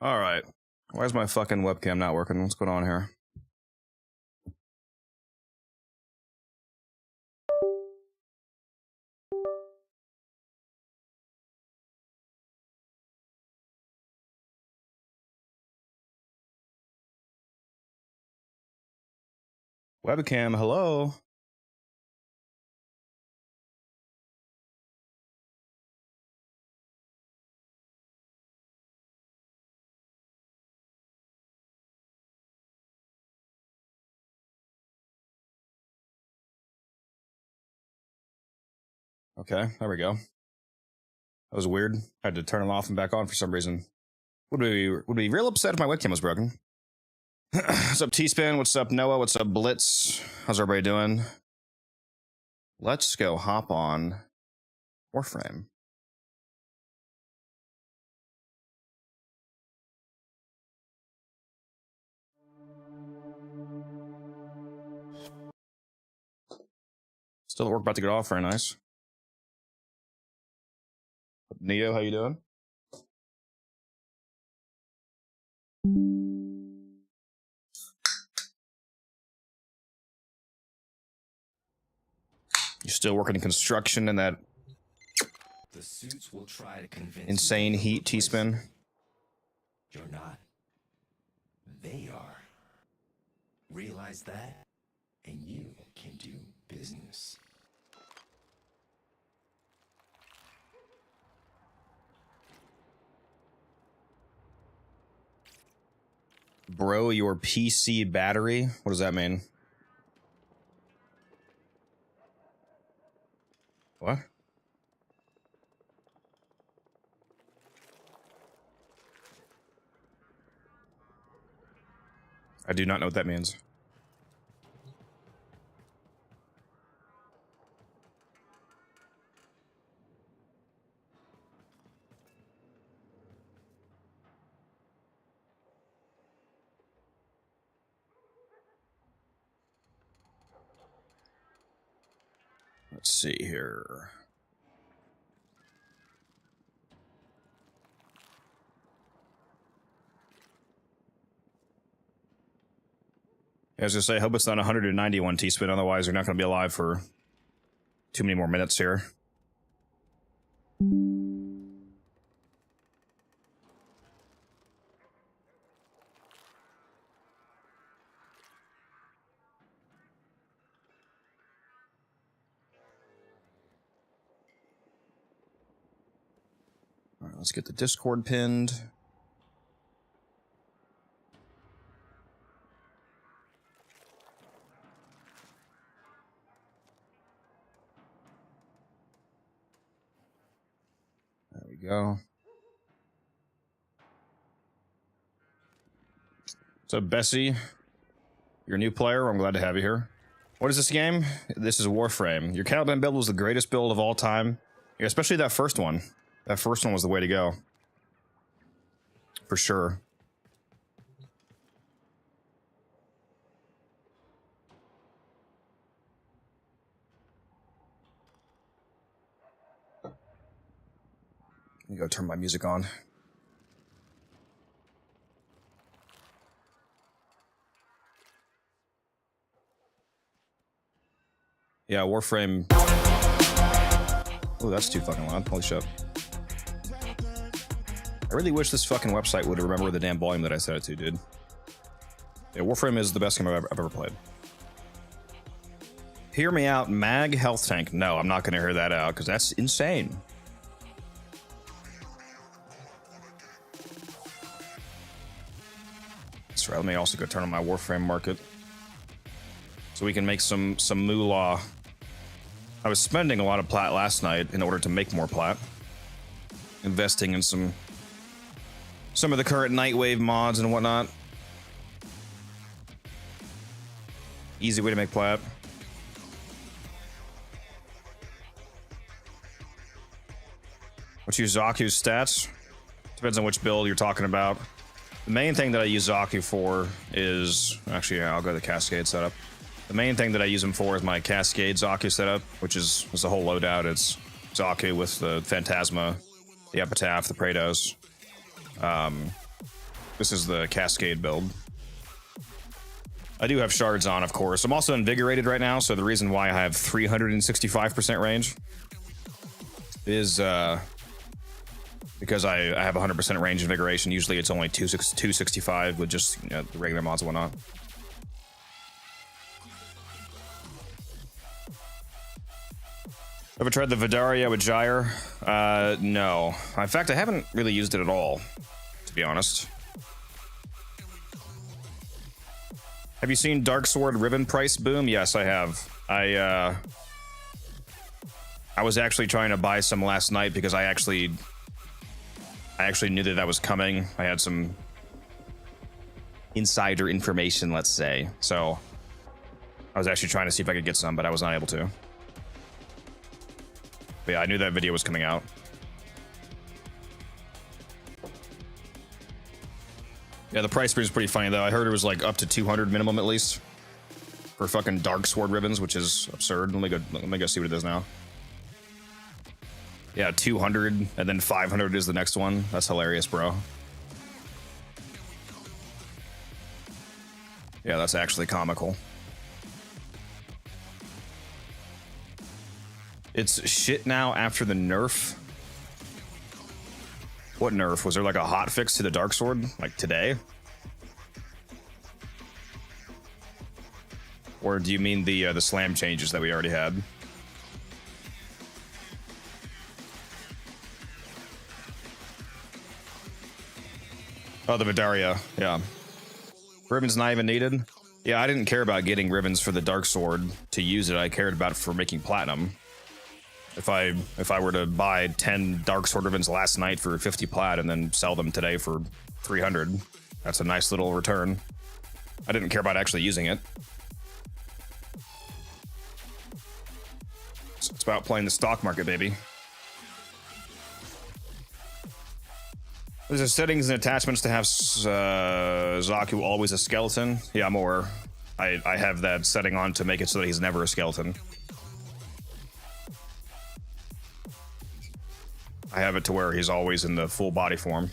All right. Why is my fucking webcam not working? What's going on here? Webcam, hello? Okay, there we go. That was weird. I had to turn it off and back on for some reason. Would be real upset if my webcam was broken. What's up, T-Spin? What's up, Noah? What's up, Blitz? How's everybody doing? Let's go hop on Warframe. Still at work, about to get off. Very nice. Neo, how you doing? You're still working in construction in that the suits will try to convince insane heat, T-Spin. You're not. They are. Realize that, and you can do business. Bro, your PC battery? What does that mean? What? I do not know what that means. Let's see here. I was gonna say, hope it's not 191 T-Spin, otherwise you're not gonna be alive for too many more minutes here. All right, let's get the Discord pinned. There we go. So, Bessie, you're a new player. I'm glad to have you here. What is this game? This is Warframe. Your Caliban build was the greatest build of all time. Yeah, especially that first one. That first one was the way to go. For sure. Let me go turn my music on. Yeah, Warframe. Oh, that's too fucking loud. Holy shit. I really wish this fucking website would remember the damn volume that I set it to, dude. Yeah, Warframe is the best game I've ever played. Hear me out, Mag Health Tank. No, I'm not going to hear that out, because that's insane. That's right, let me also go turn on my Warframe market. So we can make some moolah. I was spending a lot of plat last night in order to make more plat. Investing in some of the current Nightwave mods and whatnot. Easy way to make plat. What's your Zaku's stats? Depends on which build you're talking about. The main thing that I use Zaku for is... Actually, yeah, I'll go to the Cascade setup. The main thing that I use him for is my Cascade Zaku setup, which is the whole loadout. It's Zaku with the Phantasma, the Epitaph, the Praetos. This is the Cascade build. I do have shards on, of course. I'm also invigorated right now, so the reason why I have 365% range is because I have 100% range invigoration. Usually it's only 265 with just, you know, the regular mods and whatnot. Ever tried the Vidaria with Gyre? No. In fact, I haven't really used it at all, to be honest. Have you seen Darksword Riven price boom? Yes, I have. I was actually trying to buy some last night because I actually knew that was coming. I had some insider information, let's say. So I was actually trying to see if I could get some, but I was not able to. But yeah, I knew that video was coming out. Yeah, the price range is pretty funny though. I heard it was like up to 200 minimum at least for fucking Darksword Ribbons, which is absurd. Let me go see what it is now. Yeah, 200 and then 500 is the next one. That's hilarious, bro. Yeah, that's actually comical. It's shit now after the nerf. What nerf? Was there like a hot fix to the Darksword? Like today? Or do you mean the slam changes that we already had? Oh, the Vidaria, yeah. Ribbon's not even needed? Yeah, I didn't care about getting ribbons for the Darksword to use it. I cared about it for making platinum. If I were to buy 10 Darksword ribbons last night for 50 plat and then sell them today for 300, that's a nice little return. I didn't care about actually using it. It's about playing the stock market, baby. There's settings and attachments to have Zaku always a skeleton. Yeah, more. I have that setting on to make it so that he's never a skeleton. I have it to where he's always in the full body form.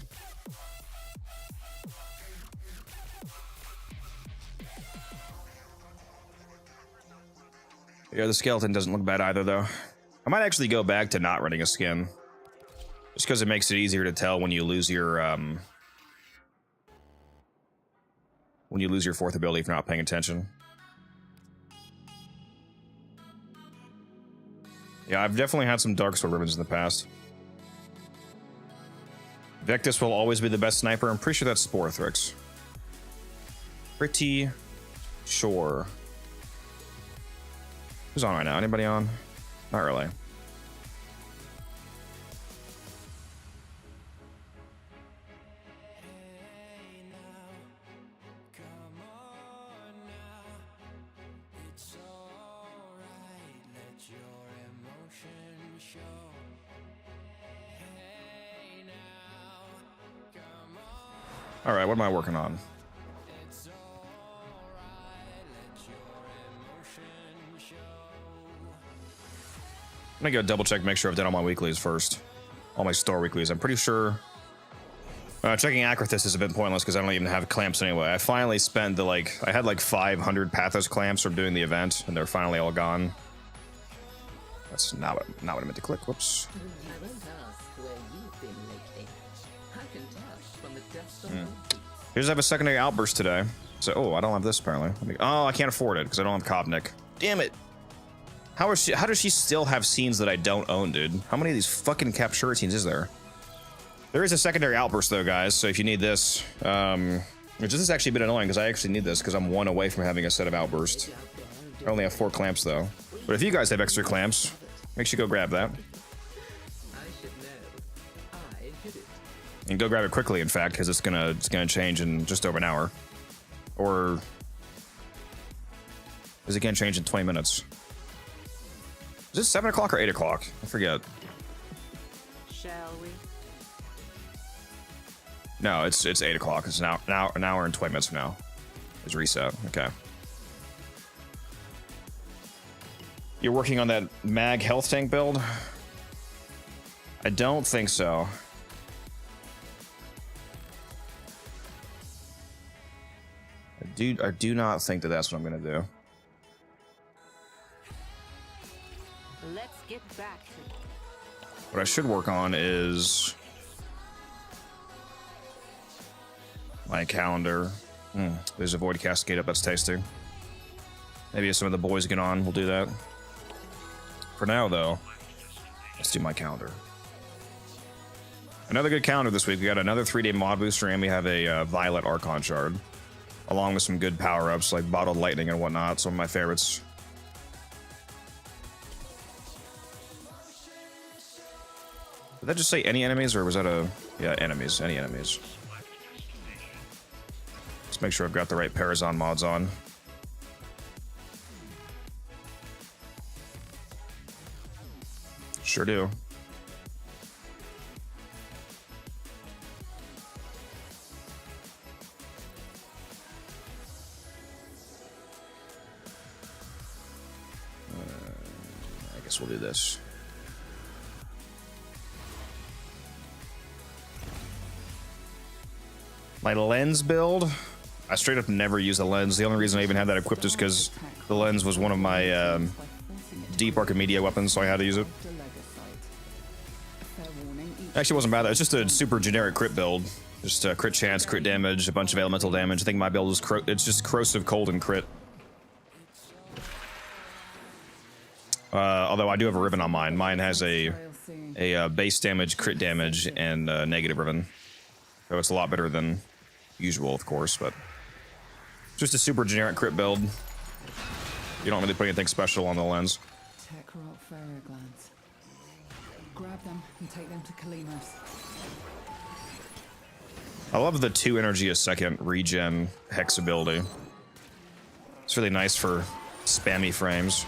Yeah, the skeleton doesn't look bad either, though. I might actually go back to not running a skin. Just because it makes it easier to tell when you lose your, fourth ability if you're not paying attention. Yeah, I've definitely had some Darksword ribbons in the past. Vectus will always be the best sniper. I'm pretty sure that's Sporthrix. Pretty sure. Who's on right now? Anybody on? Not really. All right, what am I working on? I'm gonna go double check, make sure I've done all my weeklies first. All my store weeklies. I'm pretty sure. Checking Acrithis is a bit pointless because I don't even have clamps anyway. I finally spent the I had like 500 Pathos clamps from doing the event, and they're finally all gone. That's not what I meant to click. Whoops. Here's I have a secondary outburst today. So, oh, I don't have this apparently. Oh, I can't afford it because I don't have Kobnik. Damn it. How does she still have scenes that I don't own, dude? How many of these fucking Captura scenes is there? There is a secondary outburst though, guys. So if you need this, which is actually a bit annoying because I actually need this because I'm one away from having a set of outbursts. I only have 4 clamps though. But if you guys have extra clamps, make sure you go grab that. And go grab it quickly, in fact, because it's gonna change in just over an hour. Or is it gonna change in 20 minutes? Is this 7 o'clock or 8 o'clock? I forget. Shall we? No, it's 8 o'clock. It's an hour and 20 minutes from now. It's reset. Okay. You're working on that mag health tank build? I don't think so. Dude, I do not think that that's what I'm gonna do. Let's get back to What I should work on is my calendar. There's a Void Cascade up. That's tasty. Maybe if some of the boys get on, we'll do that. For now, though, let's do my calendar. Another good calendar this week. We got another 3-day mod booster, and we have a Violet Archon shard, along with some good power-ups like Bottled Lightning and whatnot. Some of my favorites. Did that just say any enemies, or was that a... Yeah, enemies. Any enemies. Let's make sure I've got the right Parazon mods on. Sure do. I guess we'll do this. My lens build, I straight up never use a lens. The only reason I even had that equipped is because the lens was one of my deep Archimedia weapons, so I had to use it. Actually, it wasn't bad. It was just a super generic crit build. Just crit chance, crit damage, a bunch of elemental damage. I think my build is it's just corrosive, cold, and crit. Although I do have a Riven on mine. Mine has a base damage, crit damage, and negative Riven. So it's a lot better than usual, of course, but just a super generic crit build. You don't really put anything special on the lens. Tech rot fairy glands. Grab them and take them to Kalinos. I love the 2 energy a second regen hex ability. It's really nice for spammy frames.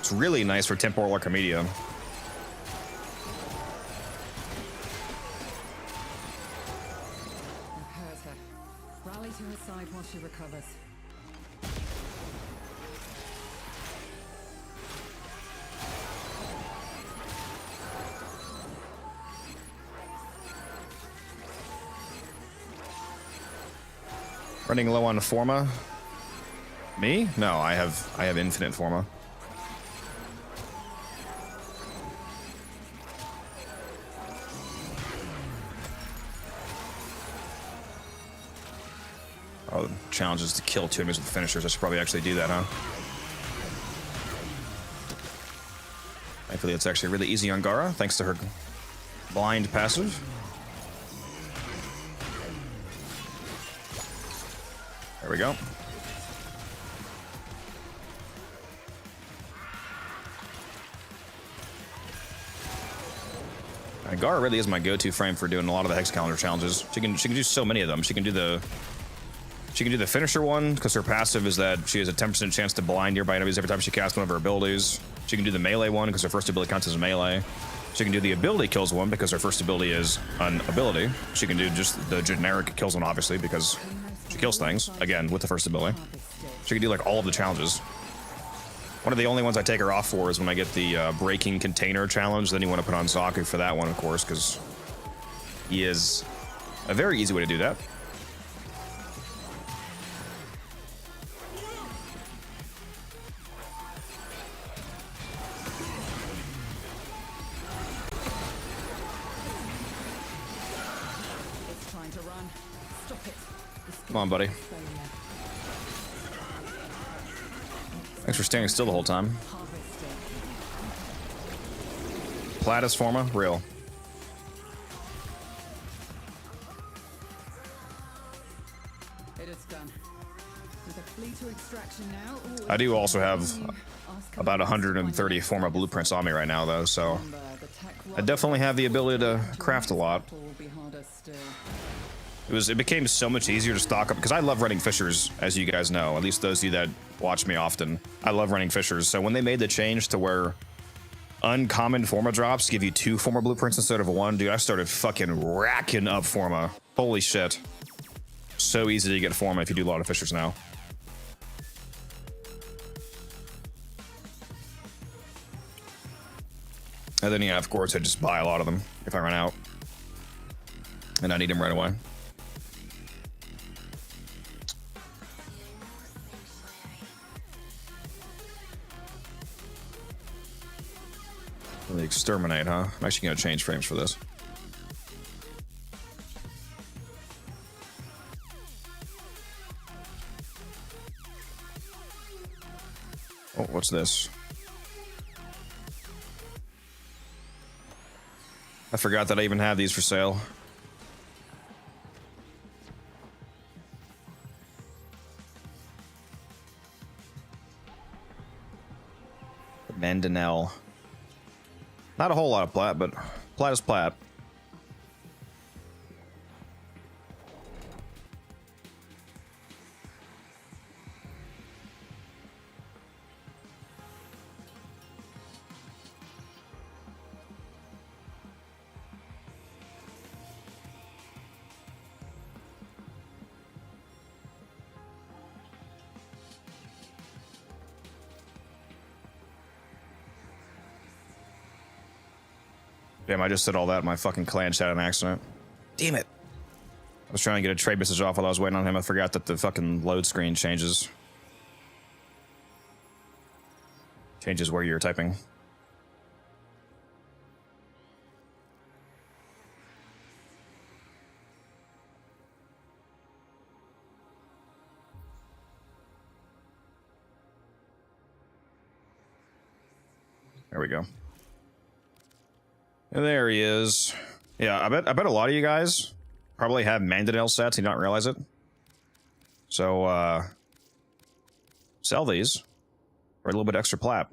It's really nice for temporal Archimedia. Rally to her side while she recovers. Running low on Forma. Me? No, I have infinite Forma. Oh, the challenge is to kill 2 enemies with finishers. I should probably actually do that, huh? Thankfully, it's actually really easy on Gara, thanks to her blind passive. There we go. Gara really is my go-to frame for doing a lot of the hex calendar challenges. She can do so many of them. She can do the finisher one because her passive is that she has a 10% chance to blind nearby enemies every time she casts one of her abilities. She can do the melee one because her first ability counts as melee. She can do the ability kills one because her first ability is an ability. She can do just the generic kills one, obviously, because she kills things, again, with the first ability. She can do, like, all of the challenges. One of the only ones I take her off for is when I get the breaking container challenge. Then you want to put on Zaku for that one, of course, because he is a very easy way to do that. Come on, buddy. Thanks for standing still the whole time. Platus Forma, real. It is done. With a fleet to extraction now. I do also have about 130 Forma blueprints on me right now, though, so I definitely have the ability to craft a lot. It became so much easier to stock up because I love running fishers, as you guys know, at least those of you that watch me often. I love running fishers. So when they made the change to where uncommon Forma drops give you 2 Forma blueprints instead of 1, dude, I started fucking racking up Forma. Holy shit. So easy to get Forma if you do a lot of fishers now. And then, yeah, of course, I just buy a lot of them if I run out. And I need them right away. The exterminate, huh? I'm actually gonna change frames for this. Oh, what's this? I forgot that I even have these for sale. Mandanel. Not a whole lot of plat, but plat is plat. Damn, I just said all that in my fucking clan chat on accident. Damn it. I was trying to get a trade message off while I was waiting on him. I forgot that the fucking load screen changes. Changes where you're typing. There we go. And there he is. Yeah, I bet a lot of you guys probably have Mandanel sets and you don't realize it. So sell these for a little bit extra plat.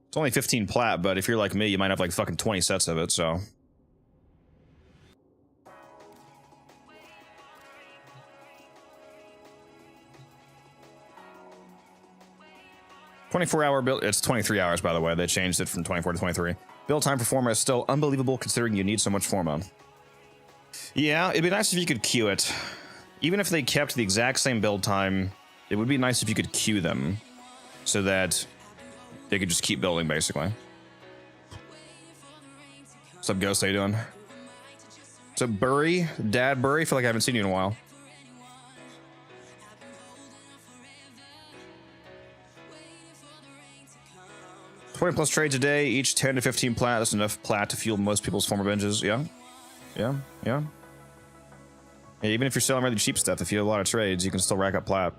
It's only 15 plat, but if you're like me, you might have like fucking 20 sets of it, so. "24-hour build." It's 23 hours, by the way. They changed it from 24 to 23. Build time for Forma is still unbelievable considering you need so much Forma. Yeah, it'd be nice if you could queue it. Even if they kept the exact same build time, it would be nice if you could queue them so that they could just keep building, basically. What's up, Ghost? How you doing? What's up, Burry? Dad Burry? I feel like I haven't seen you in a while. +20 trades a day, each 10 to 15 plat. That's enough plat to fuel most people's Former binges. Yeah. Yeah, even if you're selling really cheap stuff, if you have a lot of trades, you can still rack up plat.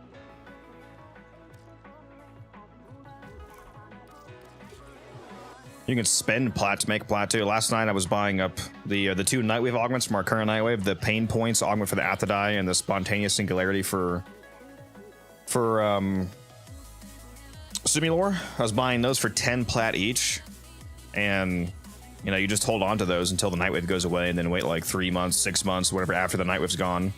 You can spend plat to make plat too. Last night I was buying up the 2 Nightwave augments from our current Nightwave, the Pain Points augment for the Athadai and the Spontaneous Singularity for Simulor. I was buying those for 10 plat each, and you know, you just hold on to those until the Nightwave goes away, and then wait like 3 months, 6 months, whatever after the Nightwave's gone,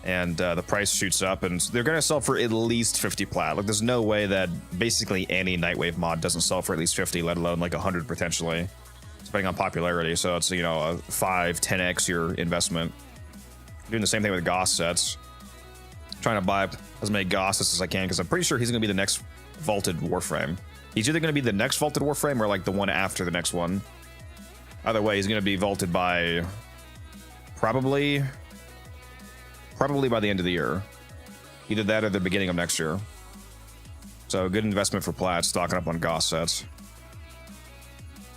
and the price shoots up, and they're gonna sell for at least 50 plat. Like, there's no way that basically any Nightwave mod doesn't sell for at least 50, let alone like 100 potentially, depending on popularity. So it's, you know, a 5-10x your investment. Doing the same thing with Goss sets. Trying to buy as many Goss sets as I can because I'm pretty sure he's gonna be the next vaulted Warframe. He's either gonna be the next vaulted Warframe or like the one after the next one. Either way, he's gonna be vaulted by probably by the end of the year. Either that or the beginning of next year. So good investment for plat, stocking up on Goss sets.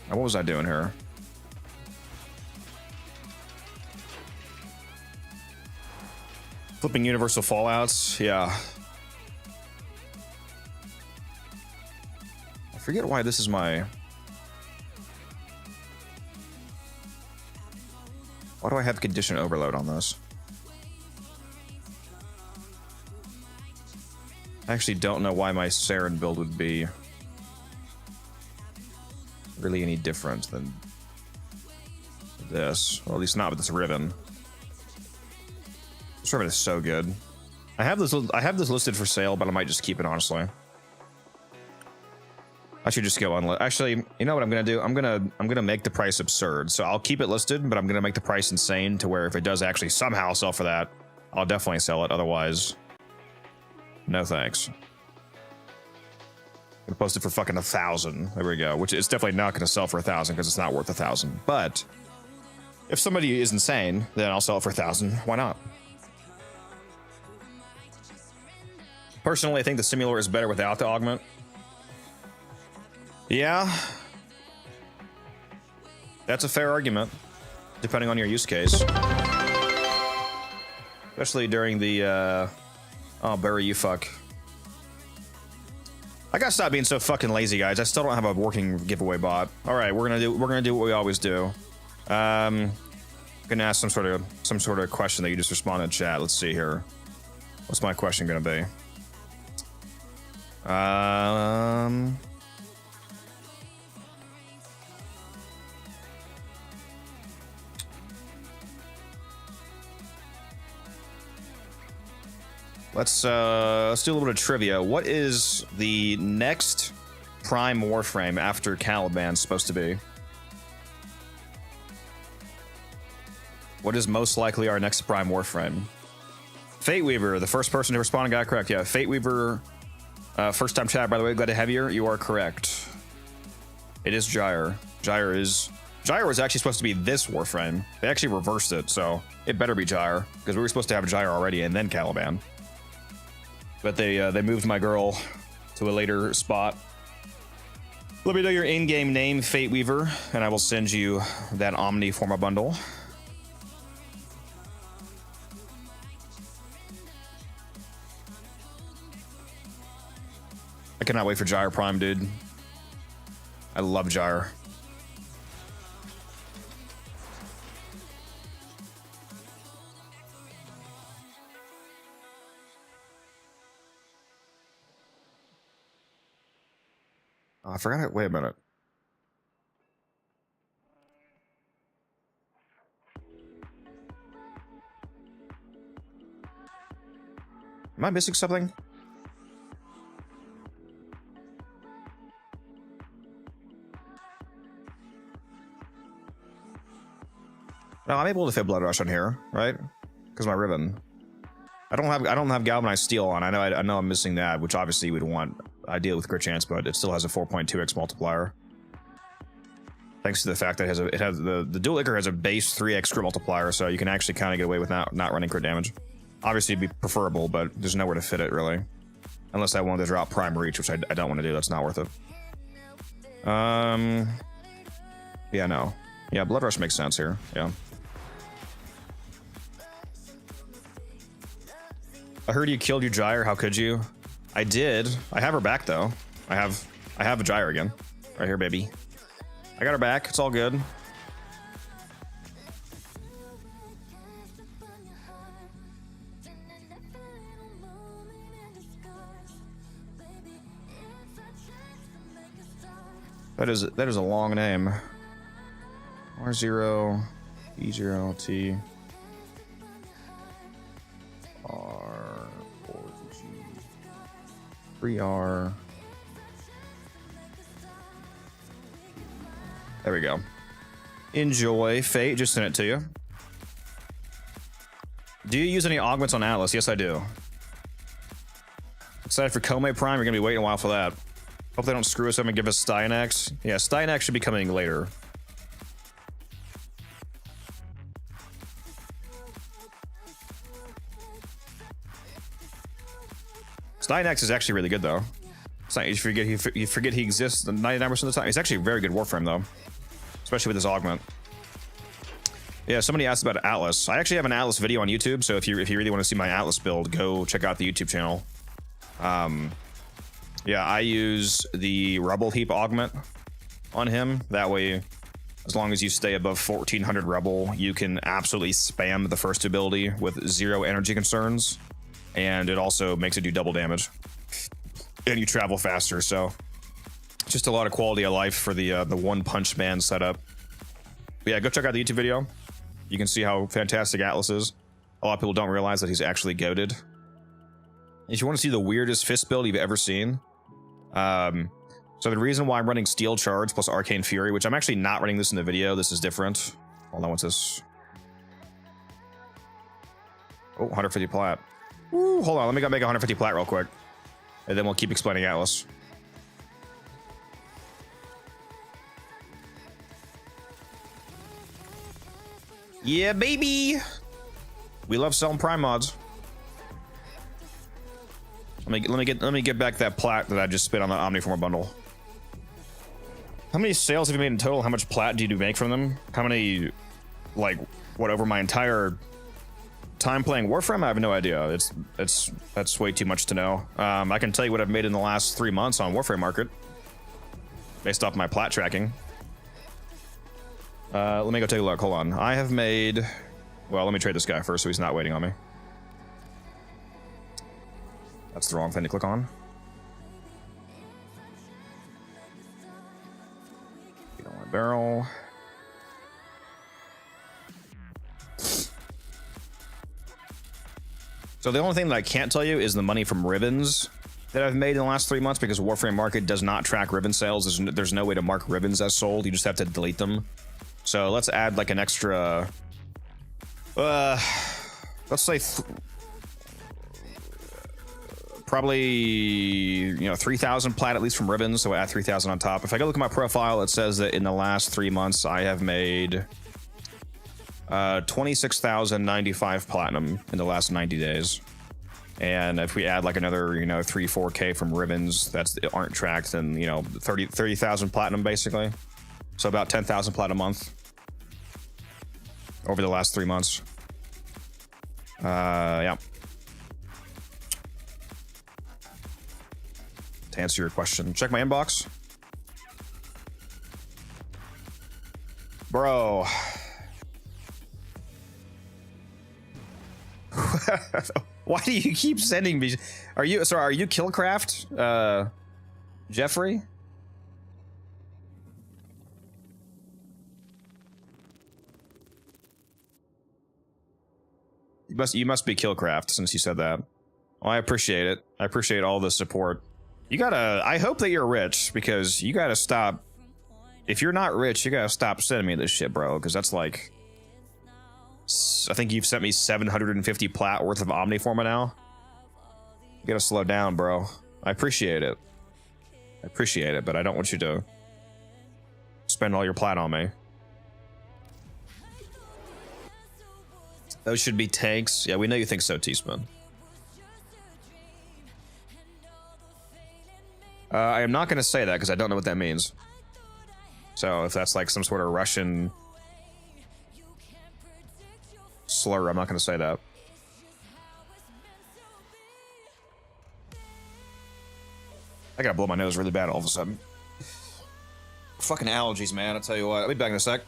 Now, what was I doing here? Flipping universal fallouts, yeah. I forget why this is my... Why do I have condition overload on this? I actually don't know why my Saren build would be really any different than this. Well, at least not with this Riven. This Riven is so good. I have this listed for sale, but I might just keep it, honestly. I should just go on. Actually, you know what I'm gonna do? I'm gonna make the price absurd. So I'll keep it listed, but I'm gonna make the price insane to where if it does actually somehow sell for that, I'll definitely sell it. Otherwise, no thanks. I'm gonna post it for fucking 1,000. There we go. Which is definitely not gonna sell for 1,000 because it's not worth 1,000. But if somebody is insane, then I'll sell it for 1,000. Why not? Personally, I think the Simulor is better without the augment. Yeah, That's a fair argument, depending on your use case. Especially during the, oh, bury you fuck. I gotta stop being so fucking lazy, guys. I still don't have a working giveaway bot. All right, we're gonna do what we always do. Gonna ask some sort of question that you just responded in chat. Let's see here. What's my question gonna be? Let's do a little bit of trivia. What is the next Prime Warframe after Caliban supposed to be? What is most likely our next Prime Warframe? Fate Weaver, the first person to respond, got it correct. Yeah, Fate Weaver, first time chat, by the way, glad to have you. You are correct. It is Gyre. Gyre was actually supposed to be this Warframe. They actually reversed it, so it better be Gyre, because we were supposed to have Gyre already and then Caliban. But they moved my girl to a later spot. Let me know your in-game name, Fate Weaver, and I will send you that Omni Forma bundle. I cannot wait for Gyre Prime, dude. I love Gyre. Oh, I forgot it. Wait a minute. Am I missing something? No, I'm able to fit Blood Rush on here, right? Because my Riven. I don't have Galvanized Steel on. I know I'm missing that, which obviously you would want ideal with crit chance, but it still has a 4.2x multiplier. Thanks to the fact that it has the Dual Ichor has a base 3x crit multiplier, so you can actually kind of get away with not running crit damage. Obviously, it'd be preferable, but there's nowhere to fit it really, unless I wanted to drop Prime Reach, which I don't want to do. That's not worth it. Yeah, no. Yeah, Blood Rush makes sense here. Yeah. I heard you killed your Gyre. How could you? I did. I have her back though. I have a Gyre again. Right here, baby. I got her back. It's all good. That is a long name. R0 E0 T R 4G 3R. There we go. Enjoy. Fate just sent it to you. Do you use any augments on Atlas? Yes, I do. Excited for Kome Prime? You're gonna be waiting a while for that. Hope they don't screw us up and give us Styanax. Yeah, Styanax should be coming later. Styanax is actually really good though. It's not, you forget he exists 99% of the time. He's actually a very good Warframe though, especially with his augment. Yeah, somebody asked about Atlas. I actually have an Atlas video on YouTube, so if you really want to see my Atlas build, go check out the YouTube channel. Yeah, I use the Rebel Heap augment on him. That way, as long as you stay above 1400 Rebel, you can absolutely spam the first ability with 0 energy concerns. And it also makes it do double damage. And you travel faster, so just a lot of quality of life for the One Punch Man setup. But yeah, go check out the YouTube video. You can see how fantastic Atlas is. A lot of people don't realize that he's actually goated. If you want to see the weirdest fist build you've ever seen, so the reason why I'm running Steel Charge plus Arcane Fury, which I'm actually not running this in the video, this is different. Hold on, what's this? Oh, 150 plat. Ooh, hold on, let me go make 150 plat real quick. And then we'll keep explaining Atlas. Yeah, baby! We love selling Prime mods. Let me get back that plat that I just spit on the Omniformer bundle. How many sales have you made in total? How much plat do you make from them? How many, like, what, over my entire time playing Warframe? I have no idea. That's way too much to know. I can tell you what I've made in the last 3 months on Warframe Market, based off my plat tracking. Let me go take a look. Hold on. I have made... Well, let me trade this guy first so he's not waiting on me. That's the wrong thing to click on. You don't want a barrel. So the only thing that I can't tell you is the money from Rivens that I've made in the last 3 months, because Warframe Market does not track Riven sales. There's no way to mark Rivens as sold. You just have to delete them. So let's add like an extra... let's say... probably, you know, 3,000 plat at least from Riven, so I add 3,000 on top. If I go look at my profile, it says that in the last 3 months I have made 26,095 platinum in the last 90 days. And if we add like another, you know, 3-4K from Rivens that aren't tracked, then, you know, 30,000 platinum basically. So about 10,000 platinum a month over the last 3 months. Yeah. To answer your question, check my inbox. Bro. Why do you keep sending me? Are you Killcraft? Jeffrey? You must be Killcraft since you said that. Well, I appreciate it. I appreciate all the support. You gotta, I hope that you're rich, because you gotta stop. If you're not rich, you gotta stop sending me this shit, bro, because that's like, I think you've sent me 750 plat worth of Omniforma now. You gotta slow down, bro. I appreciate it. I appreciate it, but I don't want you to spend all your plat on me. Those should be tanks. Yeah, we know you think so, T-Spin. I am not going to say that because I don't know what that means. So if that's like some sort of Russian slur, I'm not going to say that. I gotta blow my nose really bad all of a sudden. Fucking allergies, man. I'll tell you what. I'll be back in a sec.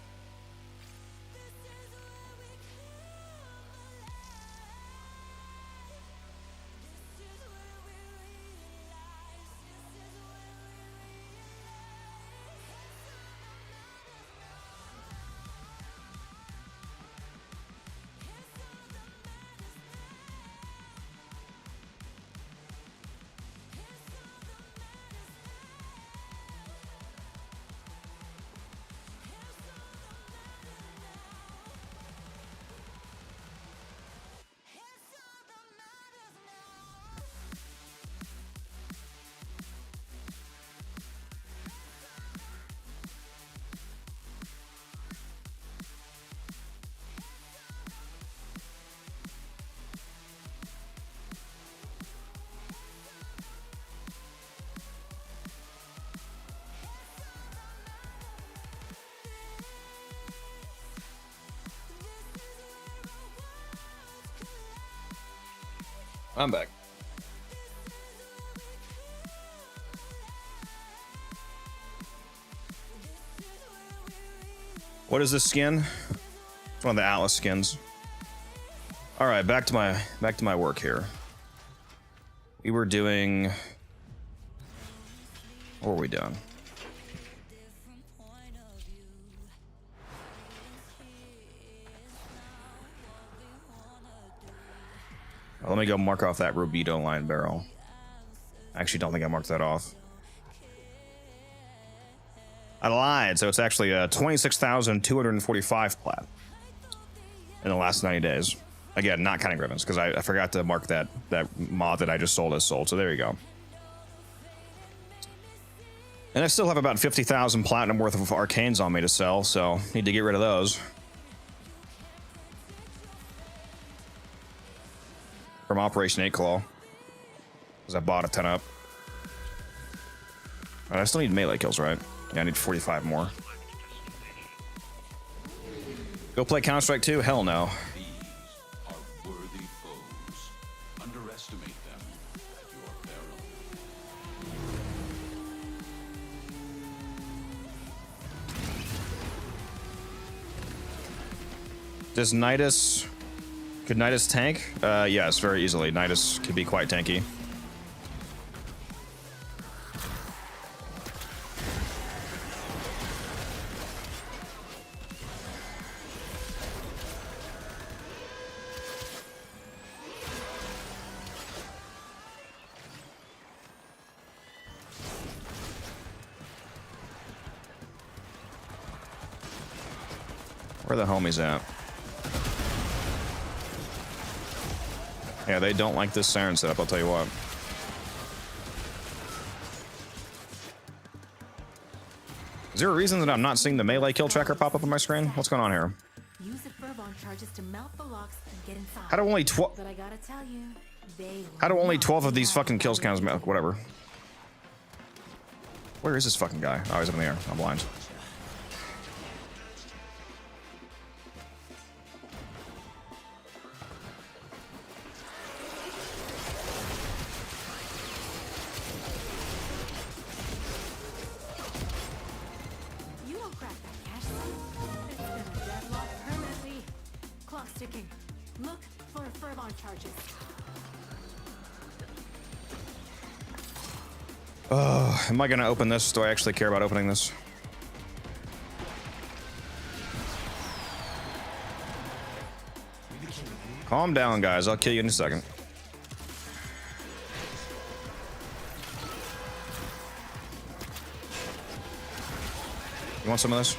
I'm back. What is this skin? It's one of the Atlas skins. All right, back to my work here. We were doing. What were we doing? Let me go mark off that Rubido line barrel. I actually don't think I marked that off. I lied, so it's actually 26,245 plat in the last 90 days. Again, not counting Rivens, because I forgot to mark that mod that I just sold as sold, so there you go. And I still have about 50,000 platinum worth of arcanes on me to sell, so need to get rid of those. From Operation 8 Claw, because I bought a ton up. Right, I still need melee kills, right? Yeah, I need 45 more. Go play Counter-Strike 2? Hell no. These are worthy foes. Underestimate them at your peril. Does Nidus... Could Nidus tank? Yes, very easily. Nidus could be quite tanky. Where the homies at? Yeah, they don't like this siren setup, I'll tell you what. Is there a reason that I'm not seeing the melee kill tracker pop up on my screen? What's going on here? Use the Furbon charges to melt the locks and get inside. How do only 12? But I gotta tell you, they How do only 12 of these have fucking kills count as whatever? Where is this fucking guy? Oh, he's up in the air. I'm blind. You don't crack that cash. It's been a deadlock permanently. Clock ticking. Look for Furbon charges. Am I gonna open this? Do I actually care about opening this? Calm down, guys. I'll kill you in a second. You want some of this?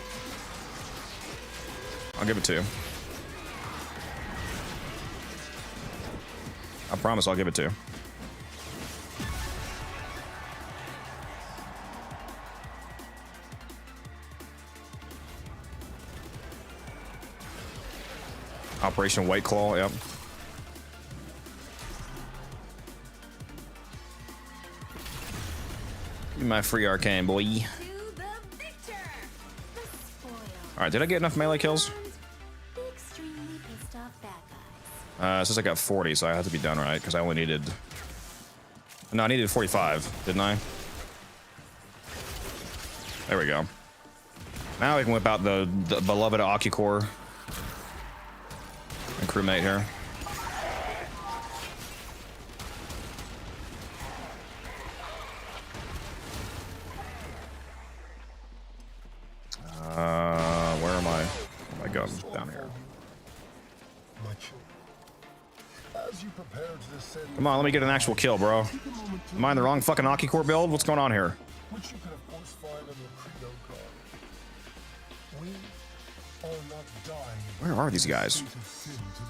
I'll give it to you. I promise I'll give it to you. Operation White Claw, yep. Give me my free arcane, boy. To the victor! The spoil. Alright, did I get enough melee kills? The extremely pissed off bad guys. Since I got 40, so I had to be done right, because I only needed... No, I needed 45, didn't I? There we go. Now we can whip out the beloved Akicore and crewmate here. Where am I? Oh my god, I'm down here. Come on, let me get an actual kill, bro. Am I in the wrong fucking Akicore build? What's going on here? Which you could of course find on your credo card. We are not dying. Where are these guys? State of sin today.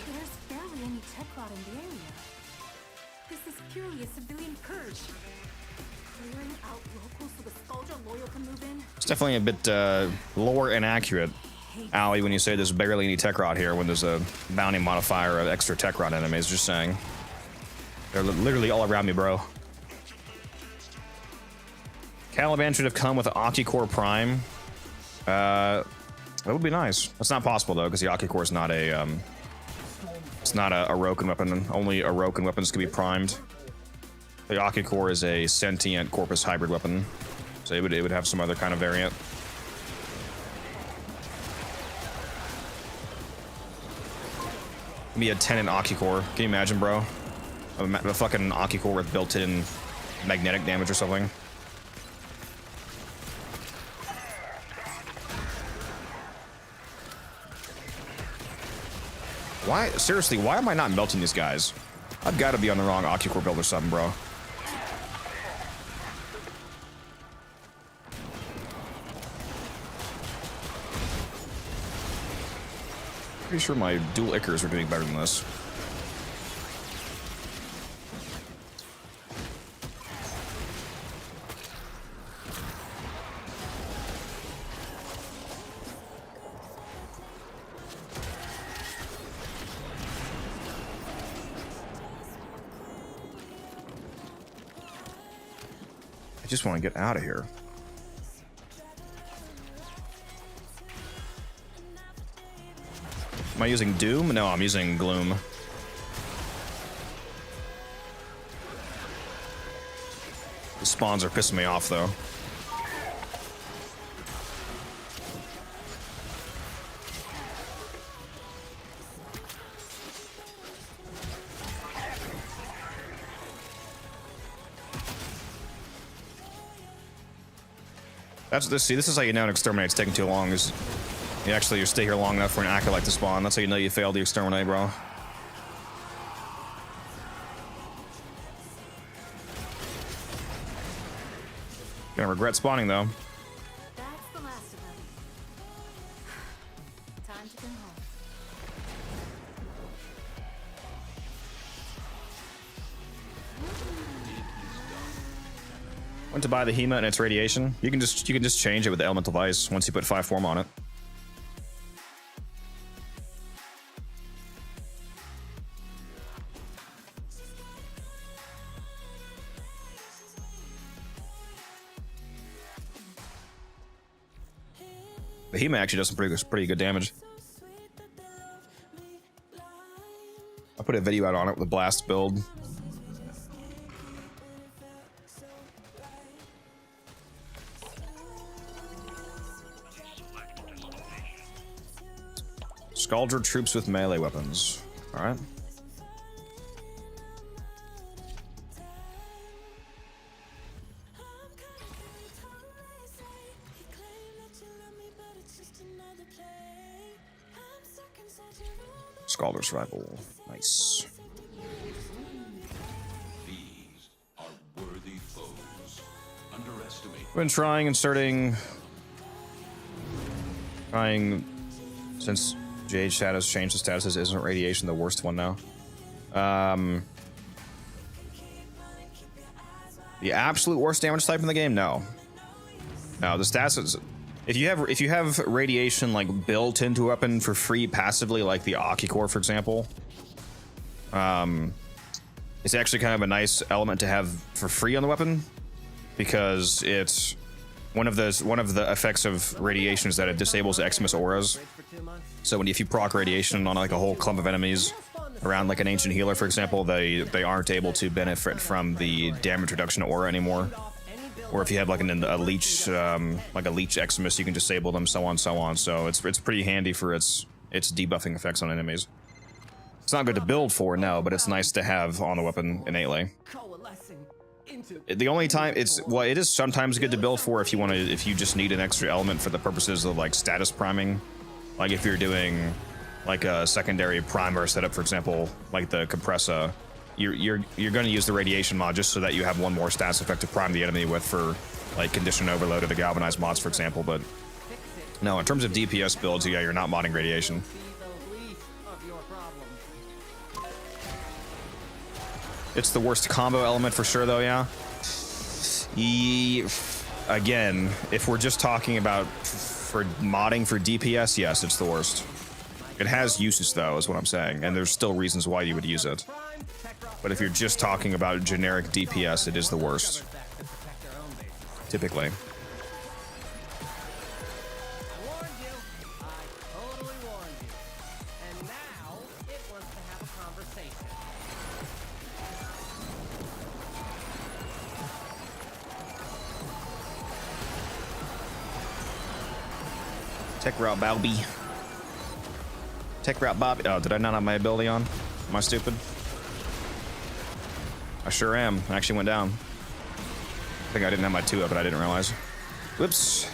There's barely any tech rot in the area. This is purely a civilian purge. Clearing out locals so the Skuldra loyal can move in. It's definitely a bit lore inaccurate, Allie, when you say there's barely any tech rot here when there's a bounty modifier of extra tech rot enemies. Just saying. They're literally all around me, bro. Caliban should have come with Akicore Prime. That would be nice. That's not possible though, because the Akicore is not a it's not a Orokin weapon. Only Orokin weapons can be primed. The Akicore is a sentient Corpus hybrid weapon, so it would have some other kind of variant. Be a tenant Akicore. Can you imagine, bro? A fucking Akicore with built-in magnetic damage or something. Why? Seriously, why am I not melting these guys? I've got to be on the wrong Akicore build or something, bro. Pretty sure my dual Ichors are doing better than this. just want to get out of here. Am I using Doom? No, I'm using Gloom. The spawns are pissing me off, though. That's this. See, this is how you know an exterminate's taking too long. Is you stay here long enough for an acolyte to spawn. That's how you know you failed the exterminate, bro. Gonna regret spawning though. That's the last of them. Time to go home. Went to buy the Hema and its radiation. You can just change it with the elemental vice once you put 5 form on it. The Hema actually does some pretty good damage. I put a video out on it with a blast build. Scaldra troops with melee weapons. All right. Scaldra survival. Nice. These are worthy foes. Underestimate. I've been trying since Jade Shadows changed the statuses. Isn't radiation the worst one now? The absolute worst damage type in the game? No. No, the statuses. If you have radiation like built into a weapon for free passively, like the Akicore, for example, it's actually kind of a nice element to have for free on the weapon, because it's one of the effects of radiation is that it disables Xmas auras. So if you proc radiation on like a whole clump of enemies around like an ancient healer, for example, they aren't able to benefit from the damage reduction aura anymore. Or if you have like a leech Xmas, you can disable them, so on, so on. So it's pretty handy for its debuffing effects on enemies. It's not good to build for, no, but it's nice to have on the weapon innately. The only time it is sometimes good to build for if you just need an extra element for the purposes of like status priming. Like if you're doing like a secondary primer setup, for example, like the Compressa, you're going to use the radiation mod just so that you have one more status effect to prime the enemy with for like condition overload or the galvanized mods, for example. But no, in terms of DPS builds, yeah, you're not modding radiation. It's the worst combo element for sure, though, yeah. Again, if we're just talking about for modding for DPS, yes, it's the worst. It has uses, though, is what I'm saying, and there's still reasons why you would use it. But if you're just talking about generic DPS, it is the worst. Typically. Tech route Bobby. Tech route Bobby. Oh, did I not have my ability on? Am I stupid? I sure am. I actually went down. I think I didn't have my 2 up, but I didn't realize. Whoops.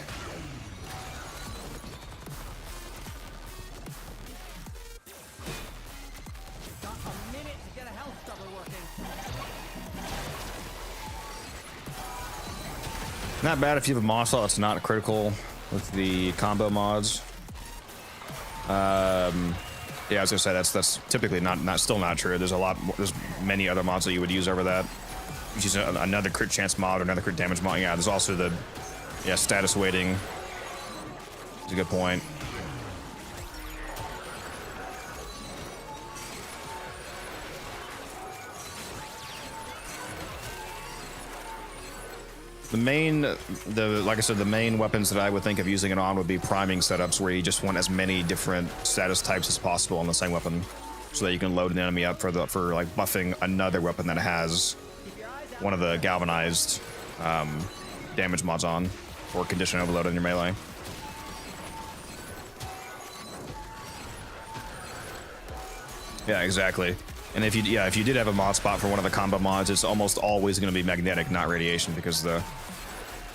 Not bad if you have a Mossel. It's not critical with the combo mods. Yeah, I was gonna say that's typically still not true. There's many other mods that you would use over that. You use another crit chance mod or another crit damage mod. Yeah, there's also the status weighting. That's a good point. like I said, the main weapons that I would think of using it on would be priming setups, where you just want as many different status types as possible on the same weapon, so that you can load an enemy up for like buffing another weapon that has one of the galvanized damage mods on, or condition overload in your melee. Yeah, exactly. And if you did have a mod spot for one of the combo mods, it's almost always going to be magnetic, not radiation, because the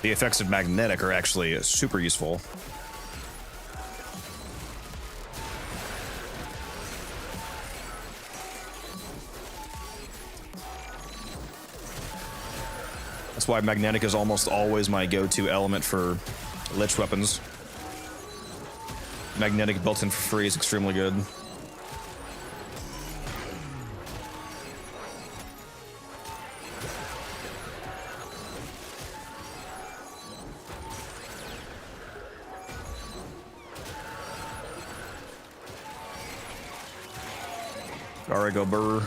effects of magnetic are actually super useful. That's why magnetic is almost always my go-to element for lich weapons. Magnetic built in for free is extremely good. Alright, go burr.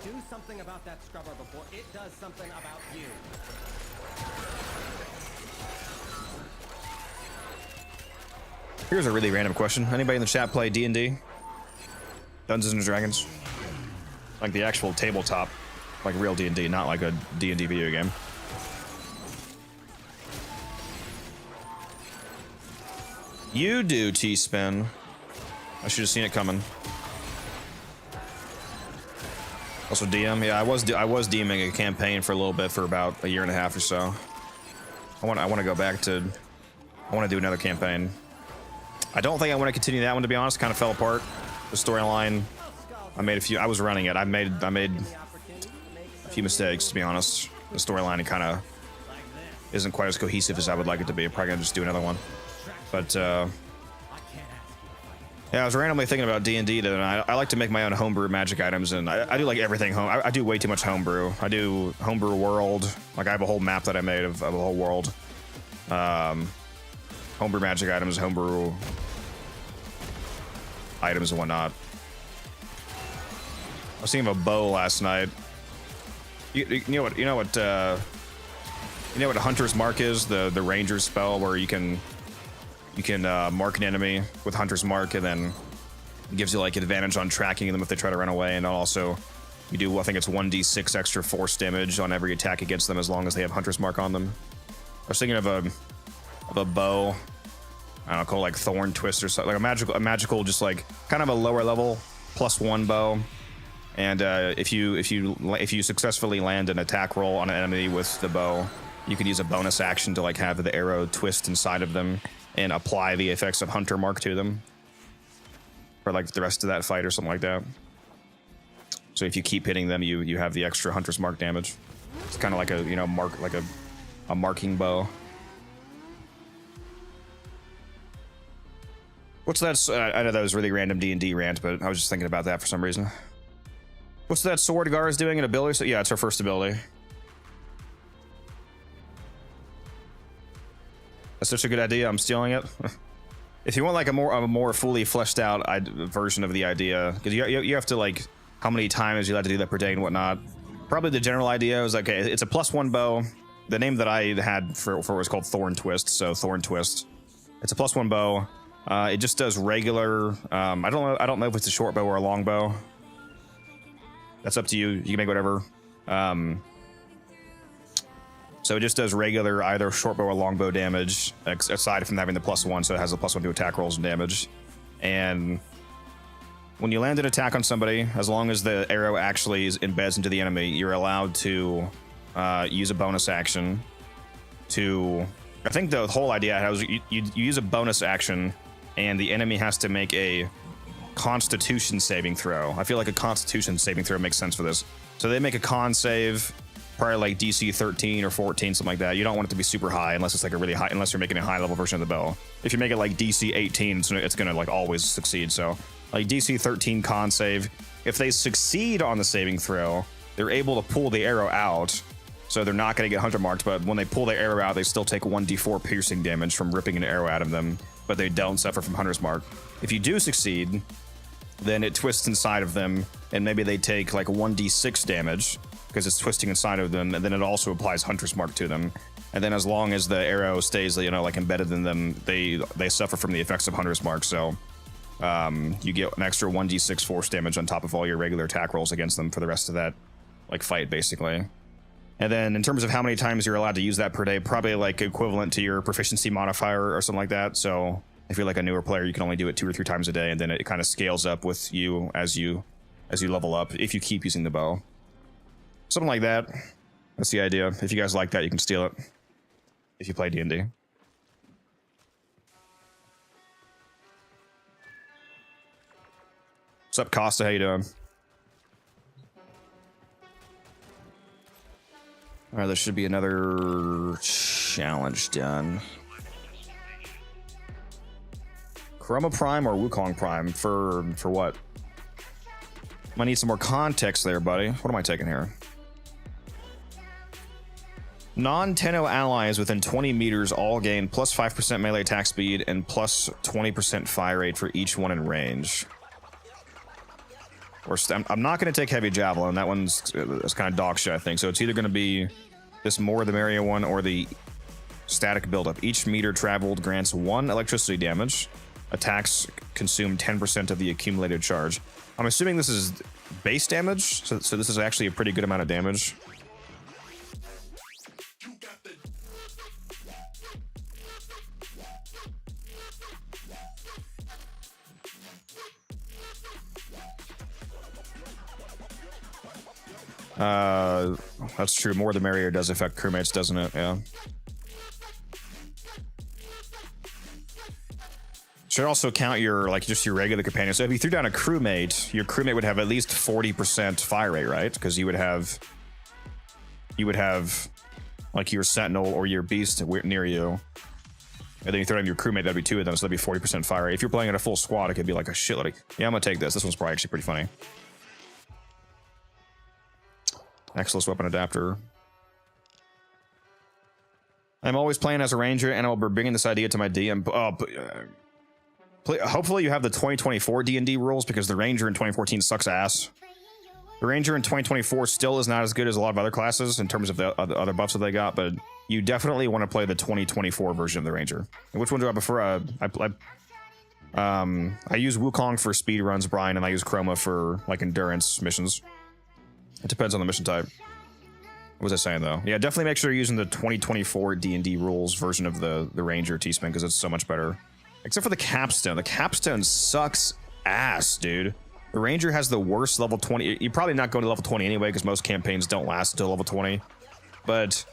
Do something about that scrubber before it does something about you. Here's a really random question. Anybody in the chat play D&D? Dungeons and Dragons? Like the actual tabletop, like real D&D, not like a D&D video game. You do, T-Spin. I should have seen it coming. Also DM, yeah, I was DMing a campaign for a little bit, for about a year and a half or so. I want to go back to, I want to do another campaign. I don't think I want to continue that one, to be honest. Kind of fell apart. The storyline, I was running it. I made a few mistakes, to be honest. The storyline kind of isn't quite as cohesive as I would like it to be. I'm probably gonna just do another one. But yeah, I was randomly thinking about D&D, and I like to make my own homebrew magic items, and I do like everything home. I do way too much homebrew. I do homebrew world. Like I have a whole map that I made of a whole world. Homebrew magic items, homebrew items and whatnot. I was thinking of a bow last night. You know what a Hunter's Mark is? The Ranger's spell, where you can mark an enemy with Hunter's Mark, and then it gives you like advantage on tracking them if they try to run away, and also you do, I think it's 1d6 extra force damage on every attack against them as long as they have Hunter's Mark on them. I was thinking of a bow. I don't know, called like Thorn Twist or something, like a magical, just like kind of a lower level +1 bow. And if you successfully land an attack roll on an enemy with the bow, you could use a bonus action to like have the arrow twist inside of them and apply the effects of Hunter Mark to them for like the rest of that fight or something like that. So if you keep hitting them, you have the extra Hunter's Mark damage. It's kind of like a marking bow. What's that? I know that was really random D&D rant, but I was just thinking about that for some reason. What's that sword Gar is doing, an ability? So yeah, it's her first ability. That's such a good idea. I'm stealing it. If you want like a more fully fleshed out version of the idea, because you have to like, how many times you have to do that per day and whatnot. Probably the general idea is like, okay, it's a +1 bow. The name that I had for it was called Thorn Twist. So Thorn Twist. It's a +1 bow. It just does regular. I don't know if it's a short bow or a long bow. That's up to you. You can make whatever. So it just does regular either short bow or long bow damage, aside from having the +1, so it has a +1 to attack rolls and damage. And when you land an attack on somebody, as long as the arrow actually embeds into the enemy, you're allowed to use a bonus action to. I think the whole idea was you use a bonus action, and the enemy has to make a Constitution saving throw. I feel like a Constitution saving throw makes sense for this. So they make a con save, probably like DC 13 or 14, something like that. You don't want it to be super high unless it's like a really high, unless you're making a high level version of the bow. If you make it like DC 18, it's gonna like always succeed. So like DC 13 con save. If they succeed on the saving throw, they're able to pull the arrow out So they're not going to get hunter marked, but when they pull their arrow out, they still take 1d4 piercing damage from ripping an arrow out of them, but they don't suffer from hunter's mark. If you do succeed, then it twists inside of them, and maybe they take like 1d6 damage because it's twisting inside of them, and then it also applies hunter's mark to them. And then as long as the arrow stays, you know, like embedded in them, they suffer from the effects of hunter's mark. So you get an extra 1d6 force damage on top of all your regular attack rolls against them for the rest of that like fight, basically. And then in terms of how many times you're allowed to use that per day, probably like equivalent to your proficiency modifier or something like that. So if you're like a newer player, you can only do it 2 or 3 times a day, and then it kind of scales up with you as you level up if you keep using the bow. Something like that. That's the idea. If you guys like that, you can steal it if you play D&D. What's up, Costa? How you doing? All right, there should be another challenge done. Chroma Prime or Wukong Prime for what? I need some more context there, buddy. What am I taking here? Non-Tenno allies within 20 meters all gain plus 5% melee attack speed and plus 20% fire rate for each one in range. I'm not going to take Heavy Javelin. That one's kind of dog shit, I think. So it's either going to be this More the Merrier one or the static buildup. Each meter traveled grants 1 electricity damage. Attacks consume 10% of the accumulated charge. I'm assuming this is base damage, so this is actually a pretty good amount of damage. That's true. More the merrier does affect crewmates, doesn't it? Yeah. Should also count your, like, just your regular companion. So if you threw down a crewmate, your crewmate would have at least 40% fire rate, right? Because you would have like your sentinel or your beast near you. And then you throw down your crewmate, that'd be 2 of them, so that'd be 40% fire rate. If you're playing in a full squad, it could be like a shitload. Yeah, I'm gonna take this. This one's probably actually pretty funny. Excellent weapon adapter. I'm always playing as a ranger, and I'll be bringing this idea to my DM. Hopefully you have the 2024 D&D rules, because the ranger in 2014 sucks ass. The ranger in 2024 still is not as good as a lot of other classes in terms of the other buffs that they got, but you definitely want to play the 2024 version of the ranger. And which one do I prefer? I use Wukong for speed runs, Brian, and I use Chroma for like endurance missions. It depends on the mission type. What was I saying, though? Yeah, definitely make sure you're using the 2024 D&D rules version of the Ranger T-Spin, because it's so much better. Except for the Capstone. The Capstone sucks ass, dude. The Ranger has the worst level 20. You're probably not going to level 20 anyway, because most campaigns don't last until level 20. But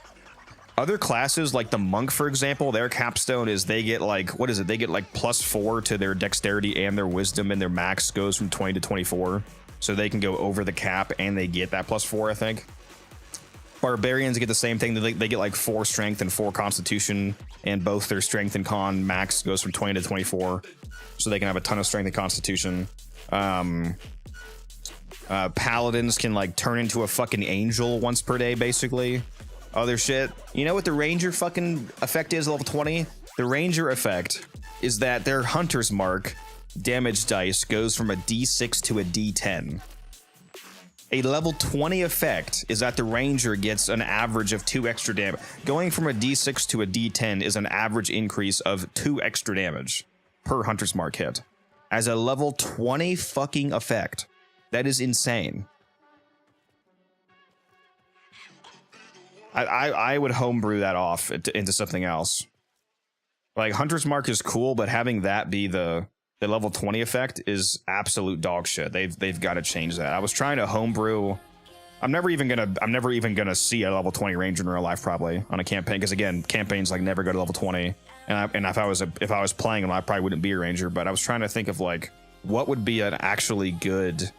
other classes, like the Monk, for example, their Capstone is they get like, what is it? They get like +4 to their dexterity and their wisdom, and their max goes from 20 to 24. So they can go over the cap, and they get that +4, I think. Barbarians get the same thing. They get like 4 strength and 4 constitution, and both their strength and con max goes from 20 to 24. So they can have a ton of strength and constitution. Paladins can like turn into a fucking angel once per day, basically. Other shit. You know what the Ranger fucking effect is, level 20? The Ranger effect is that their Hunter's Mark damage dice goes from a D6 to a D10. A level 20 effect is that the Ranger gets an average of 2 extra damage. Going from a D6 to a D10 is an average increase of 2 extra damage per Hunter's Mark hit. As a level 20 fucking effect. That is insane. I would homebrew that off into something else. Like, Hunter's Mark is cool, but having that be the level 20 effect is absolute dog shit. They've got to change that. I was trying to homebrew. I'm never even gonna see a level 20 ranger in real life, probably, on a campaign, because again, campaigns like never go to level 20. And if I was playing them, I probably wouldn't be a ranger. But I was trying to think of like what would be an actually good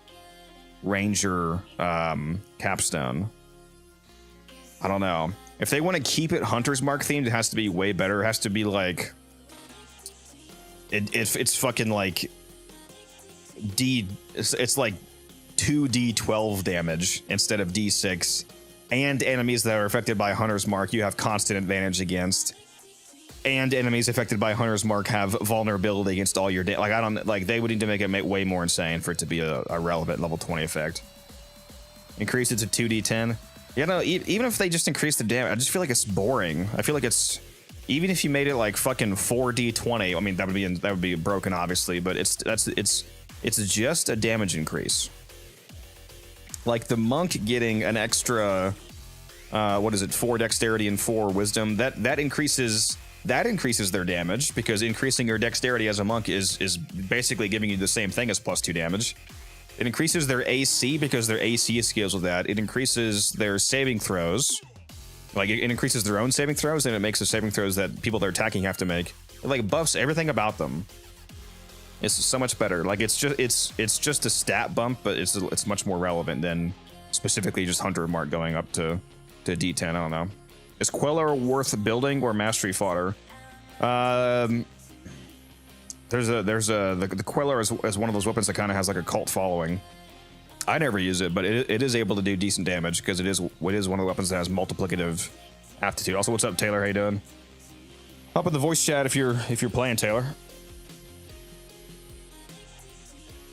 ranger capstone. I don't know. If they want to keep it Hunter's Mark themed, it has to be way better. It has to be like it's fucking like it's like 2d12 damage instead of d6, and enemies that are affected by Hunter's Mark you have constant advantage against, and enemies affected by Hunter's Mark have vulnerability against all your like I don't like they would need to make it way more insane for it to be a relevant level 20 effect. Increase it to 2d10. Yeah, no, even if they just increase the damage, I just feel like it's boring. I feel like it's even if you made it like fucking 4d20. I mean that would be broken obviously, but it's just a damage increase. Like the monk getting an extra, what is it, 4 dexterity and 4 wisdom. That increases their damage because increasing your dexterity as a monk is basically giving you the same thing as +2 damage. It increases their AC because their AC scales with that. It increases their saving throws, like it increases their own saving throws, and it makes the saving throws that people they're attacking have to make. It like buffs everything about them. It's so much better. Like it's just a stat bump, but it's much more relevant than specifically just Hunter Mark going up to D10. I don't know. Is Queller worth building or mastery fodder? The Queller is one of those weapons that kind of has like a cult following. I never use it, but it is able to do decent damage because it is one of the weapons that has multiplicative aptitude. Also, what's up, Taylor? How you doing? Hop in the voice chat if you're playing, Taylor.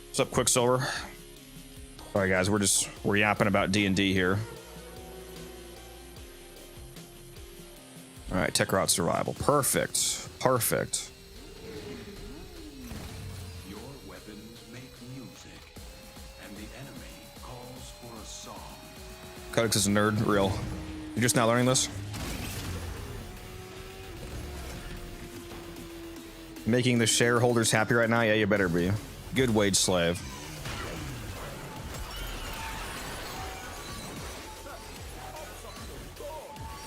What's up, Quicksilver? All right, guys, we're yapping about D&D here. All right, TennoCreate survival. Perfect. Your weapons make music, and the enemy calls for a song. Codex is a nerd, real. You're just now learning this? Making the shareholders happy right now? Yeah, you better be. Good wage slave.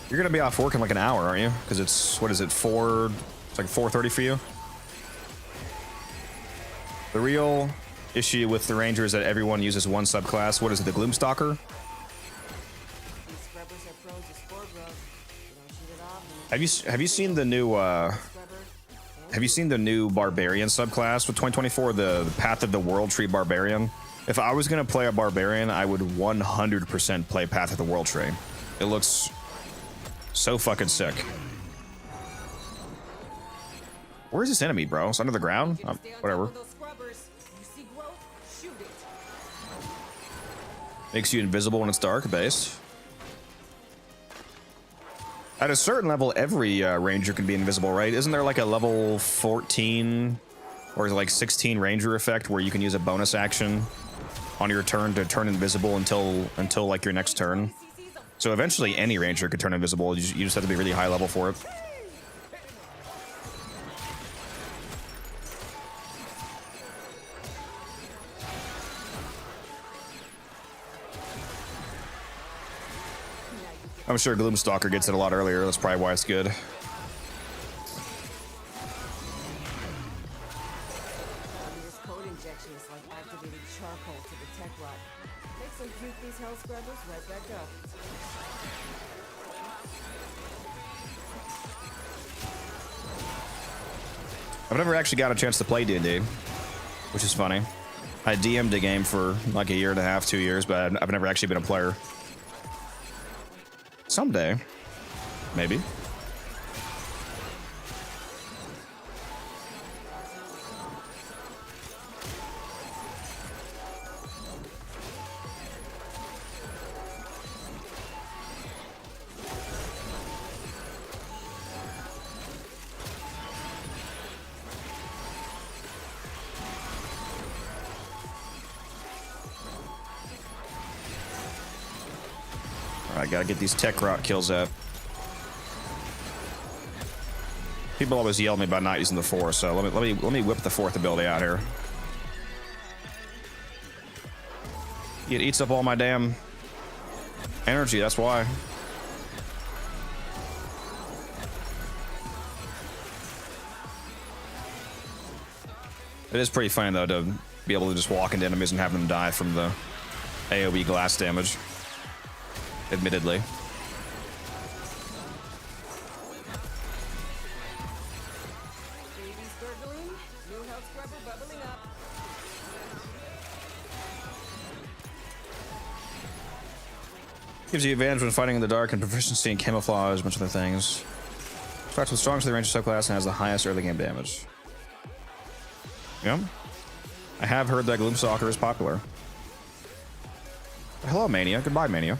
You're gonna be off work in like an hour, aren't you? Because it's, what is it, 4? It's like 4:30 for you. The real issue with the Ranger is that everyone uses one subclass. What is it, the Gloomstalker? Have you seen the new Barbarian subclass with 2024, the Path of the World Tree Barbarian? If I was gonna play a Barbarian, I would 100% play Path of the World Tree. It looks so fucking sick. Where's this enemy, bro? It's under the ground? Whatever. Makes you invisible when it's dark, base. At a certain level, every ranger can be invisible, right? Isn't there like a level 14 or is it like 16 ranger effect where you can use a bonus action on your turn to turn invisible until like your next turn? So eventually any ranger could turn invisible. You just have to be really high level for it. I'm sure Gloomstalker gets it a lot earlier. That's probably why it's good. This code injection is like activating charcoal to the tech rod. Makes them juke these hell scrubbers right back up. I've never actually got a chance to play D&D, which is funny. I DM'd a game for like a year and a half, 2 years, but I've never actually been a player. Someday, maybe. I gotta get these tech rock kills up. People always yell at me about not using the 4, so let me whip the 4th ability out here. It eats up all my damn energy, that's why. It is pretty funny though to be able to just walk into enemies and have them die from the AoE glass damage. Admittedly. Baby's gurgling, new health scrubber bubbling up. Gives you advantage when fighting in the dark and proficiency in camouflage, a bunch of other things. Starts with strongest of the range subclass and has the highest early game damage. Yep. I have heard that Gloomstalker is popular. Hello, Mania. Goodbye, Mania.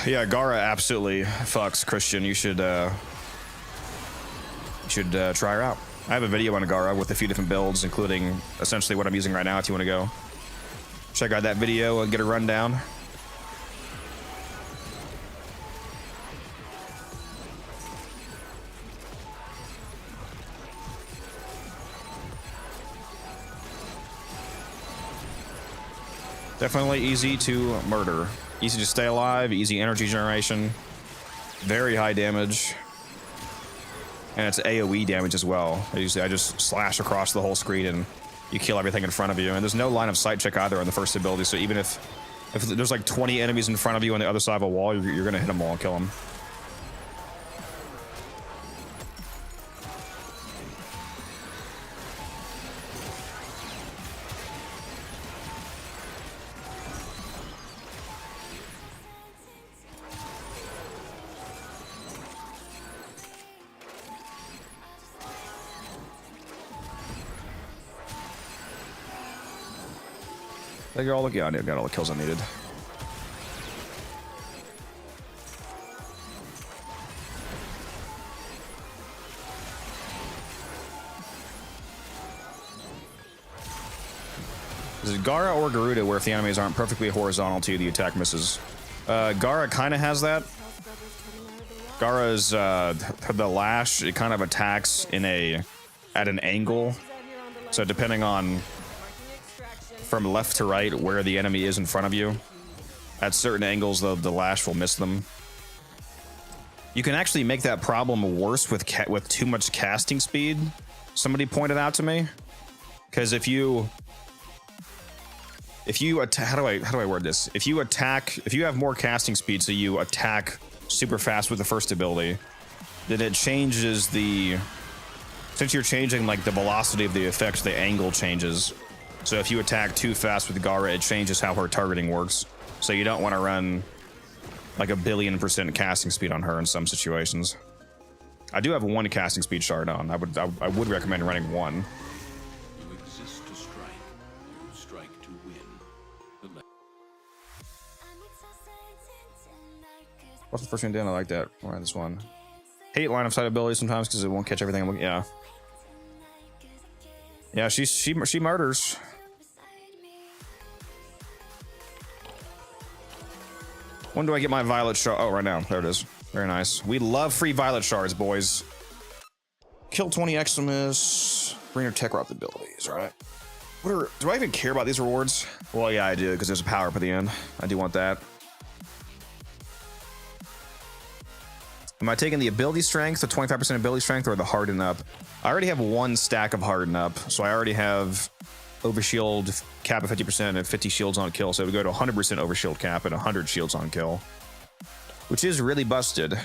Yeah, Gara absolutely fucks Christian. You should try her out. I have a video on Gara with a few different builds, including essentially what I'm using right now. If you want to go check out that video and get a rundown. Definitely easy to murder. Easy to stay alive, easy energy generation, very high damage. And it's AoE damage as well. I just slash across the whole screen and you kill everything in front of you. And there's no line of sight check either on the first ability, so even if there's like 20 enemies in front of you on the other side of a wall, you're gonna hit them all and kill them. I got all the, yeah, I got all the kills I needed. Is it Gara or Garuda where if the enemies aren't perfectly horizontal to you, the attack misses? Gara kind of has that. Gara's the lash, it kind of attacks in at an angle. So depending on from left to right where the enemy is in front of you, at certain angles the lash will miss them. You can actually make that problem worse with too much casting speed. Somebody pointed out to me, because if you attack, how do I word this? If you have more casting speed, so you attack super fast with the first ability, then it changes since you're changing like the velocity of the effect, the angle changes. So if you attack too fast with Gara, it changes how her targeting works. So you don't want to run like 1,000,000,000% casting speed on her in some situations. I do have 1 casting speed shard on. I would recommend running 1. You exist to strike. You strike to win. What's the first one doing? I like that. I'll run this one. Hate line of sight ability sometimes because it won't catch everything. Yeah. Yeah, she murders. When do I get my violet shard? Oh, right now. There it is. Very nice. We love free violet shards, boys. Kill 20 Eximus. Bring your tech route abilities, right? Do I even care about these rewards? Well, yeah, I do, because there's a power up at the end. I do want that. Am I taking the ability strength, the 25% ability strength, or the harden up? I already have 1 stack of harden up, so I already have overshield cap of 50% and 50 shields on kill, so we go to 100% overshield cap and 100 shields on kill, which is really busted.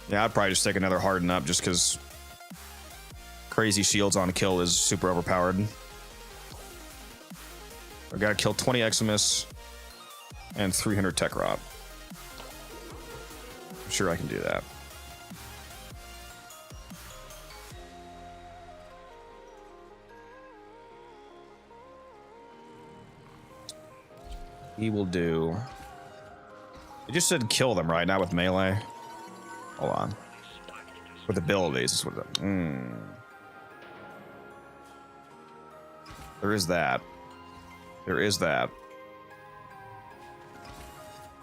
Yeah, I'd probably just take another harden up just because crazy shields on kill is super overpowered. I gotta kill 20 Eximus and 300 tech rot. I'm sure I can do that. He will do. It just said kill them, right? Not with melee. Hold on. With abilities, is what it. There is that. There is that.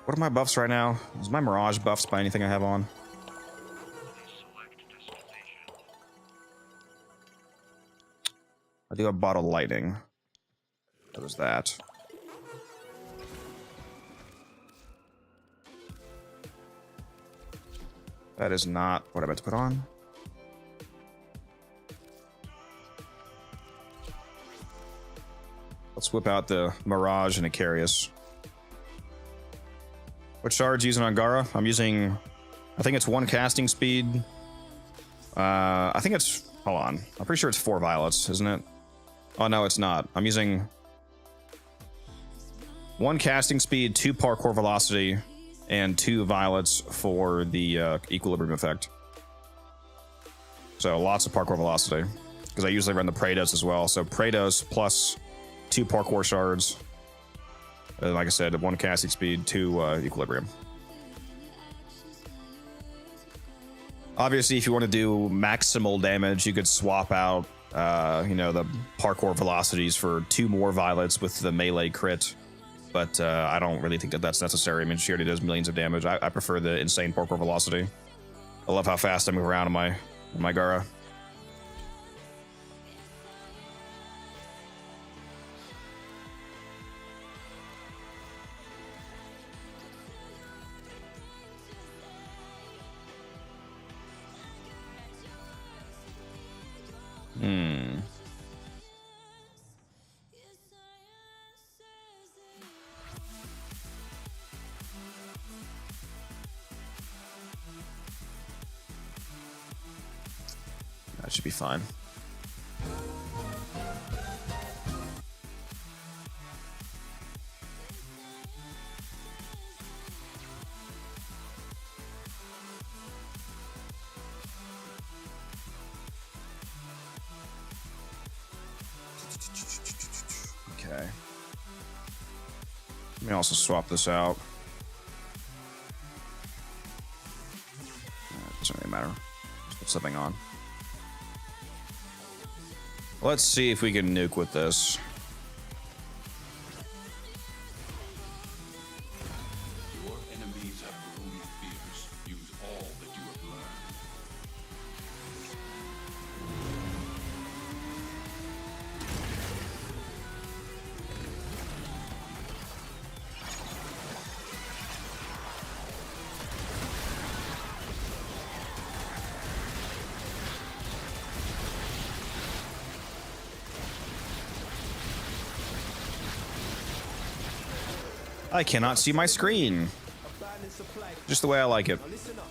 What are my buffs right now? Is my Mirage buffs by anything I have on? I do have Bottle Lightning. What was that? That is not what I meant to put on. Let's whip out the Mirage and Icarius. What shards using on Gara? I'm using, I think it's 1 casting speed. I think it's, hold on. I'm pretty sure it's 4 violets, isn't it? Oh, no, it's not. I'm using 1 casting speed, 2 parkour velocity, and 2 violets for the equilibrium effect. So lots of parkour velocity, because I usually run the Praetos as well. So Praetos plus 2 parkour shards. And like I said, 1 casting speed, 2 equilibrium. Obviously, if you want to do maximal damage, you could swap out, you know, the parkour velocities for 2 more violets with the melee crit. But I don't really think that that's necessary. I mean, she already does millions of damage. I prefer the insane parkour velocity. I love how fast I move around in my Gara. That should be fine. Okay. Let me also swap this out. Doesn't really matter. Just put something on. Let's see if we can nuke with this. Your enemies have grown fierce. Use all that you have learned. I cannot see my screen. Just the way I like it. Now listen up.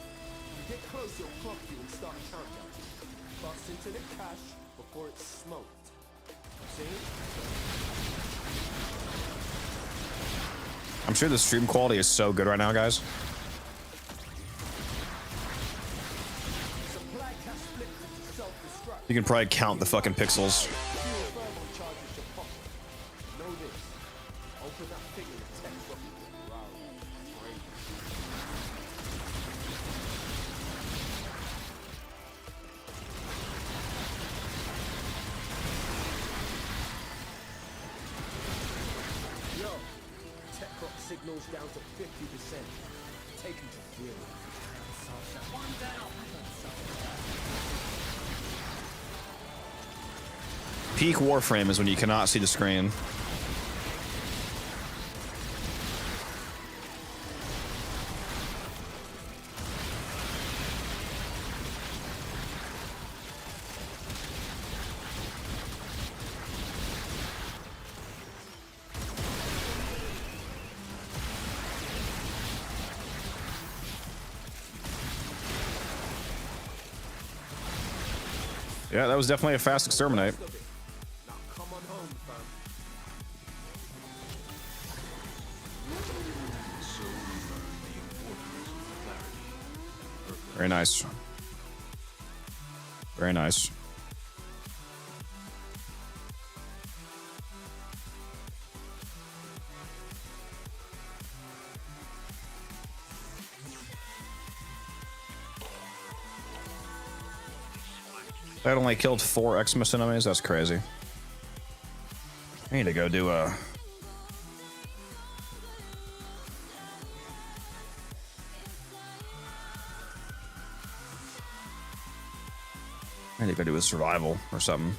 You get close, you'll clock you and start countdown. Bust into the cache before it's smoked. See? I'm sure the stream quality is so good right now, guys. Supply cache split to self-destruct. You can probably count the fucking pixels. Fuel thermal charges your pocket. Know this. Open that thing and the tech rocket will growl. Crazy. Yo, tech rock signals down to 50%. Take him to zero. One down. Peak Warframe is when you cannot see the screen. Yeah, that was definitely a fast exterminate. Now come on home, fam. So we learn the importance of clarity. Very nice. Very nice. That only killed 4 Xmas enemies? That's crazy. I need to go do a... I need to go do a survival or something.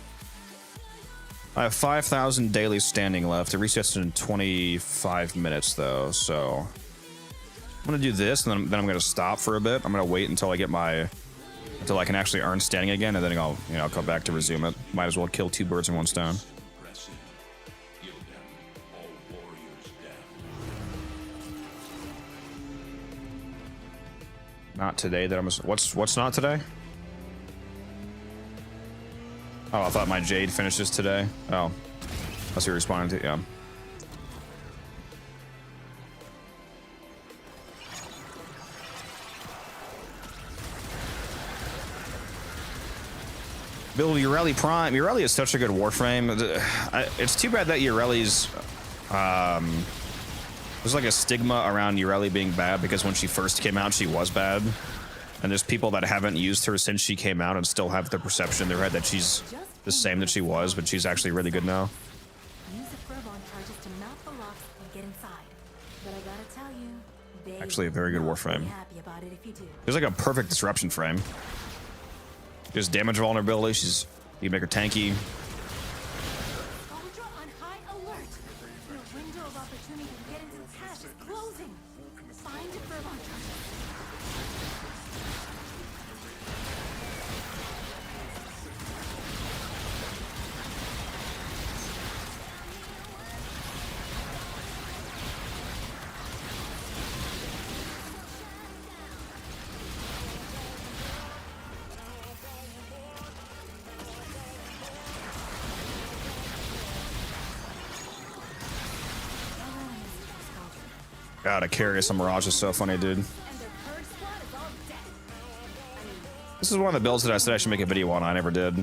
I have 5,000 daily standing left. It resets in 25 minutes though, so... I'm gonna do this, and then I'm gonna stop for a bit. I'm gonna wait until I get my... until I can actually earn standing again, and then I'll, you know, come back to resume it. Might as well kill 2 birds in 1 stone. Press in. Give them all warriors down. Not today that I'm... What's not today? Oh, I thought my Jade finishes today. Oh. That's what you're responding to, yeah. Build Ureli Prime. Ureli is such a good Warframe. It's too bad that Ureli's... there's like a stigma around Ureli being bad because when she first came out, she was bad. And there's people that haven't used her since she came out and still have the perception in their head that she's the same that she was, but she's actually really good now. Use the Furbon charges to mount the locks and get inside. But I gotta tell you, they Actually a very good will not Warframe. be happy about it if you do. There's like a perfect disruption frame. Just damage vulnerability. You make her tanky. Soldier on high alert. Your window of opportunity to get into the cache is closing. Find the Furbon charges. God, a Carius on Mirage is so funny, dude. And their purge squad is all dead. This is one of the builds that I said I should make a video on. I never did.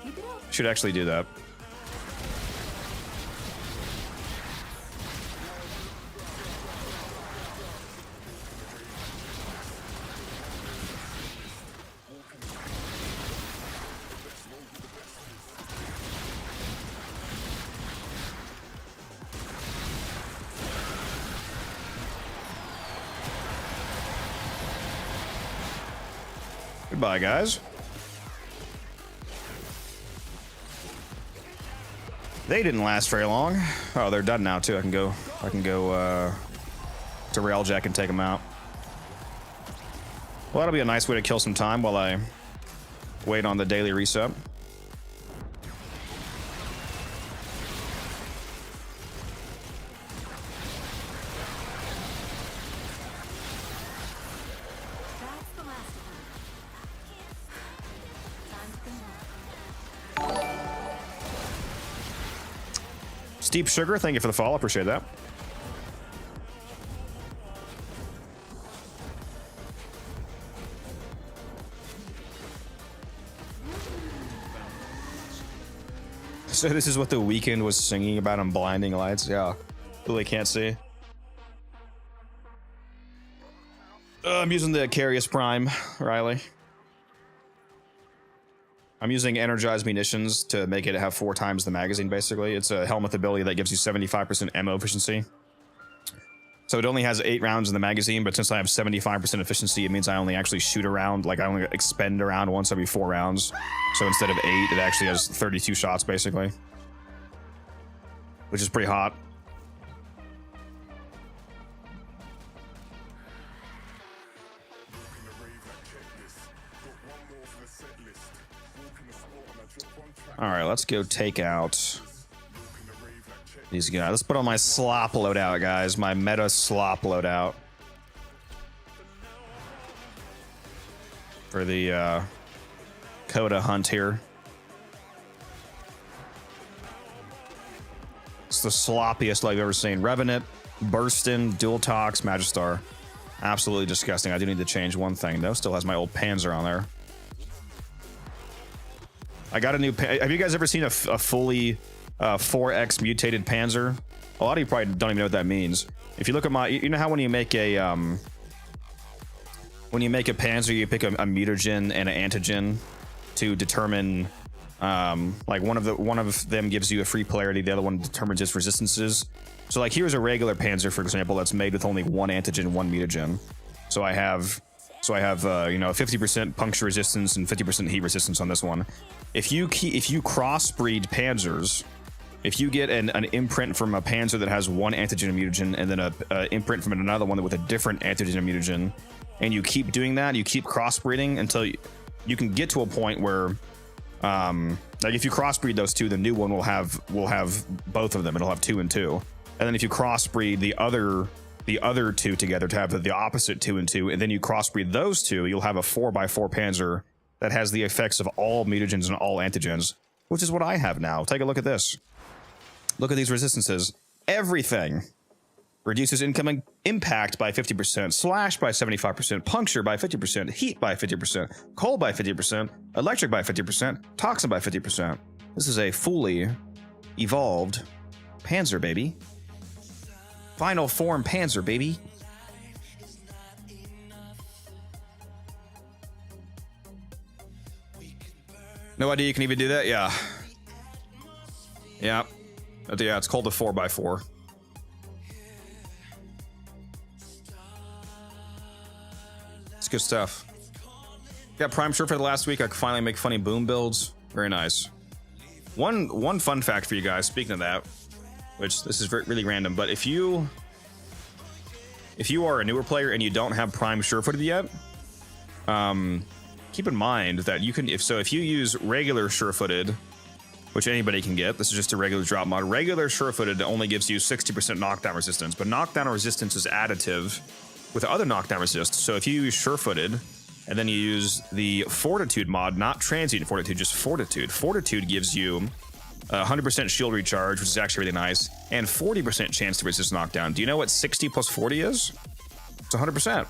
Keep it up. Should actually do that. Goodbye, guys. They didn't last very long. Oh, they're done now too. I can go to Railjack and take them out. Well, that'll be a nice way to kill some time while I wait on the daily reset. That's the last of them. Time to go. Steep Sugar, thank you for the follow. Appreciate that. So this is what the Weeknd was singing about on Blinding Lights. Yeah, really can't see. I'm using the Carius Prime, Riley. I'm using energized munitions to make it have 4 times the magazine, basically. It's a helmet ability that gives you 75% ammo efficiency. So it only has 8 rounds in the magazine, but since I have 75% efficiency, it means I only actually shoot a round, like I only expend a round once every 4 rounds. So instead of 8, it actually has 32 shots, basically. Which is pretty hot. All right, let's go take out these guys. Let's put on my slop loadout, guys. My meta slop loadout. For the Coda hunt here. It's the sloppiest I've ever seen. Revenant, Burstin, Dual Tox, Magistar. Absolutely disgusting. I do need to change one thing, though. Still has my old Panzer on there. I got a new... Have you guys ever seen a fully 4X mutated Panzer? A lot of you probably don't even know what that means. If you look at my... You know how when you make a... when you make a Panzer, you pick a mutagen and an antigen to determine... like one of them gives you a free polarity, the other one determines its resistances. So like here's a regular Panzer, for example, that's made with only 1 antigen, 1 mutagen. So I have you know, 50% puncture resistance and 50% heat resistance on this one. If you crossbreed Panzers, if you get an imprint from a Panzer that has 1 antigen and mutagen, and then a imprint from another one with a different antigen and mutagen, and you keep doing that, you keep crossbreeding until you can get to a point where, like if you crossbreed those two, the new one will have both of them. It'll have 2 and 2. And then if you crossbreed the other the other two together to have the opposite 2 and 2, and then you crossbreed those two, you'll have a 4x4 Panzer that has the effects of all mutagens and all antigens, which is what I have now. Take a look at this. Look at these resistances. Everything reduces incoming impact by 50%, slash by 75%, puncture by 50%, heat by 50%, cold by 50%, electric by 50%, toxin by 50%. This is a fully evolved Panzer, baby. Final form Panzer, baby. No idea you can even do that? Yeah. Yeah. Yeah, it's called a 4x4. It's good stuff. Got Prime Shirt for the last week. I could finally make funny boom builds. Very nice. One fun fact for you guys, speaking of that, which this is really random, but if you are a newer player and you don't have Prime Sure-Footed yet, keep in mind that you can, if you use regular Sure-Footed, which anybody can get, this is just a regular drop mod. Regular Sure-Footed only gives you 60% knockdown resistance, but knockdown resistance is additive with other knockdown resist. So if you use Sure-Footed and then you use the Fortitude mod, not Transient Fortitude, just Fortitude. Fortitude gives you 100% shield recharge, which is actually really nice, and 40% chance to resist knockdown. Do you know what 60 plus 40 is? It's 100%.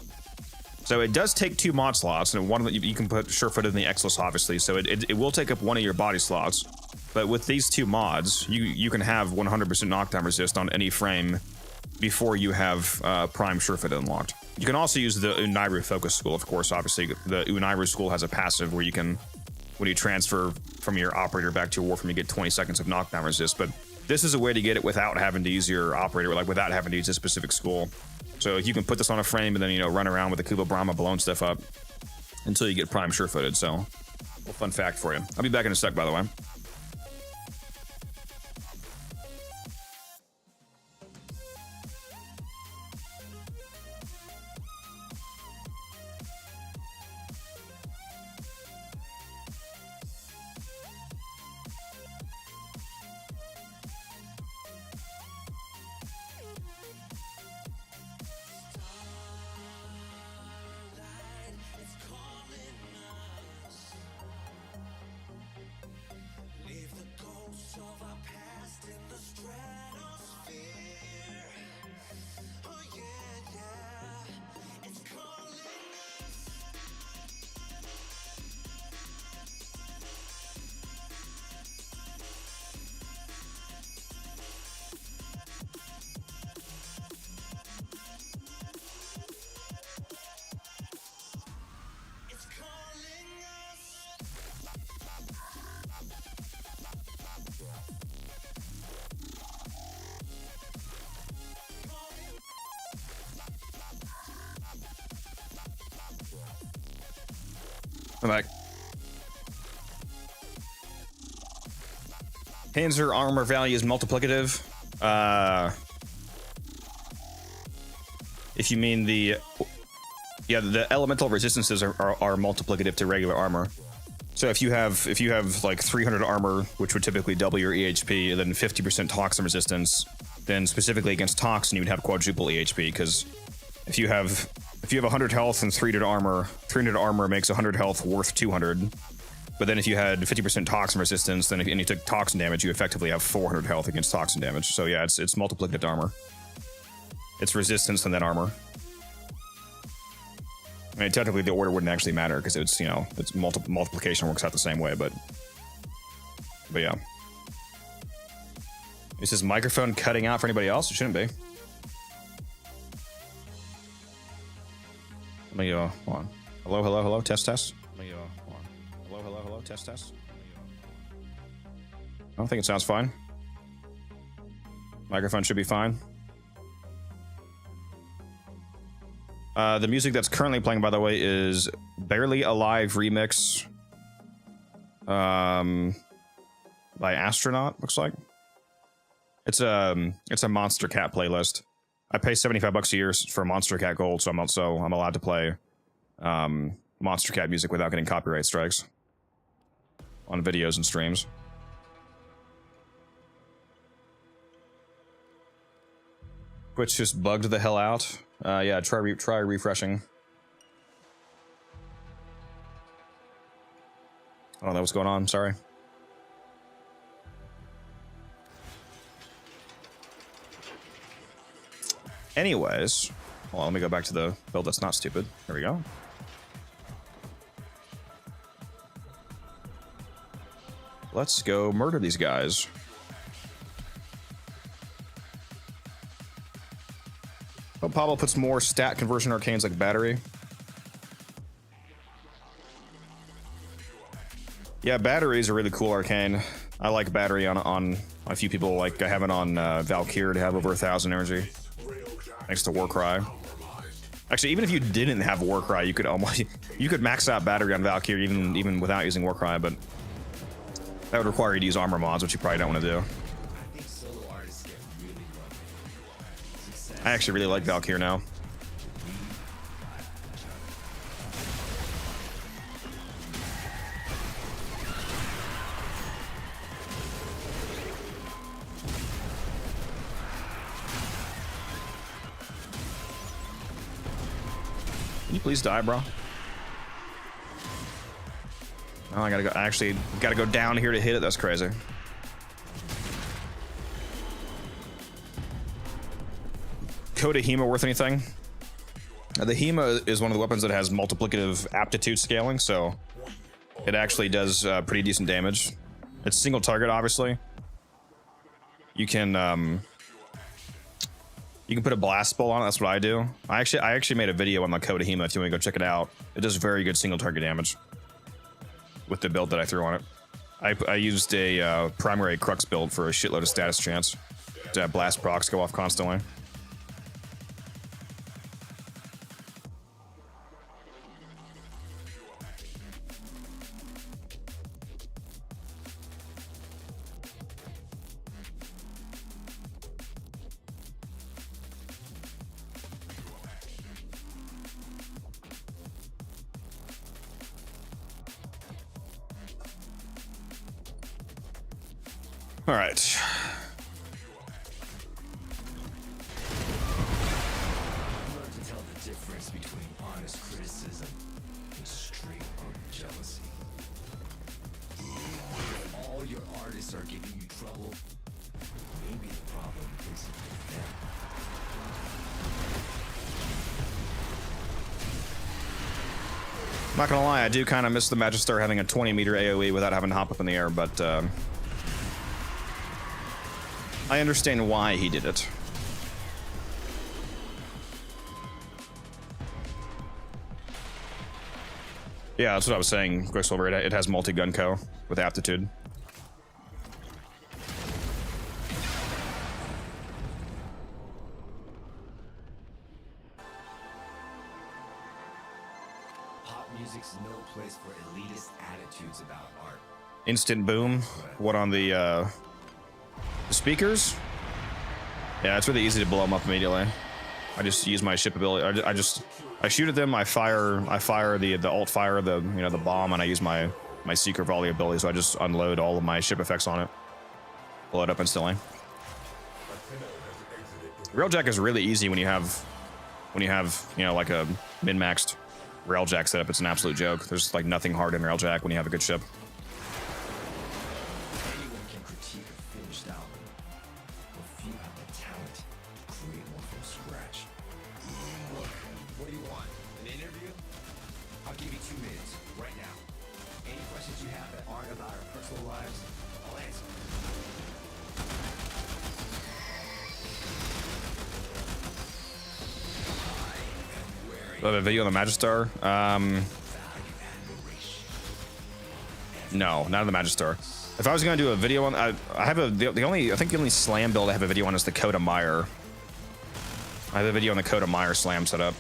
So it does take 2 mod slots, and one of them you can put Sure-Footed in the X list, obviously, so it will take up one of your body slots. But with these 2 mods, you can have 100% knockdown resist on any frame before you have Prime Sure-Footed unlocked. You can also use the Unairu Focus School, of course. Obviously, the Unairu School has a passive where you can, when you transfer from your operator back to your Warframe, you get 20 seconds of knockdown resist. But this is a way to get it without having to use your operator, like without having to use a specific school. So you can put this on a frame and then, run around with the Kuba Brahma blowing stuff up until you get Prime Sure-Footed. So, a little fun fact for you. I'll be back in a sec, by the way. I'm back. Panzer armor value is multiplicative. If you mean the elemental resistances are multiplicative to regular armor. So if you have like 300 armor, which would typically double your EHP, and then 50% toxin resistance, then specifically against toxin you would have quadruple EHP, because if you have 100 health and 300 armor makes 100 health worth 200. But then if you had 50% toxin resistance, then and you took toxin damage, you effectively have 400 health against toxin damage. So yeah, it's multiplicative to armor. It's resistance and then armor. I mean, technically the order wouldn't actually matter because it's it's multiplication works out the same way, but yeah. Is this microphone cutting out for anybody else? It shouldn't be. Let me go on. Hello, hello, hello, test, test. Let me go on. Hello, hello, hello, test, test. I don't think it sounds fine. Microphone should be fine. The music that's currently playing, by the way, is Barely Alive Remix by Astronaut, looks like. It's a Monster Cat playlist. I pay $75 a year for Monster Cat Gold, so I'm allowed to play Monster Cat music without getting copyright strikes on videos and streams. Twitch just bugged the hell out. Yeah, try refreshing. I don't know what's going on. Sorry. Anyways, well, let me go back to the build that's not stupid. There we go. Let's go murder these guys. Oh, Pablo puts more stat conversion arcanes like battery. Yeah, battery is a really cool arcane. I like battery on a few people. Like I have it on Valkyrie to have over 1,000 energy. Thanks to Warcry. Actually, even if you didn't have Warcry, you could max out battery on Valkyrie even without using Warcry, but that would require you to use armor mods, which you probably don't want to do. I actually really like Valkyrie now. Can you please die, bro? Oh, I gotta go. I actually gotta go down here to hit it. That's crazy. Coda Hema worth anything? The Hema is one of the weapons that has multiplicative aptitude scaling, so it actually does pretty decent damage. It's single target, obviously. You can put a blast bolt on it. That's what I do. I actually made a video on the Coda Hema if you want to go check it out. It does very good single target damage with the build that I threw on it. I used a primary Crux build for a shitload of status chance to have blast procs go off constantly. All right. Learn to tell the difference between honest criticism and straight up jealousy. If all your artists are giving you trouble, maybe the problem isn't with them. I'm not gonna lie, I do kind of miss the Magister having a 20-meter AoE without having to hop up in the air, but I understand why he did it. Yeah, that's what I was saying, Quicksilver. It has multi-gun co with aptitude. Pop music's no place for elitist attitudes about art. Instant boom. What on the speakers? Yeah, it's really easy to blow them up immediately. I just use my ship ability. I shoot at them. I fire the alt fire, the bomb, and I use my secret volley ability. So I just unload all of my ship effects on it, blow it up instantly. Railjack is really easy when you have like a min-maxed Railjack setup. It's an absolute joke. There's like nothing hard in Railjack when you have a good ship. Anyone can critique a finished album, but few have the talent to create one from scratch. Look, what do you want? An interview? I'll give you 2 minutes, right now. Any questions you have that aren't about our personal lives, I'll answer. Do I have a video on the Magister? No, not on the Magister. If I was going to do a video on, I have the only slam build I have a video on is the Coda Meyer. I have a video on the Coda Meyer slam setup.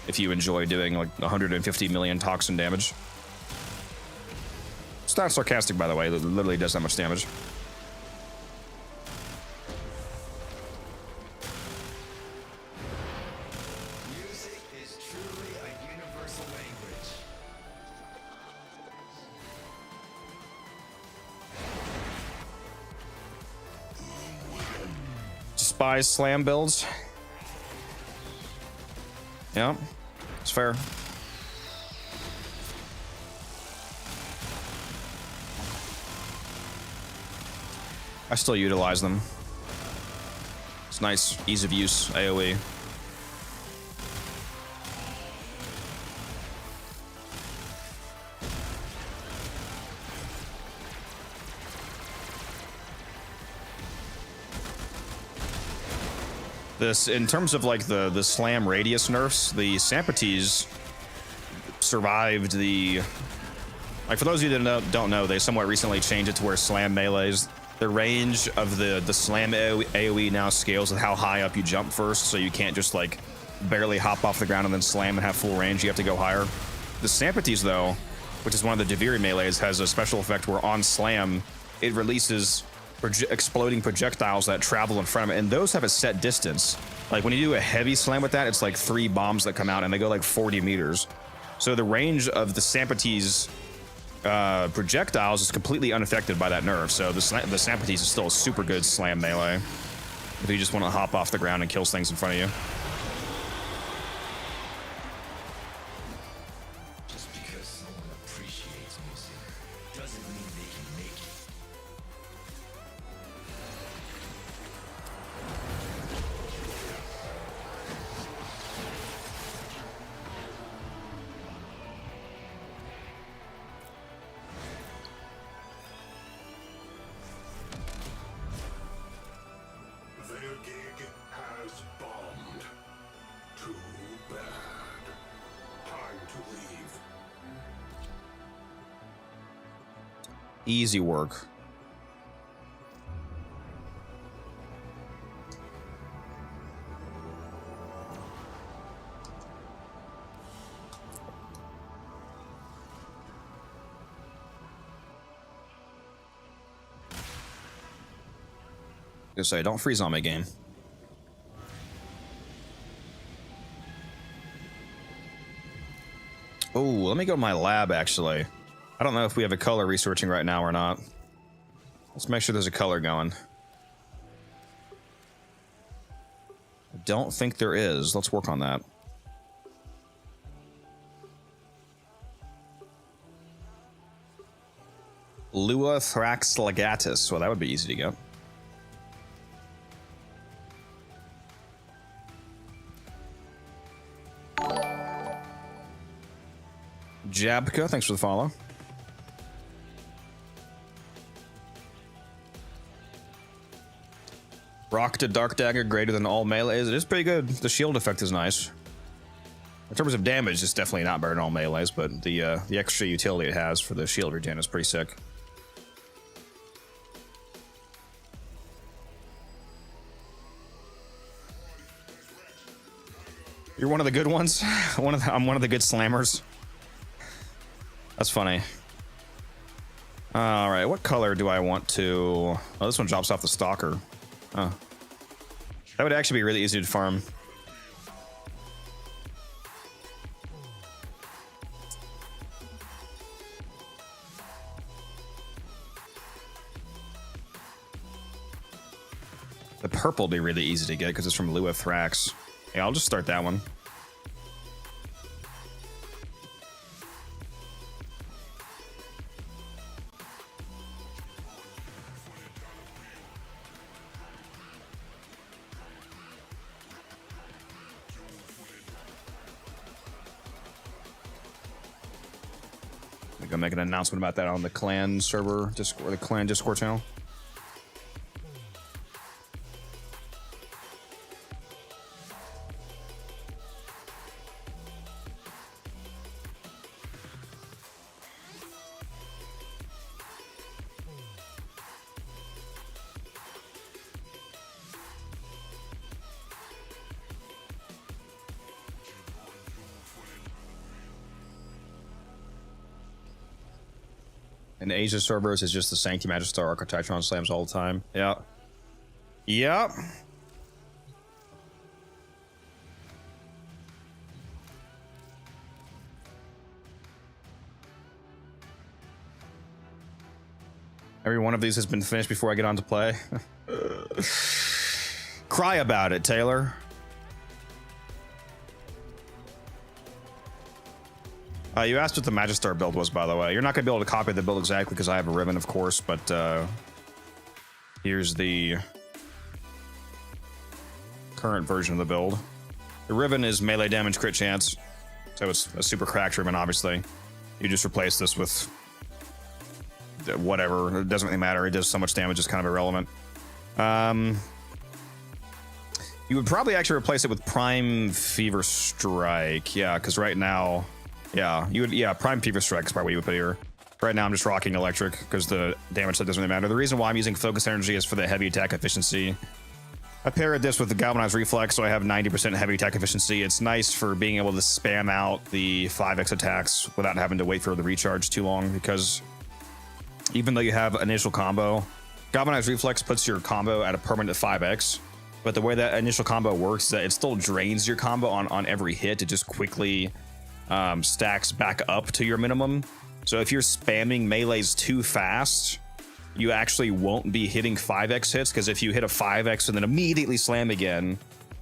If you enjoy doing like 150 million toxin damage. It's not sarcastic, by the way. It literally does that much damage. Music is truly a universal language. despise slam builds. Yeah, it's fair. I still utilize them. It's nice, ease of use AoE. This, in terms of like the slam radius nerfs, the Sampites survived the, like, for those of you that don't know, they somewhat recently changed it to where slam melees, the range of the slam AoE now scales with how high up you jump first, so you can't just like barely hop off the ground and then slam and have full range. You have to go higher. The Sampites though, which is one of the Deviri melees, has a special effect where on slam it releases exploding projectiles that travel in front of it, and those have a set distance. Like when you do a heavy slam with that, it's like 3 bombs that come out and they go like 40 meters. So the range of the Sampites projectiles is completely unaffected by that nerf. So the Sampites is still a super good slam melee if you just want to hop off the ground and kills things in front of you. Just because someone appreciates music doesn't mean they can make it. Their gig has bombed. Too bad. Time to leave. Easy work. Just say, don't freeze on me, game. Oh, let me go to my lab, actually. I don't know if we have a color researching right now or not. Let's make sure there's a color going. I don't think there is. Let's work on that. Lua Thrax Legatus. Well, that would be easy to get. Jabka, thanks for the follow. Rock to Dark Dagger greater than all melees. It is pretty good. The shield effect is nice. In terms of damage, it's definitely not better than all melees, but the extra utility it has for the shield regen is pretty sick. You're one of the good ones. I'm one of the good slammers. That's funny. All right, what color do I want to? Oh, this one drops off the stalker. Oh, that would actually be really easy to farm. The purple would be really easy to get because it's from Lua Thrax. Yeah, I'll just start that one. I'm gonna make an announcement about that on the clan server Discord, the clan Discord channel. In Asia servers, it's just the Sancti Magistar Architectron slams all the time. Yeah. Yep. Every one of these has been finished before I get on to play. Cry about it, Taylor. You asked what the Magistar build was, by the way. You're not going to be able to copy the build exactly because I have a Riven, of course, but here's the current version of the build. The Riven is melee damage crit chance, so it's a super cracked Riven, obviously. You just replace this with whatever. It doesn't really matter. It does so much damage, it's kind of irrelevant. You would probably actually replace it with Prime Fever Strike. Yeah, because right now... Yeah, you would. Yeah, Prime Fever Strike is probably what you would put here. Right now, I'm just rocking Electric because the damage that doesn't really matter. The reason why I'm using Focus Energy is for the heavy attack efficiency. I paired this with the Galvanized Reflex, so I have 90% heavy attack efficiency. It's nice for being able to spam out the 5x attacks without having to wait for the recharge too long, because even though you have initial combo, Galvanized Reflex puts your combo at a permanent 5x, but the way that initial combo works is that it still drains your combo on every hit. It just quickly stacks back up to your minimum. So if you're spamming melees too fast, you actually won't be hitting 5x hits, because if you hit a 5x and then immediately slam again,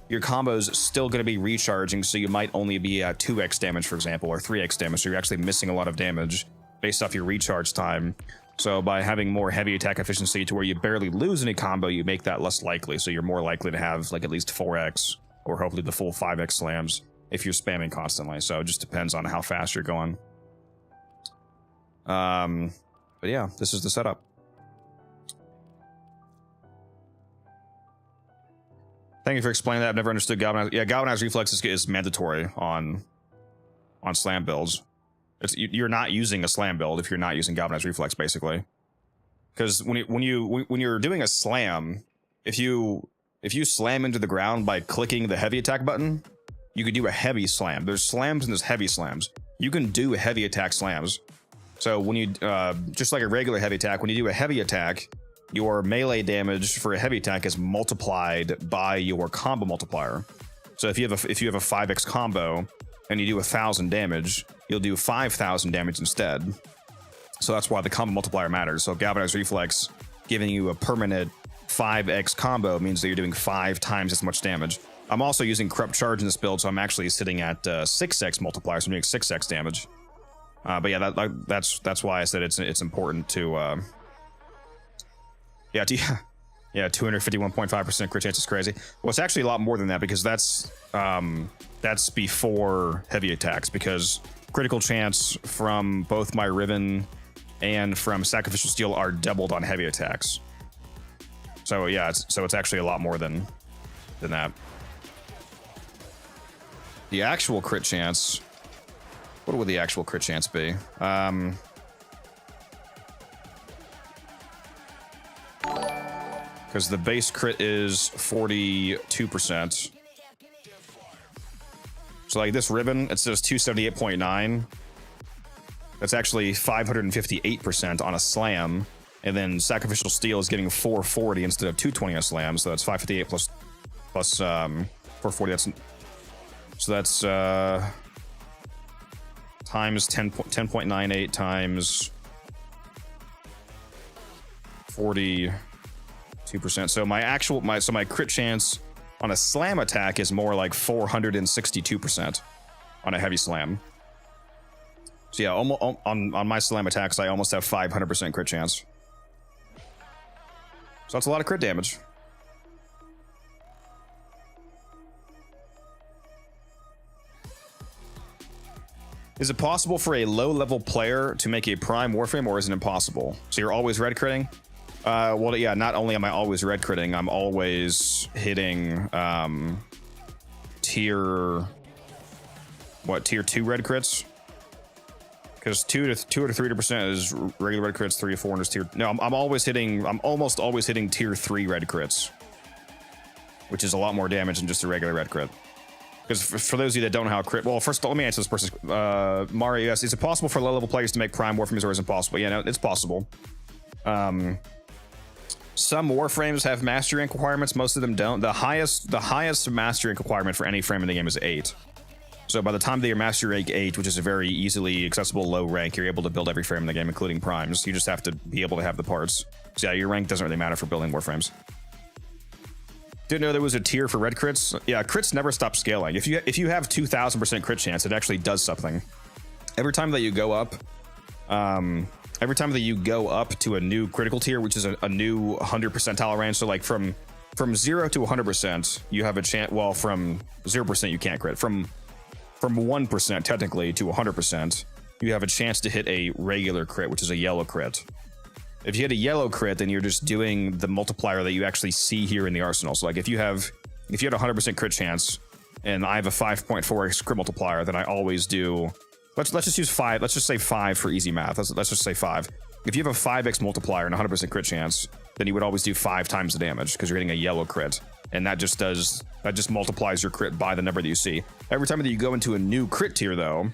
your combo's still going to be recharging, so you might only be at 2x damage, for example, or 3x damage, so you're actually missing a lot of damage based off your recharge time. So by having more heavy attack efficiency to where you barely lose any combo, you make that less likely, so you're more likely to have like at least 4x, or hopefully the full 5x slams, if you're spamming constantly. So it just depends on how fast you're going. But yeah, this is the setup. Thank you for explaining that. I've never understood Galvanized. Yeah, Galvanized Reflex is mandatory on slam builds. You're not using a slam build if you're not using Galvanized Reflex, basically. Because when you're doing a slam, if you slam into the ground by clicking the heavy attack button, you could do a heavy slam. There's slams and there's heavy slams. You can do heavy attack slams. So when you, just like a regular heavy attack, when you do a heavy attack, your melee damage for a heavy attack is multiplied by your combo multiplier. So if you have a 5x combo and you do 1,000 damage, you'll do 5,000 damage instead. So that's why the combo multiplier matters. So Galvanized Reflex giving you a permanent 5x combo means that you're doing 5 times as much damage. I'm also using Corrupt Charge in this build, so I'm actually sitting at 6x multiplier, so I'm doing 6x damage. But yeah, that's why I said it's important to yeah 251.5% crit chance is crazy. Well, it's actually a lot more than that, because that's before heavy attacks, because critical chance from both my Riven and from Sacrificial Steel are doubled on heavy attacks. So yeah, it's actually a lot more than that. The actual crit chance, what would the actual crit chance be? Because the base crit is 42%. So like this Riven, it says 278.9. That's actually 558% on a slam. And then Sacrificial Steel is getting 440 instead of 220 on a slam. So that's 558 plus 440. That's times 10.98 times 42%. So my crit chance on a slam attack is more like 462% on a heavy slam. So yeah, on my slam attacks, I almost have 500% crit chance. So that's a lot of crit damage. Is it possible for a low-level player to make a Prime Warframe, or is it impossible? So you're always red critting? Well, yeah, not only am I always red critting, I'm always hitting tier 2 red crits? Because 2 to 3% is regular red crits, 3 to 4 is tier. No, I'm almost always hitting tier 3 red crits, which is a lot more damage than just a regular red crit. Because for those of you that don't know how crit, well, first let me answer this person. Mario, yes, is it possible for low-level players to make Prime Warframes, or is it possible? Yeah, no, it's possible. Some Warframes have mastery rank requirements, most of them don't. The highest mastery rank requirement for any frame in the game is 8. So by the time that you're mastery rank 8, which is a very easily accessible low rank, you're able to build every frame in the game, including primes. You just have to be able to have the parts. So yeah, your rank doesn't really matter for building Warframes. Didn't know there was a tier for red crits. Yeah, crits never stop scaling. If you have 2,000% crit chance, it actually does something. Every time that you go up, to a new critical tier, which is a new 100 percentile range. So like from 0 to 100%, you have a chance. Well, from 0% you can't crit. From 1% technically to 100%, you have a chance to hit a regular crit, which is a yellow crit. If you hit a yellow crit, then you're just doing the multiplier that you actually see here in the arsenal. So like if you had a 100% crit chance, and I have a 5.4x crit multiplier, then I always do. Let's just use 5. Let's just say 5 for easy math. Let's just say 5. If you have a 5x multiplier and a 100% crit chance, then you would always do 5 times the damage because you're hitting a yellow crit, and that just multiplies your crit by the number that you see. Every time that you go into a new crit tier, though,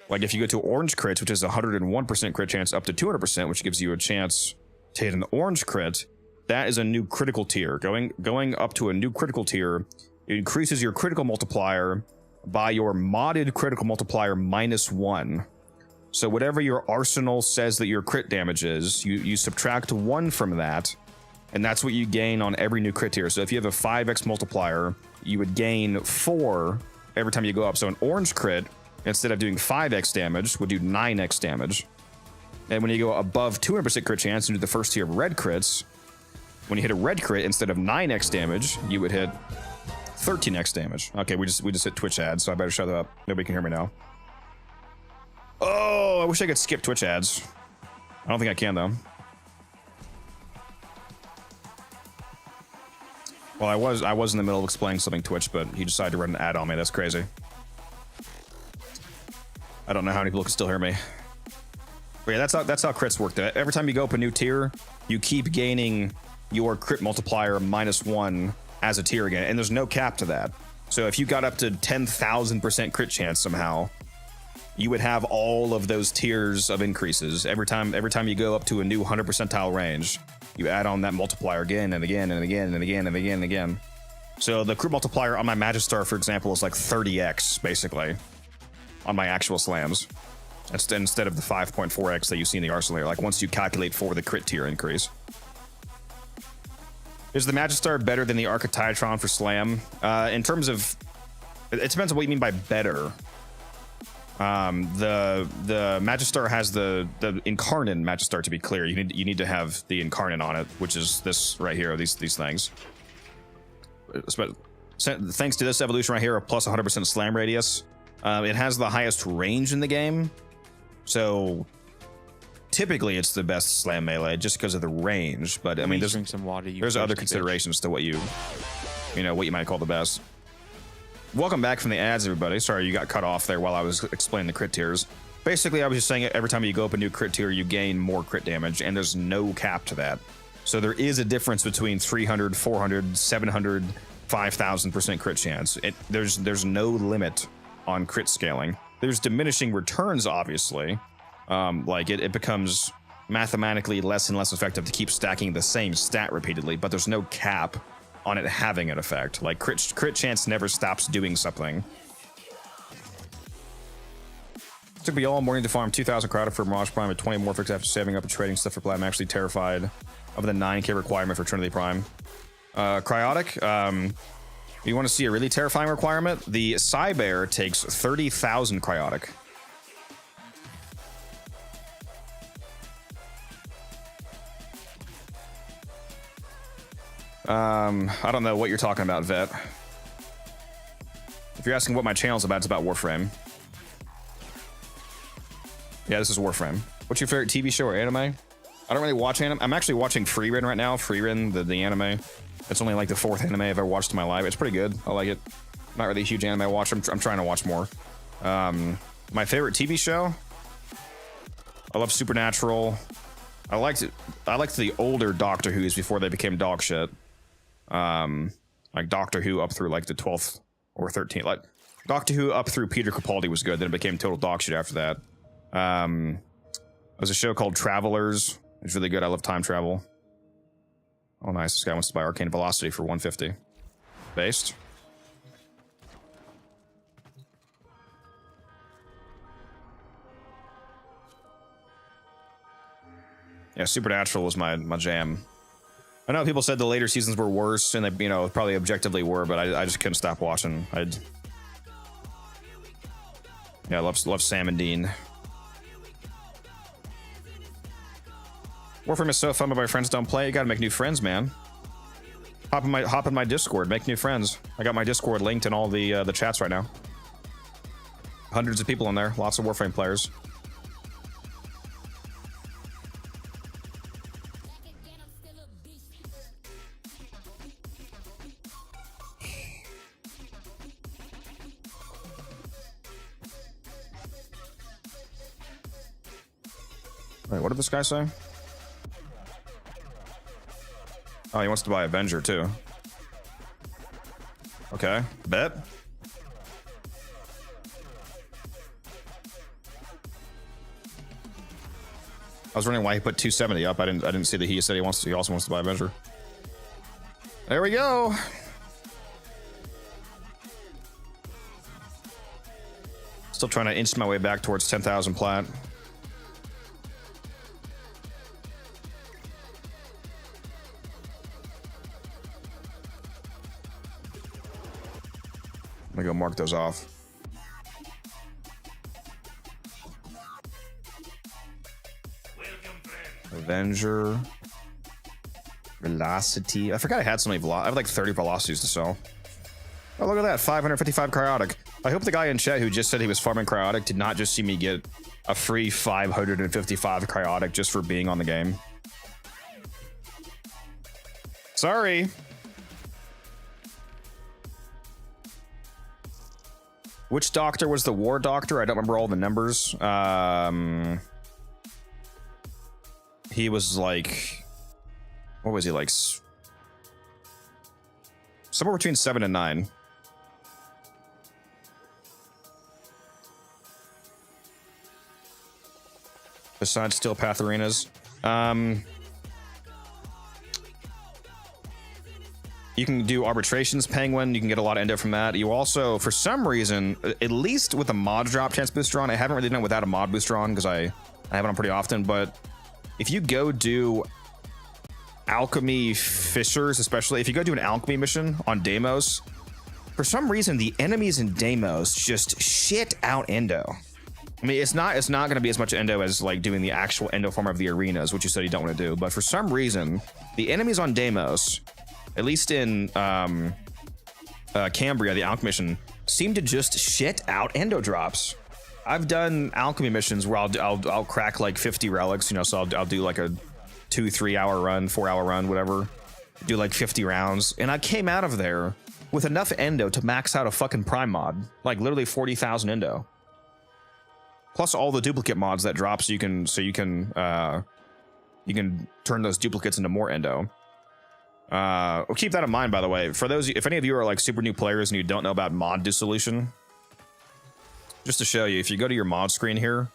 like if you go to orange crits, which is 101% crit chance up to 200%, which gives you a chance to hit an orange crit, that is a new critical tier. Going up to a new critical tier, it increases your critical multiplier by your modded critical multiplier -1. So whatever your arsenal says that your crit damage is, you subtract 1 from that, and that's what you gain on every new crit tier. So if you have a 5x multiplier, you would gain 4 every time you go up. So an orange crit, instead of doing 5x damage, would do 9x damage. And when you go above 200% crit chance and do the first tier of red crits, when you hit a red crit, instead of 9x damage, you would hit 13x damage. Okay, we just hit Twitch ads, so I better shut up. Nobody can hear me now. Oh, I wish I could skip Twitch ads. I don't think I can, though. Well, I was in the middle of explaining something Twitch, but he decided to run an ad on me. That's crazy. I don't know how many people can still hear me. But yeah, that's how crits work. Every time you go up a new tier, you keep gaining your crit multiplier -1 as a tier again, and there's no cap to that. So if you got up to 10,000% crit chance somehow, you would have all of those tiers of increases every time you go up to a new 100 percentile range. You add on that multiplier again and again and again and again and again and again. So the crit multiplier on my Magistar, for example, is like 30x basically on my actual slams, instead of the 5.4x that you see in the arsenal. Like once you calculate for the crit tier increase. Is the Magistar better than the Archititron for slam? In terms of, it depends on what you mean by better. The Magistar has the incarnate Magistar, to be clear. You need to have the incarnate on it, which is this right here, these things. Thanks to this evolution right here, a plus 100% slam radius, it has the highest range in the game. So typically it's the best slam melee just because of the range. But I mean, drink some water, there's other considerations to what you might call the best. Welcome back from the ads, everybody. Sorry you got cut off there while I was explaining the crit tiers. Basically, I was just saying every time you go up a new crit tier, you gain more crit damage, and there's no cap to that. So there is a difference between 300, 400, 700, 5,000% crit chance. There's no limit on crit scaling. There's diminishing returns, obviously. Like it becomes mathematically less and less effective to keep stacking the same stat repeatedly, but there's no cap on it having an effect. Like crit chance never stops doing something. It took me all morning to farm 2,000 crowd for Mirage Prime at 20 Morphics after saving up and trading stuff for Plat. I'm actually terrified of the 9k requirement for Trinity Prime. Cryotic, you want to see a really terrifying requirement? The Cybear takes 30,000 cryotic. I don't know what you're talking about, Vet. If you're asking what my channel's about, it's about Warframe. Yeah, this is Warframe. What's your favorite TV show or anime? I don't really watch anime. I'm actually watching Riven right now. Riven, the anime. It's only like the 4th anime I've ever watched in my life. It's pretty good. I like it. Not really a huge anime watcher. I'm trying to watch more. My favorite TV show? I love Supernatural. I liked the older Doctor Who's before they became dog shit. Like Doctor Who up through like the 12th or 13th. Like Doctor Who up through Peter Capaldi was good. Then it became total dog shit after that. There's a show called Travelers. It's really good. I love time travel. Oh, nice. This guy wants to buy Arcane Velocity for 150. Based. Yeah, Supernatural was my jam. I know people said the later seasons were worse, and they, you know, probably objectively were, but I just couldn't stop watching. Yeah, I love Sam and Dean. Warframe is so fun, but my friends don't play. You gotta make new friends, man. Hop in my Discord, make new friends. I got my Discord linked in all the chats right now. Hundreds of people in there, lots of Warframe players. Wait, what did this guy say? Oh, he wants to buy Avenger too. Okay, bet. I was wondering why he put 270 up. I didn't see that he said he also wants to buy Avenger. There we go. Still trying to inch my way back towards 10,000 plat. I'm gonna go mark those off. Avenger. Velocity. I forgot I had so many I have like 30 velocities to sell. Oh, look at that. 555 cryotic. I hope the guy in chat who just said he was farming cryotic did not just see me get a free 555 cryotic just for being on the game. Sorry. Which doctor was the war doctor? I don't remember all the numbers. He was like, what was he like? Somewhere between 7 and 9. Besides Steel Path Arenas. You can do arbitrations, Penguin. You can get a lot of endo from that. You also, for some reason, at least with a mod drop chance booster on, I haven't really done it without a mod booster on because I have it on pretty often, but if you go do alchemy fissures, especially if you go do an alchemy mission on Deimos, for some reason the enemies in Deimos just shit out endo. I mean, it's not going to be as much endo as like doing the actual endo form of the arenas, which you said you don't want to do, but for some reason the enemies on Deimos, at least in Cambria, the alchemy mission, seem to just shit out endo drops. I've done alchemy missions where I'll crack like 50 relics, you know, so I'll do like a 2-3 hour run, 4 hour run, whatever, do like 50 rounds, and I came out of there with enough endo to max out a fucking prime mod, like literally 40,000 endo, plus all the duplicate mods that drop, so you can turn those duplicates into more endo. Well, keep that in mind, by the way, for those, if any of you are like super new players and you don't know about mod dissolution, just to show you, if you go to your mod screen here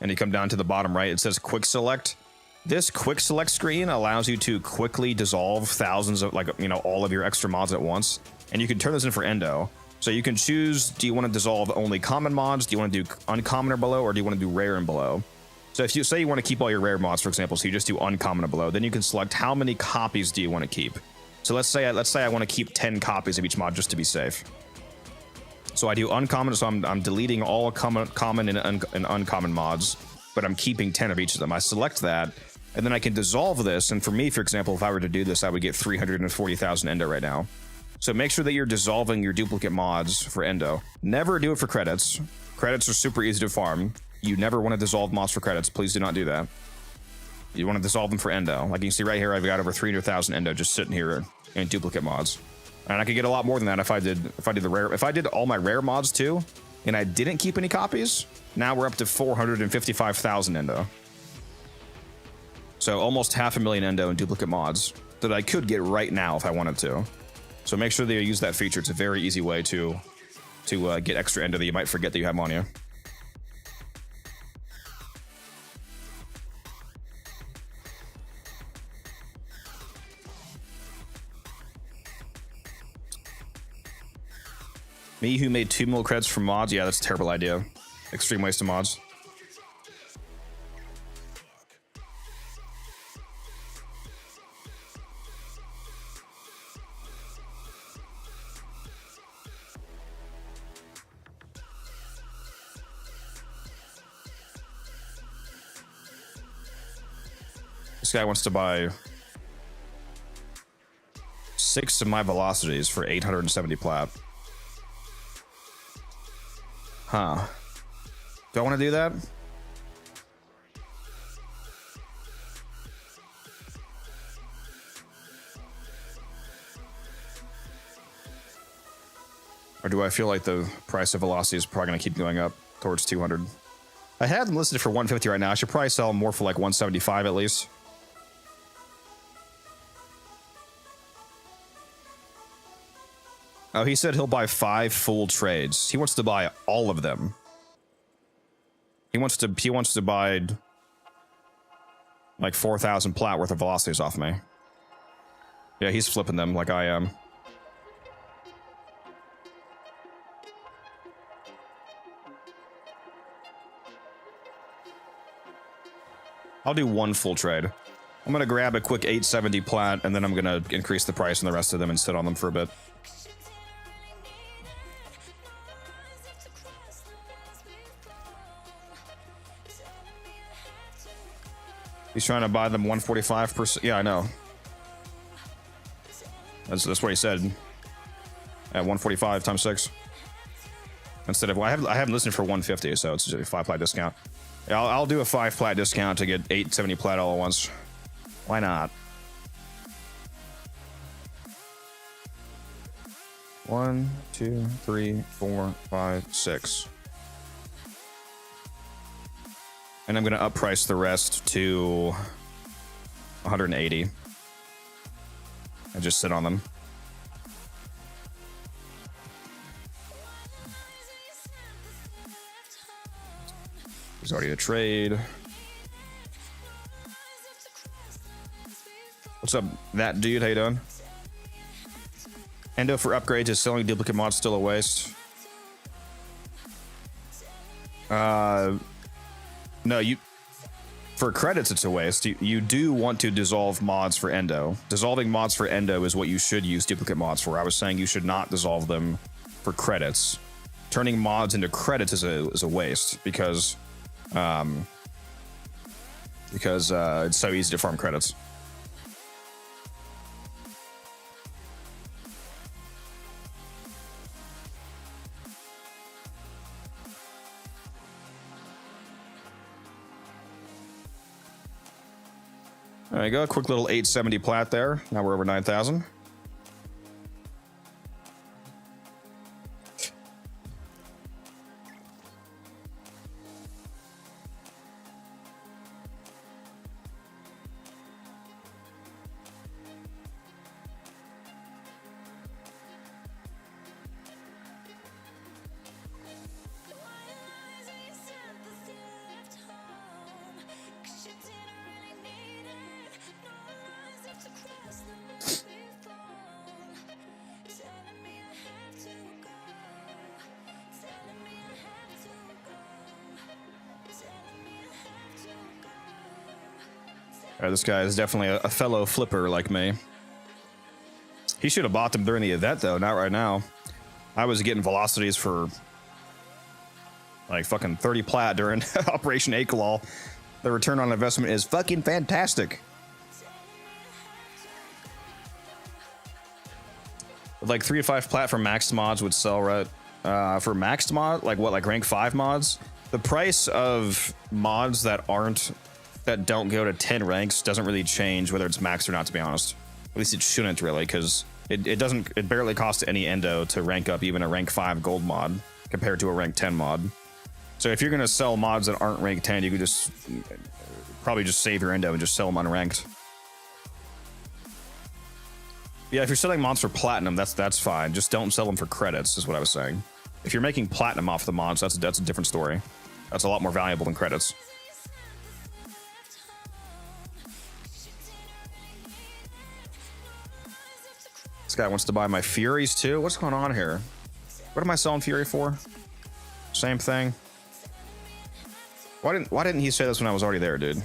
and you come down to the bottom right, it says quick select. This quick select screen allows you to quickly dissolve thousands of, like, you know, all of your extra mods at once, and you can turn those in for endo. So you can choose, do you want to dissolve only common mods, do you want to do uncommon or below, or do you want to do rare and below? So if you say you want to keep all your rare mods, for example, so you just do uncommon or below, then you can select how many copies do you want to keep. So let's say I want to keep 10 copies of each mod just to be safe. So I do uncommon, so I'm deleting all common and uncommon mods, but I'm keeping 10 of each of them. I select that, and then I can dissolve this, and for me, for example, if I were to do this, I would get 340,000 endo right now. So make sure that you're dissolving your duplicate mods for endo. Never do it for credits. Credits are super easy to farm. You never want to dissolve mods for credits. Please do not do that. You want to dissolve them for endo. Like you can see right here, I've got over 300,000 endo just sitting here in duplicate mods. And I could get a lot more than that if I did all my rare mods too, and I didn't keep any copies. Now we're up to 455,000 endo. So almost 500,000 endo in duplicate mods that I could get right now if I wanted to. So make sure that you use that feature. It's a very easy way to get extra endo that you might forget that you have on you. Me who made 2 mil creds from mods? Yeah, that's a terrible idea. Extreme waste of mods. This guy wants to buy 6 of my velocities for 870 plat. Huh. Do I want to do that? Or do I feel like the price of velocity is probably going to keep going up towards 200? I have them listed for 150 right now. I should probably sell them more for like 175 at least. Oh, he said he'll buy 5 full trades. He wants to buy all of them. He wants to buy like 4,000 plat worth of velocities off me. Yeah, he's flipping them like I am. I'll do 1 full trade. I'm gonna grab a quick 870 plat, and then I'm gonna increase the price on the rest of them and sit on them for a bit. He's trying to buy them 145%. Yeah, I know. That's what he said. At 145 times 6. Instead of, well, I have listened for 150, so it's just a 5 plat discount. Yeah, I'll do a 5 plat discount to get 870 plat all at once. Why not? 1, 2, 3, 4, 5, 6. And I'm going to up price the rest to 180. And just sit on them. There's already a trade. What's up, that dude? How you doing? Endo for upgrades, is selling duplicate mods still a waste? No, for credits it's a waste. You do want to dissolve mods for Endo. Dissolving mods for Endo is what you should use duplicate mods for. I was saying you should not dissolve them for credits. Turning mods into credits is a waste because it's so easy to farm credits. There you go, a quick little 870 plat there. Now we're over 9,000. This guy is definitely a fellow flipper like me. He should have bought them during the event, though, not right now. I was getting velocities for like fucking 30 plat during Operation Akelol. The return on investment is fucking fantastic. Like 3 to 5 plat for max mods would sell, right? For max mod, like what, like rank 5 mods? The price of mods that don't go to 10 ranks doesn't really change whether it's max or not, to be honest. At least it shouldn't really, because it barely costs any endo to rank up even a rank 5 gold mod compared to a rank 10 mod. So if you're going to sell mods that aren't rank 10, you could just probably just save your endo and just sell them unranked. Yeah, if you're selling mods for platinum, that's fine. Just don't sell them for credits, is what I was saying. If you're making platinum off the mods, that's a different story. That's a lot more valuable than credits. This guy wants to buy my Furies too. What's going on here? What am I selling Fury for? Same thing. Why didn't he say this when I was already there, dude?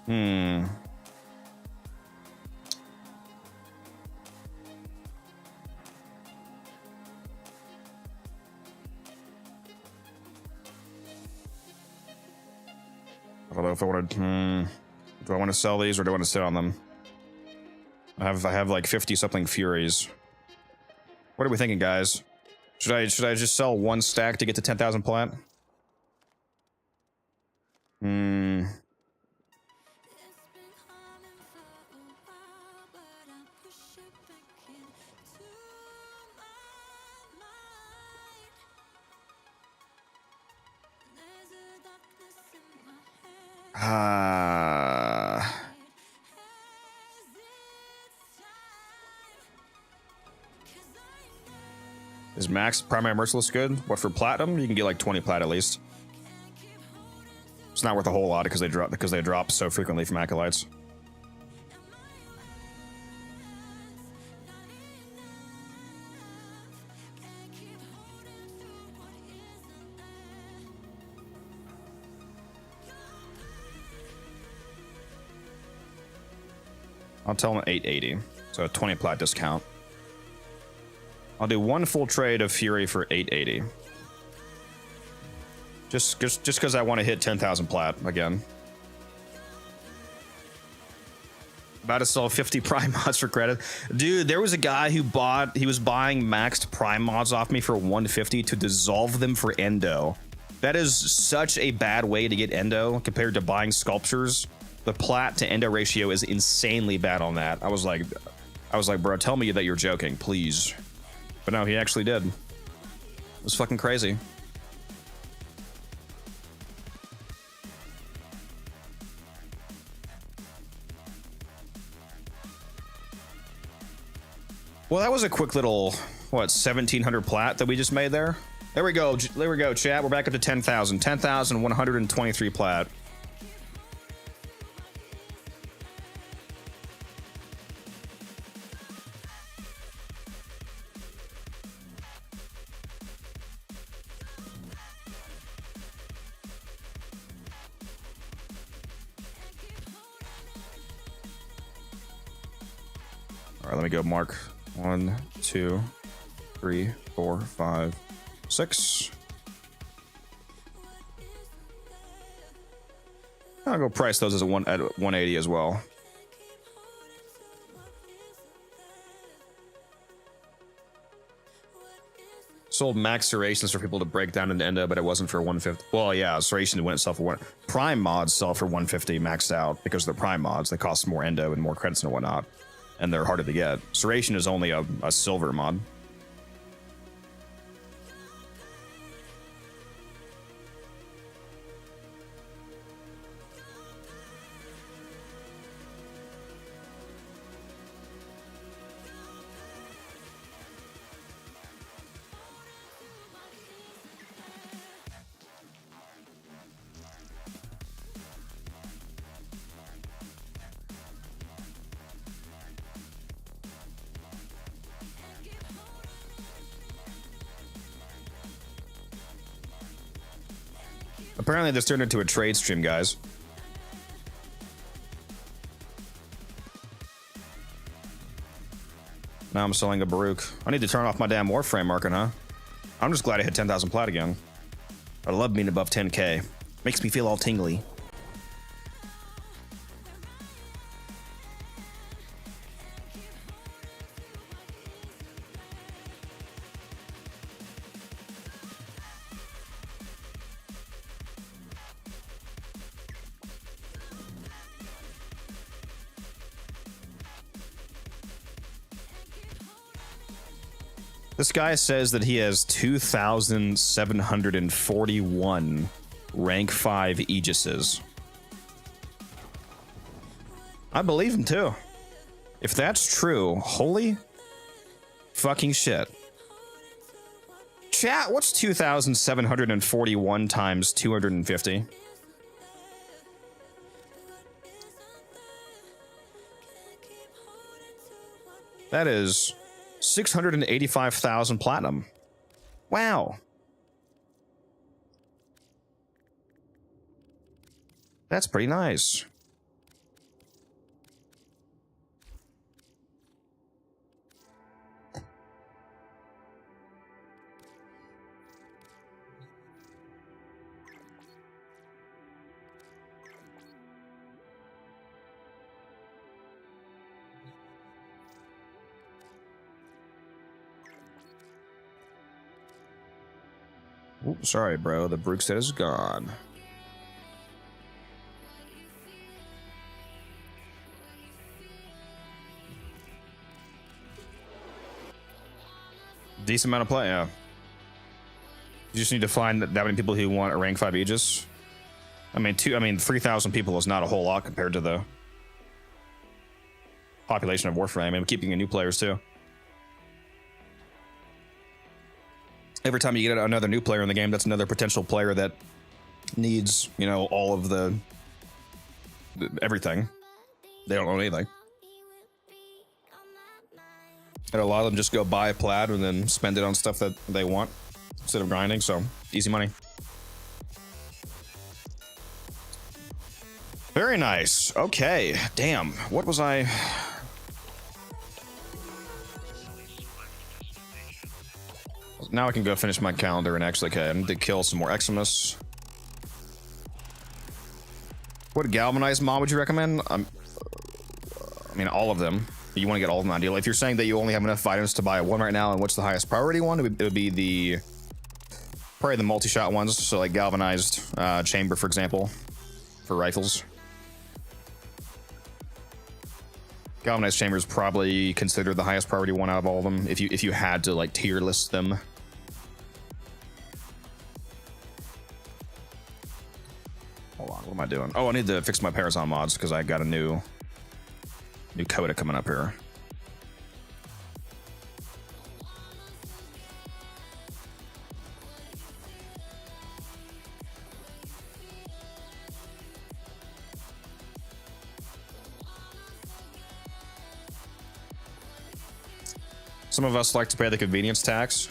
Hmm. I don't know if I want to. Do I want to sell these or do I want to sit on them? I have like 50 something Furies. What are we thinking, guys? Should I just sell one stack to get to 10,000 plat? Hmm. Is max primary merciless good? What, for platinum? You can get like 20 plat at least. It's not worth a whole lot because they drop so frequently from acolytes. I'll tell them 880, so a 20 plat discount. I'll do one full trade of Fury for 880. Just because I want to hit 10,000 plat again. About to sell 50 prime mods for credit. Dude, there was a guy who was buying maxed prime mods off me for 150 to dissolve them for endo. That is such a bad way to get endo compared to buying sculptures. The plat to endo ratio is insanely bad on that. I was like, bro, tell me that you're joking, please. But no, he actually did. It was fucking crazy. Well, that was a quick little, what, 1,700 plat that we just made there? There we go, chat. We're back up to 10,000. 10,123 plat. All right, let me go mark 1, 2, 3, 4, 5, 6. I'll go price those as at 180 as well. Sold max Serrations for people to break down into endo, but it wasn't for 150. Well, yeah, Serration went itself for one. Prime mods sell for 150 maxed out because they're prime mods. They cost more endo and more credits and whatnot, and they're harder to get. Serration is only a silver mod. Apparently this turned into a trade stream, guys. Now I'm selling a Baruch. I need to turn off my damn Warframe market, huh? I'm just glad I hit 10,000 plat again. I love being above 10k. Makes me feel all tingly. This guy says that he has 2,741 rank 5 Aegises. I believe him too. If that's true, holy fucking shit. Chat, what's 2,741 times 250? That is 685,000 platinum. Wow. That's pretty nice. Ooh, sorry, bro. The Brookstead is gone. Decent amount of play, yeah. You just need to find that many people who want a rank 5 Aegis. I mean, 3,000 people is not a whole lot compared to the population of Warframe, and keeping in new players too. Every time you get another new player in the game, that's another potential player that needs, you know, all of the everything. They don't know anything. And a lot of them just go buy plaid and then spend it on stuff that they want instead of grinding, so easy money. Very nice. Okay, damn. What was I... Now I can go finish my calendar and actually, okay, I need to kill some more Eximus. What galvanized mod would you recommend? I mean, all of them. You want to get all of them ideal. If you're saying that you only have enough items to buy one right now, and what's the highest priority one? It would be probably the multi-shot ones. So like galvanized chamber, for example, for rifles. Galvanized chamber is probably considered the highest priority one out of all of them. If you had to like tier list them. Hold on, what am I doing? Oh, I need to fix my Parazon mods because I got a new coda coming up here. Some of us like to pay the convenience tax.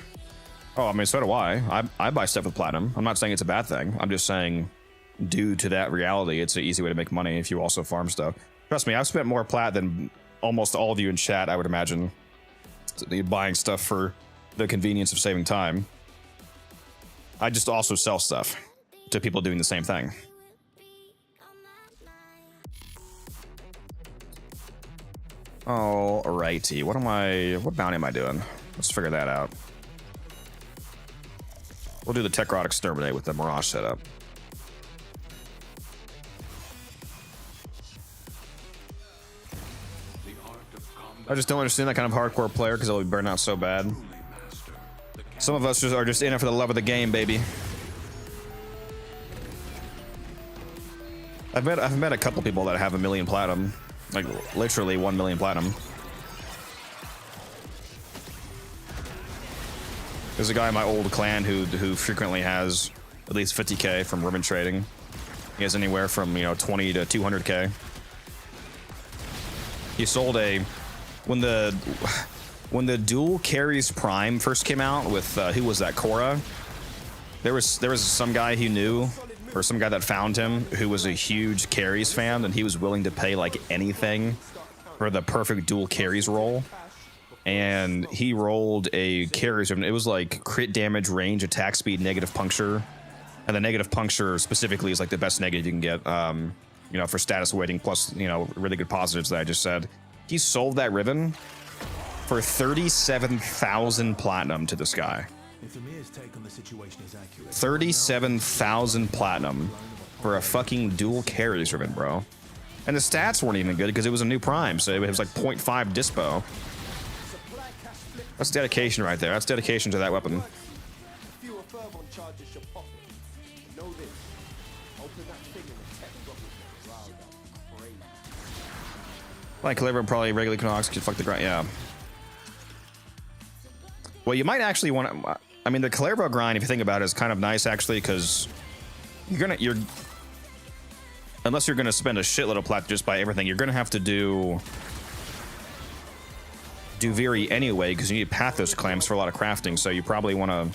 Oh, I mean, so do I. I buy stuff with platinum. I'm not saying it's a bad thing. I'm just saying, due to that reality, it's an easy way to make money if you also farm stuff. Trust me, I've spent more plat than almost all of you in chat, I would imagine. Buying stuff for the convenience of saving time. I just also sell stuff to people doing the same thing. Alrighty, what bounty am I doing? Let's figure that out. We'll do the Tech Rod Exterminate with the Mirage setup. I just don't understand that kind of hardcore player because they'll be burned out so bad. Some of us are just in it for the love of the game, baby. I've met a couple people that have 1 million platinum. Like, literally 1 million platinum. There's a guy in my old clan who frequently has at least 50k from Riven trading. He has anywhere from, you know, 20 to 200k. He sold a... When the dual carries prime first came out with who was that, Korra? There was some guy he knew, or some guy that found him, who was a huge carries fan, and he was willing to pay like anything for the perfect dual carries roll. And he rolled a carries, it was like crit damage, range, attack speed, negative puncture, and the negative puncture specifically is like the best negative you can get, you know, for status weighting plus, you know, really good positives that I just said. He sold that Riven for 37,000 platinum to this guy. 37,000 platinum for a fucking dual carries Riven, bro. And the stats weren't even good because it was a new prime, so it was like 0.5 dispo. That's dedication right there. That's dedication to that weapon. Like Clever probably regularly Knox could fuck the grind, yeah. Well, you might actually want to. I mean, the Clever grind, if you think about it, is kind of nice actually, because unless you're gonna spend a shitload of plat just by everything, you're gonna have to do Viri anyway, because you need Pathos clamps for a lot of crafting. So you probably want to.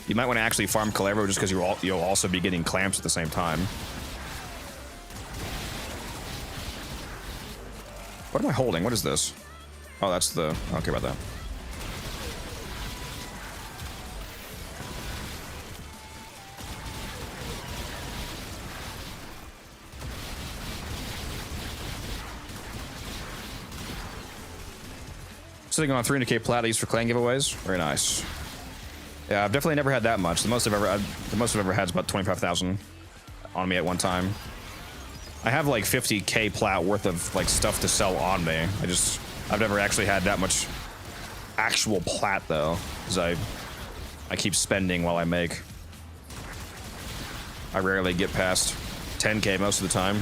You might want to actually farm Clever just because you'll also be getting clamps at the same time. What am I holding? What is this? Oh, that's the... I don't care about that. Sitting on 300k plat used for clan giveaways. Very nice. Yeah, I've definitely never had that much. The most I've ever had is about 25,000 on me at one time. I have like 50k plat worth of like stuff to sell on me. I've never actually had that much actual plat though, because I keep spending while I make. I rarely get past 10k most of the time.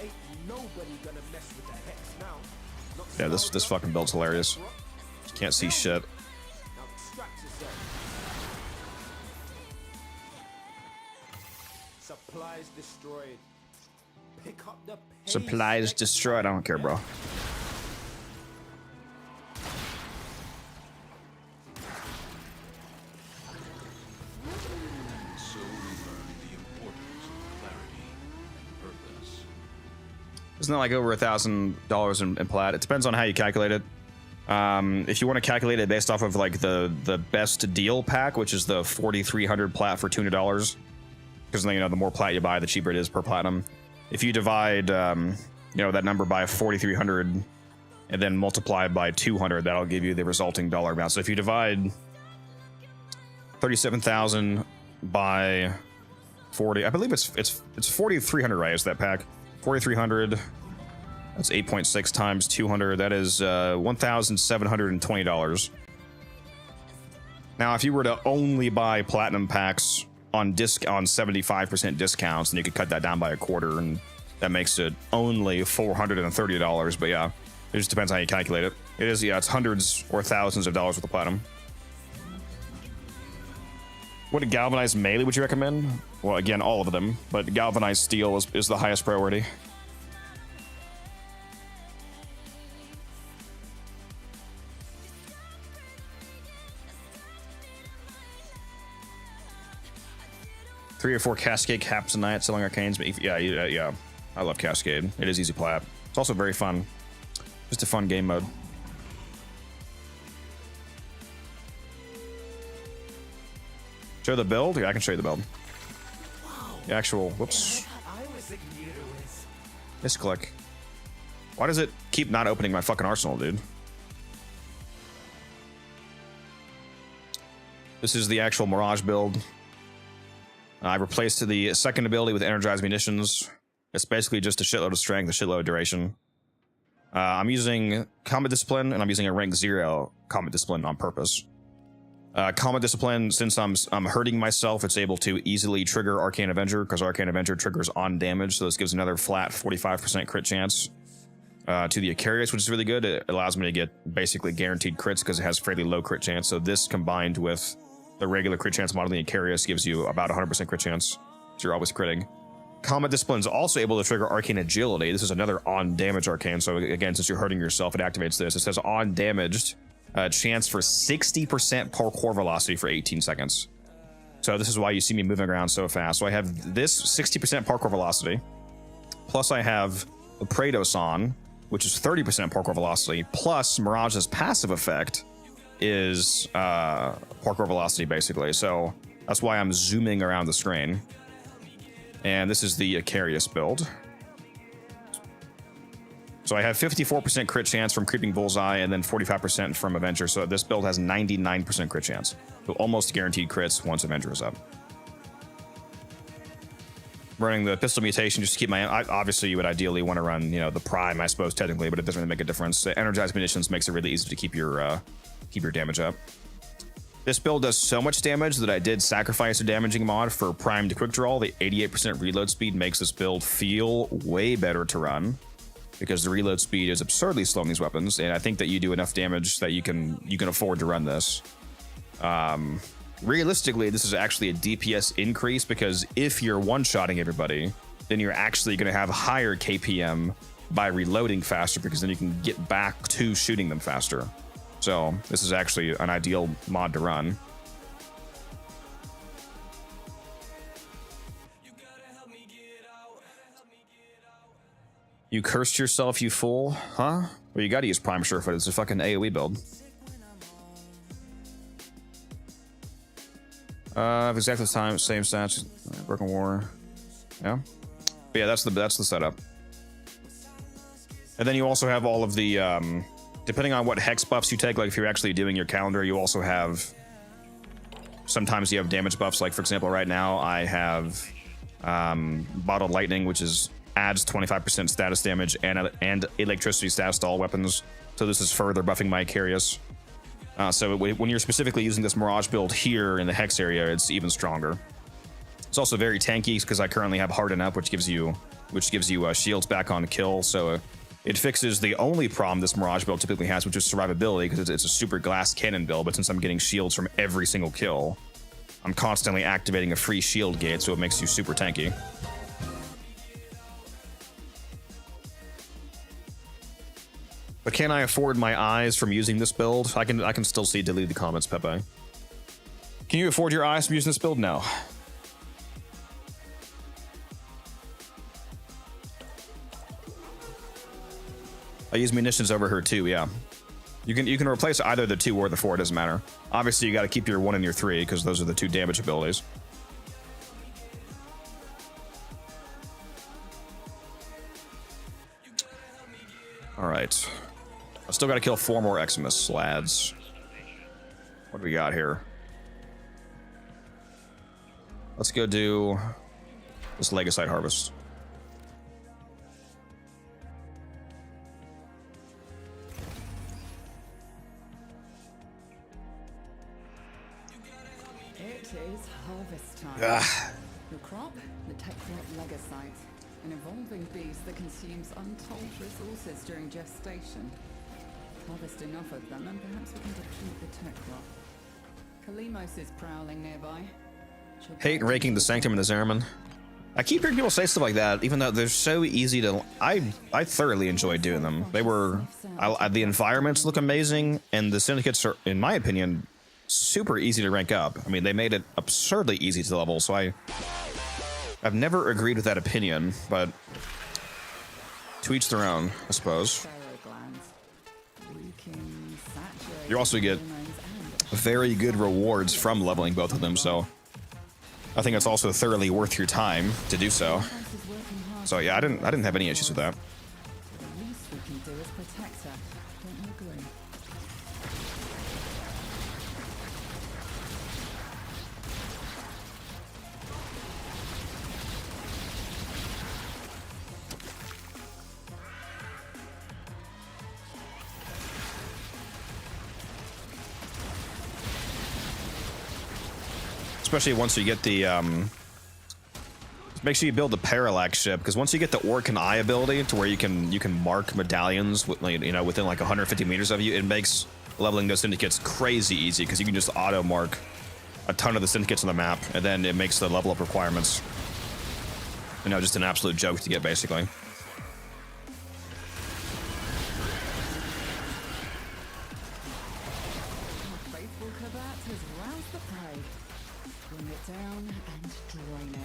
Ain't nobody gonna mess with the hex now. Not Yeah, this fucking build's hilarious. Can't see shit. Now extract yourself. Supplies destroyed. Pick up the pace. Supplies destroyed. I don't care, bro. So we learn the importance of clarity and purpose. Isn't that like over $1,000 in plat? It depends on how you calculate it. If you want to calculate it based off of like the best deal pack, which is the 4,300 plat for $200, because then, you know, the more plat you buy, the cheaper it is per platinum. If you divide, you know, that number by 4,300 and then multiply by 200, that'll give you the resulting dollar amount. So if you divide 37,000 by 40, I believe it's 4,300, right? Is that pack 4,300? That's 8.6 times 200. That is $1,720. Now, if you were to only buy platinum packs on 75% discounts, then you could cut that down by a quarter, and that makes it only $430. But yeah, it just depends how you calculate it. It is, yeah, it's hundreds or thousands of dollars worth of platinum. What galvanized melee would you recommend? Well, again, all of them, but galvanized steel is the highest priority. Three or four Cascade caps a night selling arcanes. But yeah, I love Cascade. It is easy plat. It's also very fun. Just a fun game mode. Show the build? Yeah, I can show you the build. The actual, whoops. Misclick. Why does it keep not opening my fucking arsenal, dude? This is the actual Mirage build. I replaced the second ability with energized munitions. It's basically just a shitload of strength, a shitload of duration. I'm using combat discipline, and I'm using a rank 0 combat discipline on purpose. Combat discipline, since I'm hurting myself, it's able to easily trigger Arcane Avenger, because Arcane Avenger triggers on damage, so this gives another flat 45% crit chance to the Icarius, which is really good. It allows me to get basically guaranteed crits because it has fairly low crit chance. So this combined with the regular crit chance modeling Icarius gives you about 100% crit chance, so you're always critting. Combat Discipline is also able to trigger Arcane Agility. This is another on damage arcane, so again, since you're hurting yourself, it activates this. It says on damaged, chance for 60% parkour velocity for 18 seconds. So this is why you see me moving around so fast. So I have this 60% parkour velocity, plus I have the Praetos on, which is 30% parkour velocity, plus Mirage's passive effect is parkour velocity, basically. So that's why I'm zooming around the screen. And this is the Icarius build. So I have 54% crit chance from Creeping Bullseye and then 45% from Avenger. So this build has 99% crit chance. So almost guaranteed crits once Avenger is up. Running the pistol mutation just to keep my... obviously, you would ideally want to run, you know, the Prime, I suppose, technically, but it doesn't really make a difference. The energized munitions makes it really easy to keep your damage up. This build does so much damage that I did sacrifice a damaging mod for primed quick draw. The 88% reload speed makes this build feel way better to run, because the reload speed is absurdly slow in these weapons, and I think that you do enough damage that you can afford to run this. Realistically, this is actually a DPS increase, because if you're one-shotting everybody, then you're actually going to have higher KPM by reloading faster, because then you can get back to shooting them faster. So this is actually an ideal mod to run. You cursed yourself, you fool, huh? Well, you gotta use Prime Surefoot. It's a fucking AoE build. Exactly the time, same stats, Broken War. Yeah. But yeah, that's the setup. And then you also have all of the, depending on what hex buffs you take, like if you're actually doing your calendar, you also have, sometimes you have damage buffs. Like for example, right now I have Bottled Lightning, which adds 25% status damage and electricity status to all weapons. So this is further buffing my Icarius. So when you're specifically using this Mirage build here in the hex area, it's even stronger. It's also very tanky because I currently have Harden Up, which gives you shields back on kill. So it fixes the only problem this Mirage build typically has, which is survivability, because it's a super glass cannon build. But since I'm getting shields from every single kill, I'm constantly activating a free shield gate, so it makes you super tanky. But can I afford my eyes from using this build? I can still see. Delete the comments, Pepe. Can you afford your eyes from using this build? No. I use munitions over her too. Yeah, you can replace either the 2 or the 4. It doesn't matter. Obviously, you got to keep your 1 and your 3 because those are the 2 damage abilities. All right. I still got to kill 4 more Eximus lads. What do we got here? Let's go do this Legacite Harvest. It is harvest time. Ah. Your crop, the TennoCreate Legacite, an evolving beast that consumes untold resources during gestation. Harvest enough of them, and perhaps we can deplete the tech crop. Kalimos is prowling nearby. Hate raking the Sanctum and the Zeraman. I keep hearing people say stuff like that, even though they're so easy to. I thoroughly enjoyed doing them. They were. The environments look amazing, and the syndicates are, in my opinion, super easy to rank up. I mean, they made it absurdly easy to level. So I've never agreed with that opinion, but to each their own, I suppose. You also get very good rewards from leveling both of them, so I think it's also thoroughly worth your time to do so. So yeah, I didn't have any issues with that. The least we can do is protect her. Don't you agree? Especially once you get the, make sure you build the parallax ship, because once you get the Orc and Eye ability to where you can mark medallions with, you know, within like 150 meters of you, it makes leveling those syndicates crazy easy, because you can just auto mark a ton of the syndicates on the map, and then it makes the level up requirements, you know, just an absolute joke to get, basically. Faithful Kabat has roused the prey. Bring it down and drain it.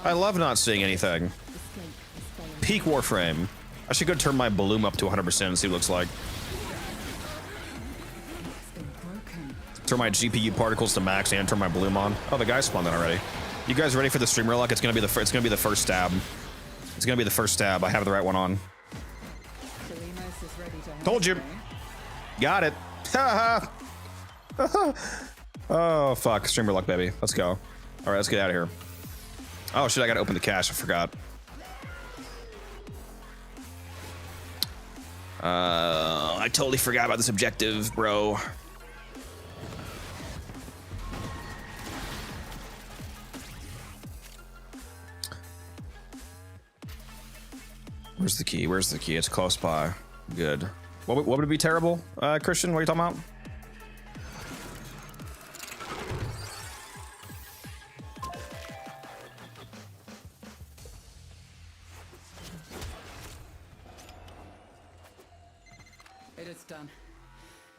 I love not seeing anything. Peak Warframe. I should go turn my bloom up to 100% and see what it looks like. Turn my GPU particles to max and turn my bloom on. Oh, the guy spawned in already. You guys ready for the streamer luck? It's gonna be the first stab. It's gonna be the first stab. I have the right one on. Told you. Got it. Oh fuck, streamer luck, baby. Let's go. All right, let's get out of here. Oh shit, I gotta open the cache. I forgot. I totally forgot about this objective, bro. Where's the key? Where's the key? It's close by. Good. What would it be terrible, Christian? What are you talking about? It is done.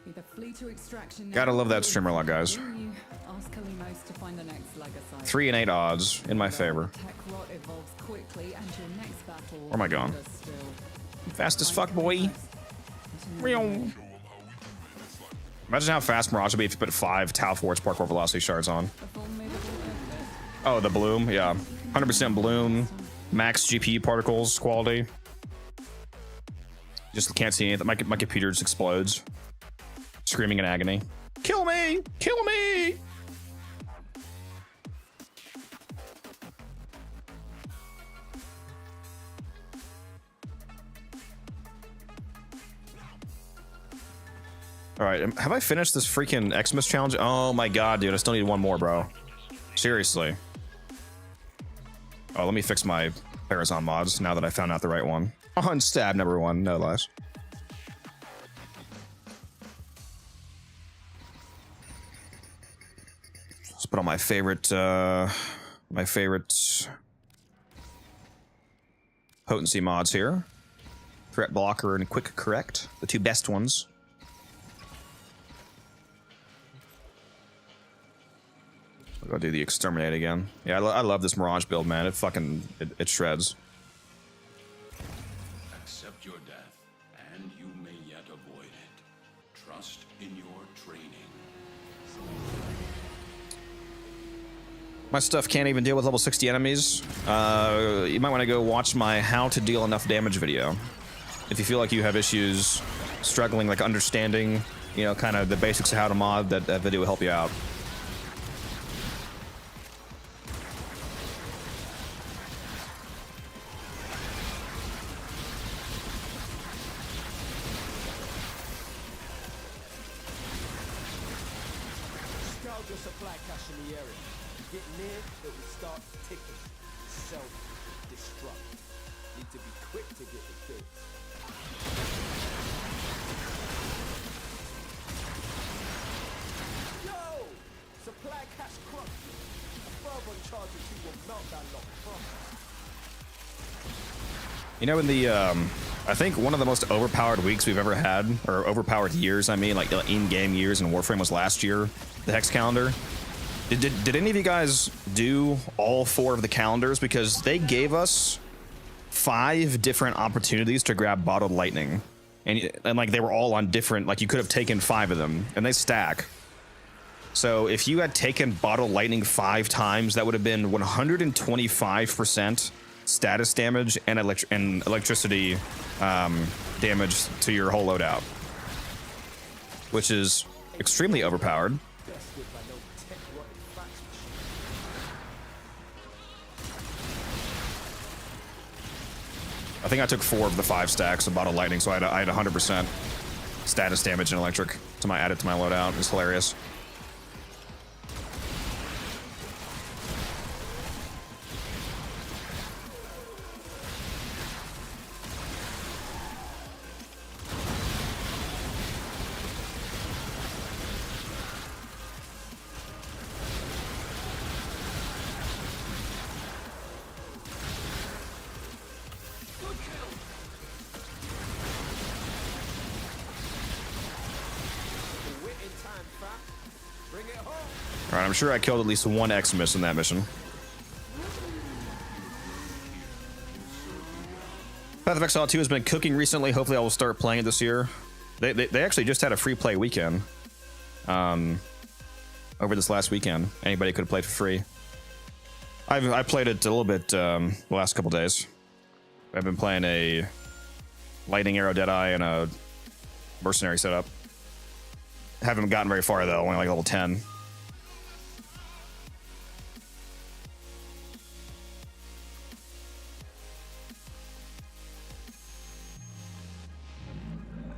Either flee to extraction. Gotta love that streamer log, guys. Or you ask Kalimos to find the next Legacy. 3 and 8 odds in my favor. Tech rot evolves quickly, and your next battle. Where am I going? wonders still. I'm fast as fuck, boy. Imagine how fast Mirage would be if you put 5 Tau Force Parkour Velocity shards on. Oh, the bloom, yeah. 100% bloom, max GPU particles quality. Just can't see anything. My computer just explodes. Screaming in agony. Kill me! Kill me! All right, have I finished this freaking Xmas challenge? Oh my god, dude, I still need one more, bro. Seriously. Oh, let me fix my Parazon mods now that I found out the right one. On stab number 1, no less. Let's put on my favorite potency mods here. Threat blocker and quick correct, the 2 best ones. I'll go do the exterminate again. Yeah, I love this Mirage build, man. It fucking it shreds. Accept your death, and you may yet avoid it. Trust in your training. My stuff can't even deal with level 60 enemies. You might want to go watch my how to deal enough damage video. If you feel like you have issues struggling, like understanding, you know, kind of the basics of how to mod, that video will help you out. Your supply cache in the area. You get near, it will start ticking. Self-destruct. Need to be quick to get the goods. Yo! Supply cache crushed. A further charge or 2 will melt that lot from. You know, in the I think one of the most overpowered weeks we've ever had, or overpowered years, I mean, like in-game years in Warframe was last year. The Hex calendar. Did any of you guys do all 4 of the calendars? Because they gave us 5 different opportunities to grab bottled lightning, and like they were all on different. Like you could have taken 5 of them, and they stack. So if you had taken bottled lightning 5 times, that would have been 125% status damage and electricity damage to your whole loadout, which is extremely overpowered. I think I took 4 of the 5 stacks of bottled lightning, so I had 100% status damage and electric to my added to my loadout. It's hilarious. Alright, I'm sure I killed at least 1 Xmas in that mission. Path of Exile 2 has been cooking recently. Hopefully I will start playing it this year. They actually just had a free play weekend. Over this last weekend. Anybody could have played for free. I played it a little bit the last couple days. I've been playing a Lightning Arrow Deadeye and a Mercenary setup. Haven't gotten very far though, only like level 10.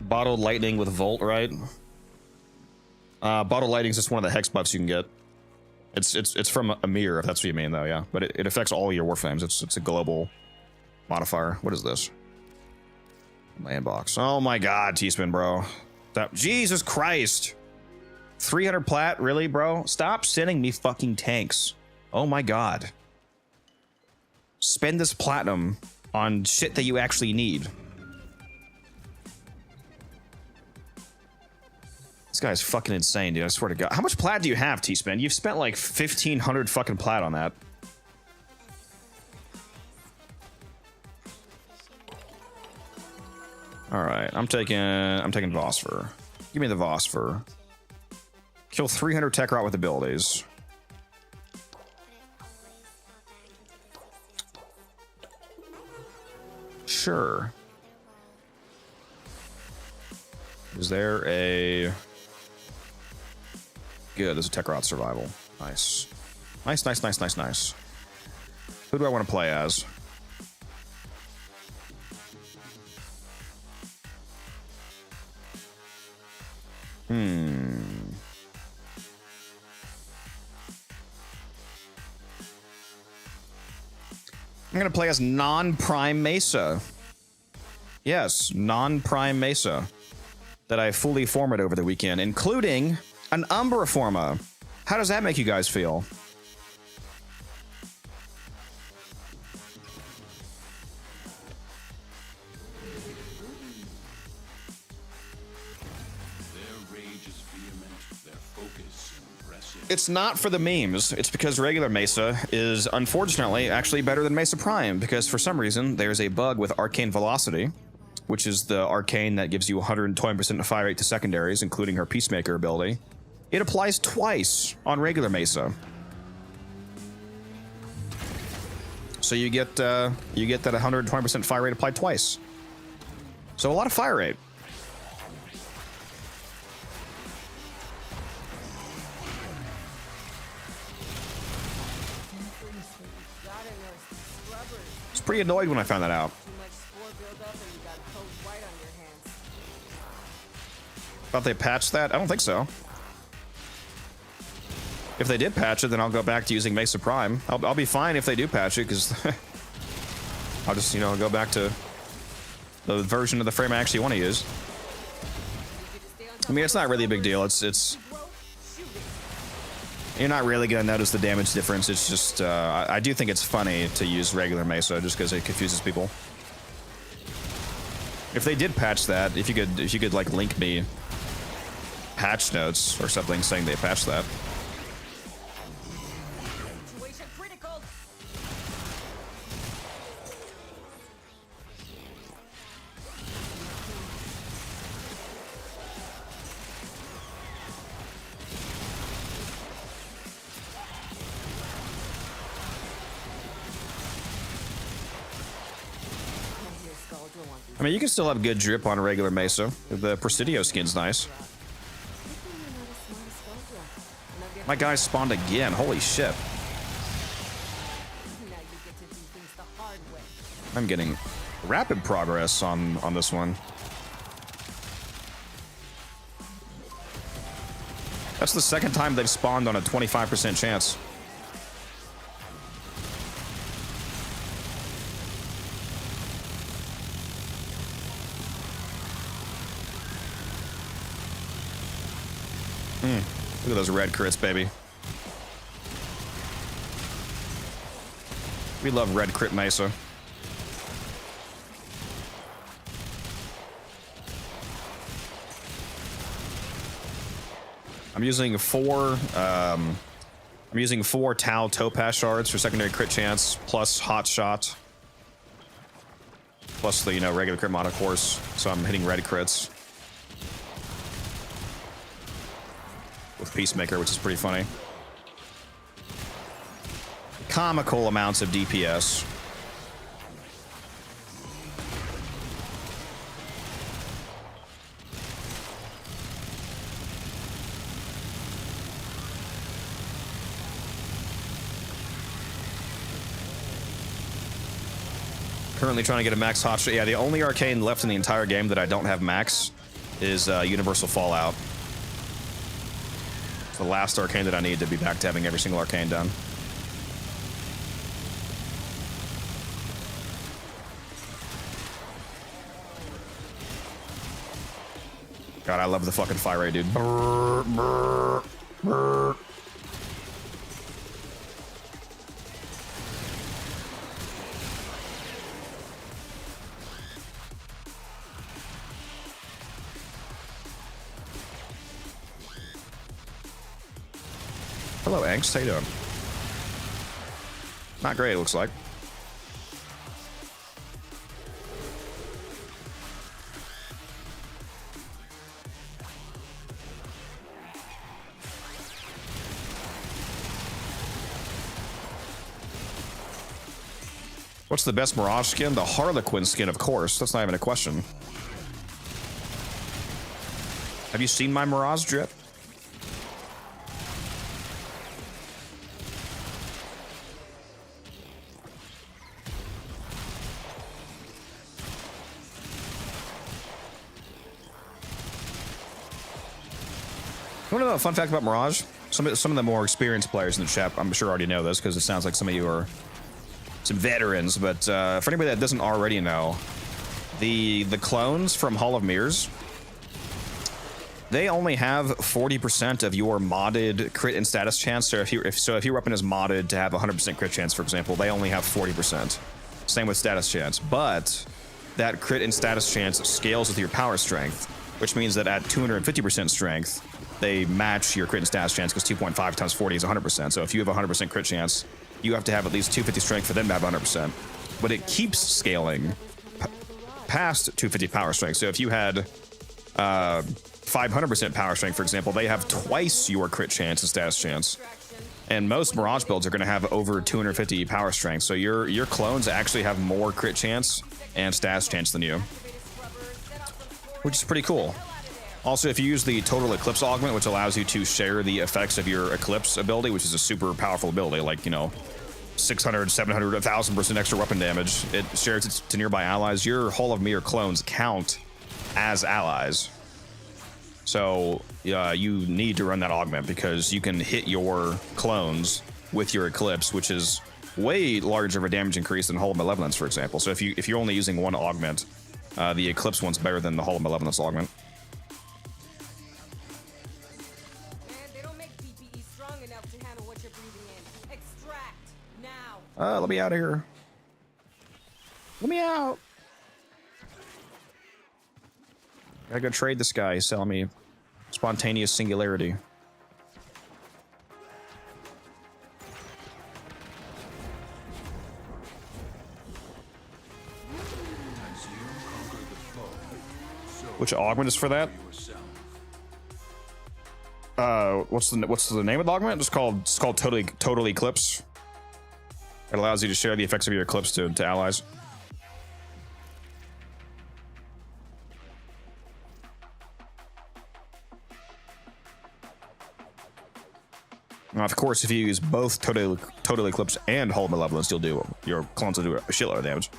Bottled lightning with Volt, right? Bottled lightning is just one of the hex buffs you can get. It's from a mirror, if that's what you mean, though. Yeah, but it affects all your Warframes. It's a global modifier. What is this? My inbox. Oh my God, T-Spin, bro. Stop. Jesus Christ. 300 plat, really, bro? Stop sending me fucking tanks. Oh my God. Spend this platinum on shit that you actually need. guy's fucking insane, dude. I swear to God. How much plat do you have, T-Spin? You've spent like 1,500 fucking plat on that. All right, I'm taking Vosper. Give me the Vosper. Kill 300 tech rot with abilities. Sure. Is there a... Good, there's a tech rot survival. Nice. Nice, nice, nice, nice, nice. Who do I want to play as? I'm gonna play as non-prime Mesa. Yes, non-prime Mesa. That I fully formed over the weekend, including an Umbra Forma. How does that make you guys feel? It's not for the memes. It's because regular Mesa is, unfortunately, actually better than Mesa Prime, because for some reason, there's a bug with Arcane Velocity, which is the arcane that gives you 120% fire rate to secondaries, including her Peacemaker ability. It applies twice on regular Mesa. So you get that 120% fire rate applied twice. So a lot of fire rate. I was pretty annoyed when I found that out. Thought they patched that? I don't think so. If they did patch it, then I'll go back to using Mesa Prime. I'll be fine if they do patch it, because I'll just, you know, go back to the version of the frame I actually want to use. I mean, it's not really a big deal. It's you're not really gonna notice the damage difference. It's just I do think it's funny to use regular Mesa just because it confuses people. If they did patch that, if you could like link me patch notes or something saying they patched that. I mean, you can still have good drip on a regular Mesa. The Presidio skin's nice. My guy spawned again. Holy shit. I'm getting rapid progress on this one. That's the second time they've spawned on a 25% chance. Look at those red crits, baby. We love red crit Mesa. I'm using four Tau Topaz shards for secondary crit chance, plus hot shot, plus the regular crit mod, of course. So I'm hitting red crits with Peacemaker, which is pretty funny. Comical amounts of DPS. Currently trying to get a max hot shot. Yeah, the only arcane left in the entire game that I don't have max is Universal Fallout. It's the last arcane that I need to be back to having every single arcane done. God, I love the fucking fire rate, dude. Brr, brr, brr. Hello, Angst. How you doing? Not great, it looks like. What's the best Mirage skin? The Harlequin skin, of course. That's not even a question. Have you seen my Mirage drip? You want to know a fun fact about Mirage? Some of the more experienced players in the chat, I'm sure already know this because it sounds like some of you are some veterans. But for anybody that doesn't already know, the clones from Hall of Mirrors, they only have 40% of your modded crit and status chance. So if your weapon is modded to have 100% crit chance, for example, they only have 40%. Same with status chance, but that crit and status chance scales with your power strength, which means that at 250% strength, they match your crit and status chance because 2.5 times 40 is 100%. So if you have 100% crit chance, you have to have at least 250 strength for them to have 100%. But it keeps scaling past 250 power strength. So if you had 500% power strength, for example, they have twice your crit chance and status chance. And most Mirage builds are going to have over 250 power strength. So your clones actually have more crit chance and status chance than you, which is pretty cool. Also, if you use the Total Eclipse augment, which allows you to share the effects of your Eclipse ability, which is a super powerful ability, like, you know, 600, 700, 1,000% extra weapon damage, it shares it to nearby allies. Your Hall of Mirror clones count as allies. So you need to run that augment because you can hit your clones with your Eclipse, which is way larger of a damage increase than Hall of Malevolence, for example. So if you're only using one augment, the Eclipse one's better than the Hall of Malevolence augment. Let me out of here. Let me out. Gotta go trade this guy. He's selling me spontaneous singularity. Which augment is for that? What's the name of the augment? It's called Total Eclipse. It allows you to share the effects of your Eclipse to allies. Now, of course, if you use both Total Eclipse and Hall of Malevolence, your clones will do a shitload of damage.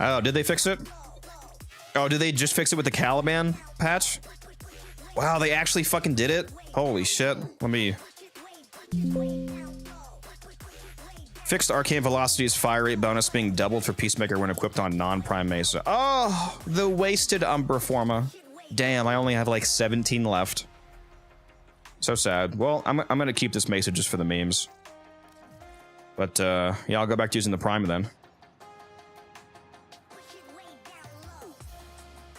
Oh, did they fix it? Oh, did they just fix it with the Caliban patch? Wow, they actually fucking did it? Holy shit. Let me... Fixed Arcane Velocity's fire rate bonus being doubled for Peacemaker when equipped on non-Prime Mesa. Oh, the wasted Umbra Forma. Damn, I only have like 17 left. So sad. Well, I'm gonna keep this Mesa just for the memes. But, yeah, I'll go back to using the Prime then.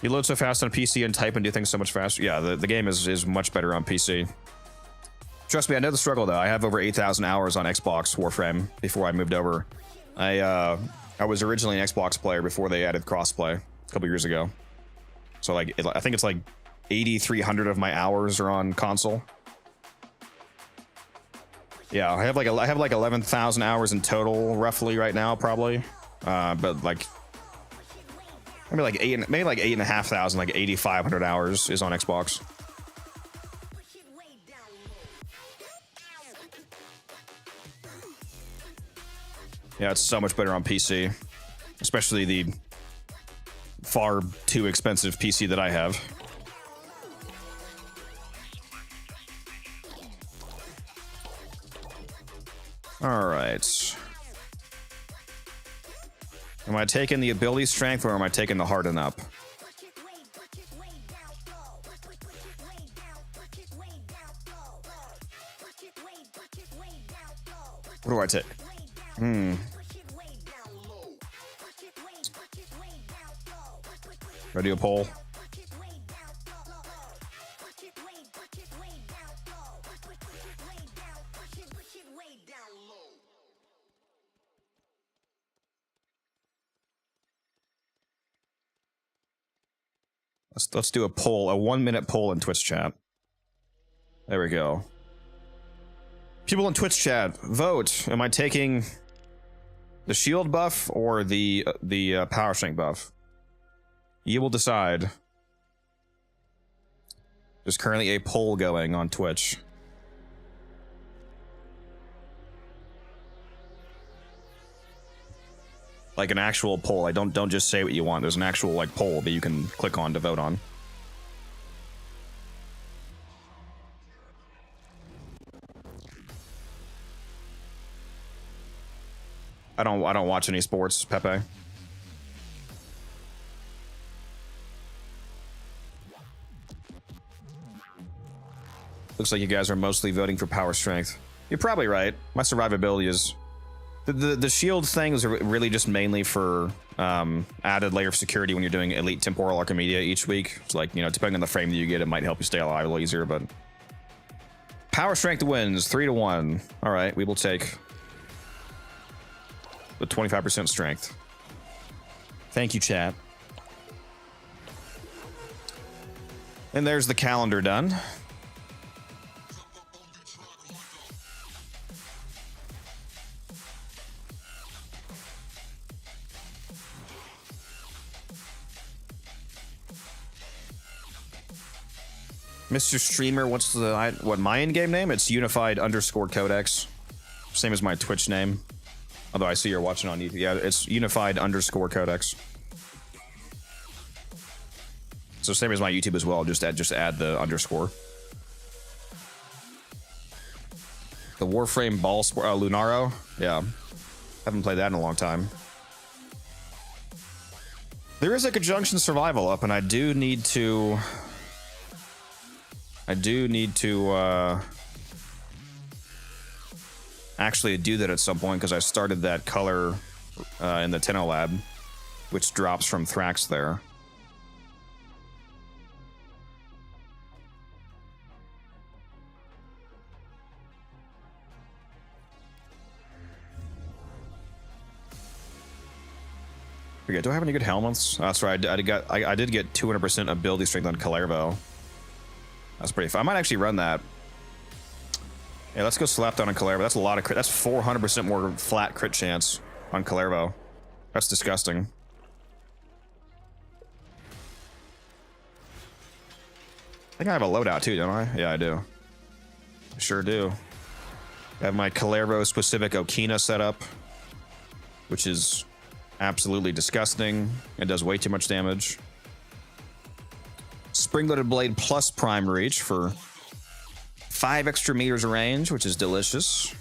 You load so fast on PC and type and do things so much faster. Yeah, the game is much better on PC. Trust me, I know the struggle though. I have over 8,000 hours on Xbox Warframe before I moved over. I was originally an Xbox player before they added crossplay a couple years ago. So like, I think it's like 8,300 of my hours are on console. Yeah, I have like 11,000 hours in total roughly right now, probably. But like. Maybe like 8,500, like 8,500 hours is on Xbox. Yeah, it's so much better on PC, especially the far too expensive PC that I have. All right. Am I taking the ability strength or am I taking the harden up? What do I take? Ready to poll? Let's do a poll, a 1-minute poll in Twitch chat. There we go. People in Twitch chat, vote. Am I taking the shield buff or the power strength buff? You will decide. There's currently a poll going on Twitch. Like an actual poll. Don't just say what you want. There's an actual like poll that you can click on to vote on. I don't watch any sports, Pepe. Looks like you guys are mostly voting for power strength. You're probably right. My survivability is... The shield things are really just mainly for added layer of security when you're doing Elite Temporal Archimedia each week. It's like, you know, depending on the frame that you get, it might help you stay alive a little easier, but... Power strength wins, 3-1. Alright, we will take the 25% strength. Thank you, chat. And there's the calendar done. Mr. Streamer, what's my in-game name? It's Unified_Codex. Same as my Twitch name. Although I see you're watching on YouTube. Yeah, it's Unified_Codex. So same as my YouTube as well. Just add the underscore. The Warframe ball sport, Lunaro. Yeah, haven't played that in a long time. There is a conjunction survival up, and I do need to actually do that at some point because I started that color in the Tenno lab, which drops from Thrax there. Do I have any good helmets? Oh, that's right. I did get 200% ability strength on Calervo. That's pretty fun. I might actually run that. Yeah, let's go slap down on Calervo. That's a lot of crit. That's 400% more flat crit chance on Calervo. That's disgusting. I think I have a loadout too, don't I? Yeah, I do. I sure do. I have my Calervo specific Okina set up, which is absolutely disgusting. It does way too much damage. Spring-loaded blade plus prime reach for 5 extra meters of range, which is delicious.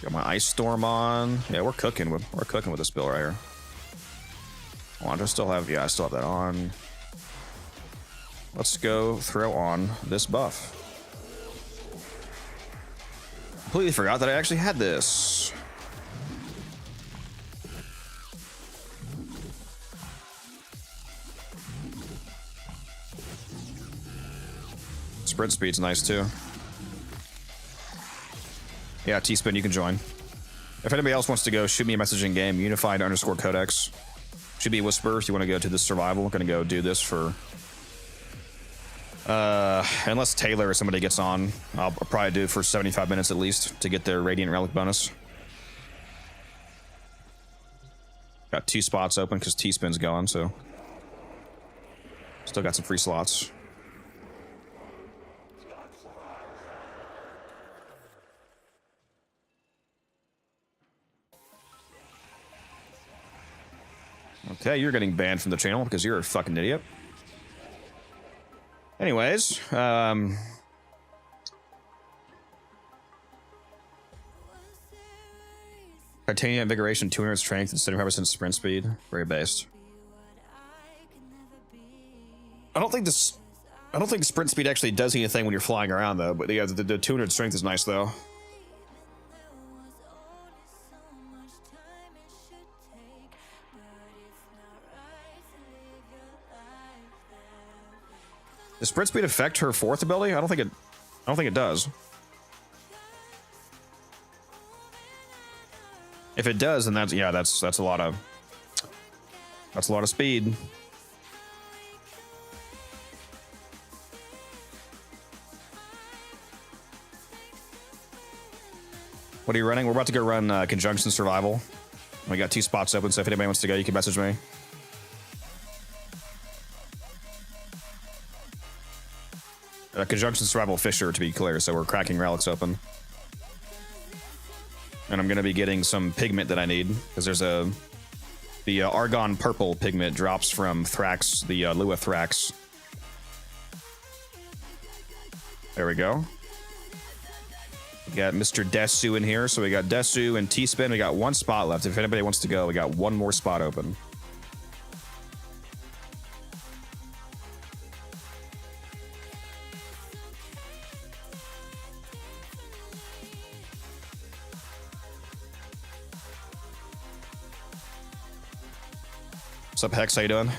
Got my ice storm on. Yeah, we're cooking with this build right here. Oh, I still have that on. Let's go throw on this buff. Completely forgot that I actually had this. Sprint speed's nice too. Yeah, T-Spin, you can join. If anybody else wants to go, shoot me a message in game. Unified_Codex. Should be a whisper if you want to go to this survival. I'm gonna go do this for. Unless Taylor or somebody gets on, I'll probably do it for 75 minutes at least to get their Radiant Relic bonus. Got 2 spots open because T-Spin's going, so still got some free slots. Okay, you're getting banned from the channel because you're a fucking idiot. Anyways, titanium invigoration, 200 strength, and 75% sprint speed. Very based. I don't think sprint speed actually does anything when you're flying around though. But yeah, the 200 strength is nice though. Does sprint speed affect her fourth ability? I don't think it does. If it does, then that's a lot of speed. What are you running? We're about to go run Conjunction Survival. We got 2 spots open, so if anybody wants to go, you can message me. Conjunction Survival Fisher, to be clear, so we're cracking relics open. And I'm going to be getting some pigment that I need, because there's the Argon Purple pigment drops from Thrax, the Lua Thrax. There we go. We got Mr. Desu in here, so we got Desu and T-Spin. We got 1 spot left. If anybody wants to go, we got 1 more spot open. What's up, Hex? How you doing?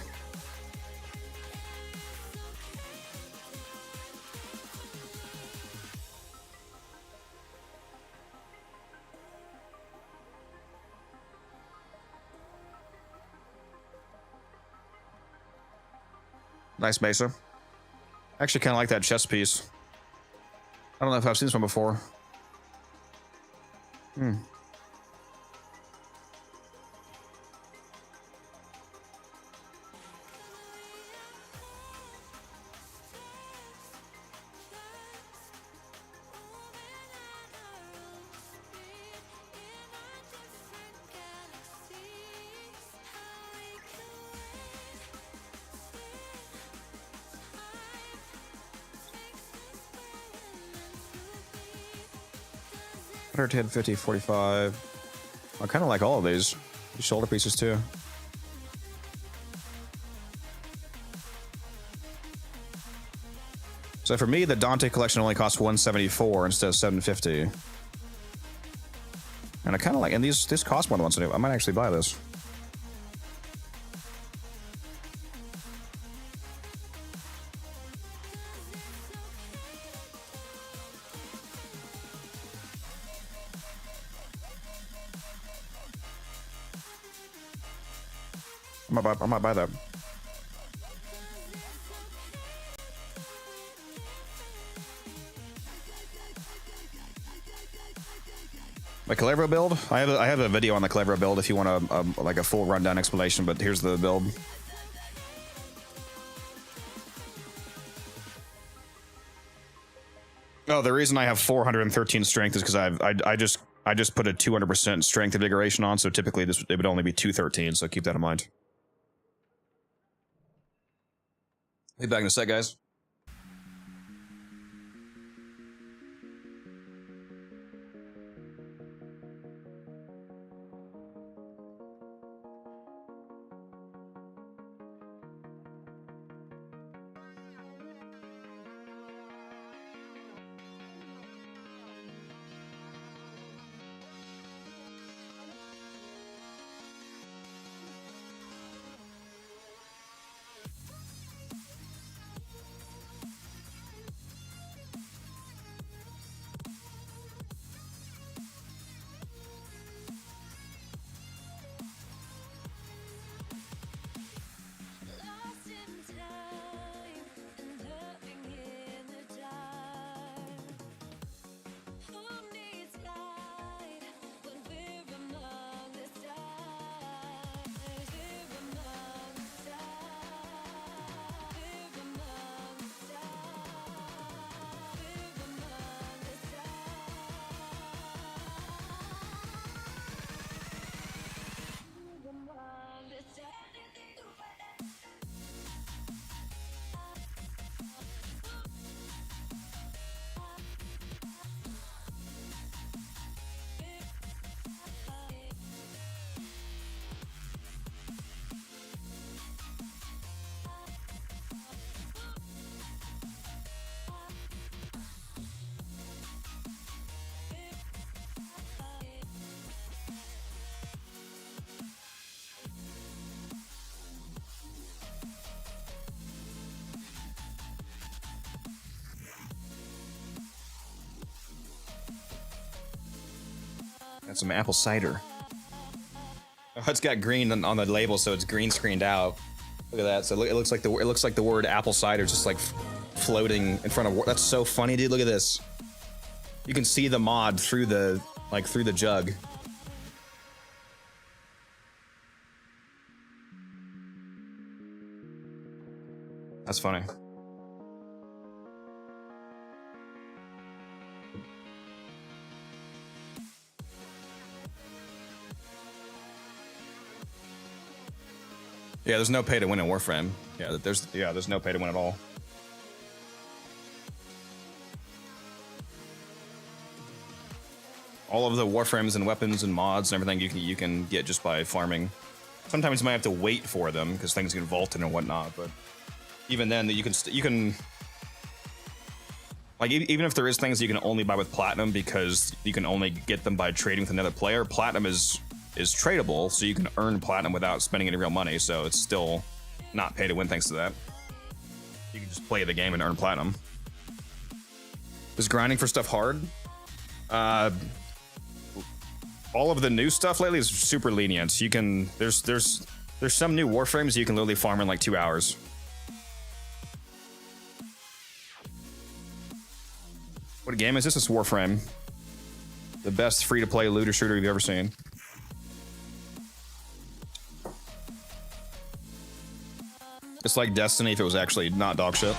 Nice Mesa. I actually kind of like that chest piece. I don't know if I've seen this one before. 110, 50, 45. I kind of like all of these. These shoulder pieces too. So for me, the Dante collection only costs 174 instead of 750. And I kind of like, and these cost more than 170. I might actually buy this. I might buy that. My Calevro build? I have a video on the Calevro build if you want like a full rundown explanation, but here's the build. Oh, the reason I have 413 strength is because I just put a 200% strength invigoration on, so typically it would only be 213, so keep that in mind. Be back in a sec, guys. Got some apple cider. Oh, it's got green on the label, so it's green screened out. Look at that. So it looks like the word apple cider just like floating in front of. That's so funny, dude. Look at this. You can see the mod through the jug. That's funny. Yeah, there's no pay to win in Warframe. Yeah, there's no pay to win at all. All of the Warframes and weapons and mods and everything you can get just by farming. Sometimes you might have to wait for them because things get vaulted and whatnot, but even then you can like even if there is things you can only buy with platinum because you can only get them by trading with another player, platinum is tradable, so you can earn platinum without spending any real money, so it's still not pay to win thanks to that. You can just play the game and earn platinum. Is grinding for stuff hard? All of the new stuff lately is super lenient. You can there's some new Warframes you can literally farm in like 2 hours. What game is this? It's Warframe. The best free-to-play looter shooter you've ever seen. It's like Destiny if it was actually not dog shit.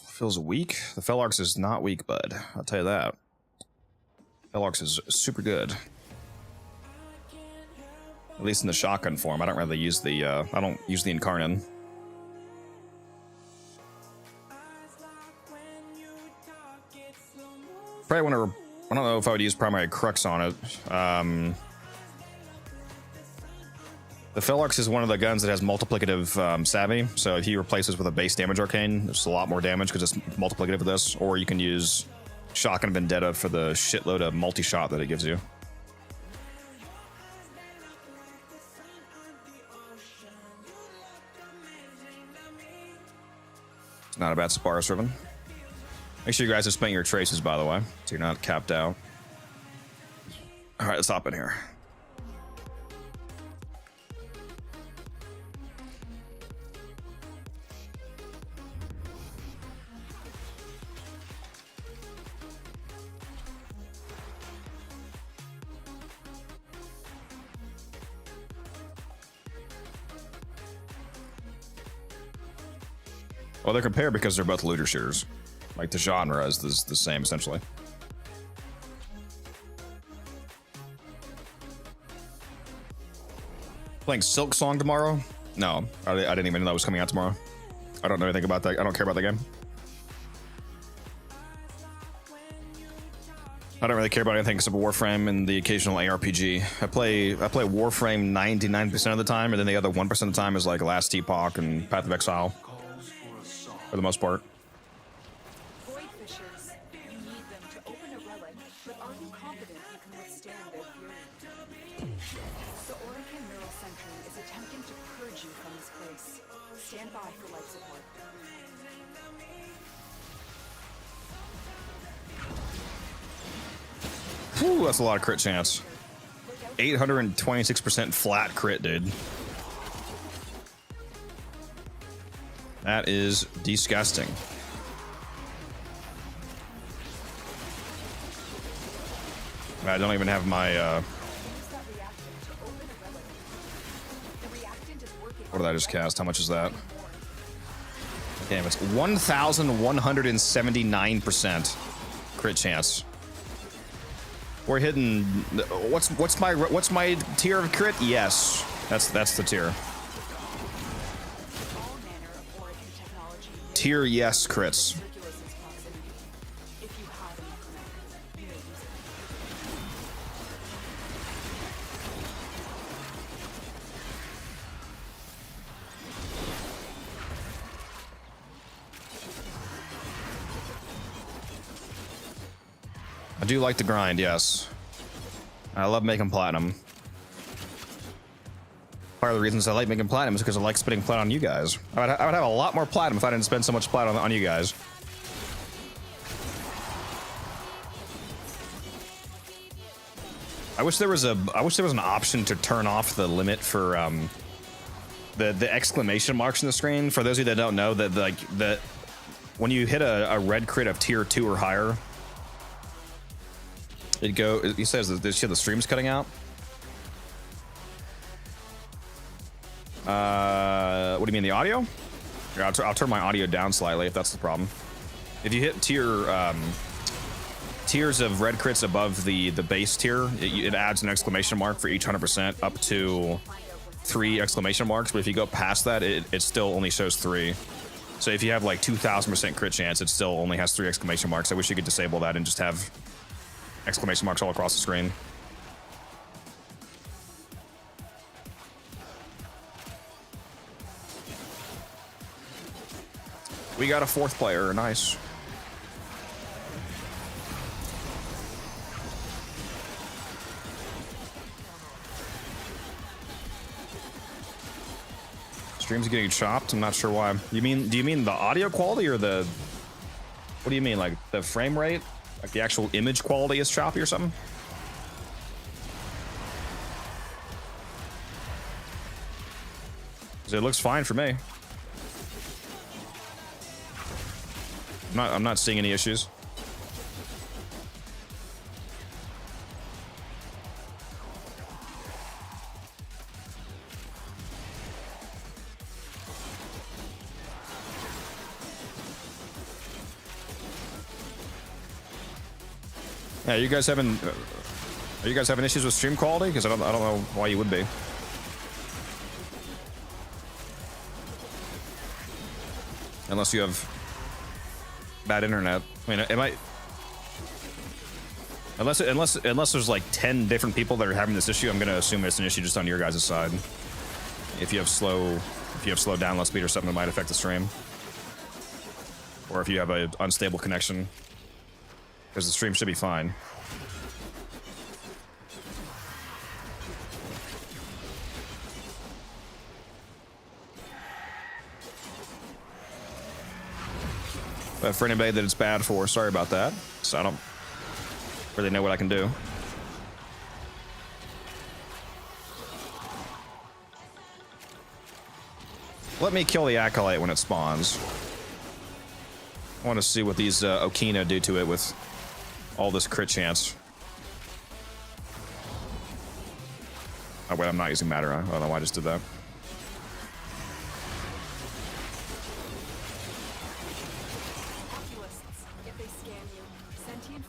Feels weak. The Felarx is not weak, bud. I'll tell you that. Felarx is super good. At least in the shotgun form. I don't really use the I don't use the Incarnon. Probably want to. I don't know if I would use primary crux on it. The Felarx is one of the guns that has multiplicative savvy, so if he replaces with a base damage arcane, it's a lot more damage because it's multiplicative of this. Or you can use Shotgun Vendetta for the shitload of multi-shot that it gives you. It's not a bad Sparus Riven. Make sure you guys have spent your traces, by the way, so you're not capped out. All right, let's hop in here. Well, they're compared because they're both looter shooters. Like, the genre is the same, essentially. Playing Silk Song tomorrow? No, I didn't even know that was coming out tomorrow. I don't know anything about that. I don't care about the game. I don't really care about anything except Warframe and the occasional ARPG. I play Warframe 99% of the time, and then the other 1% of the time is like Last Epoch and Path of Exile. For the most part. Void fishers. You need them to open a relic, but are you confident you can withstand their fury? The Orican Neural Sentry is attempting to purge you from this place. Stand by for life support. Whew, that's a lot of crit chance. 826% flat crit, dude. That is disgusting. I don't even have my, what did I just cast? How much is that? Damn, it's 1,179% crit chance. We're hitting, what's my tier of crit? Yes, that's the tier. Tier yes crits. do like to grind, yes. I love making platinum. Part of the reasons I like making platinum is because I like spending platinum on you guys. I would have a lot more platinum if I didn't spend so much platinum on you guys. I wish there was an option to turn off the limit for the exclamation marks on the screen. For those of you that don't know, that when you hit a red crit of tier 2 or higher, he says that the stream's cutting out. What do you mean, the audio? Here, I'll turn my audio down slightly if that's the problem. If you hit tiers of red crits above the base tier, it adds an exclamation mark for each 100% up to 3 exclamation marks. But if you go past that, it still only shows 3. So if you have like 2,000% crit chance, it still only has 3 exclamation marks. I wish you could disable that and just have exclamation marks all across the screen. We got a 4th player, nice. Stream's getting chopped. I'm not sure why. Do you mean the audio quality or the? What do you mean, like the frame rate? Like the actual image quality is choppy or something? 'Cause it looks fine for me. I'm not seeing any issues. Yeah, are you guys having issues with stream quality? Because I don't know why you would be. Unless you have bad internet. I mean, it might. Unless there's like 10 different people that are having this issue, I'm gonna assume it's an issue just on your guys' side. If you have slow download speed or something, it might affect the stream. Or if you have an unstable connection, because the stream should be fine. But for anybody that it's bad for, sorry about that. So I don't really know what I can do. Let me kill the Acolyte when it spawns. I want to see what these Okina do to it with all this crit chance. Oh wait, I'm not using matter. I don't know why I just did that.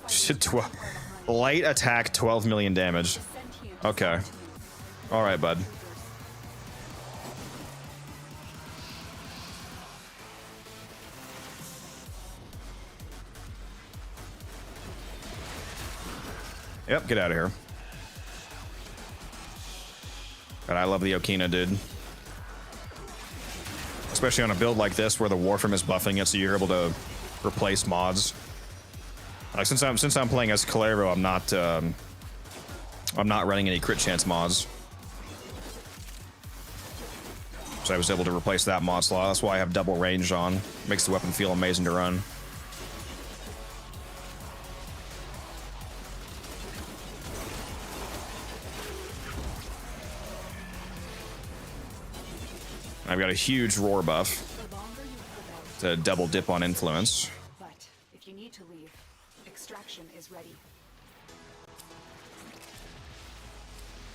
Shit, light attack, 12 million damage. Okay. All right, bud. Yep, get out of here. But I love the Okina, dude. Especially on a build like this where the Warframe is buffing it, so you're able to replace mods. Like since I'm playing as Calero, I'm not running any crit chance mods. So I was able to replace that mod slot. That's why I have double range on. Makes the weapon feel amazing to run. I've got a huge roar buff to double dip on influence. But if you need to leave, extraction is ready.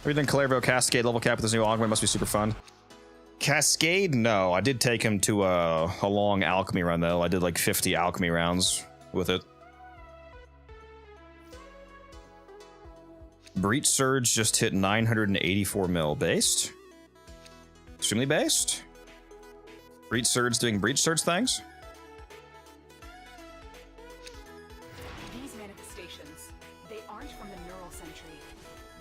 Everything Calero Cascade level cap with this new augment must be super fun. Cascade? No, I did take him to a long alchemy run though. I did like 50 alchemy rounds with it. Breach Surge just hit 984 mil based. Extremely based. Breach Surge doing Breach Surge things. These manifestations, they aren't from the neural sentry.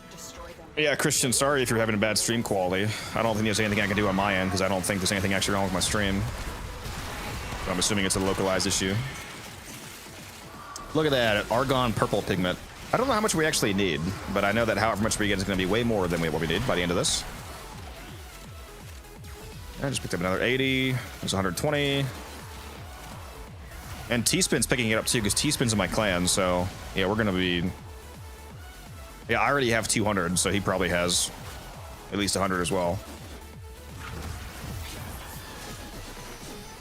Destroy them. Yeah, Christian, sorry if you're having a bad stream quality. I don't think there's anything I can do on my end because I don't think there's anything actually wrong with my stream. But I'm assuming it's a localized issue. Look at that, Argon purple pigment. I don't know how much we actually need, but I know that however much we get is going to be way more than what we need by the end of this. I just picked up another 80. There's 120. And T-Spin's picking it up too, because T-Spin's in my clan, so yeah, we're going to be... Yeah, I already have 200, so he probably has at least 100 as well.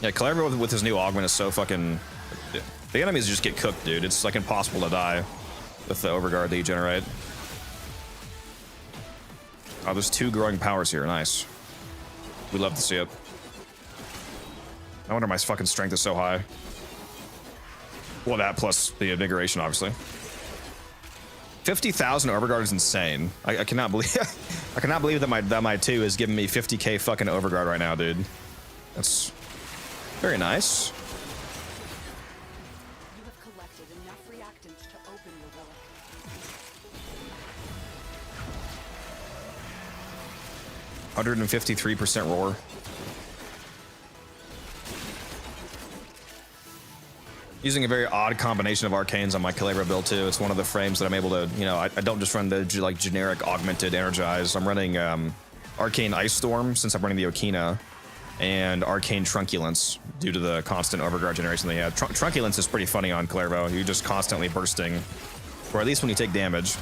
Yeah, Calabria with his new augment is so fucking... The enemies just get cooked, dude. It's like impossible to die with the overguard that you generate. Oh, there's 2 growing powers here. Nice. We love to see it. I wonder my fucking strength is so high. Well, that plus the invigoration, obviously. 50,000 overguard is insane. I cannot believe I cannot believe that my 2 is giving me 50k fucking overguard right now, dude. That's very nice. You have collected enough reactants to open your relic. 153% roar. Using a very odd combination of arcanes on my Calabria build too. It's one of the frames that I'm able to, you know, I don't just run the like generic augmented energize. I'm running Arcane Ice Storm since I'm running the Okina, and Arcane Trunculence due to the constant overguard generation they have. Trunculence is pretty funny on Calabria. You're just constantly bursting, or at least when you take damage.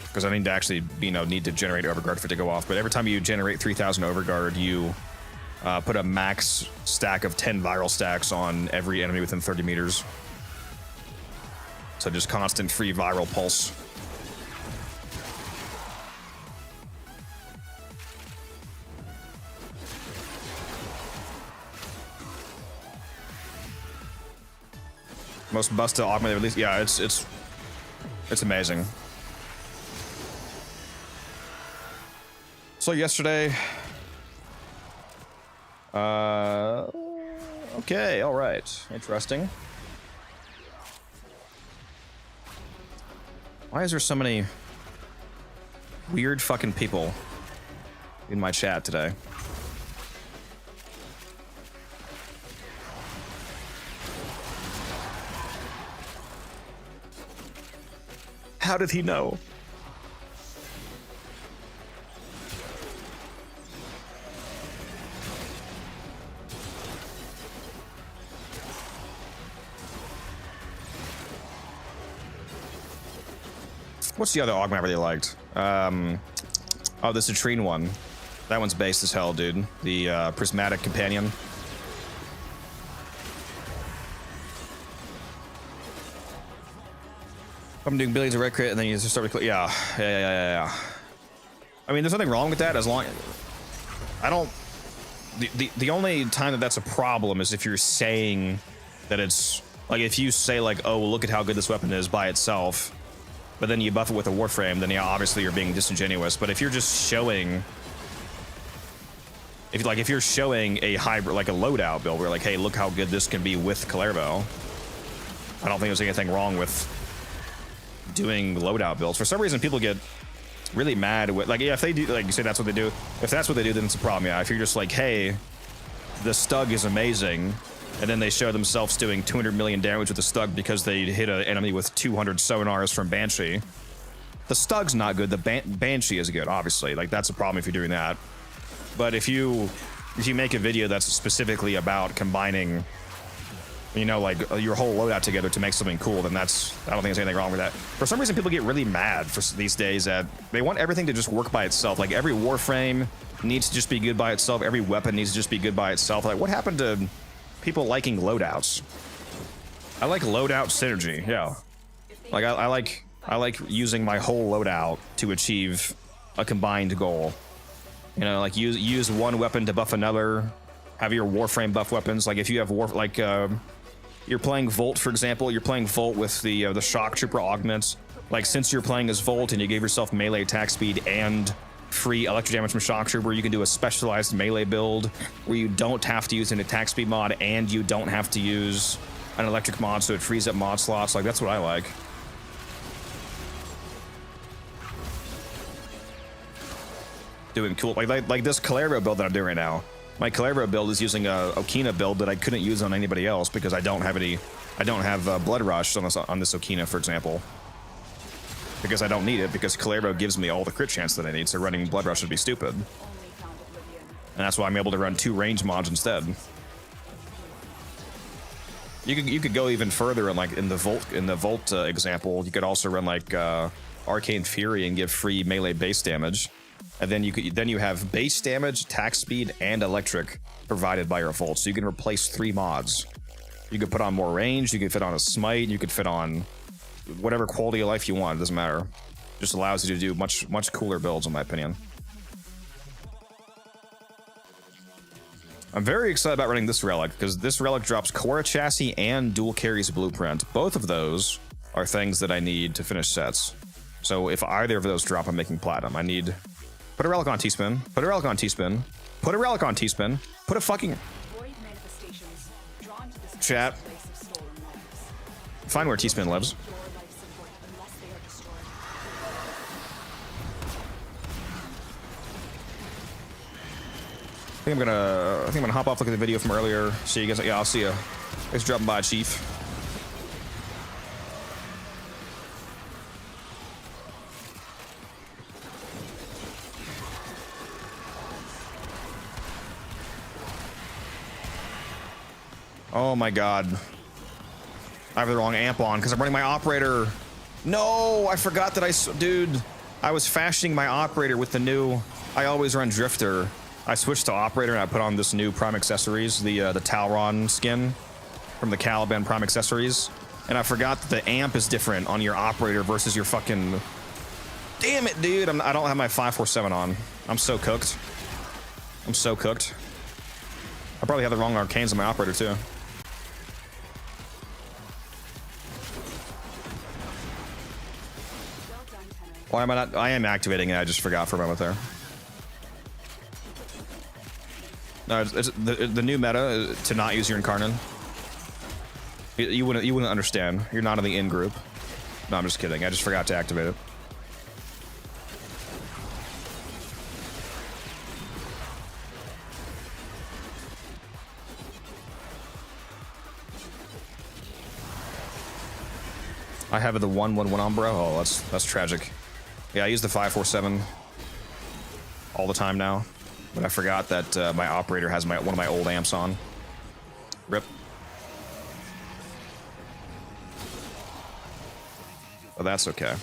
Because I need to actually, you know, need to generate overguard for it to go off. But every time you generate 3,000 overguard, you put a max stack of 10 viral stacks on every enemy within 30 meters. So just constant free viral pulse. Most busted augmented release. Yeah, it's amazing. So yesterday, okay, all right, interesting. Why is there so many weird fucking people in my chat today? How did he know? What's the other augment I really liked? Oh, the Citrine one. That one's based as hell, dude. The Prismatic Companion. I'm doing billions of red crit and then you just start with... Yeah. I mean, there's nothing wrong with that as long... I don't... The only time that that's a problem is if you're saying that it's... Like, if you say, like, oh, look at how good this weapon is by itself... But then you buff it with a Warframe, then yeah, obviously you're being disingenuous. But if you're just showing, if you're showing a hybrid, like a loadout build, where like, hey, look how good this can be with Calabria, I don't think there's anything wrong with doing loadout builds. For some reason, people get really mad with, like, yeah, if they do, like you say, that's what they do. If that's what they do, then it's a problem. Yeah, if you're just like, hey, the Stug is amazing. And then they show themselves doing 200 million damage with the Stug because they hit an enemy with 200 sonars from Banshee. The Stug's not good. The Banshee is good, obviously. Like, that's a problem if you're doing that. But if you make a video that's specifically about combining, you know, like your whole loadout together to make something cool, then that's... I don't think there's anything wrong with that. For some reason, people get really mad for these days that they want everything to just work by itself. Like, every Warframe needs to just be good by itself. Every weapon needs to just be good by itself. Like, what happened to... people liking loadouts? I like loadout synergy. Yeah, like I like using my whole loadout to achieve a combined goal. You know, like use one weapon to buff another. Have your Warframe buff weapons. Like if you have you're playing Volt, for example. You're playing Volt with the Shock Trooper augments. Like since you're playing as Volt and you gave yourself melee attack speed and free electric damage from Shock Trooper, you can do a specialized melee build where you don't have to use an attack speed mod and you don't have to use an electric mod, so it frees up mod slots. Like, that's what I like. Doing cool, like this Calabria build that I'm doing right now. My Calabria build is using a Okina build that I couldn't use on anybody else because I don't have Blood Rush on this Okina, for example. because I don't need it, because Calero gives me all the crit chance that I need, so running Blood Rush would be stupid. Only found Oblivion. And that's why I'm able to run 2 range mods instead. You could go even further, and like in the Volt example, you could also run like Arcane Fury and give free melee base damage, and then you have base damage, attack speed, and electric provided by your Volt, so you can replace 3 mods. You could put on more range, you could fit on a smite, you could fit on whatever quality of life you want. It doesn't matter. Just allows you to do much cooler builds, in my opinion. I'm very excited about running this relic, because this relic drops Cora Chassis and Dual Carries Blueprint. Both of those are things that I need to finish sets. So if either of those drop, I'm making platinum. I need... Put a relic on T-Spin. Put a relic on T-Spin. Put a relic on T-Spin. Put a fucking... Void manifestations drawn to this Chat. place of stolen lives. Find where T-Spin lives. Your life support unless they are destroyed. I think I'm gonna hop off, look at the video from earlier. See you guys. Yeah, I'll see you. Thanks for dropping by, Chief. Oh my god. I have the wrong amp on because I'm running my operator. No, I forgot that dude, I was fashioning my operator with the new, I always run Drifter. I switched to operator and I put on this new Prime Accessories, the Talron skin from the Caliban Prime Accessories. And I forgot that the amp is different on your operator versus your fucking... Damn it, dude. I don't have my 547 on. I'm so cooked. I'm so cooked. I probably have the wrong arcanes on my operator too. Well done, Tenno. Why am I not? I am activating it. I just forgot for a moment there. No, it's the new meta to not use your Incarnon. You wouldn't understand. You're not in the in group. No, I'm just kidding. I just forgot to activate it. I have the 1/1/1 Umbra. Oh, that's tragic. Yeah, I use the 547 all the time now, but I forgot that my operator has one of my old amps on. Rip. But that's okay.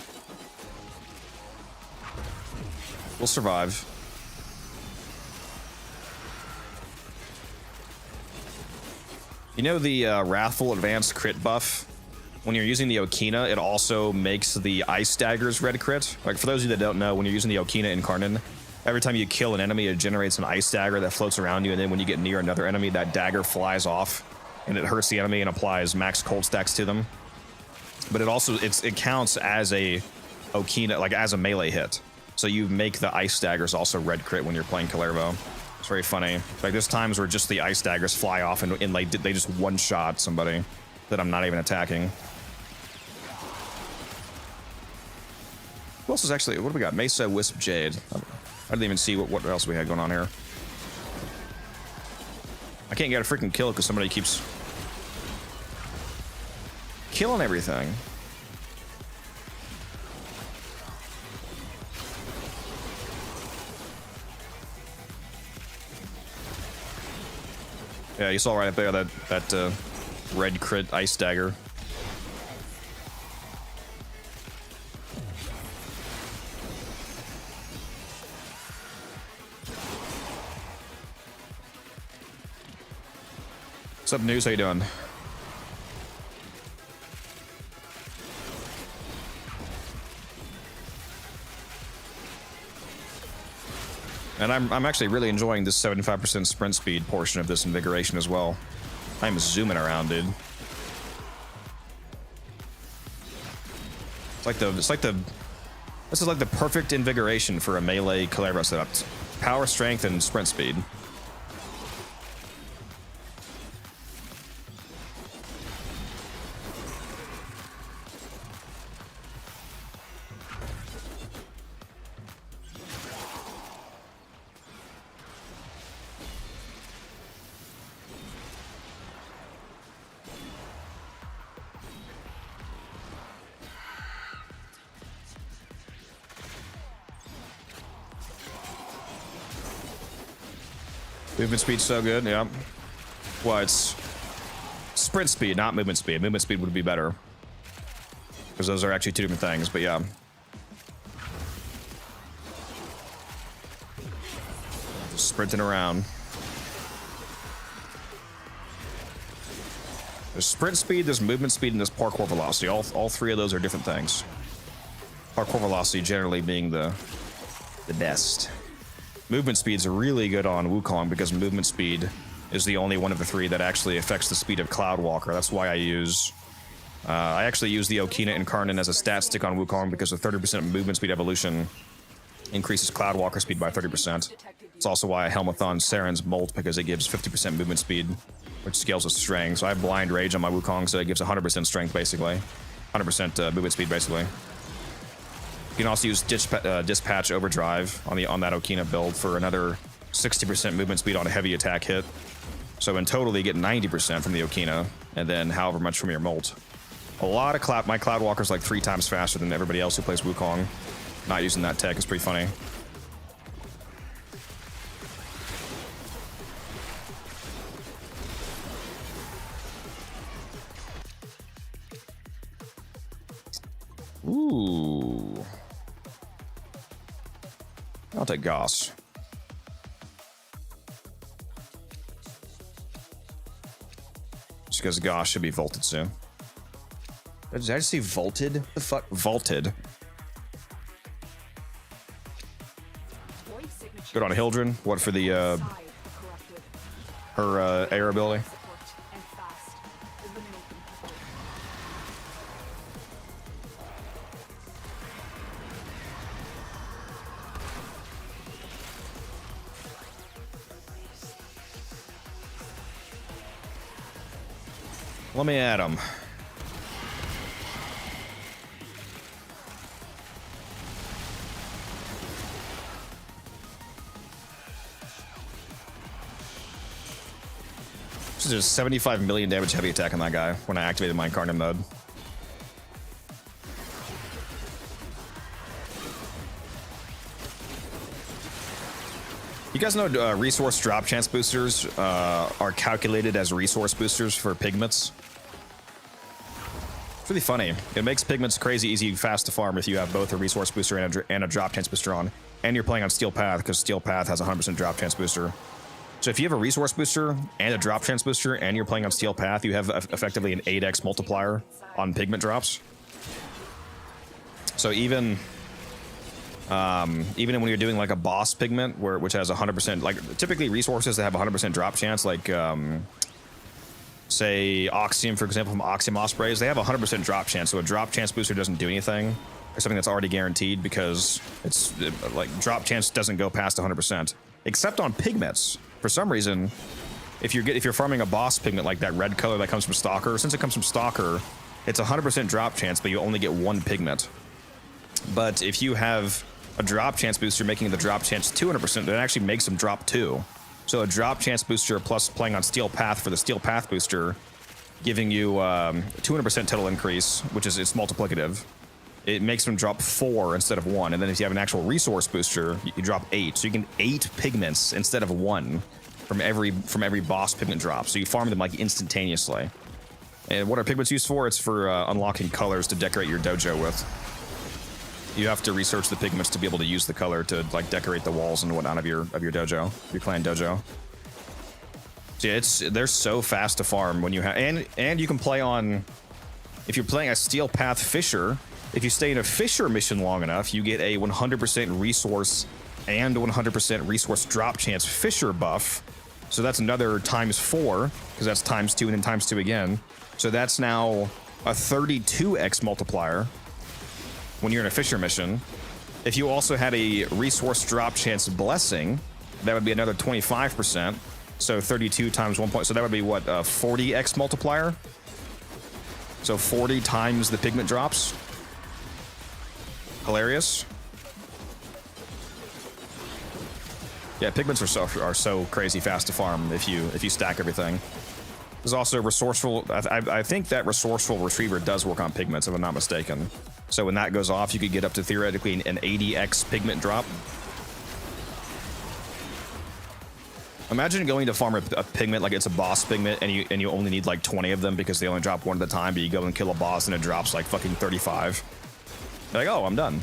We'll survive. You know the Wrathful Advanced Crit buff? When you're using the Okina, it also makes the Ice Daggers red crit. Like, for those of you that don't know, when you're using the Okina Incarnon, every time you kill an enemy, it generates an Ice Dagger that floats around you, and then when you get near another enemy, that dagger flies off, and it hurts the enemy and applies max cold stacks to them. But it also, it counts as a Okina, like as a melee hit. So you make the Ice Daggers also red crit when you're playing Kalervo. It's very funny. Like, there's times where just the Ice Daggers fly off and like, they just one-shot somebody that I'm not even attacking. Who else is actually... What do we got? Mesa, Wisp, Jade. I didn't even see what else we had going on here. I can't get a freaking kill because somebody keeps... killing everything. Yeah, you saw right up there that red crit Ice Dagger. What's up, News? How you doing? And I'm actually really enjoying this 75% sprint speed portion of this invigoration as well. I'm zooming around, dude. This is like the perfect invigoration for a melee Kalervo setup. Power, strength, and sprint speed. Movement speed's so good, yeah. Well, it's sprint speed, not movement speed. Movement speed would be better. Because those are actually two different things, but yeah. Just sprinting around. There's sprint speed, there's movement speed, and there's parkour velocity. All three of those are different things. Parkour velocity generally being the best. Movement speed's really good on Wukong because movement speed is the only one of the three that actually affects the speed of Cloudwalker. That's why I actually use the Okina Incarnate as a stat stick on Wukong because the 30% movement speed evolution increases Cloudwalker speed by 30%. It's also why I Helmathon Saren's Molt because it gives 50% movement speed, which scales with strength. So I have Blind Rage on my Wukong, so it gives 100% strength basically. 100% movement speed basically. You can also use Dispatch Overdrive on that Okina build for another 60% movement speed on a heavy attack hit. So in total, you get 90% from the Okina, and then however much from your Molt. A lot of my Cloudwalker's like 3 times faster than everybody else who plays Wukong. Not using that tech is pretty funny. Ooh. I'll take Goss. Just because Goss should be vaulted soon. Did I just see vaulted? The fuck? Vaulted. Good on Hildren. What for the, her, air ability? Let me at him. There's 75 million damage heavy attack on that guy when I activated my Incarnate mode. You guys know resource drop chance boosters are calculated as resource boosters for pigments. It's really funny. It makes pigments crazy easy, fast to farm if you have both a resource booster and a drop chance booster on. And you're playing on Steel Path because Steel Path has a 100% drop chance booster. So if you have a resource booster and a drop chance booster and you're playing on Steel Path, you have effectively an 8x multiplier on pigment drops. So even when you're doing like a boss pigment which has 100%, like typically resources that have 100% drop chance, like say Oxium, for example, from Oxium Ospreys, they have 100% drop chance. So a drop chance booster doesn't do anything, or something that's already guaranteed because it's like drop chance doesn't go past 100%, except on pigments. For some reason, if you're farming a boss pigment like that red color that comes from Stalker, since it comes from Stalker, it's 100% drop chance, but you only get 1 pigment. But if you have a drop chance booster making the drop chance 200%, that actually makes them drop 2. So a drop chance booster plus playing on Steel Path for the Steel Path booster, giving you 200% total increase, which is it's multiplicative. It makes them drop 4 instead of 1. And then if you have an actual resource booster, you drop 8. So you can 8 pigments instead of 1 from every boss pigment drop. So you farm them like instantaneously. And what are pigments used for? It's for unlocking colors to decorate your dojo with. You have to research the pigments to be able to use the color to like decorate the walls and whatnot of your dojo, your clan dojo. So yeah, they're so fast to farm when you have, and you can play on, if you're playing a Steel Path Fisher, if you stay in a Fisher mission long enough, you get a 100% resource and 100% resource drop chance Fisher buff. So that's another ×4, because that's ×2 and then ×2 again. So that's now a 32x multiplier when you're in a Fisher mission. If you also had a resource drop chance blessing, that would be another 25%. So 32 times 1 point. So that would be what, a 40x multiplier? So 40 times the pigment drops. Hilarious. Yeah, pigments are so crazy fast to farm if you stack everything. There's also resourceful. I think that resourceful retriever does work on pigments, if I'm not mistaken. So when that goes off, you could get up to theoretically an 80x pigment drop. Imagine going to farm a pigment like it's a boss pigment, and you only need like 20 of them because they only drop one at a time. But you go and kill a boss, and it drops like fucking 35. You're like, oh, I'm done.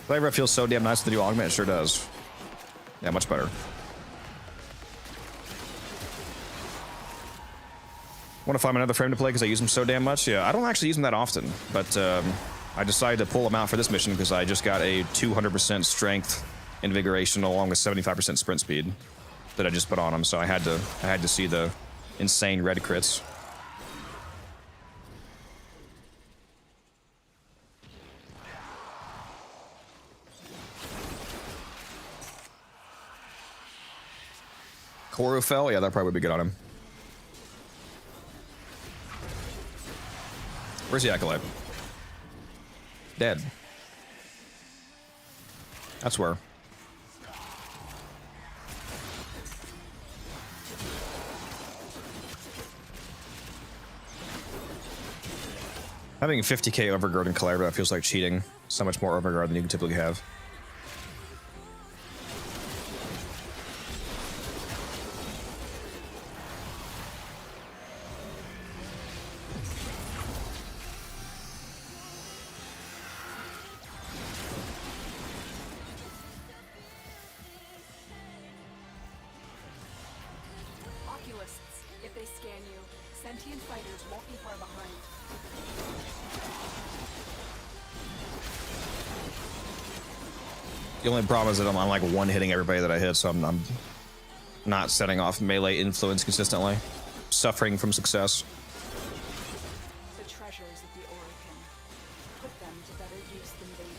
Flavor feels so damn nice with the new augment. It sure does. Yeah, much better. Want to find another frame to play because I use them so damn much? Yeah, I don't actually use them that often, but I decided to pull them out for this mission because I just got a 200% strength invigoration along with 75% sprint speed that I just put on them, so I had to see the insane red crits. Koru fell? Yeah, that probably would be good on him. Where's the Acolyte? Dead. That's where. Having 50k overguard in Calabria feels like cheating. So much more overguard than you can typically have. The only problem is that I'm like one-hitting everybody that I hit, so I'm not setting off melee influence consistently. Suffering from success. The treasures of the Oracle. Put them to better use than they do.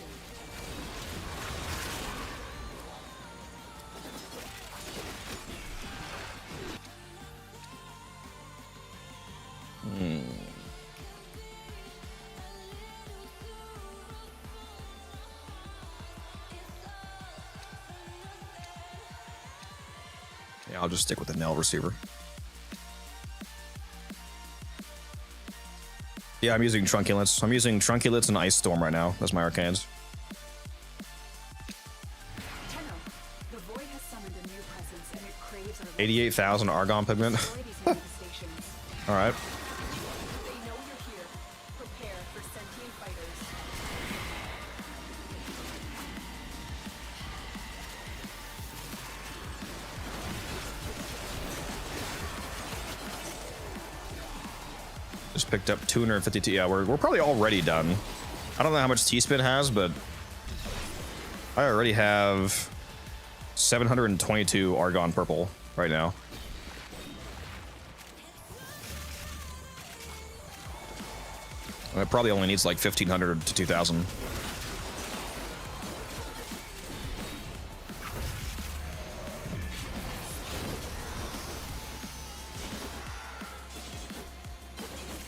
Yeah, I'll just stick with the Nell receiver. Yeah, I'm using Trunculates. I'm using Trunculates and Ice Storm right now. That's my arcanes. Tenno, the void has summoned a new presence and it craves our 88,000 Argon pigment. All right. They know you're here. Prepare for sentient fighters. Just picked up 252. Yeah, we're probably already done. I don't know how much T-Spin has, but I already have 722 Argon purple right now. It probably only needs like 1,500 to 2,000.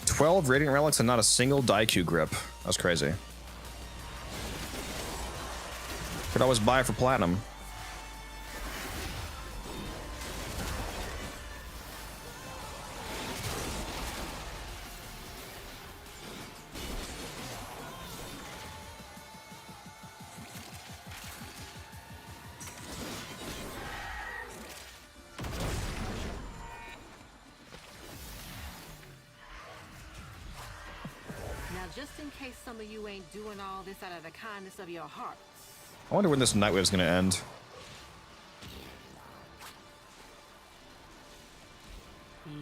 $12 Radiant Relics and not a single Daiku grip. That's crazy. Could always buy it for platinum. Just in case some of you ain't doing all this out of the kindness of your hearts. I wonder when this Nightwave's gonna end.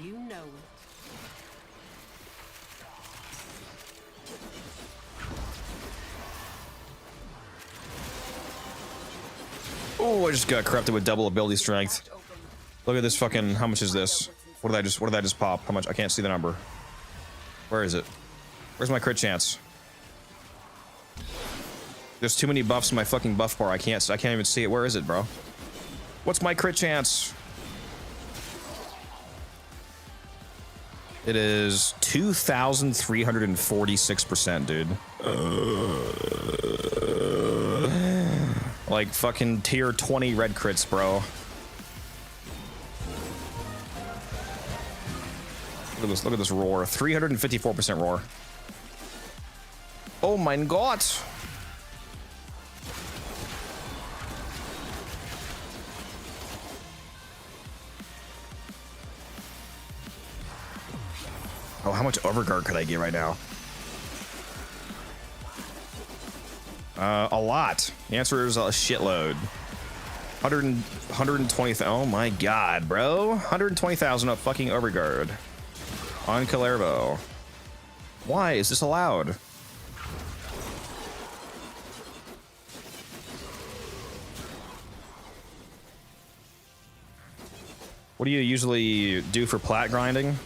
You know it. Oh, I just got corrupted with double ability strength. Look at this fucking. How much is this? What did I just pop? How much? I can't see the number. Where is it? Where's my crit chance? There's too many buffs in my fucking buff bar. I can't even see it. Where is it, bro? What's my crit chance? It is 2,346%, dude. Like fucking tier 20 red crits, bro. Look at this roar. 354% roar. Oh my god. Oh, how much overguard could I get right now? A lot. The answer is a shitload. 120,000. Oh my god, bro. 120,000 of fucking overguard on Kalervo. Why is this allowed? What do you usually do for plat grinding?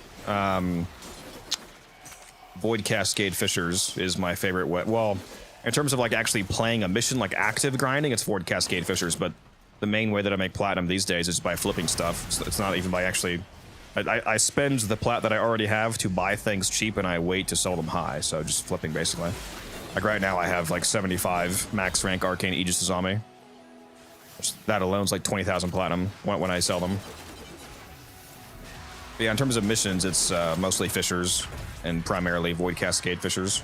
Void Cascade Fissures is my favorite. Well, in terms of like actually playing a mission, like active grinding, it's Void Cascade Fissures. But the main way that I make platinum these days is by flipping stuff. It's not even by actually. I spend the plat that I already have to buy things cheap, and I wait to sell them high. So just flipping basically. Like right now, I have like 75 max rank Arcane Aegis on me. That alone's like 20,000 platinum when I sell them. But yeah, in terms of missions, it's mostly Fissures and primarily Void Cascade Fissures.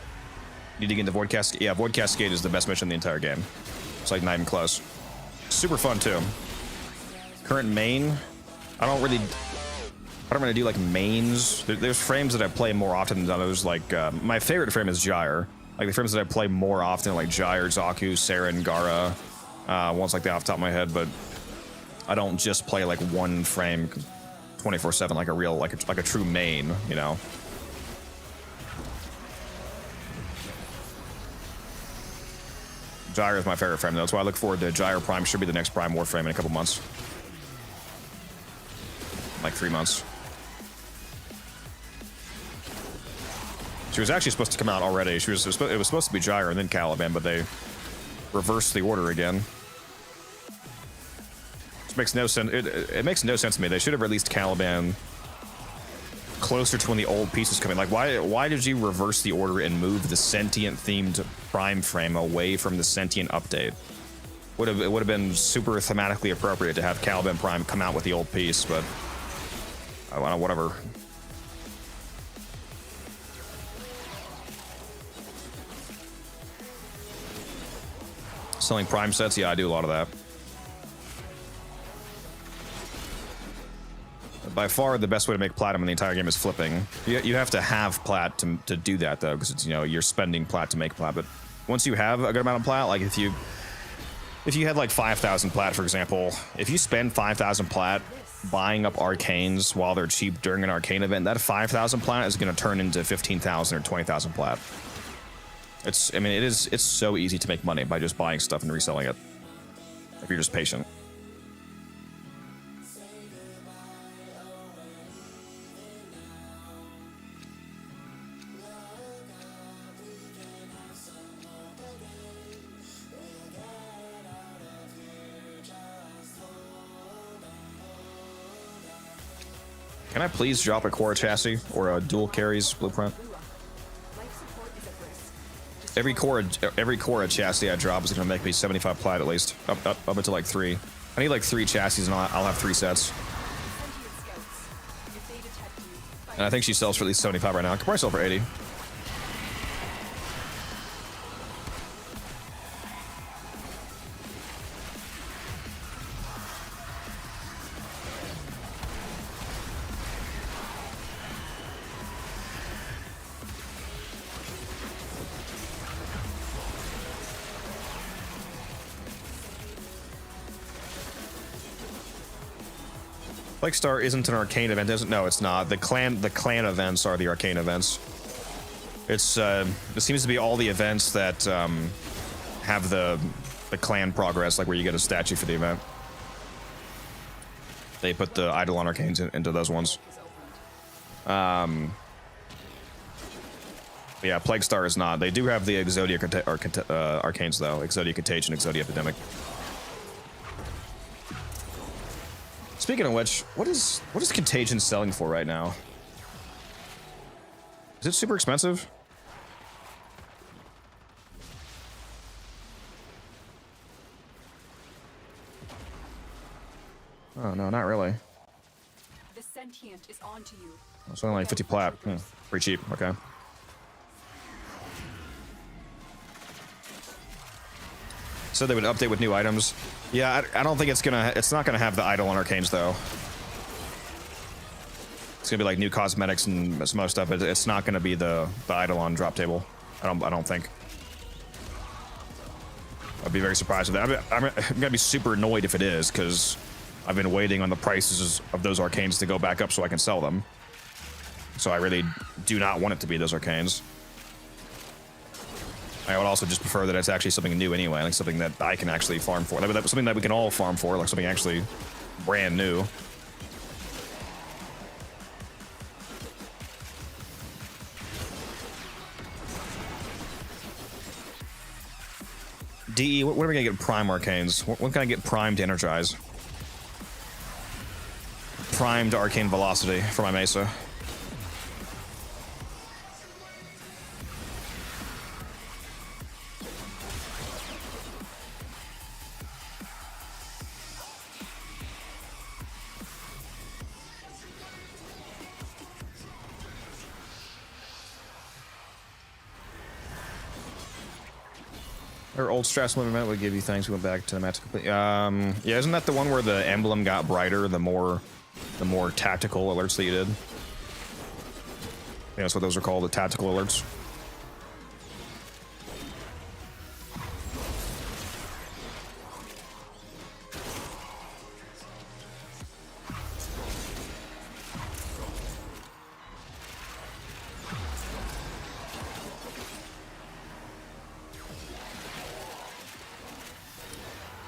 You need to get into Void Cascade. Yeah, Void Cascade is the best mission in the entire game. It's like not even close. Super fun too. Current main, I don't really do like mains. There's frames that I play more often than others. Like my favorite frame is Gyre. Like the frames that I play more often, like Gyre, Zaku, Saren, Gara. Ones like that off the top of my head, but I don't just play like one frame 24/7 like a real like a true main, you know. Gyre is my favorite frame, though. That's why I look forward to Gyre Prime. Should be the next Prime Warframe in a couple months. Like 3 months. She was actually supposed to come out already. It was supposed to be Gyre and then Caliban, but they reversed the order again. Which makes no sense. It makes no sense to me. They should have released Caliban closer to when the old pieces come in. Like, why did you reverse the order and move the sentient themed Prime frame away from the sentient update? It would have been super thematically appropriate to have Caliban Prime come out with the old piece, but I don't know, whatever. Selling Prime sets, yeah, I do a lot of that. By far, the best way to make platinum in the entire game is flipping. You have to have plat to do that, though, because it's, you know, you're spending plat to make plat. But once you have a good amount of plat, like if you had like 5,000 plat, for example, if you spend 5,000 plat buying up arcanes while they're cheap during an arcane event, that 5,000 plat is going to turn into 15,000 or 20,000 plat. I mean, it's so easy to make money by just buying stuff and reselling it if you're just patient. Can I please drop a core chassis or a dual carries blueprint? Every core chassis I drop is gonna make me 75 plat at least, up until like 3. I need like 3 chassis and I'll have 3 sets. And I think she sells for at least 75 right now. I could probably sell for 80. Plague Star isn't an arcane event, isn't? No, it's not. The clan events are the arcane events. It's it seems to be all the events that have the clan progress, like where you get a statue for the event. They put the Eidolon arcanes into those ones. Yeah, Plague Star is not. They do have the Exodia arcanes though. Exodia Contagion, Exodia Epidemic. Speaking of which, what is Contagion selling for right now? Is it super expensive? Oh no, not really. The sentient is onto you. It's only like 50 plat. Pretty cheap. Okay. So they would update with new items. Yeah, I don't think it's not gonna have the idle on arcanes though. It's gonna be like new cosmetics and some other stuff. It's not gonna be the idle on drop table. I don't think. I'd be very surprised with that. I'm gonna be super annoyed if it is, because I've been waiting on the prices of those arcanes to go back up so I can sell them. So I really do not want it to be those arcanes. I would also just prefer that it's actually something new anyway, like something that I can actually farm for. Like something that we can all farm for, like something actually brand new. DE, when are we gonna get prime arcanes? When can I get primed to energize? Primed arcane velocity for my Mesa. Our old stress limit event would give you things. We went back to the map to complete. Yeah, isn't that the one where the emblem got brighter the more tactical alerts that you did? Yeah, that's what those are called, the tactical alerts.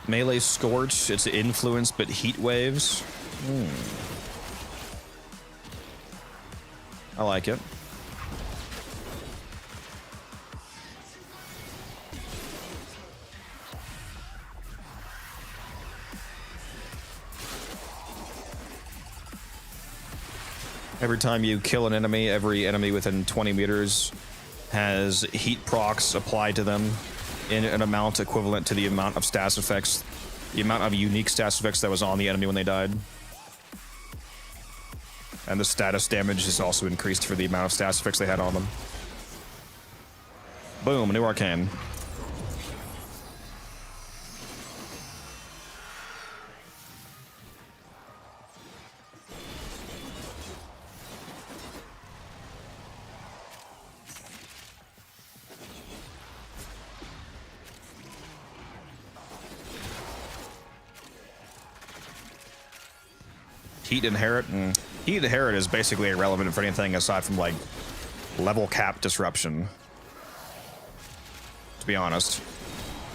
Melee Scorch, it's influenced, but heat waves. I like it. Every time you kill an enemy, every enemy within 20 meters has heat procs applied to them in an amount equivalent to the amount of status effects, the amount of unique status effects that was on the enemy when they died. And the status damage is also increased for the amount of status effects they had on them. Boom, new arcane. Heat Inherit. Heat Inherit is basically irrelevant for anything aside from like level cap disruption. To be honest,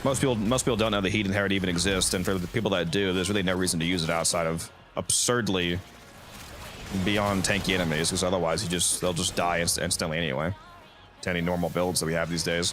most people don't know that Heat Inherit even exists, and for the people that do, there's really no reason to use it outside of absurdly beyond tanky enemies, because otherwise they'll just die instantly anyway. To any normal builds that we have these days.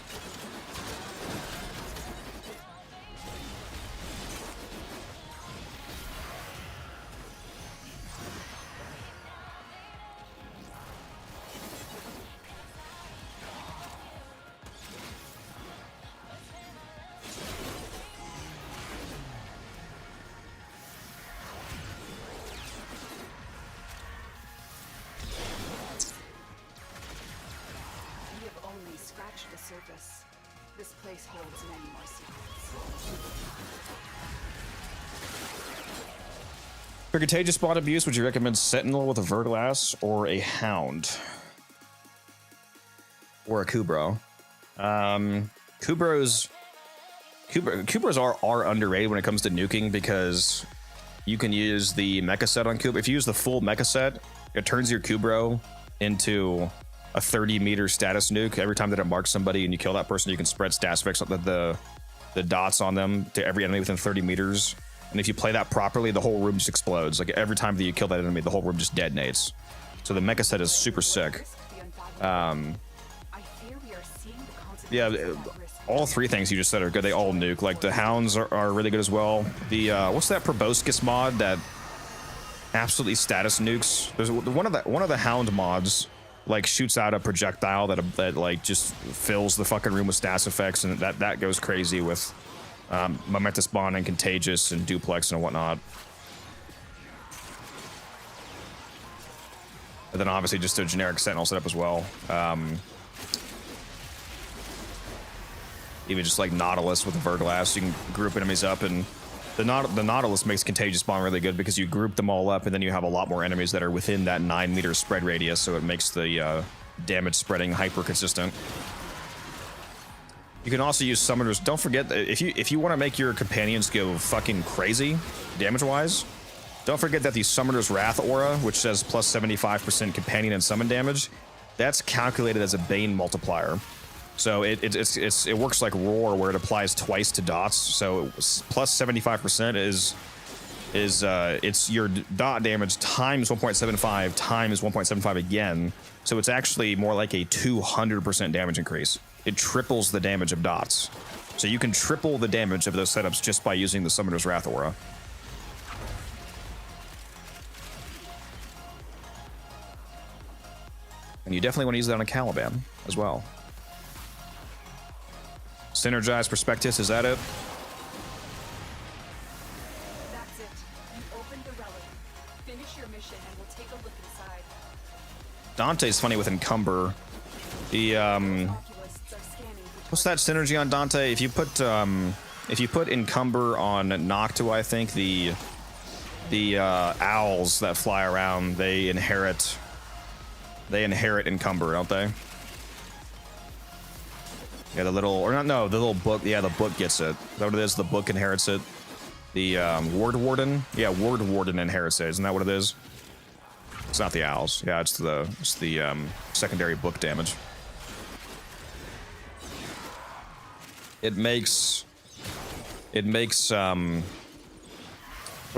This place holds many more secrets. For contagious spawn abuse, would you recommend Sentinel with a Verglass or a Hound? Or a Kubro? Kubros are underrated when it comes to nuking, because you can use the mecha set on Kubro. If you use the full mecha set, it turns your Kubro into a 30-meter status nuke. Every time that it marks somebody and you kill that person, you can spread status effects on the dots on them to every enemy within 30 meters. And if you play that properly, the whole room just explodes. Like every time that you kill that enemy, the whole room just detonates. So the mecha set is super sick. Yeah, all three things you just said are good. They all nuke. Like the Hounds are really good as well. The what's that Proboscis mod that absolutely status nukes? There's one of the Hound mods like shoots out a projectile that like just fills the fucking room with status effects, and that goes crazy with momentous bond and contagious and duplex and whatnot. But then obviously just a generic Sentinel setup as well. Even just like Nautilus with the Verglass, you can group enemies up, and the Nautilus makes Contagious Bomb really good because you group them all up, and then you have a lot more enemies that are within that 9-meter spread radius, so it makes the damage spreading hyper consistent. You can also use Summoners. Don't forget that if you want to make your companions go fucking crazy damage-wise, don't forget that the Summoner's Wrath aura, which says plus 75% companion and summon damage, that's calculated as a Bane multiplier. So it works like Roar, where it applies twice to dots. So plus 75% is it's your dot damage times 1.75 times 1.75 again. So it's actually more like a 200% damage increase. It triples the damage of dots. So you can triple the damage of those setups just by using the Summoner's Wrath aura. And you definitely want to use that on a Caliban as well. Synergize Prospectus, is that it? That's it. You opened the relic. Finish your mission and we'll take a look inside. Dante's funny with Encumber. The Oculists are scanning for what's that synergy on Dante? If you put Encumber on Noctua, I think the owls that fly around, they inherit Encumber, don't they? Yeah, the little book. Yeah, the book gets it. Is that what it is? The book inherits it. The Ward Warden. Yeah, Ward Warden inherits it. Isn't that what it is? It's not the owls. Yeah, it's the secondary book damage. It makes what's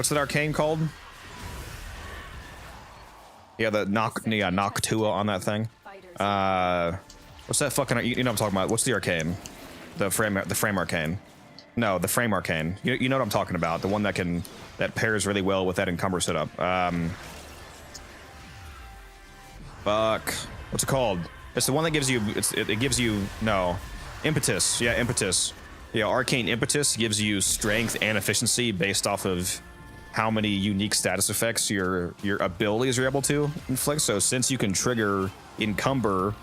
that arcane called? Yeah, the Noctua on that thing. What's that fucking? You know what I'm talking about? What's the arcane? The frame arcane. No, the frame arcane. You know what I'm talking about? The one that pairs really well with that encumber setup. Fuck. What's it called? It's the one that gives you. It gives you impetus. Yeah, impetus. Yeah, arcane impetus gives you strength and efficiency based off of how many unique status effects your abilities are able to inflict. So since you can trigger encumber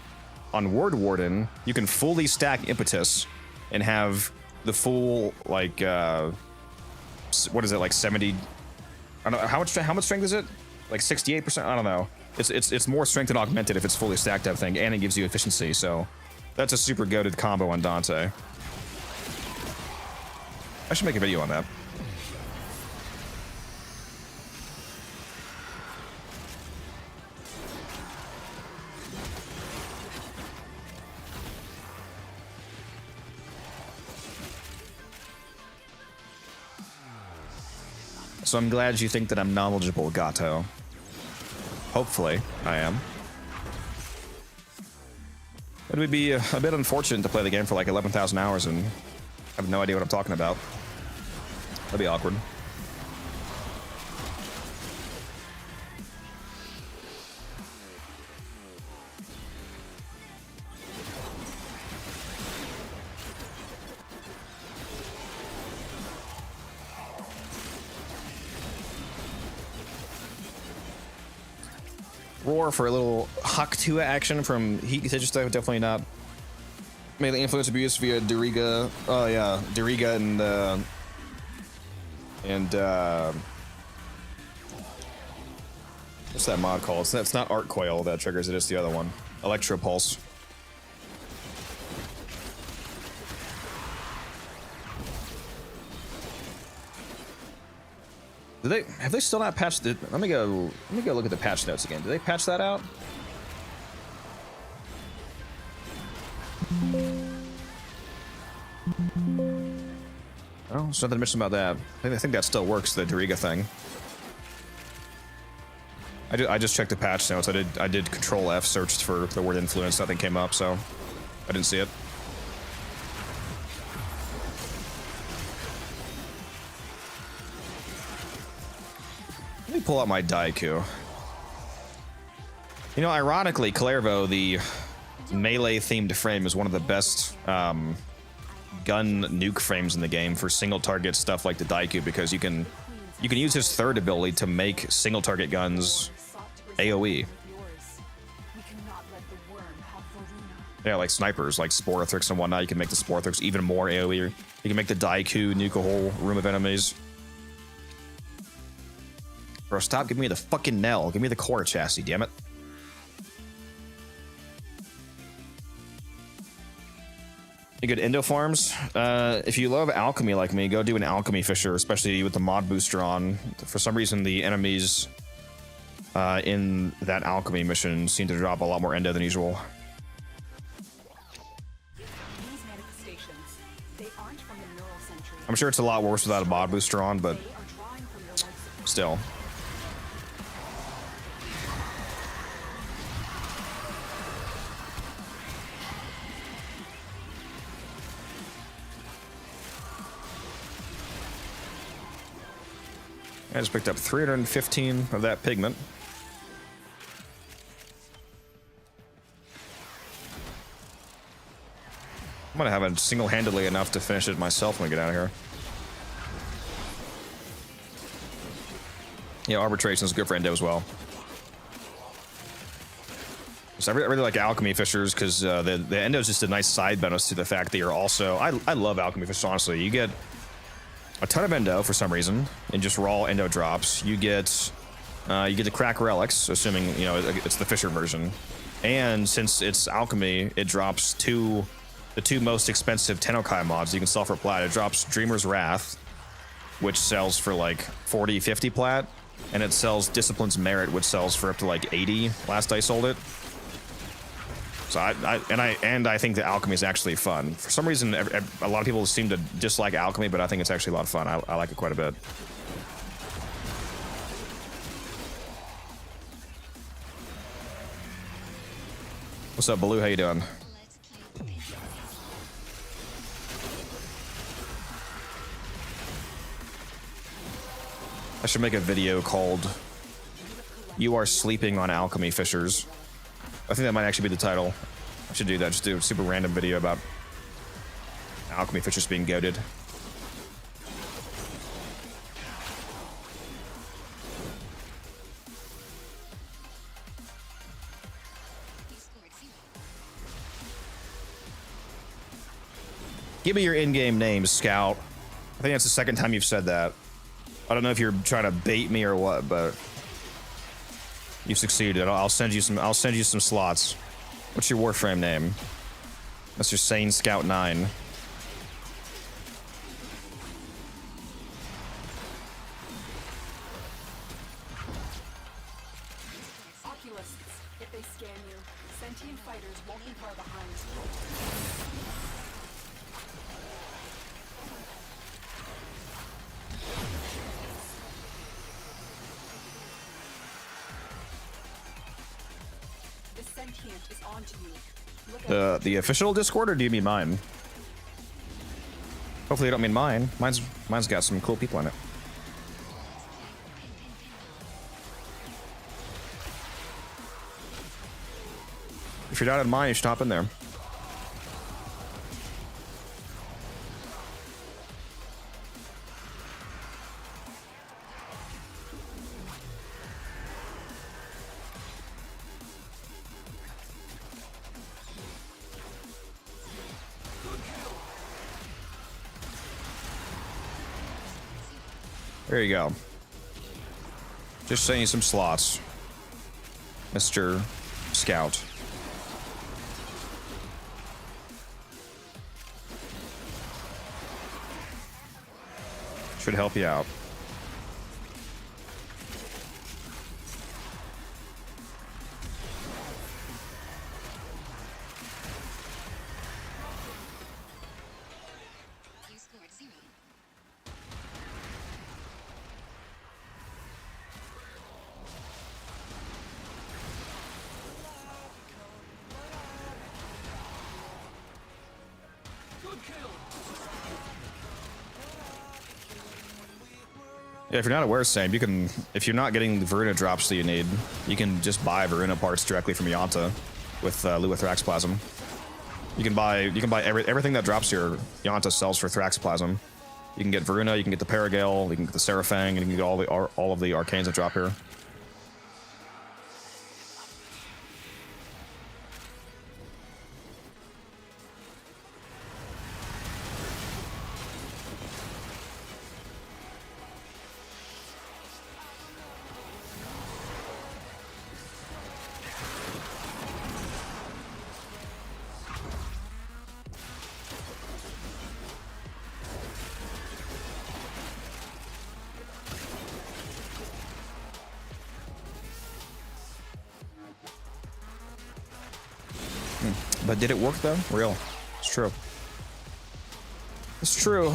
on Ward Warden, you can fully stack impetus and have the full like what is it, like 70? I don't know how much strength is it? Like 68%? I don't know. It's more strength than augmented if it's fully stacked type thing, and it gives you efficiency. So that's a super goated combo on Dante. I should make a video on that. So I'm glad you think that I'm knowledgeable, Gato. Hopefully, I am. It would be a bit unfortunate to play the game for like 11,000 hours and have no idea what I'm talking about. That'd be awkward. Roar for a little Haktua action from Heat Contagious stuff, definitely not. Mainly influence abuse via Duriga. Oh yeah, Duriga and what's that mod called? It's not Arc Coil that triggers it, it's the other one. Electro Pulse. Have they still not patched it? Let me go look at the patch notes again. Did they patch that out? Oh, there's nothing to mention about that. I think that still works, the Duriga thing. I just checked the patch notes. I did Control F, searched for the word influence, nothing came up, so I didn't see it. Let me pull out my Daiku. You know, ironically, Clairvo, the melee-themed frame, is one of the best gun nuke frames in the game for single-target stuff like the Daiku, because you can use his third ability to make single-target guns AoE. the worm Halforuna. Yeah, like snipers, like Sporothrix and whatnot. You can make the Sporothrix even more AoE. You can make the Daiku nuke a whole room of enemies. Bro, stop giving me the fucking Nell. Give me the core chassis, damn it. Any good endo farms? If you love alchemy like me, go do an alchemy fisher, especially with the mod booster on. For some reason, the enemies in that alchemy mission seem to drop a lot more endo than usual. These manifestations, they aren't from the neural century. I'm sure it's a lot worse without a mod booster on, but They are drawing from the likes of still. I just picked up 315 of that pigment. I'm gonna have it single-handedly enough to finish it myself when we get out of here. Yeah, arbitration is good for endo as well. So I really like alchemy fishers because the endo is just a nice side bonus to the fact that you're also. I love alchemy fishers, honestly. You get a ton of endo for some reason in just raw endo drops. You get to crack relics, assuming you know it's the fisher version, and since it's alchemy, it drops the two most expensive TennoCreate mods you can sell for plat. It drops Dreamer's Wrath, which sells for like 40, 50 plat, and it sells Discipline's Merit, which sells for up to like 80 last I sold it. So I think that alchemy is actually fun. For some reason, a lot of people seem to dislike alchemy, but I think it's actually a lot of fun. I like it quite a bit. What's up, Baloo? How you doing? I should make a video called "You Are Sleeping on Alchemy Fishers." I think that might actually be the title. I should do that. Just do a super random video about alchemy fishers being goated. Give me your in-game name, Scout. I think that's the second time you've said that. I don't know if you're trying to bait me or what, but you succeeded. I'll send you some slots. What's your Warframe name? That's your Sane Scout 9. oculists. If they scan you, sentient fighters won't be far behind. The sentient is onto you. Look at The official Discord, or do you mean mine? Hopefully you don't mean mine. Mine's got some cool people in it. If you're not in mine, you should hop in there. There you go. Just sending you some slots, Mr. Scout. Should help you out. Yeah, if you're not aware, Sam, you can, if you're not getting the Varuna drops that you need, you can just buy Varuna parts directly from Yanta with Thraxplasm. You can buy everything that drops here. Yanta sells for Thraxplasm. You can get Varuna, you can get the Paragale, you can get the Seraphang, and you can get all of the arcanes that drop here. But did it work though? Real. It's true. It's true.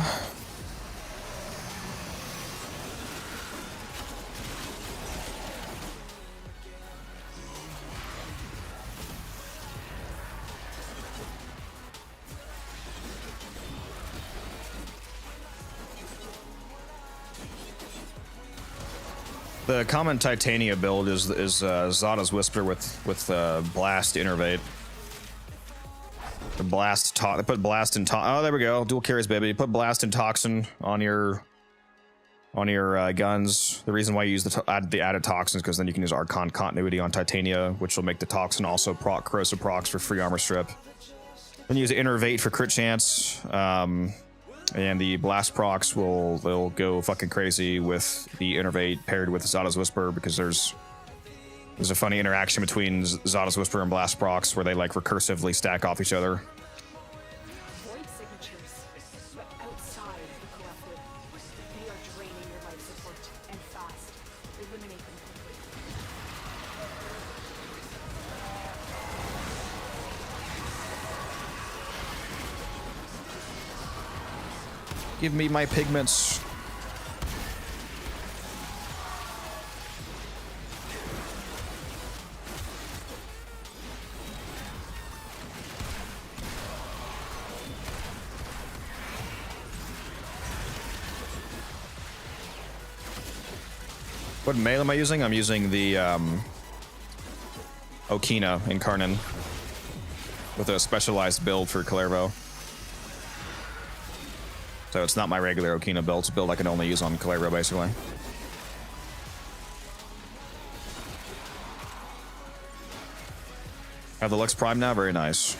The common Titania build is Zada's Whisper with Blast Innervate. The Blast they put Blast and oh, there we go, dual carries, baby. You put Blast and Toxin on your guns. The reason why you use the added toxins because then you can use Archon Continuity on Titania, which will make the Toxin also proc corrosive procs for free armor strip. Then use Innervate for crit chance. And the blast procs they'll go fucking crazy with the Innervate paired with Zada's Whisper because there's a funny interaction between Zada's Whisper and blast procs where they like recursively stack off each other. Void signatures, but outside the collective. They are draining your life support, and fast. Eliminate them quickly. Give me my pigments. What mail am I using? I'm using the Okina in Karnan with a specialized build for Kalervo. So it's not my regular Okina build. It's a build I can only use on Kalervo, basically. Have the Lux Prime now? Very nice.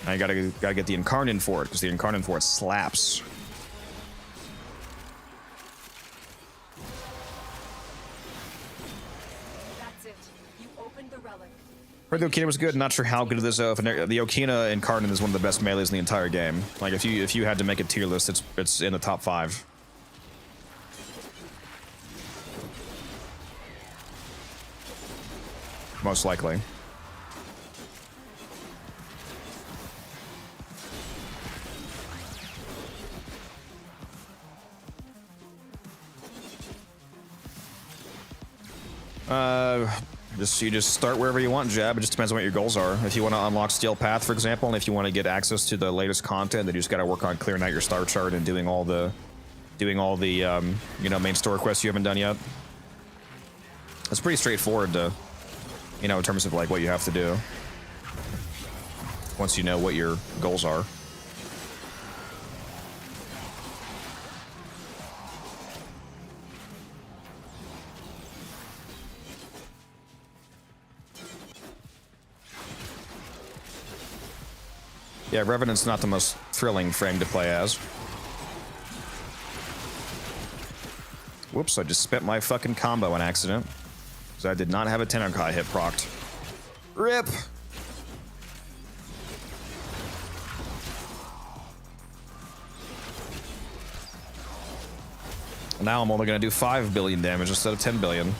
Now you gotta get the Incarnate for it, because the Incarnate for it slaps. That's it. You opened the relic. Heard the Okina was good. Not sure how good it is though. The Okina Incarnate is one of the best melees in the entire game. Like if you had to make a tier list, it's in the top 5. Most likely. You just start wherever you want, Jab. It just depends on what your goals are. If you want to unlock Steel Path, for example, and if you want to get access to the latest content, then you just got to work on clearing out your star chart and doing all the main story quests you haven't done yet. It's pretty straightforward to, in terms of like what you have to do. Once you know what your goals are. Yeah, Revenant's not the most thrilling frame to play as. Whoops, I just spent my fucking combo on accident. Because I did not have a TennoCreate hit procced. RIP! Now I'm only going to do 5 billion damage instead of 10 billion.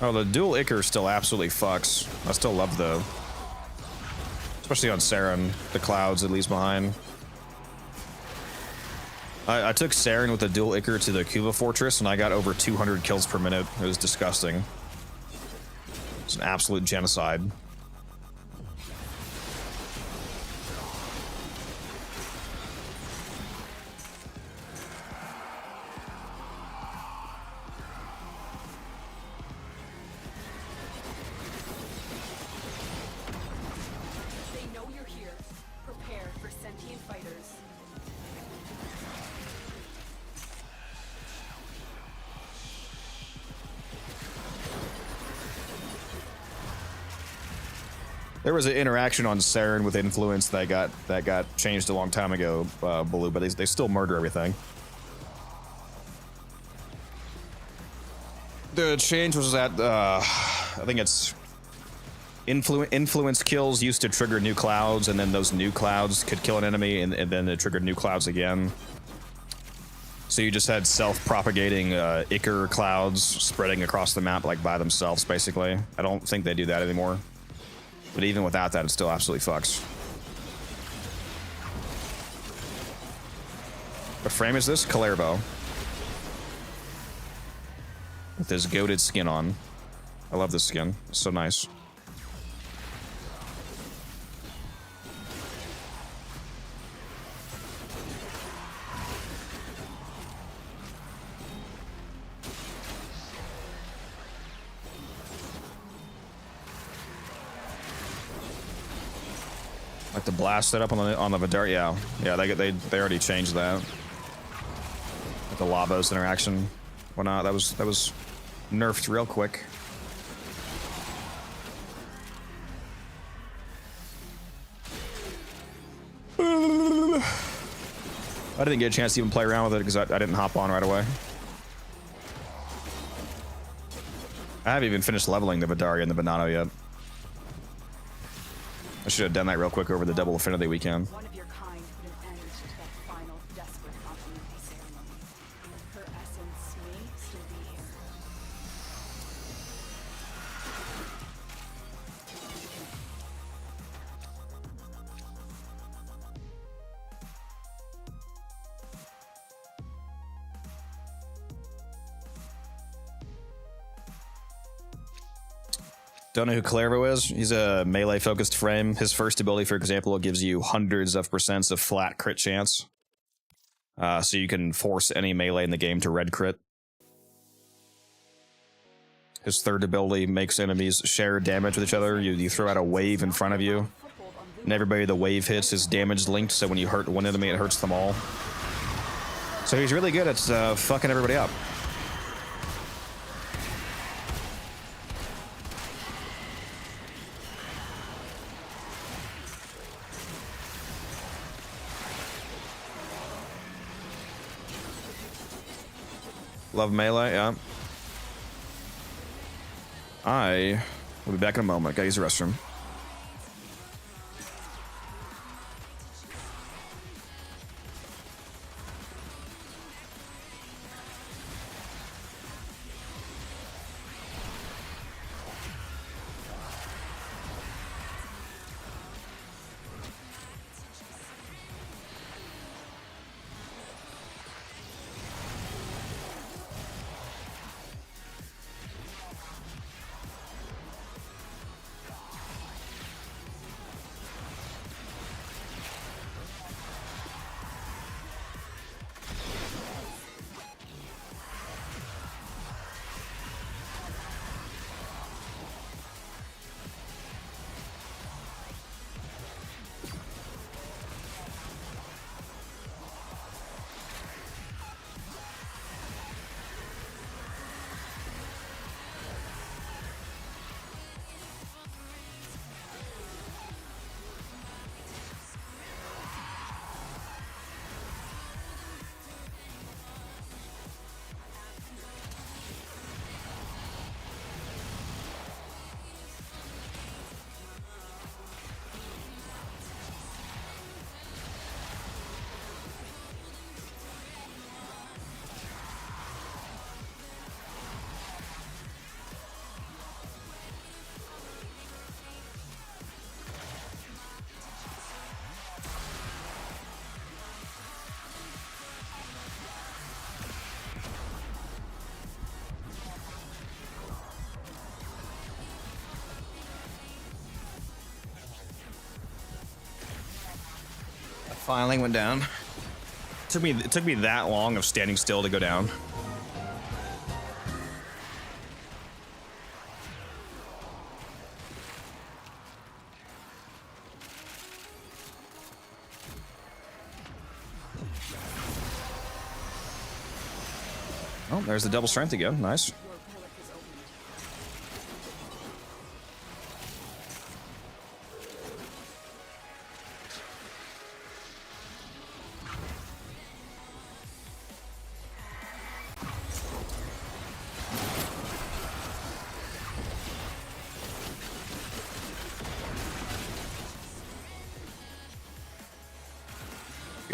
Oh, the dual Ichor still absolutely fucks. I still love the... Especially on Saren, the clouds it leaves behind. I took Saren with the dual Ichor to the Kuva Fortress, and I got over 200 kills per minute. It was disgusting. It's an absolute genocide. There was an interaction on Saren with influence that got changed a long time ago, Blue, but they still murder everything. The change was that I think it's influence kills used to trigger new clouds, and then those new clouds could kill an enemy, and then it triggered new clouds again. So you just had self-propagating Ichor clouds spreading across the map like by themselves, basically. I don't think they do that anymore. But even without that, it still absolutely fucks. What frame is this? Kalervo. With his goated skin on. I love this skin. It's so nice. Like the blast setup on the Vidar, yeah, they already changed that. With the Labos interaction, whatnot. That was nerfed real quick. I didn't get a chance to even play around with it because I didn't hop on right away. I haven't even finished leveling the Vidari and the Banano yet. I should have done that real quick over the double affinity weekend. One of your kind put an end to that final desperate complementing ceremony. Her essence may still be here. Don't know who Kalervo is? He's a melee-focused frame. His first ability, for example, gives you hundreds of percents of flat crit chance. So you can force any melee in the game to red crit. His third ability makes enemies share damage with each other. You throw out a wave in front of you, and everybody the wave hits is damage linked, so when you hurt one enemy, it hurts them all. So he's really good at fucking everybody up. Love melee, yeah. I will be back in a moment. Gotta use the restroom. Finally went down. It took me that long of standing still to go down. Oh, there's the double strength again. Nice.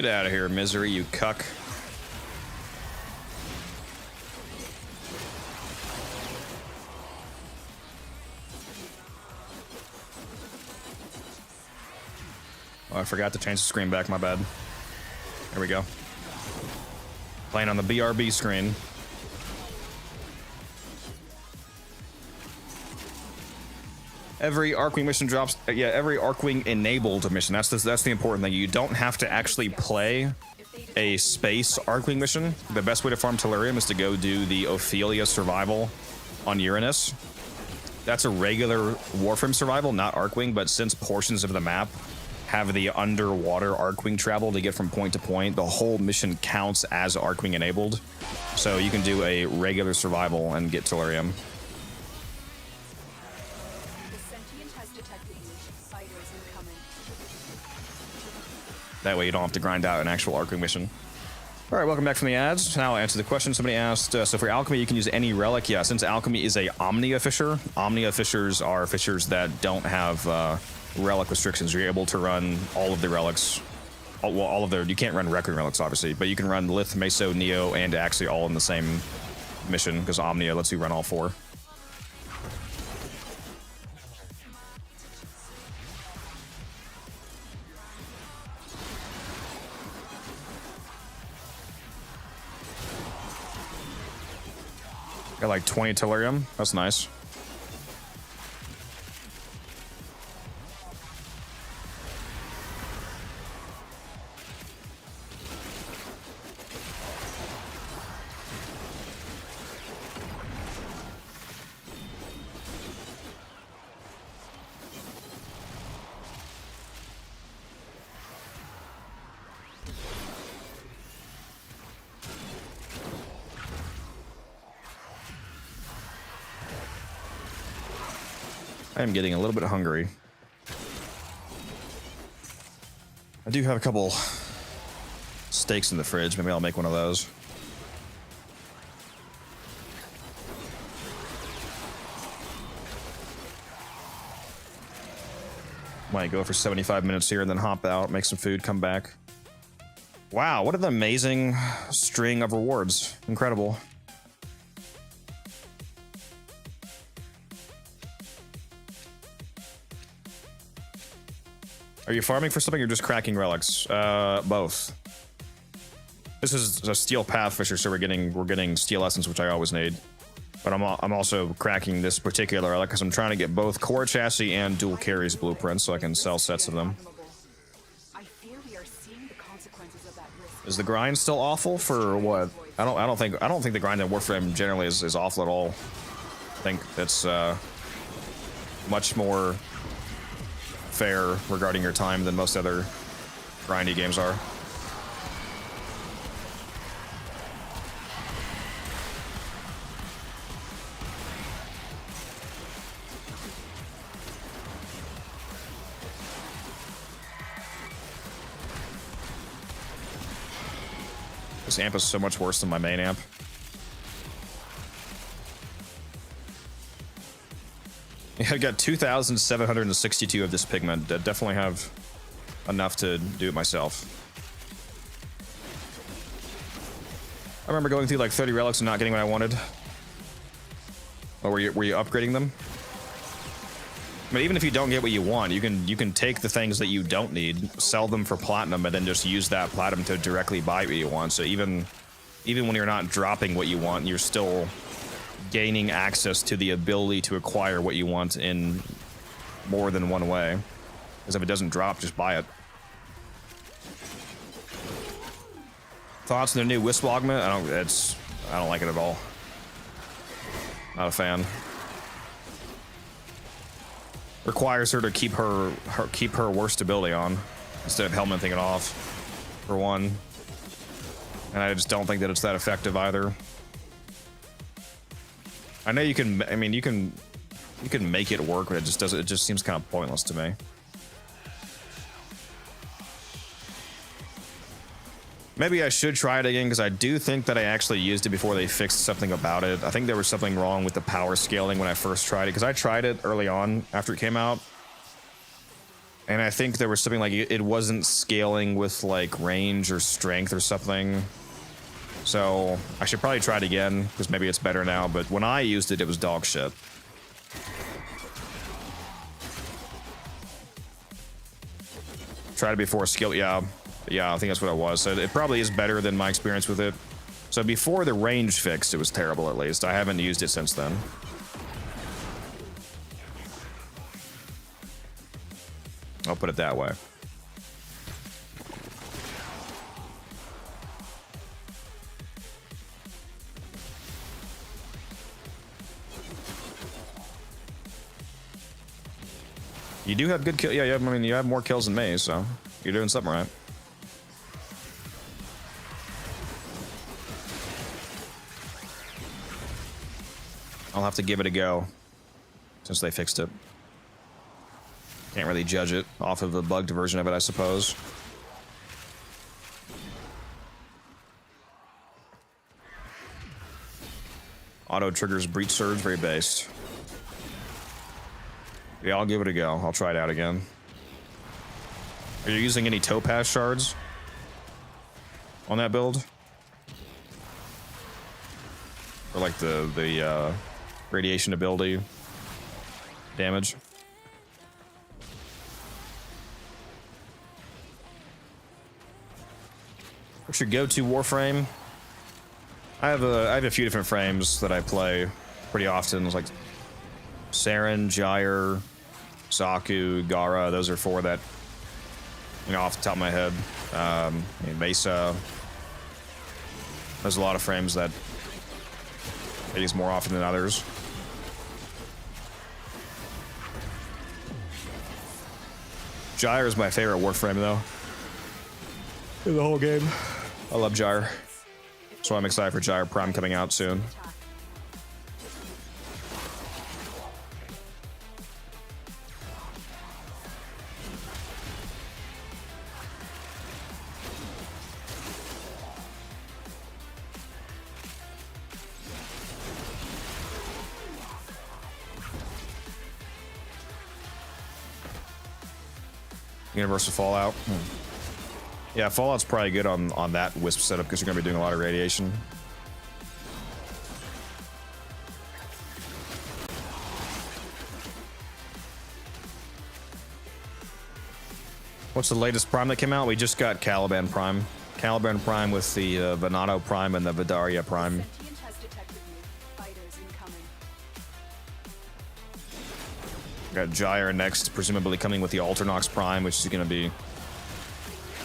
Get out of here, misery, you cuck. Oh, I forgot to change the screen back, my bad. There we go. Playing on the BRB screen. Every Arcwing mission drops, every Arcwing enabled mission. That's the important thing. You don't have to actually play a space Arcwing mission. The best way to farm Tellurium is to go do the Ophelia survival on Uranus. That's a regular Warframe survival, not Arcwing, but since portions of the map have the underwater Arcwing travel to get from point to point, the whole mission counts as Arcwing enabled. So you can do a regular survival and get Tellurium. The sentient has detected you. Fighters incoming. That way you don't have to grind out an actual Arcwing mission. All right, welcome back from the ads. Now I'll answer the question somebody asked. So for alchemy, you can use any relic. Yeah, since alchemy is a Omnia Fisher, Omnia Fishers are fishers that don't have relic restrictions. You're able to run all of the relics. Well, all of their, you can't run Requiem relics, obviously, but you can run Lith, Meso, Neo, and Axia all in the same mission, because Omnia lets you run all four. Got like 20 Tellurium. That's nice. I am getting a little bit hungry. I do have a couple steaks in the fridge. Maybe I'll make one of those. Might go for 75 minutes here and then hop out, make some food, come back. Wow, what an amazing string of rewards. Incredible. Are you farming for something or just cracking relics? Both. This is a steel path fisher, so we're getting steel essence, which I always need. But I'm also cracking this particular relic because I'm trying to get both core chassis and dual carries blueprints, so I can sell sets of them. I fear we are seeing the consequences of that risk. Is the grind still awful for what? I don't think the grind in Warframe generally is awful at all. I think that's much more fair regarding your time than most other grindy games are. This amp is so much worse than my main amp. I got 2,762 of this pigment. I definitely have enough to do it myself. I remember going through like 30 relics and not getting what I wanted. Or were you upgrading them? But even if you don't get what you want, you can take the things that you don't need, sell them for platinum, and then just use that platinum to directly buy what you want. So even when you're not dropping what you want, you're still gaining access to the ability to acquire what you want in more than one way. Because if it doesn't drop, just buy it. Thoughts on the new Wisp augment? I don't like it at all. Not a fan. Requires her to keep her worst ability on instead of helmeting it off, for one. And I just don't think that it's that effective either. I know you can. I mean, you can make it work, but it just doesn't. It just seems kind of pointless to me. Maybe I should try it again because I do think that I actually used it before they fixed something about it. I think there was something wrong with the power scaling when I first tried it because I tried it early on after it came out, And I think there was something like it wasn't scaling with like range or strength or something. So I should probably try it again because maybe it's better now. But when I used it, it was dog shit. Try it before skill. Yeah, I think that's what it was. So it probably is better than my experience with it. So before the range fixed, it was terrible. At least I haven't used it since then. I'll put it that way. You do have good kill. Yeah, I mean, you have more kills than me, so you're doing something right. I'll have to give it a go since they fixed it. Can't really judge it off of a bugged version of it, I suppose. Auto triggers breach surge, very based. Yeah, I'll give it a go. I'll try it out again. Are you using any topaz shards on that build? Or like the radiation ability damage? What's your go-to Warframe? I have a few different frames that I play pretty often. It's like Saren, Gyre, Zaku, Gara. Those are four that, you know, off the top of my head. Mesa. There's a lot of frames that I use more often than others. Gyre is my favorite Warframe, though. In the whole game. I love Gyre. So I'm excited for Gyre Prime coming out soon. Universal Fallout. Yeah, Fallout's probably good on that Wisp setup because you're going to be doing a lot of radiation. What's the latest Prime that came out? We just got Caliban Prime. Caliban Prime with the Venado Prime and the Vidaria Prime. Got Gyre next, presumably coming with the Alternox Prime, which is going to be...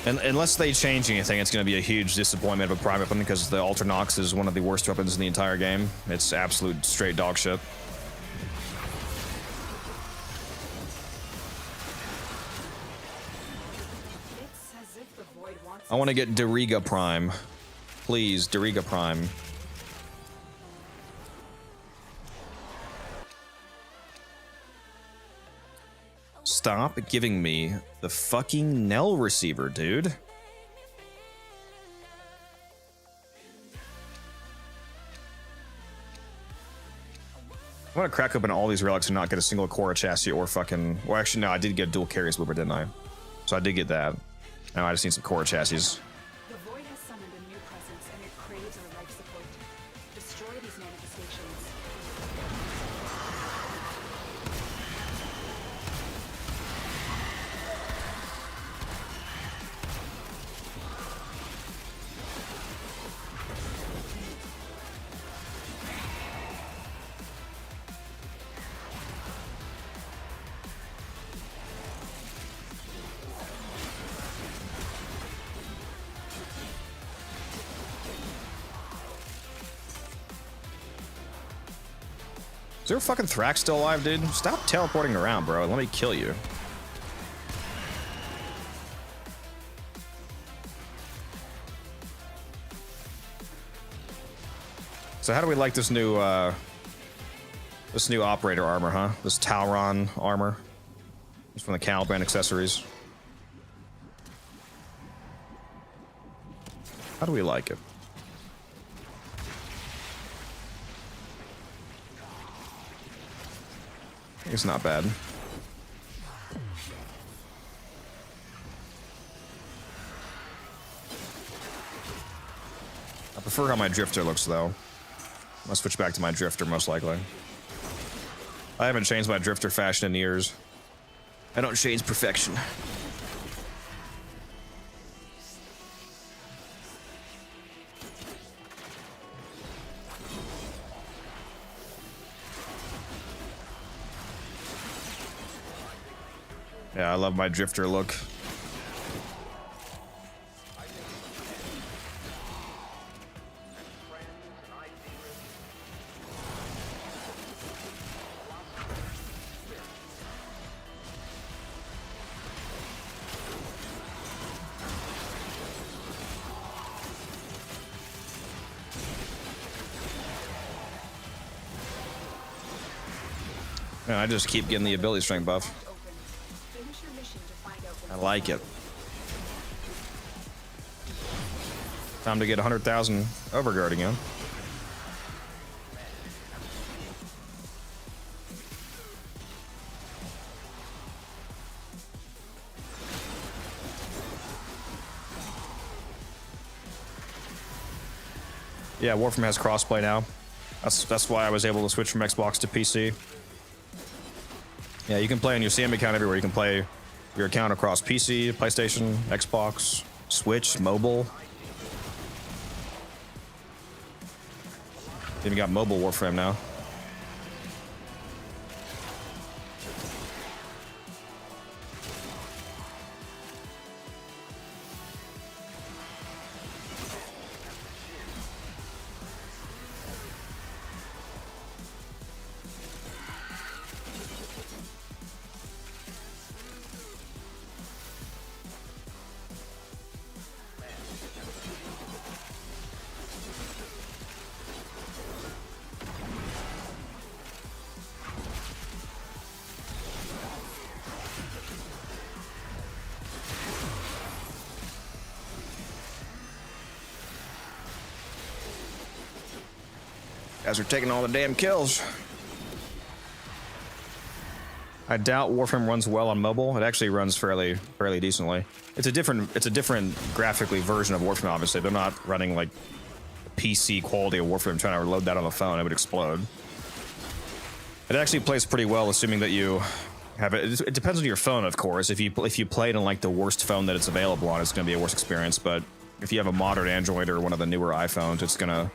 And unless they change anything, it's going to be a huge disappointment of a Prime weapon because the Alternox is one of the worst weapons in the entire game. It's absolute straight dog shit. I want to get Dariga Prime. Please, Dariga Prime. Stop giving me the fucking Nell receiver, dude. I want to crack open all these relics and not get a single Cora chassis or fucking... Well, actually, no, I did get dual carriers blooper, didn't I? So I did get that. Now I just need some Cora chassis. The Void has summoned a new presence and it craves our life support. Destroy these manifestations. Is there a fucking Thrax still alive, dude? Stop teleporting around, bro. Let me kill you. So how do we like this new operator armor, huh? This Tauron armor. It's from the Caliban accessories. How do we like it? It's not bad. prefer how my drifter looks, though. I'll switch back to my drifter, most likely. I haven't changed my drifter fashion in years. I don't change perfection. Yeah, I love my drifter look. Man, I just keep getting the ability strength buff. Finish your mission to find out I what's like it. Time to get 100,000 overguard again. Yeah, Warframe has crossplay now. That's why I was able to switch from Xbox to PC. Yeah, you can play on your CM account everywhere. You can play your account across PC, PlayStation, Xbox, Switch, mobile. Even got mobile Warframe now. Guys are taking all the damn kills. I doubt Warframe runs well on mobile. It actually runs fairly decently. It's a different graphically version of Warframe, obviously. They're not running like PC quality of Warframe. Trying to load that on the phone, it would explode. It actually plays pretty well, assuming that you have it. It depends on your phone, of course. If you play it on like the worst phone that it's available on, it's going to be a worse experience. But if you have a modern Android or one of the newer iPhones, it's gonna.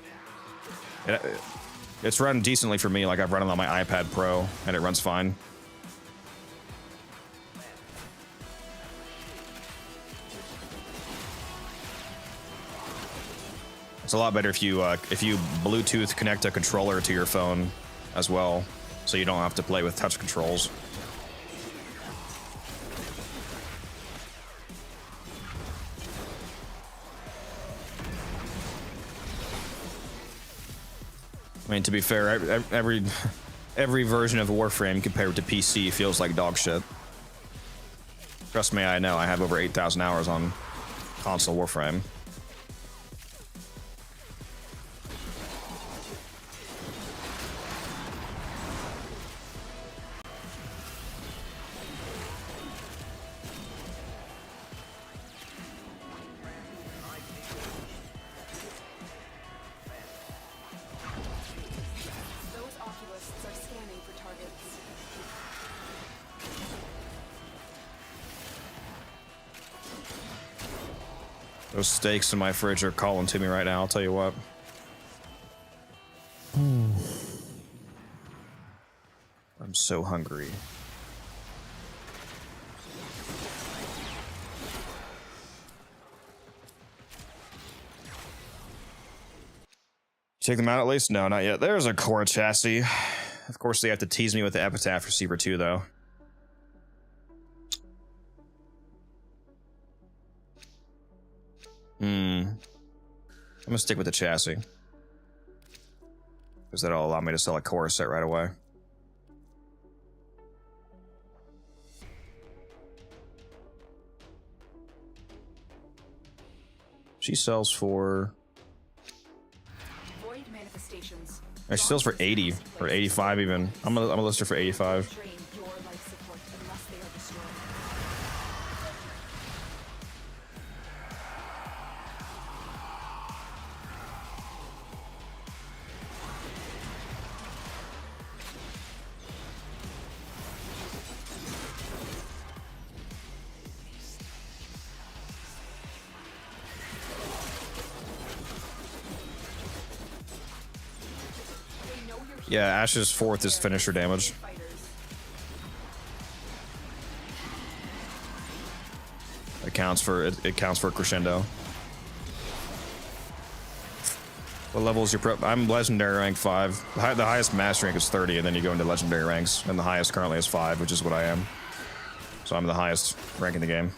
It's run decently for me. Like I've run it on my iPad Pro, and it runs fine. It's a lot better if you Bluetooth connect a controller to your phone as well, so you don't have to play with touch controls. I mean, to be fair, every version of Warframe compared to PC feels like dog shit. Trust me, I know. I have over 8,000 hours on console Warframe. Those steaks in my fridge are calling to me right now, I'll tell you what. I'm so hungry. Take them out at least? No, not yet. There's a core chassis. Of course, they have to tease me with the Epitaph Receiver too, though. I'm gonna stick with the chassis, because that'll allow me to sell a core set right away. She sells for... Void manifestations. She sells for 80 or 85 even. I'm gonna list her for 85. Drain your life support unless they are destroyed. Yeah, Ash's 4th is finisher damage. Fighters. It counts for crescendo. What level is your prep? I'm legendary rank 5. The highest master rank is 30, and then you go into legendary ranks, and the highest currently is 5, which is what I am. So I'm the highest rank in the game.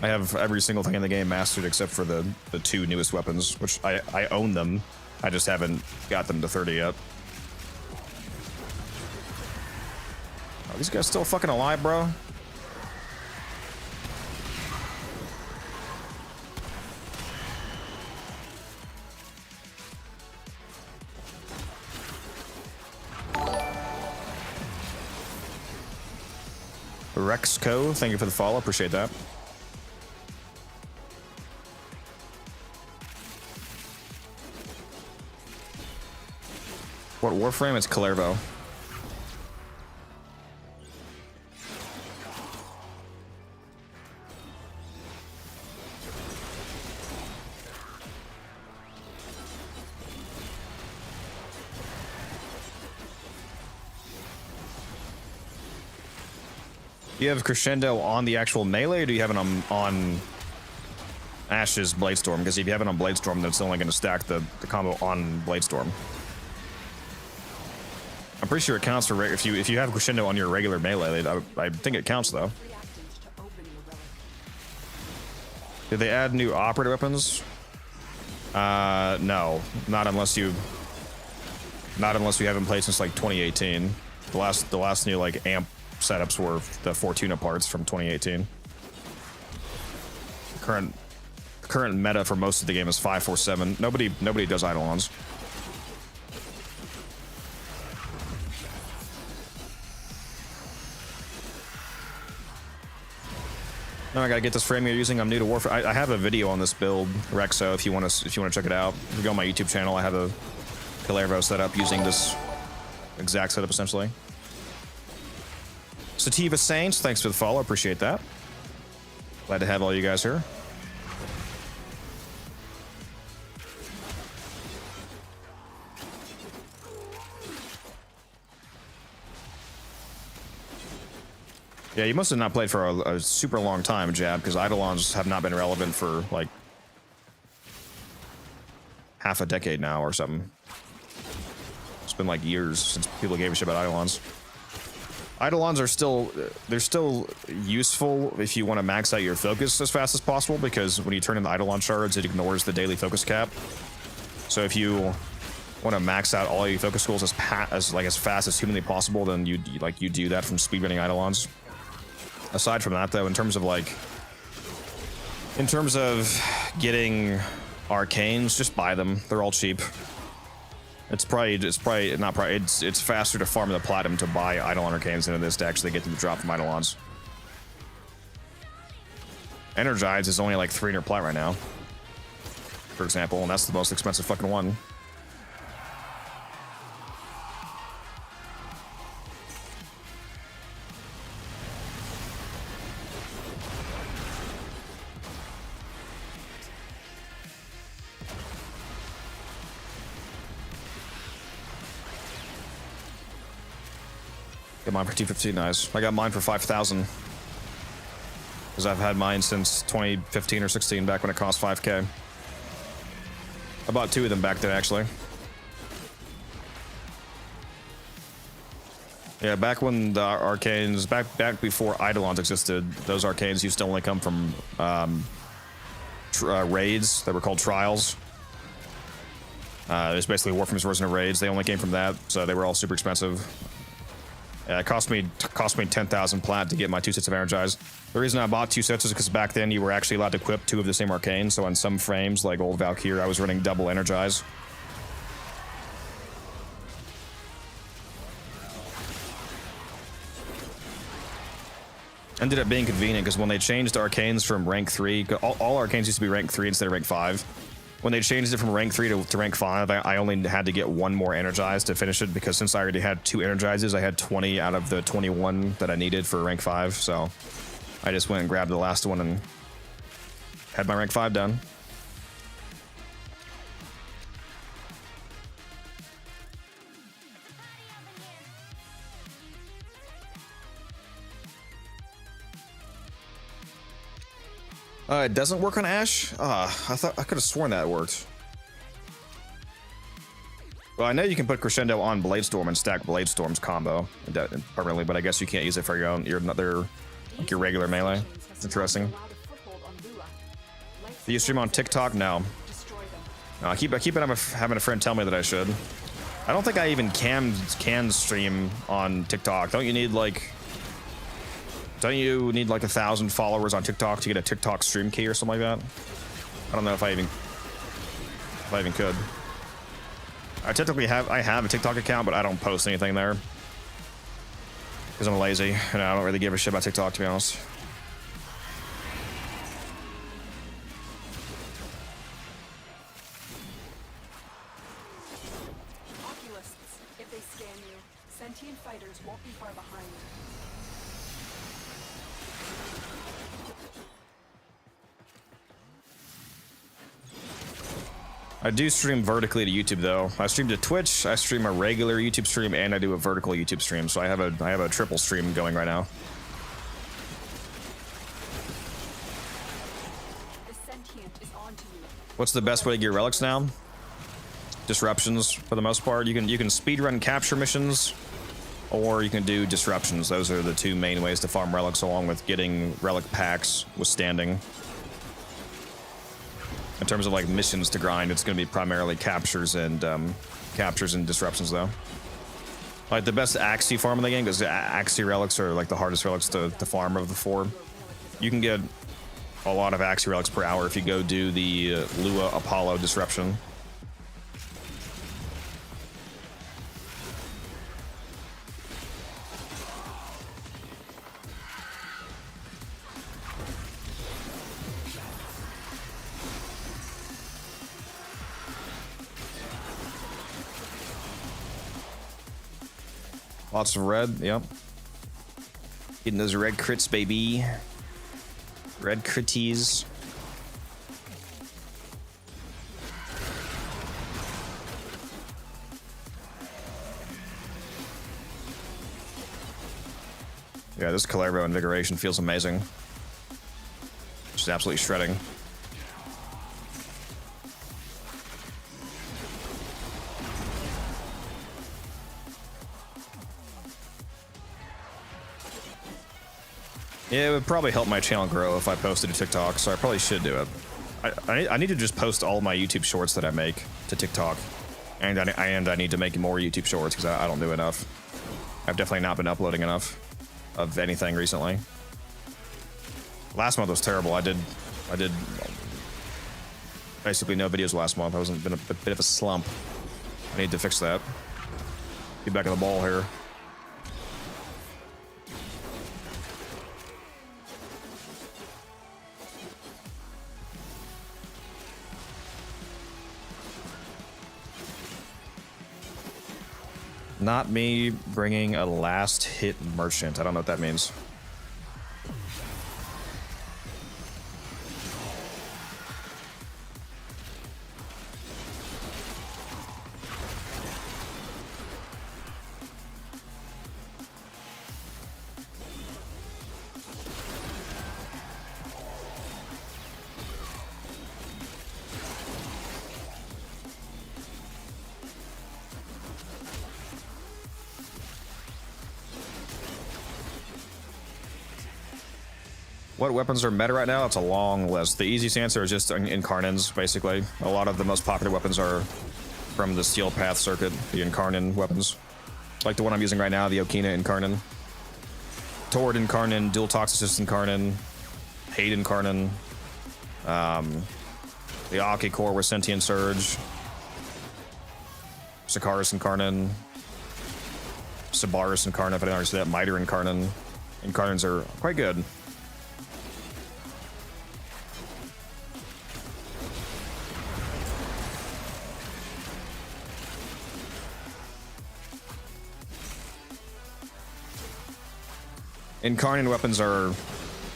I have every single thing in the game mastered except for the 2 newest weapons, which I own them. I just haven't got them to 30 yet. Are these guys still fucking alive, bro? Rexco, thank you for the follow. Appreciate that. What Warframe? It's Calervo. Do you have crescendo on the actual melee, or do you have it on Ash's Bladestorm? Because if you have it on Bladestorm, then it's only going to stack the combo on Bladestorm. I'm pretty sure it counts for if you have crescendo on your regular melee. I think it counts though. Did they add new operator weapons? No, not unless you haven't played since like 2018. The last new like amp setups were the Fortuna parts from 2018. Current meta for most of the game is 547. Nobody does Eidolons. Now I gotta get this frame you're using. I'm new to Warframe. I have a video on this build, Rexo. If you want to check it out, if you go on my YouTube channel, I have a Calervo setup using this exact setup essentially. Sativa Saints, thanks for the follow. Appreciate that. Glad to have all you guys here. Yeah, you must have not played for a super long time, Jab, because Eidolons have not been relevant for like half a decade now or something. It's been like years since people gave a shit about Eidolons. Eidolons are still useful if you want to max out your focus as fast as possible, because when you turn in the Eidolon shards, it ignores the daily focus cap. So if you want to max out all your focus schools as fast as humanly possible, then you do that from speedrunning Eidolons. Aside from that, though, in terms of getting arcanes, just buy them. They're all cheap. It's faster to farm the platinum to buy Eidolon arcanes than it is to actually get them to drop from Eidolons. Energize is only like 300 plat right now, for example, and that's the most expensive fucking one. Got mine for 250, nice. I got mine for 5,000. Because I've had mine since 2015 or 16, back when it cost 5K. I bought 2 of them back then, actually. Yeah, back when the arcanes, back before Eidolons existed, those arcanes used to only come from raids that were called trials. It was basically Warframe's version of raids. They only came from that, so they were all super expensive. It cost me 10,000 plat to get my 2 sets of Energize. The reason I bought 2 sets is because back then you were actually allowed to equip 2 of the same arcane. So on some frames, like old Valkyrie, I was running double Energize. Ended up being convenient because when they changed arcanes from rank 3, all arcanes used to be rank 3 instead of rank 5. When they changed it from rank 3 to rank 5, I only had to get 1 more Energize to finish it, because since I already had 2 Energizes, I had 20 out of the 21 that I needed for rank 5, so I just went and grabbed the last one and had my rank 5 done. It doesn't work on Ash? I thought I could have sworn that worked. Well, I know you can put Crescendo on Bladestorm and stack Bladestorm's combo permanently, but I guess you can't use it for your own like your regular melee. It's interesting. Do you stream on TikTok? No. No, I keep having a friend tell me that I should. I don't think I even can stream on TikTok. Don't you need like 1,000 followers on TikTok to get a TikTok stream key or something like that? I don't know if I even could. I have a TikTok account, but I don't post anything there because I'm lazy and I don't really give a shit about TikTok, to be honest. Oculists, if they scan you, sentient fighters won't be far behind. I do stream vertically to YouTube though. I stream to Twitch, I stream a regular YouTube stream, and I do a vertical YouTube stream. So I have a triple stream going right now. The sentient is onto you. What's the best way to get relics now? Disruptions for the most part. You can speedrun capture missions, or you can do disruptions. Those are the two main ways to farm relics, along with getting relic packs withstanding. In terms of like missions to grind, it's going to be primarily captures and disruptions though. Like the best Axie farm in the game, because Axie relics are like the hardest relics to farm of the four. You can get a lot of Axie relics per hour if you go do the Lua Apollo disruption. Lots of red, yep. Getting those red crits, baby. Red critties. Yeah, this Calero Invigoration feels amazing. Just absolutely shredding. Yeah, it would probably help my channel grow if I posted to TikTok, so I probably should do it. I need to just post all my YouTube shorts that I make to TikTok, and I need to make more YouTube shorts because I don't do enough. I've definitely not been uploading enough of anything recently. Last month was terrible. I did basically no videos last month. I was in a bit of a slump. I need to fix that. Get back on the ball here. Not me bringing a last hit merchant. I don't know what that means. What weapons are meta right now? It's a long list. The easiest answer is just Incarnins, basically. A lot of the most popular weapons are from the Steel Path circuit, the Incarnin weapons. Like the one I'm using right now, the Okina Incarnin. Tord Incarnin, Dual Toxicist Incarnin, Hate Incarnin, the Aki Core with Sentient Surge, Sikaris Incarnin, Sabaris Incarnin, if I didn't already say that, Miter Incarnin. Incarnins are quite good. Incarnate weapons they're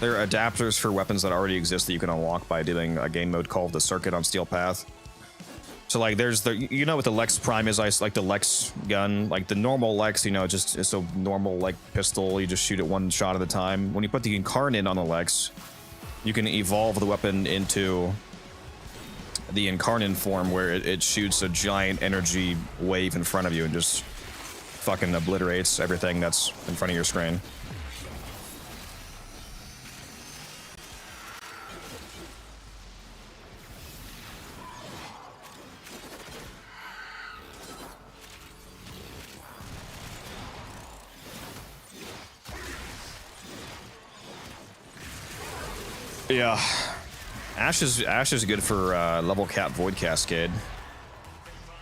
adapters for weapons that already exist that you can unlock by doing a game mode called the Circuit on Steel Path. So like there's you know what the Lex Prime is, like the Lex gun, like the normal Lex, you know, it's a normal like pistol, you just shoot it one shot at a time. When you put the Incarnate on the Lex, you can evolve the weapon into the incarnate form where it shoots a giant energy wave in front of you and just fucking obliterates everything that's in front of your screen. Yeah, Ash is good for level cap Void Cascade.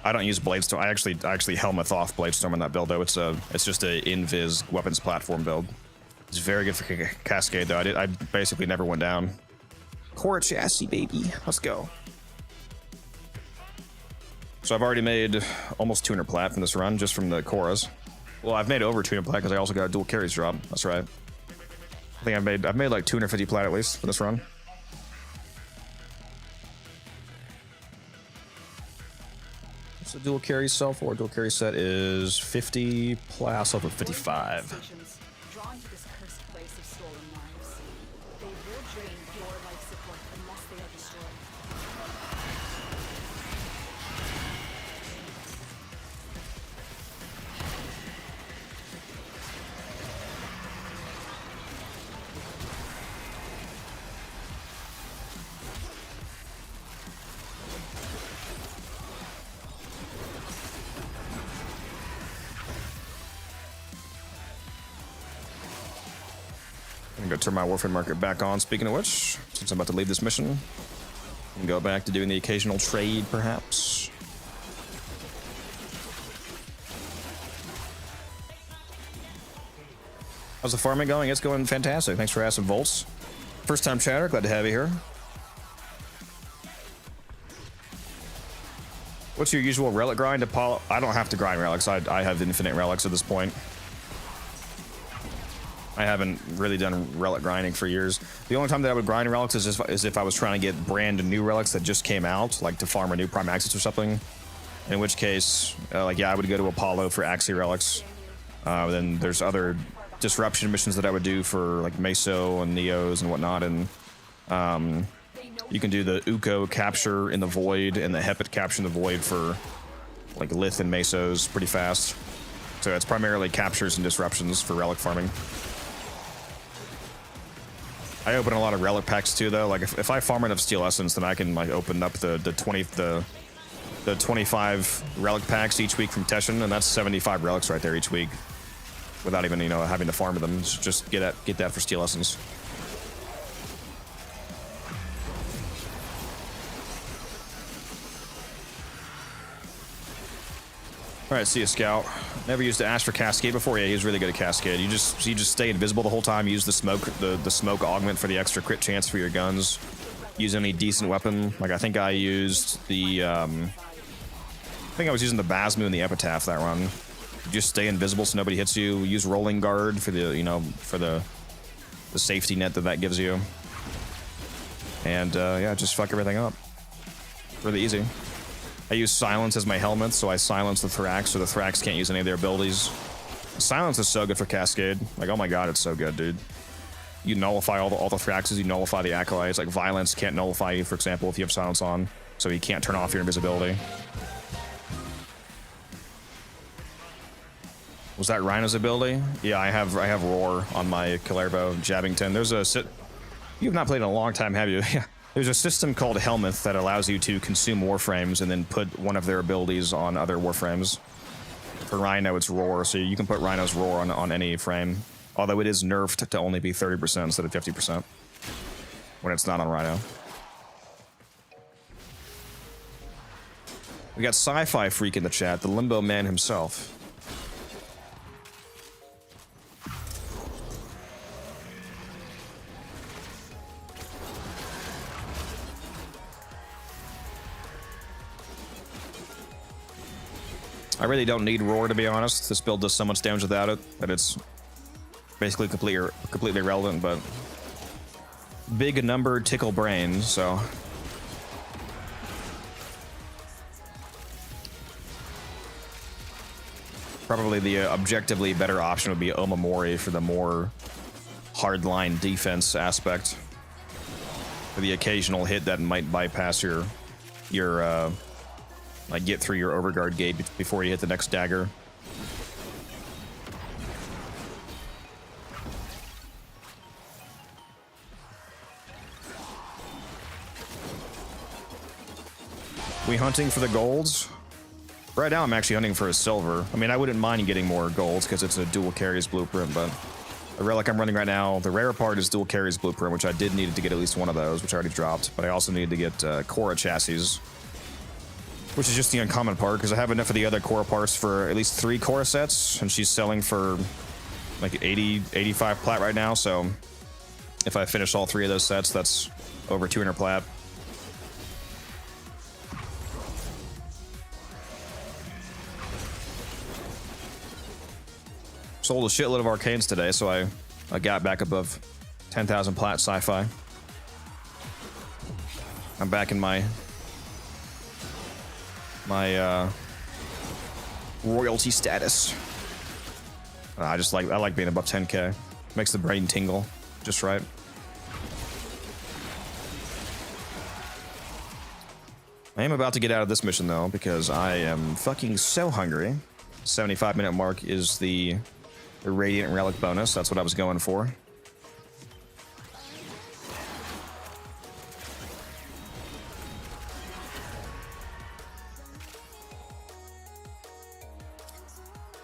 I don't use Bladestorm. I actually helmet off Bladestorm in that build though. It's just a invis weapons platform build. It's very good for Cascade though. I basically never went down. Core chassis baby, let's go. So I've already made almost 200 plat from this run just from the Coras. Well, I've made over 200 plat because I also got a dual carries drop. That's right. I think I've made like 250 plat at least for this run. What's the dual carry sell for? Dual carry set is 50 plat. I'll sell for 55. Drawn to this cursed place of stolen lives. They will drain your life support unless they are destroyed. I'm gonna turn my Warframe market back on, speaking of which, since I'm about to leave this mission. And go back to doing the occasional trade, perhaps. How's the farming going? It's going fantastic. Thanks for asking, Volts. First time chatter, glad to have you here. What's your usual relic grind? Apollo? I don't have to grind relics. I have infinite relics at this point. I haven't really done relic grinding for years. The only time that I would grind relics is if I was trying to get brand new relics that just came out, like to farm a new Prime Axis or something. In which case, like, yeah, I would go to Apollo for Axie relics. Then there's other disruption missions that I would do for like Meso and Neos and whatnot. And you can do the Uko capture in the Void and the Hepit capture in the Void for like Lith and Mesos pretty fast. So it's primarily captures and disruptions for relic farming. I open a lot of relic packs too, though. Like if I farm enough Steel Essence, then I can like open up the 25 relic packs each week from Teshin, and that's 75 relics right there each week, without even having to farm them. Just get that for Steel Essence. All right, see you, Scout. Never used to Ash for Cascade before. Yeah, he's really good at Cascade. You just stay invisible the whole time. Use the smoke augment for the extra crit chance for your guns. Use any decent weapon. Like I think I used the I think I was using the Basmu and the Epitaph that run. Just stay invisible so nobody hits you. Use Rolling Guard for the for the safety net that gives you. And yeah, just fuck everything up. Really easy. I use Silence as my helmet, so I silence the Thrax, so the Thrax can't use any of their abilities. Silence is so good for Cascade. Like, oh my god, it's so good, dude. You nullify all the Thraxes, you nullify the Acolytes. Like, Violence can't nullify you, for example, if you have Silence on, so he can't turn off your invisibility. Was that Rhino's ability? Yeah, I have Roar on my Kalerbo Jabbington. There's a you have not played in a long time, have you? Yeah. There's a system called Helmuth that allows you to consume Warframes and then put one of their abilities on other Warframes. For Rhino, it's Roar, so you can put Rhino's Roar on any frame. Although it is nerfed to only be 30% instead of 50% when it's not on Rhino. We got Sci-Fi Freak in the chat, the Limbo Man himself. I really don't need Roar, to be honest. This build does so much damage without it that it's basically completely irrelevant, but big number tickle brain, so probably the objectively better option would be Omamori for the more hardline defense aspect. for the occasional hit that might bypass your like get through your overguard gate before you hit the next dagger. We hunting for the golds? Right now I'm actually hunting for a silver. I mean, I wouldn't mind getting more golds because it's a dual carries blueprint, but the relic I'm running right now, the rare part is dual carries blueprint, which I did need to get at least one of those, which I already dropped, but I also needed to get Cora chassis, which is just the uncommon part because I have enough of the other Cora parts for at least 3 Cora sets, and she's selling for like 80, 85 plat right now, so if I finish all 3 of those sets, that's over 200 plat. Sold a shitload of arcanes today, so I got back above 10,000 plat sci-fi. I'm back in my royalty status. I like being above 10k. Makes the brain tingle just right. I am about to get out of this mission though because I am fucking so hungry. 75-minute mark is the Radiant Relic bonus. That's what I was going for.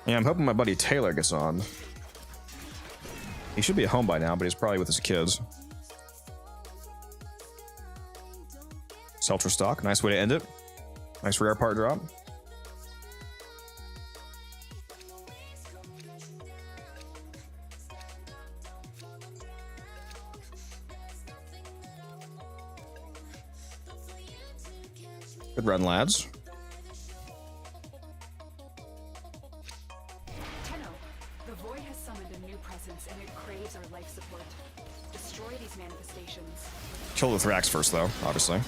Yeah, I'm hoping my buddy Taylor gets on. He should be at home by now, but he's probably with his kids. Seltra stock. Nice way to end it. Nice rare part drop. Good run, lads. Tenno, the void has summoned a new presence and it craves our life support. Destroy these manifestations. Kill the Thrax first, though, obviously.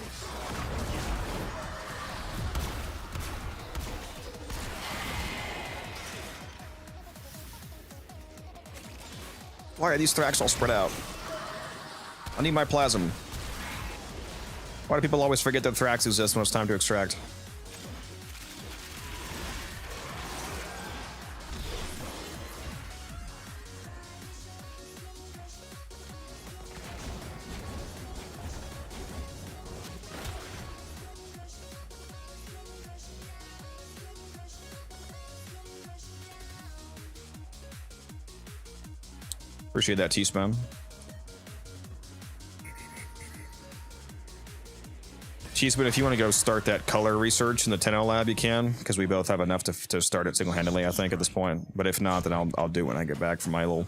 Why are these Thrax all spread out? I need my plasm. Why do people always forget that Thrax exists when it's time to extract? Appreciate that, T-Spam. T-Spam, if you want to go start that color research in the Tenno lab, you can, because we both have enough to start it single-handedly, I think, at this point. But if not, then I'll do it when I get back from my little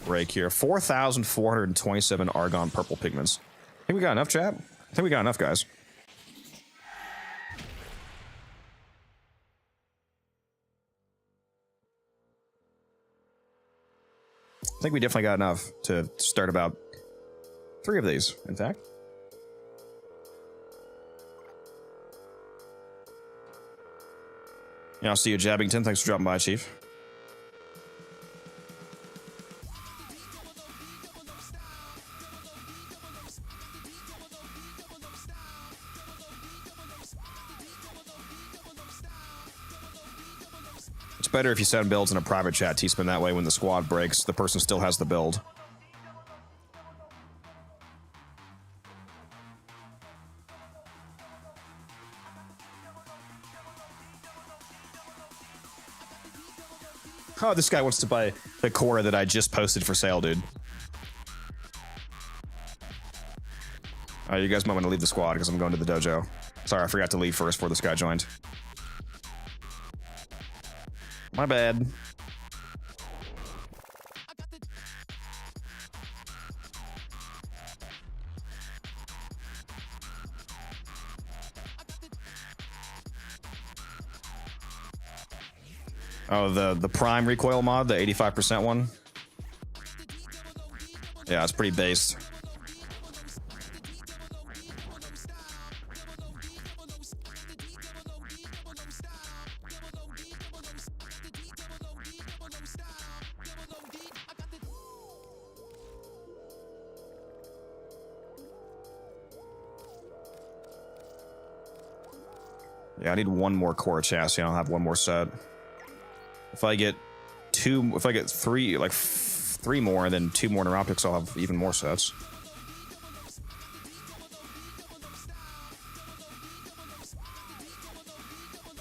break here. 4,427 Argon purple pigments. I think we got enough, chat? I think we got enough, guys. I think we definitely got enough to start about 3 of these, in fact. Yeah, I'll see you, Jabbington. Thanks for dropping by, Chief. It's better if you send builds in a private chat, T-Spin. That way, when the squad breaks, the person still has the build. Oh, this guy wants to buy the Cora that I just posted for sale, dude. You guys might want to leave the squad because I'm going to the dojo. Sorry, I forgot to leave first before this guy joined. My bad. Oh, the Prime recoil mod, the 85% one. Yeah, it's pretty based. Yeah, I need one more core chassis. I'll have one more set. If I get three, like three more, and then 2 more neuroptics, I'll have even more sets.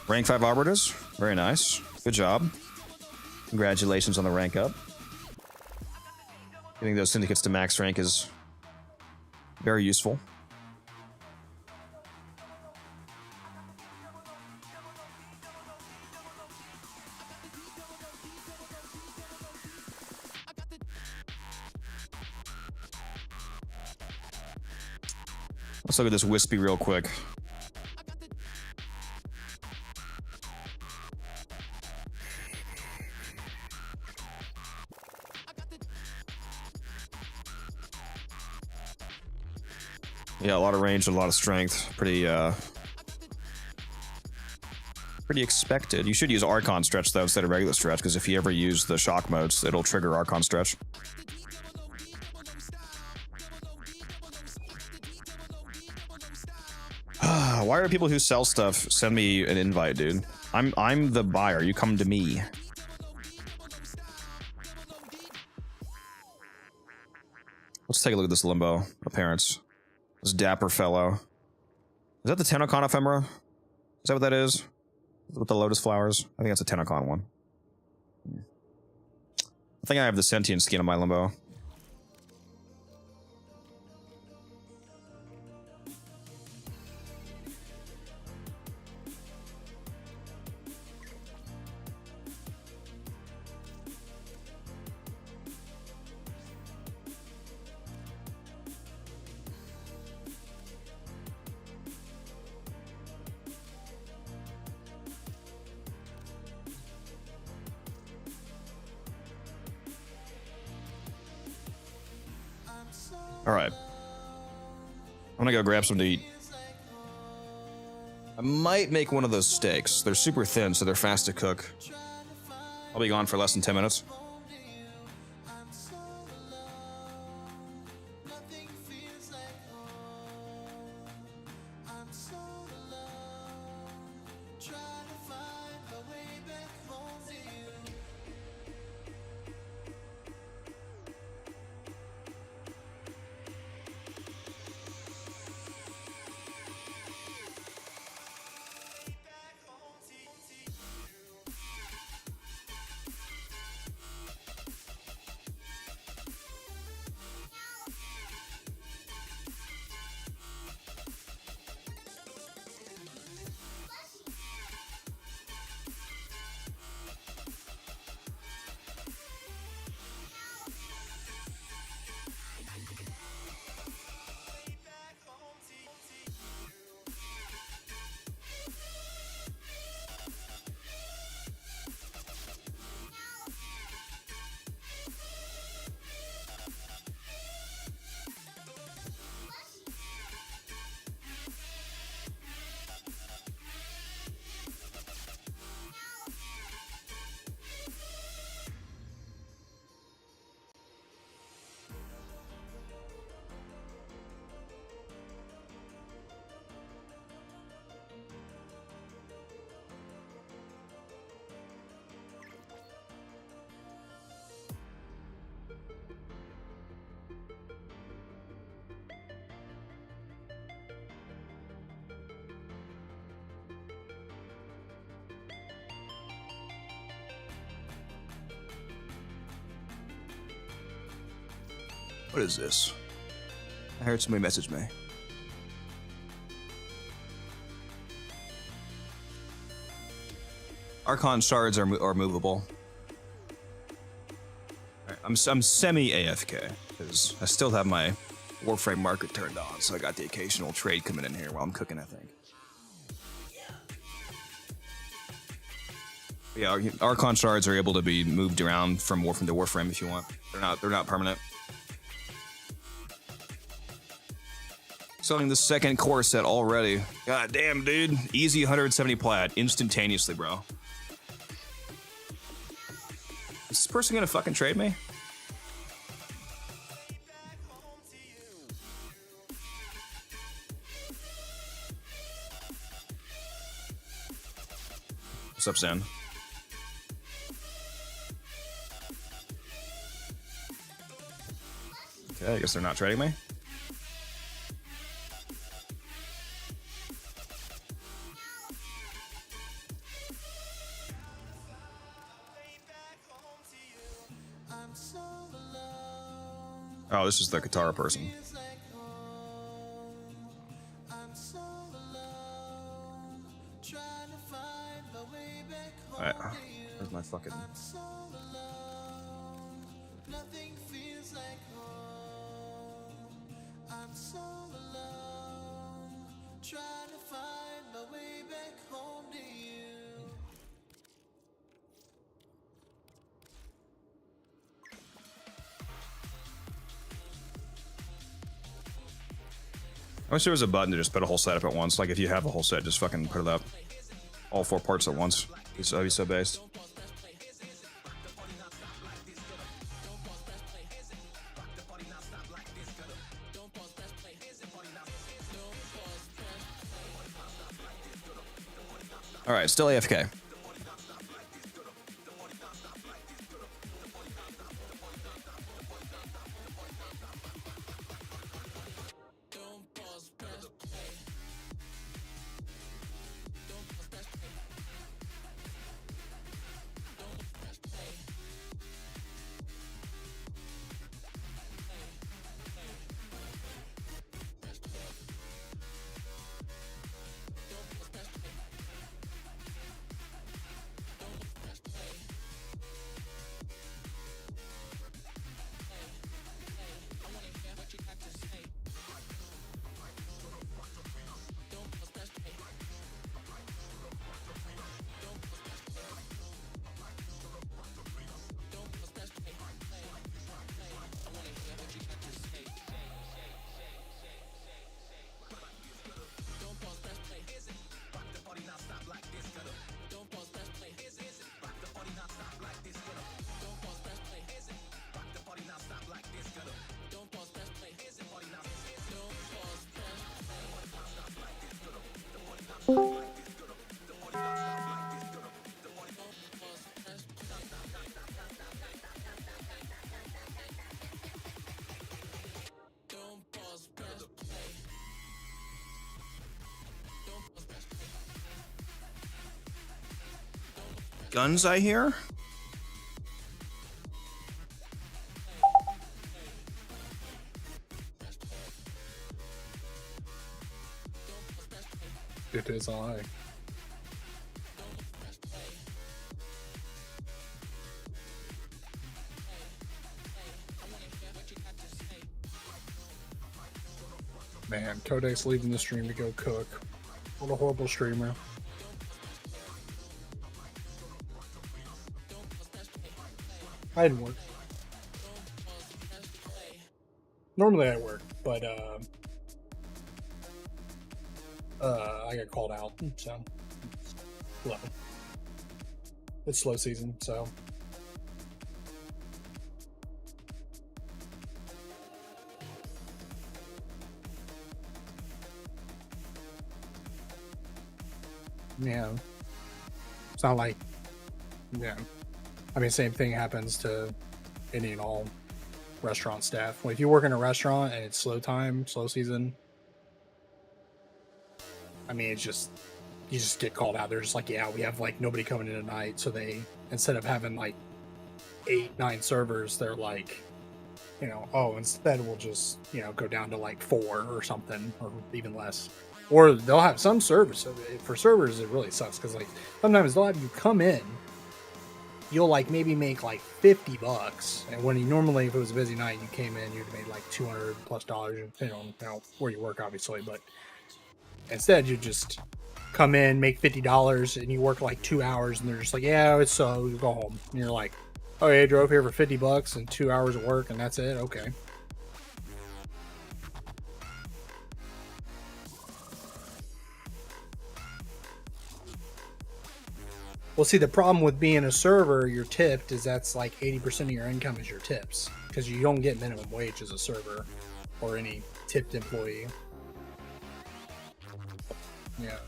Rank 5 Arbiters. Very nice. Good job. Congratulations on the rank up. Getting those syndicates to max rank is very useful. Let's look at this Wispy real quick. Yeah, a lot of range and a lot of strength. Pretty expected. You should use Archon Stretch, though, instead of regular Stretch, because if you ever use the shock modes, it'll trigger Archon Stretch. Why are people who sell stuff send me an invite, dude? I'm the buyer. You come to me. Let's take a look at this Limbo appearance. This dapper fellow. Is that the TennoCon ephemera? Is that what that is? With the lotus flowers? I think that's a TennoCon one. I think I have the sentient skin on my Limbo. Alright. I'm gonna go grab something to eat. I might make one of those steaks. They're super thin, so they're fast to cook. I'll be gone for less than 10 minutes. What is this? I heard somebody message me. Archon shards are movable. Right, I'm semi AFK because I still have my Warframe market turned on, so I got the occasional trade coming in here while I'm cooking, I think. Yeah, Archon shards are able to be moved around from Warframe to Warframe if you want. They're not permanent. Selling the second core set already. God damn, dude. Easy 170 plat instantaneously, bro. Is this person gonna fucking trade me? What's up, Zen? Okay, I guess they're not trading me. Oh, this is the Katara person. Alright, where's my fucking... I wish there was a button to just put a whole set up at once. Like if you have a whole set, just fucking put it up. All 4 parts at once. That'd be so based. Alright, still AFK. Guns, I hear? It is I. Man, Kodak's leaving the stream to go cook. What a horrible streamer. I didn't work. Normally I work, but I got called out, so well, it's slow season, so yeah, it's not like, yeah, I mean, same thing happens to any and all restaurant staff. Well, if you work in a restaurant and it's slow time, slow season, I mean, it's just, you just get called out. They're just like, yeah, we have like nobody coming in tonight. So they, instead of having like 8-9 servers, they're like, you know, oh, instead we'll just, you know, go down to like 4 or something, or even less. Or they'll have some servers. So for servers, it really sucks because like sometimes they'll have you come in, you'll like maybe make like $50, and when you normally, if it was a busy night, you came in, you'd have made like $200+ depending on, you know, where you work, obviously, but instead you just come in, make $50, and you work like 2 hours, and they're just like, yeah, it's so, you go home, and you're like, oh yeah, I drove here for $50 and 2 hours of work, and that's it. Okay. Well, see, the problem with being a server, you're tipped, is that's like 80% of your income is your tips, because you don't get minimum wage as a server or any tipped employee. Yeah.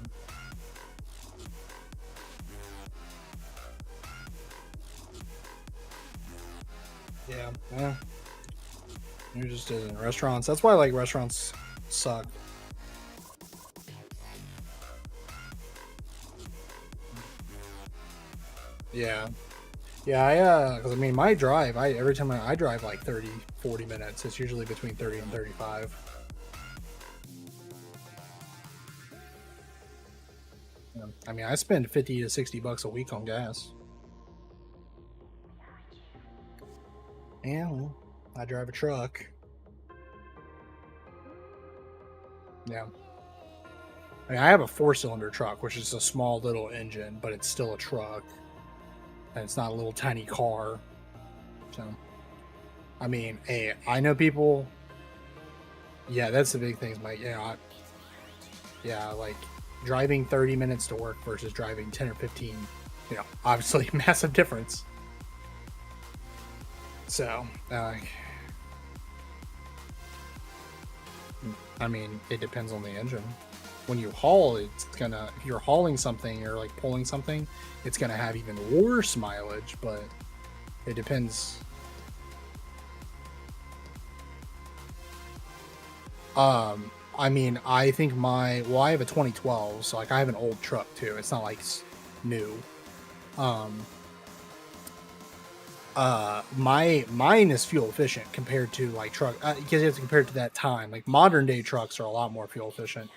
Yeah, yeah. You're just in restaurants. That's why like restaurants suck. Yeah. Yeah, cause I mean my drive, every time I drive like 30-40 minutes. It's usually between 30 and 35. Yeah. I mean, I spend 50 to 60 bucks a week on gas. Yeah, well, I drive a truck. Yeah. I mean, I have a 4-cylinder truck, which is a small little engine, but it's still a truck. And it's not a little tiny car. So, I mean, hey, I know people. Yeah, that's the big thing, Mike. Yeah, like driving 30 minutes to work versus driving 10 or 15, obviously massive difference. So, I mean, it depends on the engine. When you haul, if you're hauling something or like pulling something, it's gonna have even worse mileage, but it depends. I mean, I think I have a 2012, so like I have an old truck too. It's not like new. Mine is fuel efficient compared to like truck, because it's compared to that time. Like modern day trucks are a lot more fuel efficient.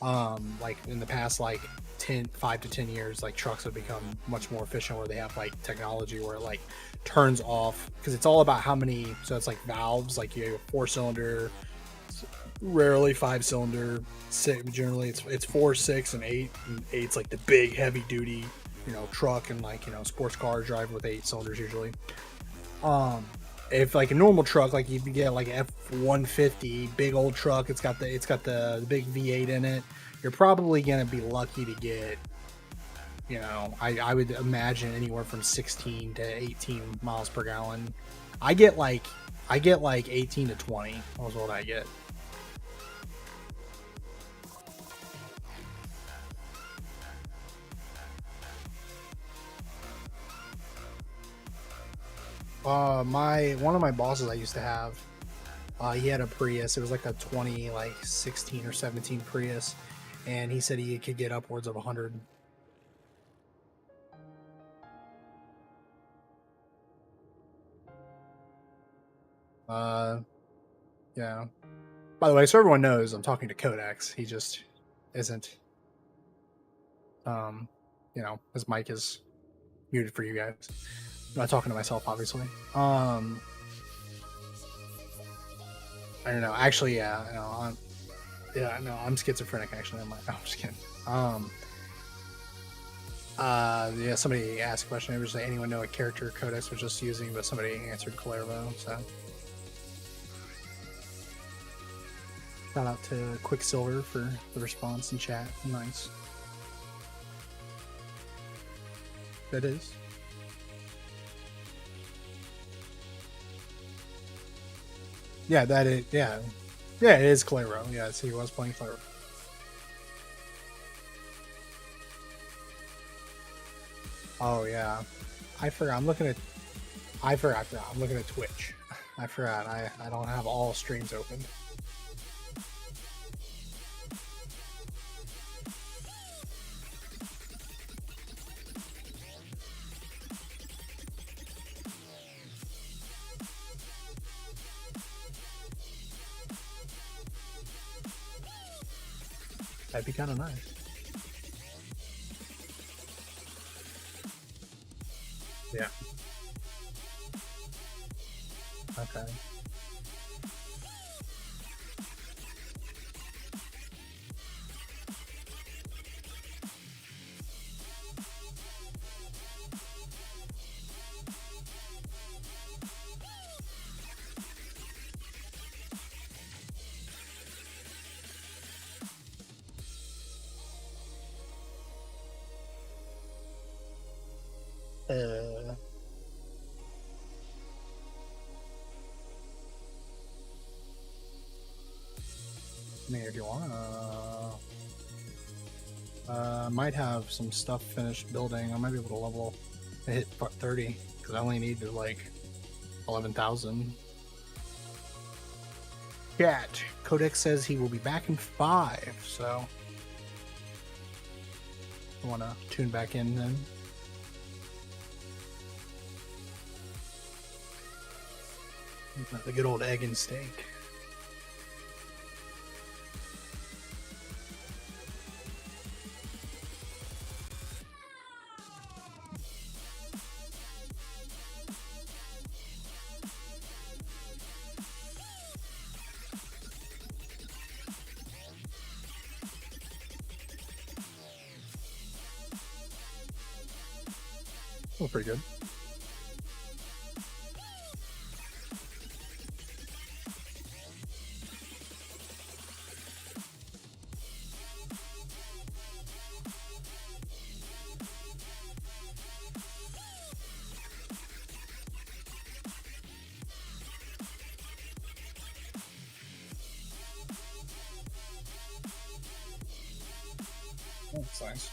Like in the past like 5 to 10 years, like trucks have become much more efficient where they have like technology where it like turns off, because it's all about how many. So it's like valves, like you have a 4-cylinder, rarely 5-cylinder, generally it's 4, 6, and 8. And 8's like the big heavy duty truck, and like sports car drive with 8 cylinders usually. If like a normal truck, like you get like F-150, big old truck, it's got the big V8 in it, you're probably gonna be lucky to get, I would imagine anywhere from 16 to 18 miles per gallon. I get like 18 to 20 is what I get. One of my bosses I used to have, he had a Prius. It was like a 16 or 17 Prius, and he said he could get upwards of 100. Yeah. By the way, so everyone knows I'm talking to Codex. He just isn't. His mic is muted for you guys. I'm not talking to myself, obviously. I don't know. Actually, yeah. I'm schizophrenic. Actually, I'm just kidding. Yeah. Somebody asked a question. It was like, anyone know what character Codex was just using? But somebody answered Clervo. So shout out to Quicksilver for the response in chat. Nice. That is. Yeah, that is. Yeah, it is Claro. Yes, he was playing Claro. Oh yeah, I forgot. I'm looking at Twitch. I forgot. I don't have all streams open. That'd be kind of nice. Yeah. Okay. I mean, if you want, might have some stuff finished building. I might be able to level hit 30 because I only need to like 11,000. Chat. Codex says he will be back in 5, so I want to tune back in then. The good old egg and steak. Oh, pretty good. Oh, that's nice.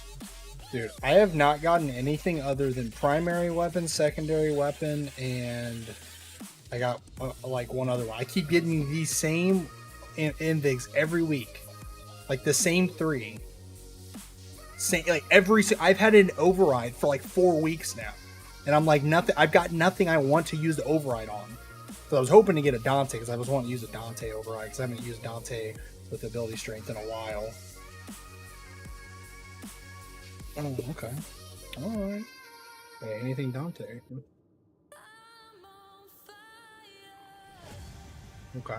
Dude, I have not gotten anything other than primary weapon, secondary weapon, and I got like one other one. I keep getting these same invigs every week, like the same 3. Same, like I've had an override for like 4 weeks now, and I'm like nothing. I've got nothing I want to use the override on. So I was hoping to get a Dante because I was wanting to use a Dante override because I haven't used Dante with ability strength in a while. Oh, okay. Alright. Hey, anything Dante. Okay.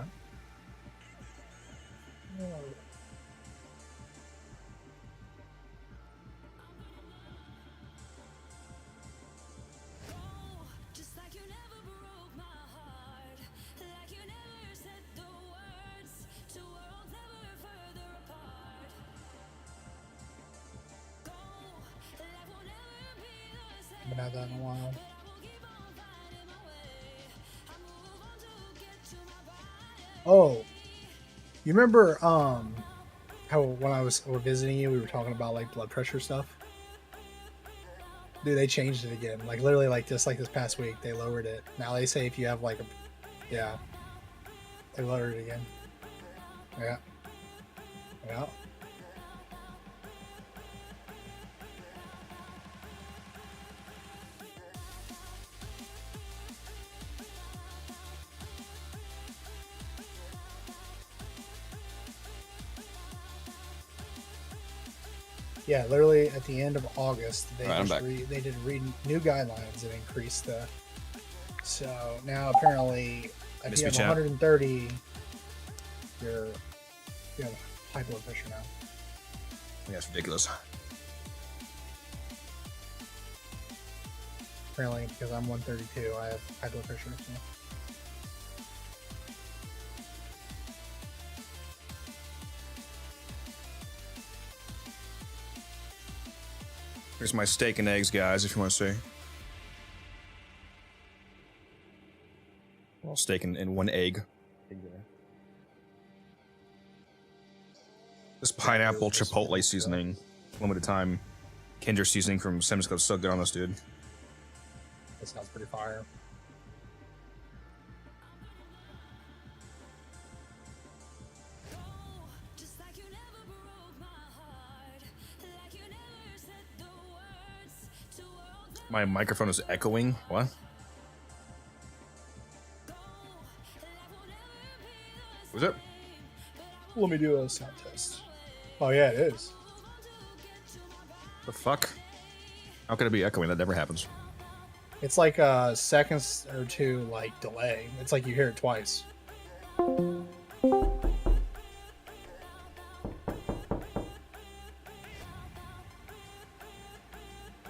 Haven't had that in a while. Oh, you remember how when I was visiting you, we were talking about like blood pressure stuff? Dude, they changed it again. Like literally like this past week, they lowered it. Now they say if you have like a, yeah, they lowered it again. Yeah. Yeah. Yeah, literally at the end of August, they they did new guidelines and increased the. So now apparently, if you have 130, you have high blood pressure now. Yeah, that's ridiculous. Apparently, because I'm 132, I have high blood pressure. So. Here's my steak and eggs, guys, if you want to see. Well, steak and 1 egg. This pineapple chipotle seasoning, limited time Kinder seasoning from Sims goes so good on this, dude. That sounds pretty fire. My microphone is echoing. What? Was it? Let me do a sound test. Oh yeah, it is. The fuck? How could it be echoing? That never happens. It's like a second or 2 like delay. It's like you hear it twice.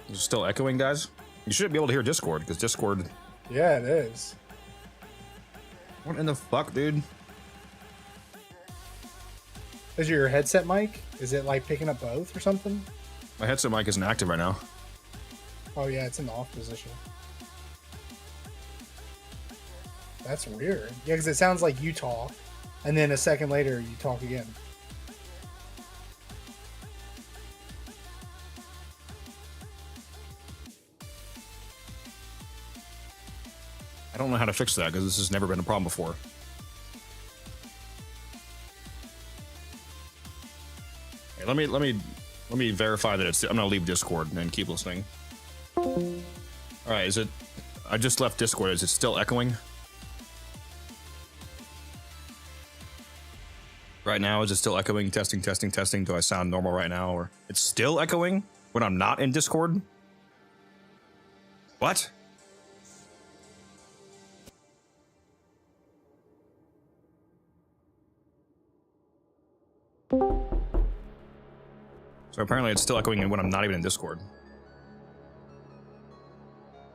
Is it still echoing, guys? You should be able to hear Discord, because Discord... Yeah, it is. What in the fuck, dude? Is your headset mic? Is it like picking up both or something? My headset mic isn't active right now. Oh yeah, it's in the off position. That's weird. Yeah, because it sounds like you talk, and then a second later you talk again. I don't know how to fix that because this has never been a problem before. Hey, let me verify that it's. I'm gonna leave Discord and keep listening. All right, is it? I just left Discord. Is it still echoing? Right now, is it still echoing? Testing, testing, testing. Do I sound normal right now, or it's still echoing when I'm not in Discord? What? So apparently it's still echoing when I'm not even in Discord.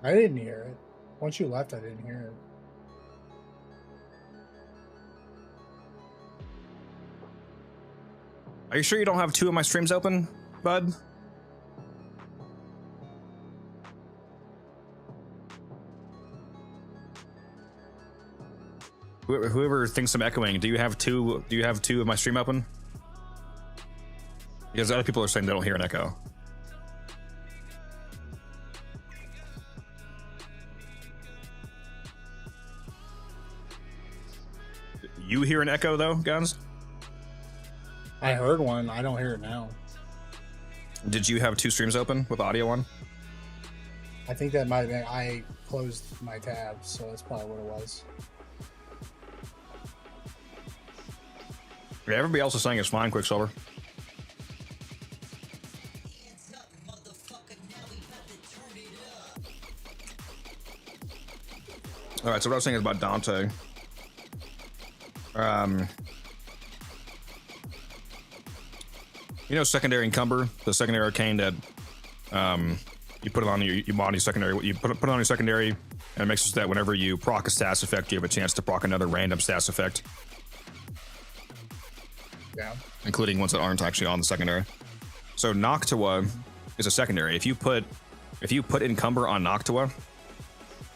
I didn't hear it. Once you left, I didn't hear it. Are you sure you don't have 2 of my streams open, bud? Whoever thinks I'm echoing, do you have 2? Do you have 2 of my stream open? Because other people are saying they don't hear an echo. You hear an echo though, Guns? I heard one. I don't hear it now. Did you have 2 streams open with audio on? I think that might have been. I closed my tabs, so that's probably what it was. Yeah, everybody else is saying it's fine, Quicksilver. All right, so what I was saying is about Dante. You know, secondary encumber, the secondary arcane that you put it on your body secondary. You put it on your secondary, and it makes it so that whenever you proc a status effect, you have a chance to proc another random status effect. Yeah. Including ones that aren't actually on the secondary. So Noctua is a secondary. If you put encumber on Noctua,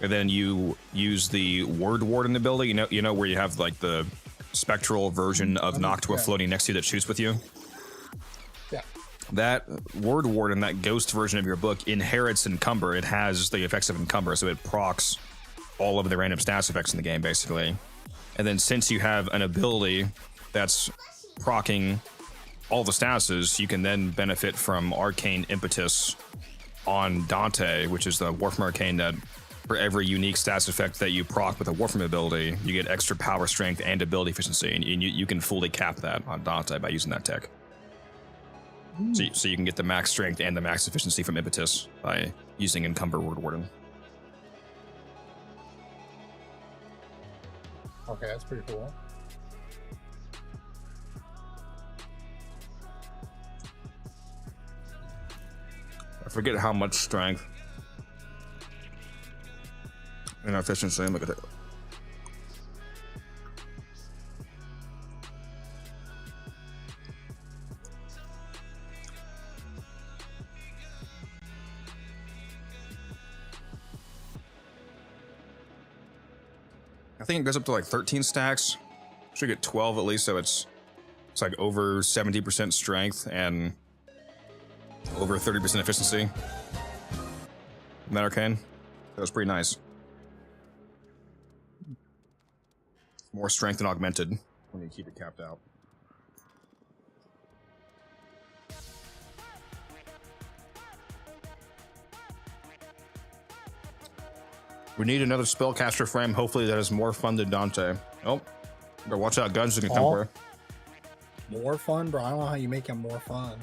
and then you use the Word Warden ability, you know where you have like the spectral version of Noctua floating next to you that shoots with you. Yeah. That Word Warden, that ghost version of your book, inherits Encumber. It has the effects of Encumber, so it procs all of the random stats effects in the game, basically. And then since you have an ability that's proccing all the statuses, you can then benefit from Arcane Impetus on Dante, which is the Warframe Arcane that for every unique status effect that you proc with a Warframe ability, you get extra power, strength, and ability efficiency, and you can fully cap that on Dante by using that tech. So you can get the max strength and the max efficiency from Impetus by using Encumber Word Warden. Okay, that's pretty cool. I forget how much strength and efficiency. Look at it. I think it goes up to like 13 stacks. Should get 12 at least, so it's like over 70% strength and over 30% efficiency. Isn't that arcane? That was pretty nice. More strength and augmented when you keep it capped out. We need another spellcaster frame. Hopefully that is more fun than Dante. Oh, better watch out, guns in contemporary. More fun, bro. I don't know how you make him more fun.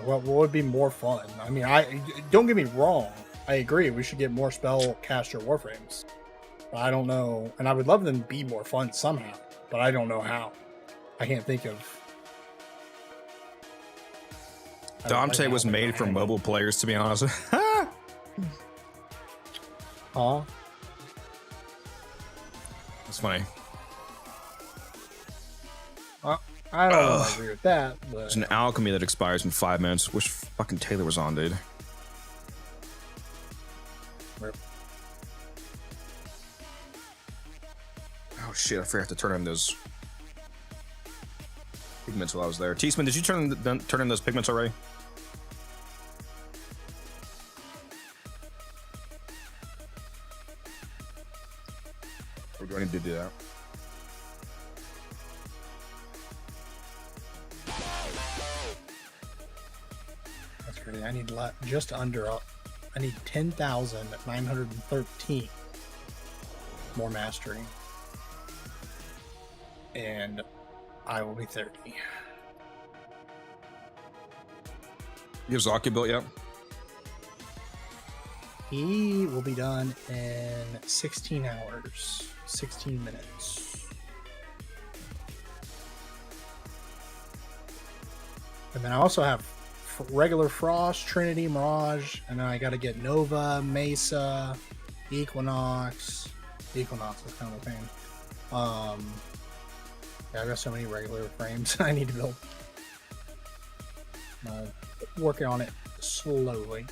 What would be more fun? I mean, don't get me wrong. I agree. We should get more spellcaster warframes. But I don't know, and I would love them to be more fun somehow. But I don't know how. I can't think of. Dante was made for mobile players, to be honest. Huh? That's funny. I don't know if I agree with that, but there's an alchemy that expires in 5 minutes. Wish fucking Taylor was on, dude. Oh shit, I forgot to turn in those pigments while I was there. Teasman, did you turn in those pigments already? We're going to do that. That's crazy. I need just under. I need 10,913 more mastery, and I will be 30. You have Zaki built yet? He will be done in 16 hours, 16 minutes. And then I also have regular Frost, Trinity, Mirage, and then I got to get Nova, Mesa, Equinox. Equinox is kind of a pain. Yeah, I've got so many regular frames I need to build. Working on it slowly.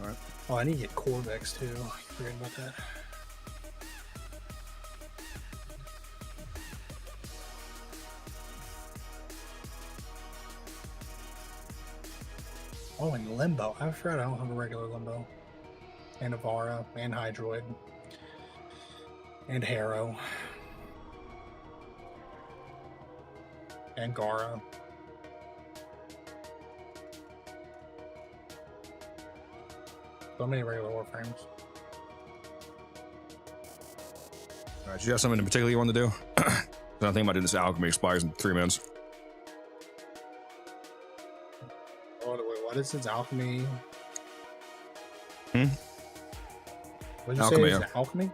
All right. Oh, I need to get Corvex too. I forget about that. Oh, and Limbo. I forgot I don't have a regular Limbo. And Avara, and Hydroid. And Harrow. And Gara. So many regular Warframes. All right, do you have something in particular you want to do? I'm thinking about doing this alchemy expires in 3 minutes. Oh, wait, what is this? Alchemy? Hmm? What did you Alchemy, say? Is yeah. it alchemy?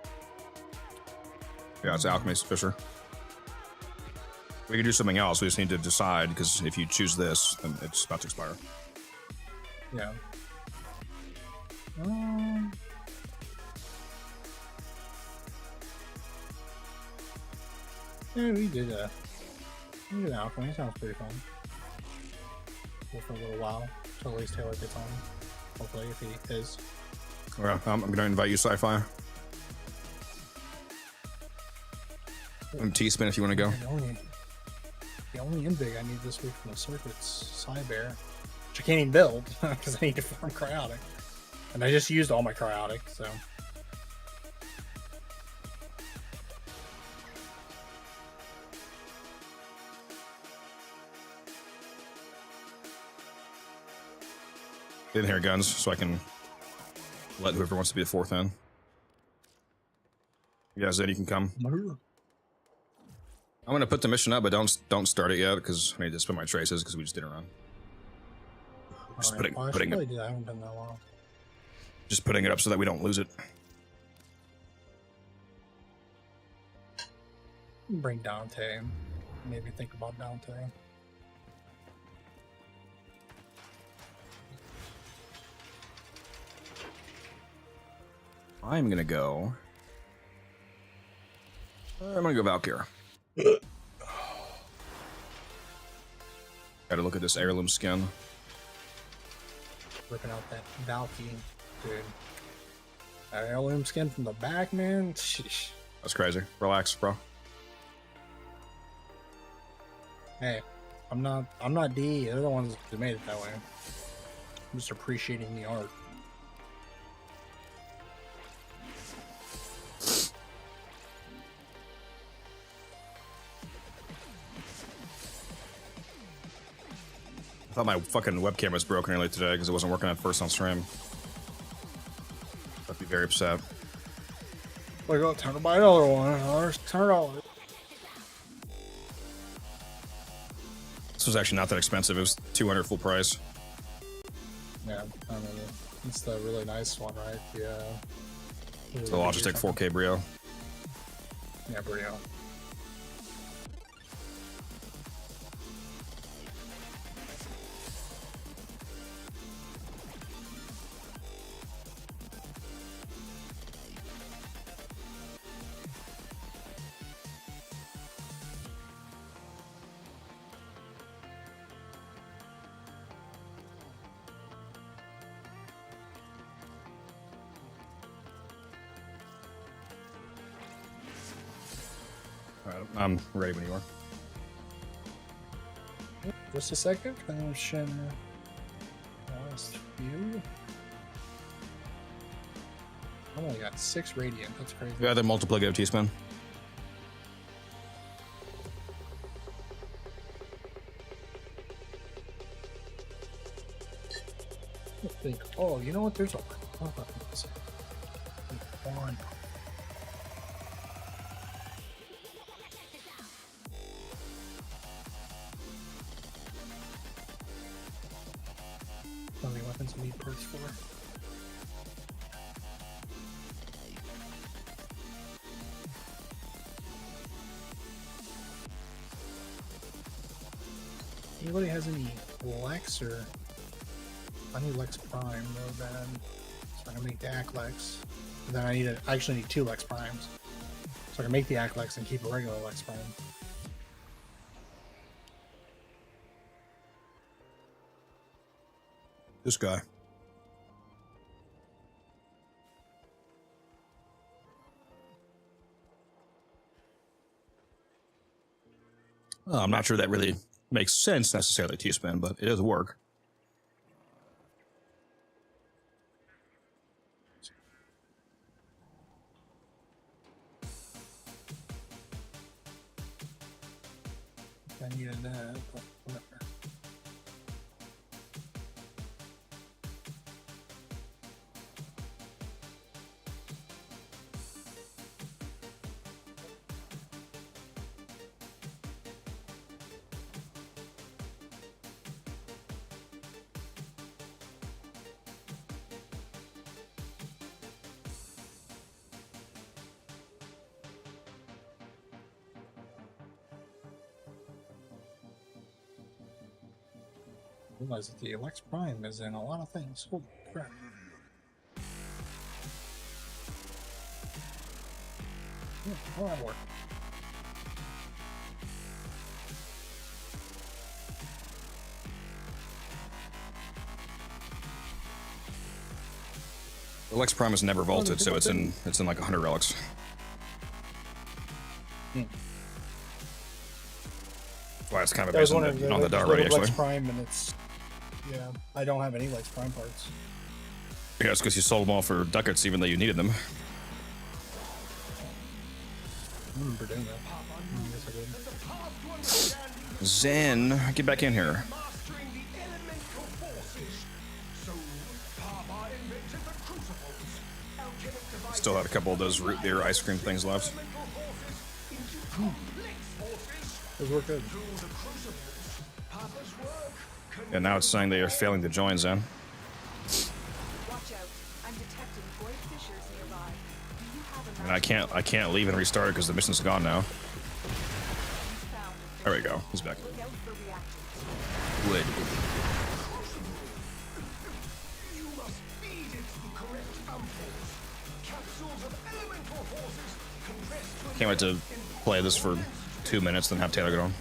Yeah, it's alchemy, Fisher. We can do something else. We just need to decide, because if you choose this, then it's about to expire. Yeah. Yeah, we did alchemy. Sounds pretty fun. Go for a little while. So at least Taylor gets on. Hopefully, if he is. Well, I'm going to invite you, Sci-Fi. And T-Spin if you want to go. The only invig I need this week from the circuit's Cybear, which I can't even build because I need to farm cryotic. And I just used all my cryotic, so. Get in here, guns, so I can let whoever wants to be the fourth in. Yeah, Zed, you can come. I'm gonna put the mission up, but don't start it yet because I need to spin my traces because we just didn't run. Just Right. putting it. I haven't been that long. Just putting it up so that we don't lose it. Bring Dante. Maybe think about Dante. I'm gonna go. I'm gonna go Valkyr. Gotta look at this heirloom skin. Ripping out that Valky, dude. That heirloom skin from the back, man. Sheesh. That's crazy. Relax, bro. Hey, I'm not D. They're the ones that made it that way. I'm just appreciating the art. I thought my fucking webcam was broken earlier today because it wasn't working at first on stream. I'd be very upset. Like, oh, time to buy another one. $100. This was actually not that expensive. It was $200 full price. Yeah, I don't know. It's the really nice one, right? Yeah. The Logitech 4K Brio. Yeah, Brio. Alright, I'm ready when you are. Just a second. Last view. I only got 6 radiant. That's crazy. Yeah, they're multiplicative T-spin. I think, oh, you know what? There's a one. How many weapons we need parts for? Anybody has any Lex or I need Lex Prime real bad, so I can make the Lex. And then I actually need 2 Lex Primes, so I can make the Lex and keep a regular Lex Prime. This guy. I'm not sure that really makes sense necessarily T-spin, but it does work. I needed that, but whatever. Realize that the Lex Prime is in a lot of things. Holy crap. Yeah, how that work? The Lex Prime is never vaulted, so it's in like 100 relics. Hmm. That's why it's kind of I was based on wondering, the dart already, Lex actually. Prime, and it's yeah. I don't have any Lex Prime parts. Yeah, it's because you sold them all for ducats, even though you needed them. I remember doing that. I guess I did. Zen, get back in here. Still had a couple of those root beer ice cream things left. Those work good. And now it's saying they are failing to join Zen. Watch out. I'm detecting void fissures nearby. Do you have a And I can't leave and restart it because the mission's gone now. found? There we go. He's back. Look out for reactants. Wood. You must feed it the correct ampoules. Capsules of elemental forces compressed with Can't wait to play this for 2 minutes, then have Taylor get on.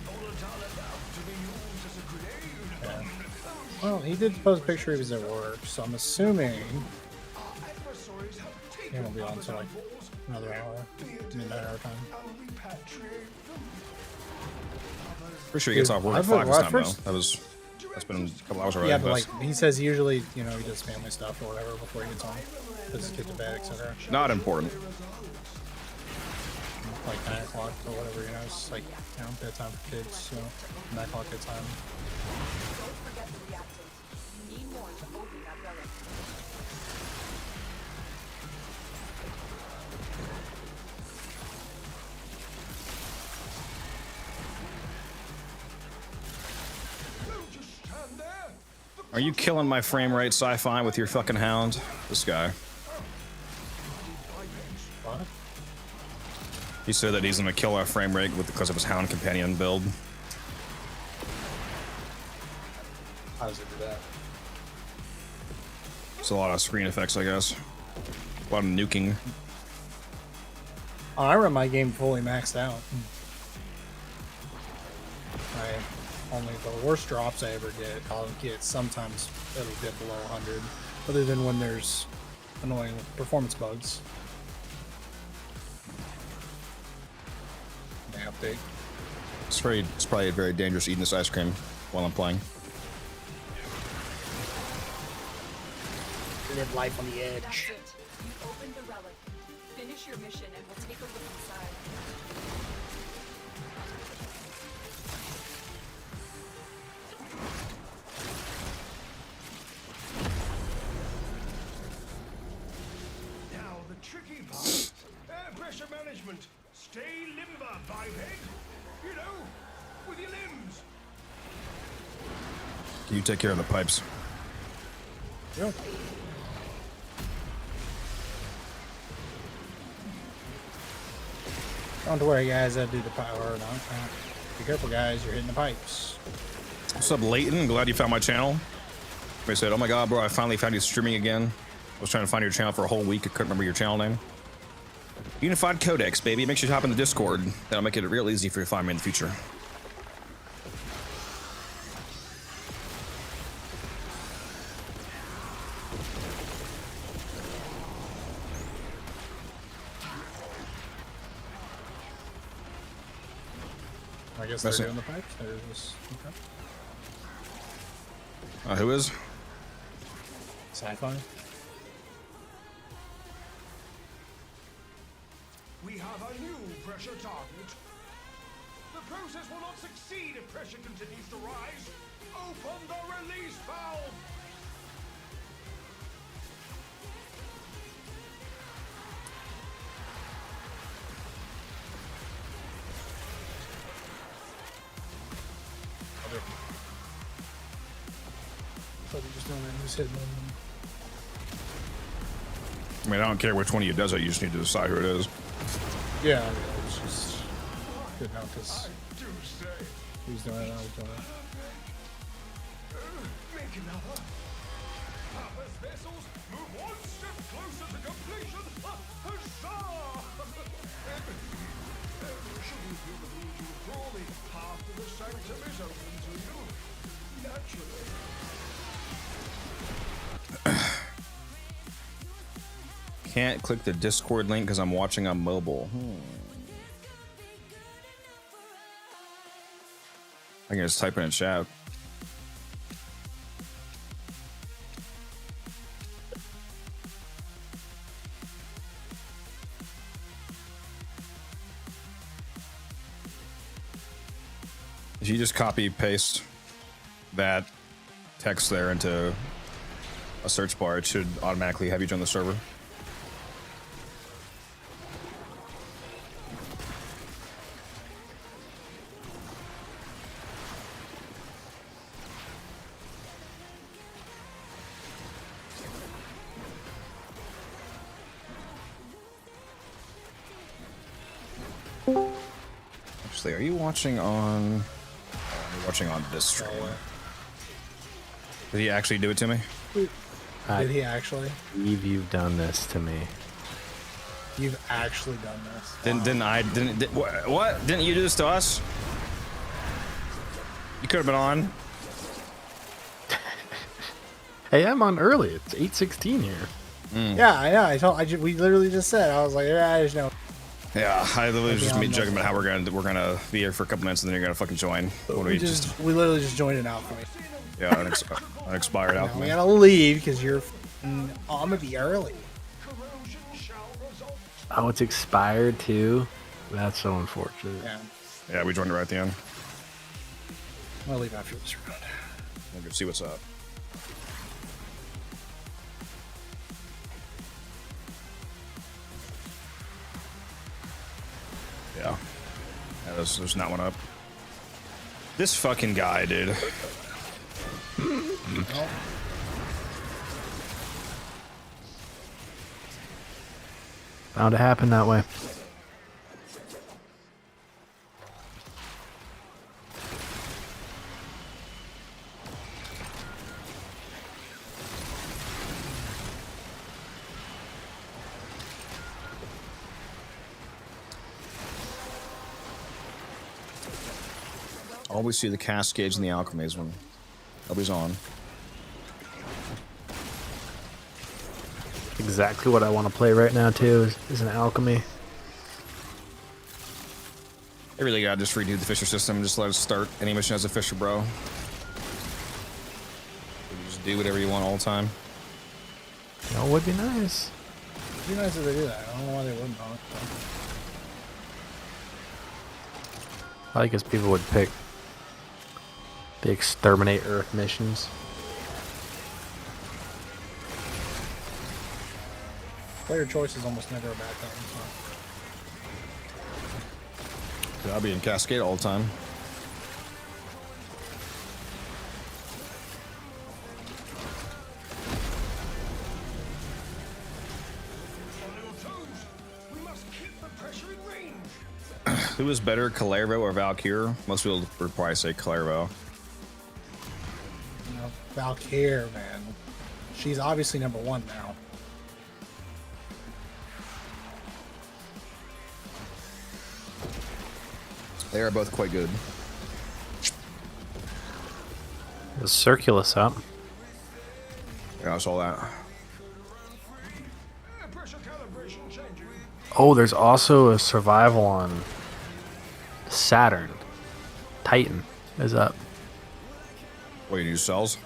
Well, he did post a picture he was at work, so I'm assuming he won't be on until like another hour, midnight hour time. Pretty sure he gets off work at 5 this time, though. That's been a couple hours already. Yeah, but like he says, he usually, you know, he does family stuff or whatever before he gets on, puts his kid to bed, etc. Not important. Like 9 o'clock or whatever, you know, it's like, you know, bedtime for kids, so 9 o'clock bedtime. Don't forget the reactants. You need more to open that relic. Are you killing my frame rate, sci-fi, with your fucking hound? This guy. What? He said that he's gonna kill our frame rate because of his hound companion build. How does it do that? It's a lot of screen effects, I guess. A lot of nuking. Oh, I run my game fully maxed out. Only the worst drops I ever get, I'll get sometimes it'll dip below 100, other than when there's annoying performance bugs. May update. It's probably very dangerous eating this ice cream while I'm playing. Live life on the edge. That's it. You've opened the relic. Finish your mission and we'll take a look inside. Now the tricky part. Air pressure management. Stay limber, biped. You know, with your limbs. You take care of the pipes. Yep. Don't worry, guys. I do the power. No, be careful, guys. You're hitting the pipes. What's up, Leighton? Glad you found my channel. I said, oh my god, bro, I finally found you streaming again. I was trying to find your channel for a whole week. I couldn't remember your channel name. Unified Codex, baby. Make sure you hop in the Discord. That'll make it real easy for you to find me in the future. I guess That's they're it. doing the pipes. They're just okay. Who is? Sci-fi. We have a new pressure target. The process will not succeed if pressure continues to rise. Open the release valve! So they're just doing that. Who's hitting them? I mean, I don't care which one of you does it. You just need to decide who it is. Yeah, it's just good now because Do say. he's doing it. I was doing it. Make another. Papa's vessels move one step closer to completion. Huzzah! Should we feel the need to crawl the path to the sanctum is open to you? Naturally. Can't click the Discord link because I'm watching on mobile. I can just type it in chat. If you just copy paste that text there into a search bar, it should automatically have you join the server. Actually, are you watching on? You're watching on this stream. Did he actually do it to me? Did he actually? You've done this to me. You've actually done this. Didn't I? What? Didn't you do this to us? You could have been on. Hey, I'm on early. It's 8:16 here. Yeah, I know. We literally just said. I was like, yeah, there's no. Yeah, I literally was just on me the- joking about how we're gonna be here for a couple minutes and then you're gonna fucking join. What do We literally just joined it out for me. Yeah, an expired Now alchemy. we gotta leave because you're. I'm gonna be early. Corrosion shall result. Oh, it's expired too. That's so unfortunate. Yeah, Yeah, we joined right at the end. I'm gonna leave after this round. We'll go see what's up. Yeah. Yeah, there's not one up. This fucking guy, dude. Bound to happen that way. Always see the cascades and the alchemies when nobody's on. Exactly what I want to play right now too is an alchemy. They really gotta just redo the Fisher system and just let us start any mission as a Fisher, bro. You just do whatever you want all the time. You know, it would be nice. It'd be nice if they do that. I don't know why they wouldn't. I guess people would pick the Exterminate Earth missions. Player choice is almost never a bad thing. So. I'll be in Cascade all the time. Who is better, Calervo or Valkyr? Most people would probably say Calervo. You know, Valkyr, man. She's obviously number one now. They are both quite good. The Circulus up. Yeah, I saw that. Oh, there's also a survival on Saturn. Titan is up. What, you use cells?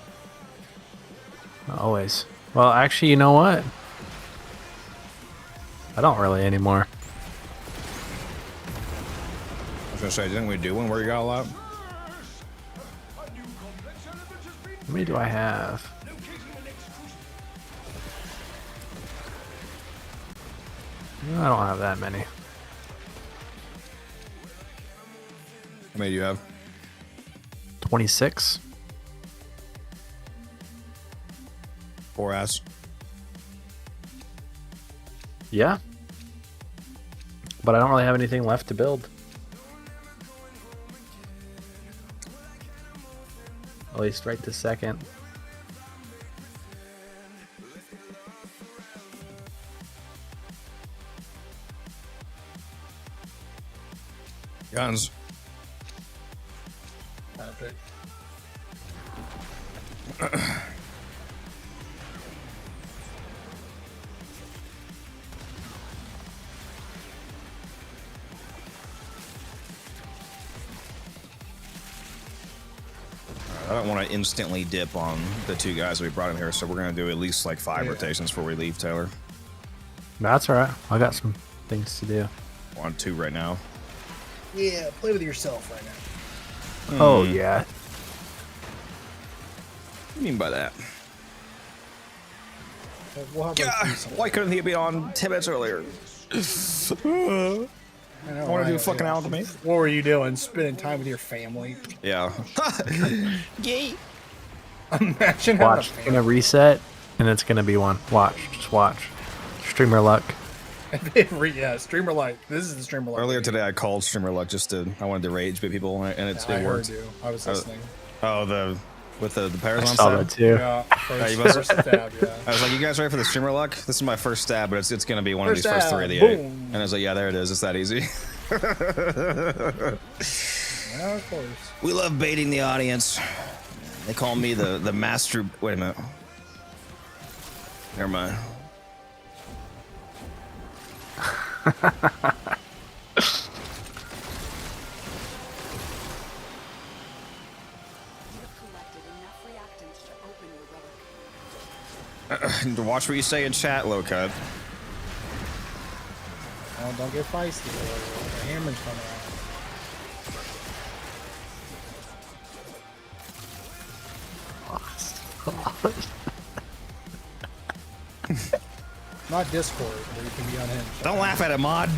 Always. Well, actually, you know what? I don't really anymore. I was gonna say, didn't we do one where you got a lot? How many do I have? No, I don't have that many. How many do you have? 26. 4S. Yeah. But I don't really have anything left to build. At least right this second. Guns. Perfect. I don't want to instantly dip on the two guys we brought in here, so we're going to do at least like 5 rotations before we leave, Taylor. That's alright. I got some things to do. We're on 2 right now. Yeah, play with yourself right now. Oh, yeah. What do you mean by that? We'll have God, why couldn't he be on 10 minutes earlier? I want to do fucking alchemy. What were you doing? Spending time with your family? Yeah. Yay. Imagine Watch. having a Gonna reset, and it's gonna be one. Watch. Just watch. Streamer luck. Yeah, streamer light. This is the streamer light. Earlier today, I called streamer luck just to. I wanted to rage bait people, and I it heard worked. you. I was listening. Oh, with the Paragon I saw stab? that too. Yeah, you first must- stab, yeah. I was like, you guys ready for the streamer luck? This is my first stab, but it's going to be one First of these first 3 of the stab, 8. boom. And I was like, yeah, there it is. It's that easy. Yeah, of course. We love baiting the audience. They call me the master. Wait a minute. Never mind. Watch what you say in chat, low cut. Oh, don't get feisty. The hammer's coming out. Not Discord, where you can be unhinged. Don't laugh at it, mod.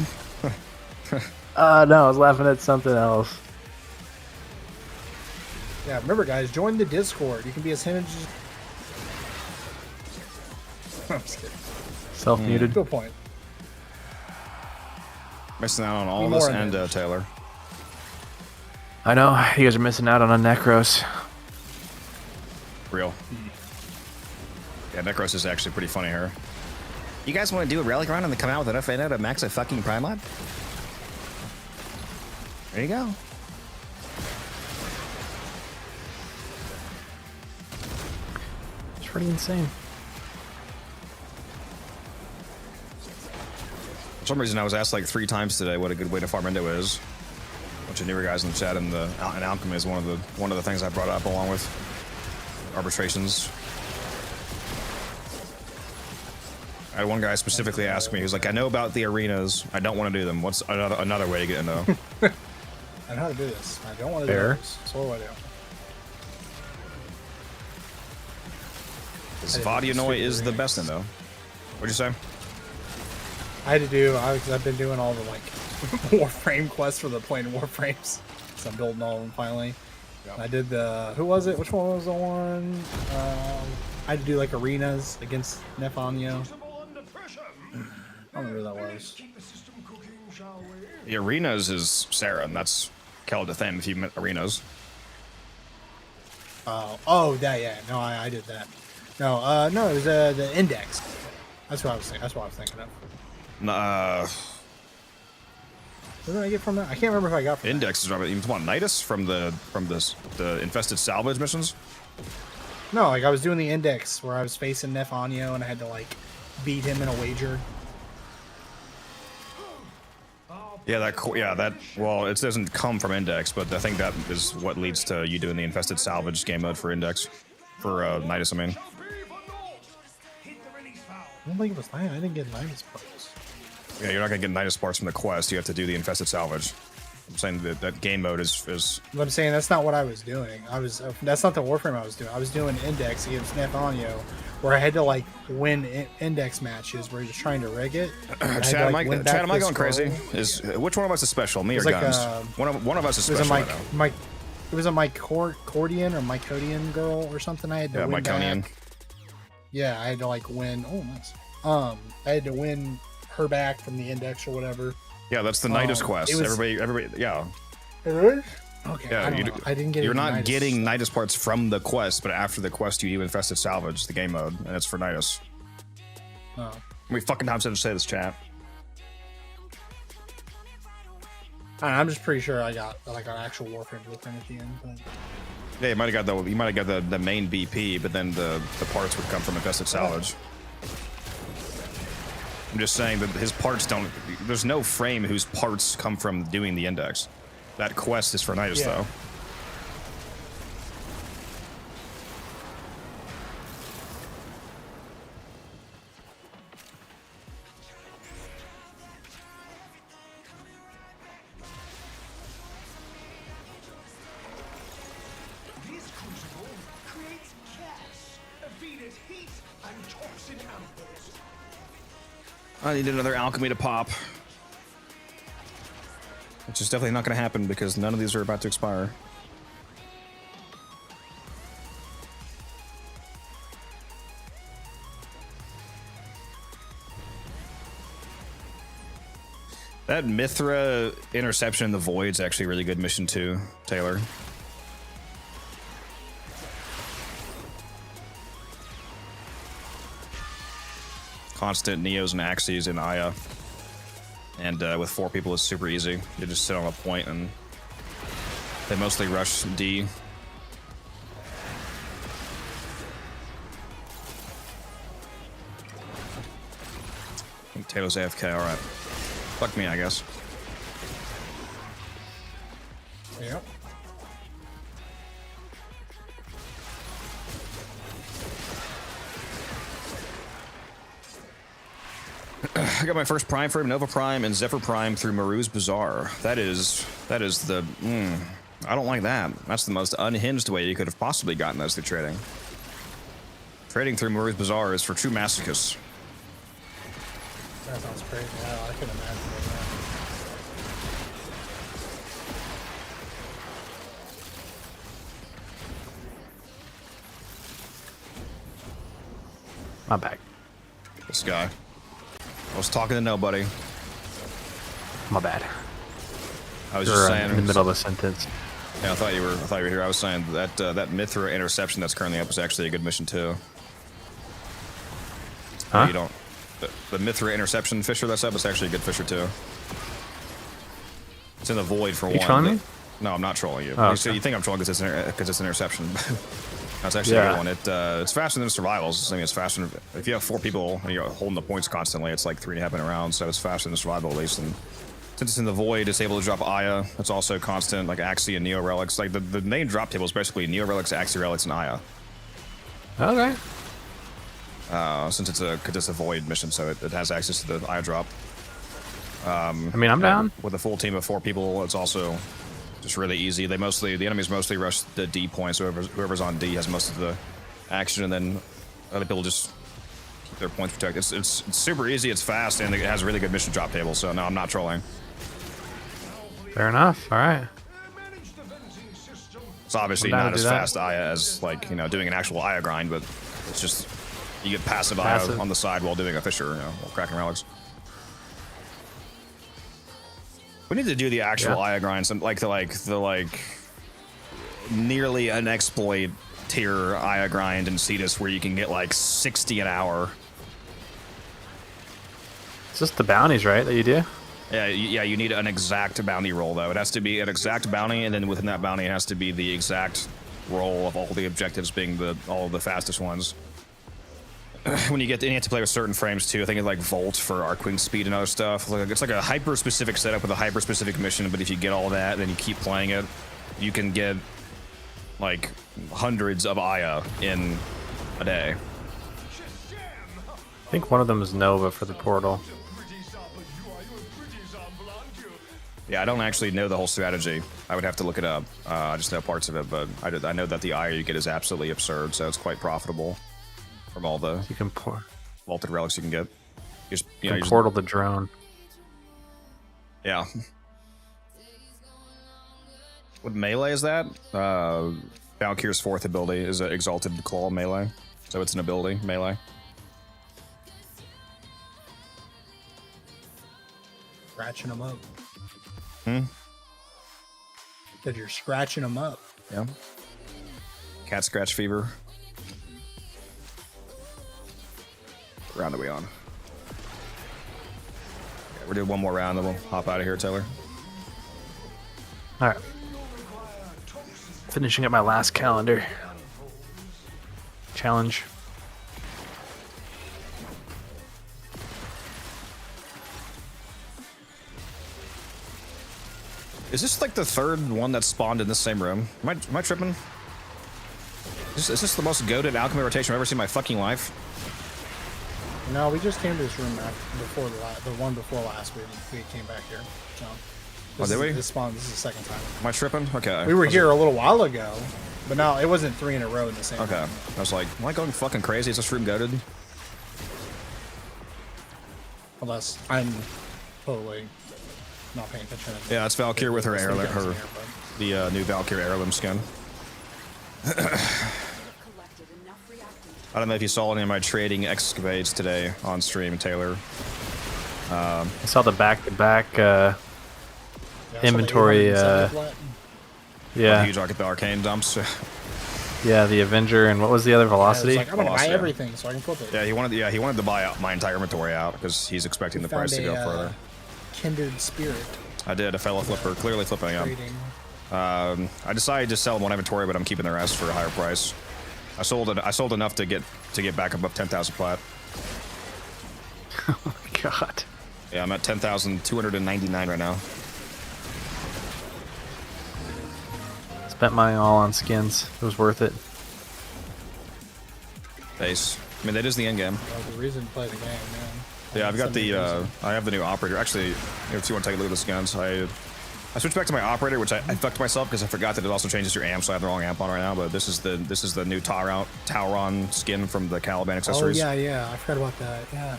No, I was laughing at something else. Yeah, remember, guys, join the Discord. You can be as hinged as... I'm just kidding. Self-muted. Good point. Missing out on all Be of this more and unhinged. Taylor. I know. You guys are missing out on a Necros. Real. Yeah, Necros is actually pretty funny here. You guys want to do a relic run and then come out with enough ammo to max a fucking prime mod? There you go. It's pretty insane. For some reason, I was asked like 3 times today what a good way to farm Indo is. A bunch of newer guys in the chat, and alchemy is one of the things I brought up along with arbitrations. I had one guy specifically ask me, he was like, I know about the arenas. I don't want to do them. What's another way to get in though? I know how to do this. I don't want to do Fair. this. So what do I do? Svadionoi is the best in though. What'd you say? I had to do, I've been doing all the like Warframe quests for the playing Warframes. So I'm building all of them finally. Yep. I did the, who was it? Which one was the one? I had to do like arenas against Nefanyo. I don't remember who that was. The arenas is Sarah, and that's Keldethem if you meant arenas. Oh, that, yeah. No, I did that. No, no, it was the index. That's what I was thinking. That's what I was thinking of. What did I get from that? I can't remember if I got from Index is Robert. You want Nidus from the infested salvage missions? No, like I was doing the index where I was facing Nefanyo and I had to like beat him in a wager. Yeah, that. Well, it doesn't come from Index, but I think that is what leads to you doing the infested salvage game mode for Index, for Nidus. I mean. I don't think it was Nidus. I didn't get Nidus parts. Yeah, you're not gonna get Nidus parts from the quest. You have to do the infested salvage. I'm saying that game mode is. But I'm saying that's not what I was doing. That's not the Warframe I was doing. I was doing Index against Nefanyo, where I had to like win Index matches where he was trying to rig it. Chad, am I going crazy? Which one of us is special? Me or like Guns? One of us is special. It was a Mycordian or Mycodian girl or something. I had to win Myconian. back. Yeah, I had to like win. Oh, nice. I had to win her back from the Index or whatever. Yeah, that's the Nidus quest. Everybody, yeah. It is? Okay, Yeah, I didn't get. You're not Nidus. getting Nidus parts from the quest, but after the quest, you do infested salvage, the game mode, and it's for Nidus. Oh. We fucking times have to say this, chat. I'm just pretty sure I got like an actual Warframe blueprint at the end. But... Yeah, you might have got the main BP, but then the parts would come from infested salvage. I'm just saying that his parts don't. There's no frame whose parts come from doing the index. That quest is for Nidus, though. This crucible creates gas, feed it heat and toxin ampoules. I need another alchemy to pop. Which is definitely not going to happen because none of these are about to expire. That Mithra interception in the void's actually a really good mission too, Taylor. Constant Neos and Axes in Aya. And with 4 people, it's super easy. You just sit on a point and they mostly rush D. I think Tato's AFK, alright. Fuck me, I guess. Yep. I got my first Prime for Nova Prime and Zephyr Prime through Maru's Bazaar. That is the... I don't like that. That's the most unhinged way you could have possibly gotten those through trading. Trading through Maru's Bazaar is for true masochists. That sounds crazy. I can imagine that. My bad. This guy. I was talking to nobody. My bad. I was just saying in the middle of a sentence. Yeah, I thought you were here. I was saying that that Mithra interception that's currently up is actually a good mission too. Huh? You don't. The Mithra interception fisher that's up is actually a good fisher too. It's in the void for one. You trolling me? No, I'm not trolling you. Oh, So okay. you think I'm trolling because it's an interception. That's actually a good one. It's faster than survivals. I mean, it's faster. If you have 4 people and you're holding the points constantly, it's like 3.5 in a round, so it's faster than survival at least. And since it's in the void, it's able to drop Aya. It's also constant, like Axie and Neo Relics. Like the main drop table is basically Neo Relics, Axie Relics, and Aya. Okay. since it's a void mission, so it has access to the eye drop. I mean, I'm down. With a full team of 4 people, it's also just really easy. The enemies mostly rush the D points, so whoever's on D has most of the action, and then other people just keep their points protected. It's super easy, it's fast, and it has a really good mission drop table, so no, I'm not trolling. Fair enough. All right. It's obviously I'm down not to as do that. fast Aya as, like, doing an actual Aya grind, but it's just, you get passive Passive. Aya on the side while doing a Fisher, while cracking relics. We need to do the actual Aya grind, some like the nearly an exploit tier Aya grind in Cetus where you can get like 60 an hour. It's just the bounties, right, that you do? Yeah, you need an exact bounty roll though. It has to be an exact bounty, and then within that bounty it has to be the exact roll of all the objectives being all of the fastest ones. When you have to play with certain frames too. I think it's like Volt for arc-wing speed and other stuff. It's like a hyper-specific setup with a hyper-specific mission, but if you get all that, then you keep playing it, you can get like hundreds of Aya in a day. I think one of them is Nova for the portal. Yeah, I don't actually know the whole strategy. I would have to look it up. I just know parts of it, but I know that the Aya you get is absolutely absurd, so it's quite profitable from all the You can pour. vaulted relics you can get. You can portal the drone. Yeah. What melee is that? Valkyr's 4th ability is an Exalted Claw melee. So it's an ability, melee. Scratching them up. Hmm? Said you're scratching them up. Yeah. Cat scratch fever. What round are we on? Okay, we're doing one more round, then we'll hop out of here, Taylor. All right. Finishing up my last calendar challenge. Is this like the 3rd one that spawned in the same room? Am I tripping? Is this the most goated alchemy rotation I've ever seen in my fucking life? No, we just came to this room before the one before last. We came back here. So Did we? This is the second time. Am I tripping? Okay. We were here a little while ago, but no, it wasn't 3 in a row in the same Okay. room. I was like, am I going fucking crazy? Is this room goated? Unless I'm totally not paying attention. Yeah, it's Valkyr with her There's heirloom, three guys in here, the new Valkyr heirloom skin. I don't know if you saw any of my trading excavates today on stream, Taylor. I saw the back-to-back but- Yeah, inventory. something 870 Yeah, Huge arcane dumps. yeah, the Avenger, and what was the other flat. Velocity? Yeah, it's like, I'm gonna buy Velocity. everything so I can flip it. Yeah, he wanted to buy out my entire inventory out because he's expecting the price to go further. Kindred spirit I did. A fellow flipper, clearly flipping up. trading. I decided to sell one inventory, but I'm keeping the rest for a higher price. I sold enough to get back above 10,000 plat. Oh my god. Yeah, I'm at 10,299 right now. Spent money all on skins. It was worth it. Base. I mean, that is the end game. Well, the reason to play the game, man. Yeah, I've got Somebody reason. I have the new operator. Actually, if you want to take a look at the skins, I switched back to my operator, which I fucked myself because I forgot that it also changes your amp, so I have the wrong amp on right now. But this is the new Tauron skin from the Caliban accessories. Oh yeah, I forgot about that. Yeah,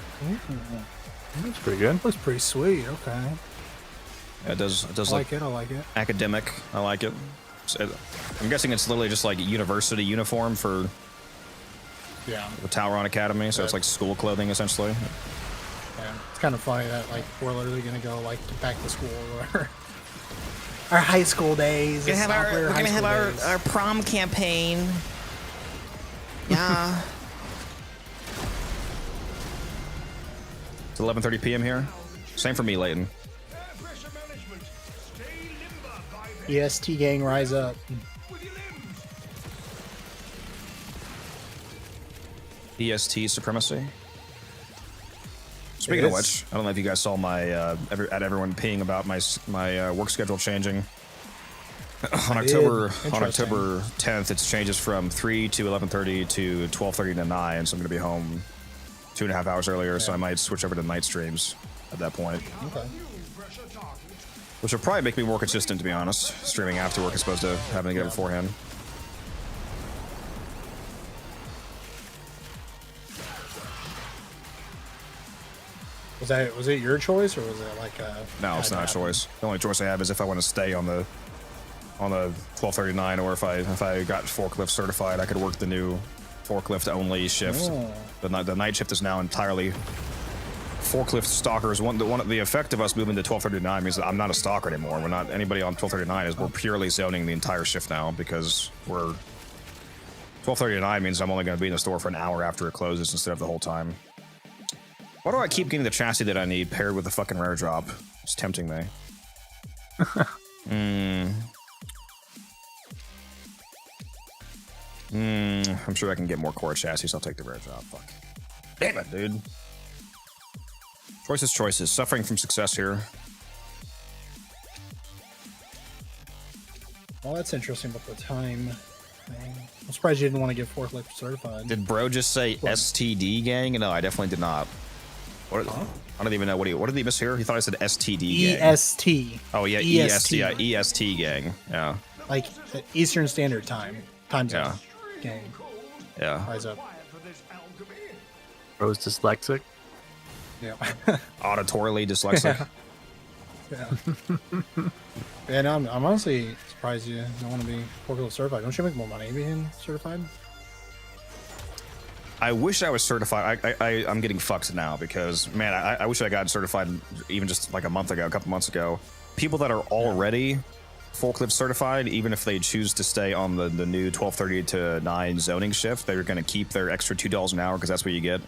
That's pretty good. looks pretty sweet. Okay, Yeah, it does I like it. I like it. academic. I like it. I'm guessing it's literally just like university uniform for Yeah, the Tauron Academy, so it's like school clothing essentially. yeah. It's kind of funny that like we're literally gonna go like back to school or whatever. Our high school days. We're gonna have days. our prom campaign. Yeah. It's 11:30 p.m. here. Same for me, Leighton. EST gang, rise up. EST supremacy. Speaking of is. which, I don't know if you guys saw my everyone peeing about my work schedule changing. On October 10th, it changes from 3 to 11:30 to 12:30 to 9, so I'm gonna be home 2.5 hours earlier, so I might switch over to night streams at that point. Okay. Which will probably make me more consistent, to be honest. Streaming after work as opposed to having to get it beforehand. Was it your choice or was it like a? No, it's not a choice. The only choice I have is if I want to stay on the 1239, or if I got forklift certified, I could work the new forklift only shift. Oh. The night shift is now entirely forklift stalkers. The effect of us moving to 1239 means that I'm not a stalker anymore. We're not anybody on 1239. We're purely zoning the entire shift now because we're 1239 means I'm only going to be in the store for an hour after it closes instead of the whole time. Why do I keep getting the chassis that I need paired with the fucking rare drop? It's tempting me. I'm sure I can get more core chassis, so I'll take the rare drop. Fuck. Damn it, dude. Choices. Suffering from success here. Well, that's interesting about the time thing. I'm surprised you didn't want to get forklift certified. Did bro just say STD gang? No, I definitely did not. What? Huh? I don't even know what did he miss here? He thought I said STD gang. EST. Oh yeah, EST. Yeah, EST gang. Yeah. Like Eastern Standard Time. Time zone. Gang. Yeah. Rise up. Bro's dyslexic. Yeah. Auditorily dyslexic. Yeah. Yeah, no, I'm honestly surprised you don't want to be forklift certified. Don't you make more money being certified? I wish I was certified. I'm getting fucked now because, man, I wish I got certified even just like a couple months ago. People that are already forklift certified, even if they choose to stay on the new 12:30 to 9 zoning shift, they're going to keep their extra $2 an hour because that's what you get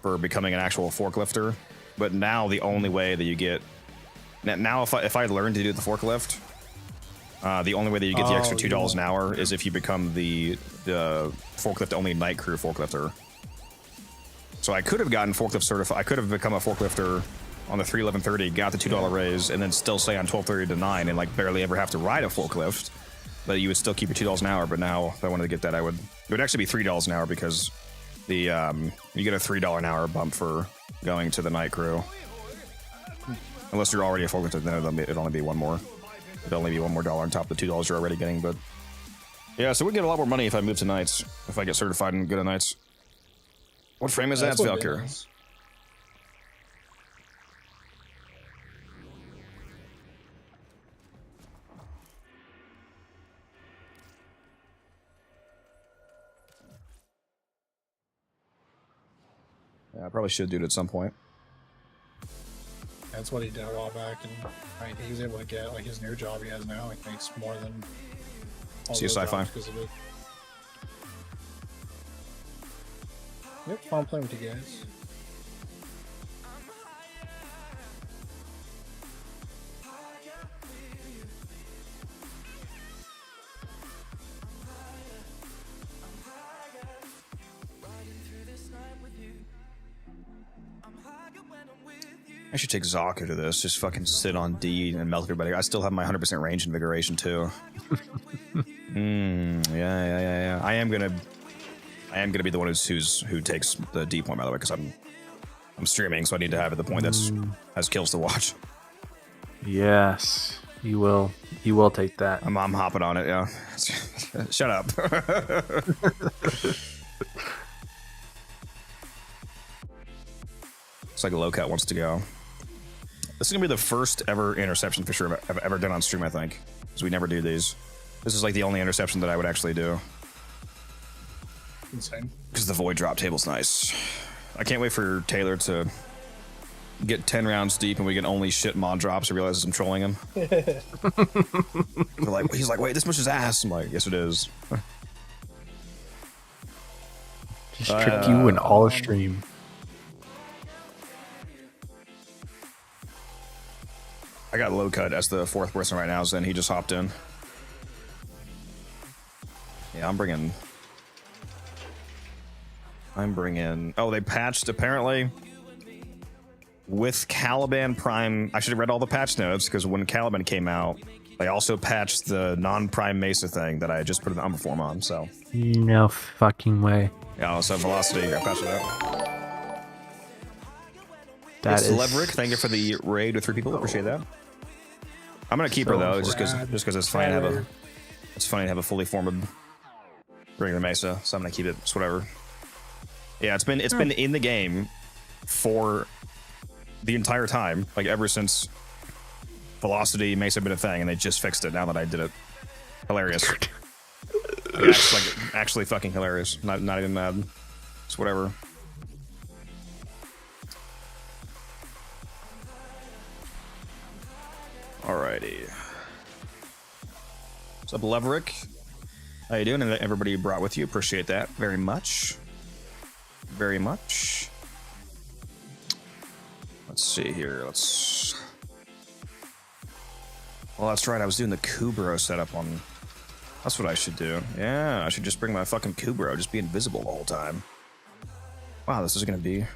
for becoming an actual forklifter. But now the only way that you get... Now if I learn to do the forklift, the only way that you get the extra $2 an hour is if you become the forklift only night crew forklifter. So I could have gotten forklift certified. I could have become a forklifter on the 3/11/30, got the $2 raise, and then still stay on 12:30 to 9 and like barely ever have to ride a forklift. But you would still keep your $2 an hour. But now if I wanted to get that, it would actually be $3 an hour because the you get a $3 an hour bump for going to the night crew. Unless you're already a forklift, then it'd only be one more. It'd only be $1 more on top of the $2 you're already getting. But yeah, so we get a lot more money if I move to nights. If I get certified and good at nights. What frame is that? It's Valkyrie. Yeah, I probably should do it at some point. That's what he did a while back, and right, he was able to get like his new job he has now. He makes more than all See a sci-fi. because of it. Yep, fun playing with you guys. I should take Zaka to this. Just fucking sit on D and melt everybody. I still have my 100% range invigoration too. Yeah. I am gonna be the one who takes the D point, by the way, because I'm streaming, so I need to have it at the point that's has kills to watch. Yes, you will. You will take that. I'm hopping on it. Yeah. Shut up. It's like Loadout wants to go. This is gonna be the first ever interception fisher I've ever done on stream, I think, because we never do these. This is like the only interception that I would actually do. Insane. Because the void drop table's nice. I can't wait for Taylor to get 10 rounds deep and we get only shit mod drops and realizes I'm trolling him. He's like, wait, this much is ass. I'm like, yes, it is. Just trick you in all stream. I got low cut as the fourth person right now, so then he just hopped in. Yeah, I'm bringing. Oh, they patched apparently with Caliban Prime. I should have read all the patch notes because when Caliban came out, they also patched the non-Prime Mesa thing that I just put an Umber form on. So no fucking way. yeah, also Velocity got patched with that. That it's is Leverick. Thank you for the raid with 3 people. Appreciate that. I'm gonna keep her So though, just because it's funny to have Better. a fully formed regular Mesa. So I'm gonna keep it. It's whatever. Yeah, it's been in the game for the entire time, like ever since Velocity Mesa been a thing, and they just fixed it now that I did it. Hilarious. Actually fucking hilarious. Not even mad. It's whatever. Alrighty. What's up, Leverick? How you doing? And everybody you brought with you. Appreciate that very much. Very much. Let's see here. Well, that's right. I was doing the Kubro setup on... That's what I should do. Yeah, I should just bring my fucking Kubro. Just be invisible the whole time. Wow, this is going to be...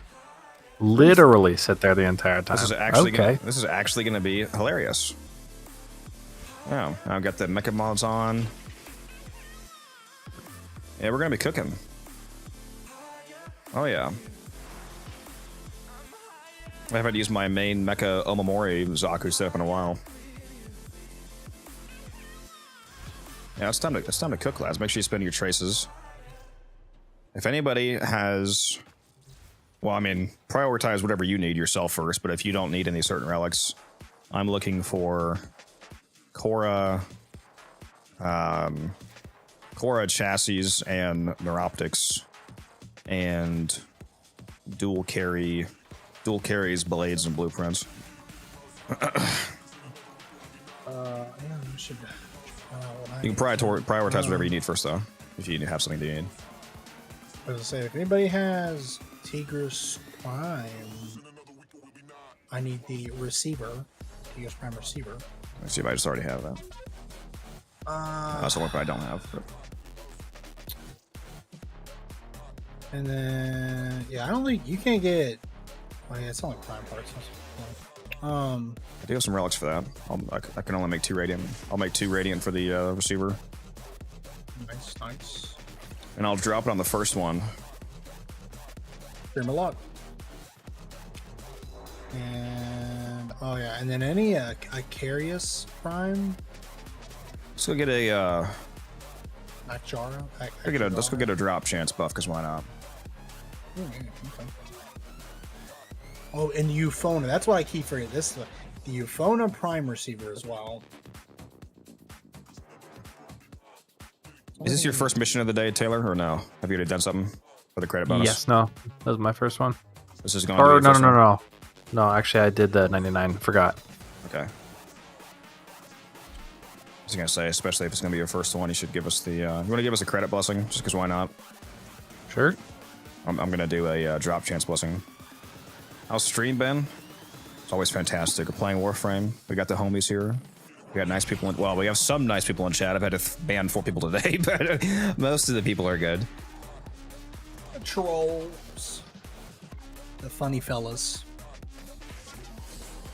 Literally sit there the entire time. This is actually okay. this is actually going to be hilarious. Yeah, I've got the mecha mods on. Yeah, we're going to be cooking. Oh, yeah. I haven't used my main mecha Omamori Zaku setup in a while. Yeah, it's time to cook, lads. Make sure you spend your traces. If anybody has... Well, I mean, prioritize whatever you need yourself first, but if you don't need any certain relics, I'm looking for Korra chassis and neuroptics and dual carries, blades, and blueprints. Yeah, we should. You can prioritize whatever you need first, though, if you have something that you need. I was gonna say, if anybody has Tigris Prime, I need the receiver. Tigris Prime receiver. Let's see if I just already have that. That's the one I don't have. But. And then, yeah, I don't think you can't get. Oh yeah, it's only Prime parts. I do have some relics for that. I can only make 2 radiant. I'll make 2 radiant for the receiver. Nice. And I'll drop it on the first one. Stream a lot. And oh yeah, and then any Icarius Prime. Let's go get a Akjara. let's go get a drop chance buff, because why not? Oh, yeah, okay. Oh, and the Euphona. That's why I keep forgetting this. The Euphona Prime receiver as well. Is this your first mission of the day, Taylor, or no? Have you already done something for the credit bonus? Yes, no. That was my first one. This is going to be Or your first one? no. No, actually, I did the 99. Forgot. Okay. I was going to say, especially if it's going to be your first one, you should give us the... you want to give us a credit blessing? Just because why not? Sure. I'm going to do a drop chance blessing. How's stream been? It's always fantastic. We're playing Warframe. We got the homies here. We got nice people in... Well, we have some nice people in chat. I've had to ban 4 people today, but most of the people are good. The trolls. The funny fellas.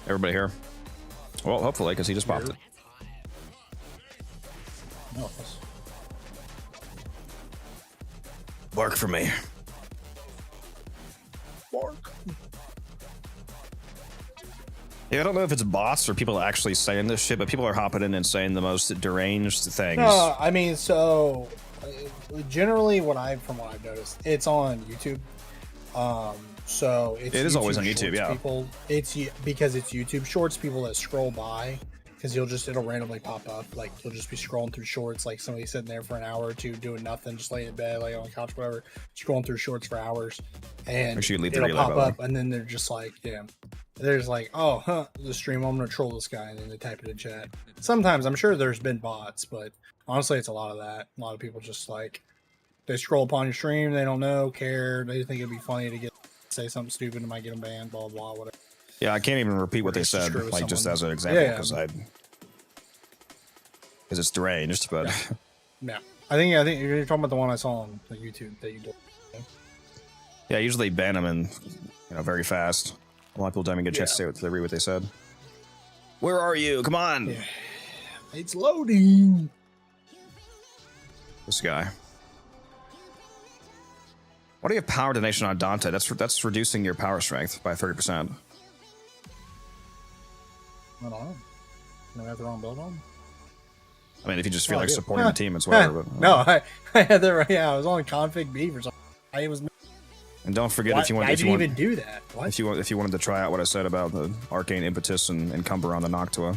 Everybody here? Well, hopefully, because he just popped it. No. Bark for me. Bark. Yeah, I don't know if it's bots or people actually saying this shit, but people are hopping in and saying the most deranged things. No, I mean, so generally, from what I've noticed, it's on YouTube. So it is always on YouTube, yeah. People, it's because it's YouTube Shorts. People that scroll by, because it'll randomly pop up. Like you'll just be scrolling through Shorts, like somebody sitting there for an hour or two doing nothing, just laying in bed, like on the couch, whatever, scrolling through Shorts for hours, and make sure you leave the it'll relay, pop up, and then they're just like, yeah. They're just like, oh, the stream, I'm gonna troll this guy, and then they type it in chat. Sometimes I'm sure there's been bots, but honestly, it's a lot of that. A lot of people just like they scroll upon your stream, they don't know, care, they think it'd be funny to say something stupid and might get them banned, blah blah, whatever. Yeah, I can't even repeat what they said, like just as an example, because it's deranged, but yeah. I think you're talking about the one I saw on the YouTube that you did. Yeah, I usually ban them and very fast. A lot of people don't even get a chance to read what they said. Where are you? Come on! Yeah. It's loading. This guy. Why do you have power donation on Dante? That's reducing your power strength by 30%. I don't know. Do I have the wrong build on? I mean, if you just feel I like do. supporting the team, it's whatever. But, No, I had the right. Yeah, I was on config B for something. I was. and don't forget Why, if you want, I if you didn't want, even do that. What? if you wanted to try out what I said about the arcane impetus and encumber on the Noctua.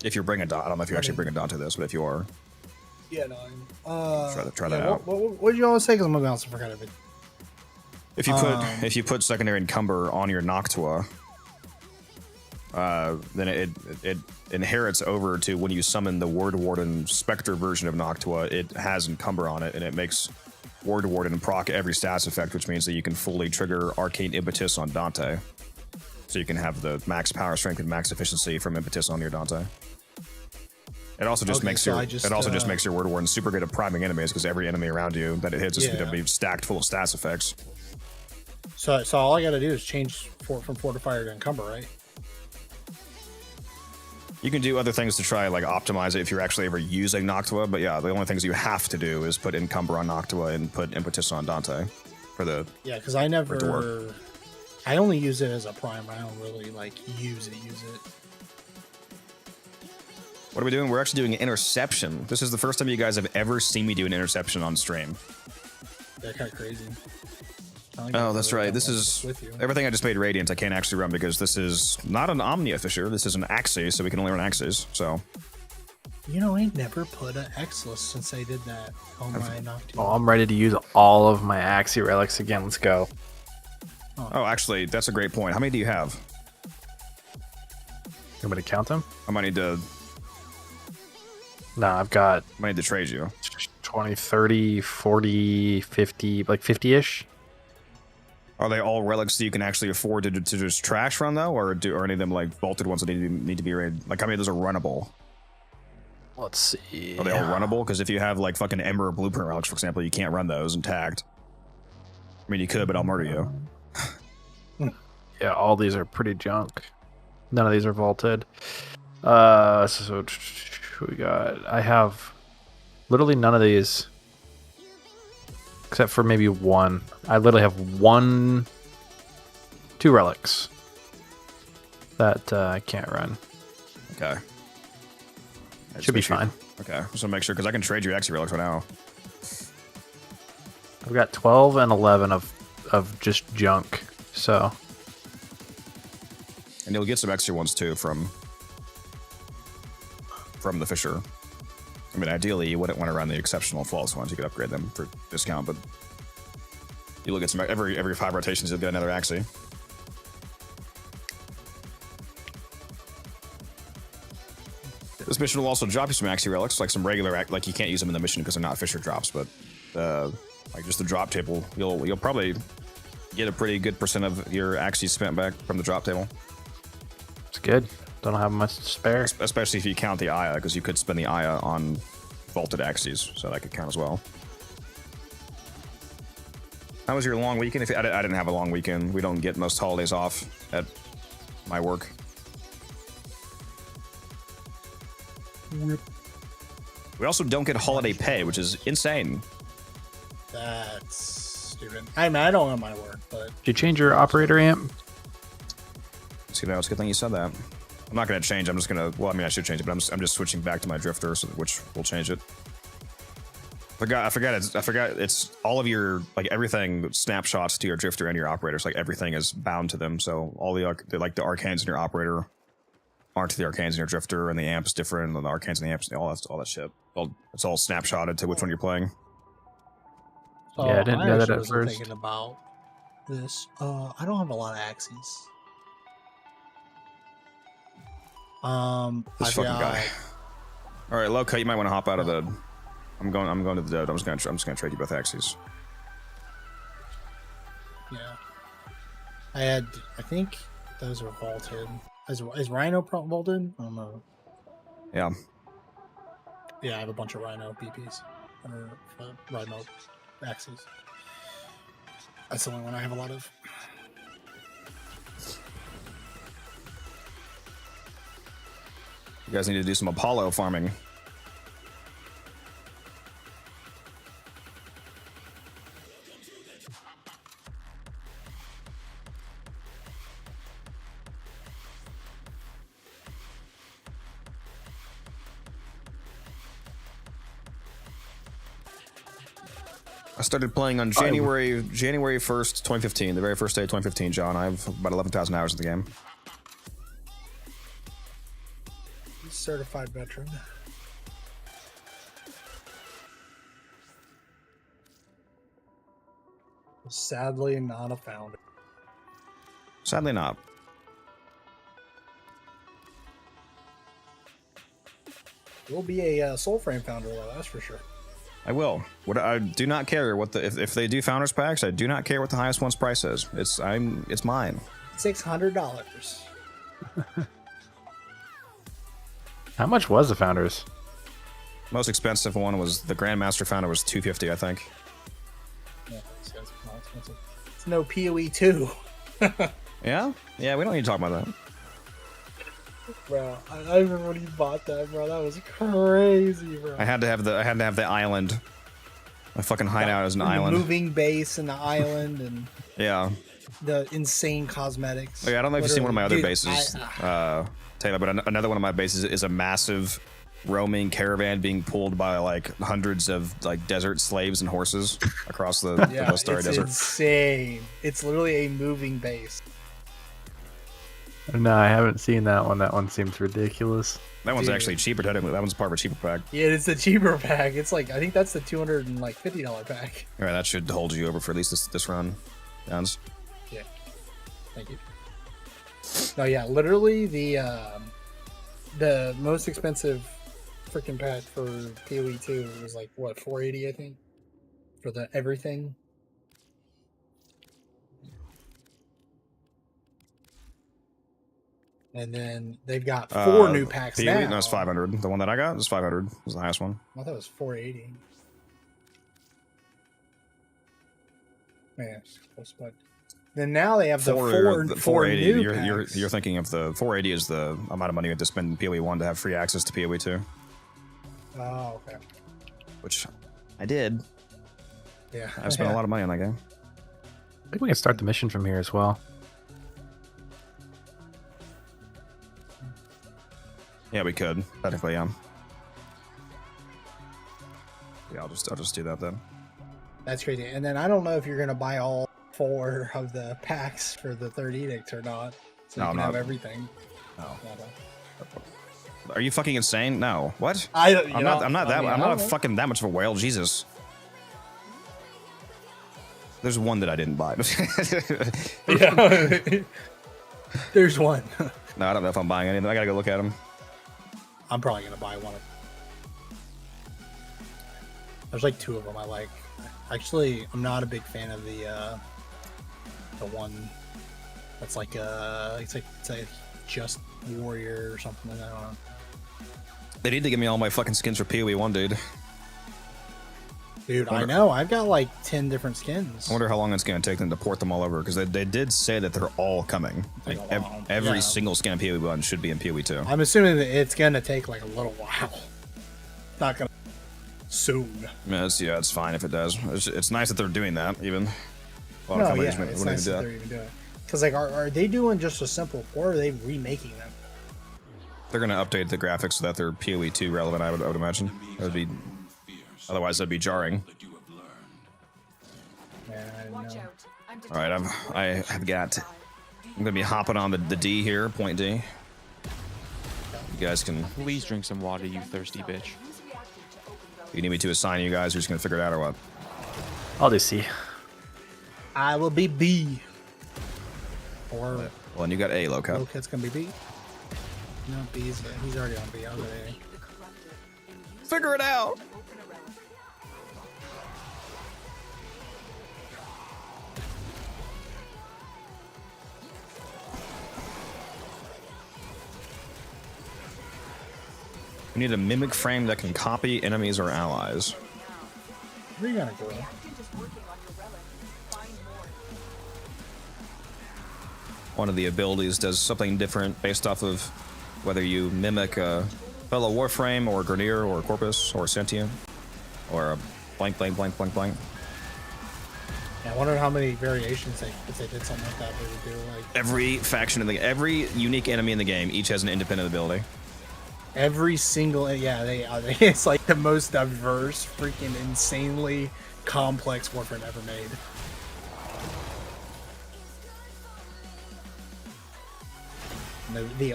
If you're bringing Dante, I don't know if you actually bring a Dante this, but if you are, Yeah, no. try that out. What did you always say? Because I'm gonna bounce. I forgot of it. If you put secondary encumber on your Noctua, then it inherits over to when you summon the Word Warden Spectre version of Noctua. It has encumber on it, and it makes Word Warden proc every stats effect, which means that you can fully trigger Arcane Impetus on Dante. So you can have the max power strength and max efficiency from Impetus on your Dante. It also just makes just makes your Word Warden super good at priming enemies because every enemy around you that it hits is going to be stacked full of stats effects. So all I got to do is change from Fortifier to Encumber, right? You can do other things to try like optimize it if you're actually ever using Noctua, but yeah, the only things you have to do is put Encumber on Noctua and put Impetus on Dante for the because I never. I only use it as a primer. I don't really like use it. What are we doing? We're actually doing an interception. This is the first time you guys have ever seen me do an interception on stream. They're kind of crazy. Oh, that's right. This is everything I just made Radiant. I can't actually run because this is not an Omnia Fisher. This is an Axis, so we can only run Axis. So, you know, I never put an X-list since I did that. Oh my Noctua. Oh, I'm ready to use all of my Axie relics again. Let's go. Oh, actually, that's a great point. How many do you have? You want me to count them? I might need to. No, I've got. I might need to trade you. 20, 30, 40, 50, like 50-ish. Are they all relics that you can actually afford to just trash run though, or are any of them like vaulted ones that need to be raided? Like how many of those are runnable? Let's see. Are they all runnable? Because if you have like fucking Ember or Blueprint relics, for example, you can't run those intact. I mean, you could, but I'll murder you. Yeah, all these are pretty junk. None of these are vaulted. So we got. I have literally none of these. Except for maybe one. I literally have two relics that I can't run. Okay. Should be fine. Okay, just want to make sure because I can trade your Axie relics right now. I've got 12 and 11 of just junk. So. And you'll get some extra ones too from the Fisher. I mean, ideally, you wouldn't want to run the exceptional false ones. You could upgrade them for discount, but you'll get some every 5 rotations. You'll get another Axie. This mission will also drop you some Axie relics, like some regular, like you can't use them in the mission because they're not Fisher drops, but like just the drop table, you'll probably get a pretty good % of your Axie spent back from the drop table. It's good. Don't have much to spare. Especially if you count the Aya, because you could spend the Aya on vaulted Axies, so that could count as well. How was your long weekend? I didn't have a long weekend. We don't get most holidays off at my work. We also don't get holiday pay, which is insane. That's stupid. I mean, I don't have my work, but... Did you change your operator amp? See, that was a good thing you said that. I'm not going to change. I'm just going to... Well, I mean, I should change it, but I'm just switching back to my drifter, which will change it. I forgot. It's all of your, like, everything snapshots to your drifter and your operators. Like, everything is bound to them. So all the arcanes in your operator aren't the arcanes in your drifter, and the amp's different, and the arcanes and the amps, all that shit. It's all snapshotted to which one you're playing. So yeah, I didn't know that at was first. Thinking about this. I don't have a lot of Axies. This fucking guy. All right, Loka, you might want to hop out of the. I'm going to the Dode. I'm just gonna trade you both Axies. Yeah. I think those are vaulted. Is Rhino vaulted? I don't know. Yeah. Yeah, I have a bunch of Rhino BPs. Or Rhino Axes. That's the only one I have a lot of. You guys need to do some Apollo farming. I started playing on January 1st, 2015. The very first day of 2015, John. I have about 11,000 hours in the game. Certified veteran. Sadly, not a founder. Sadly not. You'll be a Soulframe founder, though, that's for sure. I will. What I do not care what the if they do founders packs. I do not care what the highest one's price is. It's mine. $600. How much was the founders? Most expensive one was the Grandmaster founder was $250, I think. Yeah, it's not expensive. It's no PoE 2. Yeah, we don't need to talk about that. Bro, I remember when you bought that, bro. That was crazy, bro. I had to have the island. My fucking hideout is an island. Moving base and the island and yeah. The insane cosmetics. Oh, yeah, I don't know if you've seen one of my other Dude, bases, Taylor, but another one of my bases is a massive roaming caravan being pulled by like hundreds of like desert slaves and horses across the Starry Desert. It's insane. It's literally a moving base. No, I haven't seen that one. That one seems ridiculous. That one's actually cheaper technically. That one's part of a cheaper pack. Yeah, it's the cheaper pack. It's like I think that's the $250 pack. All right, that should hold you over for at least this run, Jans. Yeah, thank you. No, yeah, literally the most expensive freaking pack for PoE 2 was like what, $480 I think for the everything. And then they've got 4 new packs now. No, it's 500. The one that I got was 500. Was the highest one. I thought it was 480. Yeah, it's close, but then now they have the 480. New You're thinking of the 480 is the amount of money you have to spend in PoE 1 to have free access to PoE 2. Oh, okay. Which I did. Yeah, I spent a lot of money on that game. I think we can start the mission from here as well. Yeah, we could technically. Yeah, I'll just do that then. That's crazy. And then I don't know if you're gonna buy all 4 of the packs for the Third Edict or not. So you can have everything. No. Are you fucking insane? No. What? I'm not fucking that much of a whale. Jesus. There's one that I didn't buy. Yeah. There's one. No, I don't know if I'm buying anything. I gotta go look at them. I'm probably gonna buy one. There's like 2 of them I like. Actually, I'm not a big fan of the one that's like it's a just warrior or something. I don't know. They need to give me all my fucking skins for PoE 1, dude. Dude, I know. I've got like 10 different skins. I wonder how long it's going to take them to port them all over, because they did say that they're all coming. Like every single skin in PoE 1 should be in PoE 2. I'm assuming that it's going to take like a little while. Not going to soon. Yeah, it's fine if it does. It's nice that they're doing that, even. It's nice that they're even doing it. Because like, are they doing just a simple port, or are they remaking them? They're going to update the graphics so that they're PoE 2 relevant, I would imagine. That would be... Otherwise, that'd be jarring. Yeah, I didn't know. All right, I'm gonna be hopping on the D here, point D. You guys can. Please drink some water, you thirsty bitch. You need me to assign you guys? You're just gonna figure it out or what? I'll do C. I will be B. Or well, and you got A, Loadout. Loadout's gonna be B. No, B's. He's already on B. I'll go A. Figure it out. We need a mimic frame that can copy enemies or allies. Where are you gonna go? One of the abilities does something different based off of whether you mimic a fellow Warframe or Grenier or Corpus or Sentient or a blank. Yeah, I wonder how many variations if they did something like that they would do. Like every faction every unique enemy in the game each has an independent ability. Every single, yeah, it's like the most diverse, freaking insanely complex Warframe ever made.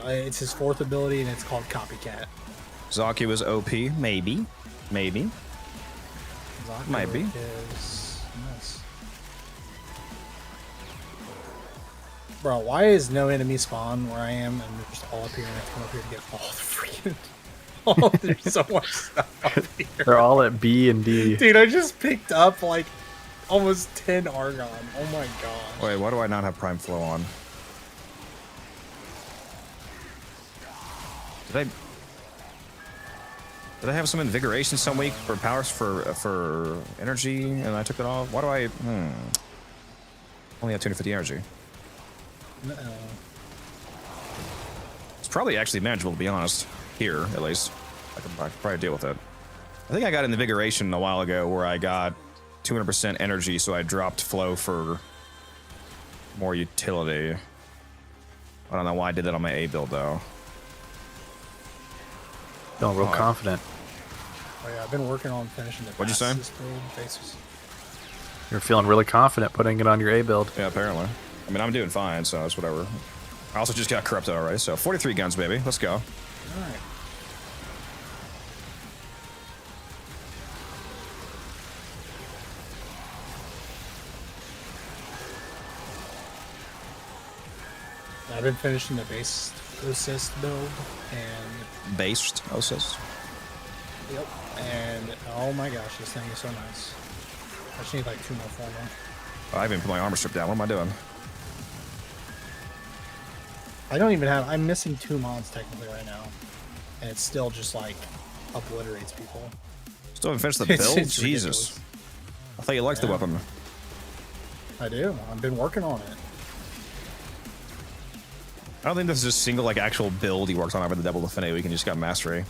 It's his fourth ability, and it's called Copycat. Zaku is OP, maybe. Zaku Might be. Nice. Bro, why is no enemy spawn where I am, and they're just all up here, and I have to come up here to get all the freaking... Oh, there's so much stuff up here. They're all at B and D. Dude, I just picked up, like, almost 10 Argon. Oh my gosh. Wait, why do I not have Prime Flow on? Did I have some invigoration some week for powers for energy and I took it off? Why do I only have 250 energy? It's probably actually manageable, to be honest. Here, at least. I can probably deal with it. I think I got invigoration a while ago where I got 200% energy, so I dropped flow for more utility. I don't know why I did that on my A build though. Feeling real confident. Oh yeah, I've been working on finishing the What'd you say? Basis. You're feeling really confident putting it on your A build. Yeah, apparently. I mean, I'm doing fine, so it's whatever. I also just got corrupted already, so 43 guns, baby. Let's go. Alright. I've been finishing the base assist build and based assist. Yep. And oh my gosh, this thing is so nice. I just need like 2 more formal. I haven't put my armor strip down. What am I doing? I don't even have. I'm missing 2 mods technically right now, and it still just like obliterates people. Still haven't finished the build? It's Jesus. ridiculous. I thought you liked the weapon. I do. I've been working on it. I don't think this is a single like actual build he worked on over the Double Affinity week and just got mastery.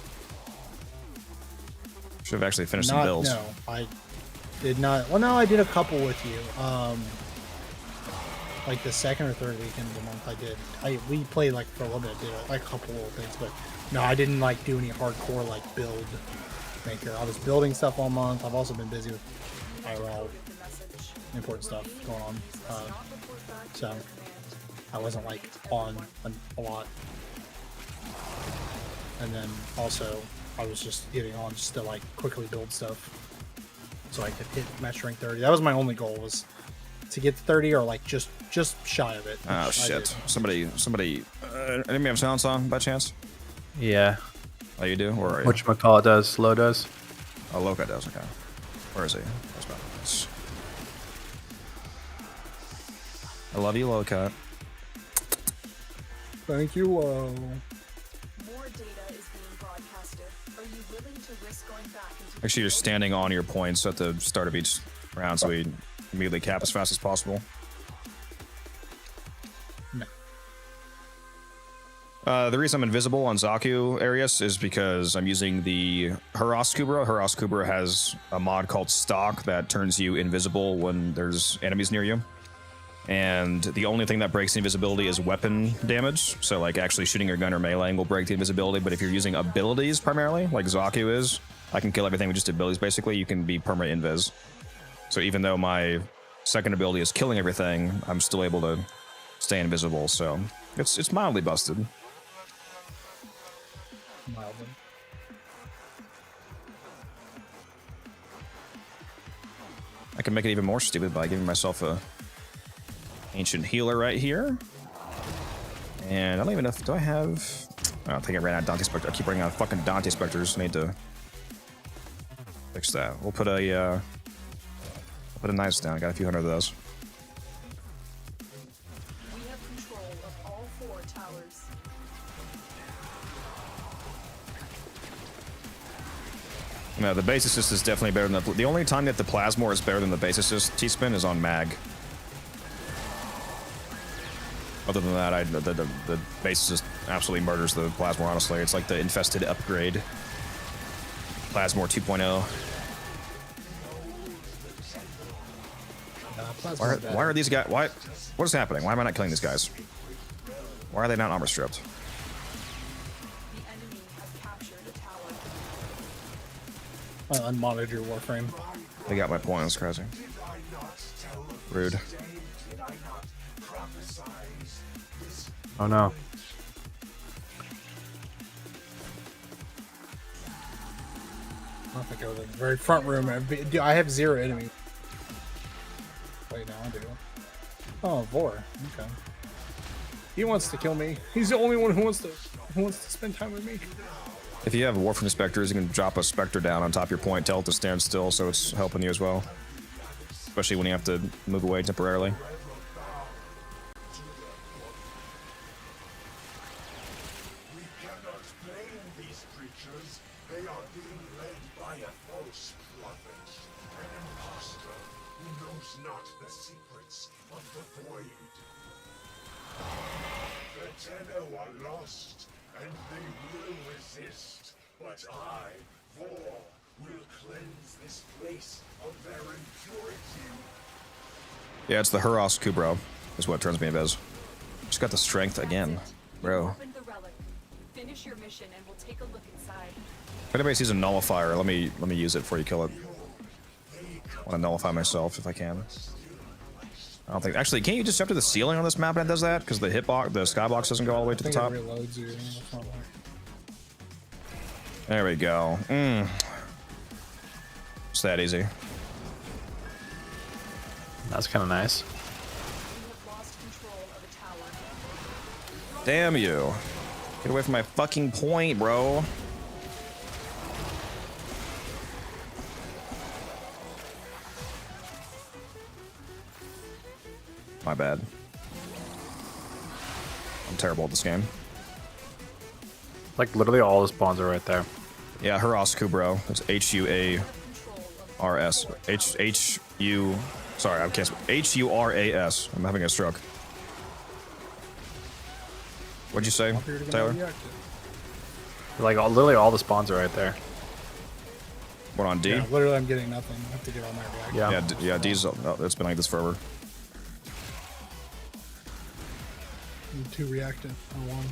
Should have actually finished some builds. No, I did not. Well, no, I did a couple with you. Like the second or third weekend of the month, I did. We played like for a little bit, did like a couple little things, but no, I didn't like do any hardcore like build maker. I was building stuff all month. I've also been busy with IRL important stuff going on, so I wasn't like on a lot. And then also I was just getting on just to like quickly build stuff so I could hit match rank 30. That was my only goal, was to get to 30 or like just shy of it. Oh shit! Somebody, anybody have silence on by chance? Yeah. Oh, you do? Or Whatchamacallit does, Low does. Oh, Loka does. Okay. Where is he? That's about nice. I love you, Loka. Thank you. More data is being broadcasted. Are you willing to risk going back into Make sure you're standing on your points at the start of each round so we immediately cap as fast as possible. No. The reason I'm invisible on Zaku areas is because I'm using the Hurras Kubra. Hurras Kubra has a mod called Stock that turns you invisible when there's enemies near you. And the only thing that breaks the invisibility is weapon damage. So like actually shooting your gun or meleeing will break the invisibility, but if you're using abilities primarily, like Zaku is, I can kill everything with just abilities basically, you can be permanent invis. So even though my second ability is killing everything, I'm still able to stay invisible, so it's mildly busted. Mildly. I can make it even more stupid by giving myself a ancient healer right here. And I don't even know if, do I have... I don't think I ran out of Dante Spectre. I keep running out of fucking Dante Spectres. I need to fix that. We'll put a knives down. I got a few hundred of those. We have control of all 4 towers. No, the base assist is definitely better than the only time that the Plasmor is better than the base assist T-spin is on Mag. Other than that, the base just absolutely murders the Plasmor, honestly. It's like the infested upgrade. Plasmor 2.0. Why are these guys... What is happening? Why am I not killing these guys? Why are they not armor stripped? The enemy has captured unmodded your Warframe. They got my point. That's crazy. Rude. Oh no. I don't think I go to the very front room. I have 0 enemies. Wait, no, I do. Oh, Vor. Okay. He wants to kill me. He's the only one who wants to spend time with me. If you have Warframe Spectres, you can drop a Spectre down on top of your point, tell it to stand still, so it's helping you as well. Especially when you have to move away temporarily. We cannot blame these creatures. They are being led by a false prophet, an impostor who knows not the secrets of the void. The Tenno are lost, and they will resist. But I, Vor, will cleanse this place of their impurity. Yeah, it's the Huros Kubro, is what turns me invis. Just got the strength again, bro. Open the relic. Finish your mission and we'll take a look inside. If anybody sees a nullifier, let me use it before you kill it. I want to nullify myself if I can. I don't think. Actually, can't you just jump to the ceiling on this map and it does that? Because the hitbox, the skybox doesn't go all the way to the top. It reloads you. That's not right. There we go. It's that easy. That's kind of nice. Damn you. Get away from my fucking point, bro. My bad. I'm terrible at this game. Like literally all the spawns are right there. Yeah, Huros Kubro. It's H-U-A-R-S. H-U... Sorry, I can't... H-U-R-A-S. I'm having a stroke. What'd you say, Taylor? Like literally all the spawns are right there. What, on D? Yeah, literally I'm getting nothing. I have to get all my reaction. Yeah, D's... Oh, it's been like this forever. I'm too reactive. I won.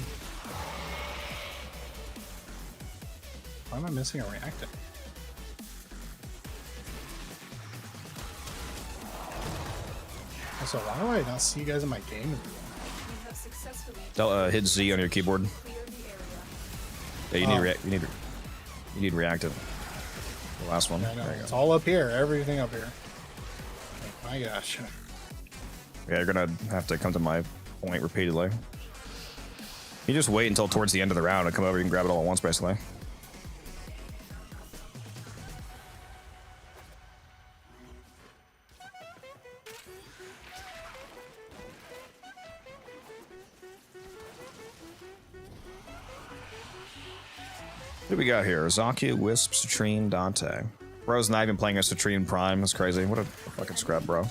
Why am I missing a reactive? Also, why do I not see you guys in my game? Hit Z on your keyboard. Yeah, you need you need reactive. The last one. Yeah, no, it's all up here. Everything up here. Oh my gosh. Yeah, you're gonna have to come to my point repeatedly. You just wait until towards the end of the round and come over. You can grab it all at once, basically. What do we got here? Zaku, Wisp, Citrine, Dante. Bro's not even playing a Citrine Prime. That's crazy. What a fucking scrub, bro.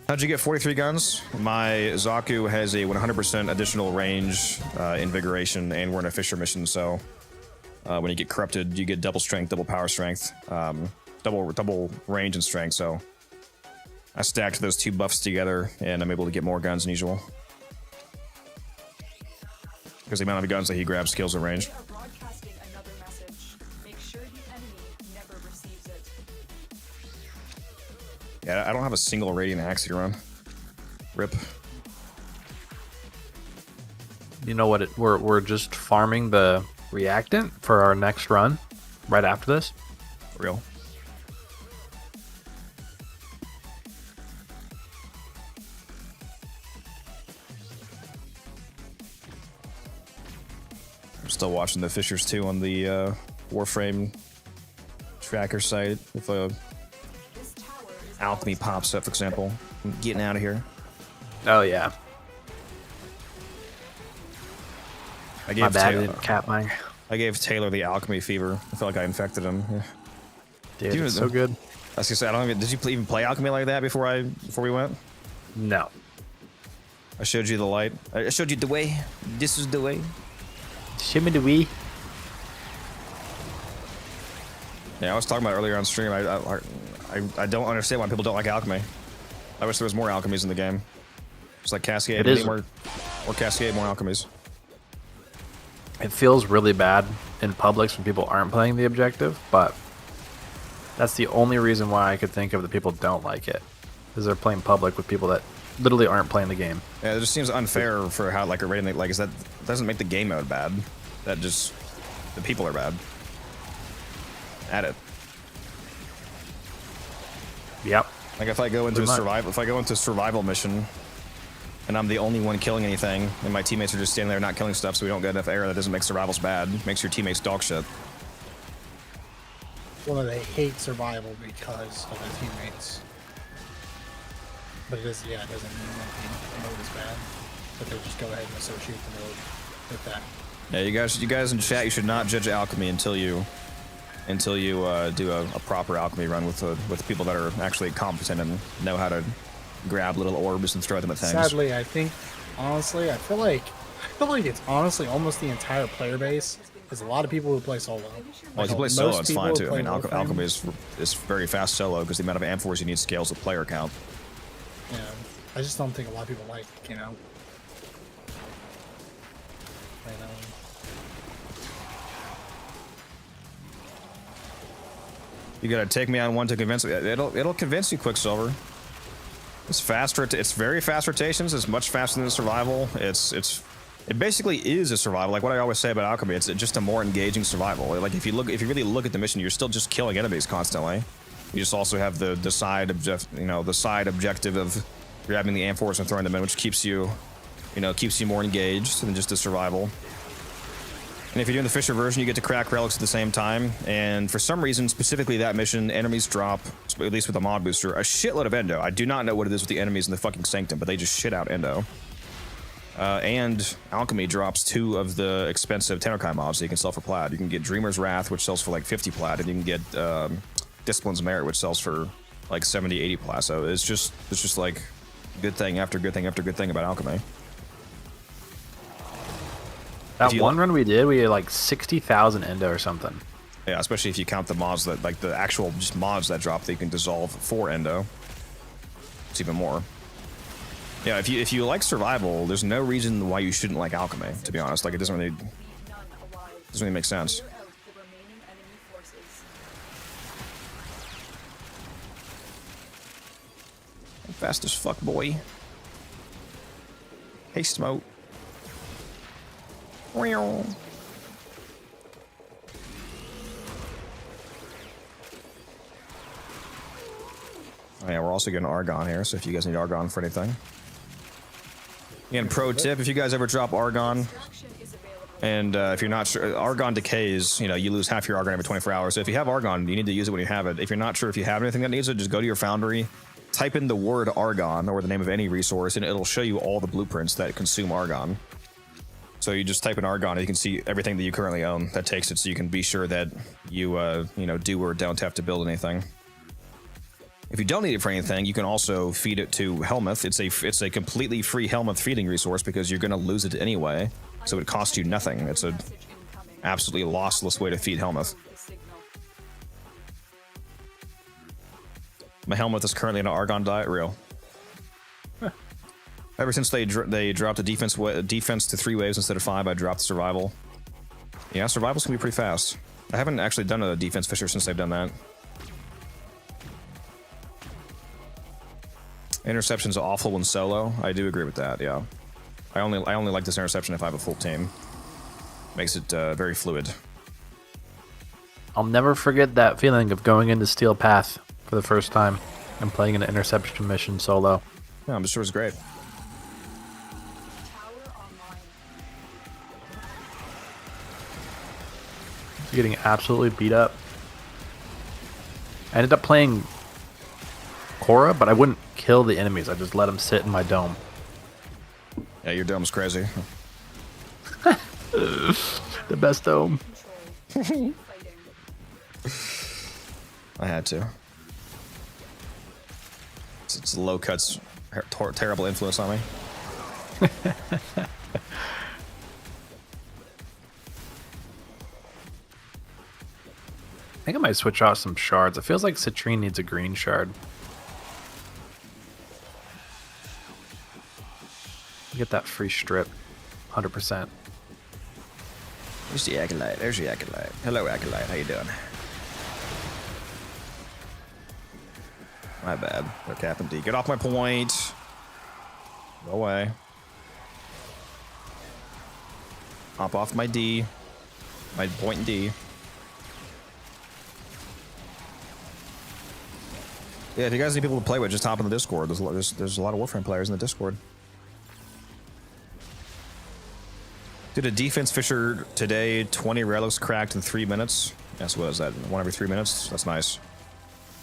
How'd you get 43 guns? My Zaku has a 100% additional range, invigoration, and we're in a Fisher mission, so when you get corrupted, you get double strength, double power strength, double range and strength, so I stacked those two buffs together, and I'm able to get more guns than usual. Because the amount of guns that he grabs kills the range. Yeah, I don't have a single Radiant Axe to run. Rip. You know what? We're just farming the reactant for our next run, right after this. Real. I'm still watching the Fishers too on the Warframe tracker site. If alchemy pops up, for example, I'm getting out of here. Oh yeah. I gave I gave Taylor the alchemy fever. I feel like I infected him. Yeah. Dude, it's so good. I was gonna say, I don't even. Did you even play alchemy like that before we went? No. I showed you the light. I showed you the way. This is the way. Show me the way. Yeah, I was talking about earlier on stream. I don't understand why people don't like alchemy. I wish there was more alchemies in the game. Just like Cascade, more Cascade, more alchemies. It feels really bad in Publix when people aren't playing the objective, but that's the only reason why I could think of that people don't like it, is they're playing Public with people that literally aren't playing the game. Yeah, it just seems unfair for how like a rating like is that doesn't make the game mode bad. That just the people are bad at it. Yep. Like if I go into survival mission and I'm the only one killing anything and my teammates are just standing there not killing stuff so we don't get enough air, that doesn't make survivals bad. It makes your teammates dog shit. Well, they hate survival because of their teammates. But it doesn't mean that the mode is bad. But they just go ahead and associate the mode with that. Yeah, you guys in chat, you should not judge alchemy until you do a proper alchemy run with people that are actually competent and know how to grab little orbs and throw them at things. Sadly, I think, honestly, I feel like it's honestly almost the entire player base. There's a lot of people who play solo. Well, if you play solo, it's fine too. I mean, alchemy is very fast solo because the amount of amphors you need scales with player count. Yeah, I just don't think a lot of people like, you know. You gotta take me on one to convince me. It'll convince you, Quicksilver. It's faster. It's very fast rotations. It's much faster than the survival. It basically is a survival. Like what I always say about alchemy, it's just a more engaging survival. Like if you really look at the mission, you're still just killing enemies constantly. You just also have the side objective of grabbing the amphors and throwing them in, which keeps you more engaged than just a survival. And if you're doing the Fisher version, you get to crack relics at the same time. And for some reason, specifically that mission, enemies drop, at least with the mod booster, a shitload of endo. I do not know what it is with the enemies in the fucking Sanctum, but they just shit out endo. And Alchemy drops 2 of the expensive TennoCreate mobs that you can sell for plat. You can get Dreamer's Wrath, which sells for like 50 plat, and you can get Discipline's Merit, which sells for like 70, 80 plat. So it's just like good thing after good thing after good thing about Alchemy. That one run we did, we had like 60,000 endo or something. Yeah, especially if you count the mods that, like the actual just mods that drop that you can dissolve for endo. It's even more. Yeah, if you like survival, there's no reason why you shouldn't like alchemy, to be honest. Like it doesn't really make sense. I'm fast as fuck, boy. Hey, Smoke. Oh yeah, we're also getting Argon here, so if you guys need Argon for anything. Again, pro tip, if you guys ever drop Argon, and if you're not sure, Argon decays, you lose half your Argon every 24 hours, so if you have Argon, you need to use it when you have it. If you're not sure if you have anything that needs it, just go to your foundry, type in the word Argon, or the name of any resource, and it'll show you all the blueprints that consume Argon. So you just type in Argon, and you can see everything that you currently own that takes it, so you can be sure that you, do or don't have to build anything. If you don't need it for anything, you can also feed it to Helmuth. It's a completely free Helmuth feeding resource because you're going to lose it anyway, so it costs you nothing. It's a absolutely lossless way to feed Helmuth. My Helmuth is currently on an Argon diet, real. Ever since they dropped the defense to 3 waves instead of 5, I dropped survival. Yeah, survivals can be pretty fast. I haven't actually done a defense Fisher since they've done that. Interception's awful when solo. I do agree with that. Yeah, I only like this interception if I have a full team. Makes it very fluid. I'll never forget that feeling of going into Steel Path for the first time and playing an interception mission solo. Yeah, I'm sure it's great. Getting absolutely beat up. I ended up playing Korra, but I wouldn't kill the enemies. I just let them sit in my dome. Yeah, your dome's crazy. The best dome. I had to. It's low cuts, terrible influence on me. I think I might switch off some shards. It feels like Citrine needs a green shard. Get that free strip, 100%. There's the Acolyte. There's the Acolyte. Hello, Acolyte. How you doing? My bad. They're Captain D. Get off my point. Go away. Hop off my D. My point in D. Yeah, if you guys need people to play with, just hop in the Discord. There's a lot of Warframe players in the Discord. Did a defense fisher today, 20 relics cracked in 3 minutes. Yes, what is that? 1 every 3 minutes? That's nice.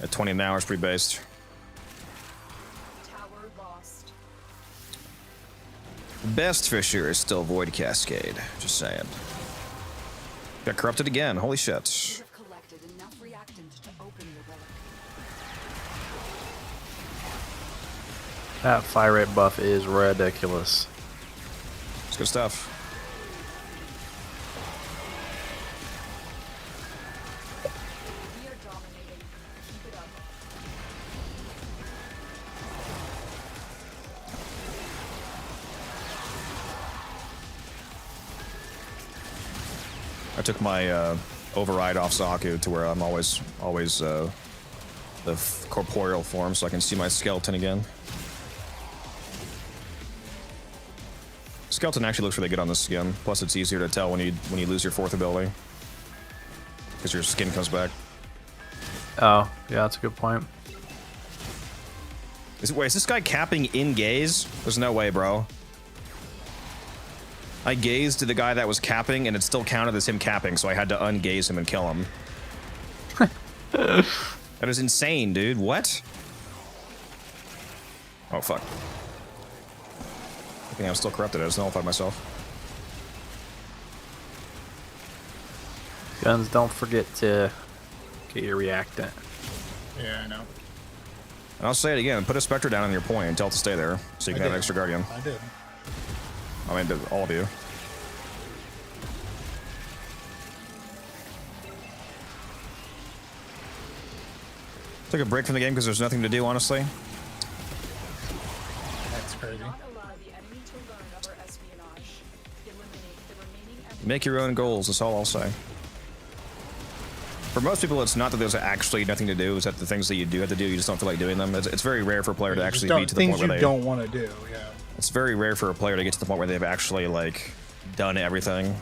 At 20 an hour is pretty based. Tower lost. Best fisher is still Void Cascade. Just saying. Got corrupted again. Holy shit. You have collected enough reactant to open the relic. That fire rate buff is ridiculous. It's good stuff. We are dominating. Keep it up. I took my override off Zaku to where I'm always the corporeal form, so I can see my skeleton again. Skeleton actually looks really good on this skin. Plus, it's easier to tell when you lose your 4th ability, because your skin comes back. Oh, yeah, that's a good point. Wait, is this guy capping in gaze? There's no way, bro. I gazed to the guy that was capping, and it still counted as him capping, so I had to ungaze him and kill him. That is insane, dude. What? Oh, fuck. I think I'm still corrupted. I just nullified myself. Guns, don't forget to get your reactant. Yeah, I know. And I'll say it again. Put a Spectre down on your point and tell it to stay there, so you can have an extra Guardian. I did. I mean, to all of you. Took a break from the game because there's nothing to do, honestly. That's crazy. Not allow the enemy to learn of our espionage. Eliminate the remaining evidence. Make your own goals, that's all I'll say. For most people, it's not that there's actually nothing to do, it's that the things that you do have to do, you just don't feel like doing them. It's very rare for a player to actually be to the point where things you don't want to do, yeah. It's very rare for a player to get to the point where they've actually, like, done everything.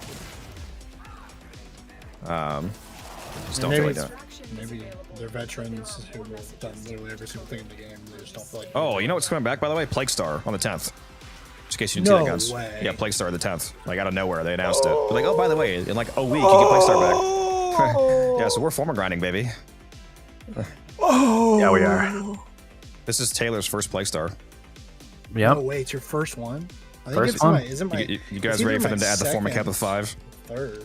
Just don't feel like that. Maybe they're veterans who have done literally every single thing in the game. They just don't feel like. Oh, you know what's coming back, by the way? Plague Star on the 10th. Just in case you didn't see that, guys. Way. Yeah, Plague Star the 10th. Like, out of nowhere, they announced it. They're like, oh, by the way, in like a week, you get Plague Star back. Yeah, so we're former grinding, baby. Yeah, we are. This is Taylor's first Plague Star. Yep. Oh wait, it's your first one. I think First it's one? Isn't my? You guys ready for them to add the former cap of 5? Third.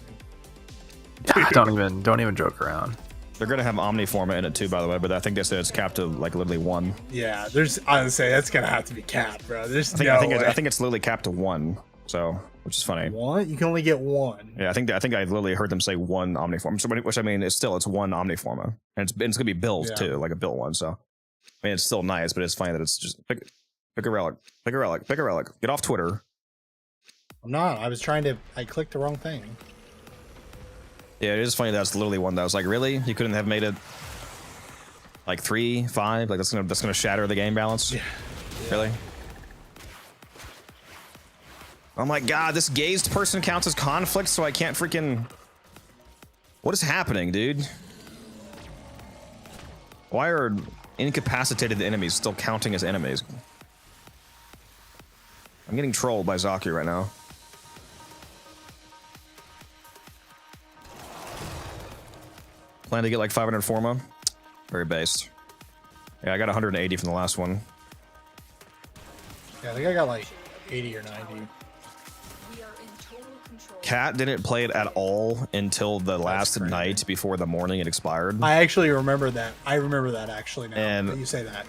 Don't even joke around. They're gonna have Omniforma in it too, by the way, but I think they said it's capped to like literally 1. Yeah, I would say that's gonna have to be capped, bro. There's I way. think it's literally capped to 1. So, which is funny. What? You can only get 1. Yeah, I think I literally heard them say 1 Omniforma, so, which I mean, it's 1 Omniforma, and it's gonna be built too, like a built one. So, I mean, it's still nice, but it's funny that it's just pick a relic, pick a relic, pick a relic. Get off Twitter. I'm not. I was trying to. I clicked the wrong thing. Yeah, it is funny that it's literally 1 that was like, really? You couldn't have made it like 3, 5? Like that's gonna shatter the game balance? Yeah. Really? Oh my god, this gazed person counts as conflict, so I can't freaking... What is happening, dude? Why are incapacitated enemies still counting as enemies? I'm getting trolled by Zaku right now. Plan to get like 500 Forma. Very based. Yeah, I got 180 from the last one. Yeah, I think I got like 80 or 90. Cat didn't play it at all until the last night before the morning it expired. I actually remember that. I remember that actually now that you say that.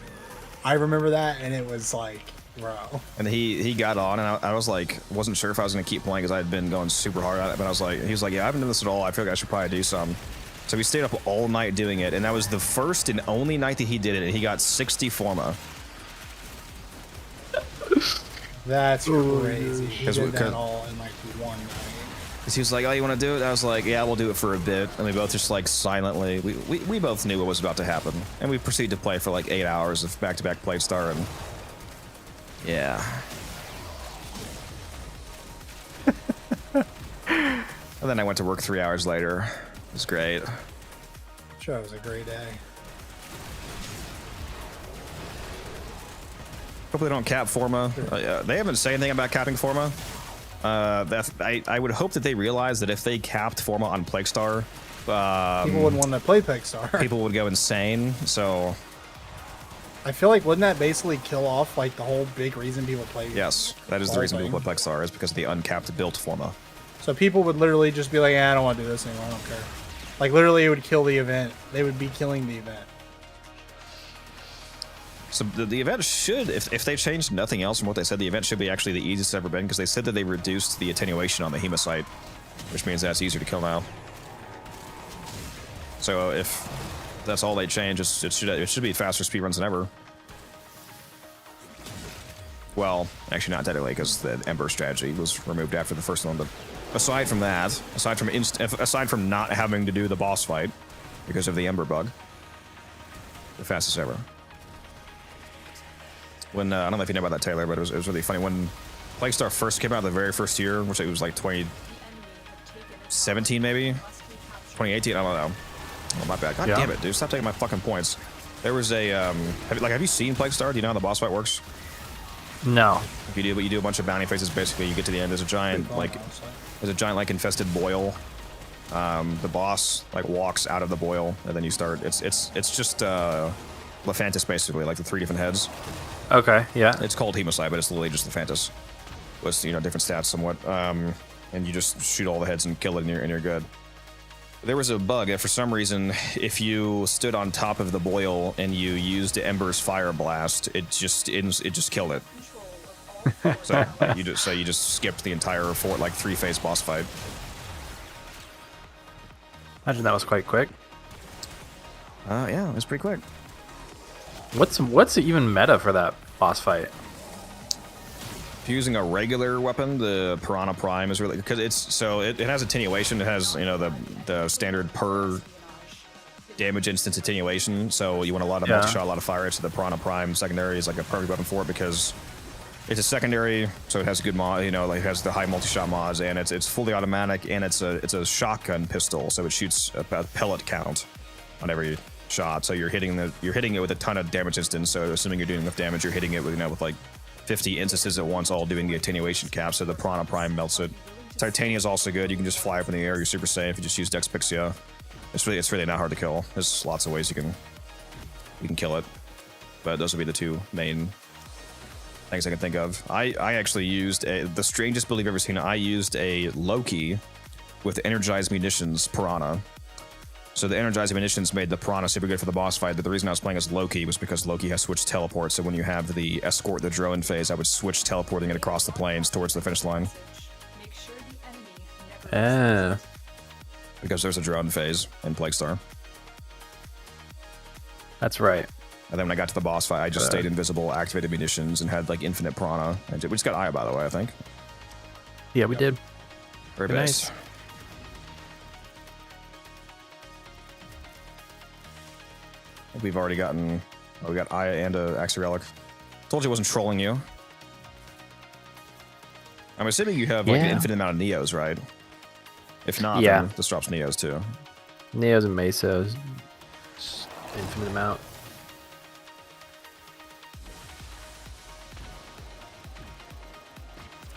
I remember that, and it was like, bro. And he got on, and I was like, wasn't sure if I was gonna keep playing because I had been going super hard at it. But I was like, he was like, yeah, I haven't done this at all. I feel like I should probably do some. So we stayed up all night doing it, and that was the first and only night that he did it. And he got 60 Forma. That's crazy. He did that all in like one night. He was like, "Oh, you want to do it?" I was like, "Yeah, we'll do it for a bit." And we both just like silently, we both knew what was about to happen, and we proceeded to play for like 8 hours of back-to-back Plaguestar, and yeah. And then I went to work 3 hours later. It was great. Sure, it was a great day. Hopefully they don't cap Forma. They haven't said anything about capping Forma. I would hope that they realize that if they capped Forma on Plaguestar, people wouldn't want to play Plaguestar. People would go insane. So I feel like wouldn't that basically kill off like the whole big reason people play? Yes, that is the reason people play Plaguestar, is because of the uncapped built Forma. So people would literally just be like, "Yeah, I don't want to do this anymore. I don't care." Like literally, it would kill the event. They would be killing the event. So the event should, if they changed nothing else from what they said, the event should be actually the easiest it's ever been, because they said that they reduced the attenuation on the Hematite, which means that's easier to kill now. So if that's all they change, it should be faster speedruns than ever. Well, actually not technically, because the Ember strategy was removed after the first one. But aside from that, aside from not having to do the boss fight because of the Ember bug, the fastest ever. When I don't know if you know about that, Taylor, but it was really funny when Plaguestar first came out the very first year, which it was like 2017 maybe, 2018. I don't know. Oh, my bad. God damn it, dude! Stop taking my fucking points. There was a have you seen Plaguestar? Do you know how the boss fight works? No. If you do, but you do a bunch of bounty phases. Basically, you get to the end. There's a giant like infested boil. The boss like walks out of the boil, and then you start. It's just Lephantis basically, like the 3 different heads. Okay, yeah. It's called Hemocide, but it's literally just Lephantis with different stats somewhat. And you just shoot all the heads and kill it, and you're good. There was a bug that for some reason, if you stood on top of the boil and you used Ember's Fire Blast, it just killed it. So you just skipped the entire 3-phase boss fight. Imagine that was quite quick. Yeah, it was pretty quick. What's even meta for that boss fight? If you're using a regular weapon, the Piranha Prime is really, because it has attenuation. It has the standard per damage instance attenuation. So you want a lot of multi-shot, a lot of fire hits. So the Piranha Prime secondary is like a perfect weapon for it, because it's a secondary, so it has a good mod. It has the high multi-shot mods, and it's fully automatic, and it's a shotgun pistol, so it shoots a pellet count on every shot. So you're hitting it with a ton of damage instance. So assuming you're doing enough damage, you're hitting it with with like 50 instances at once, all doing the attenuation cap. So the Piranha Prime melts it. Titania is also good. You can just fly up in the air. You're super safe. You just use Dex Pixia. It's really not hard to kill. There's lots of ways you can kill it, but those would be the 2 main things I can think of. I actually used the strangest build you've ever seen. I used a Loki with energized munitions Piranha. So the energized munitions made the Piranha super good for the boss fight, but the reason I was playing as Loki was because Loki has switched teleport, so when you have the escort the drone phase, I would switch teleporting it across the plains towards the finish line. Because there's a drone phase in Plaguestar. That's right. And then when I got to the boss fight, I just stayed invisible, activated munitions, and had like infinite Piranha. We just got Aya, by the way, I think. Yeah, we did. Very nice. I think we've already gotten... Oh, we got Aya and a Axie Relic. Told you I wasn't trolling you. I'm assuming you have like an infinite amount of Neos, right? If not, then this drops Neos too. Neos and Mesos. Just infinite amount.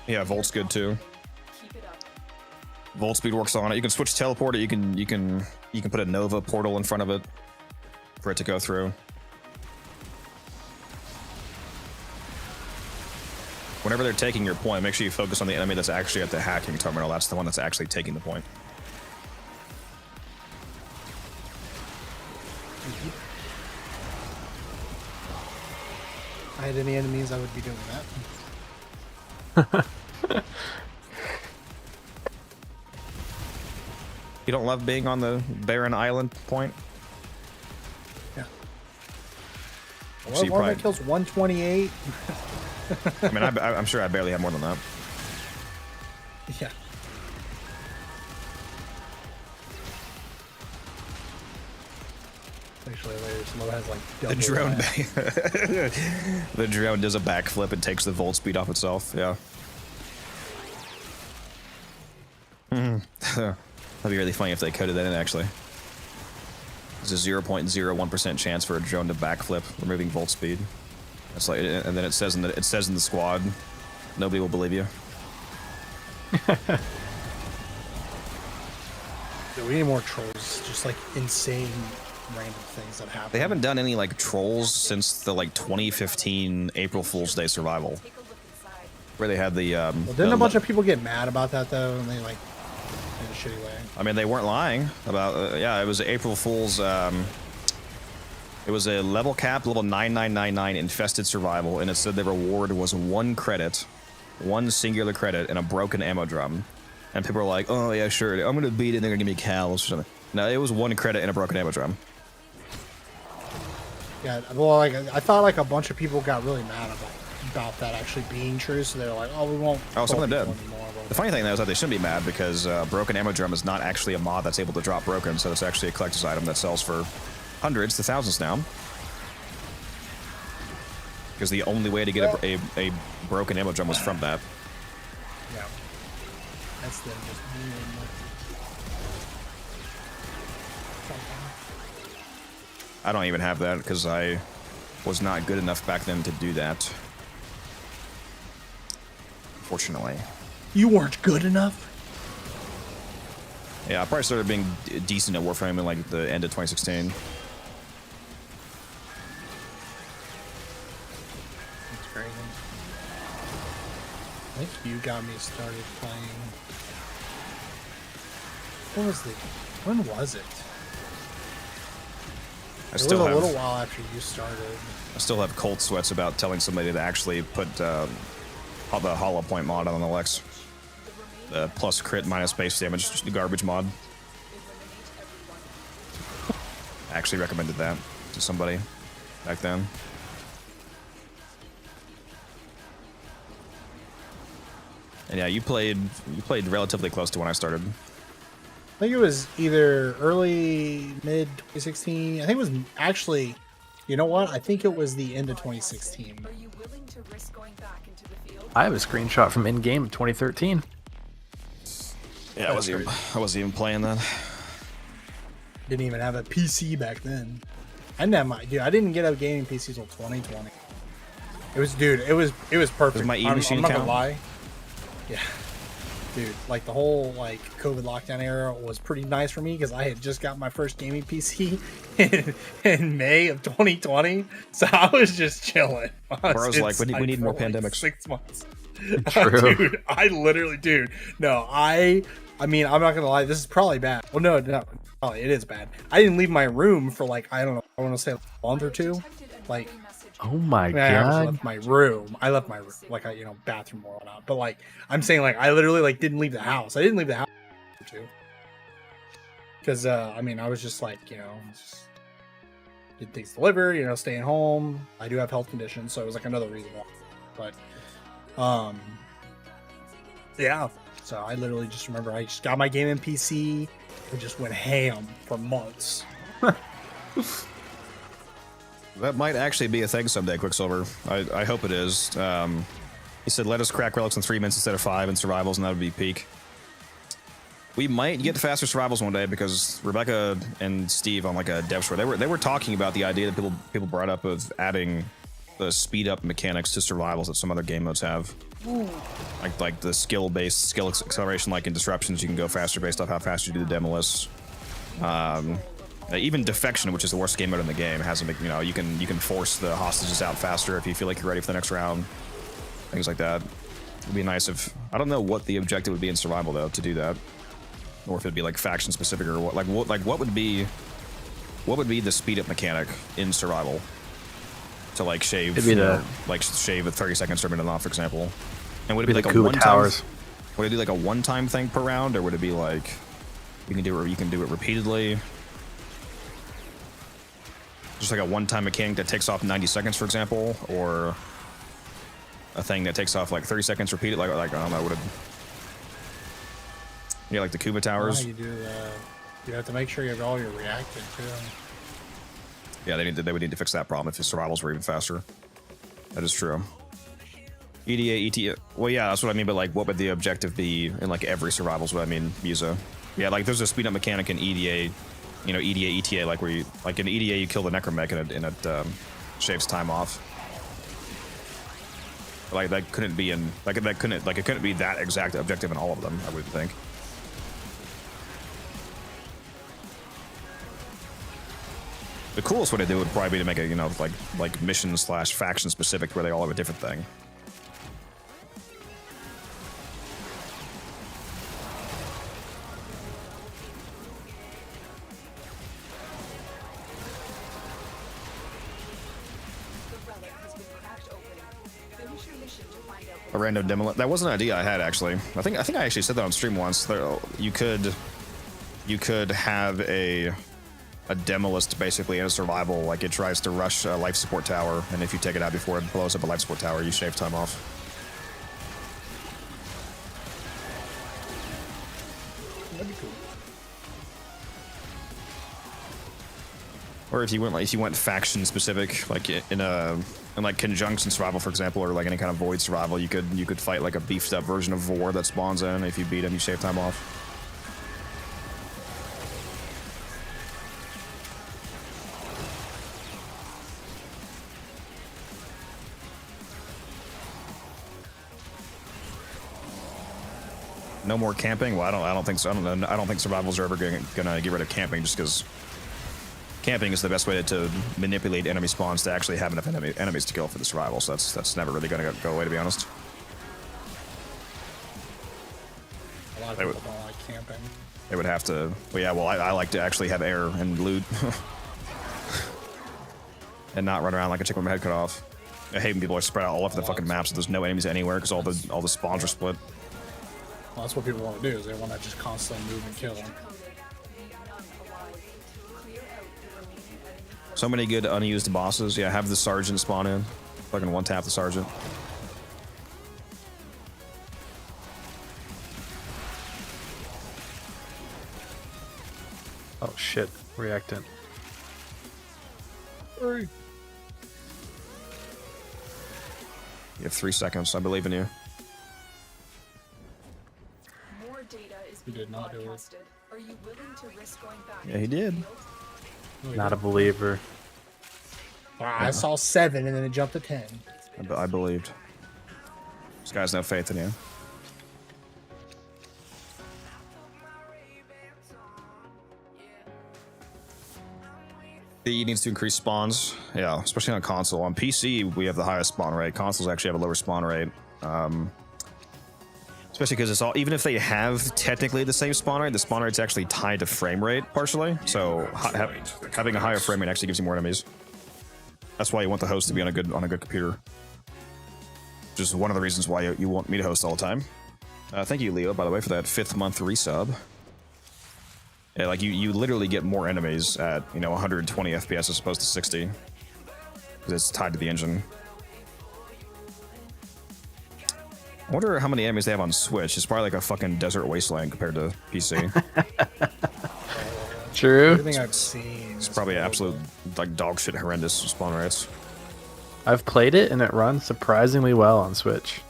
Yeah, Volt's good too. Volt speed works on it. You can switch teleport it. You can put a Nova portal in front of it for it to go through. Whenever they're taking your point, make sure you focus on the enemy that's actually at the hacking terminal. That's the one that's actually taking the point. If I had any enemies, I would be doing that. You don't love being on the barren island point? Yeah. One that kills 128. I mean, I'm sure I barely have more than that. Yeah. Actually, hilarious. Lo has like The double drone, that. the drone does a backflip and takes the volt speed off itself. Yeah. That'd be really funny if they coded that in. Actually, there's a 0.01% chance for a drone to backflip, removing volt speed. That's like, and then it says in the squad, nobody will believe you. Dude, we need more trolls. Just like insane random things that happen. They haven't done any like trolls since the like 2015 April Fool's Day survival, where they had the. Well, didn't a bunch of people get mad about that though, and they like in a shitty way? I mean, they weren't lying about. Yeah, it was April Fool's. It was a level cap, level 9999 infested survival, and it said the reward was 1 credit, 1 singular credit, and a broken ammo drum. And people were like, "Oh yeah, sure, I'm gonna beat it. And they're gonna give me cows or something." No, it was 1 credit and a broken ammo drum. Yeah, well, like I thought, like a bunch of people got really mad about that actually being true, so they're like, "Oh, we won't." Oh, some of them did. Anymore. The funny thing though is that they shouldn't be mad because broken ammo drum is not actually a mod that's able to drop broken, so it's actually a collector's item that sells for hundreds to thousands now. Because the only way to get a broken ammo drum was from that. Yeah, that's them just being. I don't even have that because I was not good enough back then to do that. Fortunately. You weren't good enough? Yeah, I probably started being decent at Warframe in like the end of 2016. That's crazy. I think you got me started playing. When was it? It was a little while after you started. I still have cold sweats about telling somebody to actually put the hollow point mod on the Lex. Plus crit minus base damage, just the garbage mod. I actually recommended that to somebody back then. And yeah, you played relatively close to when I started. I think it was either early, mid 2016. I think it was actually, you know what? I think it was the end of 2016. Are you willing to risk going back into the field? I have a screenshot from in-game of 2013. Yeah, I wasn't even playing that. Didn't even have a PC back then. I didn't get a gaming PC till 2020. It was perfect. Was my e-machine I'm not gonna count? lie. Yeah. Dude, like the whole like COVID lockdown era was pretty nice for me because I had just got my first gaming PC in May of 2020, so I was just chilling. I was like, we need more pandemics. 6 months. True. Dude, I literally, no, I mean, I'm not gonna lie, this is probably bad. Well, no, probably it is bad. I didn't leave my room for like, I don't know, I want to say a month or two, like. Oh my I actually god. left my room. Like bathroom or whatnot. But like, I'm saying like, I literally like didn't leave the house. I didn't leave the house for two. Because I mean, I was just like, just get things delivered. Staying home. I do have health conditions, so it was like another reason why. But yeah. So I literally just remember I just got my gaming PC and just went ham for months. That might actually be a thing someday, Quicksilver. I hope it is. He said, let us crack relics in 3 minutes instead of 5 in survivals, and that would be peak. We might get faster survivals one day because Rebecca and Steve on like a dev show, they were talking about the idea that people brought up of adding the speed up mechanics to survivals that some other game modes have. Like the skill acceleration, like in Disruptions, you can go faster based off how fast you do the demolists. Even Defection, which is the worst game mode in the game, has you can force the hostages out faster if you feel like you're ready for the next round. Things like that. It'd be nice if I don't know what the objective would be in survival though to do that, or if it'd be like faction specific or what. What would be the speed up mechanic in survival to like shave shave a 30 seconds per minute off, for example. And would it be like a one-time? Would it be like a one-time thing per round, or would it be like you can do it repeatedly? Just like a one-time mechanic that takes off 90 seconds, for example, or a thing that takes off like 30 seconds repeated, like I don't know, like the Kuba towers. You do. You have to make sure you have all your reacted too. Yeah, they would need to fix that problem if the survivals were even faster. That is true. EDA, ETA. Well, yeah, that's what I mean. But like, what would the objective be in like every survivals? What I mean, Musa. Yeah, like there's a speed up mechanic in EDA. You know, EDA, ETA, like where you like in EDA you kill the necromech and it shaves time off. Like that couldn't be in it couldn't be that exact objective in all of them. I would think. The coolest way to do it would probably be to make it, you know, like mission / faction specific, where they all have a different thing. A random demo. That was an idea I had actually. I think I actually said that on stream once. You could have a demolist basically in a survival, like it tries to rush a life support tower, and if you take it out before it blows up a life support tower, you shave time off. That'd be cool. Or if you went faction specific, like in like conjunction survival, for example, or like any kind of void survival, you could fight like a beefed up version of Vor that spawns in. If you beat him, you shave time off. No more camping. Well, I don't think so. I don't think survivals are ever gonna get rid of camping, just because camping is the best way to manipulate enemy spawns to actually have enough enemies to kill for the survival. So that's never really gonna go away, to be honest. A lot of people don't like camping. They would have to. Well, yeah. Well, I like to actually have air and loot, and not run around like a chicken with my head cut off. I hate when people are spread out all over the fucking map, so there's no enemies anywhere because all the spawns are split. Well, that's what people want to do, is they want to just constantly move and kill them. So many good unused bosses. Yeah, have the sergeant spawn in. Fucking one tap the sergeant. Oh shit, reactant. Hurry. You have 3 seconds. I believe in you. More data is He did not do it. broadcasted. Are you willing to risk going back? Yeah, he did. Not a believer. I saw 7 and then it jumped to 10. I believed. This guy's no faith in you. He needs to increase spawns. Yeah, especially on console. On PC, we have the highest spawn rate. Consoles actually have a lower spawn rate. Especially because it's all, even if they have technically the same spawn rate, the spawn rate's actually tied to frame rate partially. So having a higher frame rate actually gives you more enemies. That's why you want the host to be on a good computer. Which is one of the reasons why you want me to host all the time. Thank you, Leo, by the way, for that 5th month resub. Yeah, like you literally get more enemies at 120 FPS as opposed to 60 because it's tied to the engine. I wonder how many enemies they have on Switch. It's probably like a fucking desert wasteland compared to PC. True. Everything I've seen. It's probably absolute like dog shit horrendous spawn rates. I've played it and it runs surprisingly well on Switch.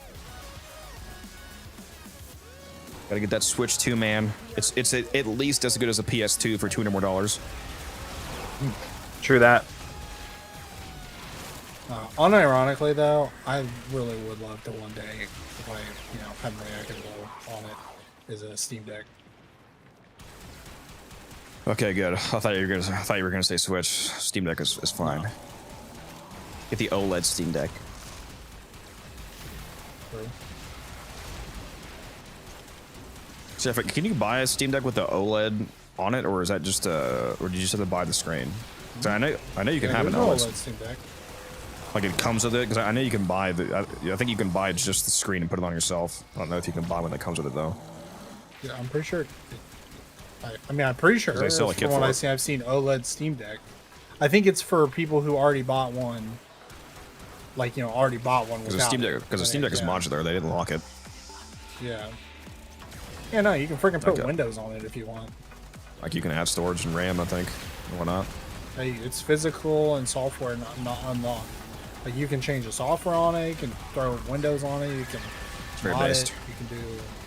Gotta get that Switch 2, man. It's at least as good as a PS2 for $200 more. True that. Unironically, though, I really would love to one day, if I have reactable on it, is a Steam Deck. Okay, good. I thought you were gonna say Switch. Steam Deck is fine. No. Get the OLED Steam Deck. True. Jeff, can you buy a Steam Deck with the OLED on it, or is that just or did you just have to buy the screen? So I know you can have an OLED Steam Deck. Like it comes with it, because I know you can buy the. I think you can buy just the screen and put it on yourself. I don't know if you can buy one that comes with it though. Yeah, I'm pretty sure. I mean, I'm pretty sure. They sell a kit from what for it. I've seen OLED Steam Deck. I think it's for people who already bought one. Like already bought one. Because the Steam Deck is modular. They didn't lock it. Yeah. Yeah, no, you can freaking put Windows on it if you want. Like you can add storage and RAM, I think, and whatnot. Hey, it's physical and software not unlocked. Like you can change the software on it, you can throw Windows on it, you can very mod based. it, you can do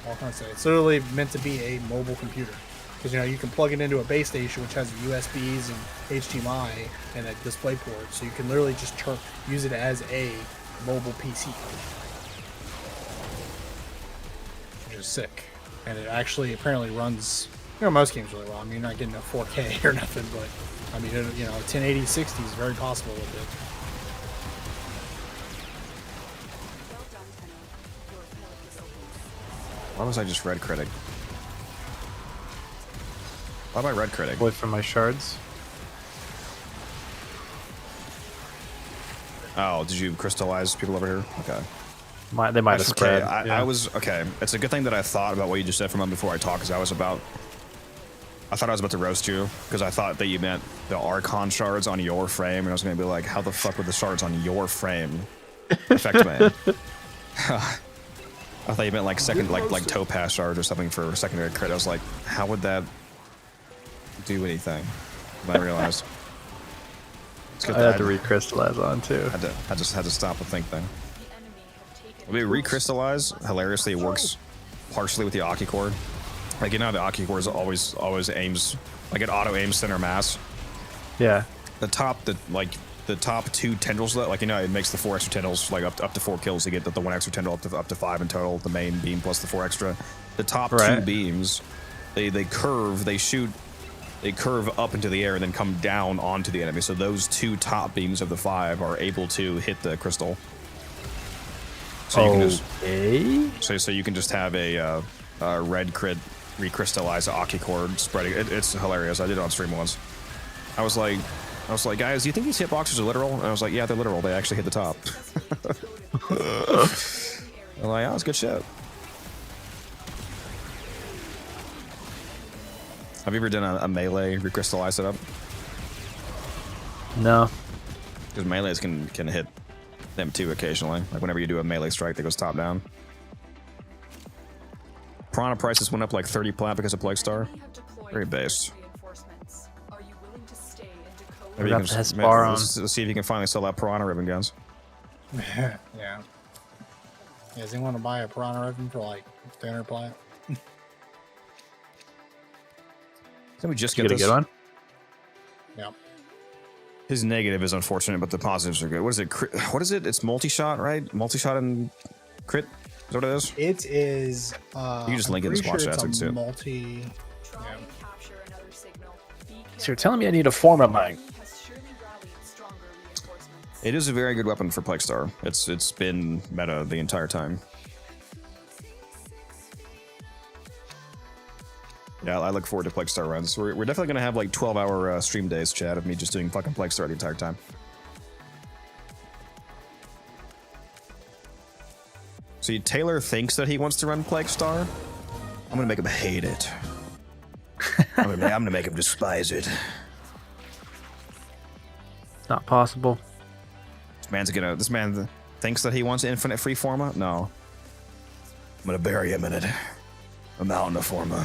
all kinds of stuff. It's literally meant to be a mobile computer. Because you can plug it into a base station which has USBs and HDMI and a display port, so you can literally just use it as a mobile PC, which is sick. And it actually apparently runs, most games really well. I mean, you're not getting a 4K or nothing, but I mean, 1080 60 is very possible with it. Why was I just red critic? Why am I red critic? Away from my shards. Oh, did you crystallize people over here? Okay. They might have spread. I was okay. It's a good thing that I thought about what you just said for a moment before I talked, because I thought I was about to roast you, because I thought that you meant the Archon shards on your frame, and I was going to be like, how the fuck would the shards on your frame affect me? I thought you meant like like topaz shards or something for secondary crit. I was like, how would that do anything? And I realized. I had to recrystallize on too. I just had to stop and think thing. We recrystallize. Hilariously, it works partially with the Aki cord. Like, the Aki cord always aims, like, it auto aims center mass. Yeah. The top two tendrils, like, it makes the 4 extra tendrils, like, up to 4 kills to get the 1 extra tendril up to 5 in total, the main beam plus the 4 extra. The top 2 beams, they curve up into the air and then come down onto the enemy. So those 2 top beams of the 5 are able to hit the crystal. So you can just, so you can just have a red crit recrystallize Aki cord spreading. It's hilarious. I did it on stream once. I was like, guys, do you think these hitboxes are literal? And I was like, yeah, they're literal. They actually hit the top. I'm like, oh, that's good shit. Have you ever done a melee recrystallize setup? No. Because melees can hit them too occasionally. Like whenever you do a melee strike that goes top down. Piranha prices went up like 30 plat because of Plague Star. Very based. Maybe you can let's see if you can finally sell out Piranha Riven guns. Yeah. Does anyone want to buy a Piranha Riven for like 300 plat? Can we just get this? A good one? Yep. His negative is unfortunate, but the positives are good. What is it? What is it? It's multi-shot, right? Multi-shot and crit? Is that what it is? It is. You can just link it in the watch chat so you can see it. Multi. So you're telling me I need a form of mine? It is a very good weapon for Plague Star. It's been meta the entire time. Yeah, I look forward to Plague Star runs. We're definitely going to have like 12-hour stream days, Chad, of me just doing fucking Plague Star the entire time. See, Taylor thinks that he wants to run Plague Star. I'm going to make him hate it. I'm going to make him despise it. Not possible. This man thinks that he wants infinite free forma? No. I'm going to bury him in it. A mountain of forma.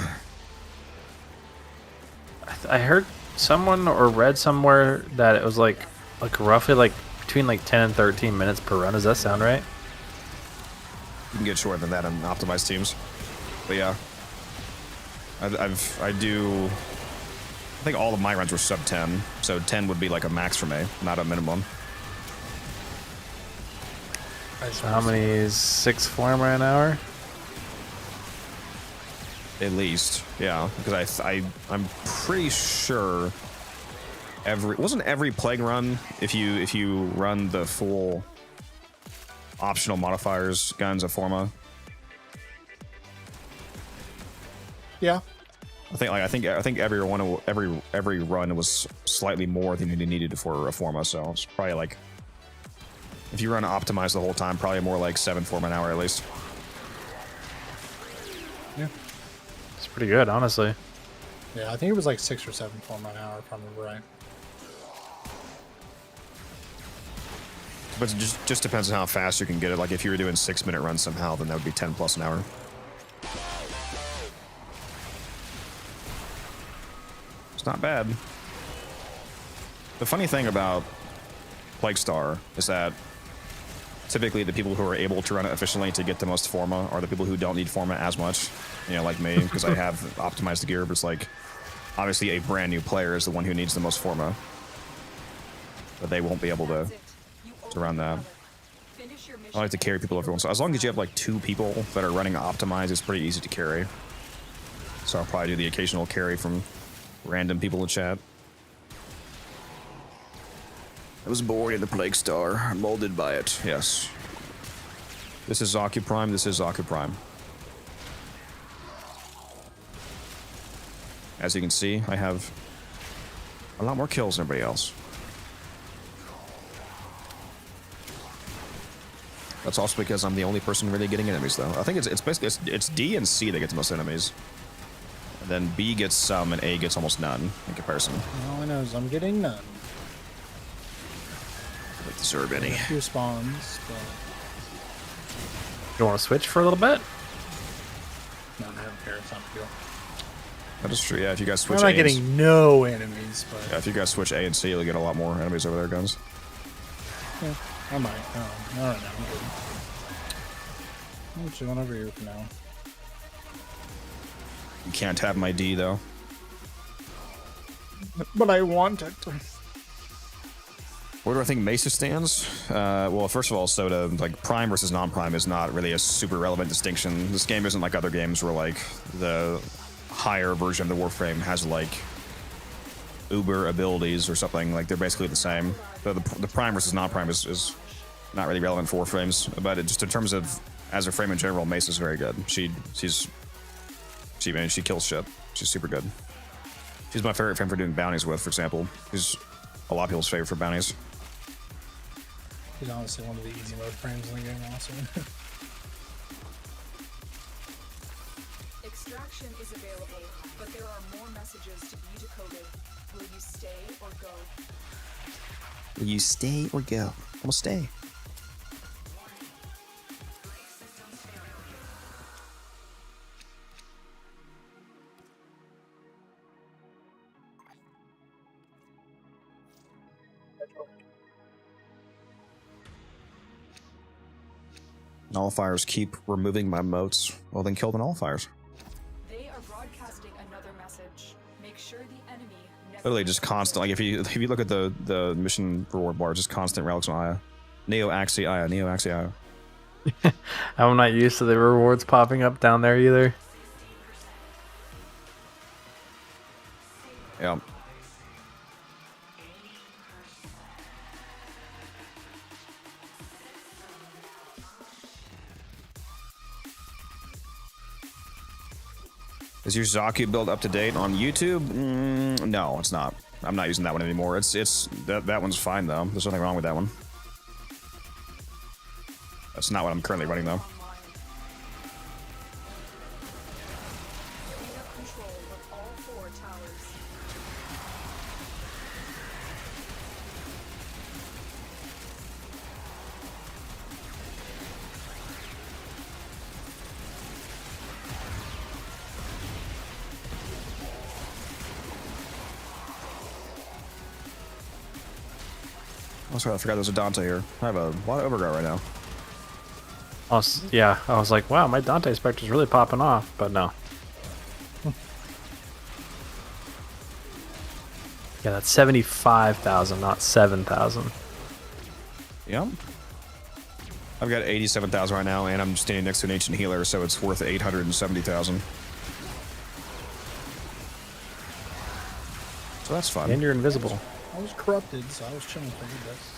I heard someone or read somewhere that it was like roughly like between like 10 and 13 minutes per run. Does that sound right? You can get shorter than that on optimized teams. But yeah. I think all of my runs were sub 10. So 10 would be like a max for me, not a minimum. So how many is 6 former an hour? At least, yeah, because I'm pretty sure wasn't every plague run if you run the full optional modifiers guns of forma. Yeah, I think every run was slightly more than you needed for a forma, so it's probably like if you run optimized the whole time, probably more like 7 forma an hour at least. Yeah. Pretty good, honestly. Yeah, I think it was like 6 or 7 form an hour, if I remember right. But it just depends on how fast you can get it. Like if you were doing 6-minute runs somehow, then that would be 10 plus an hour. It's not bad. The funny thing about Plague Star is that typically the people who are able to run it efficiently to get the most forma are the people who don't need forma as much. You know, like me, because I have optimized the gear, but it's like, obviously a brand new player is the one who needs the most forma. But they won't be able to run that. I like to carry people every once in a while. As long as you have like 2 people that are running optimized, it's pretty easy to carry. So I'll probably do the occasional carry from random people in chat. I was born in the Plague Star, molded by it, yes. This is Zaku Prime, this is Zaku Prime. As you can see, I have a lot more kills than everybody else. That's also because I'm the only person really getting enemies, though. I think it's basically it's D and C that gets the most enemies. And then B gets some, and A gets almost none in comparison. All I know is I'm getting none. I don't deserve any. A few spawns, but You want to switch for a little bit? no, I don't care. It's not a deal. That is true. Yeah, if you guys switch, I'm not A and getting no enemies, but yeah, if you guys switch A and C, you'll get a lot more enemies over there, guns. yeah, I might. I don't know. I'm good. I'm chilling over here for now. You can't have my D though. But I want it. Where do I think Mesa stands? Well, first of all, Soda, like Prime versus non-Prime is not really a super relevant distinction. This game isn't like other games where like the higher version of the Warframe has like uber abilities or something. Like they're basically the same. So the Prime versus non-Prime is not really relevant for Warframes, but just in terms of as a frame in general, Mesa's very good. She kills shit. She's super good. She's my favorite frame for doing bounties with, for example. She's a lot of people's favorite for bounties. He's honestly one of the easy mode frames in the game, also. Extraction is available, but there are more messages to be decoded. Will you stay or go? Will you stay or go? I'm gonna stay. Nullifiers keep removing my moats. Well, then kill the nullifiers. They are broadcasting another message. Make sure the enemy never Literally just constant. Like if you look at the mission reward bar, just constant relics on Aya. Neo Axie Aya. Neo Axie Aya. I'm not used to the rewards popping up down there either. Yeah. Is your Zaku build up to date on YouTube? No, it's not. I'm not using that one anymore. That one's fine though. There's nothing wrong with that one. That's not what I'm currently running though. We have control of all 4 towers. Oh, sorry, I forgot there's a Dante here. I have a lot of overgrow right now. Yeah, I was like, wow, my Dante Spectre's really popping off, but no. Yeah, that's 75,000, not 7,000. Yep. I've got 87,000 right now, and I'm standing next to an ancient healer, so it's worth 870,000. So that's fun. And you're invisible. I was corrupted, so I was chilling for you guys.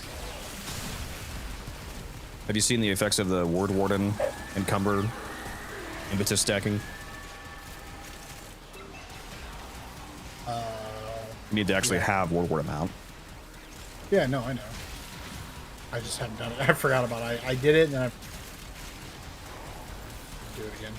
Have you seen the effects of the Word Warden Encumber impetus stacking? You need to actually have Word Warden out. Yeah, no, I know. I just haven't done it. I forgot about it. I did it, and then I do it again.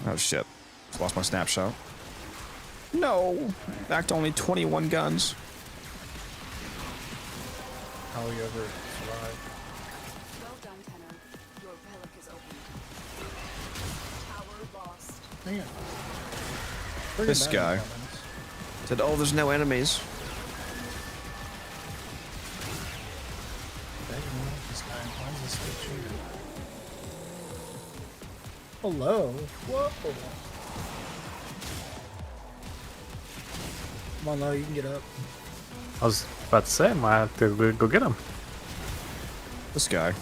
Oh shit. Just lost my snapshot. No. Back to only 21 guns. How will you ever survive? Well done, Tenno. Your relic is open. Tower lost. Man. This guy said, "Oh, there's no enemies." Hello. Whoa. Come on, Lo, you can get up. I was about to say, I might have to go get him. This guy.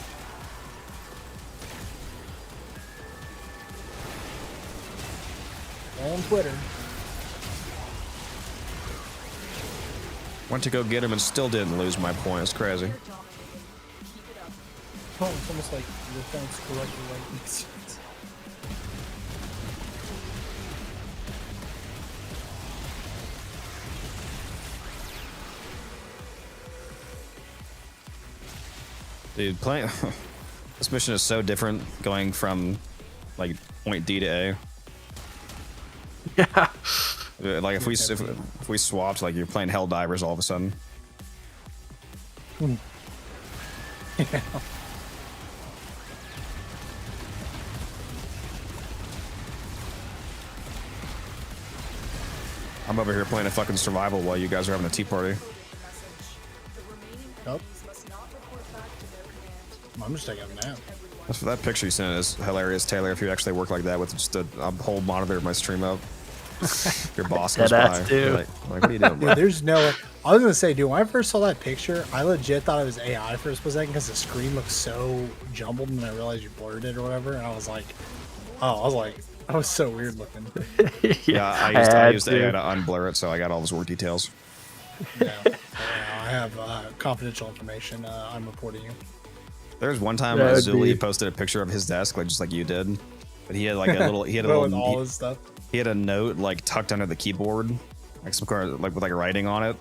On Twitter. Went to go get him and still didn't lose my point. It's crazy. Oh, it's almost like your phone's correctly like Dude, playing this mission is so different going from like point D to A. Yeah. Like if we swapped, like you're playing Helldivers all of a sudden. Yeah. I'm over here playing a fucking survival while you guys are having a tea party. Nope. I'm just taking a nap. That picture you sent is hilarious, Taylor. If you actually work like that with just a whole monitor of my stream up, your boss goes by. Like, what are you doing, bro? Dude, there's no. I was gonna say, dude, when I first saw that picture, I legit thought it was AI for a split second because the screen looked so jumbled, and I realized you blurred it or whatever, and I was like, that was so weird looking. Yeah, I used AI to unblur it, so I got all those work details. Yeah, I have confidential information. I'm reporting you. There was one time Zuli posted a picture of his desk, like just like you did, but he had like a little, with all his stuff. He had a note like tucked under the keyboard, like some kind of, like with like writing on it,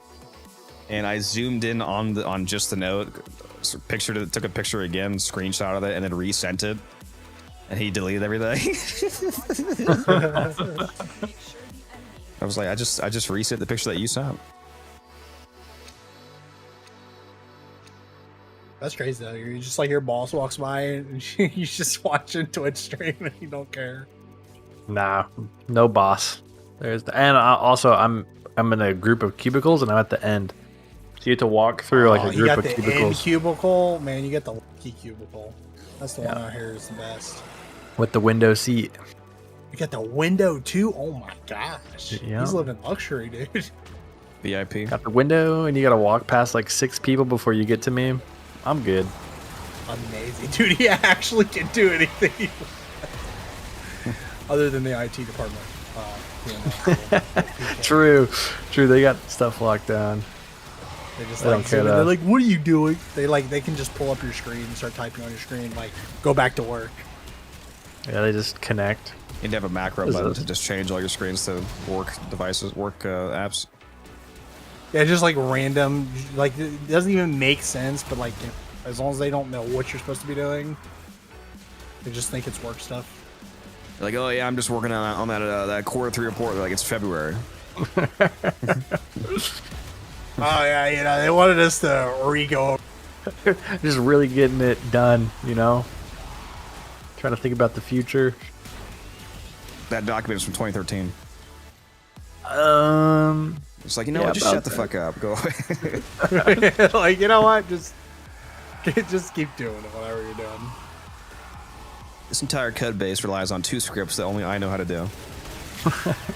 and I zoomed in on just the note, took a picture again, screenshot of it, and then resent it, and he deleted everything. I was like, I just reset the picture that you sent. That's crazy though. You're just like your boss walks by and you just watching Twitch stream and you don't care. Nah, no boss. I'm in a group of cubicles and I'm at the end. So you have to walk through like a group of cubicles. End cubicle, man. You get the lucky cubicle. That's the one out here is the best. With the window seat. You got the window too. Oh my gosh, yeah. He's living luxury, dude. VIP. Got the window and you got to walk past like 6 people before you get to me. I'm good. Amazing, dude. He actually can do anything other than the IT department. True. They got stuff locked down. They just don't care. They're like, "What are you doing?" They can just pull up your screen and start typing on your screen. Like, go back to work. Yeah, they just connect. You need to have a macro button to just change all your screens to work devices, apps. Yeah, just like random, like it doesn't even make sense, but like as long as they don't know what you're supposed to be doing, they just think it's work stuff. They're like, oh yeah, I'm just working on that quarter 3 report. They're like, it's February. Oh yeah, they wanted us to re-go. Just really getting it done, Trying to think about the future. That document is from 2013. It's like, what? Just shut the fuck up. Go away. Like, you know what? Just keep doing it, whatever you're doing. This entire code base relies on 2 scripts that only I know how to do.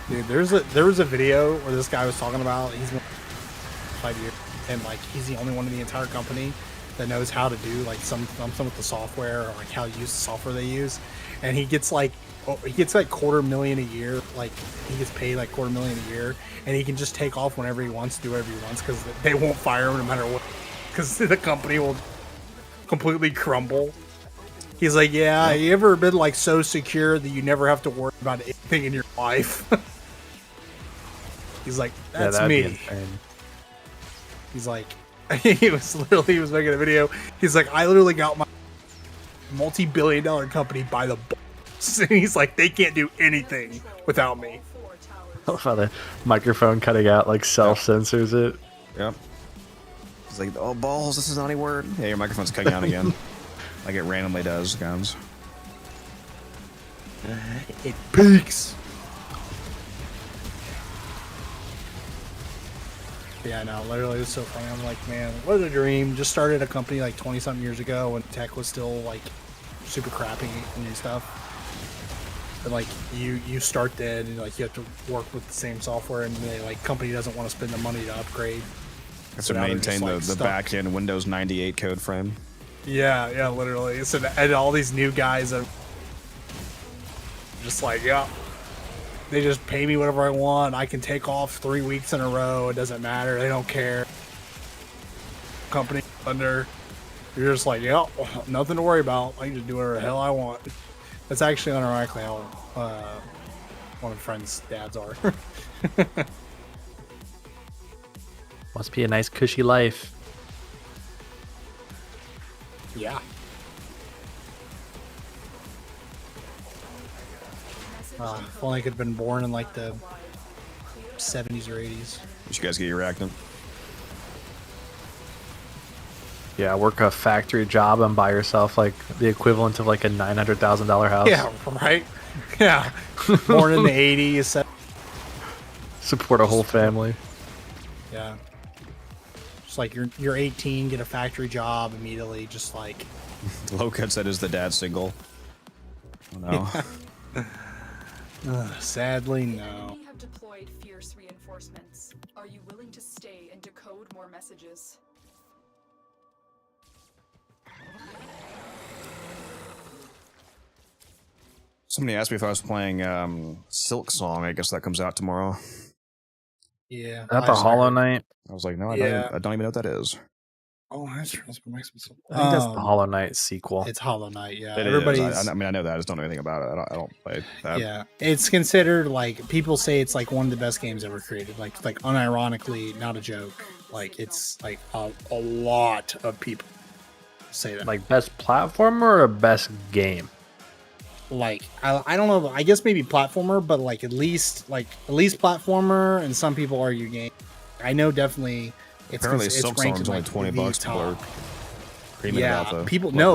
Dude, there was a video where this guy was talking about he's been 5 years and like he's the only one in the entire company that knows how to do like some with the software or like how to use the software they use, and he gets like $250,000 a year. Like he gets paid like $250,000 a year, and he can just take off whenever he wants, do whatever he wants, because they won't fire him no matter what, because the company will completely crumble. He's like, yeah, you ever been like so secure that you never have to worry about anything in your life? He's like, that's me. He's like, he was making a video. He's like, I literally got my multi-billion-dollar company by the balls. And he's like, they can't do anything without me. love how the microphone cutting out like self-censors it. Yep. It's like, oh, balls, this is not a word. Yeah, your microphone's cutting out again. Like it randomly does, guns. It peaks. Yeah, I know. Literally, it's so funny. I'm like, man, what a dream. Just started a company like 20-something years ago when tech was still like super crappy and stuff. But like, you start dead and like you have to work with the same software, and the like company doesn't want to spend the money to upgrade. Have to maintain the back end Windows 98 code frame. Yeah, literally. So and all these new guys are just like, yeah, they just pay me whatever I want. I can take off 3 weeks in a row. It doesn't matter. They don't care. Company under, you're just like, yeah, nothing to worry about. I can just do whatever the hell I want. That's actually unironically how one of my friend's dads are. Must be a nice cushy life. Yeah. If only I could have been born in like the 70s or 80s. You should guys get your reactant. Yeah, work a factory job and buy yourself like the equivalent of like a $900,000 house. Yeah, right? Yeah. Born in the 80s. Support a whole family. Yeah. Just like you're 18, get a factory job immediately, just like. Low cut said is the dad single. Oh, no. Sadly, no. We have deployed fierce reinforcements. Are you willing to stay and decode more messages? Somebody asked me if I was playing Silk Song. I guess that comes out tomorrow. Yeah. Is that the Hollow Knight? I was like, no, I don't even know what that is. Oh, that's I think that's the Hollow Knight sequel. It's Hollow Knight, yeah. It is. I mean, I know that. I just don't know anything about it. I don't play that. Yeah, it's considered like people say it's like one of the best games ever created. Like unironically, not a joke. Like it's like a lot of people say that. Like best platformer or best game? Like I don't know. I guess maybe platformer, but like at least platformer, and some people argue game. I know definitely. Apparently, Silk Song's only $20. People are screaming about the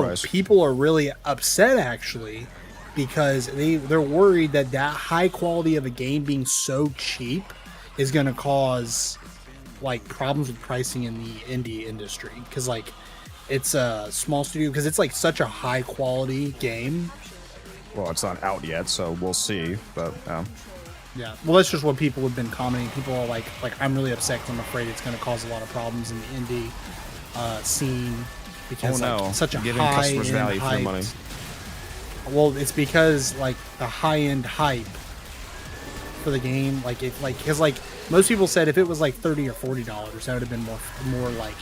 price. People are really upset actually because they're worried that high quality of a game being so cheap is going to cause like problems with pricing in the indie industry, because like it's a small studio, because it's like such a high quality game. Well, it's not out yet, so we'll see. But yeah, well, that's just what people have been commenting. People are like I'm really upset because I'm afraid it's going to cause a lot of problems in the indie scene, because like, such a giving high customers value hyped, for money. Well, it's because like the high end hype for the game, like because like most people said if it was like $30 or $40, that would have been more like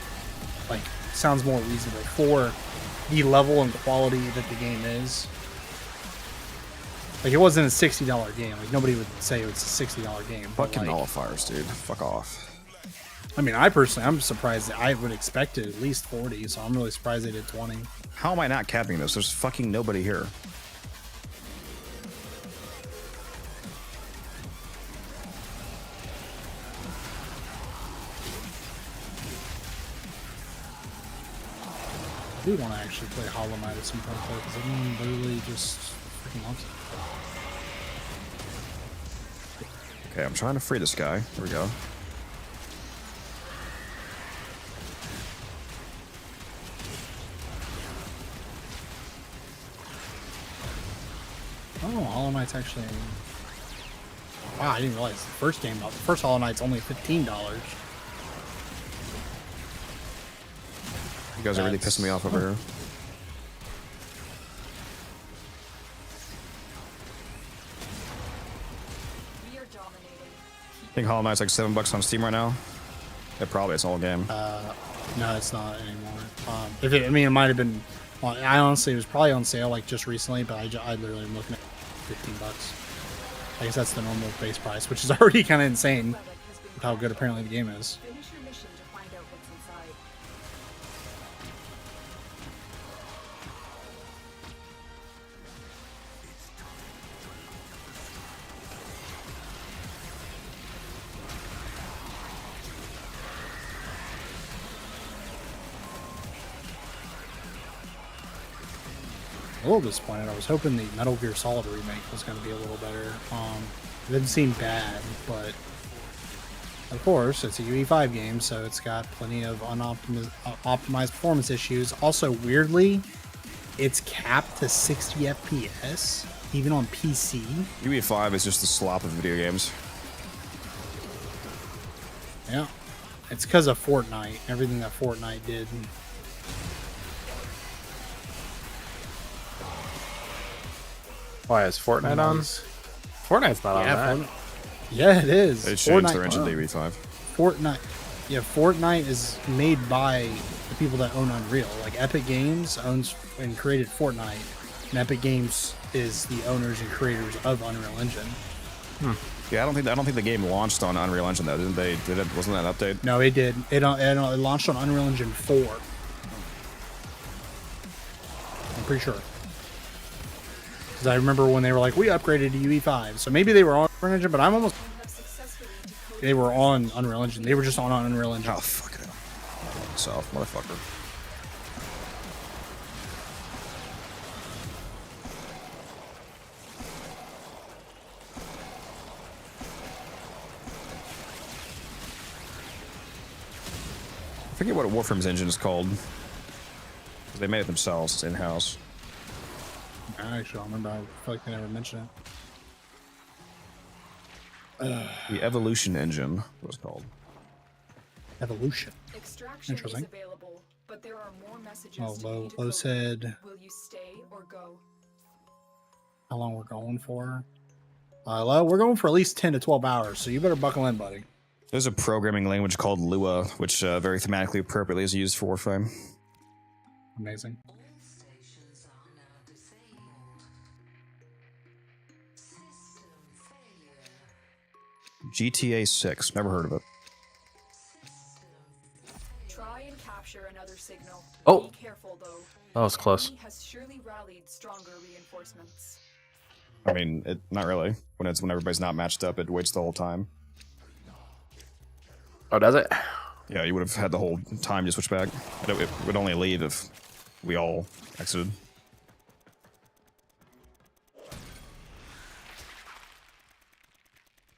sounds more reasonable for the level and quality that the game is. Like, it wasn't a $60 game. Like, nobody would say it was a $60 game. Fucking nullifiers, dude. Fuck off. I mean, I'm surprised that I would expect it at least 40, so I'm really surprised they did 20. How am I not capping this? There's fucking nobody here. I do want to actually play Hollow Knight at some point, though, because everyone literally just freaking loves it. Okay, I'm trying to free this guy. Here we go. Oh, Hollow Knight's actually... Wow, I didn't realize the first Hollow Knight's only $15. You guys are really pissing me off over here. I think Hollow Knight's like $7 on Steam right now. It probably it's all game. No, it's not anymore. It might have been. Well, I honestly, it was probably on sale like just recently, but I literally am looking at $15. I guess that's the normal base price, which is already kind of insane with how good apparently the game is. little disappointed. I was hoping the Metal Gear Solid remake was going to be a little better. It didn't seem bad, but of course, it's a UE5 game, so it's got plenty of optimized performance issues. Also, weirdly, it's capped to 60 FPS, even on PC. UE5 is just the slop of video games. Yeah. It's because of Fortnite, everything that Fortnite did. Why is Fortnite on? Fortnite's not on that. Fortnite. Yeah, it is. They changed their Fortnite, engine to UE5. Fortnite. Yeah, Fortnite is made by the people that own Unreal. Like Epic Games owns and created Fortnite, and Epic Games is the owners and creators of Unreal Engine. Yeah, I don't think the game launched on Unreal Engine though, didn't they? Did it? Wasn't that an update? No, it did. It launched on Unreal Engine 4. I'm pretty sure. Because I remember when they were like, we upgraded to UE5. So maybe they were on Unreal Engine, but I'm almost... They were on Unreal Engine. They were just on Unreal Engine. Oh, fuck it. Self, motherfucker. I forget what Warframe's engine is called. They made it themselves. It's in-house. I actually don't remember. I feel like they never mentioned The Evolution engine was called. Evolution. Extraction Interesting. is available, but there are more messages Oh, to Lo be decoded. said Will you stay or go? how long we're going for. Lo, we're going for at least 10 to 12 hours, so you better buckle in, buddy. There's a programming language called Lua, which very thematically appropriately is used for Warframe. Amazing. GTA 6. Never heard of it. Try and capture another signal. Oh. Be careful though. That was close. Enemy has surely rallied stronger reinforcements. I mean, not really. When everybody's not matched up, it waits the whole time. Oh, does it? Yeah, you would have had the whole time to switch back. It would only leave if we all exited.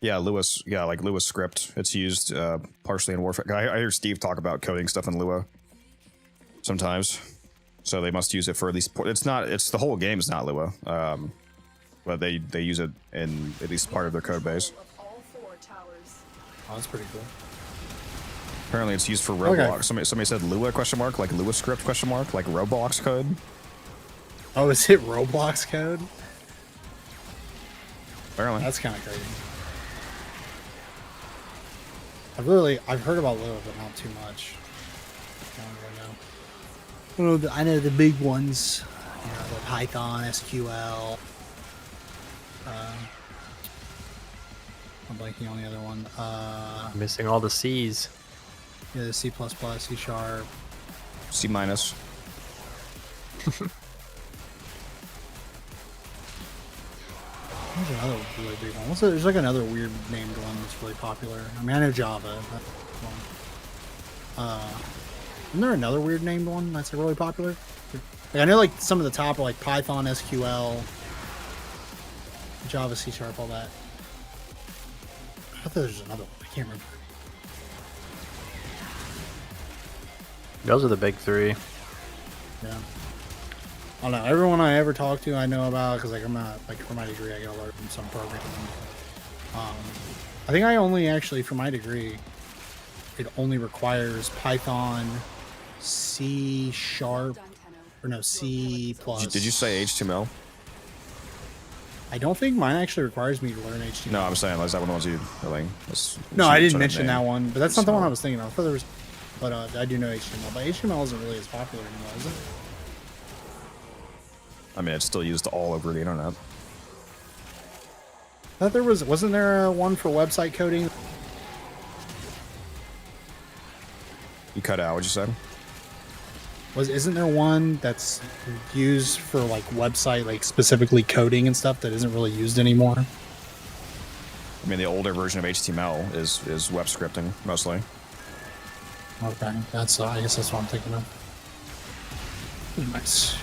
Yeah, Lewis. Yeah, like Lua script. It's used partially in Warframe. I hear Steve talk about coding stuff in Lua sometimes, so they must use it for at least. It's not. It's the whole game is not Lua, but they use it in at least part of their code base. All four towers. Oh, that's pretty cool. Apparently, it's used for Roblox. Somebody said Lua ? Like Lua script ? Like Roblox code. Oh, is it Roblox code? Apparently, That's kind of crazy. I've heard about Lua, but not too much. I don't really know. I know the big ones. You know, the Python, SQL. I'm blanking on the other one. Missing all the C's. Yeah, the C++, C#. C minus. There's another really big one. There's like another weird named one that's really popular. I mean, I know Java. That's one. Isn't there another weird named one that's really popular? Like, I know like some of the top are like Python, SQL, Java, C#, all that. I thought there was another one. I can't remember. Those are the big three. Yeah. I don't know. Everyone I ever talk to, I know about because like I'm not like for my degree, I gotta learn some programming. I think I only actually for my degree, it only requires Python, C#, or no C++. Did you say HTML? I don't think mine actually requires me to learn HTML. No, I'm saying, is that one of the ones you like? No, I didn't mention that one, but that's not the one I was thinking of. I thought there was, but I do know HTML. But HTML isn't really as popular anymore, is it? I mean, it's still used all over the internet. I thought there wasn't there one for website coding? You cut out what you said. Isn't there one that's used for like website, like specifically coding and stuff that isn't really used anymore? I mean, the older version of HTML is web scripting mostly. Okay, that's I guess that's what I'm thinking of. Nice.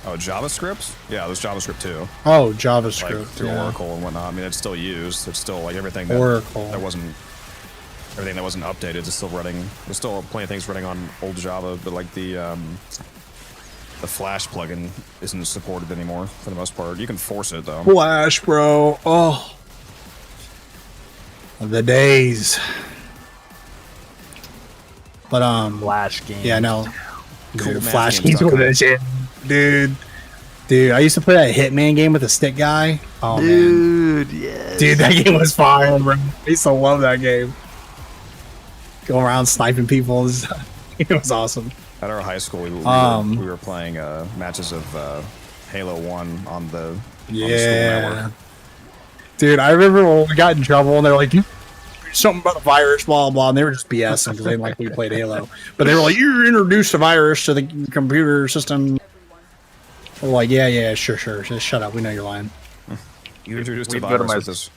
Oh, JavaScript? Yeah, there's JavaScript too. Oh, JavaScript. Like through yeah. Oracle and whatnot. I mean, it's still used. It's still like everything that Oracle. everything that wasn't updated is still running. There's still plenty of things running on old Java, but like the Flash plugin isn't supported anymore for the most part. You can force it though. Flash, bro. Oh, the days. But Flash game. yeah, no. Cool Dude, math Flash games games dot with com. that shit. Dude, I used to play that Hitman game with the stick guy. Oh man, Dude, yes. dude, that game was fire, bro. I used to love that game. Going around sniping people, it was awesome. At our high school, we were playing matches of Halo 1 on the school network. Dude, I remember when we got in trouble and they were like, "You something about a virus, blah blah," and they were just BSing because they didn't like we played Halo. But they were like, "You introduced a virus to the computer system." We're like, yeah, sure. Just shut up. We know you're lying. You introduced a We'd go to virus my- with this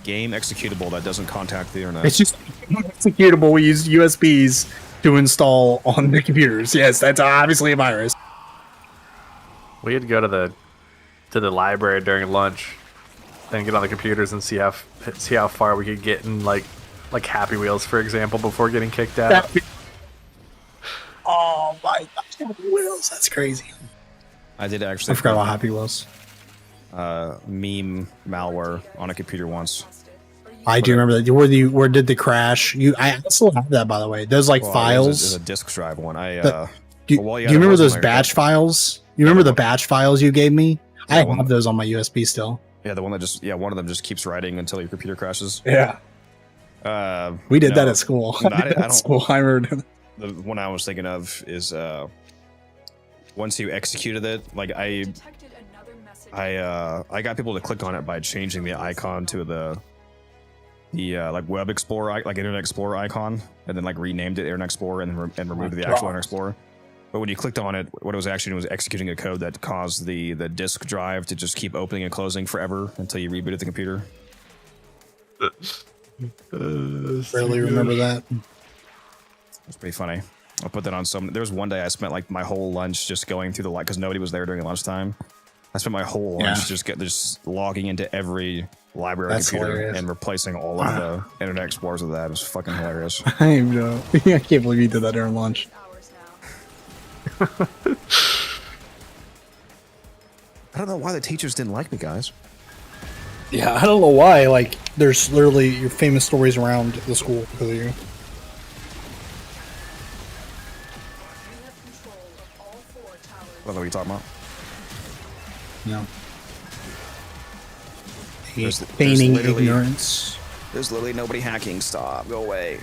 game executable that doesn't contact the internet. It's just executable. We use USBs to install on the computers. Yes, that's obviously a virus. We had to go to the library during lunch and get on the computers and see how far we could get in like Happy Wheels, for example, before getting kicked out. Oh my gosh, Happy Wheels. That's crazy. I did actually. I forgot about Happy Wheels. Meme malware on a computer once. I do remember that. Where did the crash? I still have that, by the way. Those like Well, files. It was a disk drive one. Do you yeah, remember it was those my- batch files? You remember the batch files you gave me? I one- have those on my USB still. Yeah, the one that one of them just keeps writing until your computer crashes. Yeah. We did that at school. No, I did that at school. I remember. The one I was thinking of is once you executed it, like I got people to click on it by changing the icon to the like Web Explorer, like Internet Explorer icon, and then like renamed it Internet Explorer and removed the actual Internet Explorer. But when you clicked on it, what it was actually doing was executing a code that caused the disk drive to just keep opening and closing forever until you rebooted the computer. Barely remember that. It's pretty funny. I'll put that on some. There was one day I spent like my whole lunch just going through the light because nobody was there during lunchtime. I spent my whole lunch just logging into every library computer hilarious. and replacing all of the Internet Explorers with that. It was fucking hilarious. I can't believe you did that during lunch. I don't know why the teachers didn't like me, guys. Yeah, I don't know why. Like, there's literally your famous stories around the school because of you. I don't know what you're talking about. No. There's Feigning literally- ignorance. There's literally nobody hacking. Stop. Go away.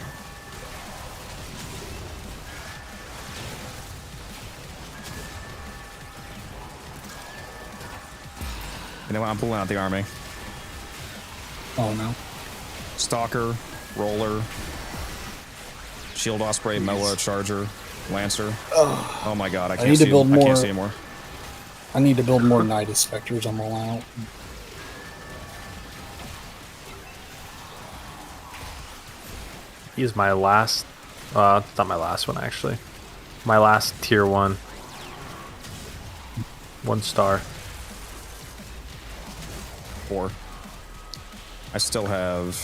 You know what? I'm pulling out the army. Oh no. Stalker, Roller, Shield Osprey, Moa, Charger, Lancer. Oh my god, I can't need to see build I can't more- see anymore. I need to build more Night Specters on Rollout. He's my last. It's not my last one actually. My last tier 1. 1 star. 4. I still have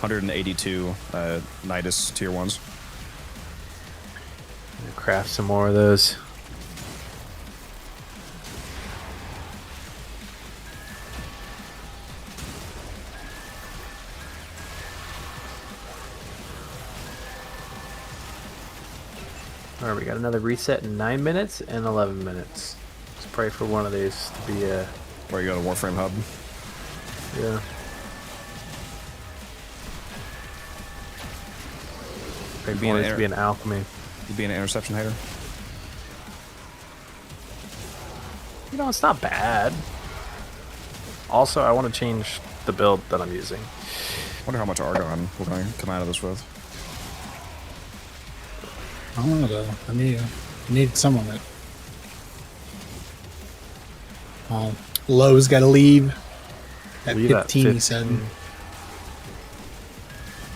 182 Nidus tier 1s. Craft some more of those. Alright, we got another reset in 9 minutes and 11 minutes. Let's pray for one of these to be a... Where you go to Warframe Hub. Yeah. Pray for one of these to be an alchemy. You being an interception hater? You know, it's not bad. Also, I want to change the build that I'm using. Wonder how much Argon we're going to come out of this with. I don't know though. I need some of it. Lowe's got to leave at Leave at 15, he said.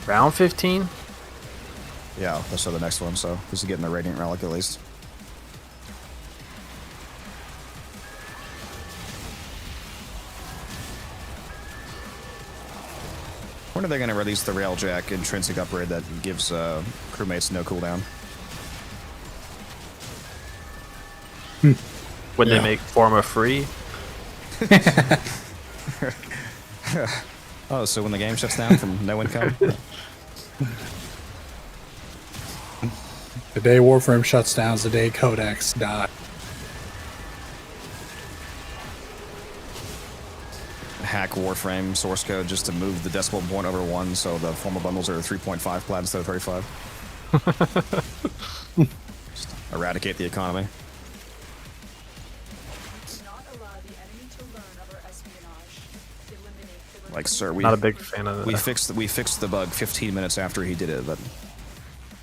Round 15? Yeah, that's the next one, so this is getting the Radiant Relic at least. When are they going to release the Railjack intrinsic upgrade that gives crewmates no cooldown? When they make Forma free? Oh, so when the game shuts down from no income? The day Warframe shuts down is the day Codex die. Hack Warframe source code just to move the decimal point over 1 so the formal bundles are 3.5 plat instead of 35. Just eradicate the economy. Like, sir, Not a big fan of that. we fixed the bug 15 minutes after he did it, but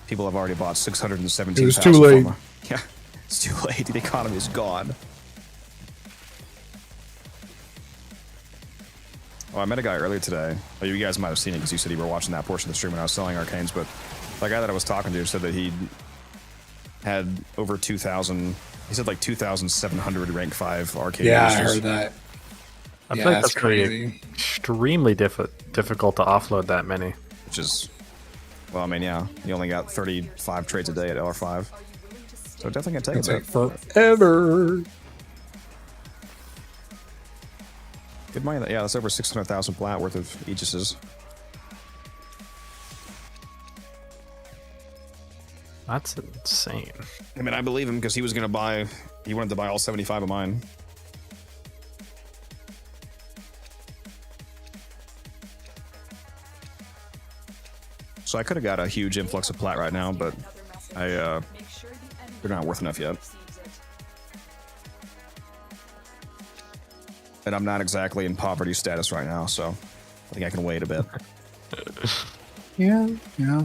people have already bought 617,000. It was too late. Forma. Yeah, it's too late. The economy is gone. Oh, I met a guy earlier today. Oh, you guys might have seen it because you said you were watching that portion of the stream when I was selling arcanes, but that guy that I was talking to said that he had over 2,000. He said like 2,700 rank 5 arcane. Yeah, boosters. I heard that. I Yeah, feel like that's that's really crazy. extremely difficult to offload that many. Which is, well, I mean, yeah, you only got 35 trades a day at LR5, so definitely gonna take It's a like bit. forever. Good money. Yeah, that's over 600,000 plat worth of Aegises. That's insane. I mean, I believe him because he was gonna buy. He wanted to buy all 75 of mine. So I could have got a huge influx of plat right now, but they're not worth enough yet. And I'm not exactly in poverty status right now, so I think I can wait a bit. Yeah, yeah.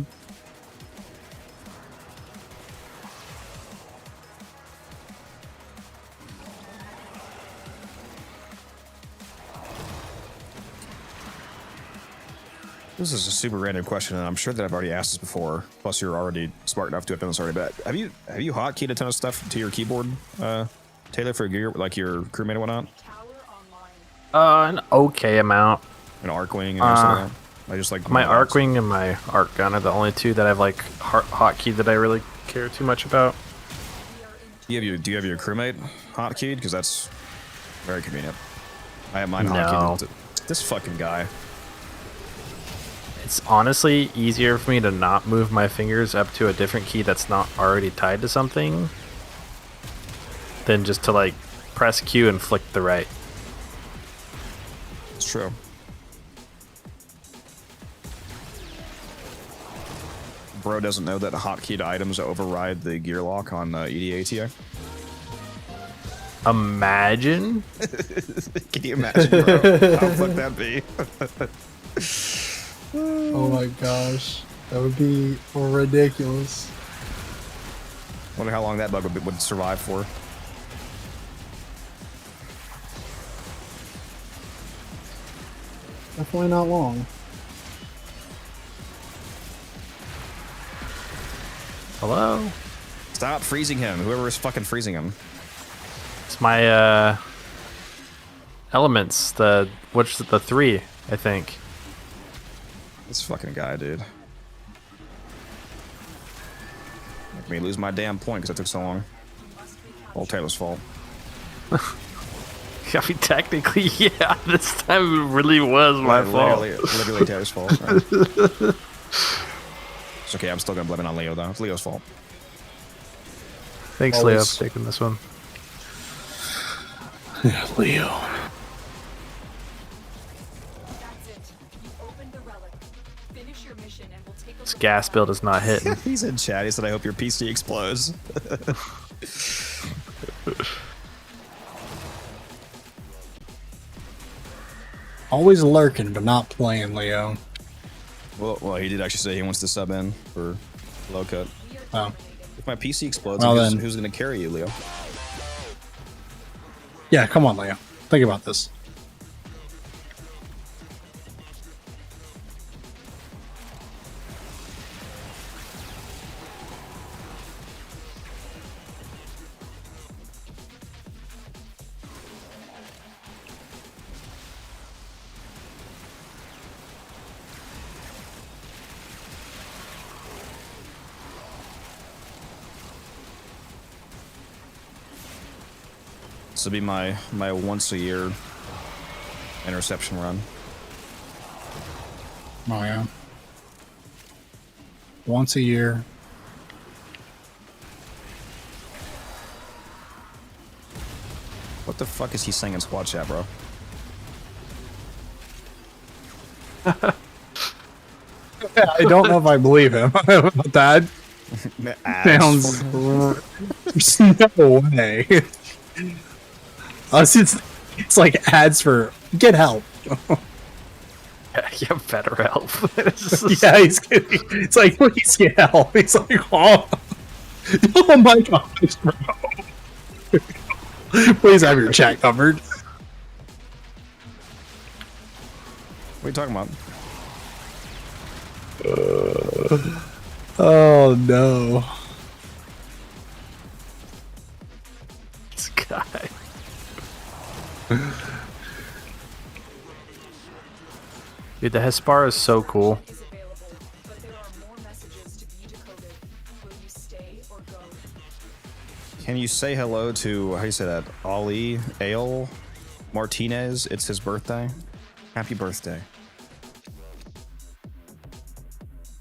This is a super random question, and I'm sure that I've already asked this before. Plus, you're already smart enough to have done this already. But have you hotkeyed a ton of stuff to your keyboard, Taylor, for gear, like your crewmate and whatnot? An okay amount. An Arcwing and stuff like that? I just like My Arcwing and my Arc Gun are the only two that I've like hotkeyed that I really care too much about. Do you have your crewmate hotkeyed? Because that's very convenient. I have mine No. hotkeyed. This fucking guy. It's honestly easier for me to not move my fingers up to a different key that's not already tied to something than just to like press Q and flick the right. It's true. Bro doesn't know that hotkeyed items override the gear lock on EDATA. Imagine. Can you imagine, bro? How fuck that be? Oh my gosh. That would be ridiculous. Wonder how long that bug would survive for. Definitely not long. Hello? Stop freezing him. Whoever is fucking freezing him. It's my elements, the 3, I think. This fucking guy, dude. Make me lose my damn point because it took so long. All Taylor's fault. I mean, technically, yeah, this time it really was my fault. Literally Taylor's fault. Right? It's okay, I'm still gonna blame it on Leo though. It's Leo's fault. Thanks, Leo, for taking this one. Yeah, Leo. This gas build is not hitting. He's in chat. He said, I hope your PC explodes. Always lurking, but not playing, Leo. Well, he did actually say he wants to sub in for low cut. Oh. If my PC explodes, Well, who's, then. who's going to carry you, Leo? Yeah, come on, Leo. Think about this. This will be my once a year interception run. Oh yeah. Once a year. What the fuck is he saying in squad chat, bro? I don't know if I believe him. That sounds. There's no way. It's like ads for get help. Yeah, better help. Yeah, it's like please get help. He's like, oh my gosh, bro. Please have your chat covered. What are you talking about? Oh no. This guy. Dude, the Hespar is so cool. Is available, but there are more messages to be decoded. Will you stay or go? Can you say hello to, how do you say that? Ali Ale Martinez? It's his birthday. Happy birthday.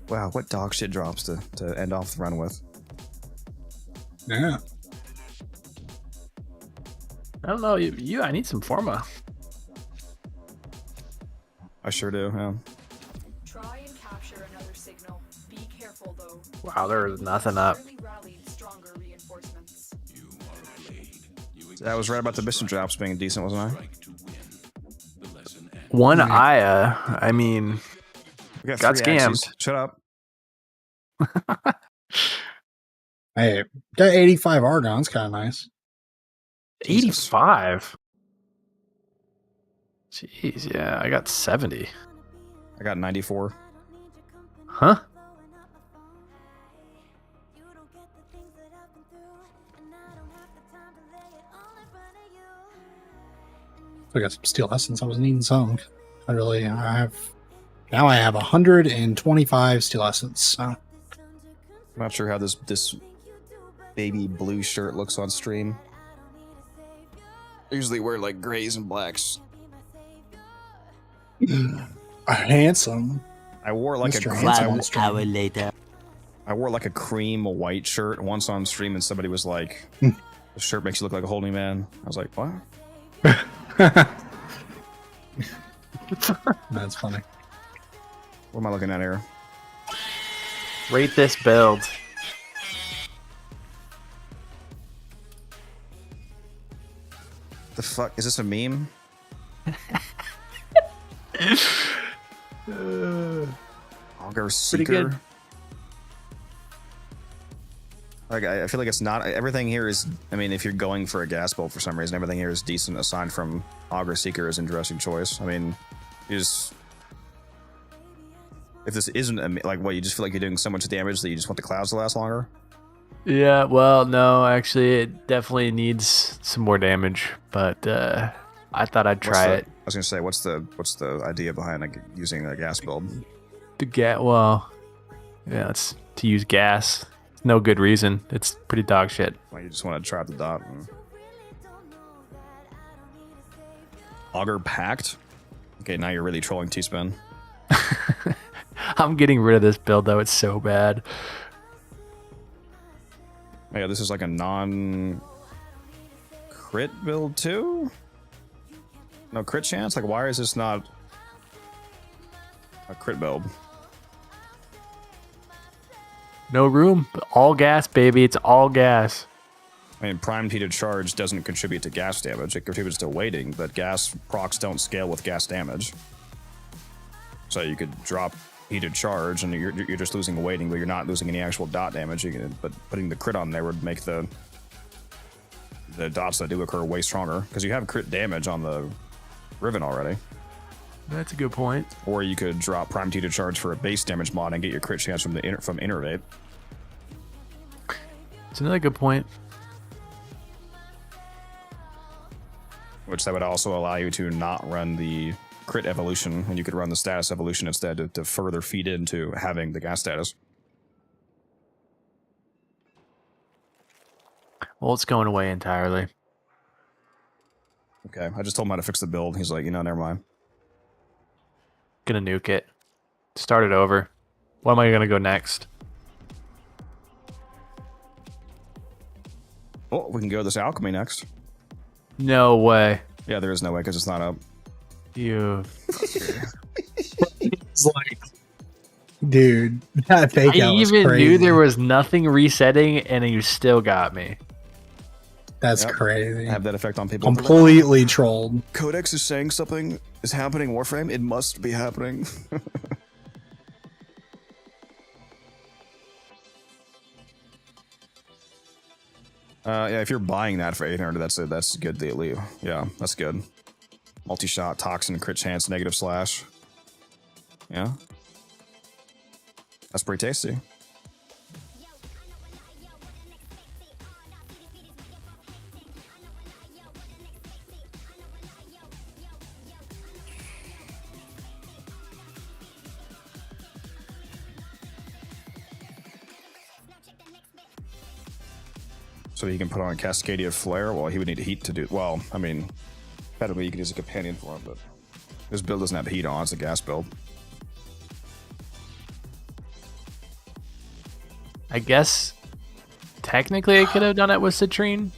Wow, what dog shit drops to end off the run with? Yeah. I don't know. I need some Forma. I sure do, yeah. Try and capture another signal. Be careful though. Wow, there's nothing up. Surely rallied stronger reinforcements. I was right about the mission drops being decent, wasn't I? One Aya. I mean, We got 3 scammed. axes. Shut up. Hey, got 85 Argon's kind of nice. 85. Jeez, yeah, I got 70. I got 94. Huh? I got some steel essence. I was needing some. I have 125 steel essence. So. I'm not sure how this baby blue shirt looks on stream. I usually wear like grays and blacks. Handsome. I wore like Mr. a Handsome. Hour later. I wore like a cream white shirt once on stream, and somebody was like, "The shirt makes you look like a holy man." I was like, "What?" That's funny. What am I looking at here? Rate this build. The fuck is this a meme? Auger Seeker. good. Like I feel like it's not everything here is. I mean, if you're going for a gas bolt for some reason, everything here is decent. Aside from Auger Seeker is an interesting choice. I mean, you just if this isn't like what you just feel like you're doing so much damage that you just want the clouds to last longer. Yeah, well, no, actually, it definitely needs some more damage, but I thought I'd try it. I was gonna say, what's the idea behind like using a gas build? Well, yeah, it's to use gas. No good reason. It's pretty dog shit. Well, you just want to try out the dot. Auger Pact. Okay, now you're really trolling T-Spin. I'm getting rid of this build though. It's so bad. Yeah, this is like a non-crit build too? No crit chance? Like, why is this not a crit build? No room. All gas, baby. It's all gas. I mean, primed heated charge doesn't contribute to gas damage. It contributes to weighting, but gas procs don't scale with gas damage. So you could drop heated charge and you're just losing weighting, but you're not losing any actual dot damage. But putting the crit on there would make the dots that do occur way stronger, because you have crit damage on the Riven already. That's a good point. Or you could drop primed heated charge for a base damage mod and get your crit chance from Innervate. It's another good point. Which that would also allow you to not run the crit evolution, and you could run the status evolution instead to further feed into having the gas status. Well, it's going away entirely. Okay, I just told him how to fix the build. He's like, you know, never mind. Gonna nuke it. Start it over. What am I gonna go next? Oh, we can go this alchemy next. No way. Yeah, there is no way because it's not up. You. It's like, dude, that fake I out was even crazy. knew there was nothing resetting, and you still got me. That's Yep. crazy. I have that effect on people. Completely trolled. Codex is saying something is happening. Warframe. It must be happening. Yeah, if you're buying that for 800, that's a good deal. Yeah, that's good. Multi-shot, toxin, crit chance, negative slash. Yeah, that's pretty tasty. So he can put on a Cascadia Flare. Well, he would need heat to do. Well, I mean, competitively, you can use a companion for him, but this build doesn't have heat on. It's a gas build. I guess technically I could have done it with Citrine.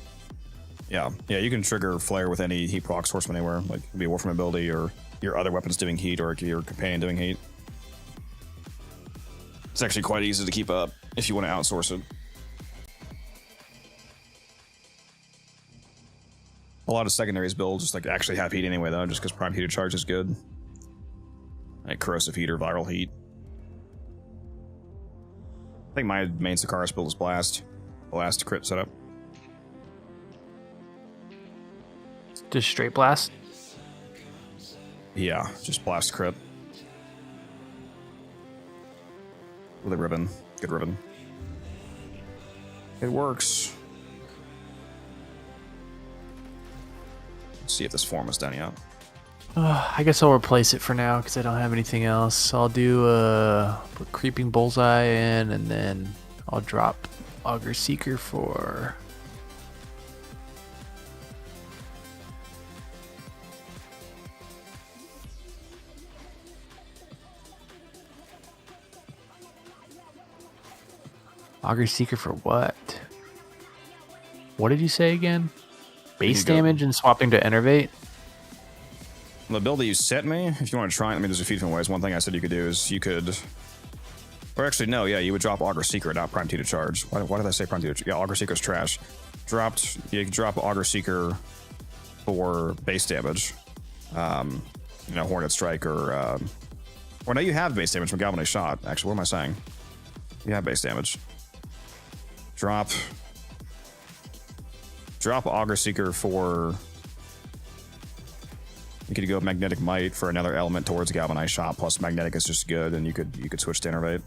Yeah, you can trigger Flare with any heat proc source from anywhere. Like, it could be a Warframe ability, or your other weapons doing heat, or your companion doing heat. It's actually quite easy to keep up if you want to outsource it. A lot of secondaries builds just like actually have heat anyway, though, just because prime heater charge is good. Like corrosive heat or viral heat. I think my main Sakaris build is Blast. Blast crit setup. Just straight blast. Yeah, just Blast crit. With a Riven. Good Riven. It works. Let's see if this form is done yet. I guess I'll replace it for now because I don't have anything else. I'll do put Creeping Bullseye in, and then I'll drop Augur Seeker for... Augur Seeker for what? What did you say again? Base damage and swapping to Enervate? The build that you sent me, if you want to try it, I mean, there's a few different ways. One thing I said you could do is you could... Or actually, no, yeah, you would drop Augur Seeker, not Prime T to charge. Why did I say Prime T to charge? Yeah, Augur Seeker's trash. You could drop Augur Seeker for base damage. You know, Hornet Strike or no, you have base damage from Galvanized Shot. Actually, what am I saying? You have base damage. Drop Augur Seeker for... You could go Magnetic Might for another element towards Galvanized Shot, plus Magnetic is just good, and you could switch to Innervate.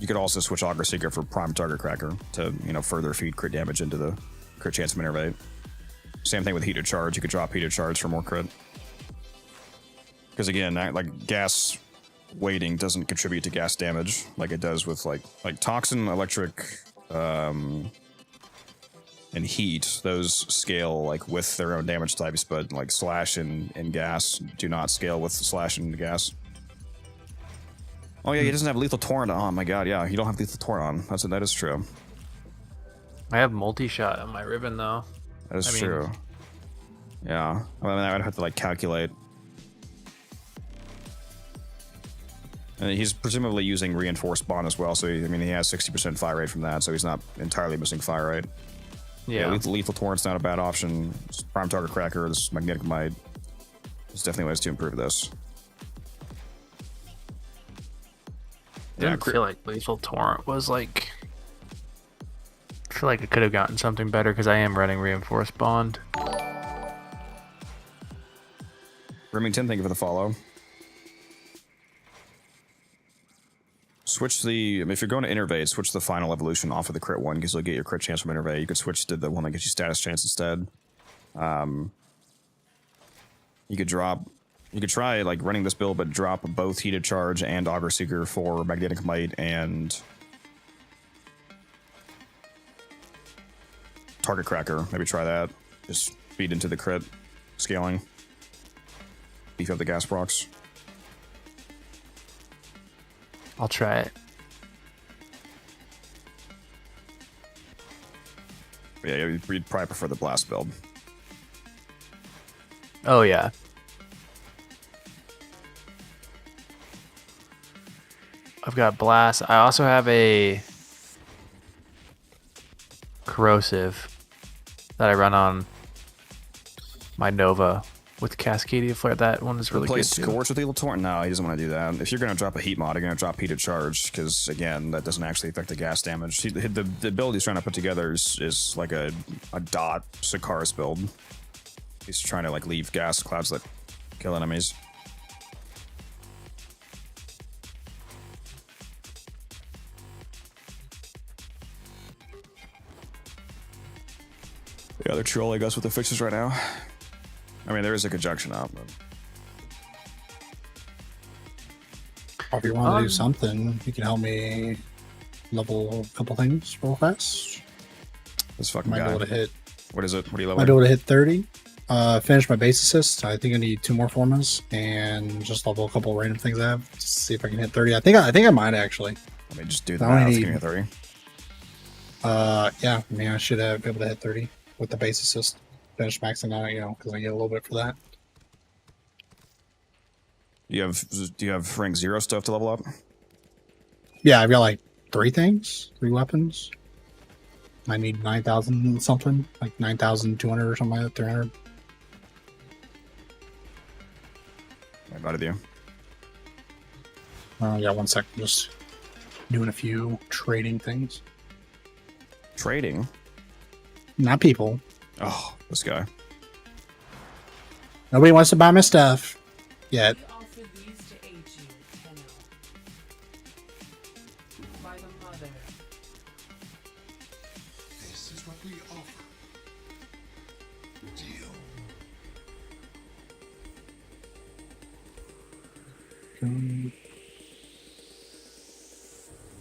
You could also switch Augur Seeker for Prime Target Cracker to, you know, further feed crit damage into the crit chance of Innervate. Same thing with Heated Charge. You could drop Heated Charge for more crit. Because again, like gas weighting doesn't contribute to gas damage like it does with like Toxin, Electric, and Heat. Those scale like with their own damage types, but like Slash and Gas do not scale with Slash and Gas. Oh yeah, he doesn't have Lethal Torrent on. Oh my god, yeah, you don't have Lethal Torrent on. That is true. I have multi-shot on my Riven, though. That is true. Yeah, I mean, I would have to like calculate. And he's presumably using Reinforced Bond as well, so he has 60% fire rate from that, so he's not entirely missing fire rate. Yeah, lethal Torrent's not a bad option. Prime Target Cracker, this Magnetic Might. There's definitely ways to improve this. I didn't feel like Lethal Torrent was like... I feel like I could have gotten something better because I am running Reinforced Bond. Remington, thank you for the follow. Switch the... if you're going to Innervate, switch the final evolution off of the crit one because you'll get your crit chance from Innervate. You could switch to the one that gets you status chance instead. You could try like running this build, but drop both Heated Charge and Augur Seeker for Magnetic Might and target cracker. Maybe try that. Just feed into the crit scaling. Beef up the gas procs. I'll try it. Yeah, we'd probably prefer the blast build. Oh yeah. I've got blast. I also have a corrosive that I run on my Nova with Cascadia Flare. That one is really good too. Scorch with Evil Torrent? No, he doesn't want to do that. If you're going to drop a heat mod, you're going to drop heated charge, because again, that doesn't actually affect the gas damage. The build he's trying to put together is like a dot Sikaris build. He's trying to like leave gas clouds that kill enemies. Yeah, they're trolling us with the fixes right now. I mean, there is a conjunction out, but If you want to do something, you can help me level a couple things real fast. this fucking Might guy. be able to hit. What is it? What are you Might leveling? be able to hit 30. Finish my base assist. I think I need 2 more formas and just level a couple random things I have to see if I can hit 30. I think I might actually. Let me just do the I only math. need- Give me a 30. Yeah, I mean, I should have be able to hit 30 with the base assist. Finish maxing out, because I get a little bit for that. Do you have rank 0 stuff to level up? Yeah, I've got like 3 things, 3 weapons. I need 9,000 something, like 9,200 or something like that, 300. I invited you. Yeah, 1 second, just doing a few trading things. Trading? Not people. Oh, this guy. Nobody wants to buy my stuff yet. We offer these to aid you, Tenno. By the mother. This is what we offer. Deal.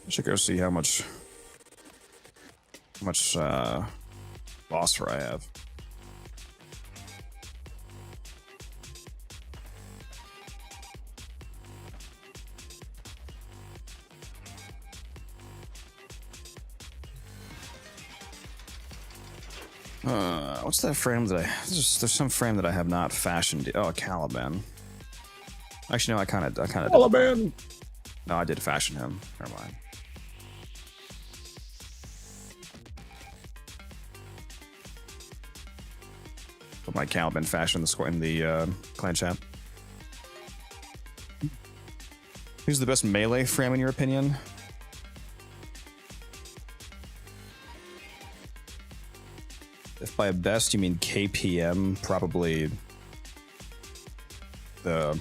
I should go see how much phosphor I have. What's that frame that there's some frame that I have not fashioned. Oh, Caliban. Actually, no, I kind of Caliban. No, I did fashion him. Never mind. Put my Caliban fashion in the clan chat. Who's the best melee frame in your opinion? If by best you mean KPM, probably the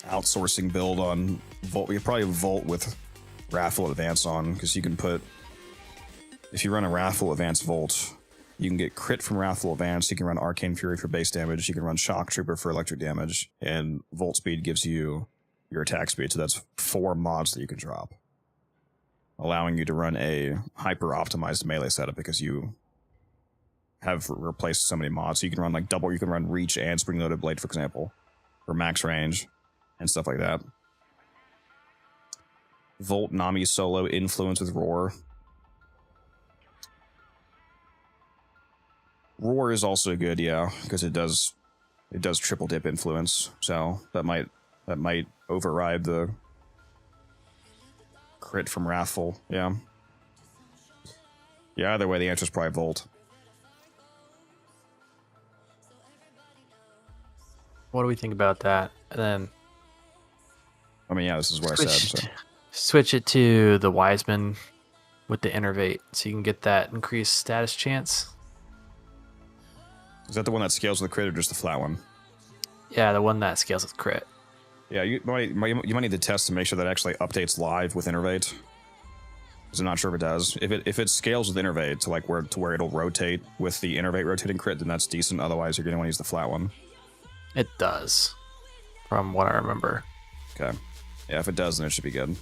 outsourcing build on Volt. You probably Volt with Raffle Advance on, because you can put, if you run a Raffle Advance Volt, you can get crit from Wrathful Advance, you can run Arcane Fury for base damage, you can run Shock Trooper for electric damage, and Volt Speed gives you your attack speed, so that's 4 mods that you can drop, allowing you to run a hyper-optimized melee setup because you have replaced so many mods. So you can run like double, you can run Reach and Spring-Loaded Blade, for example, for max range and stuff like that. Volt Nami solo influence with Roar. Roar is also good, yeah, because it does triple dip influence, so that might override the crit from Wrathful, yeah. Yeah, either way, the answer is probably Volt. What do we think about that? And then I mean, yeah, this is what I said. So. Switch it to the Wiseman with the Innervate, so you can get that increased status chance. Is that the one that scales with the crit or just the flat one? Yeah, the one that scales with crit. Yeah, you might need to test to make sure that actually updates live with Innervate. Because I'm not sure if it does. If it scales with Innervate to like where it'll rotate with the Innervate rotating crit, then that's decent. Otherwise, you're gonna want to use the flat one. It does, from what I remember. Okay. Yeah, if it does, then it should be good.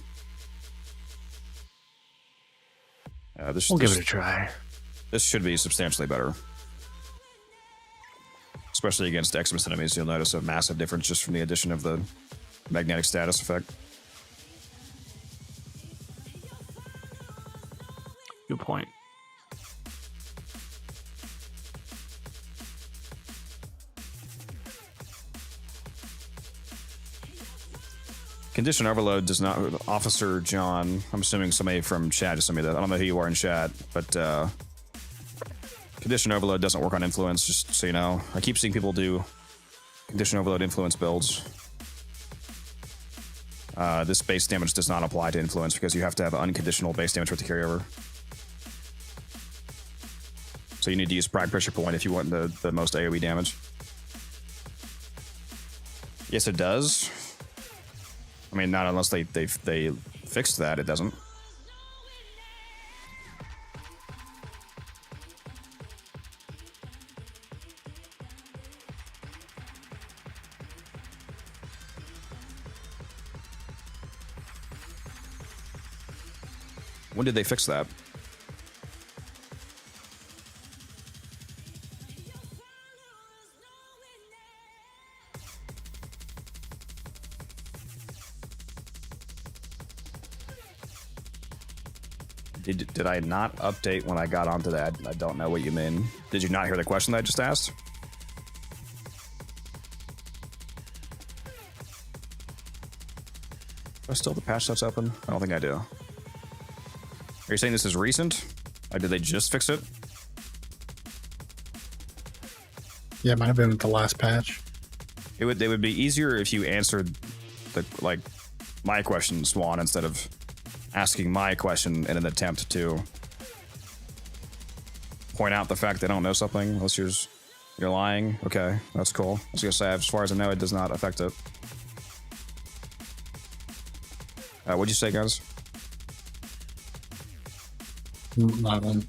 We'll give it a try. This should be substantially better. Especially against Xmas enemies, you'll notice a massive difference just from the addition of the magnetic status effect. Good point. Condition overload does not. Officer John, I'm assuming somebody from chat just sent me that. I don't know who you are in chat, but condition overload doesn't work on influence, just so you know. I keep seeing people do condition overload influence builds. This base damage does not apply to influence because you have to have unconditional base damage with the carryover. So you need to use prime pressure point if you want the most AoE damage. Yes, it does. I mean, not unless they fixed that, it doesn't. When did they fix that? Did I not update when I got onto that? I don't know what you mean. Did you not hear the question that I just asked? Are still the patch that's open? I don't think I do. Are you saying this is recent? Or did they just fix it? Yeah, it might have been with the last patch. It would be easier if you answered the my question, Swan, instead of asking my question in an attempt to point out the fact they don't know something unless you're lying. Okay, that's cool. I was gonna say, as far as I know, it does not affect it. What'd you say, guys? Nothing.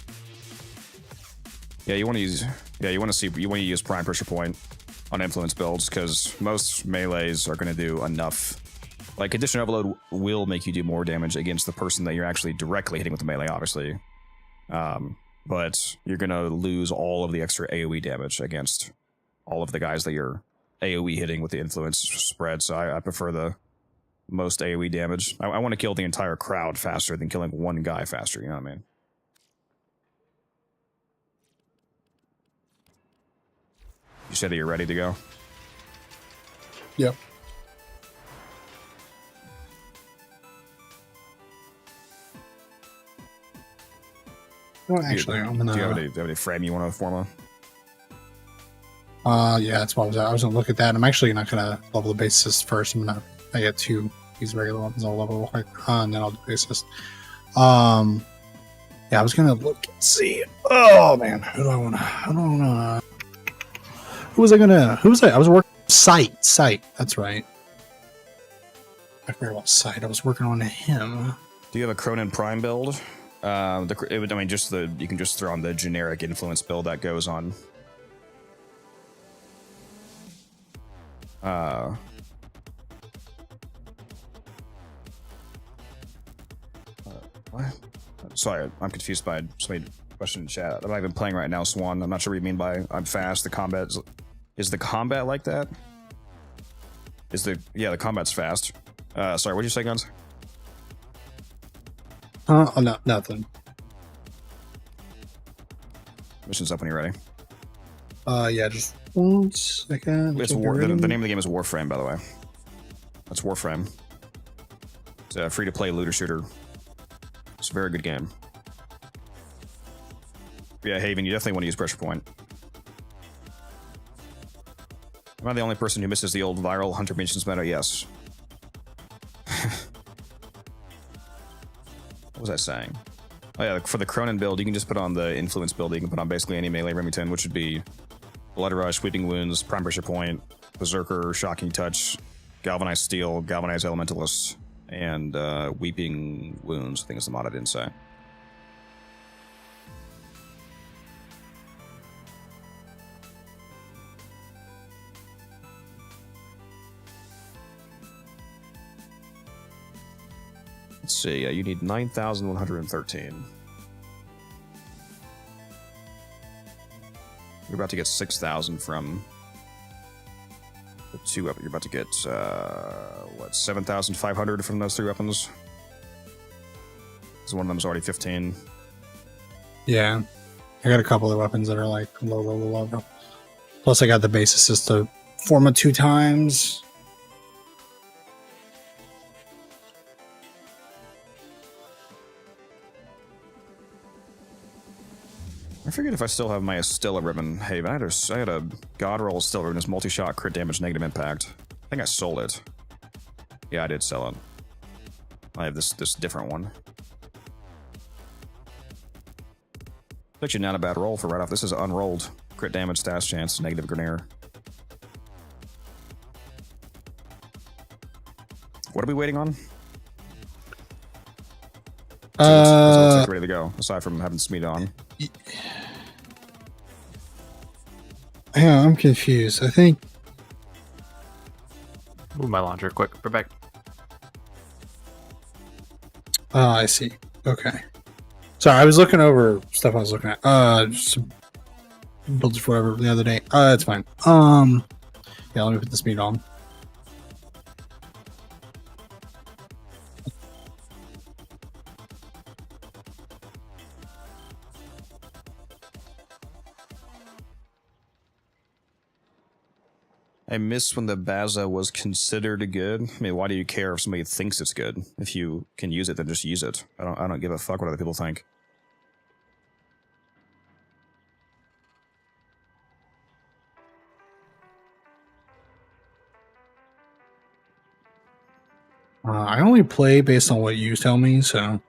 Yeah, you want to use. Yeah, you want to use prime pressure point on influence builds because most melees are going to do enough. Like, condition overload will make you do more damage against the person that you're actually directly hitting with the melee, obviously. But you're going to lose all of the extra AoE damage against all of the guys that you're AoE hitting with the influence spread. So I prefer the most AoE damage. I want to kill the entire crowd faster than killing one guy faster, you know what I mean? You said that you're ready to go? Yep. Well, actually, I'm gonna. Do you have any frame you want to form Yeah, that's what I was gonna look at that. I'm actually not gonna level the bassist first. I got two these regular ones. I'll level real quick, and then I'll do bassist. Yeah, I was gonna look and see. Oh man, who do I wanna? Who was I? I was working Sight. That's right. I forgot about Sight. I was working on him. Do you have a Cronin Prime build? You can just throw on the generic influence build that goes on. What? Sorry, I'm confused by somebody question in chat. I'm not even playing right now, Swan. I'm not sure what you mean by I'm fast. The combat is the combat like that? The combat's fast. Sorry, what'd you say, Guns? No, nothing. Mission's up when you're ready. Yeah, just 1 second. It's the name of the game is Warframe, by the way. That's Warframe. It's a free-to-play looter shooter. It's a very good game. Yeah, Haven, you definitely want to use pressure point. Am I the only person who misses the old viral Hunter Missions meta? Yes. What was I saying? Oh yeah, for the Cronin build, you can just put on the influence build. You can put on basically any melee Remington, which would be Blood Rush, Sweeping Wounds, Prime Pressure Point, Berserker, Shocking Touch, Galvanized Steel, Galvanized Elementalist, and Weeping Wounds, I think is the mod I didn't say. Let's see, you need 9,113. about to get 6,000 from the 2 weapons. You're about to get, 7,500 from those 3 weapons? So one of them's already 15. Yeah. I got a couple of weapons that are like low. Plus I got the base assist to form it 2 times. I forget if I still have my Estilla ribbon. Hey, but I had a God Roll Estilla ribbon. It's multi-shot, crit damage, negative impact. I think I sold it. Yeah, I did sell it. I have this different one. It's actually not a bad roll for right off. This is unrolled. Crit damage, stash chance, negative Grenier. What are we waiting on? So it looks like ready to go, aside from having Smeed on. Yeah, I'm confused. I think... Move my launcher quick. We're back. Oh, I see. Okay. Sorry, I was looking over stuff I was looking at. Just builds for whatever the other day. That's fine. Yeah, let me put the speed on. I miss when the Baza was considered good. I mean, why do you care if somebody thinks it's good? If you can use it, then just use it. I don't give a fuck what other people think. I only play based on what you tell me, so...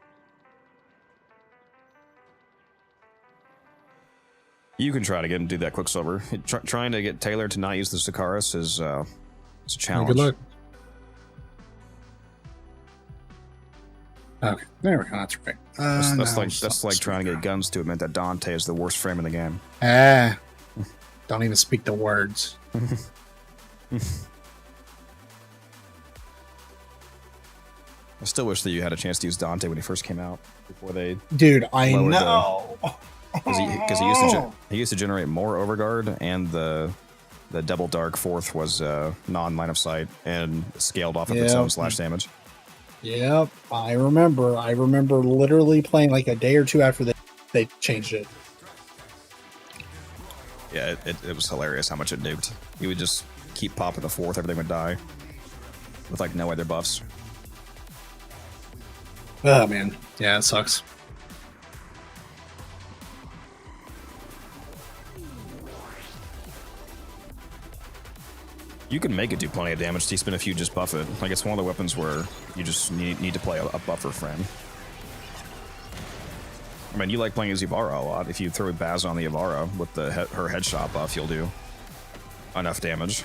You can try to get and do that Quicksilver. Trying to get Taylor to not use the Sakaris is a challenge. Good luck. Okay, there we go. That's right. That's like trying to get guns to admit that Dante is the worst frame in the game. Don't even speak the words. I still wish that you had a chance to use Dante when he first came out before they. Dude, I know. Because he used to generate more overguard, and the double dark 4th was non-line of sight and scaled off of its own slash damage. Yep, I remember. I remember literally playing like a day or 2 after they changed it. Yeah, it was hilarious how much it nuked. He would just keep popping the 4th, everything would die with like no other buffs. Oh man, yeah, it sucks. You can make it do plenty of damage, T-Spin, if you just buff it. Like, it's one of the weapons where you just need to play a buffer frame. I mean, you like playing as Yvara a lot. If you throw Baz on the Yvara with her headshot buff, you'll do enough damage.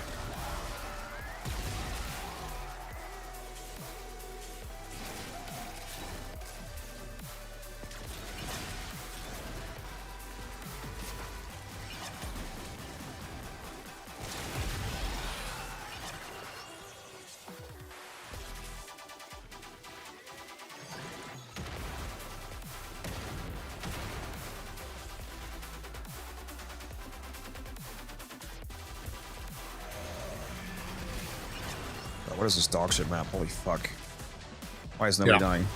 What is this dog shit map? Holy fuck. Why is nobody dying?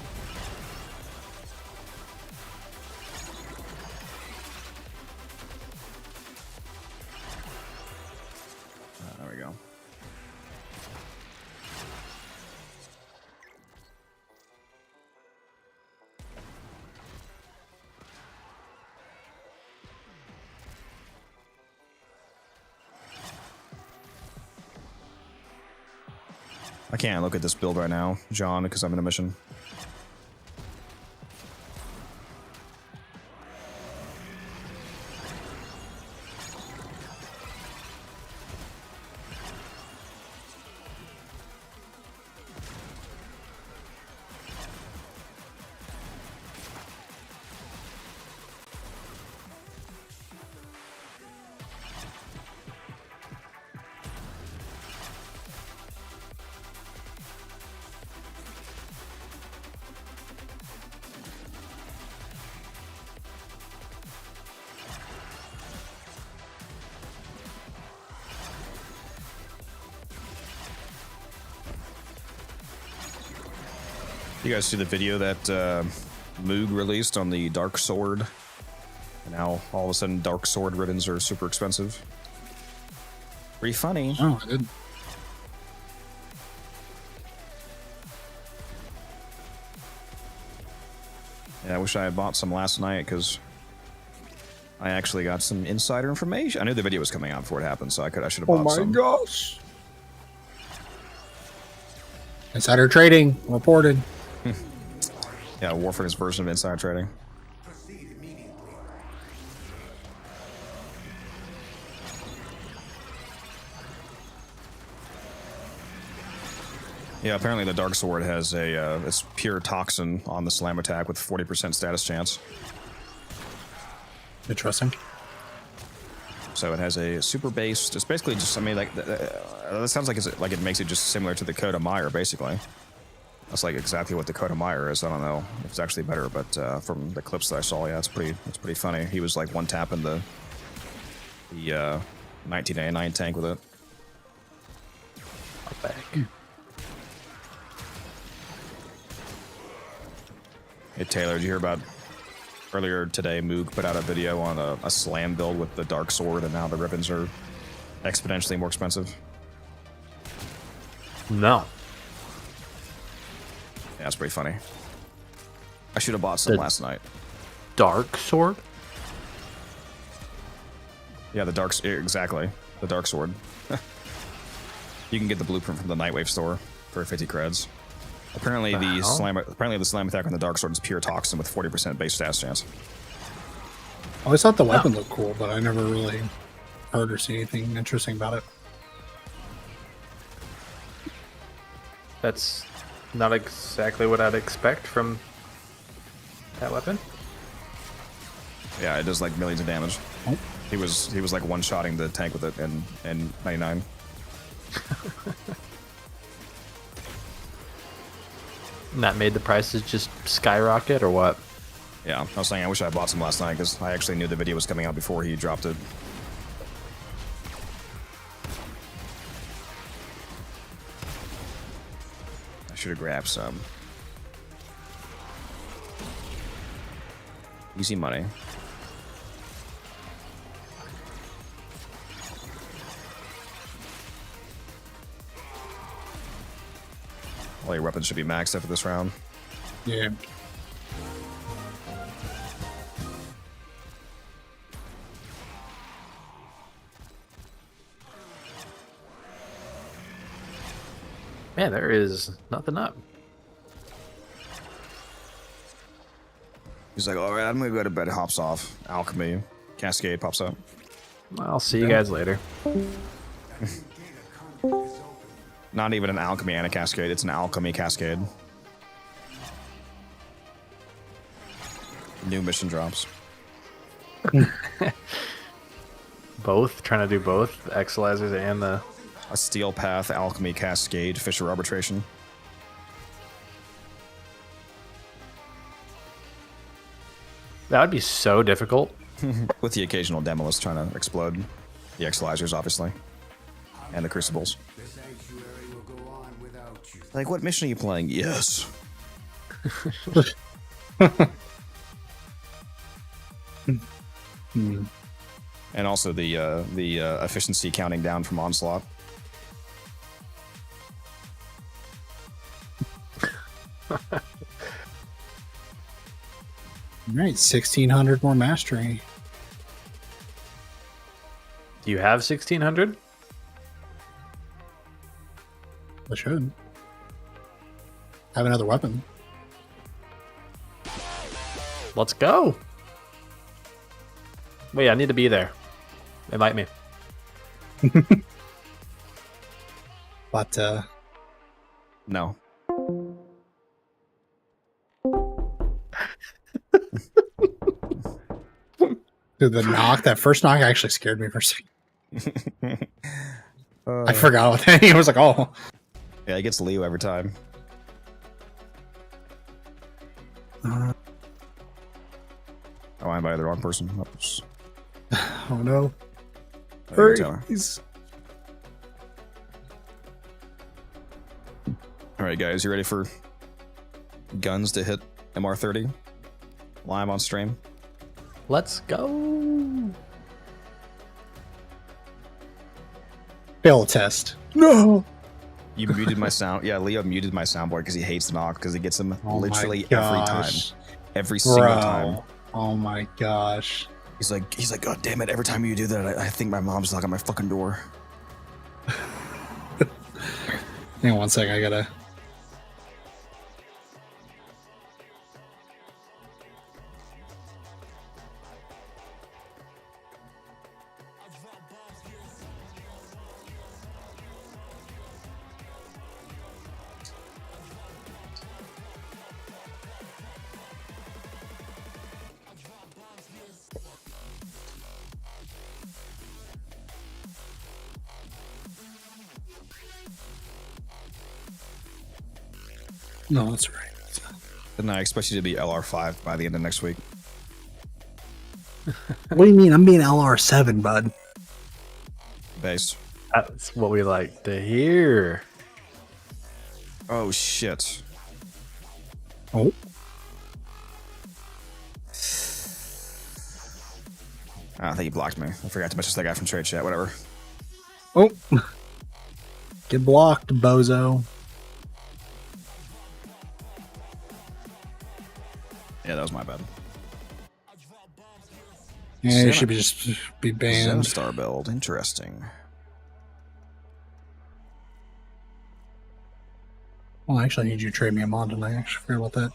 There we go. I can't look at this build right now, John, because I'm in a mission. You guys see the video that Moog released on the Dark Sword? And now all of a sudden Dark Sword ribbons are super expensive. Pretty funny. Oh, I didn't. Yeah, I wish I had bought some last night because I actually got some insider information. I knew the video was coming out before it happened, so I should have bought some. Gosh. Insider trading reported. Yeah, Warframe's version of insider trading. Proceed immediately. Yeah, apparently the Dark Sword has a it's pure toxin on the slam attack with 40% status chance. Interesting. So it has a super based. It's basically just, I mean, like that sounds like it makes it just similar to the Coda Meyer, basically. That's like exactly what the Coda Meyer is. I don't know if it's actually better, but from the clips that I saw, yeah, it's pretty funny. He was like one tapping the 1989 tank with it. Back. Hey Taylor, did you hear about earlier today? Moog put out a video on a slam build with the Dark Sword, and now the ribbons are exponentially more expensive. No. Yeah, it's pretty funny. I should have bought some last night. Dark Sword? Yeah, exactly. The Dark Sword. You can get the blueprint from the Nightwave store for 50 creds. Apparently the slam attack on the Dark Sword is pure toxin with 40% base stats chance. I always thought the weapon looked cool, but I never really heard or seen anything interesting about it. That's not exactly what I'd expect from that weapon. Yeah, it does like millions of damage. Oh. He was like one-shotting the tank with it in 99. And that made the prices just skyrocket, or what? Yeah, I was saying I wish I bought some last night because I actually knew the video was coming out before he dropped it. I should have grabbed some. Easy money. All your weapons should be maxed after this round. Yeah. Man, there is nothing up. He's like, all right, I'm gonna go to bed. Hops off. Alchemy. Cascade pops up. I'll see you guys later. Not even an alchemy and a cascade. It's an alchemy cascade. New mission drops. Both? Trying to do both? The Exilizers and the... A steel path, alchemy cascade, Fisher arbitration. That would be so difficult. With the occasional Demolist trying to explode. The Exilizers, obviously. And the Crucibles. Like, what mission are you playing? Yes. And also the efficiency counting down from Onslaught. All right, 1,600 more mastery. Do you have 1,600? I should. Have another weapon. Let's go. Wait, I need to be there. Invite me. But, No. dude, the knock, that first knock actually scared me for a second. I forgot what that. I was like, oh. Yeah, he gets Leo every time. Oh, I'm by the wrong person. Oops. Oh no. Hurry. All right, guys, you ready for guns to hit MR30 live on stream. Let's go. Fail test. No. You muted my sound. Yeah, Leo muted my soundboard because he hates the knock because he gets them literally my every time, gosh. every single Bro. time. Oh my gosh. He's like, God damn it! Every time you do that, I think my mom's knocking on my fucking door. Hang on one second, I gotta. No, that's right. And I expect you to be LR5 by the end of next week. What do you mean? I'm being LR7, bud. Base. That's what we like to hear. Oh shit. Oh. I think he blocked me. I forgot to message that guy from trade chat. Whatever. Oh. Get blocked, bozo. Yeah, that was my bad. Yeah, you should just be banned. Star build. Interesting. Well, actually, I need you to trade me a mod tonight. I actually forgot about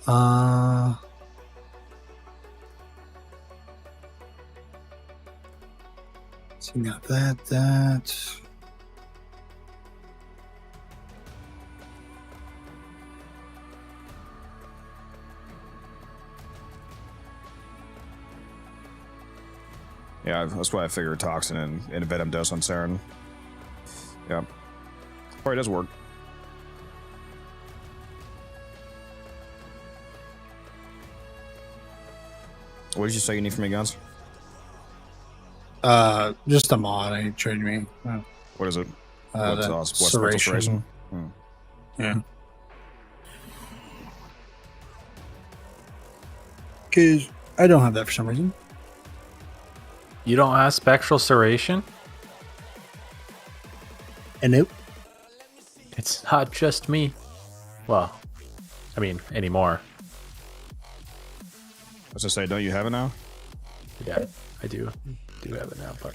that. So you got that. Yeah, that's why I figured Toxin and Venom Dose on Saren. Yeah. Probably does work. What did you say you need from me, guns? Just a mod. I traded me. What is it? What's Serration? Yeah. Because I don't have that for some reason. You don't have spectral serration? And nope. It's not just me. Well, I mean, anymore. I was gonna say, don't you have it now? Yeah, I do have it now, but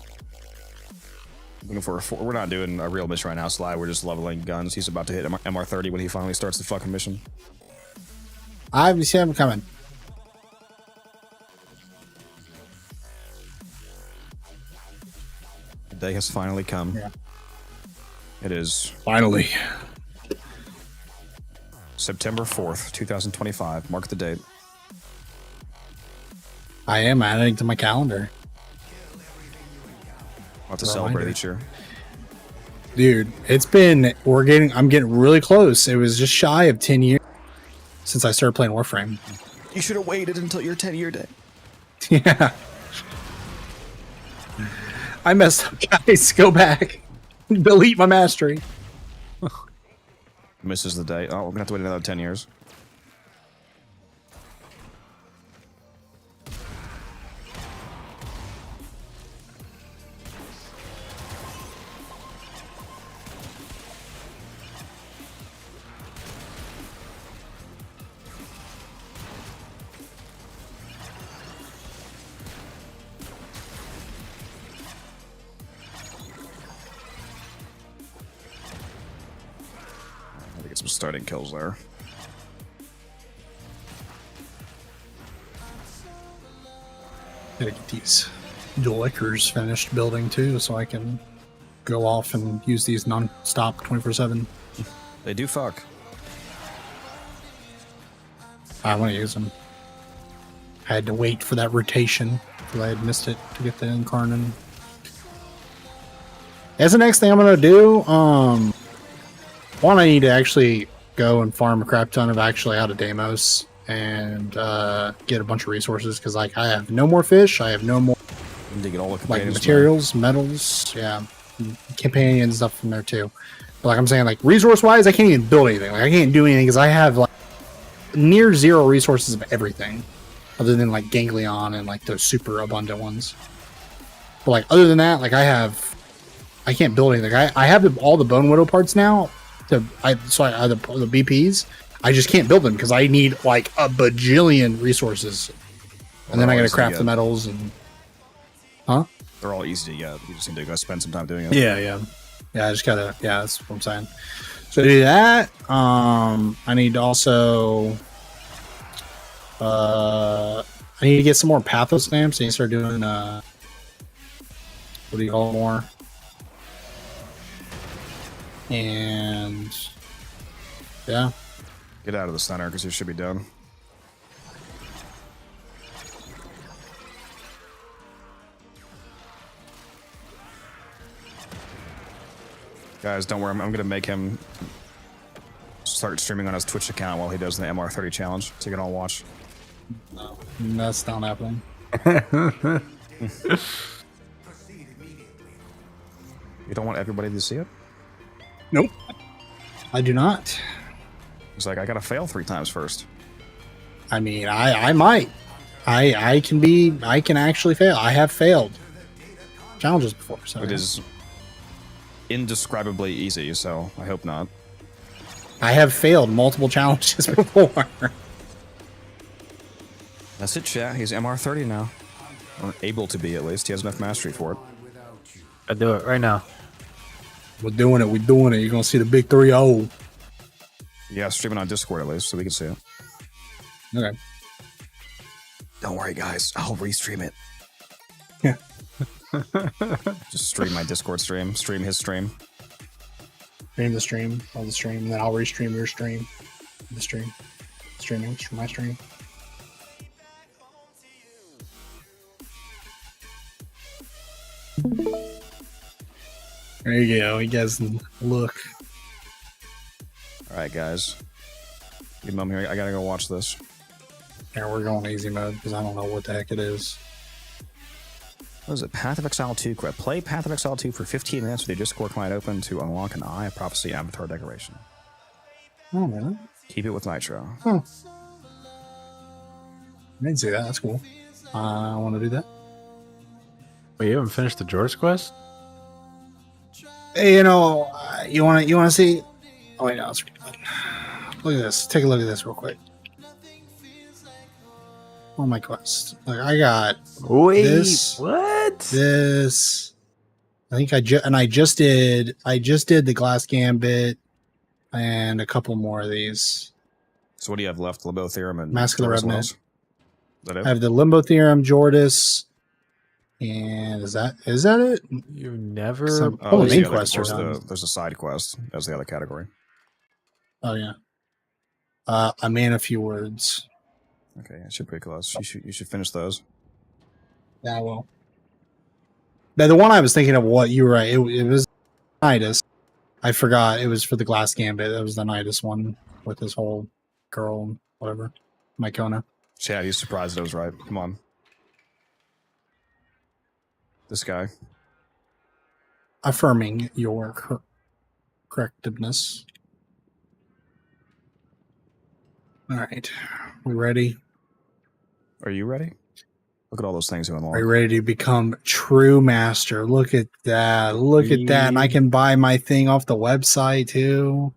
Looking for we're not doing a real mission right now, Sly. We're just leveling guns. He's about to hit MR30 when he finally starts the fucking mission. I see him coming. The day has finally come. Yeah. It is Finally. September 4th, 2025. Mark the date. I am adding to my calendar. I'll have to celebrate each year. Dude, I'm getting really close. It was just shy of 10 years since I started playing Warframe. You should have waited until your 10-year day. Yeah. I messed up, guys. Go back. Delete my mastery. Misses the day. Oh, we're gonna have to wait another 10 years. Get some starting kills there. Gotta get these dual liquors finished building too, so I can go off and use these non-stop 24/7. They do fuck. I want to use them. I had to wait for that rotation because I had missed it to get the Incarnate. That's the next thing I'm gonna do. One, I need to actually go and farm a crap ton of actually out of Deimos and get a bunch of resources because like I have no more fish, I have no more To get all the like materials, metals, yeah, companion stuff from there too. But like I'm saying, like resource wise, I can't even build anything. Like I can't do anything because I have like near zero resources of everything, other than like ganglion and like those super abundant ones. But like other than that, like I can't build anything. I have all the Bone Widow parts now. The BPs. I just can't build them because I need like a bajillion resources, and then I gotta craft the metals and. Huh? They're all easy to get. You just need to go spend some time doing it. Yeah. I just gotta. Yeah, that's what I'm saying. So to do that, I need to also. I need to get some more pathos stamps. I need to start doing. What do you call it more? And yeah. Get out of the center because you should be done. Guys, don't worry. I'm going to make him start streaming on his Twitch account while he does the MR30 challenge, so you can all watch. No, that's not happening. You don't want everybody to see it? Nope. I do not. It's like, I got to fail 3 times first. I mean, I might. I can actually fail. I have failed challenges before. So it is indescribably easy, so I hope not. I have failed multiple challenges before. That's it, chat. He's MR30 now. Or able to be, at least. He has enough mastery for it. I do it right now. We're doing it. You're going to see the big 3-0. Yeah, streaming on Discord, at least, so we can see it. Okay. Don't worry, guys. I'll restream it. Yeah. Just stream my Discord stream. Stream his stream. Stream the stream. On the stream. And then I'll restream your stream. The stream. Streaming. Stream my stream. There you go. You guys look. Alright, guys. Give me a moment here. I gotta go watch this. Yeah, we're going easy mode because I don't know what the heck it is. What is it? Path of Exile 2 quest. Play Path of Exile 2 for 15 minutes with your Discord client open to unlock an Eye of Prophecy avatar decoration. Oh, really? Keep it with Nitro. Huh. I didn't see that. That's cool. I want to do that. Wait, you haven't finished the George quest? Hey, you know, you want to see? Oh wait, no, it's look at this. Take a look at this real quick. Oh my quest! Like I got this. What? This. I think I just did the Glass Gambit and a couple more of these. So what do you have left? Limbo Theorem and Mask of the Jordas Revenant. Wells? Is that it? I have the Limbo Theorem, Jordis, and is that it? You never. The main quest there's a side quest. That's the other category. Oh yeah. I mean a few words. Okay, it should be pretty close. You should finish those. Yeah, well. Now the one I was thinking of, what you were right. It was Nidus. I forgot it was for the Glass Gambit. That was the Nidus one with this whole girl and whatever. Mycona. Chad, he's surprised I was right. Come on. This guy. Affirming your correctiveness. All right. We ready? Are you ready? Look at all those things you unlock. Are you ready to become true master? Look at that. Look at that. And I can buy my thing off the website too.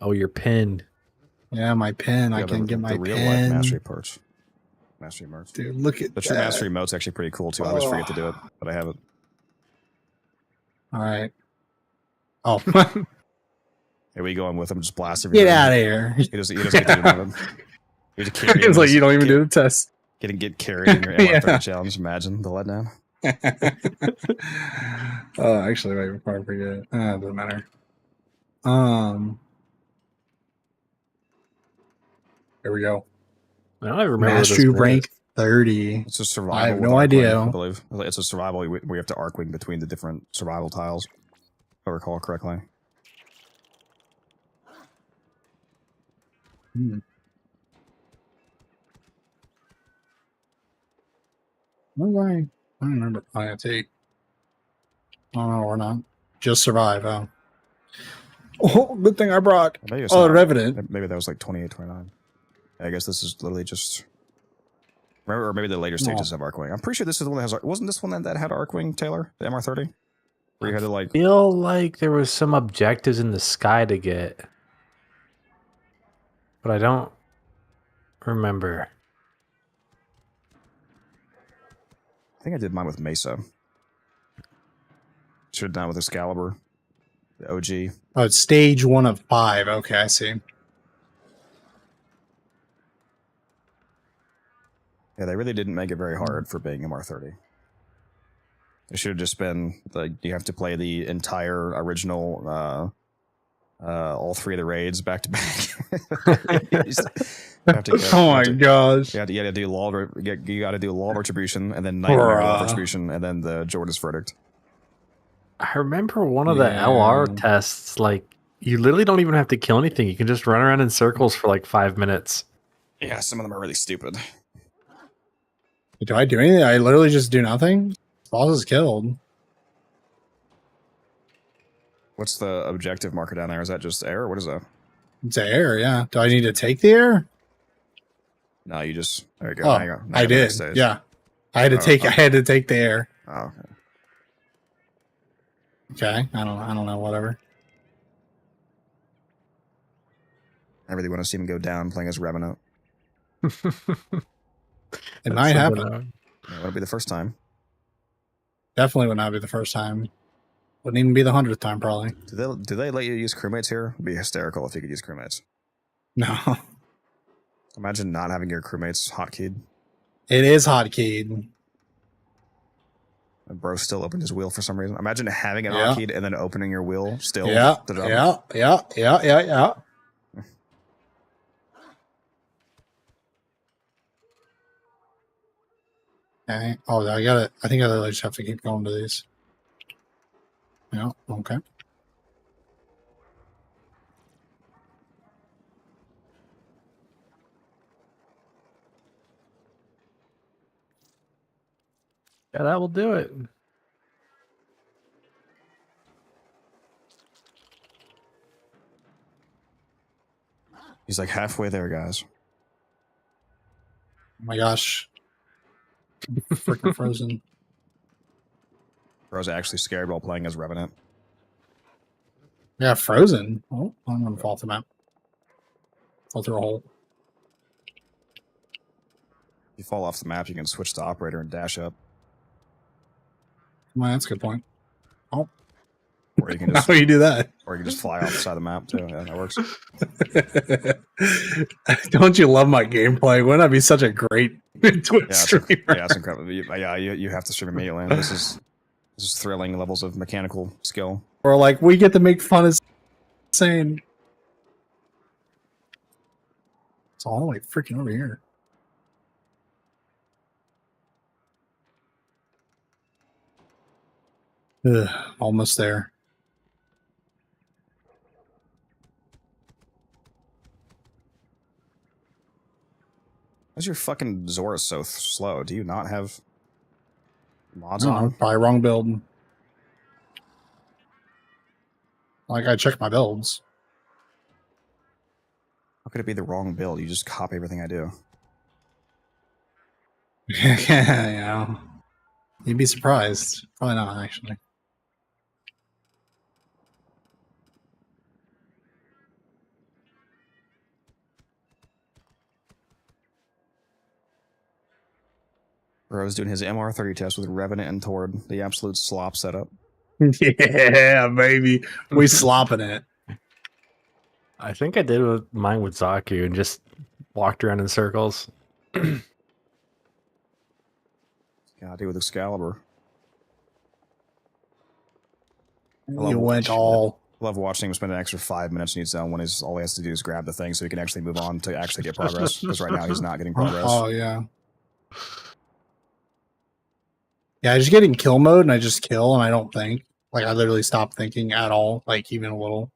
Oh, your pin. Yeah, my pin. I can get my real pin. life mastery perch. Mastery merch. Dude, look at the true mastery mode's actually pretty cool too. I always forget to do it, but I have it. All right. Oh. Here we go. I'm with him. Just blast everything. Get out of here. He doesn't get to do nothing. It's like you don't even do the test. Get carried in your MR30 challenge. Imagine the letdown. Oh, actually, wait, before I forget. It doesn't matter. Here we go. I don't remember. Mastery rank 30. It's a survival. I have no idea. I believe it's a survival. We have to arc wing between the different survival tiles, if I recall correctly. I don't remember. Oh, that's 8. Oh, no, we're not. Just survive, oh. Oh, good thing I brought. The Revenant. Maybe that was like 28, 29. I guess this is literally just. Remember, or maybe the later stages have Arcwing. I'm pretty sure this is the one that has. Wasn't this one that had Arcwing, Taylor? The MR30? Where you had to like. I feel like there was some objectives in the sky to get. But I don't remember. I think I did mine with Mesa. Should have done it with Excalibur. The OG. Oh, it's stage 1 of 5. Okay, I see. Yeah, they really didn't make it very hard for being MR30. It should have just been like you have to play the entire original, all 3 of the raids back to back. Oh my gosh! You got to do Law. You got to do Law of Retribution, and then Nightmare Law of Retribution, and then the Jordan's Verdict. I remember one of the LR tests. Like you literally don't even have to kill anything. You can just run around in circles for like 5 minutes. Yeah, some of them are really stupid. Do I do anything? I literally just do nothing. Boss is killed. What's the objective marker down there? Is that just air? What is that? It's air, yeah. Do I need to take the air? No, you just there you go. Oh, Hang on. I did. Yeah, I had to take. I had to take the air. Oh, okay. I don't know. Whatever. I really want to see him go down playing as Revenant. It might happen. Yeah, would be the first time. Definitely would not be the first time. Wouldn't even be the 100th time, probably. Do they let you use crewmates here? It'd be hysterical if you could use crewmates. No. Imagine not having your crewmates hotkeyed. It is hotkeyed. And bro still opened his wheel for some reason. Imagine having it hotkeyed and then opening your wheel still. Yeah. Okay. Oh, I got it. I think I just have to keep going to these. Yeah. Okay. Yeah, that will do it. He's like halfway there, guys. Oh my gosh. Freaking frozen. Bro's actually scared while playing as Revenant. Yeah, frozen. Oh, I'm gonna fall through the map. Fall through a hole. If you fall off the map, you can switch to operator and dash up. Well, that's a good point. Oh. Or you can just How do you do that? Or you can just fly off the side of the map too. Yeah, that works. Don't you love my gameplay? Wouldn't that be such a great Twitch streamer? Yeah, it's incredible. You have to stream immediately. This is thrilling levels of mechanical skill. Or like we get to make fun of insane. It's all the way freaking over here. Ugh, almost there. Why's your fucking Zora so slow? Do you not have mods on? Probably wrong build. Like I check my builds. How could it be the wrong build? You just copy everything I do. Yeah. You'd be surprised. Probably not, actually. Bro was doing his MR30 test with Revenant and Tord, the absolute slop setup. Yeah, baby. We slopping it. I think I did mine with Zaku and just walked around in circles. Yeah, I do with Excalibur. You went all. I love watching him spend an extra 5 minutes in each zone when all he has to do is grab the thing so he can actually move on to actually get progress. Because right now he's not getting progress. Oh, yeah. Yeah, I just get in kill mode and I just kill and I don't think. Like, I literally stop thinking at all, like, even a little.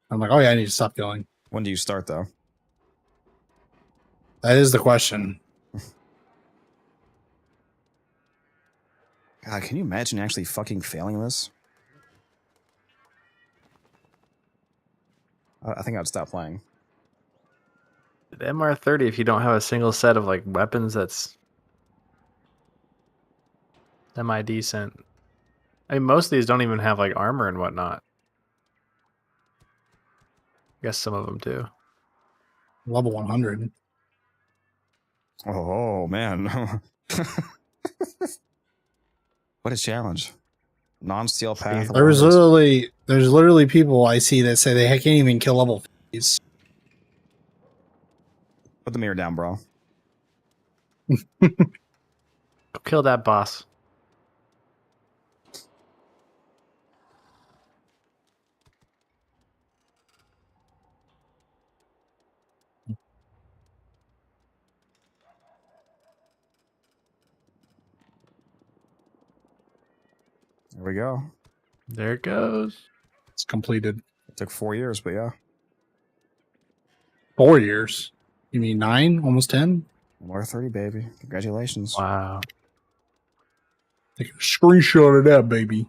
I'm like, oh, yeah, I need to stop killing. When do you start, though? That is the question. God, can you imagine actually fucking failing this? I think I'd stop playing. The MR30, if you don't have a single set of like weapons that's semi-decent. I mean, most of these don't even have like armor and whatnot. I guess some of them do. Level 100. Oh man. What a challenge. Non-steel path. There's warheads. literally people I see that say they can't even kill level 50s. Put the mirror down, bro. Go kill that boss. There we go. There it goes. It's completed. It took 4 years, but yeah. 4 years. You mean 9? Almost 10? MR30, baby. Congratulations. Wow. Take a screenshot of that, baby.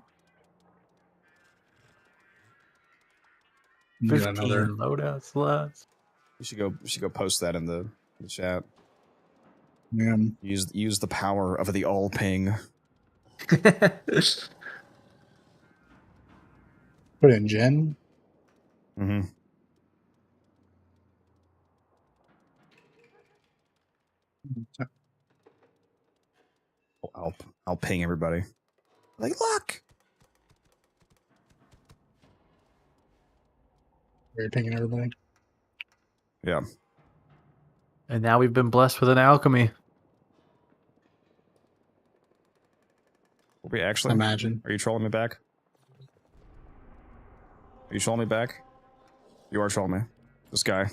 You 15 get another. loadout slots. We should go post that in the chat. Yeah. Use the power of the all ping. Put in Gen. Mm-hmm. I'll ping everybody. Like, look. You're pinging everybody. Yeah. And now we've been blessed with an alchemy. Will we actually? Imagine. Are you trolling me back? Are you trolling me back? You are trolling me. This guy.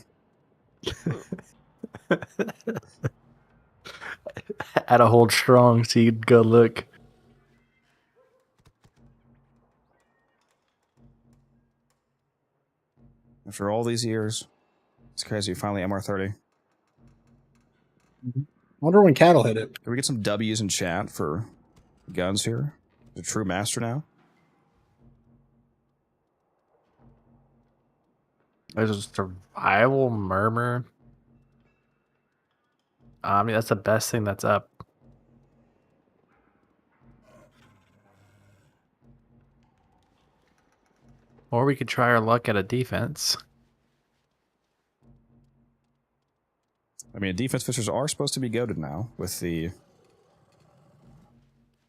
Had to hold strong so you'd go look. After all these years, it's crazy. Finally, MR30. I wonder when cattle hit it. Can we get some W's in chat for guns here? The true master now. There's a survival murmur. I mean, that's the best thing that's up. Or we could try our luck at a defense. I mean, defense fishers are supposed to be goated now with the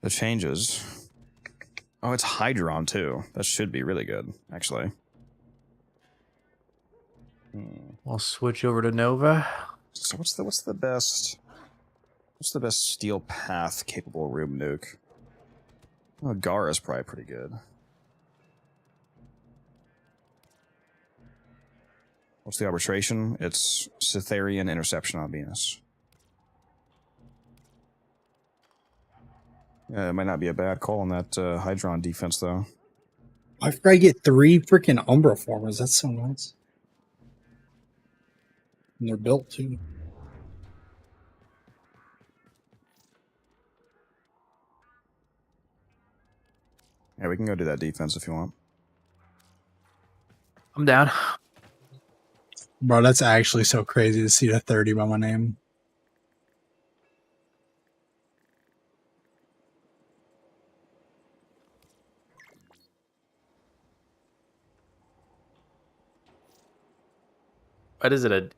changes. Oh, it's Hydron too. That should be really good, actually. We'll switch over to Nova. So what's the best steel path capable room nuke? Oh, Gara's probably pretty good. What's the arbitration? It's Cytherian interception on Venus. Yeah, it might not be a bad call on that Hydron defense, though. I forgot I get 3 freaking Umbra formers. That's so nice. And they're built, too. Yeah, we can go do that defense if you want. I'm down. Bro, that's actually so crazy to see the 30 by my name. What is it?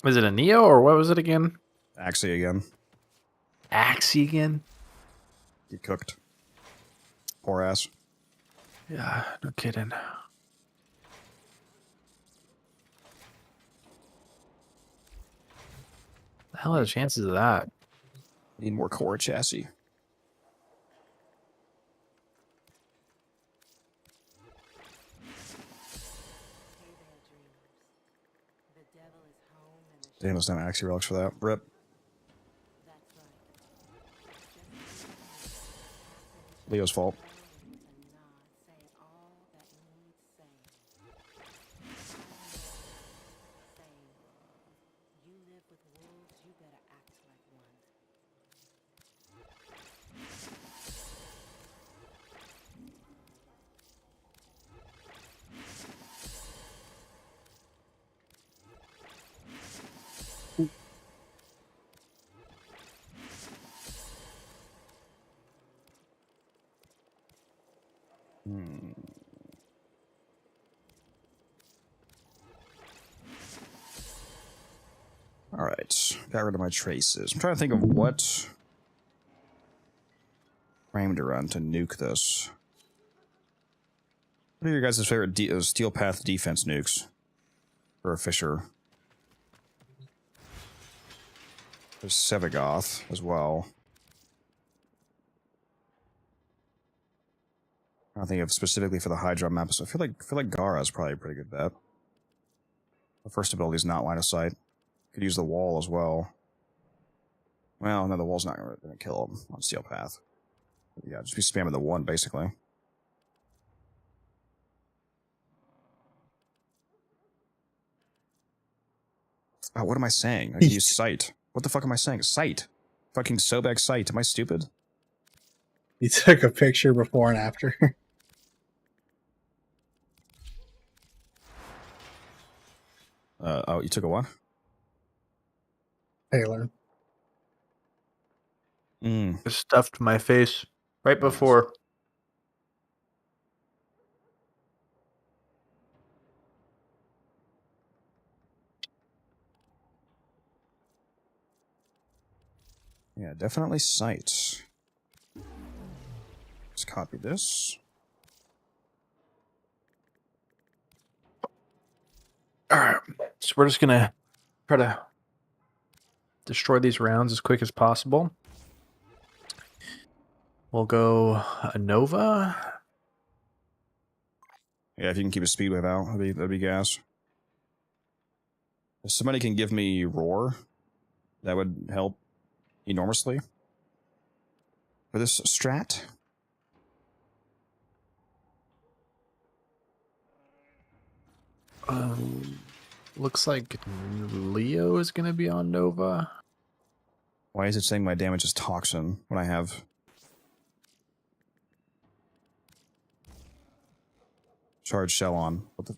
Was it a Neo or what was it again? Axie again. Axie again? Get cooked. Poor ass. Yeah, no kidding. The hell are the chances of that? Need more core chassis. Damn, there's no Axie relics for that. Rip. Leo's fault. got rid of my traces. I'm trying to think of what frame to run to nuke this. What are your guys' favorite steel path defense nukes for a Fisher? There's Sevagoth as well. I think of specifically for the Hydra map, so I feel like Gara is probably a pretty good bet. The first ability is not line of sight. Could use the wall as well. Well, no, the wall's not going to kill him on steel path. But yeah, just be spamming the 1 basically. Oh, what am I saying? I can use sight. What the fuck am I saying? Sight. Fucking Sobek sight. Am I stupid? You took a picture before and after. Oh, you took a what? Taylor. Just stuffed my face right before. Yeah, definitely sight. Let's copy this. Alright, so we're just gonna try to destroy these rounds as quick as possible. We'll go a Nova. Yeah, if you can keep a speed wave out, that'd be gas. If somebody can give me roar, that would help enormously. For this strat. Looks like Leo is gonna be on Nova. Why is it saying my damage is toxin when I have charge shell on? What the?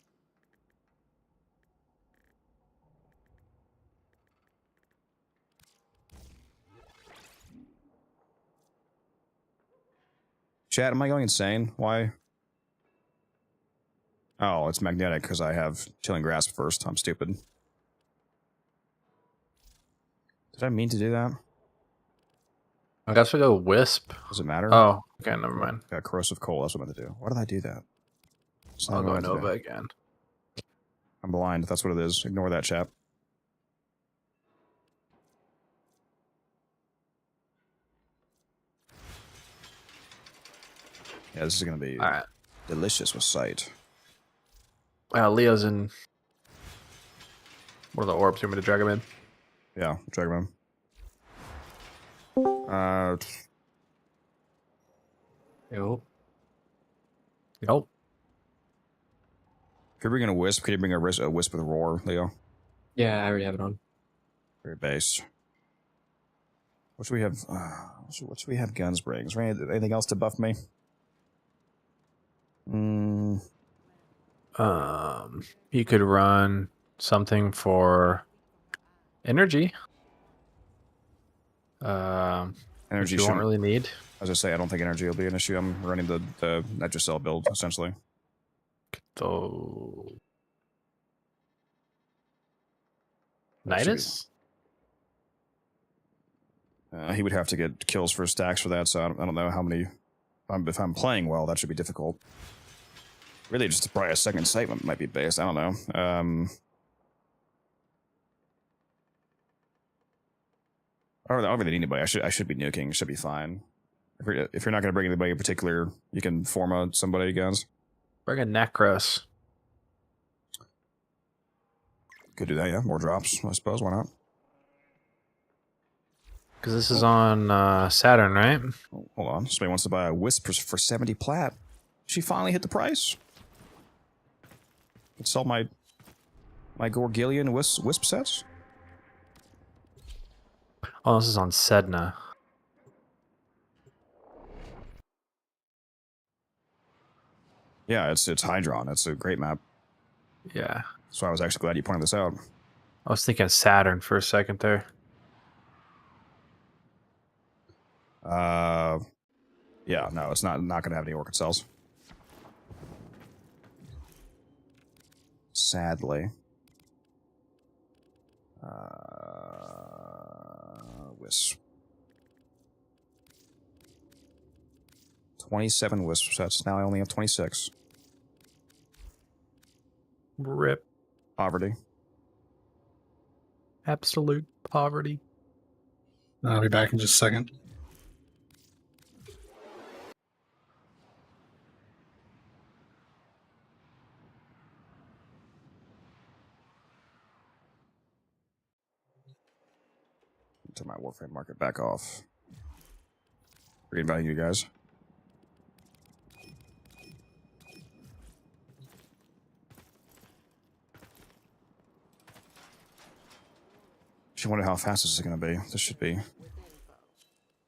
Chat, am I going insane? Why? Oh, it's magnetic because I have chilling grasp first. I'm stupid. Did I mean to do that? I guess we go Wisp. Does it matter? Oh, okay, never mind. Got corrosive coal. That's what I meant to do. Why did I do that? It's not I'll what I go meant to do. Nova again. I'm blind. That's what it is. Ignore that, chap. Yeah, this is going to be delicious with sight. Leo's in. What are the orbs? You want me to drag him in? Yeah, drag him in. Yo. If you're bringing a wisp, could you bring a wisp with a roar, Leo? Yeah, I already have it on. Very base. What should we have? What should we have guns bring? Is there anything else to buff me? You could run something for energy. Energy you won't really need. As I say, I don't think energy will be an issue. I'm running the Nitrocell build, essentially. So Nidus? He would have to get kills for stacks for that, so I don't know how many. If I'm playing well, that should be difficult. Really, just probably a second sight might be based. I don't know. I don't really need anybody. I should be nuking. Should be fine. If you're not going to bring anybody in particular, you can form somebody against. Bring a Necros. Could do that, yeah. More drops, I suppose. Why not? Because this is on Saturn, right? Oh, hold on. Somebody wants to buy a Wisp for 70 plat. She finally hit the price. Could sell my Gorgillion Wisp sets. Oh, this is on Sedna. Yeah, it's Hydron. It's a great map. Yeah. So I was actually glad you pointed this out. I was thinking Saturn for a second there. Yeah, no, it's not going to have any Orchid cells. Sadly. 27 wisp sets. Now I only have 26. Rip. Poverty. Absolute poverty. I'll be back in just a second. Turn my Warframe market back off. Reinviting you guys. She wondered how fast this is going to be. This should be.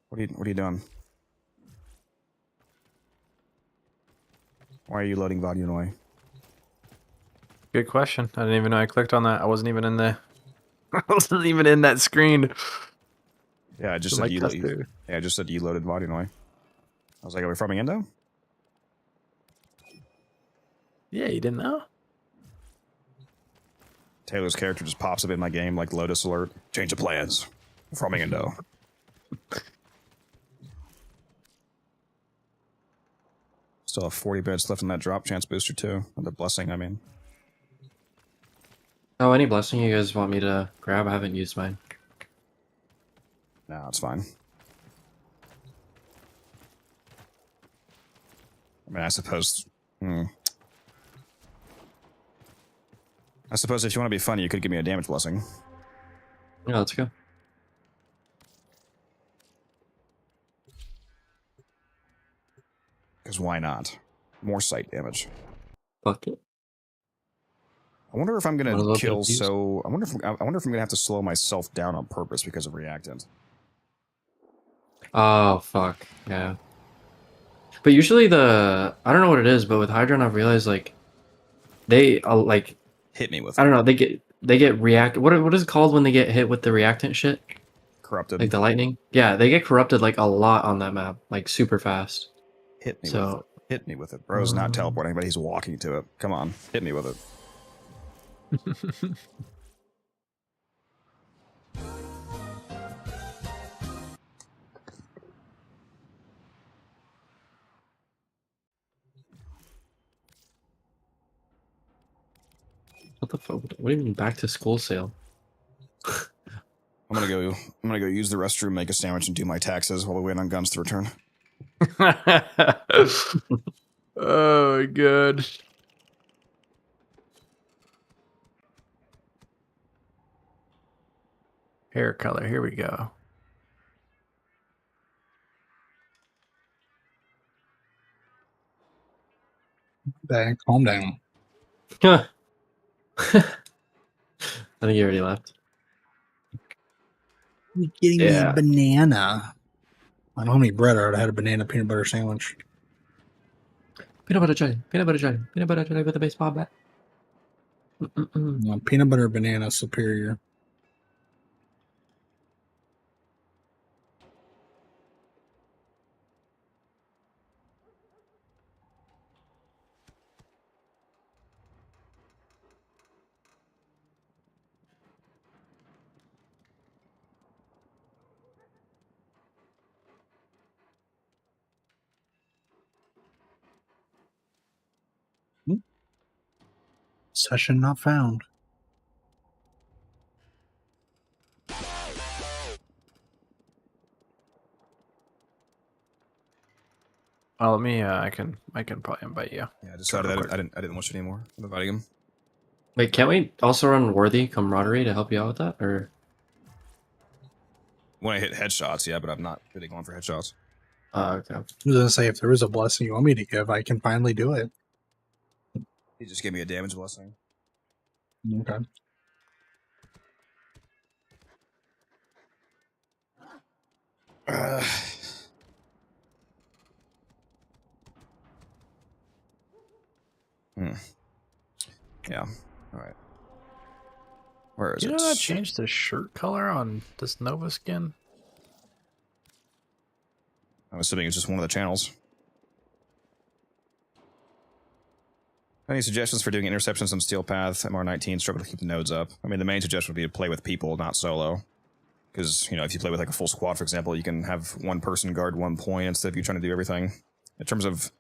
What are you doing? Why are you loading Vodunoi? Good question. I didn't even know I clicked on that. I wasn't even in the. I wasn't even in that screen. Yeah, I just said you. Yeah, I just said you loaded Vodunoi. I was like, are we farming Endo? Yeah, you didn't know? Taylor's character just pops up in my game like Lotus alert. Change of plans. Farming Endo. Still have 40 bits left in that drop chance booster too. The blessing, I mean. Oh, any blessing you guys want me to grab? I haven't used mine. No, it's fine. I mean, I suppose... I suppose if you want to be funny, you could give me a damage blessing. Yeah, let's go. Because why not? More sight damage. Fuck it. I wonder if I'm gonna Wanna kill look at these? so... I wonder if I'm gonna have to slow myself down on purpose because of reactant. Oh, fuck. Yeah. But usually I don't know what it is, but with Hydron I've realized, like, they, like... Hit me with I don't know, they get react... What is it called when they get hit with the reactant shit? Corrupted. Like the lightning? Yeah, they get corrupted, like, a lot on that map. Like, super fast. Hit me with it. Hit me with it. Bro's not teleporting, but he's walking to it. Come on. Hit me with it. What the fuck? What do you mean back to school sale? I'm gonna go use the restroom, make a sandwich, and do my taxes while we wait on guns to return. Oh, good. Hair color. Here we go. Dang, calm down. I think you already left. You're getting me a banana. I don't know how many bread I already had a banana peanut butter sandwich. Peanut butter jelly. Peanut butter jelly. Peanut butter jelly with a baseball bat. No, peanut butter banana superior. Session not found. Oh, let me. I can probably invite you. Yeah, I decided I didn't want you anymore. I'm inviting him. Wait, can't we also run Worthy Camaraderie to help you out with that? Or When I hit headshots, yeah, but I'm not really going for headshots. okay. I was gonna say if there is a blessing you want me to give, I can finally do it. He just gave me a damage blessing. Okay. Yeah. All right. Where is You it? know that changed the shirt color on this Nova skin? I'm assuming it's just one of the channels. Any suggestions for doing interceptions on Steel Path, MR19, struggle to keep the nodes up? I mean, the main suggestion would be to play with people, not solo. Because, you know, if you play with like a full squad, for example, you can have one person guard one point instead of you trying to do everything. In terms of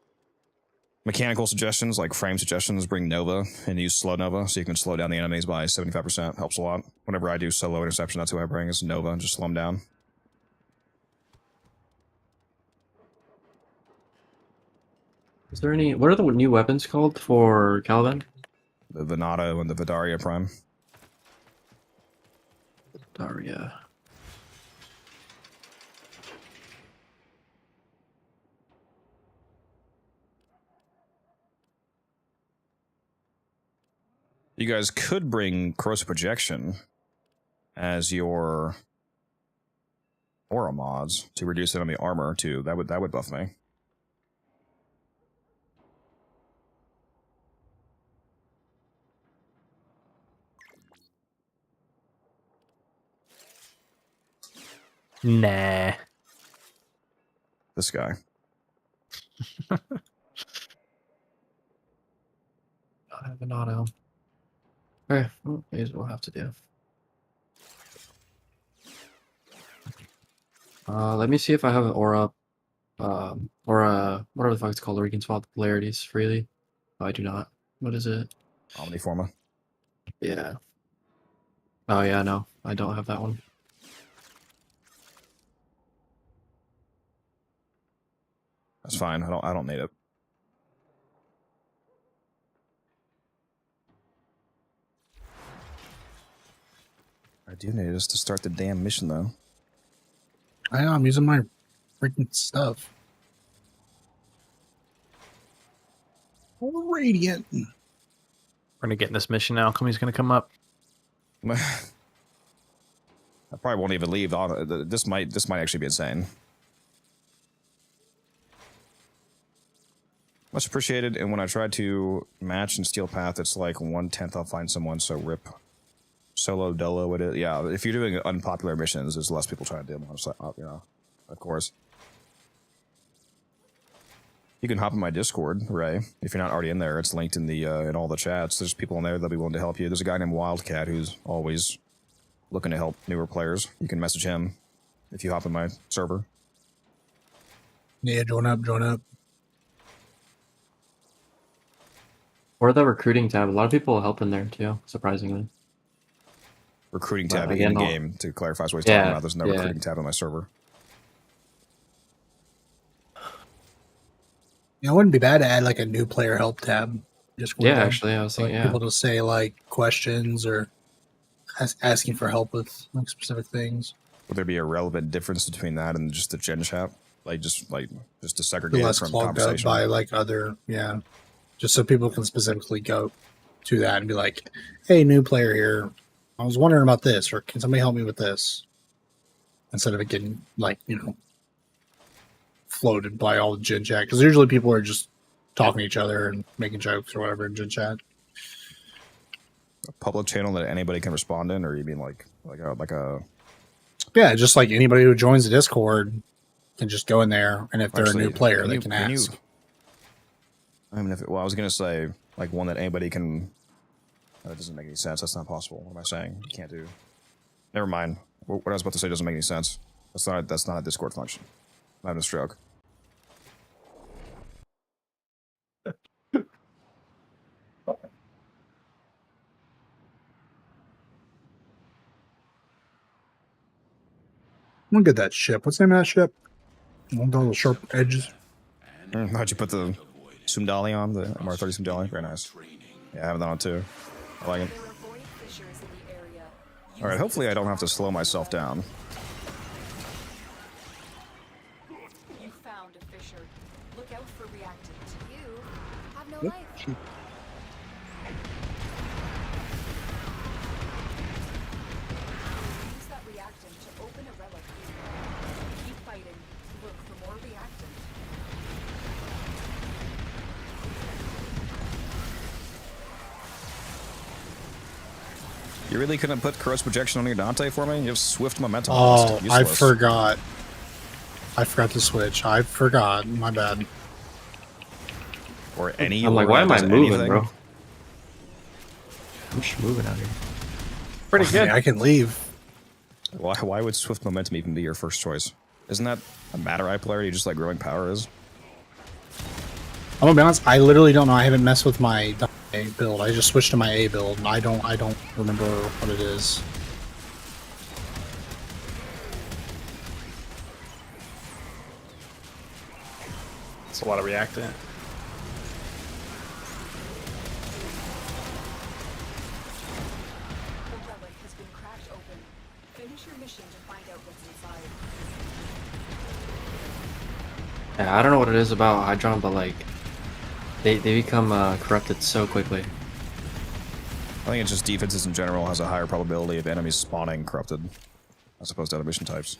mechanical suggestions, like frame suggestions, bring Nova and use slow Nova so you can slow down the enemies by 75%. Helps a lot. Whenever I do solo interception, that's who I bring is Nova and just slow them down. Is there any? What are the new weapons called for Caliban? The Venato and the Vidaria Prime. Daria. You guys could bring corrosive projection as your aura mods to reduce enemy armor too. That would buff me. Nah. This guy. I have an auto. Okay, well, here's what we'll have to do. Let me see if I have an aura, whatever the fuck it's called, where you can swap the polarities freely. Oh, I do not. What is it? Omniforma. Yeah. Oh yeah, no, I don't have that one. That's fine. I don't need it. I do need this to start the damn mission though. I know, I'm using my freaking stuff. Radiant. We're gonna get in this mission now. Alchemy's gonna come up. I probably won't even leave. This might actually be insane. Much appreciated. And when I tried to match in Steel Path, it's like 1/10. I'll find someone. So rip. Solo Dolo. It is. Yeah. If you're doing unpopular missions, there's less people trying to do them. It's like, you know, of course. You can hop in my Discord, Ray. If you're not already in there, it's linked in the in all the chats. There's people in there that'll be willing to help you. There's a guy named Wildcat who's always looking to help newer players. You can message him if you hop in my server. Yeah, join up, join up. Or the recruiting tab. A lot of people help in there too, surprisingly. Recruiting tab again, in game to clarify what he's talking about. There's no recruiting tab on my server. You know, it wouldn't be bad to add like a new player help tab. Just Actually, I was thinking, people to say like questions or asking for help with like specific things. Would there be a relevant difference between that and just the gen chat? Just to segregate Less it from clogged up conversation. by like other, just so people can specifically go to that and be like, "Hey, new player here. I was wondering about this, or can somebody help me with this?" Instead of it getting like floated by all the gen chat, because usually people are just talking to each other and making jokes or whatever in gen chat. A public channel that anybody can respond in, or you mean like a Yeah, just like anybody who joins the Discord can just go in there, and if they're Actually, a new player, can they you- can can you- ask. I mean, I was gonna say like one that anybody can. That doesn't make any sense. That's not possible. What am I saying? You can't do. Never mind. What I was about to say doesn't make any sense. That's not a Discord function. I'm having a stroke. Look at that ship. What's the name of that ship? One with all the sharp edges. How'd you put the Sumdali on? The MR30 Sumdali? Very nice. Yeah, I have that on too. I like it. Alright, hopefully I don't have to slow myself down. You found a fissure. Look out for reactant. You have no life. Use that reactant to open a relic. Keep fighting. Look for more reactant. You really couldn't put corrosive projection on your Dante for me? You have swift momentum. Oh, I Useless. forgot. I forgot to switch. I forgot. My bad. Or any. I'm like, aura why am I does moving, anything? bro? I'm just moving out here. Pretty good. I can leave. Why would swift momentum even be your first choice? Isn't that a matter eye polarity just like growing power is? I'm gonna be honest, I literally don't know. I haven't messed with my Dante build. I just switched to my A build, and I don't remember what it is. It's a lot of reactant. The relic has been cracked open. Finish your mission to find out what's inside. Yeah, I don't know what it is about Hydron, but like they become corrupted so quickly. I think it's just defenses in general has a higher probability of enemies spawning corrupted, as opposed to other mission types.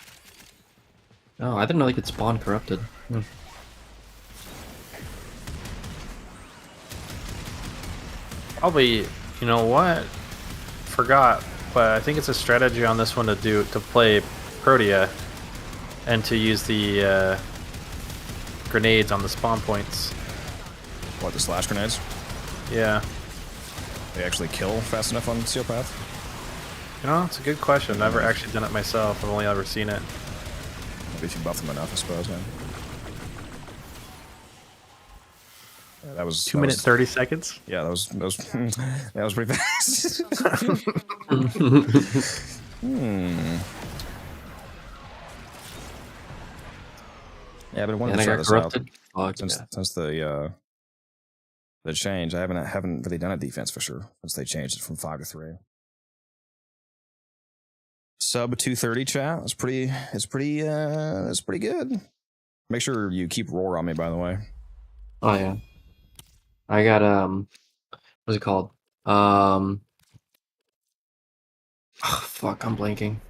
Oh, I didn't know they could spawn corrupted. Hmm. Probably, you know what? Forgot, but I think it's a strategy on this one to play Protea and to use the grenades on the spawn points. What, the slash grenades? Yeah. They actually kill fast enough on Steel Path? You know, it's a good question. I've never actually done it myself. I've only ever seen it. Maybe if you buff them enough, I suppose, man. Yeah, that was 2 minutes 30 seconds. Yeah, that was that was pretty fast. Yeah, but I wanted to try this out since the change. I haven't really done a defense for sure since they changed it from 5 to 3. Sub 230 chat. That's pretty good. Make sure you keep roar on me, by the way. Oh yeah. I got what's it called? Oh, fuck, I'm blanking.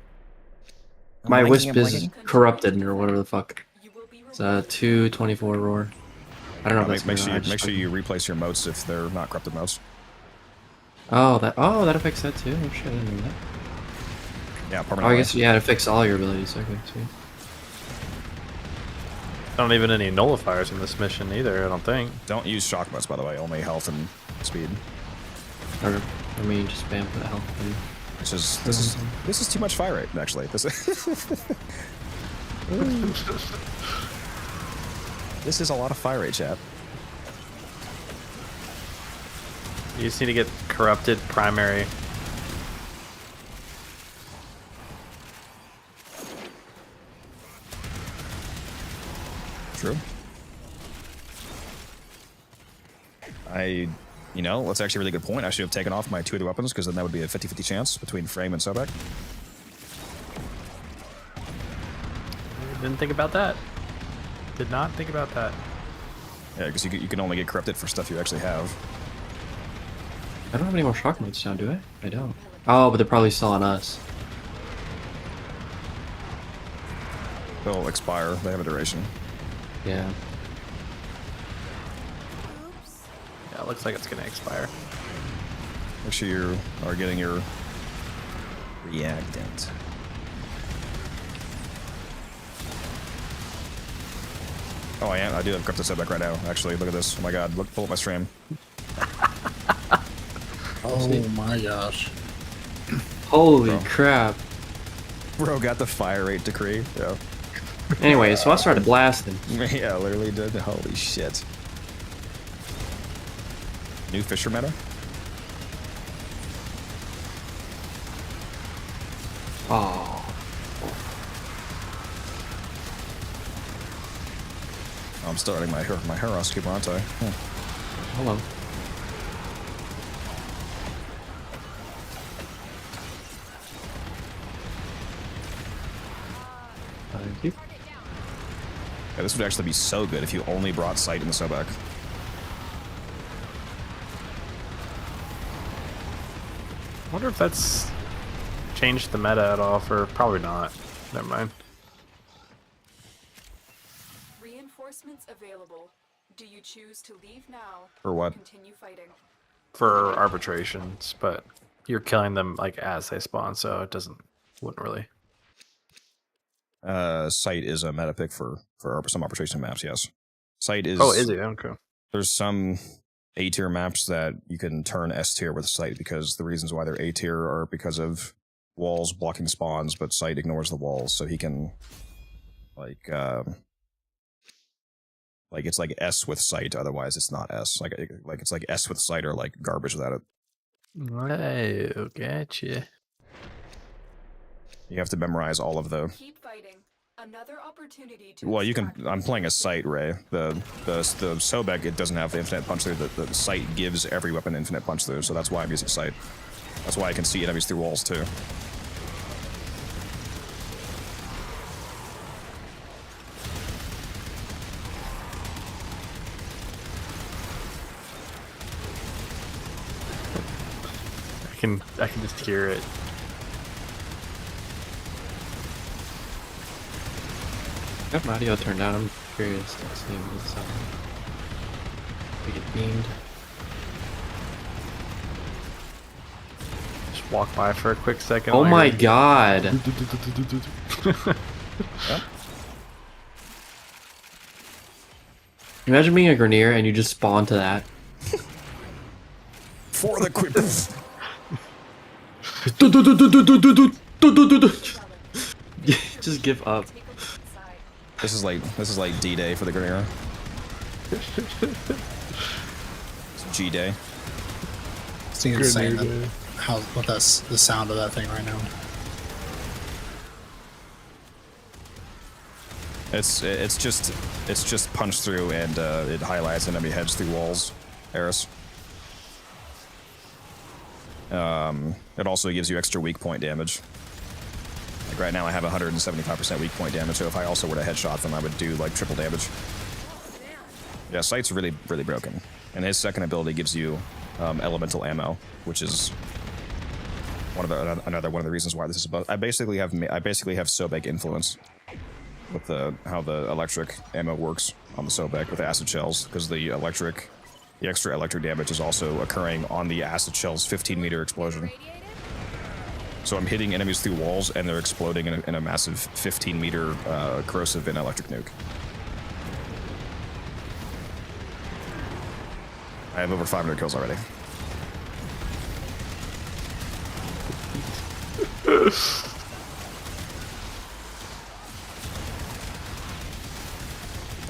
My wisp is corrupted or whatever the fuck. It's 224 roar. I don't know if that's make sure you replace your motes if they're not corrupted motes. Oh, that affects that too. Oh shit, I didn't know that. Yeah, permanently. Oh, I guess yeah, it affects all your abilities. Okay, sweet. Not even any nullifiers in this mission either, I don't think. Don't use shock motes, by the way. Only health and speed. Or I mean, just spam for the health. This is too much fire rate. Actually, this is a lot of fire rate, chat. You just need to get corrupted primary. True. You know, that's actually a really good point. I should have taken off my 2 other weapons, because then that would be a 50-50 chance between Frame and Sobek. Didn't think about that. Did not think about that. Yeah, because you can only get corrupted for stuff you actually have. I don't have any more shock modes now, do I? I don't. Oh, but they're probably still on us. They'll expire. They have a duration. Yeah. Yeah, it looks like it's gonna expire. Make sure you are getting your reactant. Oh, I am. I do have corrupted Sobek right now. Actually, look at this. Oh my god, pull up my stream. Oh my gosh. Holy crap. Bro got the fire rate decree. Yeah. Anyway, so I started blasting. Yeah, literally did. Holy shit. New Fisher meta? Oh. I'm starting my Heros keeper, aren't I? Hold on. Thank you. Yeah, this would actually be so good if you only brought sight in the Sobek. I wonder if that's changed the meta at all, or probably not. Never mind. Reinforcements available. Do you choose to leave now? For what? Continue fighting. For arbitrations, but you're killing them like as they spawn, so it wouldn't really. Sight is a meta pick for some arbitration maps, yes. Sight is... Oh, is it? Okay. There's some A tier maps that you can turn S tier with sight, because the reasons why they're A tier are because of walls blocking spawns, but sight ignores the walls, so he can, like, Like it's like S with sight, otherwise it's not S. Like it's like S with sight or like garbage without it. Oh, gotcha. You have to memorize all of the. Keep fighting. Another opportunity to Well, you can. I'm playing a sight, Ray. The Sobek, it doesn't have infinite punch through. The sight gives every weapon infinite punch through, so that's why I'm using sight. That's why I can see enemies through walls too. I can just hear it. I got my audio turned down. I'm curious to see what it's we get beamed. Just walk by for a quick second. Oh my god! Yep. Imagine being a Grenier and you just spawn to that. For the quick. Just give up. This is like D-Day for the Grenier. It's G-Day. It's insane the sound of that thing right now. It's just punch through and it highlights enemy heads through walls. Eris. It also gives you extra weak point damage. Like right now I have 175% weak point damage, so if I also were to headshot them, I would do like triple damage. Yeah, Sight's really broken. And his second ability gives you elemental ammo, which is another one of the reasons why this is above. I basically have Sobek influence with how the electric ammo works on the Sobek with acid shells, because the extra electric damage is also occurring on the acid shell's 15-meter explosion. So I'm hitting enemies through walls, and they're exploding in a massive 15-meter corrosive and electric nuke. I have over 500 kills already.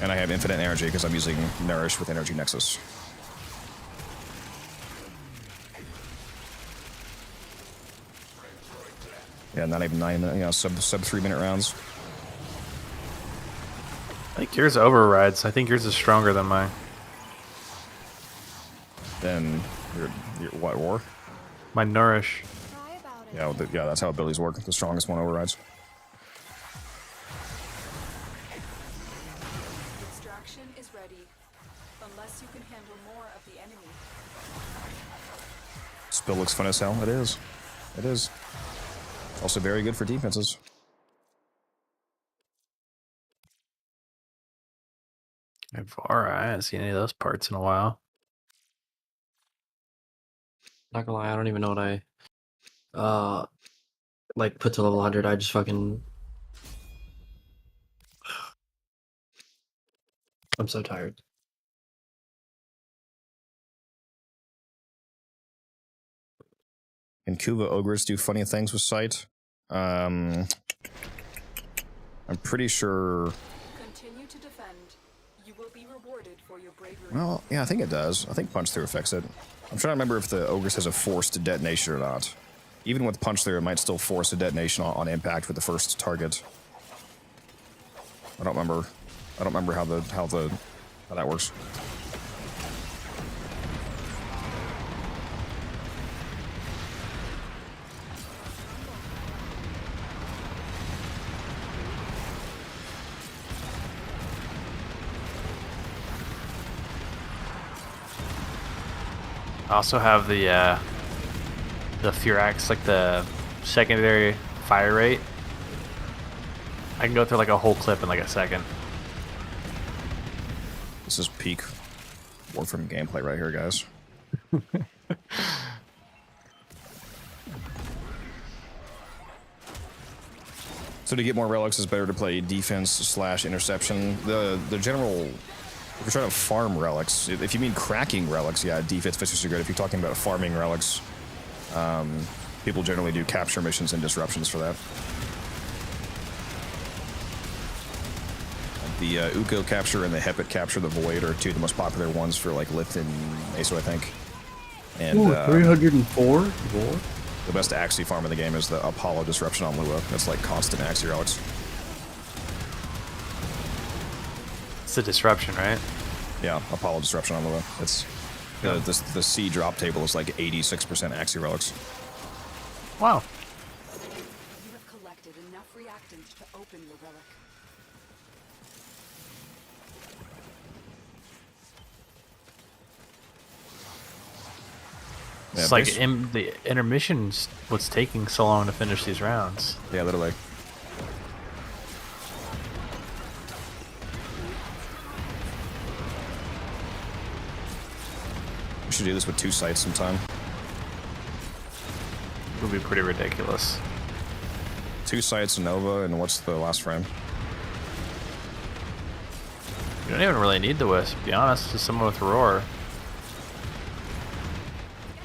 And I have infinite energy because I'm using Nourish with Energy Nexus. Yeah, not even 9 minutes, sub 3 minute rounds. I think yours overrides. I think yours is stronger than mine. Then your what war? My Nourish. Yeah, yeah, that's how abilities work. The strongest one overrides. Extraction is ready, unless you can handle more of the enemy. Spill looks fun as hell. It is. It is. Also very good for defenses. I haven't seen any of those parts in a while. Not gonna lie, I don't even know what I like put to level 100. I just fucking I'm so tired. And Kuva ogres do funny things with sight. I'm pretty sure. Continue to defend. You will be rewarded for your bravery. Well, yeah, I think it does. I think punch through affects it. I'm trying to remember if the ogres has a forced detonation or not. Even with punch through, it might still force a detonation on impact with the first target. I don't remember. I don't remember how that works. I also have the Furax, like the secondary fire rate. I can go through like a whole clip in like a second. This is peak Warframe gameplay right here, guys. So to get more relics, it's better to play defense / interception. The general. If you're trying to farm relics, if you mean cracking relics, yeah, defense fishers are good. If you're talking about farming relics, people generally do capture missions and disruptions for that. The Uko capture and the Hepit capture, the Void, are two of the most popular ones for like Lith and Aso, I think. And 304? the best Axie farm in the game is the Apollo Disruption on Lua. That's like constant Axie relics. It's a disruption, right? Yeah, Apollo Disruption on Lua. It's the C drop table is like 86% Axie relics. Wow. You have collected enough reactant to open your relic. It's like the intermission's what's taking so long to finish these rounds. Yeah, literally. We should do this with 2 sites sometime. It would be pretty ridiculous. 2 sites, Nova, and what's the last frame? You don't even really need the Wisp, to be honest. Just someone with Roar.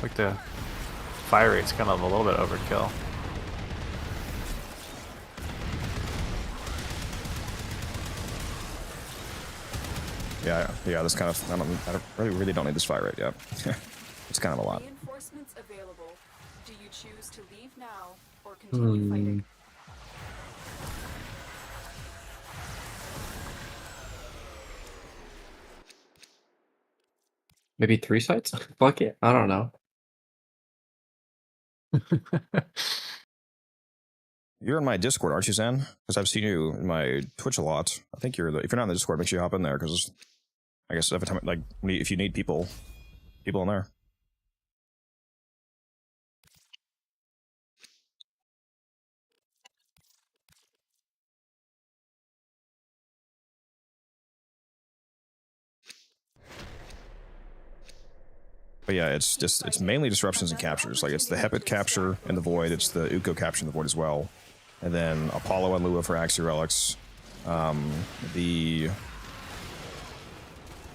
Like the fire rate's kind of a little bit overkill. Yeah, this kind of, I really don't need this fire rate yet. It's kind of a lot. Reinforcements available. Do you choose to leave now or continue fighting? Maybe 3 sites? Fuck it. I don't know. You're in my Discord, aren't you, Zen? Because I've seen you in my Twitch a lot. I think if you're not in the Discord, make sure you hop in there, because I guess every time, like, if you need people in there. But yeah, it's mainly disruptions and captures. Like, it's the Hepit capture and the Void, it's the Uko capture and the Void as well. And then Apollo and Lua for Axie relics. The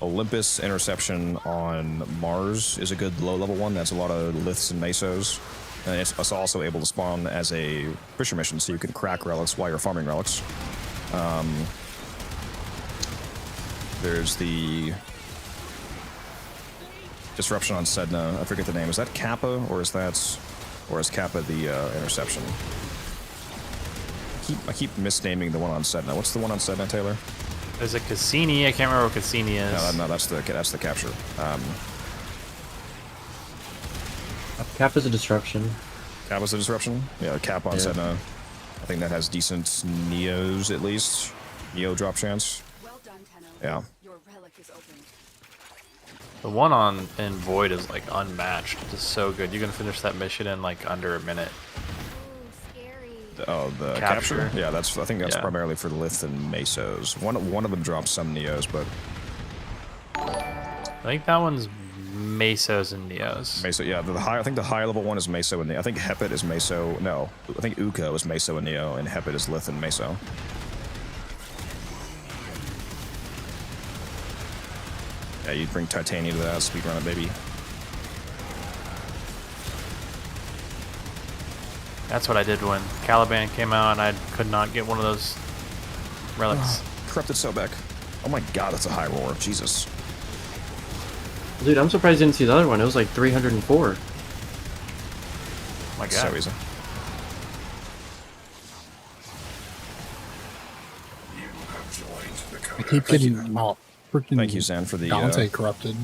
Olympus interception on Mars is a good low-level one. That's a lot of Liths and Mesos. And it's also able to spawn as a Fisher mission, so you can crack relics while you're farming relics. There's the disruption on Sedna. I forget the name. Is that Kappa, or is Kappa the interception? I keep misnaming the one on Sedna. What's the one on Sedna, Taylor? There's a Cassini. I can't remember what Cassini is. No, that's the capture. Kappa's a disruption. Kappa's a disruption? Yeah, Cap on Sedna. I think that has decent Neos, at least. Neo drop chance. Well done, Tenno. Yeah. Your relic is open. The one in Void is like unmatched. It's so good. You can finish that mission in like under a minute. Oh, the capture? Yeah, I think that's primarily for Lith and Mesos. One of them drops some Neos, but I think that one's Mesos and Neos. Meso, yeah. I think the high level one is Meso and Neo. I think Hepit is Meso. No, I think Uko is Meso and Neo, and Hepit is Lith and Meso. Yeah, you'd bring Titania to that, speedrun it, baby. That's what I did when Caliban came out, and I could not get one of those relics. Corrupted Sobek. Oh my god, that's a high roar. Jesus. Dude, I'm surprised you didn't see the other one. It was like 304. Oh my god. So easy. I keep getting freaking. Thank you, Zen, for the Dante corrupted.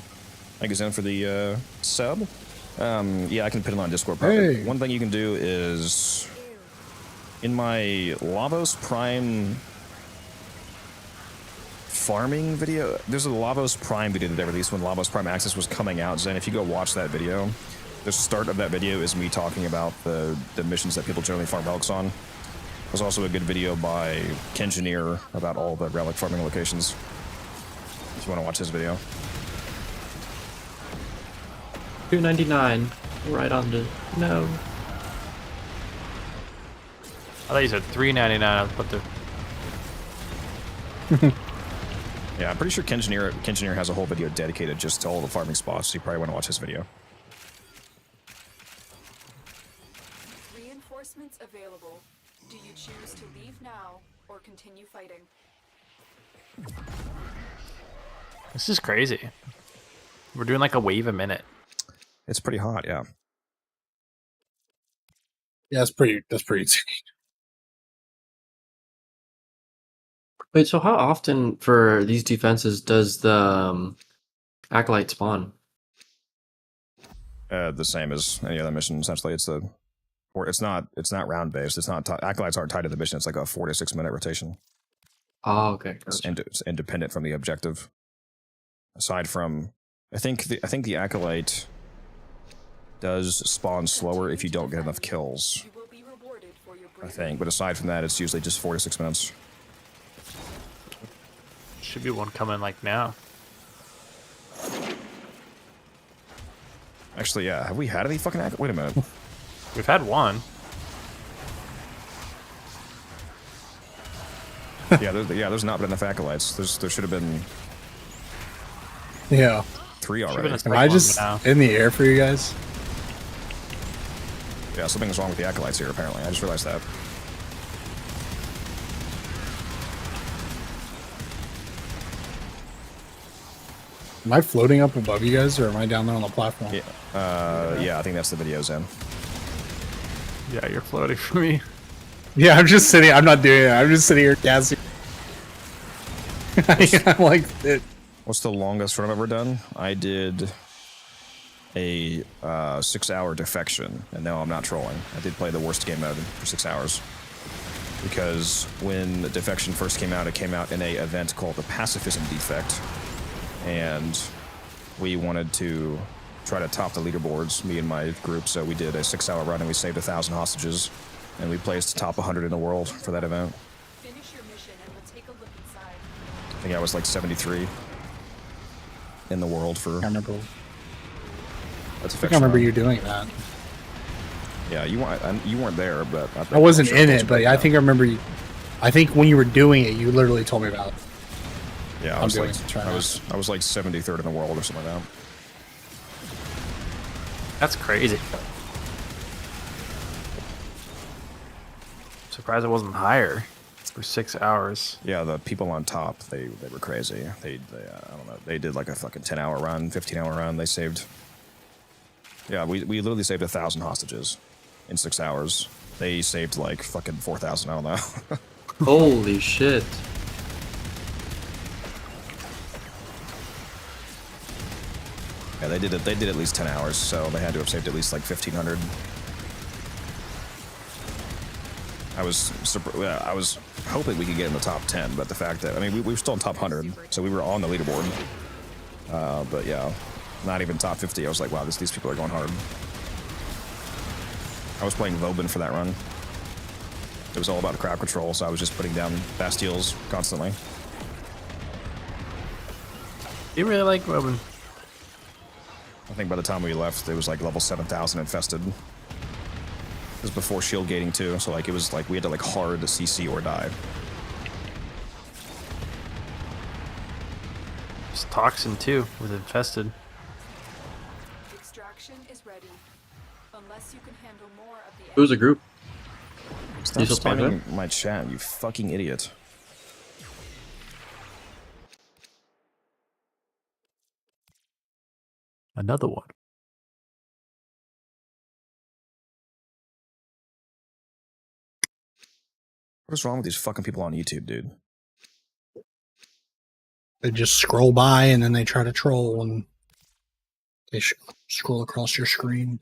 Thank you, Zen, for the sub. Yeah, I can pin it on Discord. Probably. Hey. One thing you can do is in my Lavos Prime farming video. There's a Lavos Prime video that I released when Lavos Prime Access was coming out. Zen, if you go watch that video, the start of that video is me talking about the missions that people generally farm relics on. There's also a good video by Kengineer about all the relic farming locations. If you want to watch his video. $2.99. Right on the no. I thought you said $3.99. But the Yeah, I'm pretty sure Kengineer has a whole video dedicated just to all the farming spots, so you probably want to watch his video. Reinforcements available. Do you choose to leave now or continue fighting? This is crazy. We're doing like a wave a minute. It's pretty hot, yeah. Yeah, that's pretty insane. Wait, so how often for these defenses does the acolyte spawn? The same as any other mission. Essentially, it's not round based. It's not acolytes aren't tied to the mission. It's like a 4 to 6 minute rotation. Oh, okay. Gotcha. It's independent from the objective. Aside from, I think the acolyte does spawn slower if you don't get enough kills. I think, but aside from that, it's usually just 4 to 6 minutes. Should be one coming like now. Actually, yeah. Have we had any fucking acolyte? Wait a minute. We've had one. There's not been enough acolytes. There should have been. Yeah. 3 already. Am I just in the air for you guys? Yeah, something's wrong with the acolytes here, apparently. I just realized that. Am I floating up above you guys, or am I down there on the platform? Yeah, I think that's the video's in. Yeah, you're floating for me. Yeah, I'm just sitting. I'm not doing it. I'm just sitting here gassing. I'm like, what's the longest run I've ever done? I did a 6-hour defection, and no, I'm not trolling. I did play the worst game mode for 6 hours. Because when the defection first came out, it came out in an event called the Pacifism Defect. And we wanted to try to top the leaderboards, me and my group, so we did a 6-hour run and we saved 1,000 hostages. And we placed top 100 in the world for that event. Finish your mission and we'll take a look inside. I think I was like 73 in the world for... I remember. I think I remember you doing that. Yeah, you weren't there, but... I wasn't in it, but I think I remember you... I think when you were doing it, you literally told me about it. Yeah, I was like 73rd in the world or something like that. That's crazy. Surprised it wasn't higher for 6 hours. Yeah, the people on top, they were crazy. They I don't know. They did like a fucking 10-hour run, 15-hour run. They saved. Yeah, we literally saved 1,000 hostages in 6 hours. They saved like fucking 4,000. I don't know. Holy shit. Yeah, they did at least 10 hours, so they had to have saved at least like 1,500. I was hoping we could get in the top 10, but the fact that, I mean, we were still in top 100, so we were on the leaderboard. But yeah, not even top 50. I was like, wow, these people are going hard. I was playing Vobin for that run. It was all about crowd control, so I was just putting down Bastilles constantly. You really like Vobin? I think by the time we left, it was like level 7,000 infested. It was before shield gating too, so like it was like we had to like hard CC or die. It's Toxin too, with infested. Extraction is ready. Unless you can handle more of the... Who's a group? Stop spamming my chat, you fucking idiot. Another one. What is wrong with these fucking people on YouTube, dude? They just scroll by and then they try to troll and they scroll across your screen.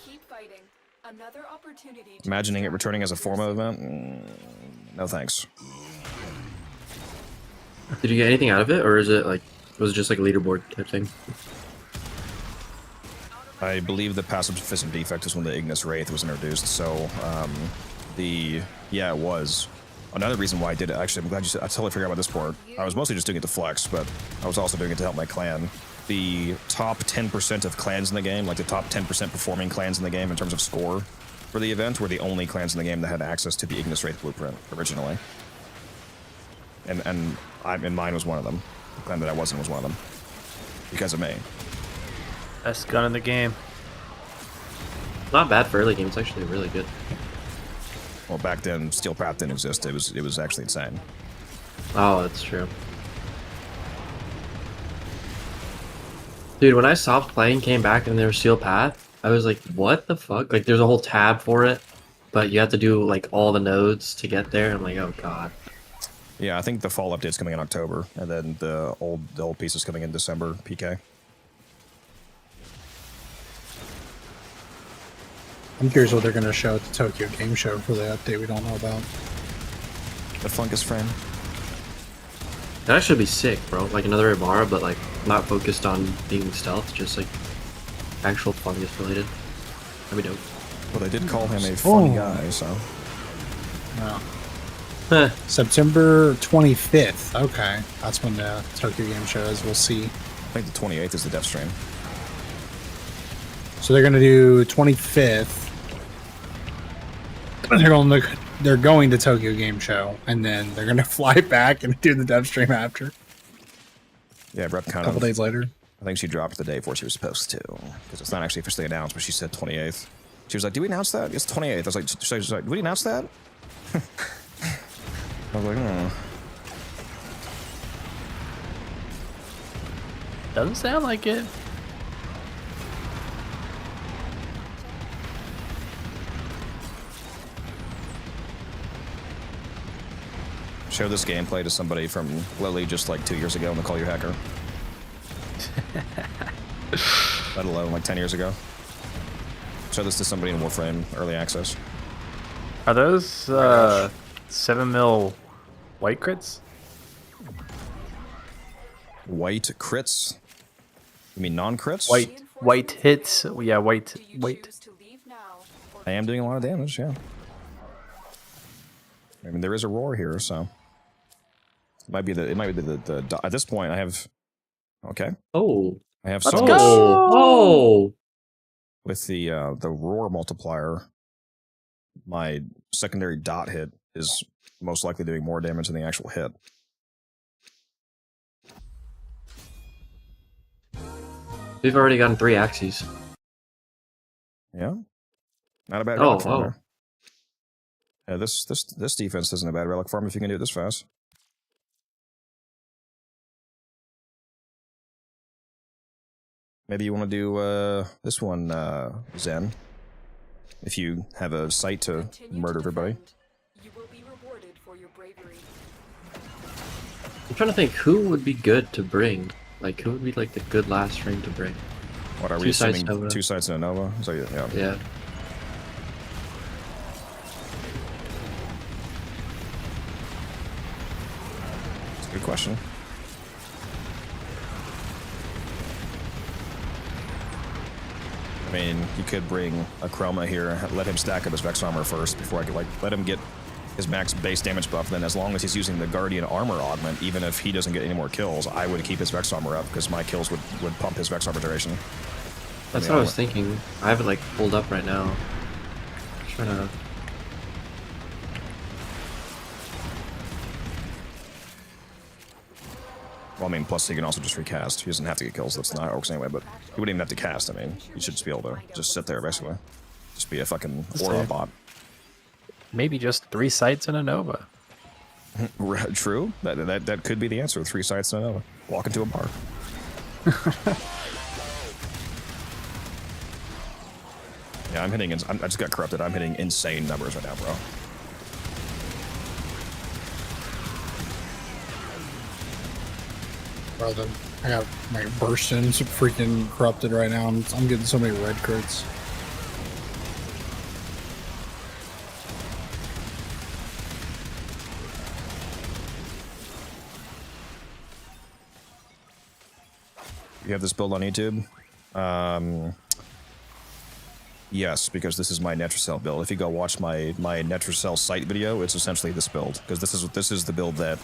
Keep fighting. Another opportunity to... Imagining it returning as a forma event? No thanks. Did you get anything out of it, or is it like, was it just like a leaderboard type thing? I believe the Pacifism Defect is when the Ignis Wraith was introduced, so yeah, it was. Another reason why I did it, actually, I'm glad I totally forgot about this part. I was mostly just doing it to flex, but I was also doing it to help my clan. The top 10% of clans in the game, like the top 10% performing clans in the game in terms of score for the event, were the only clans in the game that had access to the Ignis Wraith blueprint originally. And mine was one of them. The clan that I wasn't was one of them. Because of me. Best gun in the game. Not bad for early game. It's actually really good. Well, back then, Steel Path didn't exist. It was actually insane. Oh, that's true. Dude, when I stopped playing, came back, and there was Steel Path, I was like, what the fuck? Like, there's a whole tab for it, but you have to do, like, all the nodes to get there. I'm like, oh, God. Yeah, I think the fall update's coming in October, and then the old piece is coming in December, PK. I'm curious what they're going to show at the Tokyo Game Show for the update we don't know about. The fungus frame. That should be sick, bro. Like another Ibarra, but like not focused on being stealth, just like actual fungus related. That'd be dope. Well, they did call him a funny guy, so. Wow. September 25th. Okay, that's when the Tokyo Game Show is. We'll see. I think the 28th is the dev stream. So they're gonna do 25th. They're going to Tokyo Game Show, and then they're gonna fly back and do the dev stream after. Yeah, Brett kind a couple days later. I think she dropped the day before she was supposed to, because it's not actually officially announced. But she said 28th. She was like, "Did we announce that?" It's 28th. I was like, "Did we announce that?" I was like, Doesn't sound like it. Show this gameplay to somebody from literally just like 2 years ago and they'll call you hacker. Let alone like 10 years ago. Show this to somebody in Warframe early access. Are those 7mm white crits? White crits? You mean non-crits? White hits. Yeah, white. I am doing a lot of damage, yeah. I mean, there is a roar here, so it might be the at this point I have. Okay. Oh. I have Let's so go. much. Oh. With the roar multiplier, my secondary dot hit is most likely doing more damage than the actual hit. We've already gotten 3 axes. Yeah. Not a bad Oh, relic farm there. Yeah, this defense isn't a bad relic farm if you can do it this fast. Maybe you want to do this one, Zen. If you have a site to murder everybody. You will be rewarded for your bravery. I'm trying to think who would be good to bring. Like, who would be like the good last string to bring? What are we assuming? 2 sites in a Nova? So yeah. Yeah. That's a good question. I mean, you could bring a Chroma here, let him stack up his Vex armor first before I could like let him get his max base damage buff. Then, as long as he's using the Guardian armor augment, even if he doesn't get any more kills, I would keep his Vex armor up because my kills would pump his Vex armor duration. That's what I was thinking. I have it like pulled up right now. I'm trying to. Well, I mean, plus he can also just recast. He doesn't have to get kills. That's not how it works anyway, but he wouldn't even have to cast. I mean, he should just be able to just sit there, basically. Just be a fucking aura bot. Maybe just 3 sites in a Nova. True. That could be the answer. 3 sites in a Nova. Walk into a bar. Yeah, I'm hitting. I just got corrupted. I'm hitting insane numbers right now, bro. Brother, I got my bursting freaking corrupted right now. I'm getting so many red crits. You have this build on YouTube? Yes, because this is my Netracell build. If you go watch my Netracell site video, it's essentially this build. Because this is the build that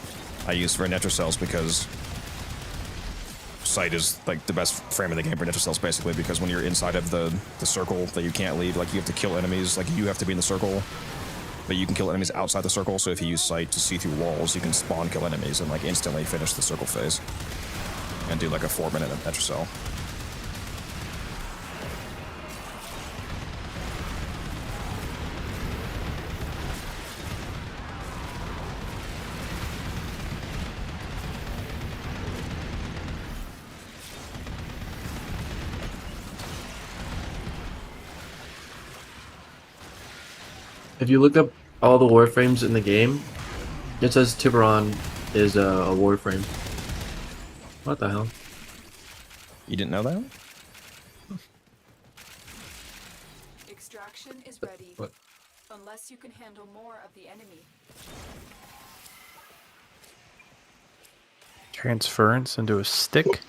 I use for Netracells, because site is like the best frame in the game for Netracells, basically, because when you're inside of the circle that you can't leave, like you have to kill enemies, like you have to be in the circle, but you can kill enemies outside the circle. So if you use site to see through walls, you can spawn kill enemies and like instantly finish the circle phase and do like a 4-minute Netracell. If you look up all the Warframes in the game, it says Tiburon is a Warframe. What the hell? You didn't know that? Extraction is ready. What? Unless you can handle more of the enemy. Transference into a stick.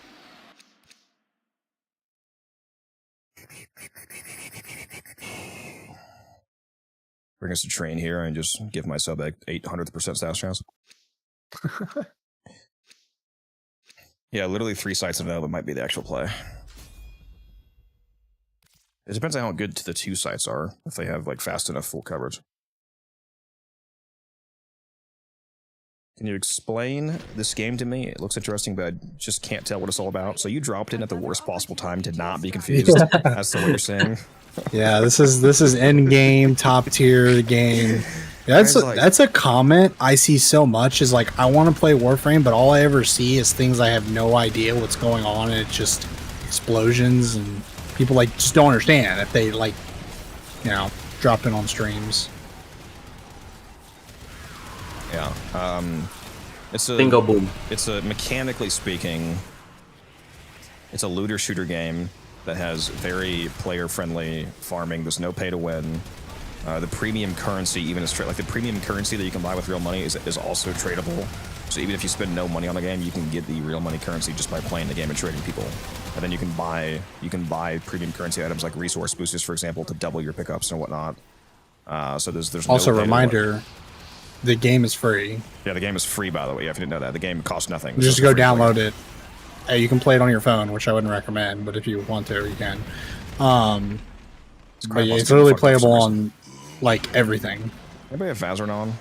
Bring us to train here and just give myself like 800th% stats chance. Yeah, literally 3 sites of Nova might be the actual play. It depends on how good the 2 sites are, if they have like fast enough full coverage. Can you explain this game to me? It looks interesting, but I just can't tell what it's all about. So you dropped in at the worst possible time to not be confused. That's the way you're saying. Yeah, this is end game, top tier game. That's a comment I see so much. Is like, I want to play Warframe, but all I ever see is things I have no idea what's going on, and it's just explosions, and people like just don't understand if they like, you know, drop in on streams. Yeah. It's a Bingo boom. It's a mechanically speaking, it's a looter shooter game that has very player friendly farming. There's no pay to win. The premium currency even is like the premium currency that you can buy with real money is also tradable. So even if you spend no money on the game, you can get the real money currency just by playing the game and trading people. And then you can buy premium currency items like resource boosters, for example, to double your pickups and whatnot. So there's also no a reminder. The game is free. Yeah, the game is free, by the way. If you didn't know that, the game costs nothing. Just go download it. Hey, you can play it on your phone, which I wouldn't recommend, but if you want to, you can. But yeah, it's really playable on like everything. Anybody have Vazarin on?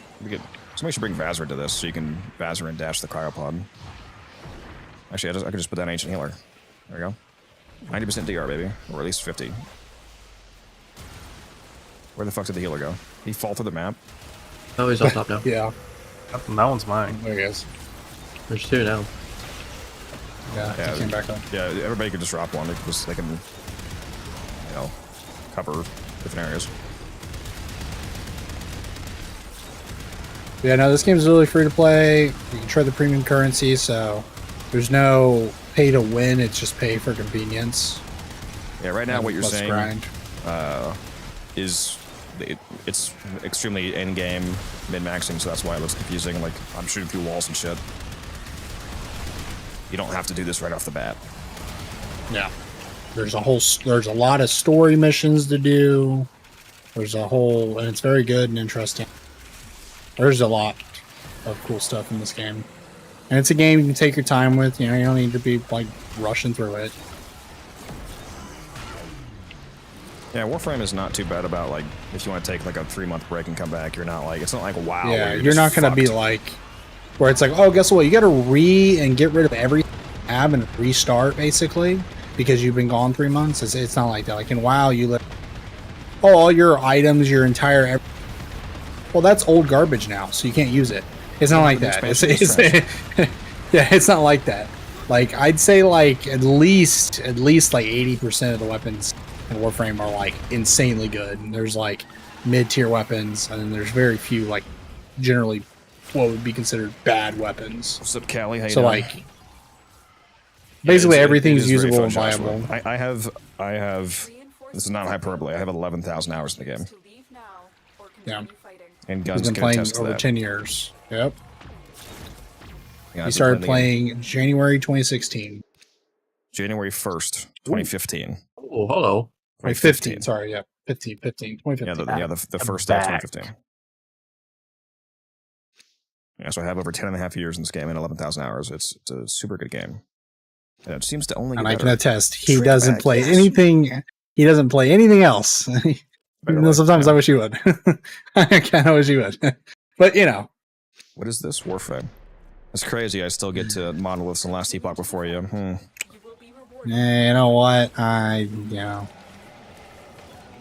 Somebody should bring Vazarin to this so you can Vazarin dash the cryopod. Actually, I could just put down Ancient Healer. There you go. 90% DR, baby, or at least 50. Where the fuck did the healer go? Did he fall through the map? Oh, he's on top now. Yeah. That one's mine. There he is. There's 2 now. Yeah, he came back up. Yeah, everybody could just drop one. They can, you know, cover different areas. Yeah, no, this game's really free to play. You can try the premium currency, so there's no pay to win. It's just pay for convenience. Yeah, right now what you're saying grind. Is it's extremely end-game min-maxing, so that's why it looks confusing. Like, I'm shooting through walls and shit. You don't have to do this right off the bat. Yeah. There's a lot of story missions to do. And it's very good and interesting. There's a lot of cool stuff in this game. And it's a game you can take your time with, you know, you don't need to be like rushing through it. Yeah, Warframe is not too bad about, like, if you want to take like a 3-month break and come back, you're not like, it's not like WoW. Yeah, where you're not going to be like, where it's like, oh, guess what? You got to and get rid of everything you have and restart, basically, because you've been gone 3 months. It's not like that. Like in WoW, all your items, your entire... Well, that's old garbage now, so you can't use it. It's not like that. Yeah, it's not like that. Like, I'd say like at least like 80% of the weapons in Warframe are like insanely good. And there's like mid-tier weapons, and then there's very few like generally what would be considered bad weapons. What's up, Callie? How you so doing? Like basically everything's usable and fun, viable. I have this is not hyperbole. I have 11,000 hours in the game. Yeah. And Guns He's been can playing attest to over that. 10 years. Yep. Yeah, he started playing January 2016. January 1st, 2015. Oh, hello. 2015. Sorry, yeah. 2015. Yeah, the first day of 2015. Yeah, so I have over 10 and a half years in this game and 11,000 hours. It's a super good game. And it seems to only get And I better. can attest, he doesn't play anything. He doesn't play anything else. Even though sometimes I wish he would. I kind of wish he would. But, you know. What is this? Warframe. It's crazy. I still get to monoliths and last epoch before you. You know what? I'm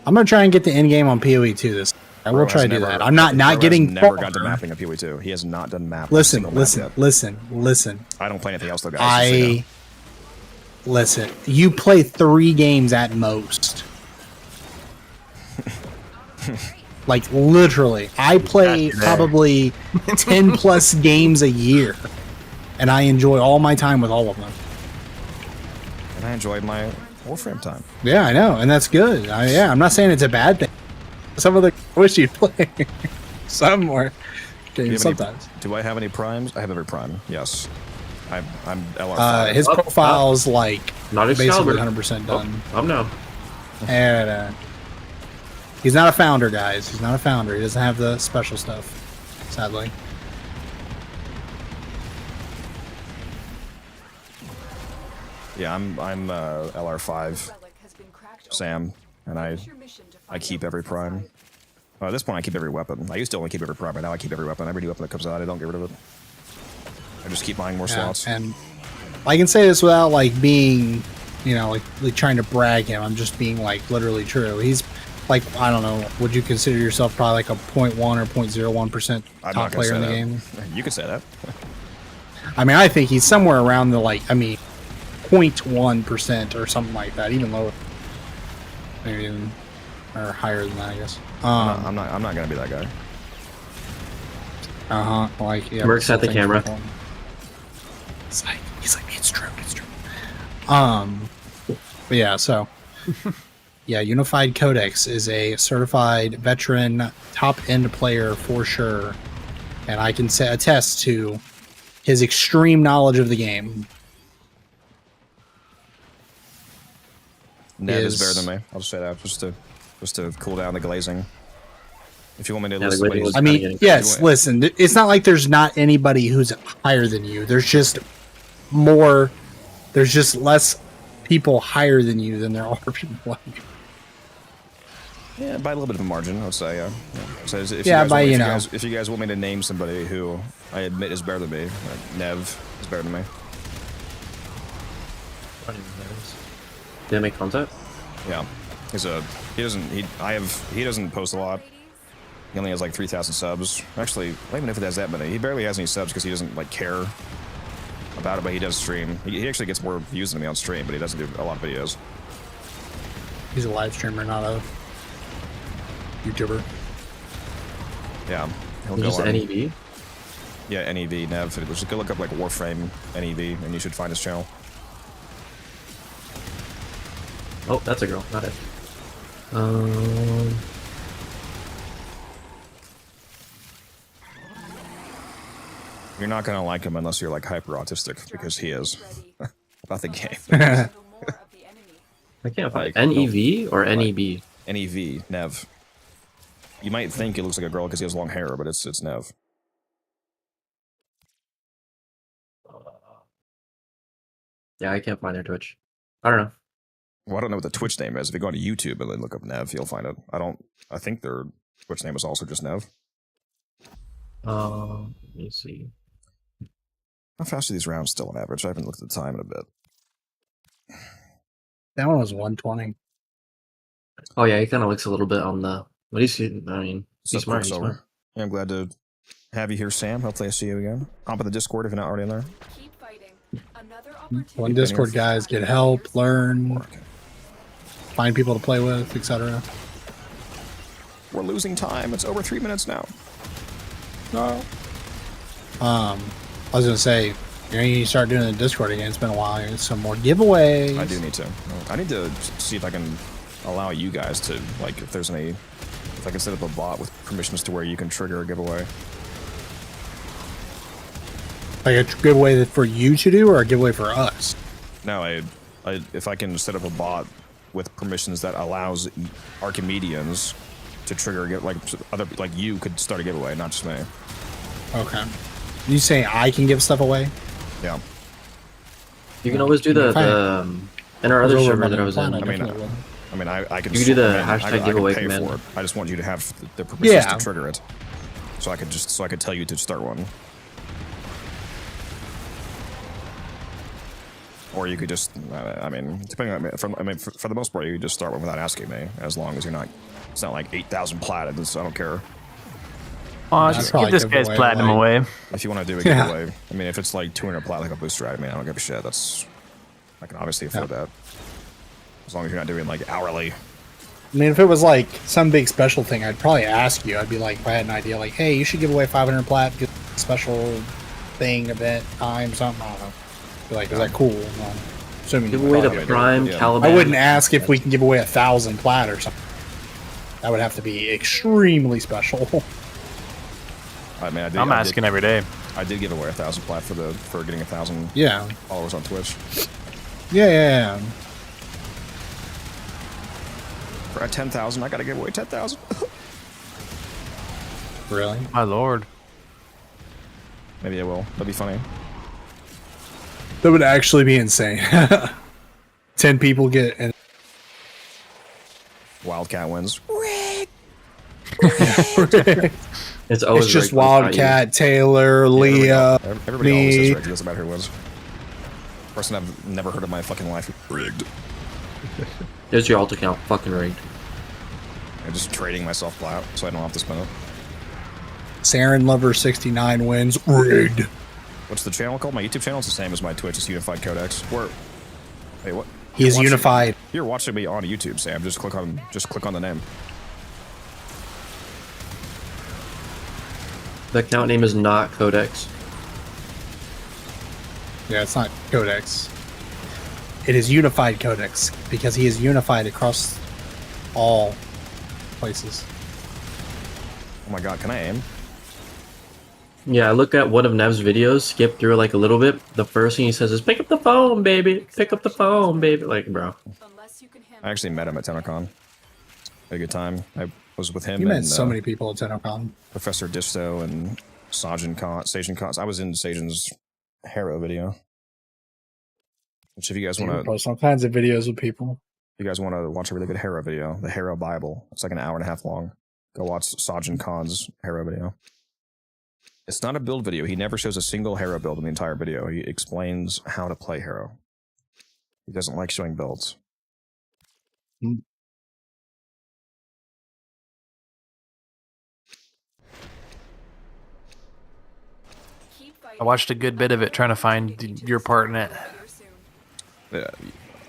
gonna try and get the end game on PoE 2 this. I will try to do that. I'm not getting. Never got to mapping a PoE 2. He has not done mapping. Listen. I don't play anything else though, guys. Listen. You play 3 games at most. Like literally, I play probably 10 plus games a year, and I enjoy all my time with all of them. And I enjoyed my Warframe time. Yeah, I know, and that's good. I'm not saying it's a bad thing. Some of the wish you'd play some more games sometimes. Do I have any primes? I have every prime. Yes, I'm LR5. His profile's like not basically 100% done. I'm no. And he's not a founder, guys. He's not a founder. He doesn't have the special stuff, sadly. Yeah, I'm LR5 Sam, and I keep every prime. At this point, I keep every weapon. I used to only keep every prime, but now I keep every weapon. Every new weapon that comes out, I don't get rid of it. I just keep buying more slots. And I can say this without like being, like trying to brag him. I'm just being like literally true. He's like, I don't know, would you consider yourself probably like a 0.1 or 0.01% top player in the game? You could say that. I mean, I think he's somewhere around the 0.1% or something like that, even lower, maybe even or higher than that, I guess. I'm not gonna be that guy. Like Works at the camera. He's like, it's true. But yeah, so yeah, Unified Codex is a certified veteran top end player for sure, and I can attest to his extreme knowledge of the game. Ned is better than me. I'll just say that just to cool down the glazing. If you want me to list somebody, I mean, yes. Listen, it's not like there's not anybody who's higher than you. There's just more. There's just less people higher than you than there are people like you. Yeah, by a little bit of a margin, I would say. Yeah. So if you guys want me to name somebody who I admit is better than me, Nev is better than me. Did I make content? Yeah, he doesn't post a lot. He only has like 3,000 subs. Actually, I don't even know if he has that many. He barely has any subs because he doesn't like care about it, but he does stream. He actually gets more views than me on stream, but he doesn't do a lot of videos. He's a live streamer, not a YouTuber. Yeah, he'll just NEV. Yeah, NEV Nev. Just go look up like Warframe NEV, and you should find his channel. Oh, that's a girl, not it. You're not gonna like him unless you're like hyper autistic, because he is about the game. I can't find NEV or NEB. NEV Nev. You might think it looks like a girl because he has long hair, but it's Nev. Yeah, I can't find their Twitch. I don't know. Well, I don't know what the Twitch name is. If you go to YouTube and then look up Nev, you'll find it. I think their Twitch name is also just Nev. Let me see. How fast are these rounds still on average? I haven't looked at the time in a bit. That one was 120. Oh yeah, he kind of looks a little bit on the. What is he? I mean, he's smart. He's smart. Yeah, I'm glad to have you here, Sam. Hopefully I see you again. Hop in the Discord if you're not already in there. Keep fighting. Another opportunity. One Discord, guys, get help, learn, find people to play with, etc. We're losing time. It's over 3 minutes now. No. I was gonna say, you need to start doing the Discord again. It's been a while. Get some more giveaways. I do need to. I need to see if I can allow you guys to, like, if I can set up a bot with permissions to where you can trigger a giveaway. Like a giveaway for you to do, or a giveaway for us? No, if I can set up a bot with permissions that allows Archimedians to trigger you could start a giveaway, not just me. Okay. You say I can give stuff away? Yeah. You can always do the in our other server that I was in. I mean, I can. You can do the hashtag giveaway command. For it. I just want you to have the permissions to trigger it, so I could tell you to start one. Or you could just, depending on, for the most part, you could just start one without asking me, as long as you're not. It's not like 8,000 platinums. So I don't care. Oh, just give this guy's platinum away. If you want to do a giveaway, I mean, if it's like 200 plat like a booster, I don't give a shit. I can obviously afford that. As long as you're not doing like hourly. I mean, if it was like some big special thing, I'd probably ask you. I'd be like, if I had an idea, like, hey, you should give away 500 plat, get a special thing, event, time, something. I don't know. Be like, is that cool? Well, assuming Give you away would. the Prime Caliban. I wouldn't ask if we can give away 1,000 plat or something. That would have to be extremely special. I mean, I'm asking every day. I did give away 1,000 plat for getting 1,000 Yeah. followers on Twitch. Yeah. For at 10,000, I gotta give away 10,000. Really? My lord. Maybe I will. That'd be funny. That would actually be insane. 10 people get and Wildcat wins. It's always it's just rigged, not you. Wildcat, Taylor, Leah, Everybody always me. is rigged. It doesn't matter who wins. Person I've never heard of my fucking life. Rigged. There's your alt account, fucking rigged. I'm just trading myself flat so I don't have to spend it. Saren Lover 69 wins. Rigged. What's the channel called? My YouTube channel is the same as my Twitch. It's Unified Codex. Where? Hey, what? He is unified. You're watching me on YouTube, Sam. Just click on the name. The account name is not Codex. Yeah, it's not Codex. It is Unified Codex because he is unified across all places. Oh my god, can I aim? Yeah, I look at one of Nev's videos, skip through like a little bit. The first thing he says is, "Pick up the phone, baby. Pick up the phone, baby." Like, bro. I actually met him at TennoCon. Had a good time. I was with him. You met and, so many people at TennoCon. Professor Disto and Sajin Khan. I was in Sajin's Hero video. Which, if you guys want to post all kinds of videos with people. If you guys want to watch a really good Hero video, the Hero Bible. It's like an hour and a half long. Go watch Sajin Khan's Hero video. It's not a build video. He never shows a single Hero build in the entire video. He explains how to play Hero. He doesn't like showing builds. I watched a good bit of it trying to find your part in it.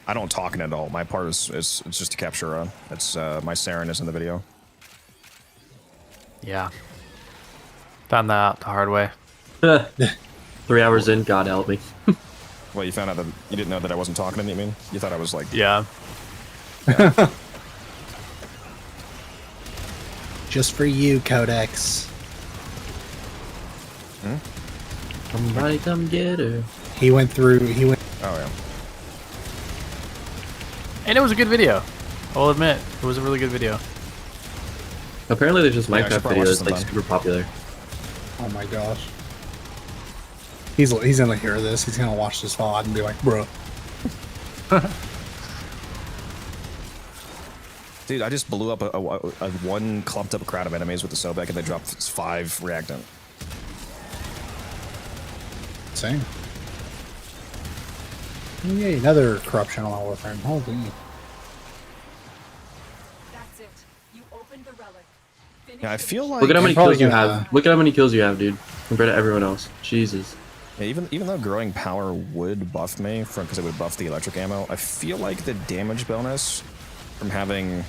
I don't talk in it at all. My part is it's just to capture. It's my Saren is in the video. Yeah. Found that out the hard way. 3 hours in, God help me. Well, you found out that you didn't know that I wasn't talking to you, mean? You thought I was like... Yeah. Just for you, Codex. Somebody come get her. He went. Oh, yeah. And it was a good video. I'll admit, it was a really good video. Apparently there's just Yeah, I should Minecraft probably watch videos this like sometime. super popular. Oh my gosh. He's gonna hear this. He's gonna watch this VOD and be like, bro. Dude, I just blew up a one clumped up crowd of enemies with the Sobek and they dropped 5 reactant. Same. Yay, another corruption on Warframe. Holy. That's it. You opened the relic. Yeah, I feel like... Look at how many probably kills you gonna- have. Look at how many kills you have, dude. Compared to everyone else. Jesus. Yeah, even though growing power would buff me because it would buff the electric ammo, I feel like the damage bonus from having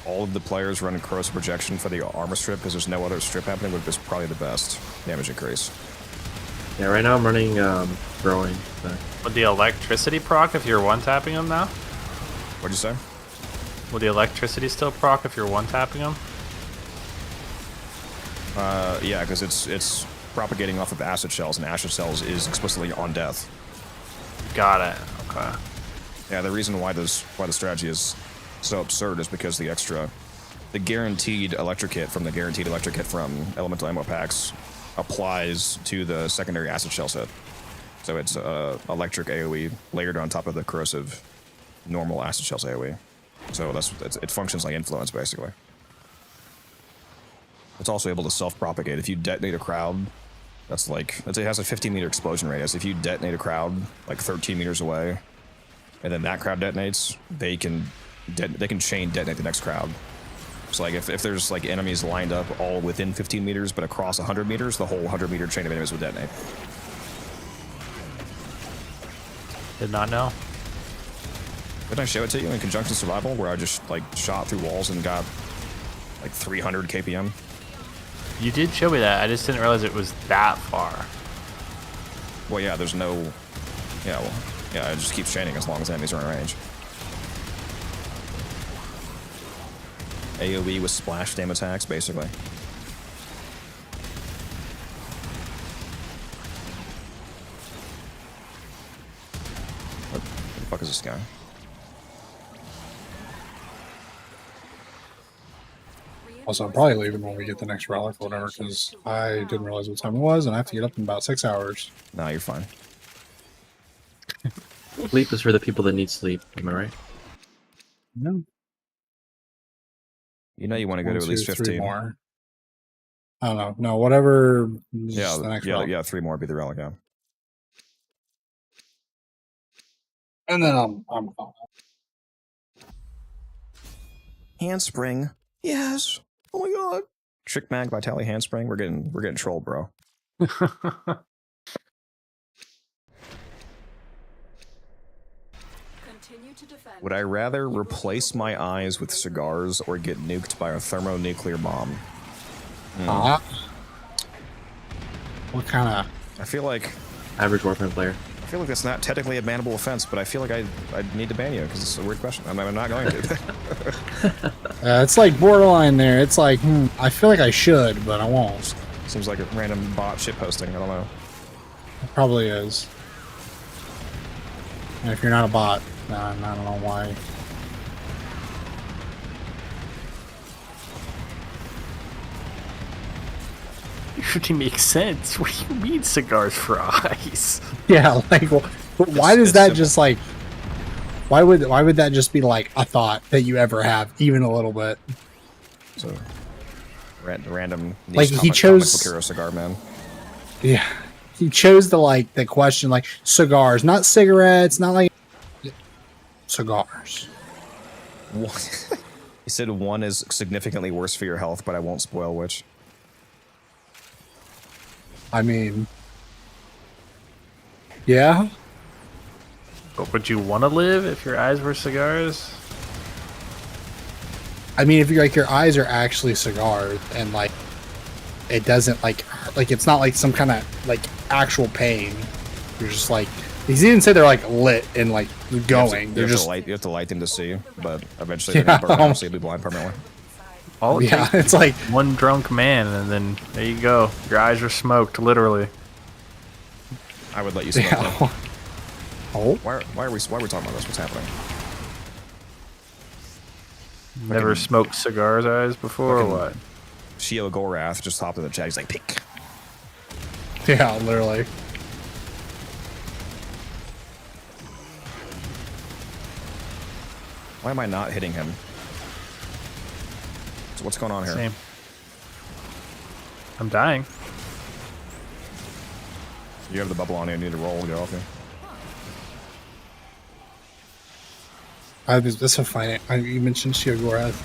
all of the players run corrosive projection for the armor strip because there's no other strip happening would be probably the best damage increase. Yeah, right now I'm running growing. But Would the electricity proc if you're one-tapping them now? What'd you say? Would the electricity still proc if you're one-tapping them? Yeah, because it's propagating off of acid shells, and acid shells is explicitly on death. Got it. Okay. Yeah, the reason why the strategy is so absurd is because the guaranteed electric hit from elemental ammo packs applies to the secondary acid shell set. So it's electric AoE layered on top of the corrosive normal acid shells AoE. So it functions like influence basically. It's also able to self-propagate. If you detonate a crowd, it has a 15-meter explosion radius. If you detonate a crowd like 13 meters away, and then that crowd detonates, they can chain detonate the next crowd. So like if there's like enemies lined up all within 15 meters, but across 100 meters, the whole 100-meter chain of enemies would detonate. Did not know. Didn't I show it to you in Conjunction Survival, where I just like shot through walls and got like 300 kpm? You did show me that. I just didn't realize it was that far. Well, yeah, there's no... Yeah, well, yeah, it just keeps chaining as long as enemies are in range. AoE with splash damn attacks, basically. What the fuck is this guy? Also, I'm probably leaving when we get the next relic or whatever, because I didn't realize what time it was, and I have to get up in about 6 hours. Nah, you're fine. Sleep is for the people that need sleep. Am I right? No. You know you want to go to at least 15. More. I don't know. No, whatever. Yeah, the next yeah, relic. yeah. 3 more would be the relic. Yeah. And then I'm Handspring. Yes. Oh my god. Trick Mag Vitality Handspring. We're getting trolled, bro. Would I rather replace my eyes with cigars or get nuked by a thermonuclear bomb? What kind of... I feel like... Average Warframe player. I feel like that's not technically a bannable offense, but I feel like I need to ban you because it's a weird question. I'm not going to. it's like borderline there. It's like, I feel like I should, but I won't. Seems like a random bot shit posting. I don't know. It probably is. And if you're not a bot, I don't know why. It makes sense. What do you mean cigars for eyes? Yeah, like, why does that just like? Why would that just be like a thought that you ever have, even a little bit? So, random. Like he chose comic book hero cigar man. Yeah, he chose the question like cigars, not cigarettes, not like cigars. He said one is significantly worse for your health, but I won't spoil which. I mean, yeah. But would you want to live if your eyes were cigars? I mean, if you're like your eyes are actually cigars and like it doesn't like it's not like some kind of like actual pain. You're just like he didn't say they're like lit and like going. You have to light them to see, but eventually they're gonna burn out, so you'll be blind permanently. All it takes it's like one drunk man, and then there you go. Your eyes are smoked, literally. I would let you smoke. Yeah. Oh, why are we talking about this? What's happening? Never smoked cigars eyes before, or what? Shio Gorath just hopped in the chat. He's like, "Pick." Yeah, literally. Why am I not hitting him? So what's going on here? Same. I'm dying. You have the bubble on you. You need to roll and get off you. That's a fine. You mentioned Shio Gorath.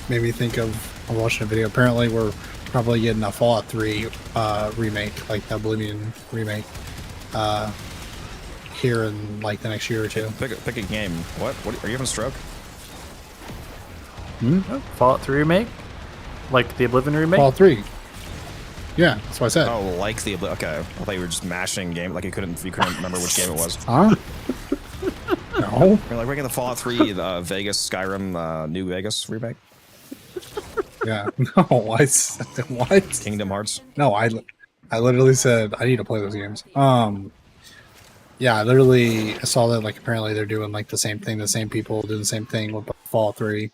Made me think of. I'm watching a video. Apparently, we're probably getting a Fallout 3 remake, like the Oblivion remake, here in like the next year or two. Pick a game. What? Are you having a stroke? Fallout 3 remake? Like the Oblivion remake? Fallout 3. Yeah, that's what I said. Oh, like the okay. I thought you were just mashing game. Like you couldn't remember which game it was. Huh? No. You're like, we're getting the Fallout 3 Vegas Skyrim New Vegas remake. Yeah. No. What? Kingdom Hearts. No, I literally said I need to play those games. Yeah, I literally saw that like apparently they're doing like the same thing. The same people do the same thing with Fallout 3.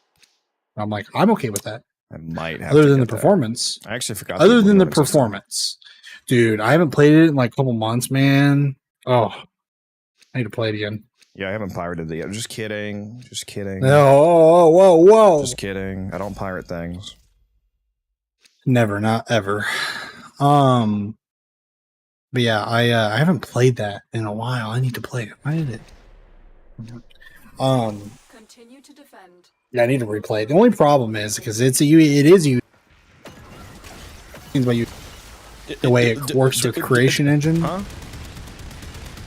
I'm like, I'm okay with that. I might have. Other than the performance. I actually forgot. Other than the performance, dude, I haven't played it in like a couple months, man. Oh, I need to play it again. Yeah, I haven't pirated it yet. Just kidding. Just kidding. No, whoa. Just kidding. I don't pirate things. Never, not ever. But yeah, I haven't played that in a while. I need to play it. Why did it? Continue to defend. Yeah, I need to replay it. The only problem is because it is you. By you, the way it works with creation engine. Huh?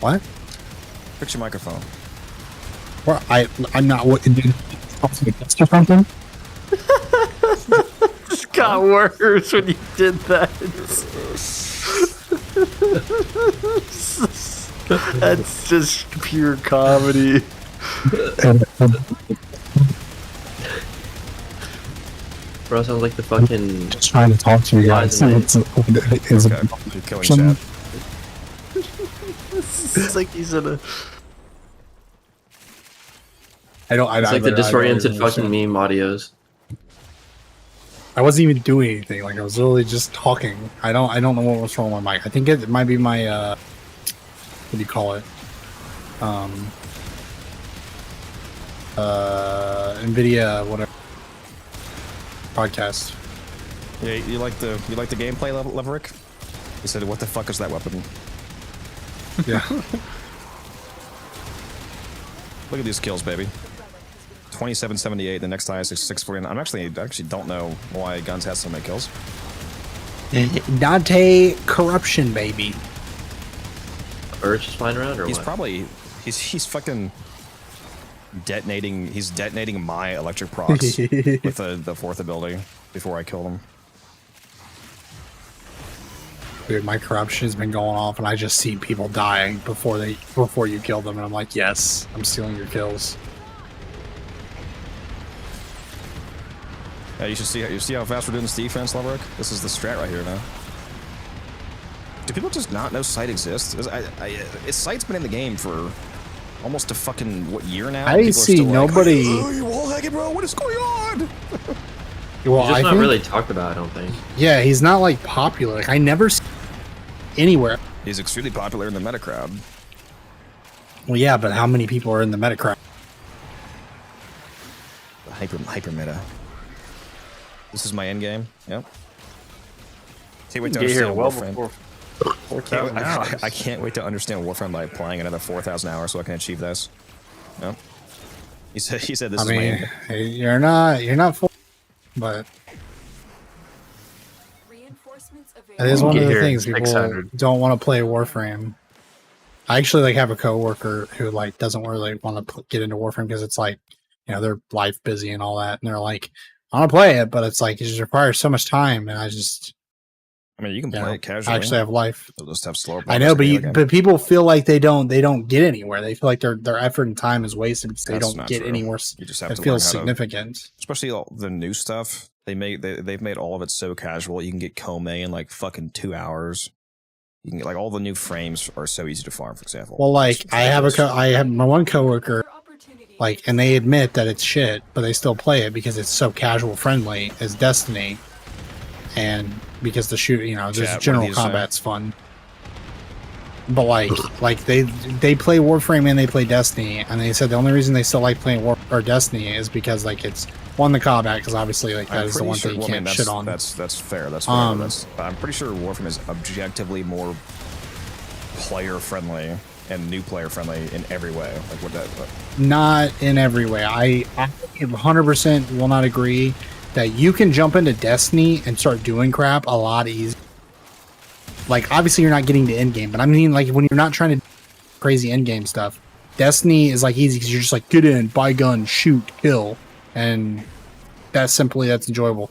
What? Fix your microphone. Well, I'm not what dude. Or something. It got worse when you did that. That's just pure comedy. Bro, sounds like the fucking. Just trying to talk to you guys. It's You're killing chat. It's like he's in a. It's like the disoriented fucking meme audios. I wasn't even doing anything. Like I was literally just talking. I don't know what was wrong with my mic. I think it might be my what do you call it? NVIDIA whatever podcast. Yeah, you like the gameplay level, Rick? He said, "What the fuck is that weapon?" Yeah. Look at these kills, baby. 2778. The next highest is 649. I actually don't know why Guns has so many kills. Dante corruption, baby. Birds just flying around, or He's what? probably he's fucking detonating. He's detonating my electric procs with the fourth ability before I kill him. Dude, my corruption has been going off, and I just see people dying before you kill them, and I'm like, yes, I'm stealing your kills. Yeah, you see how fast we're doing this defense, Loverick? This is the strat right here now. Do people just not know Sight exists? Sight's been in the game for almost a fucking year now. I see nobody. Like, oh, you wall hacking, bro? What is going on? Well, He's just not really talked about, I don't think. Yeah, he's not like popular. Like, I never see anywhere. He's extremely popular in the meta crowd. Well, yeah, but how many people are in the meta crowd? Hyper meta. This is my end game. Yep. Can't wait to Get here understand well Warframe. before 4,000 hours. I can't wait to understand Warframe by playing another 4,000 hours so I can achieve this. Yep. He said this is my end game. You're not full, but that is one of the things people don't want to play Warframe. I actually have a coworker who doesn't really want to get into Warframe because it's they're life busy and all that, and they're like, I want to play it, but it's it just requires so much time, and I mean, you can play it casually. I actually have life. They'll just have slower. I know, but people feel like they don't get anywhere. They feel like their effort and time is wasted because they don't get anywhere. You just have it to feels learn how significant. Especially all the new stuff. They've made all of it so casual. You can get Kome in fucking 2 hours. You can get all the new frames are so easy to farm. For example. Well, I have my one coworker. And they admit that it's shit, but they still play it because it's so casual friendly as Destiny, and because the there's general combat's fun. But they play Warframe and they play Destiny, and they said the only reason they still like playing Destiny is because it's one, the combat, because obviously that is the one thing you can't shit on. That's fair. That's fair. I'm pretty sure Warframe is objectively more player friendly and new player friendly in every way. Not in every way. I 100% will not agree that you can jump into Destiny and start doing crap a lot easier. Obviously you're not getting to end game, but I mean when you're not trying to do crazy end game stuff, Destiny is easy because you're just get in, buy gun, shoot, kill, and that's enjoyable.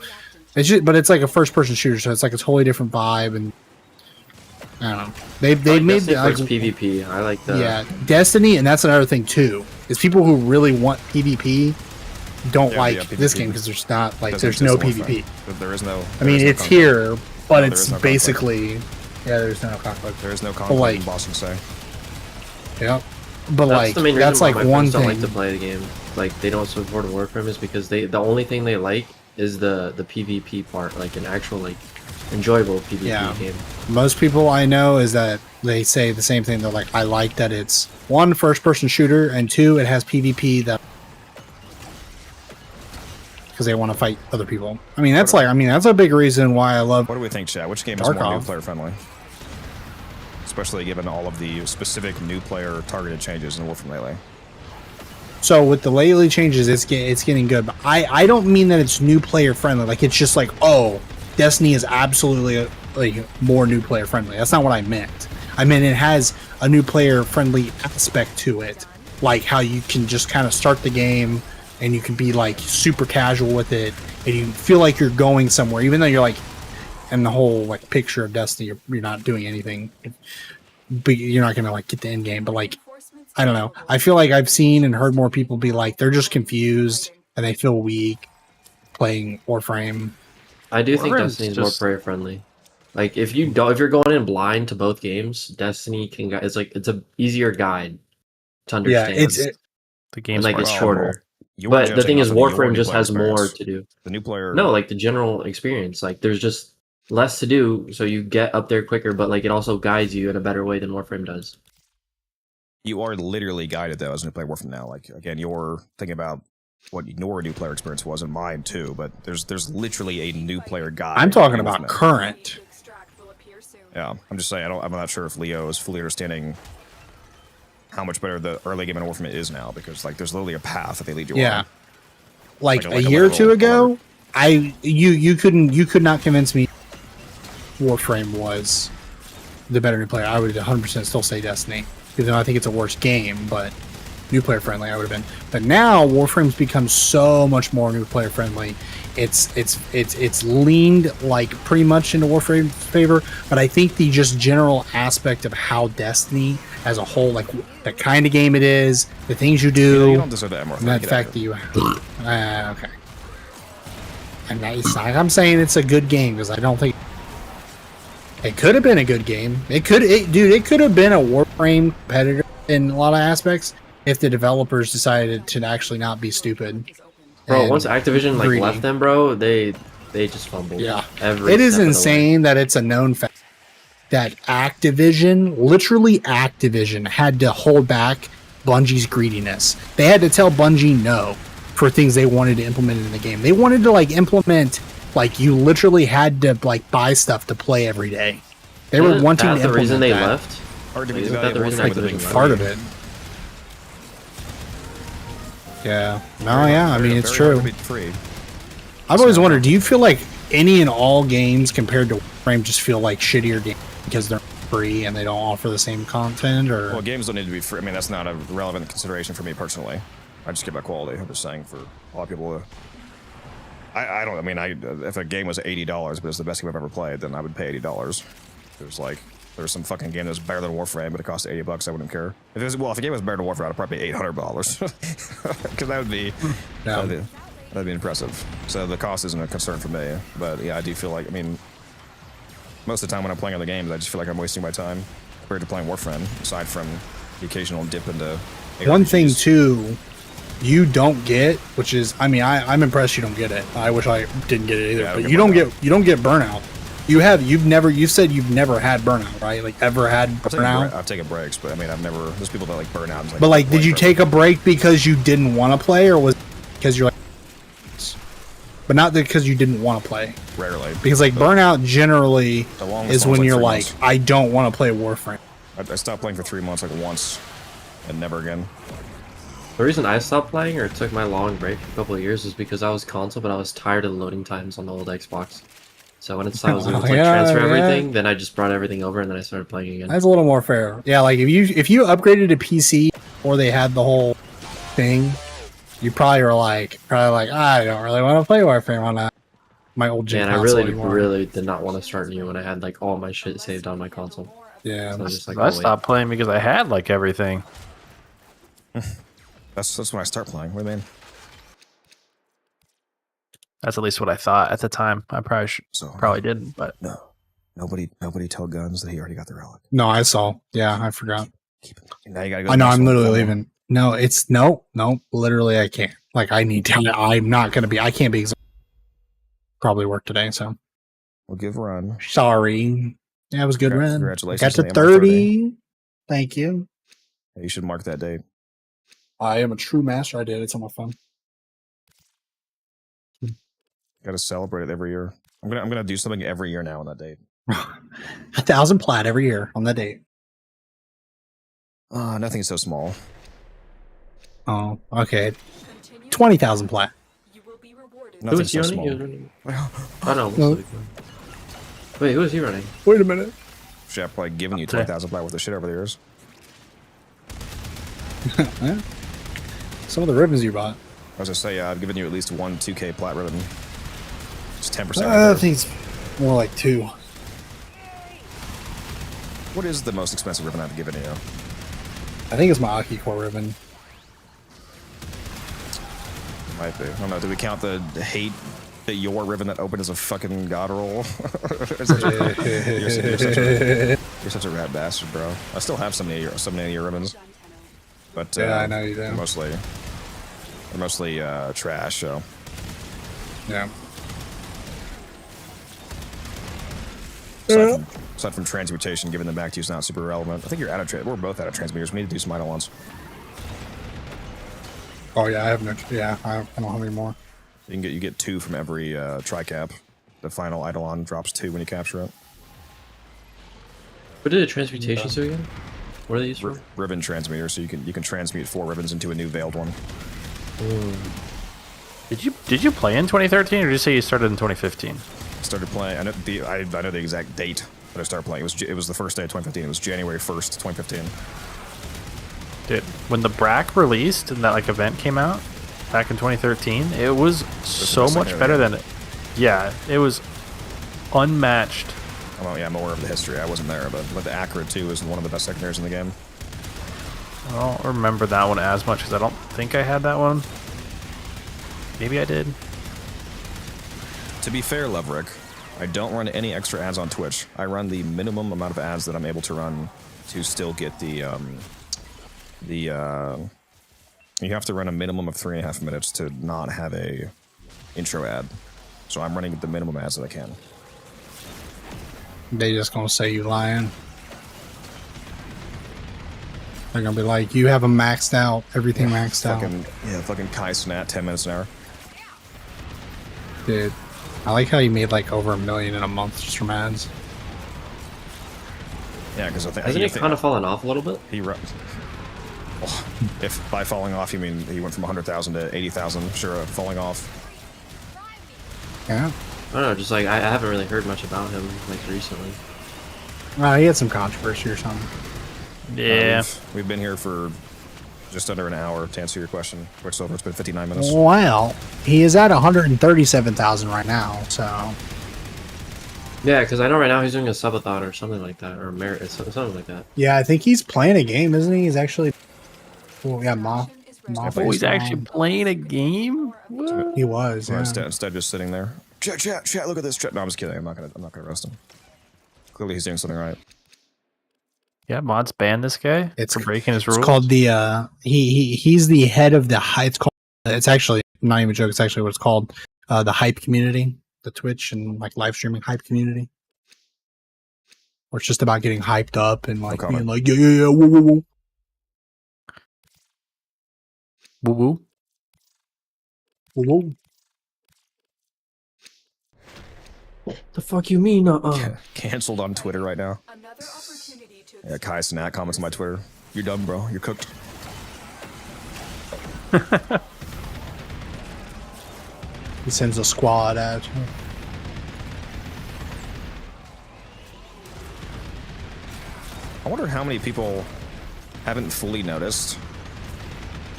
But it's a first person shooter, so it's a totally different vibe, and I don't know. They made PvP. I like that. Yeah, Destiny, and that's another thing too. Is people who really want PvP don't like PvP. This game because there's not there's no PvP. There is no. I mean, it's here, but it's basically there's no conflict. There is no conflict. In Boston say. Yeah, but that's the main reason why my one friends thing. Don't like to play the game. They don't support Warframe is because the only thing they like is the PvP part, an actual enjoyable PvP game. Most people I know is that they say the same thing. They're I like that it's one, first person shooter, and two, it has PvP because they want to fight other people. I mean, that's that's a big reason why I love. What do we think, Chad? Which game is more new player friendly? Especially given all of the specific new player targeted changes in Warframe lately. So with the lately changes, it's getting good. But I don't mean that it's new player friendly. It's just Destiny is absolutely more new player friendly. That's not what I meant. I meant it has a new player friendly aspect to it. like how you can just kind of start the game and you can be like super casual with it, and you feel like you're going somewhere, even though you're like in the whole like picture of Destiny, you're not doing anything, but you're not gonna like get the end game. But like, I don't know. I feel like I've seen and heard more people be like they're just confused and they feel weak playing Warframe. I do think Warframe's Destiny is just- more player friendly. Like if you're going in blind to both games, Destiny it's a easier guide to understand. the game's like more it's simple. shorter. You But were the thing judging is, off of your Warframe new just player has more experience. to do. The new player. No, like the general experience. Like there's just less to do, so you get up there quicker. But like it also guides you in a better way than Warframe does. You are literally guided though as a new player Warframe now. Like again, you're thinking about what your new player experience was and mine too. But there's literally a new player guide. I'm talking in about Warframe. current. Yeah, I'm just saying. I'm not sure if Leo is fully understanding how much better the early game in Warframe is now, because like there's literally a path that they lead you on. Like, Like a year or literal two ago, alert. you could not convince me Warframe was the better new player. I would 100% still say Destiny, even though I think it's a worse game, but new player friendly I would have been. But now Warframe's become so much more new player friendly. It's leaned like pretty much into Warframe's favor, but I think the just general aspect of how Destiny as a whole, like the kind of game it is, the things you do, You don't deserve that more. and that fact that you okay. And I'm saying it's a good game because I don't think it could have been a good game. It could have been a Warframe competitor in a lot of aspects if the developers decided to actually not be stupid. Bro, and once Activision like greedy. left them, bro, they just fumbled. Yeah, Every it is step of the way. insane that it's a known fact that literally Activision, had to hold back Bungie's greediness. They had to tell Bungie no for things they wanted to implement in the game. They wanted to like implement, like you literally had to like buy stuff to play every day. They were Isn't wanting that to the implement reason they that. left? Hard to Like, be isn't that the reason Warframe with Activision it left? Part of it. Yeah. No, yeah. I mean, it's true. Free. I've always wondered, do you feel like any and all games compared to Warframe just feel like shittier games because they're free and they don't offer the same content, or Well, games don't need to be free. I mean, that's not a relevant consideration for me personally. I just care about quality. I'm just saying for a lot of people. I don't. I mean, if a game was $80, but it's the best game I've ever played, then I would pay $80. There's some fucking game that's better than Warframe, but it costs $80. I wouldn't care. If a game was better than Warframe, I'd probably pay $800 because that would be that'd be impressive. So the cost isn't a concern for me. But yeah, I do feel like, I mean, most of the time when I'm playing other games, I just feel like I'm wasting my time compared to playing Warframe. Aside from the occasional dip into one thing too you don't get, which is, I mean, I'm impressed you don't get it. I wish I didn't get it either. Yeah, but you don't get burnout. You said you've never had burnout, right? Like ever had burnout? I've taken breaks, but I mean, there's people that like burn out. And, But like, did you take a break because you didn't want to play, or was it because you're like, but not because you didn't want to play? Rarely. Because like burnout generally The longest is one was, when like, you're 3 like, months. I don't want to play Warframe. I stopped playing for 3 months, like once, and never again. The reason I stopped playing or took my long break for a couple of years is because I was console, but I was tired of the loading times on the old Xbox. So when I was able to transfer everything, then I just brought everything over and then I started playing again. That's a little more fair. Yeah, like if you upgraded to PC or they had the whole thing, you probably were like I don't really want to play Warframe on my old gen Man, I console really, anymore. really did not want to start new when I had like all my shit saved on my console. Yeah, So I was just like, I stopped playing because I had like everything. That's when I start playing. What do you mean? That's at least what I thought at the time. I probably didn't, but no, nobody tell Guns that he already got the relic. No, I saw. Yeah, I forgot. Now you gotta go. I know. I'm literally leaving. No, it's no. Literally, I can't. Like, I need to. I'm not gonna be. I can't be. Probably work today, so We'll give a run. sorry. Yeah, it was a good run. Congratulations Got to to the MR 30. Thank you. You should mark that date. I am a true master. I did. It's on my phone. Got to celebrate it every year. I'm gonna do something every year now on that date. 1,000 plat every year on that date. Nothing's so small. Oh, okay. 20,000 plat. Who Nothing's was he so running? small. He was running. I don't No. know. Wait, who was he running? Wait a minute. Shit, I've probably given you 20,000 plat worth of shit over the years. Yeah. Some of the ribbons you bought. I was gonna say, I've given you at least one 2K plat ribbon. It's 10%. I think it's more like 2. What is the most expensive ribbon I've given you? I think it's my Aki Core ribbon. Might be. I don't know. Do we count the hate that your ribbon that opened as a fucking god roll? you're such a rat bastard, bro. I still have so many of your ribbons, but yeah, I know you do. They're mostly trash. So yeah. Aside from transmutation, giving them back to you is not super relevant. I think you're out of we're both out of transmuters. We need to do some idle ones. Oh yeah, I have no. Yeah, I don't have any more. You get 2 from every tri-cap. The final Eidolon drops 2 when you capture it. What did the transmutations do again? What are they used for? Ribbon transmuter, so you can transmute 4 ribbons into a new veiled one. Did you play in 2013, or did you say you started in 2015? Started playing. I know the exact date that I started playing. It was the first day of 2015. It was January 1st, 2015. Dude, when the BRAC released and that like event came out back in 2013, it was so much better than it. Yeah, it was unmatched. Well, yeah, I'm aware of the history. I wasn't there, but the Accurate 2 is one of the best secondaries in the game. I don't remember that one as much because I don't think I had that one. Maybe I did. To be fair, Loverick, I don't run any extra ads on Twitch. I run the minimum amount of ads that I'm able to run to still get you have to run a minimum of 3.5 minutes to not have a intro ad. So I'm running the minimum ads that I can. They just gonna say you lying. They're gonna be like, you have them maxed out, everything maxed out. Yeah, fucking Kai Snat, 10 minutes an hour. Dude, I like how you made like over $1 million in a month just from ads. Yeah, because I think hasn't he kind of fallen off a little bit? If by falling off you mean he went from 100,000 to 80,000, sure, falling off. Yeah. I don't know, just like I haven't really heard much about him like recently. He had some controversy or something. Yeah. We've been here for just under an hour to answer your question. Which so far it's been 59 minutes. Well, he is at 137,000 right now, so. Yeah, because I know right now he's doing a subathon or something like that, or merit, something like that. Yeah, I think he's playing a game, isn't he? He's actually. Oh, yeah, he's actually playing a game? What? He was, yeah. Instead of just sitting there. Chat, look at this chat. No, I'm just kidding. I'm not gonna roast him. Clearly he's doing something right. Yeah, mods ban this guy for breaking his rules. It's called the he's the head of the it's actually not even a joke, it's actually what it's called. The hype community, the Twitch and like live streaming hype community. Where it's just about getting hyped up and like being like, yeah, woo woo woo. Woo woo. Woo woo. The fuck you mean? Cancelled on Twitter right now. Yeah, Kai Snat comments on my Twitter. You're done, bro. You're cooked. He sends a squad out. I wonder how many people haven't fully noticed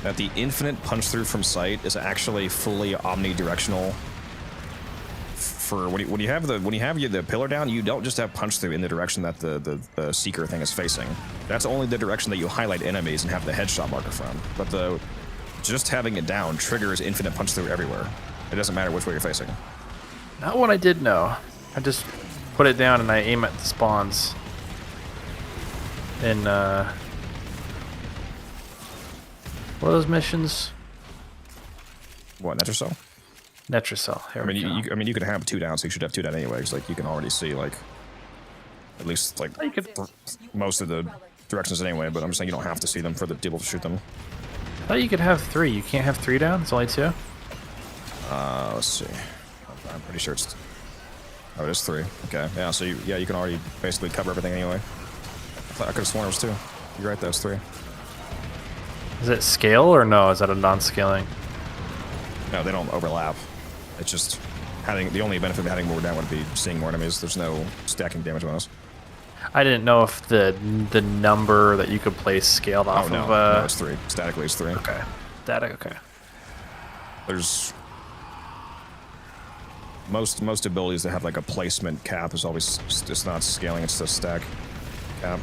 that the infinite punch through from sight is actually fully omnidirectional. For when you have the pillar down, you don't just have punch through in the direction that the seeker thing is facing. That's only the direction that you highlight enemies and have the headshot marker from. But just having it down triggers infinite punch through everywhere. It doesn't matter which way you're facing. Not what I did know. I just put it down and I aim at the spawns. And what are those missions? What, Netracell? Netracell. I mean, you could have 2 down, so you should have 2 down anyway. Like you can already see like at least like most of the directions anyway. But I'm just saying you don't have to see them for the people to shoot them. I thought you could have 3. You can't have 3 down. It's only 2. Let's see. I'm pretty sure it's. Oh, it is 3. Okay, yeah. So you can already basically cover everything anyway. I could have sworn it was 2. You're right. That was 3. Is it scale or no? Is that a non-scaling? No, they don't overlap. It's just having the only benefit of having more down would be seeing more enemies. There's no stacking damage on us. I didn't know if the number that you could place scaled off no, of. no, it's 3. Statically, it's 3. Okay. Static. Okay. There's most abilities that have like a placement cap is always it's not scaling. It's the stack cap.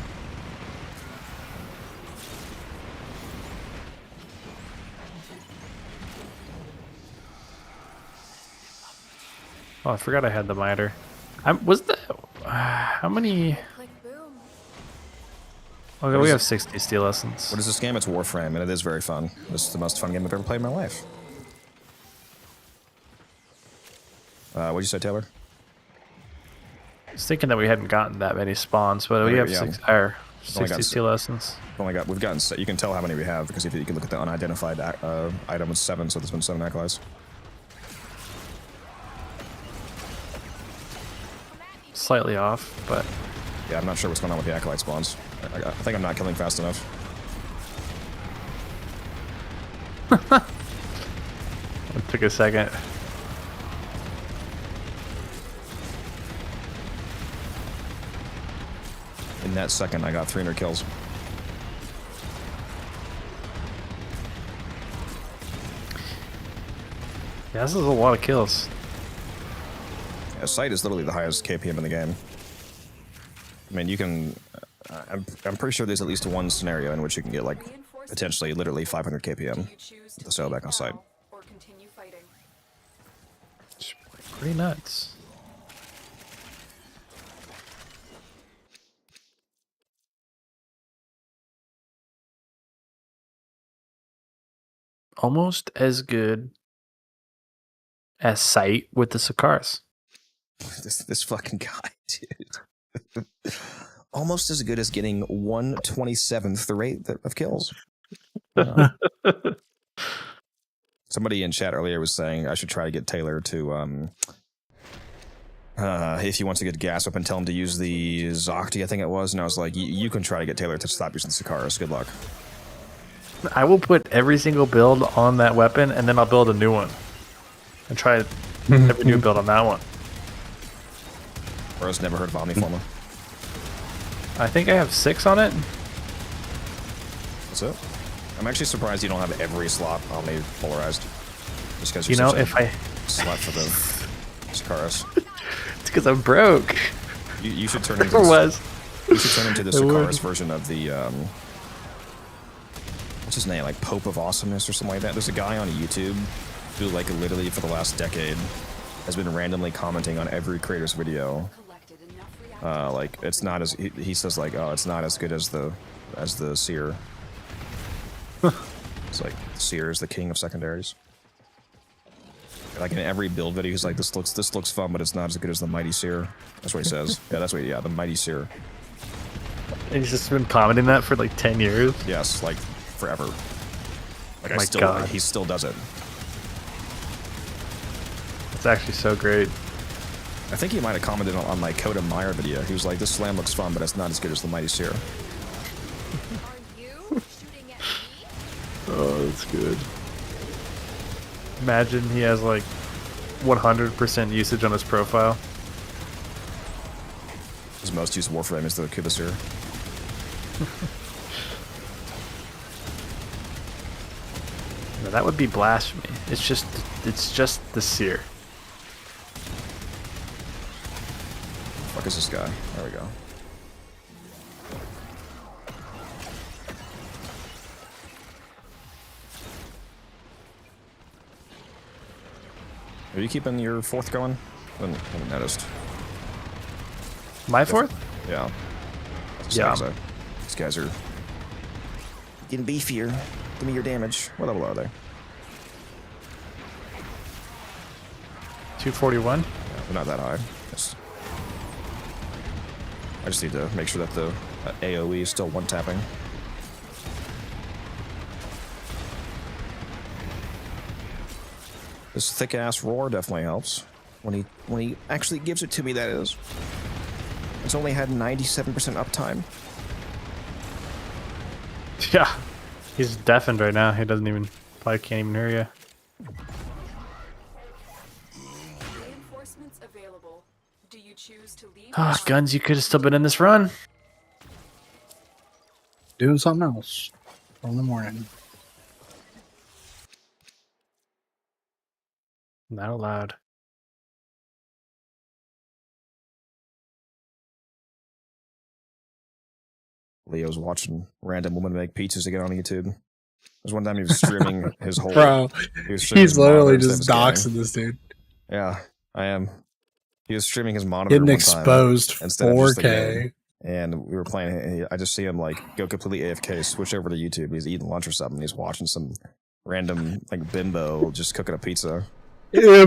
Oh, I forgot I had the miter. Was the how many? Okay, we have 60 steel lessons. What is this game? It's Warframe, and it is very fun. This is the most fun game I've ever played in my life. What'd you say, Taylor? I was thinking that we hadn't gotten that many spawns, but we have 60 steel lessons. We've gotten. You can tell how many we have because if you can look at the unidentified item, it's 7. So there's been 7 acolytes. Slightly off, but yeah, I'm not sure what's going on with the acolyte spawns. I think I'm not killing fast enough. It took a second. In that second, I got 300 kills. Yeah, this is a lot of kills. Yeah, Sight is literally the highest KPM in the game. I mean, you can... I'm pretty sure there's at least one scenario in which you can get, like, potentially, literally 500 KPM with the sailback on Sight. It's pretty nuts. Almost as good as Sight with the Sakaris. This fucking guy, dude. Almost as good as getting 1/27th the rate of kills. Somebody in chat earlier was saying I should try to get Taylor to, if he wants to get gas up and tell him to use the Zocti, I think it was. And I was like, you can try to get Taylor to stop using Sakaris. Good luck. I will put every single build on that weapon, and then I'll build a new one. And try every new build on that one. Or else never heard of Omniformer. I think I have 6 on it. That's it. I'm actually surprised you don't have every slot Omni polarized. Just because you know, if I slot for the Sakaris. It's because I'm broke. You should turn into You should turn into the Sakaris version of the what's his name? Like Pope of Awesomeness or something like that. There's a guy on YouTube who, like, literally for the last decade has been randomly commenting on every creator's video. Like, it's not as he says, like, oh, it's not as good as the Seer. It's like Seer is the king of secondaries. Like in every build video, he's like, this looks fun, but it's not as good as the Mighty Seer. That's what he says. Yeah, the Mighty Seer. And he's just been commenting that for like 10 years. Yes, like forever. Like he still does it. It's actually so great. I think he might have commented on my Coda Meyer video. He was like, this slam looks fun, but it's not as good as the Mighty Seer. Oh, that's good. Imagine he has like 100% usage on his profile. His most used Warframe is the Kubaseer. No, that would be blasphemy. It's just the Seer. Fuck is this guy? There we go. Are you keeping your 4th going? I haven't noticed. My 4th? Yeah. Yeah. These guys are getting beefier. Give me your damage. What level are they? 241? Yeah, they're not that high. I just need to make sure that the AoE is still one-tapping. This thick-ass roar definitely helps. When he actually gives it to me, that is. It's only had 97% uptime. Yeah. He's deafened right now. He probably can't even hear you. Reinforcements available. Do you choose to leave? Ah, Guns, you could have still been in this run. doing something else in the morning. Not allowed. Leo's watching random woman make pizzas again on YouTube. There's one time he was streaming his whole. Bro, he's literally just doxing this dude. Yeah, I am. He was streaming his monitor Getting one exposed time instead of just the 4K. game. And we were playing. I just see him like go completely AFK, switch over to YouTube. He's eating lunch or something. He's watching some random like bimbo just cooking a pizza. Yeah,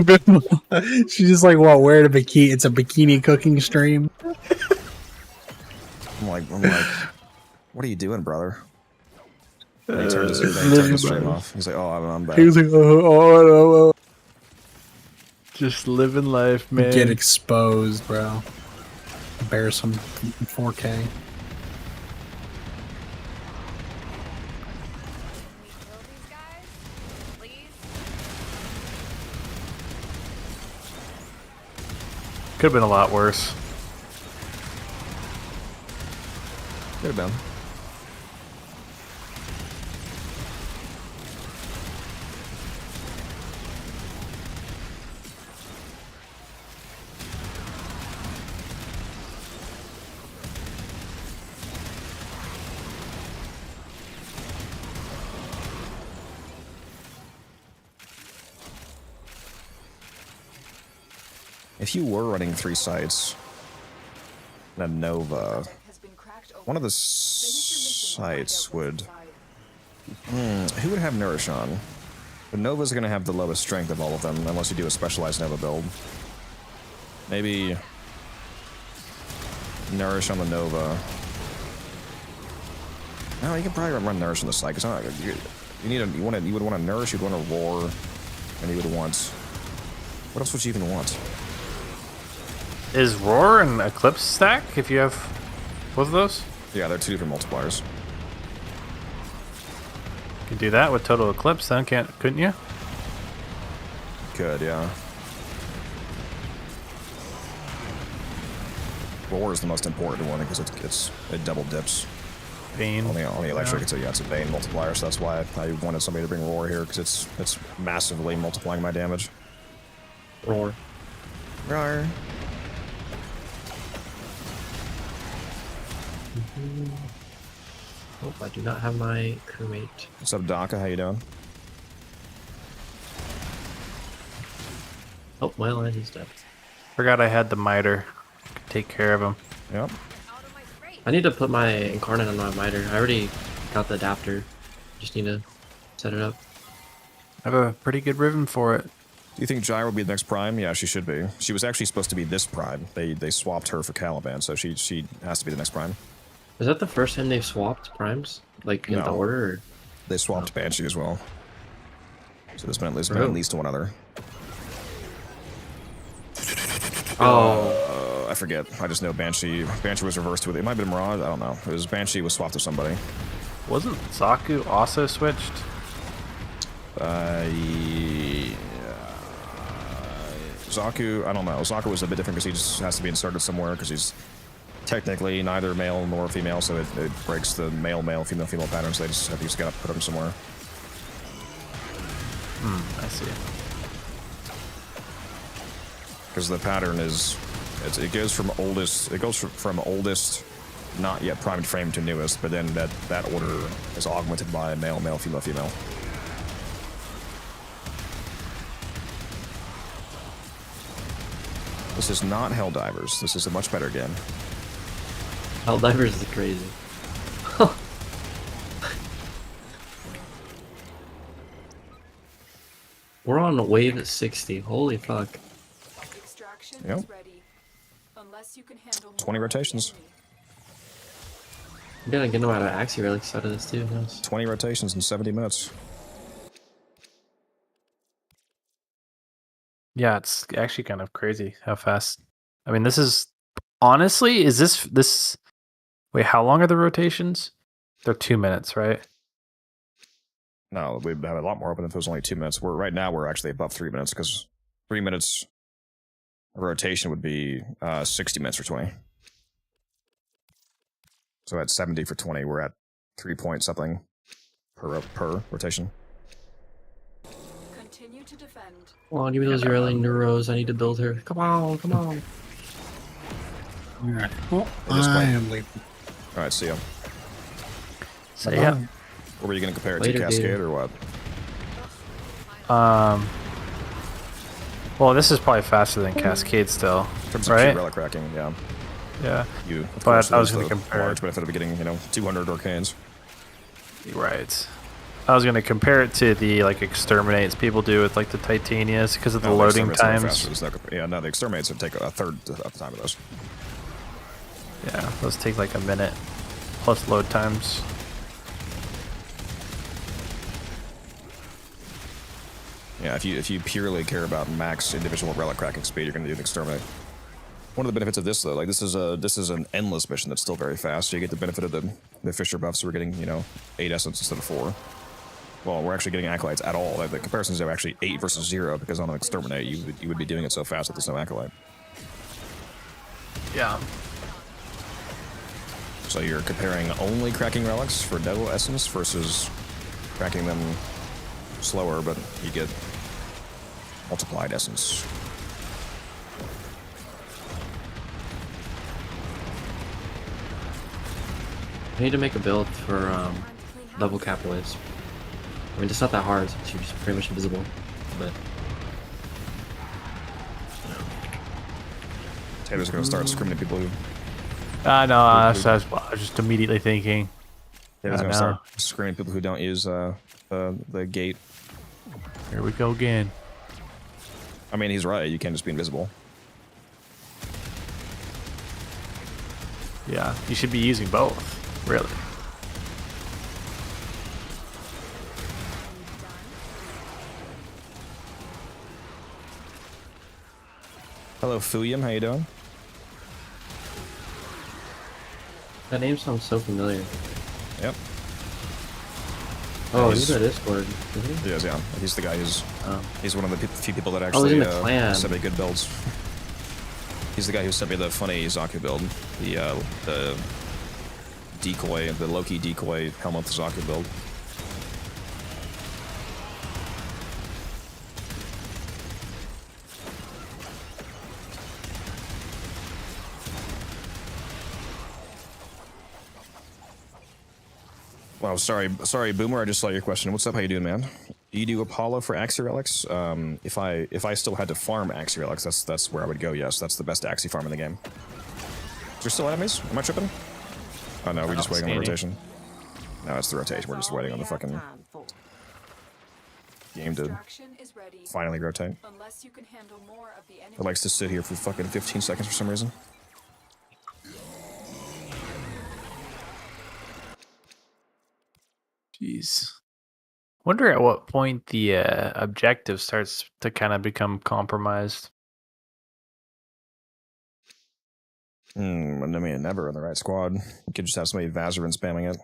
she's just like, what? Wearing a bikini? It's a bikini cooking stream. I'm like, what are you doing, brother? And he turned his stream off. He's like, oh, I'm back. He was like, oh. Just living life, man. Get exposed, bro. Embarrass him in 4K. Could have been a lot worse. Could have been. If you were running 3 sites and a Nova, one of the sites would... who would have Nourish on? The Nova's going to have the lowest strength of all of them, unless you do a specialized Nova build. Maybe... Nourish on the Nova. No, you can probably run Nourish on the site. It's not, you would want to Nourish, you'd want to Roar, and you would want... What else would you even want? Is Roar and Eclipse stack if you have both of those? Yeah, they're 2 different multipliers. You can do that with Total Eclipse then, couldn't you? Could, yeah. Roar is the most important one because it double dips. Bane. On the electric, yeah. It's a Bane multiplier, so that's why I wanted somebody to bring Roar here, because it's massively multiplying my damage. Roar. Roar. Oh, I do not have my crewmate. What's up, Dante? How you doing? Oh, well, he's dead. Forgot I had the miter. Could take care of him. Yep. I need to put my incarnate on my miter. I already got the adapter. Just need to set it up. I have a pretty good Riven for it. Do you think Gyra will be the next Prime? Yeah, she should be. She was actually supposed to be this Prime. They swapped her for Caliban, so she has to be the next Prime. Is that the first time they've swapped primes? Like in the order? Or? They swapped Banshee as well. So there's been at least one other. Oh. I forget. I just know Banshee was reversed with it. It might have been Mirage. I don't know. It was Banshee was swapped with somebody. Wasn't Zaku also switched? Zaku, I don't know. Zaku was a bit different because he just has to be inserted somewhere because he's technically neither male nor female, so it breaks the male-male, female-female pattern, so they just gotta put him somewhere. I see. Because the pattern is, it goes from oldest, not yet primed frame to newest, but then that order is augmented by male, female, female. This is not Helldivers. This is a much better game. Helldivers is crazy. We're on wave 60. Holy fuck. Extraction Yep. is ready. Unless you can handle 20 rotations. I'm gonna get no out of Axie relics out of this too. Nice. 20 rotations in 70 minutes. Yeah, it's actually kind of crazy how fast. I mean, this is honestly, is this? Wait, how long are the rotations? They're 2 minutes, right? No, we'd have a lot more open if it was only 2 minutes. Right now we're actually above 3 minutes because 3 minutes of rotation would be 60 minutes for 20. So at 70 for 20, we're at 3 point something per rotation. Continue to defend. Come on, give me those early neuros. I need to build her. Come on, come on. Alright. Well, just I wait. am leaving. All right, see ya. So yeah. What were you going to compare it Later, to, Cascade dude. or what? Well, this is probably faster than Cascade still, In terms of right? pure relic cracking, yeah. Yeah. You, of But course, I was lose going to the compare. large benefit of getting, 200 arcanes. Right. I was going to compare it to the like exterminates people do with like the Titanias because of the No, loading exterminates are times. faster. There's no, the exterminates would take a third of the time of those. Yeah, those take like a minute plus load times. Yeah, if you purely care about max individual relic cracking speed, you're going to do an exterminate. One of the benefits of this, though, like this is an endless mission that's still very fast. So you get the benefit of the Fisher buffs. So we're getting 8 essence instead of 4. Well, we're actually getting acolytes at all. Like, the comparisons are actually 8 versus 0 because on an exterminate you would be doing it so fast that there's no acolyte. Yeah. So you're comparing only cracking relics for no essence versus cracking them slower, but you get multiplied essence. I need to make a build for double capitalists. I mean, it's not that hard. It's just pretty much invisible, but. Taylor's gonna start screaming at people who. I know. I was just immediately thinking. Taylor's gonna start screaming at people who don't use the gate. Here we go again. I mean, he's right. You can't just be invisible. Yeah, you should be using both, really. Hello, Fuyum. How you doing? That name sounds so familiar. Yep. Oh, he's at Discord. He is, yeah. He's the guy who's. He's one of the few people that he's actually in the clan. sent me good builds. He's the guy who sent me the funny Zaku build, the decoy, the Loki decoy Helmuth Zaku build. Wow, sorry, Boomer. I just saw your question. What's up? How you doing, man? Do you do Apollo for Axie Relics? If I still had to farm Axie Relics, that's where I would go. Yes, that's the best Axie farm in the game. Is there still enemies? Am I tripping? Oh no, we're just waiting on the rotation. No, it's the rotation. We're just waiting on the fucking game to finally rotate. It likes to sit here for fucking 15 seconds for some reason. Jeez. Wonder at what point the objective starts to kind of become compromised. I mean, never in the right squad. You could just have somebody Vazarin spamming it.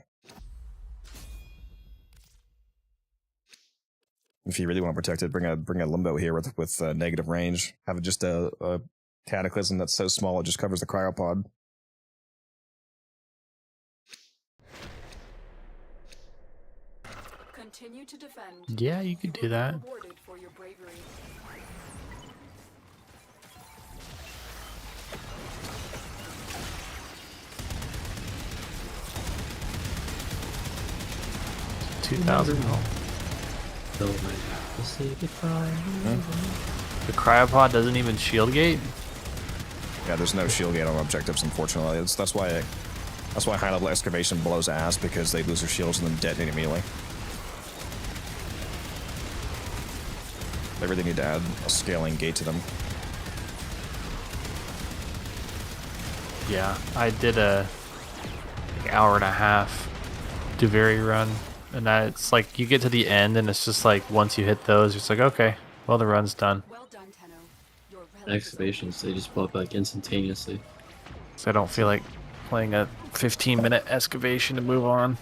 If you really want to protect it, bring a Limbo here with negative range. Have just a Cataclysm that's so small it just covers the cryopod. Continue to defend. Yeah, you could do that. Rewarded for your bravery. So might have to say goodbye. The cryopod doesn't even shield gate. Yeah, there's no shield gate on objectives, unfortunately. That's why high level excavation blows ass, because they lose their shields and then detonate immediately. They really need to add a scaling gate to them. Yeah, I did a hour and a half Duveri run, and it's like you get to the end, and it's just like once you hit those, it's like okay, well the run's done. Well done, Tenno. Your Excavations, they just blow up like instantaneously. So I don't feel like playing a 15-minute excavation to move on.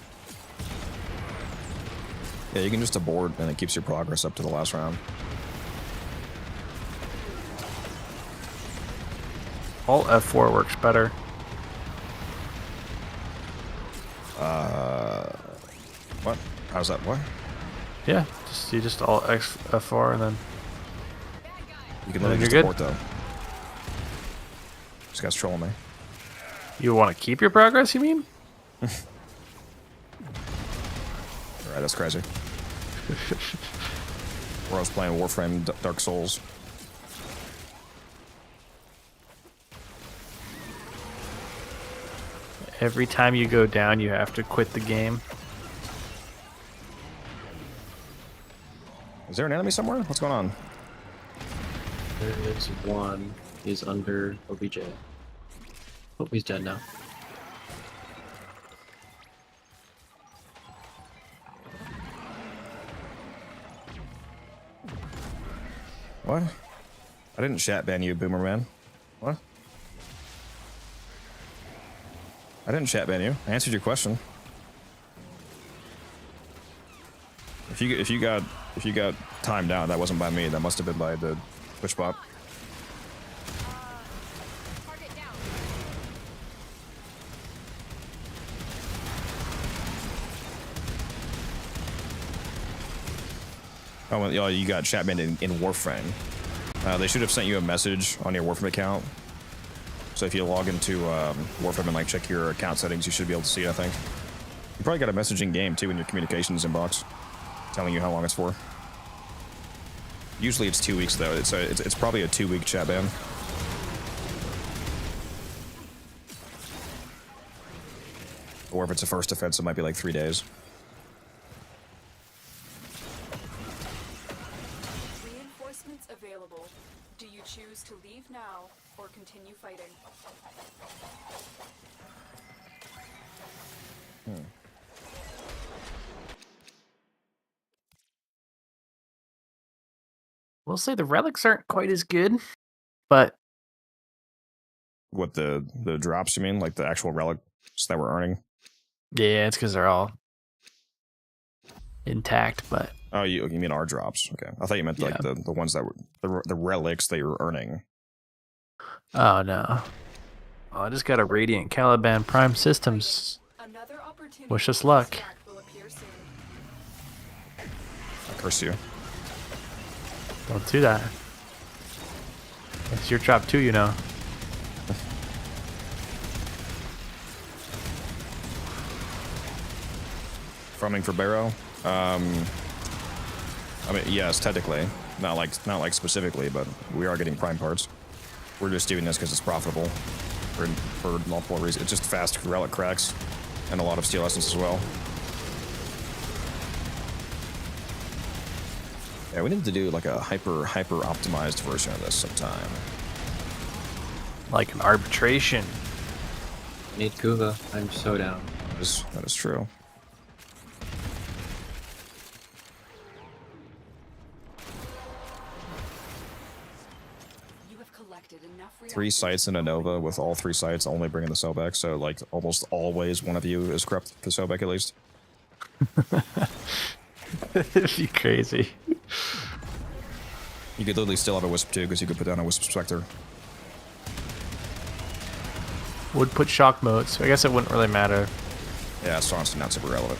Yeah, you can just abort, and it keeps your progress up to the last round. Alt F4 works better. What? How's that? What? Yeah, you just all F4 and then You can literally just abort though. This guy's trolling me. You want to keep your progress, you mean? Alright, that's crazy. Where I was playing Warframe Dark Souls. Every time you go down, you have to quit the game. Is there an enemy somewhere? What's going on? There is one. He's under OBJ. Oh, he's dead now. What? I didn't chat ban you, Boomer Man. What? I didn't chat ban you. I answered your question. If you got timed out, that wasn't by me. That must have been by the Twitch bot. Oh, well, you got chat banned in Warframe. They should have sent you a message on your Warframe account. So if you log into Warframe and like check your account settings, you should be able to see it, I think. You probably got a message in game too in your communications inbox, telling you how long it's for. Usually it's 2 weeks though. It's probably a 2-week chat ban. Or if it's a first offense, it might be like 3 days. Reinforcements available. Do you choose to leave now or continue fighting? We'll say the relics aren't quite as good, but What, the drops you mean? Like the actual relics that we're earning? yeah, it's because they're all intact, but Oh, you mean our drops? Okay, I thought you meant like the ones that were the relics that you're earning. oh no. Oh, I just got a Radiant Caliban Prime Systems. Wish us luck. I curse you. Don't do that. It's your drop too, you know. Farming for Barrow? I mean, yes, technically. Not like specifically, but we are getting prime parts. We're just doing this because it's profitable for multiple reasons. It's just fast relic cracks and a lot of steel essence as well. Yeah, we need to do like a hyper optimized version of this sometime. Like an arbitration. Need Kuva. I'm so down. That is true. You have collected enough 3 sites in a Nova with all 3 sites only bringing the Sobek, so like almost always one of you is corrupt the Sobek at least. It'd be crazy. You could literally still have a Wisp too, because you could put down a Wisp Spectre. Would put shock modes, so I guess it wouldn't really matter. Yeah, it's honestly not super relevant.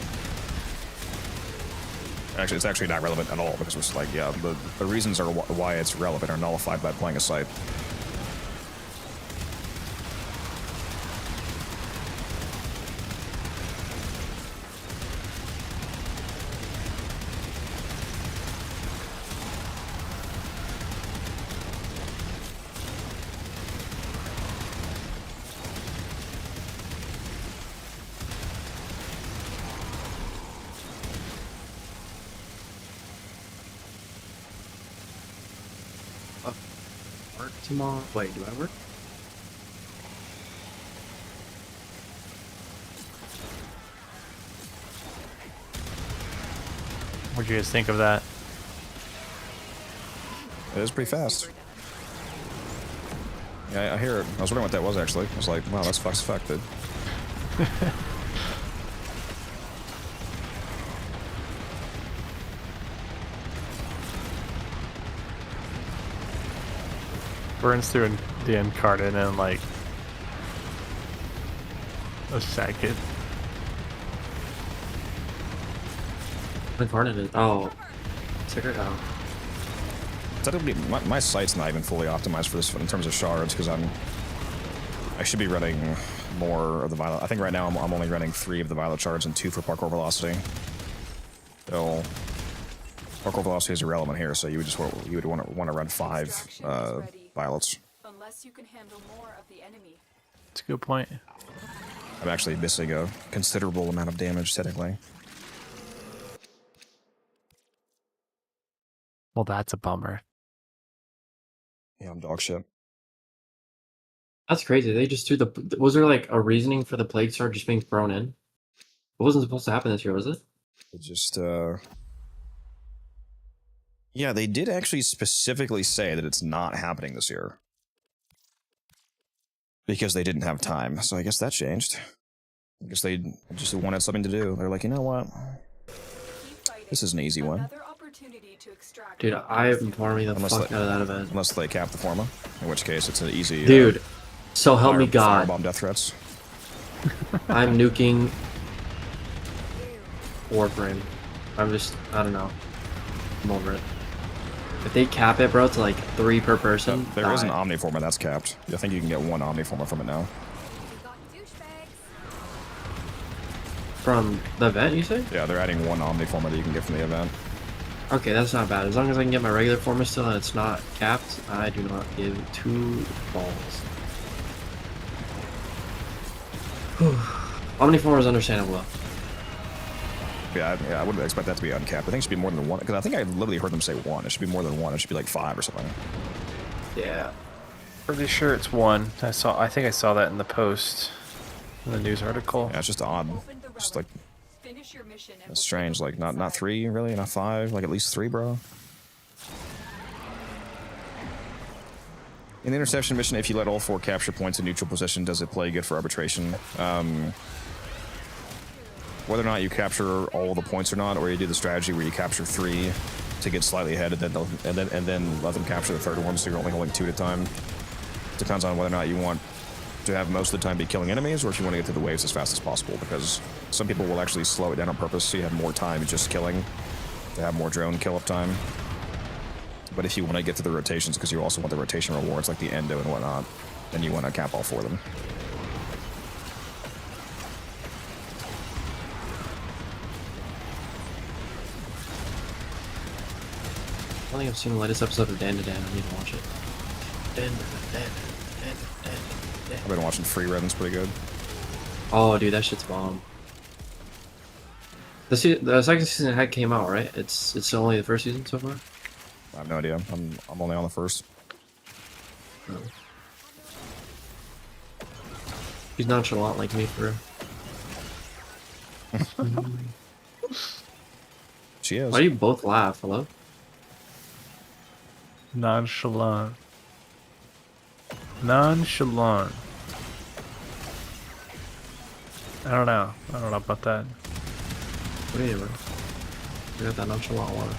Actually, it's actually not relevant at all, because it's like, yeah, the reasons are why it's relevant are nullified by playing a site. Work tomorrow? Wait, do I work? What'd you guys think of that? It is pretty fast. Yeah, I hear it. I was wondering what that was actually. I was like, wow, that's fast as fuck, dude. Burns through the incarnate in like a second. Incarnated. Oh. Secret. Oh. Technically, my sight's not even fully optimized for this in terms of shards because I should be running more of the violet. I think right now I'm only running 3 of the violet shards and 2 for parkour velocity. So parkour velocity is irrelevant here, so you would want to run 5 violets. Unless you can handle more of the enemy. That's a good point. I'm actually missing a considerable amount of damage technically. Well, that's a bummer. Yeah, I'm dog shit. That's crazy. They just threw the. Was there like a reasoning for the plague sword just being thrown in? It wasn't supposed to happen this year, was it? It just yeah, they did actually specifically say that it's not happening this year. Because they didn't have time. So I guess that changed. I guess they just wanted something to do. They're like, you know what? This is an easy one. Dude, I am farming the fuck out of that event. Unless they cap the forma, in which case it's an easy. Dude, so help me God. Firebomb death threats. I'm nuking Warframe. I don't know. I'm over it. If they cap it, bro, to like 3 per person. There is an Omniformer that's capped. I think you can get 1 Omniformer from it now. From the event, you say? Yeah, they're adding 1 Omniformer that you can get from the event. Okay, that's not bad. As long as I can get my regular former still and it's not capped, I do not give 2 balls. Omniformer is understandable. Yeah, I wouldn't expect that to be uncapped. I think it should be more than 1. Because I think I literally heard them say 1. It should be more than 1. It should be like 5 or something. Yeah. Pretty sure it's 1. I think I saw that in the post, in the news article. Yeah, it's just odd. Just like it's strange. Like not 3 really, not 5. Like at least 3, bro. In the interception mission, if you let all 4 capture points in neutral position, does it play good for arbitration? Whether or not you capture all the points or not, or you do the strategy where you capture 3 to get slightly ahead, and then let them capture the 3rd one, so you're only holding 2 at a time. Depends on whether or not you want to have most of the time be killing enemies, or if you want to get through the waves as fast as possible. Because some people will actually slow it down on purpose, so you have more time just killing, to have more drone kill up time. But if you want to get to the rotations, because you also want the rotation rewards like the endo and whatnot, then you want to cap all 4 of them. I don't think I've seen the latest episode of Dante. I need to watch it. I've been watching Free Riven's pretty good. Oh, dude, that shit's bomb. The second season had came out, right? It's only the 1st season so far. I have no idea. I'm only on the 1st. No. He's nonchalant like me, for real. She is. Why do you both laugh? Hello? Nonchalant. Nonchalant. I don't know about that. Whatever. You got that nonchalant one.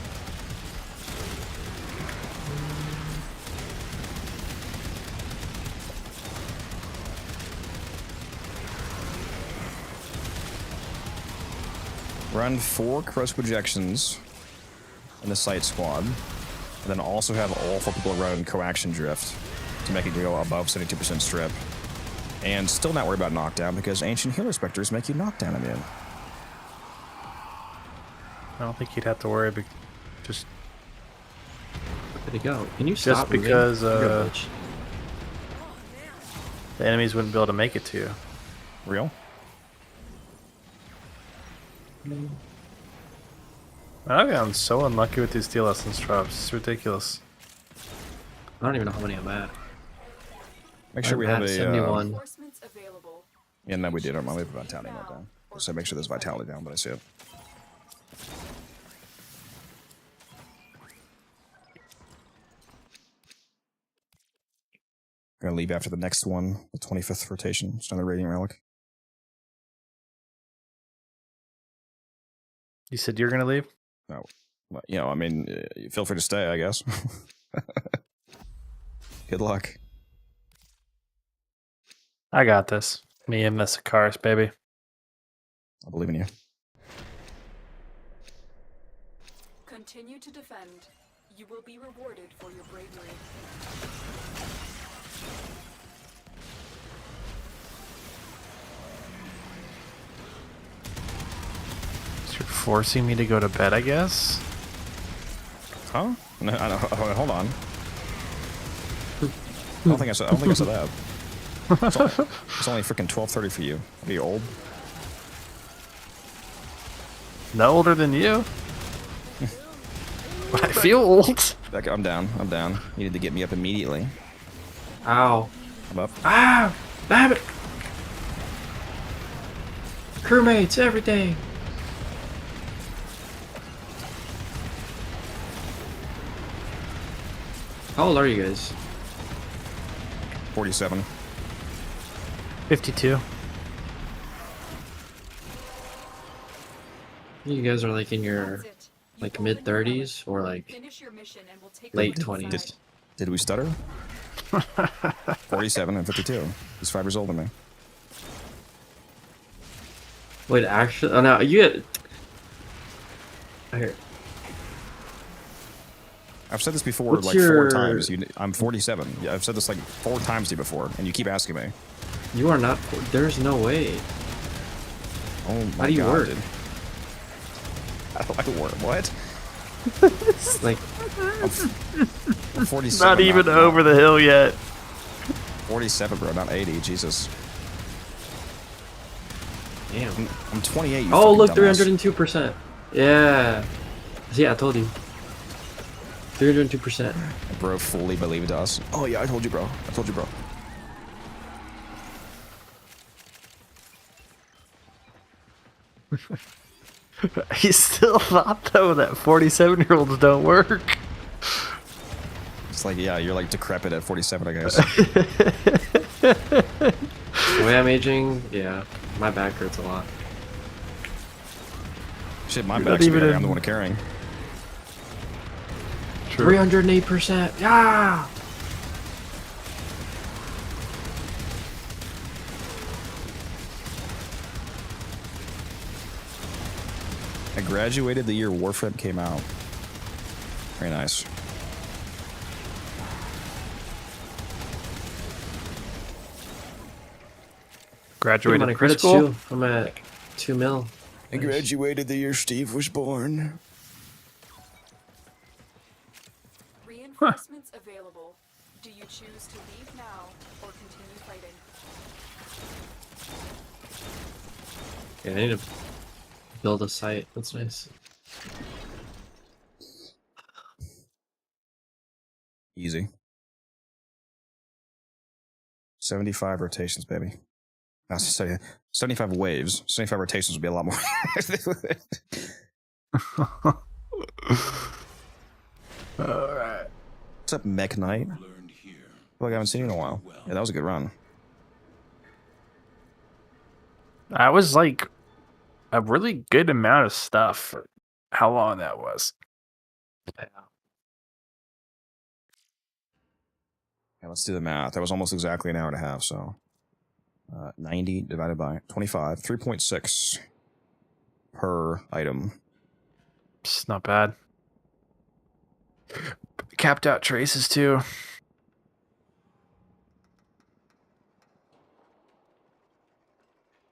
Run 4 cross projections in the sight squad, and then also have all 4 people run coaction drift to make it go above 72% strip. And still not worry about knockdown, because Ancient Healer Specters make you knockdown immune. I don't think you'd have to worry, just... Where'd it go? Can you stop just because moving? the enemies wouldn't be able to make it to you. Real? I've gotten so unlucky with these Steel Essence drops. It's ridiculous. I don't even know how many I'm at. Make sure we have a 71. Yeah, no, we did. We have vitality right down. So make sure there's vitality down, but I see it. Gonna leave after the next one, the 25th rotation. It's another Radiant Relic. You said you're gonna leave? No. But, you know, I mean, feel free to stay, I guess. Good luck. I got this. Me and Miss Sakaris, baby. I believe in you. Continue to defend. You will be rewarded for your bravery. You're forcing me to go to bed, I guess? Huh? No, I don't, hold on. I don't think I said that. It's only freaking 12:30 for you. Are you old? No older than you. But I feel old. I'm down. You need to get me up immediately. Ow. I'm up. Ah! Damn it! Crewmates, everything! How old are you guys? 47. 52. You guys are like in your like mid 30s or like late 20s. Did we stutter? 47 and 52. He's 5 years older than me. Wait, actually, oh no, you get. Here. I've said this before What's like your... 4 times. I'm 47. Yeah, I've said this like 4 times to you before, and you keep asking me. You are not. There's no way. Oh my god. How do you work? Dude. How do I work? What? Like, I'm 47. Not even over the hill yet. 47, bro, not 80. Jesus. Damn. I'm 28. You oh, look, dumbass. 302%. Yeah. See, I told you. 302%. Bro fully believed us. Oh yeah, I told you, bro. He still thought though that 47-year-olds don't work. It's like, yeah, you're like decrepit at 47, I guess. The way I'm aging, yeah, my back hurts a lot. Shit, my back's bigger. I'm the one carrying. 308%. Yeah. I graduated the year Warframe came out. Very nice. Graduated my preschool? credits too. I'm at 2 mil. I graduated the year Steve was born. Reinforcements available. Do you choose to leave now or continue fighting? Yeah, I need to build a site. That's nice. Easy. 75 rotations, baby. No, 75 waves. 75 rotations would be a lot more. Alright. What's up, Mech Knight? I feel like I haven't seen you in a while. Yeah, that was a good run. I was like a really good amount of stuff for how long that was. Yeah, let's do the math. That was almost exactly an hour and a half, so 90 divided by 25, 3.6 per item. It's not bad. Capped out traces too.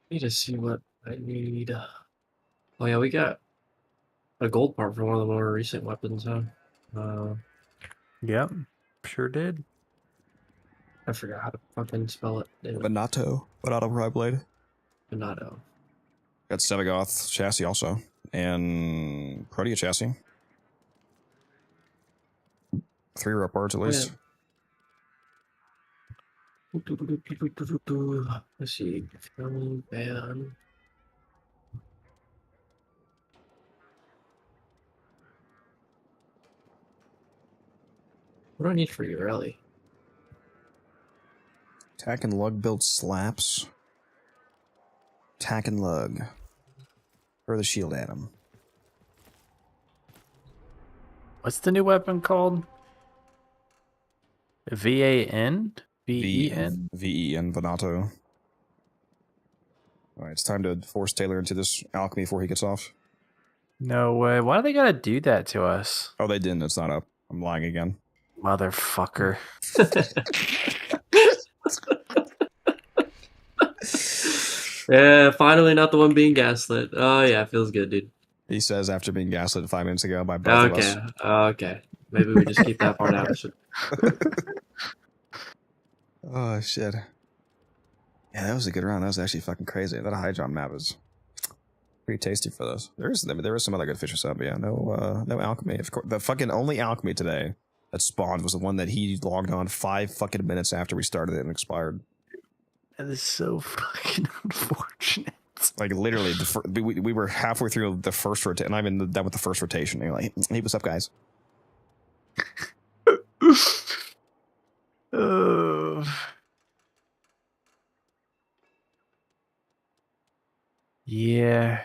Need to see what I need. Oh yeah, we got a gold part for one of the more recent weapons, huh? Yep, sure did. I forgot how to fucking spell it. Bonato Prime Blade. Bonato. Got Sevagoth chassis also, and Protea chassis. 3 rare parts at least. Let's see. Film ban. What do I need for you, really? Tack and lug build slaps. Tack and lug. Throw the shield at him. What's the new weapon called? VAN? VEN? VEN, Bonato. Alright, it's time to force Taylor into this alchemy before he gets off. No way. Why do they gotta do that to us? Oh, they didn't. It's not up. I'm lying again. Motherfucker. Yeah, finally not the one being gaslit. Oh yeah, feels good, dude. He says after being gaslit 5 minutes ago by both of us. Okay. Maybe we just keep that part out. Oh shit. Yeah, that was a good round. That was actually fucking crazy. That high jump map is pretty tasty for those. There was some other good fishes up, but yeah, no alchemy. Of course, the fucking only alchemy today that spawned was the one that he logged on 5 fucking minutes after we started it and expired. That is so fucking unfortunate. Like literally, we were halfway through the first rotation, not even done with the first rotation. And you're like, "Hey, what's up, guys?" Yeah.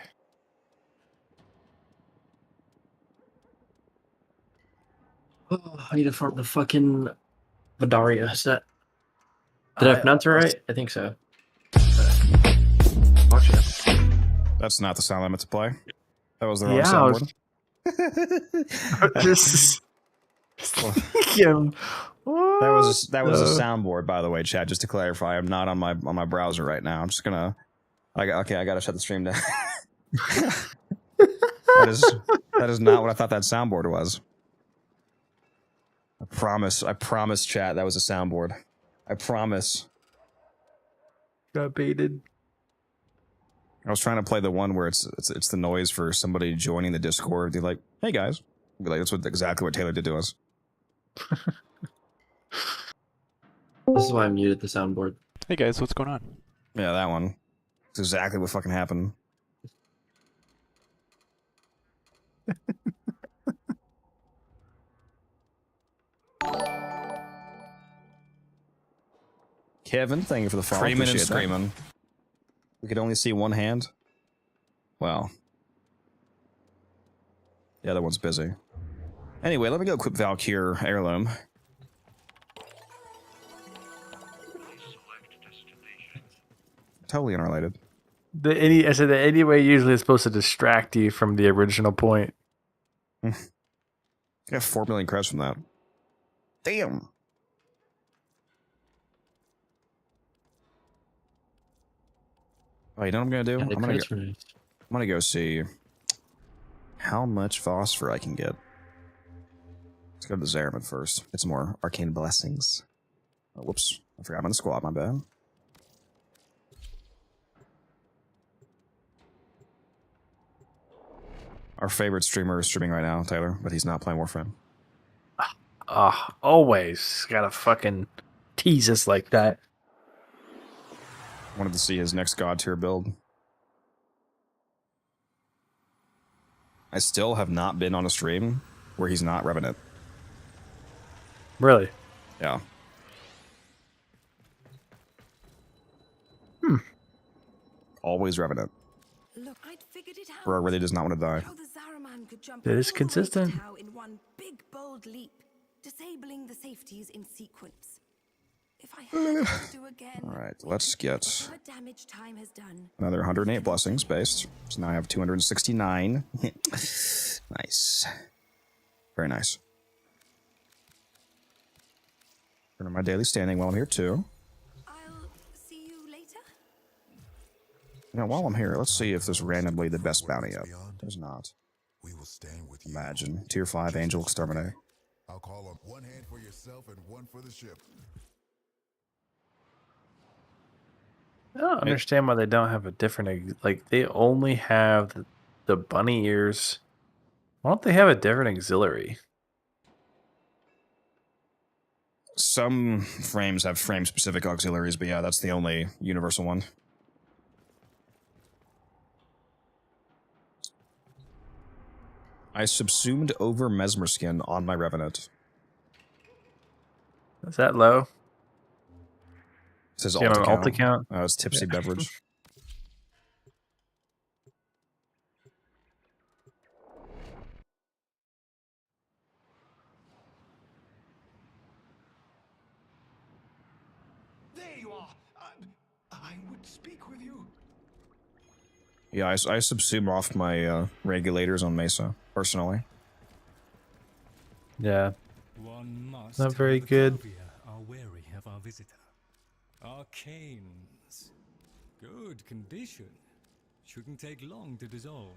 Oh, I need to farm the fucking Vidaria set. Did I pronounce it right? I think so. Watch it. That's not the sound I meant to play. That was the wrong Yeah, soundboard. Just That was a soundboard, by the way, chat. Just to clarify, I'm not on my browser right now. I'm just gonna. I gotta shut the stream down. that is not what I thought that soundboard was. I promise, chat. That was a soundboard. I promise. Got baited. I was trying to play the one where it's the noise for somebody joining the Discord. They're like, "Hey guys," be like, that's exactly what Taylor did to us. This is why I muted the soundboard. Hey guys, what's going on? Yeah, that one. It's exactly what fucking happened. Kevin, thank you for the follow. Screaming and screaming. We could only see one hand. Wow. The other one's busy. Anyway, let me go equip Valkyr heirloom. Totally unrelated. I said that anyway usually is supposed to distract you from the original point. I got 4 million credits from that. Damn. Oh, you know what I'm gonna do? I'm gonna go see how much phosphor I can get. Let's go to the Zeraman first. Get some more arcane blessings. Oh, whoops. I forgot I'm in the squad, my bad. Our favorite streamer is streaming right now, Taylor, but he's not playing Warframe. Always gotta fucking tease us like that. Wanted to see his next god tier build. I still have not been on a stream where he's not Revenant. Really? Yeah. Always Revenant. Look, I'd figured it out. Bro really does not want to die. How the Zaraman could jump That is all the way to consistent. Tau in one big bold leap, disabling the safeties in sequence. If I had to do again, Alright, let's get whatever damage time has done. another 108 blessings based. So now I have 269. Nice. Very nice. Turn on my daily standing while I'm here too. I'll see you later. Now while I'm here, let's see if there's randomly the best bounty up. There's not. We will stand with you. Imagine. Tier 5 Angel Exterminate. I'll call on one hand for yourself and one for the ship. I don't understand why they don't have a different, like, they only have the bunny ears. Why don't they have a different auxiliary? Some frames have frame-specific auxiliaries, but yeah, that's the only universal one. I subsumed over Mesmer Skin on my Revenant. Is that low? It says Do you have an alt account? Oh, it's Tipsy Beverage. There you are. I would speak with you. Yeah, I subsume off my regulators on Mesa, personally. Yeah. One must, Not very however, good. Calvia are wary of our visitor. Arcanes. Good condition. Shouldn't take long to dissolve.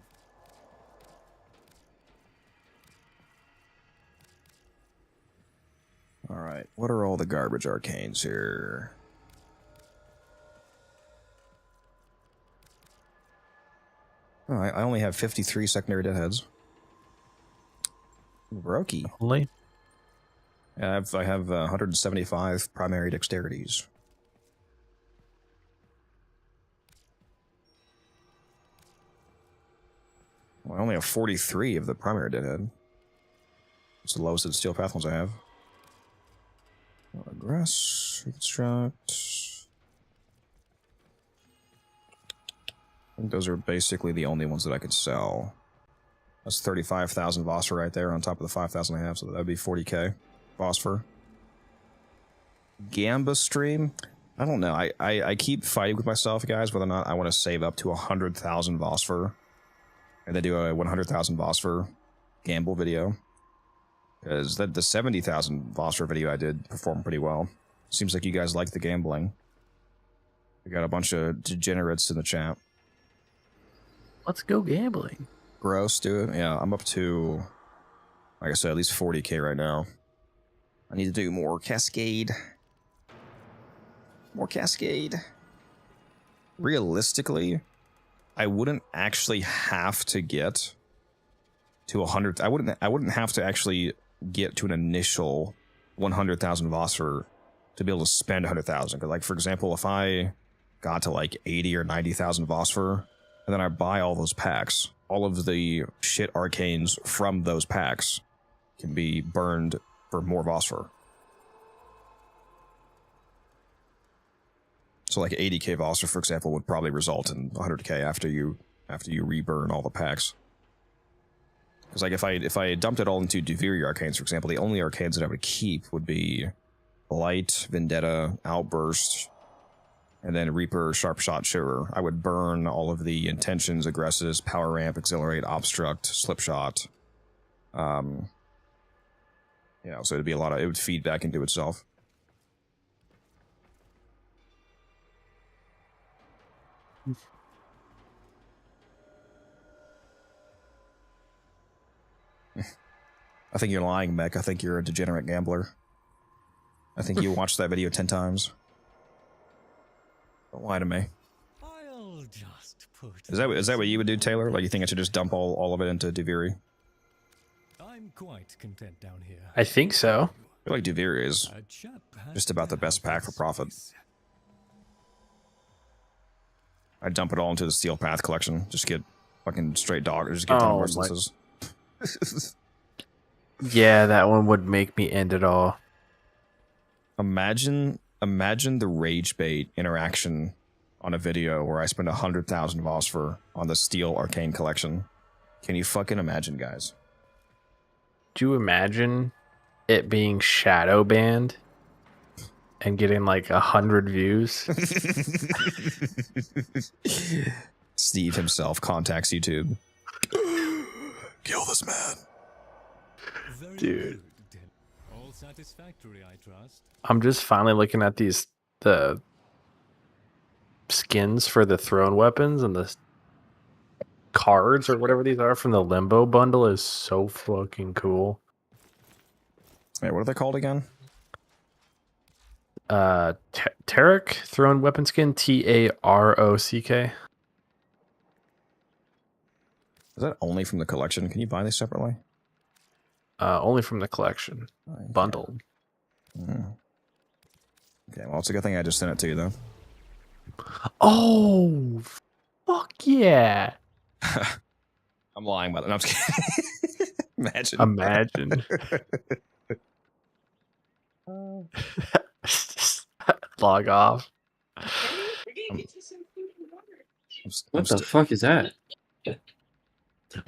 Alright, what are all the garbage arcanes here? Oh, I only have 53 secondary deadheads. Brokey. Only? Yeah, I have 175 primary dexterities. Well, I only have 43 of the primary deadhead. It's the lowest of the steel path ones I have. Aggress, reconstruct. I think those are basically the only ones that I could sell. That's 35,000 Vosper right there on top of the 5,000 I have, so that'd be 40k Vosper. Gamba stream? I don't know. I keep fighting with myself, guys, whether or not I want to save up to 100,000 Vosper and then do a 100,000 Vosper gamble video. Because the 70,000 Vosper video I did performed pretty well. Seems like you guys like the gambling. We got a bunch of degenerates in the chat. Let's go gambling. Gross, do it. Yeah, I'm up to, like I said, at least 40k right now. I need to do more Cascade. More Cascade. Realistically, I wouldn't actually have to get to 100. I wouldn't have to actually get to an initial 100,000 Vosper to be able to spend 100,000. Like, for example, if I got to like 80 or 90,000 Vosper, and then I buy all those packs, all of the shit arcanes from those packs can be burned for more Vosper. So like 80k Vosper, for example, would probably result in 100k after you reburn all the packs. Because like if I dumped it all into Duviri arcanes, for example, the only arcanes that I would keep would be Light, Vendetta, Outburst, and then Reaper, Sharp Shot, Shiver. I would burn all of the Intentions, Aggresses, Power Ramp, Exhilarate, Obstruct, Slipshot. You know, so it'd be a lot of, it would feed back into itself. I think you're lying, Mech. I think you're a degenerate gambler. I think you watched that video 10 times. Don't lie to me. I'll just put Is that what you would do, Taylor? Like, you think I should just dump all of it into Duviri? I'm quite content down here. I think so. I feel like Duviri is just about the best pack for profit. I dump it all into the Steel Path collection. Just get fucking straight dog. Just get down mercilesses. Yeah, that one would make me end it all. Imagine the rage bait interaction on a video where I spend 100,000 Vosper on the Steel Arcane collection. Can you fucking imagine, guys? Do you imagine it being shadow banned and getting like 100 views? Steve himself contacts YouTube. Kill this man. Dude. All satisfactory, I trust. I'm just finally looking at the skins for the thrown weapons, and the cards or whatever these are from the Limbo bundle is so fucking cool. Wait, what are they called again? Tarek thrown weapon skin, Tarock. Is that only from the collection? Can you buy these separately? Only from the collection. Okay. Bundled. Okay, well, it's a good thing I just sent it to you, though. Oh, fuck yeah. I'm lying, by the way. No, I'm just kidding. Imagine. Log off. What the fuck is that?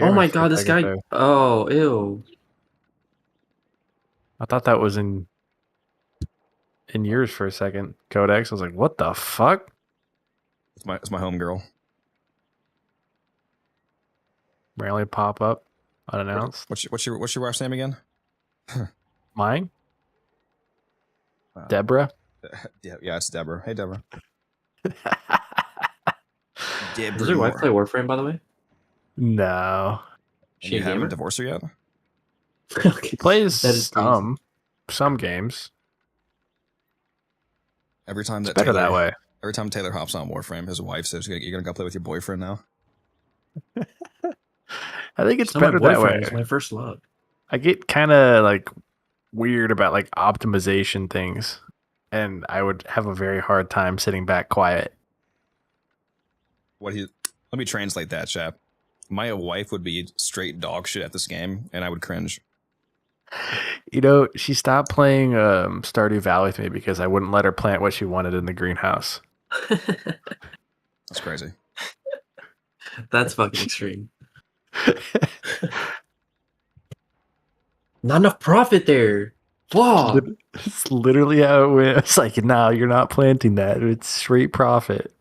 Oh my god, this guy. Oh, ew. I thought that was in yours for a second. Codex. I was like, what the fuck? It's my homegirl. randomly pop up unannounced. What's your wife's name again? Mine? Deborah? Yeah, it's Deborah. Hey, Deborah. Does your wife play Warframe, by the way? No. And you haven't divorced her yet? He plays That is some games. Every time that better that way. Every time Taylor hops on Warframe, his wife says, "You're gonna go play with your boyfriend now." I think it's Still my better that way. boyfriend is my first love. I get kind of like weird about like optimization things, and I would have a very hard time sitting back quiet. Let me translate that, chap. My wife would be straight dog shit at this game, and I would cringe. You know, she stopped playing Stardew Valley with me because I wouldn't let her plant what she wanted in the greenhouse. That's crazy. That's fucking extreme. Not enough profit there. Fuck. It's literally how it went. It's like, no, you're not planting that. It's straight profit.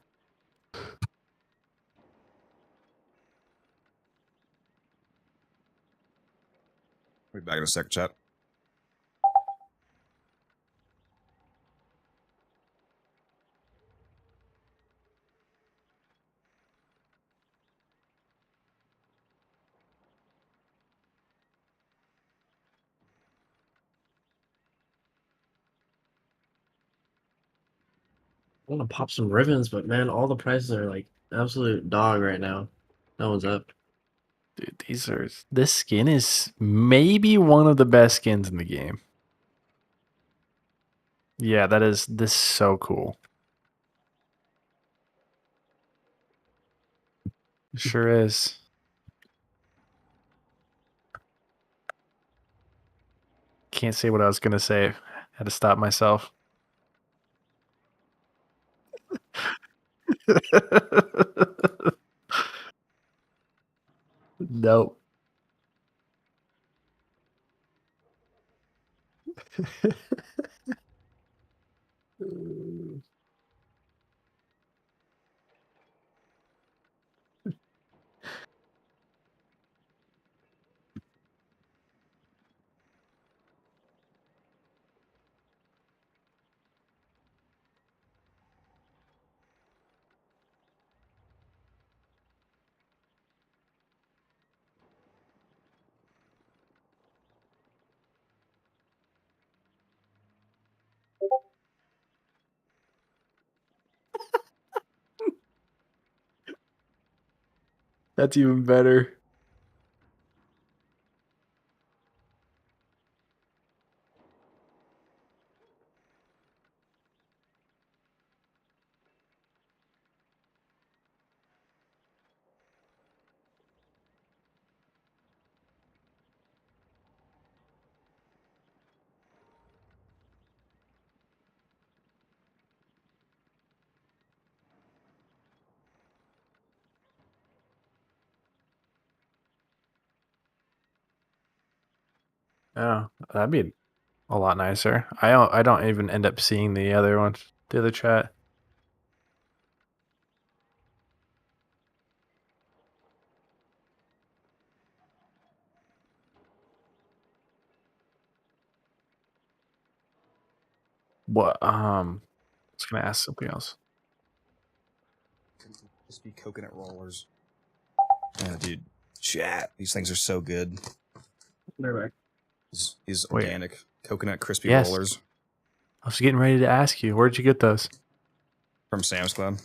We'll be back in a sec, chat. I want to pop some Rivens, but man, all the prices are like absolute dog right now. No one's up. Dude, this skin is maybe one of the best skins in the game. Yeah, this is so cool. Sure is. Can't say what I was gonna say. Had to stop myself. Nope. That's even better. Oh, that'd be a lot nicer. I don't even end up seeing the other one, the other chat. What? I was gonna ask something else. Just be coconut rollers. Yeah, dude. Chat. These things are so good. These organic coconut crispy rollers. I was getting ready to ask you, where'd you get those? From Sam's Club.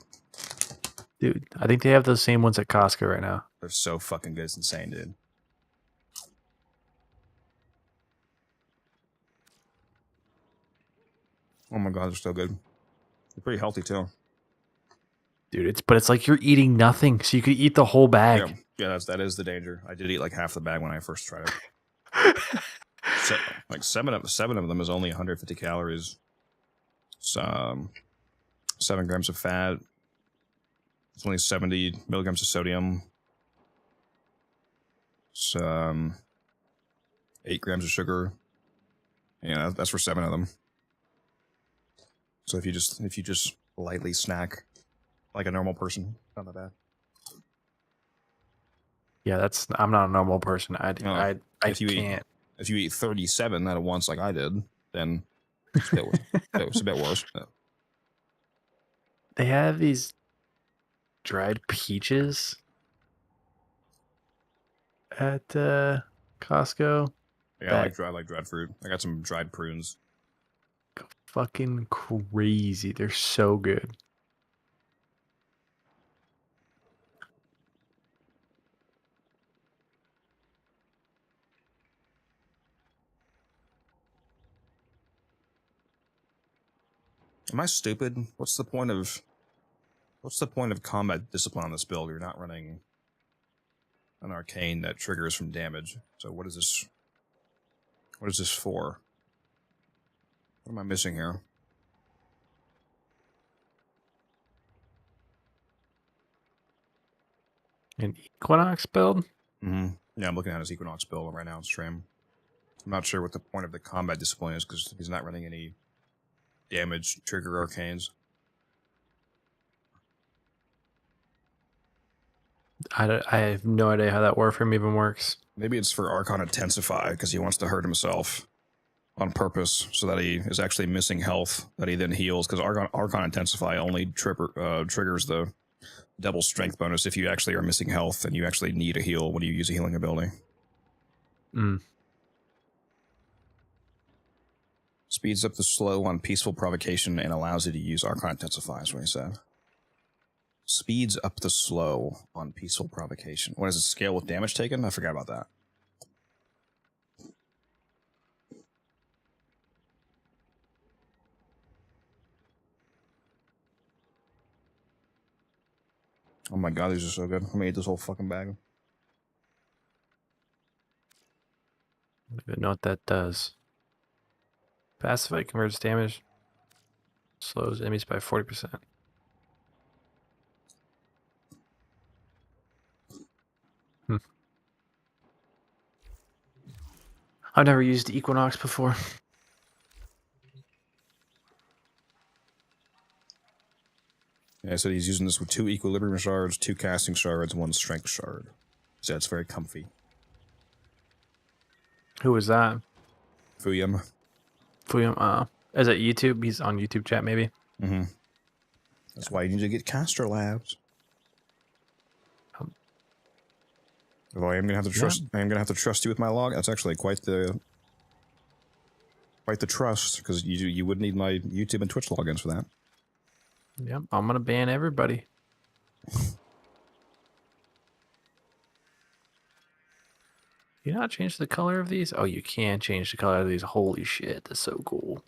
Dude, I think they have those same ones at Costco right now. They're so fucking good. It's insane, dude. Oh my god, they're so good. They're pretty healthy too. Dude, it's like you're eating nothing, so you could eat the whole bag. Yeah, that is the danger. I did eat like half the bag when I first tried it. Like seven of them is only 150 calories. It's 7 grams of fat. It's only 70 milligrams of sodium. It's 8 grams of sugar. Yeah, that's for 7 of them. So if you just lightly snack like a normal person, not that bad. Yeah, that's. I'm not a normal person. I if you can't. If you eat 37 at once like I did, then it's a bit worse. They have these dried peaches at Costco. Yeah, I like dried fruit. I got some dried prunes. Fucking crazy. They're so good. Am I stupid? What's the point of combat discipline on this build? You're not running an arcane that triggers from damage. So what is this? What is this for? What am I missing here? An Equinox build? Mm-hmm. Yeah, I'm looking at his Equinox build right now on stream. I'm not sure what the point of the combat discipline is because he's not running any damage trigger arcanes. I have no idea how that Warframe even works. Maybe it's for Archon Intensify because he wants to hurt himself on purpose so that he is actually missing health that he then heals because Archon Intensify only triggers the double strength bonus if you actually are missing health and you actually need a heal when you use a healing ability. Speeds up the slow on peaceful provocation and allows you to use Archon Intensify, is what he said. Speeds up the slow on peaceful provocation. What does it scale with damage taken? I forgot about that. Oh my god, these are so good. I'm gonna eat this whole fucking bag. I don't even know what that does. Pacify converts damage. Slows enemies by 40%. I've never used Equinox before. Yeah, so he's using this with 2 equilibrium shards, 2 casting shards, 1 strength shard. So it's very comfy. Who is that? Fuyum. Is it YouTube? He's on YouTube chat, maybe. Mm-hmm. That's why you need to get caster labs. Although I am gonna have to trust. I am gonna have to trust you with my log. That's actually quite the trust because you would need my YouTube and Twitch logins for that. Yep, I'm gonna ban everybody. You not change the color of these? Oh, you can change the color of these. Holy shit, that's so cool.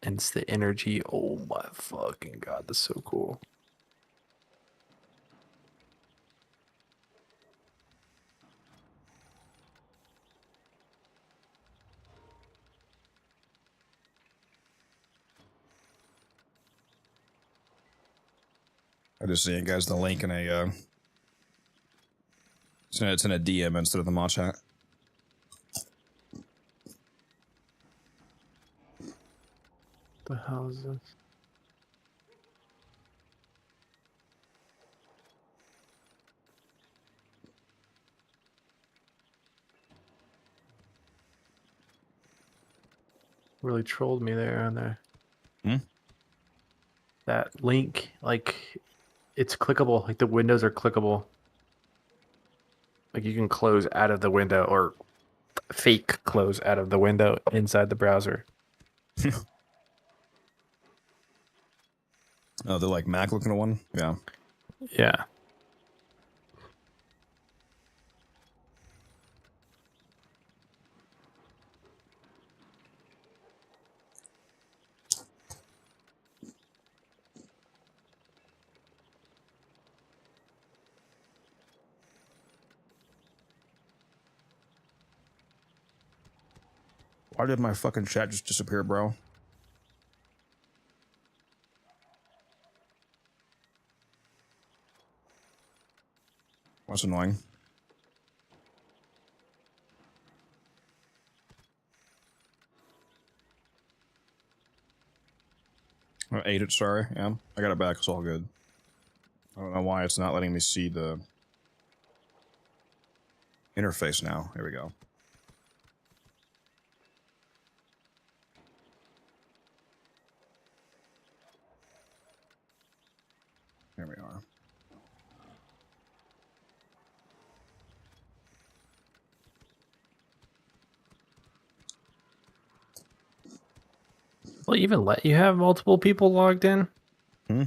And it's the energy. Oh my fucking god, that's so cool. I just sent you guys the link in a. It's in a DM instead of the mod chat. What the hell is this? Really trolled me there on there. That link, like, it's clickable. Like the windows are clickable. Like you can close out of the window or fake close out of the window inside the browser. Oh, the like Mac looking one? Yeah. Yeah. Why did my fucking chat just disappear, bro? That's annoying. I ate it, sorry. Yeah, I got it back. It's all good. I don't know why it's not letting me see the interface now. Here we go. Here we are. Will it even let you have multiple people logged in? Hmm?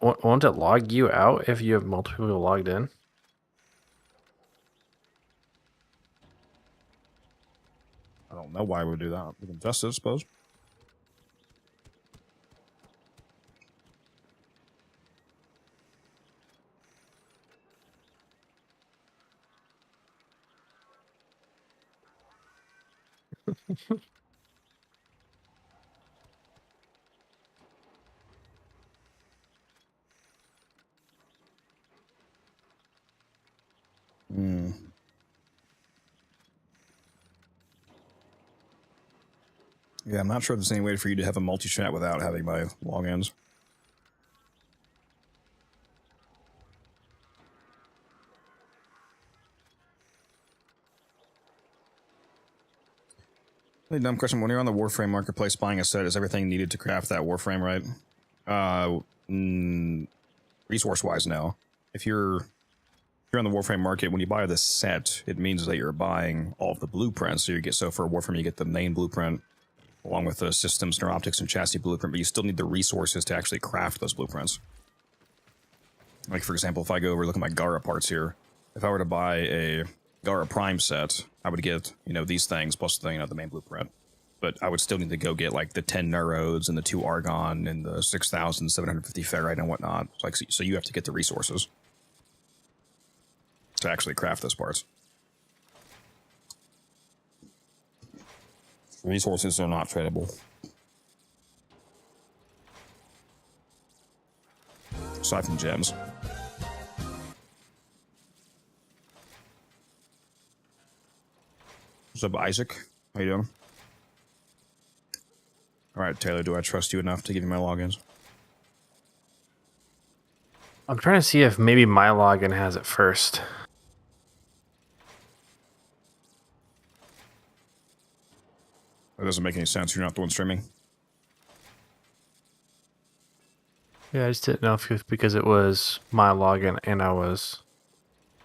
Won't it log you out if you have multiple people logged in? I don't know why we would do that. We can test it, I suppose. Hmm. Yeah, I'm not sure if there's any way for you to have a multi-chat without having my logins. Really dumb question. When you're on the Warframe marketplace buying a set, is everything needed to craft that Warframe, right? Resource-wise, no. If you're on the Warframe market, when you buy this set, it means that you're buying all of the blueprints. So for Warframe, you get the main blueprint, along with the systems, neuroptics, and chassis blueprint, but you still need the resources to actually craft those blueprints. Like, for example, if I go over look at my Gara parts here, if I were to buy a Gara Prime set, I would get, these things plus the main blueprint. But I would still need to go get, like, the 10 Neurodes and the 2 Argon and the 6,750 Ferrite and whatnot. So you have to get the resources to actually craft those parts. Resources are not tradable. Aside from gems. What's up, Isaac? How you doing? Alright, Taylor, do I trust you enough to give you my logins? I'm trying to see if maybe my login has it first. That doesn't make any sense. You're not the one streaming. Yeah, I just didn't know if it was because it was my login and I was...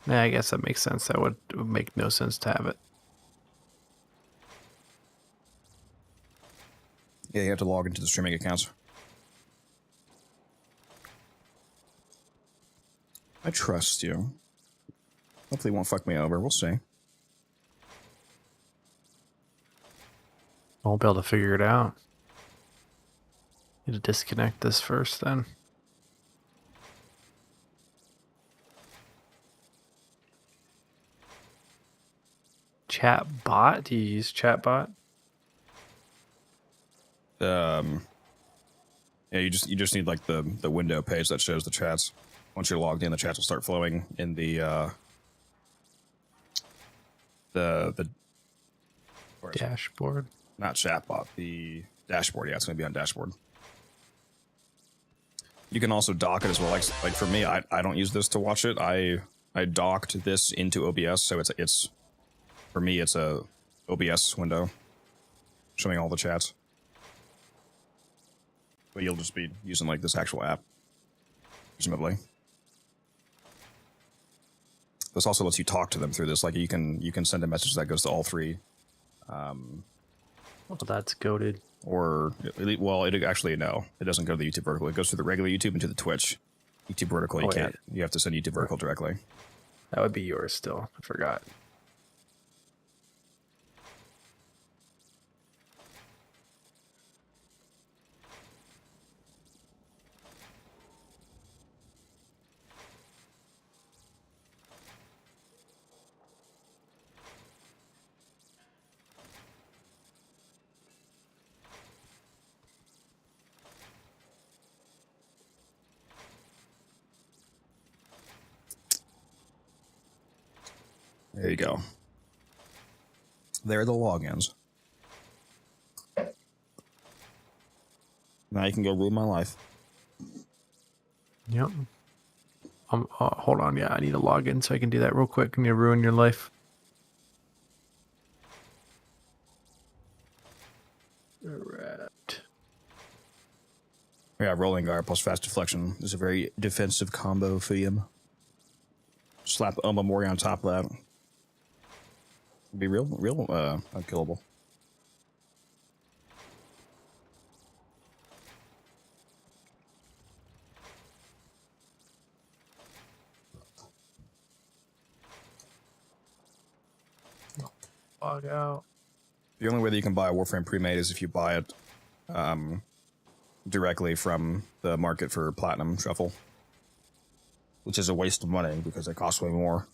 Yeah, I guess that makes sense. That would make no sense to have it. Yeah, you have to log into the streaming accounts. I trust you. Hopefully it won't fuck me over. We'll see. I won't be able to figure it out. Need to disconnect this first then. Chat bot? Do you use chat bot? Yeah, you just need like the window page that shows the chats. Once you're logged in, the chats will start flowing in the dashboard. Not chatbot, the dashboard. Yeah, it's gonna be on dashboard. You can also dock it as well. Like for me, I don't use this to watch it. I docked this into OBS, so it's for me it's a OBS window showing all the chats. But you'll just be using like this actual app, presumably. This also lets you talk to them through this. Like you can send a message that goes to all three. Well, that's goated. Or well, it actually no, it doesn't go to the YouTube vertical. It goes to the regular YouTube and to the Twitch. YouTube vertical, you can't. You have to send YouTube vertical directly. That would be yours still. I forgot. There you go. There are the logins. Now you can go ruin my life. Yep. Hold on. Yeah, I need to log in so I can do that real quick. Can you ruin your life? All right. Yeah, rolling guard plus fast deflection is a very defensive combo for him. Slap Oma Mori on top of that. Be real unkillable. Log out. The only way that you can buy a Warframe pre-made is if you buy it directly from the market for platinum shuffle, which is a waste of money because it costs way more.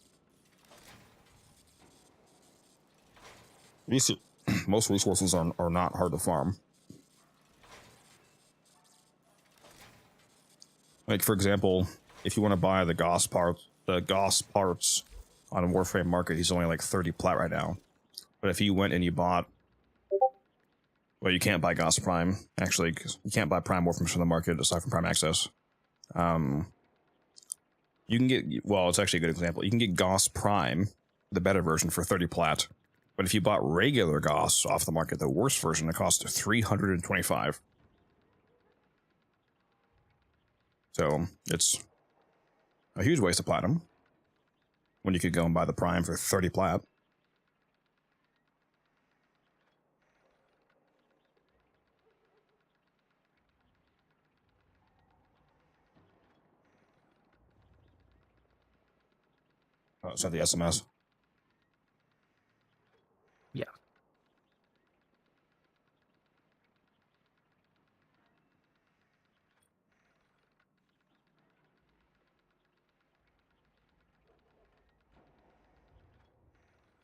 Most resources are not hard to farm. Like, for example, if you want to buy the Goss parts on a Warframe market, he's only like 30 plat right now. But if you went and you bought, well, you can't buy Goss Prime, actually, 'cause you can't buy Prime Warframes from the market aside from Prime Access. You can get, well, it's actually a good example. You can get Goss Prime, the better version, for 30 plat. But if you bought regular Goss off the market, the worst version, it costs 325. So it's a huge waste of platinum when you could go and buy the Prime for 30 plat. Oh, it's not the SMS. Yeah.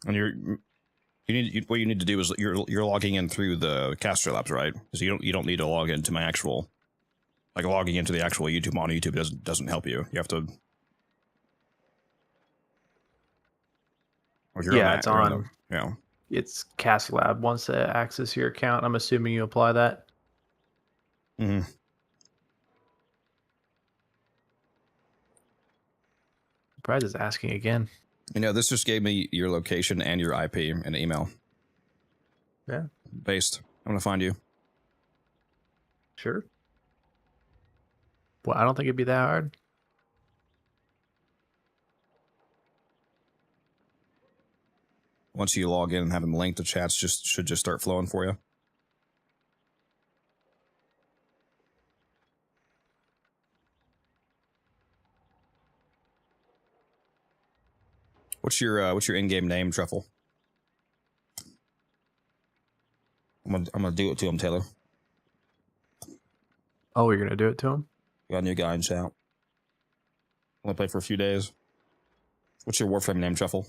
And what you need to do is you're logging in through the caster labs, right? Because you don't need to log into my actual, like, logging into the actual YouTube on YouTube doesn't help you. You have to. Yeah, it's on. Yeah. It's Cast Lab wants to access your account. I'm assuming you apply that. Mm-hmm. Brad is asking again. You know, this just gave me your location and your IP and email. Yeah. Based. I'm gonna find you. Sure. Well, I don't think it'd be that hard. Once you log in and have them linked, the chats should just start flowing for you. What's your in-game name, Truffle? I'm gonna do it to him, Taylor. Oh, you're gonna do it to him? Got a new guy in chat. Only play for a few days. What's your Warframe name, Truffle?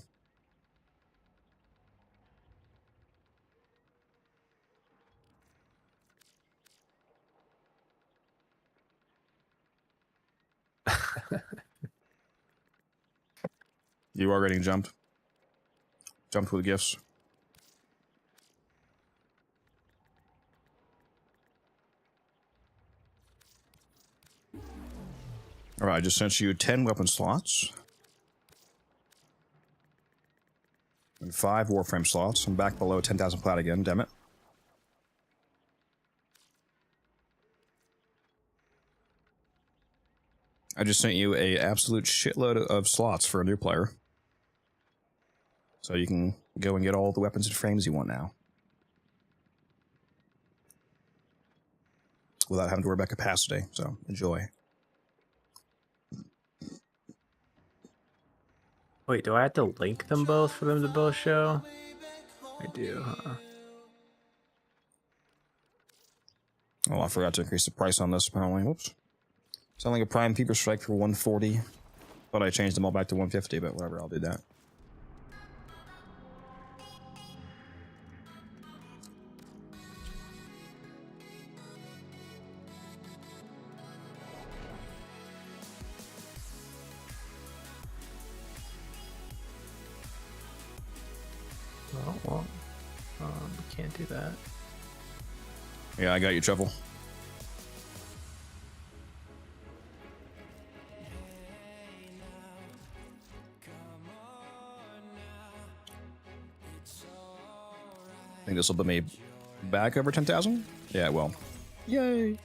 You are getting jumped. Jumped with gifts. Alright, I just sent you 10 weapon slots. And 5 Warframe slots. I'm back below 10,000 plat again, damn it. I just sent you a absolute shitload of slots for a new player. So you can go and get all the weapons and frames you want now. Without having to worry about capacity, so enjoy. Wait, do I have to link them both for them to both show? I do, huh? Oh, I forgot to increase the price on this, apparently. Whoops. Selling a Prime Peeper Strike for 140. Thought I changed them all back to 150, but whatever, I'll do that. Oh, well, we can't do that. Yeah, I got you, Truffle. think this will put me back over 10,000. Yeah, it will. Yay!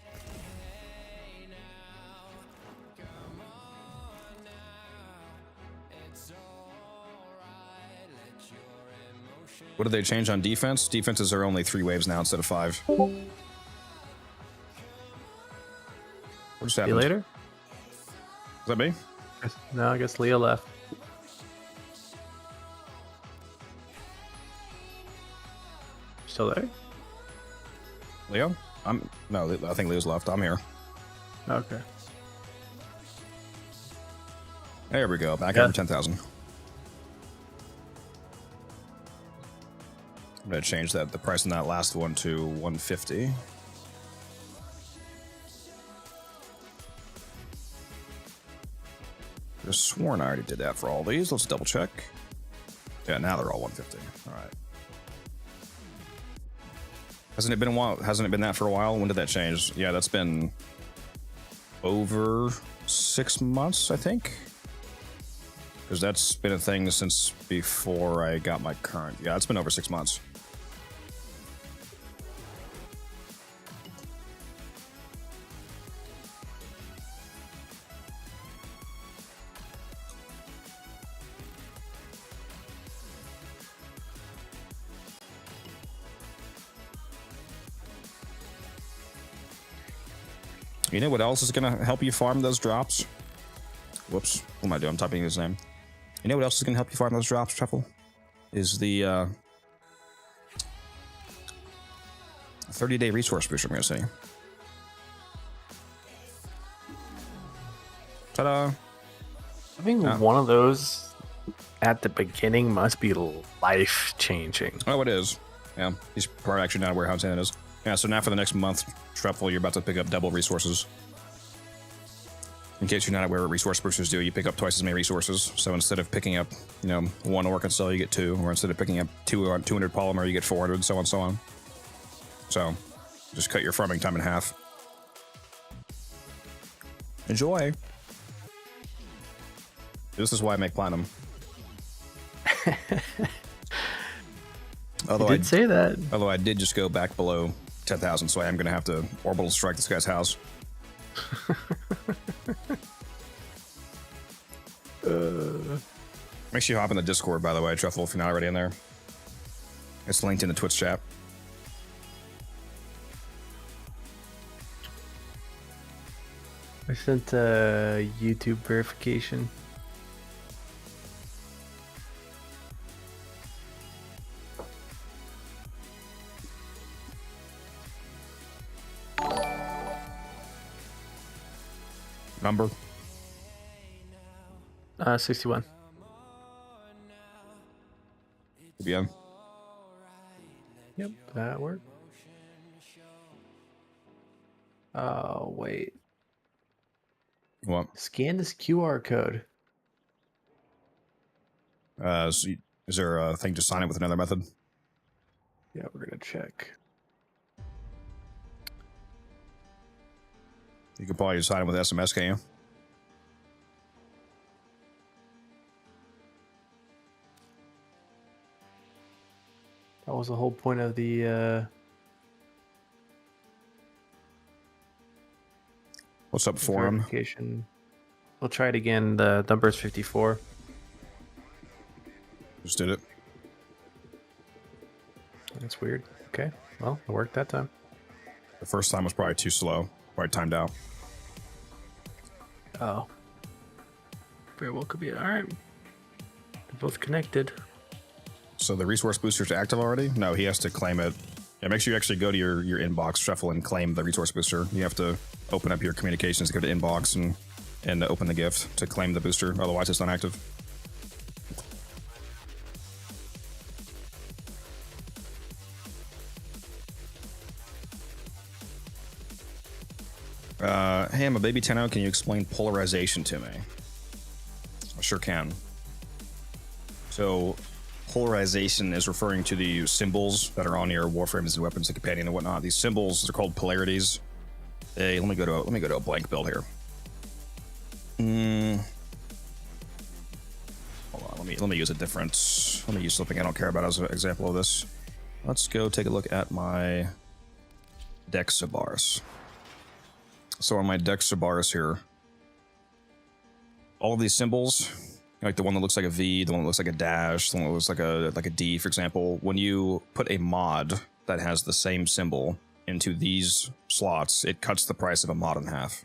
What did they change on defense? Defenses are only 3 waves now instead of 5. What just happened? See you later? Is that me? No, I guess Leah left. Still there? Leo? No, I think Leo's left. I'm here. Okay. There we go. Back over 10,000. I'm gonna change the price on that last one to 150. I've sworn I already did that for all these. Let's double check. Yeah, now they're all 150. All right. Hasn't it been a while? Hasn't it been that for a while? When did that change? Yeah, that's been over 6 months, I think. Because that's been a thing since before I got my current. Yeah, it's been over 6 months. You know what else is going to help you farm those drops? Whoops. What am I doing? I'm typing his name. You know what else is going to help you farm those drops, Truffle? Is the 30-day resource booster, I'm going to say. Ta-da! I think one of those at the beginning must be life-changing. Oh, it is. Yeah, he's probably actually not aware how insane it is. Yeah, so now for the next month, Truffle, you're about to pick up double resources. In case you're not aware what resource boosters do, you pick up twice as many resources. So instead of picking up, 1 Orc and Cell, you get 2. Or instead of picking up 200 polymer, you get 400, so on, so on. So, just cut your farming time in half. Enjoy! This is why I make platinum. Although I did say that. Although I did just go back below 10,000, so I am going to have to orbital strike this guy's house. Make sure you hop in the Discord, by the way, Truffle, if you're not already in there. It's linked in the Twitch chat. I sent YouTube verification. Number? 61. Yeah. Yep, that worked. Oh, wait. What? Scan this QR code. So is there a thing to sign it with another method? Yeah, we're going to check. You could probably sign it with SMS, can't you? That was the whole point of the... What's up, forum? Verification. We'll try it again. The number is 54. Just did it. That's weird. Okay. Well, it worked that time. The first time was probably too slow. Probably timed out. Oh. Very well could be. All right. They're both connected. So the resource booster's active already? No, he has to claim it. Yeah, make sure you actually go to your inbox, Shuffle, and claim the resource booster. You have to open up your communications, go to inbox, and open the gift to claim the booster. Otherwise, it's not active. Hey, I'm a baby Tenno. Can you explain polarization to me? I sure can. So, polarization is referring to the symbols that are on your warframes and weapons and companion and whatnot. These symbols are called polarities. Hey, let me go to a blank build here. Hold on, let me use a different. Let me use something I don't care about as an example of this. let's go take a look at my Dexa bars. So on my Dexa bars here, all of these symbols, like the one that looks like a V, the one that looks like a dash, the one that looks like a D, for example, when you put a mod that has the same symbol into these slots, it cuts the price of a mod in half.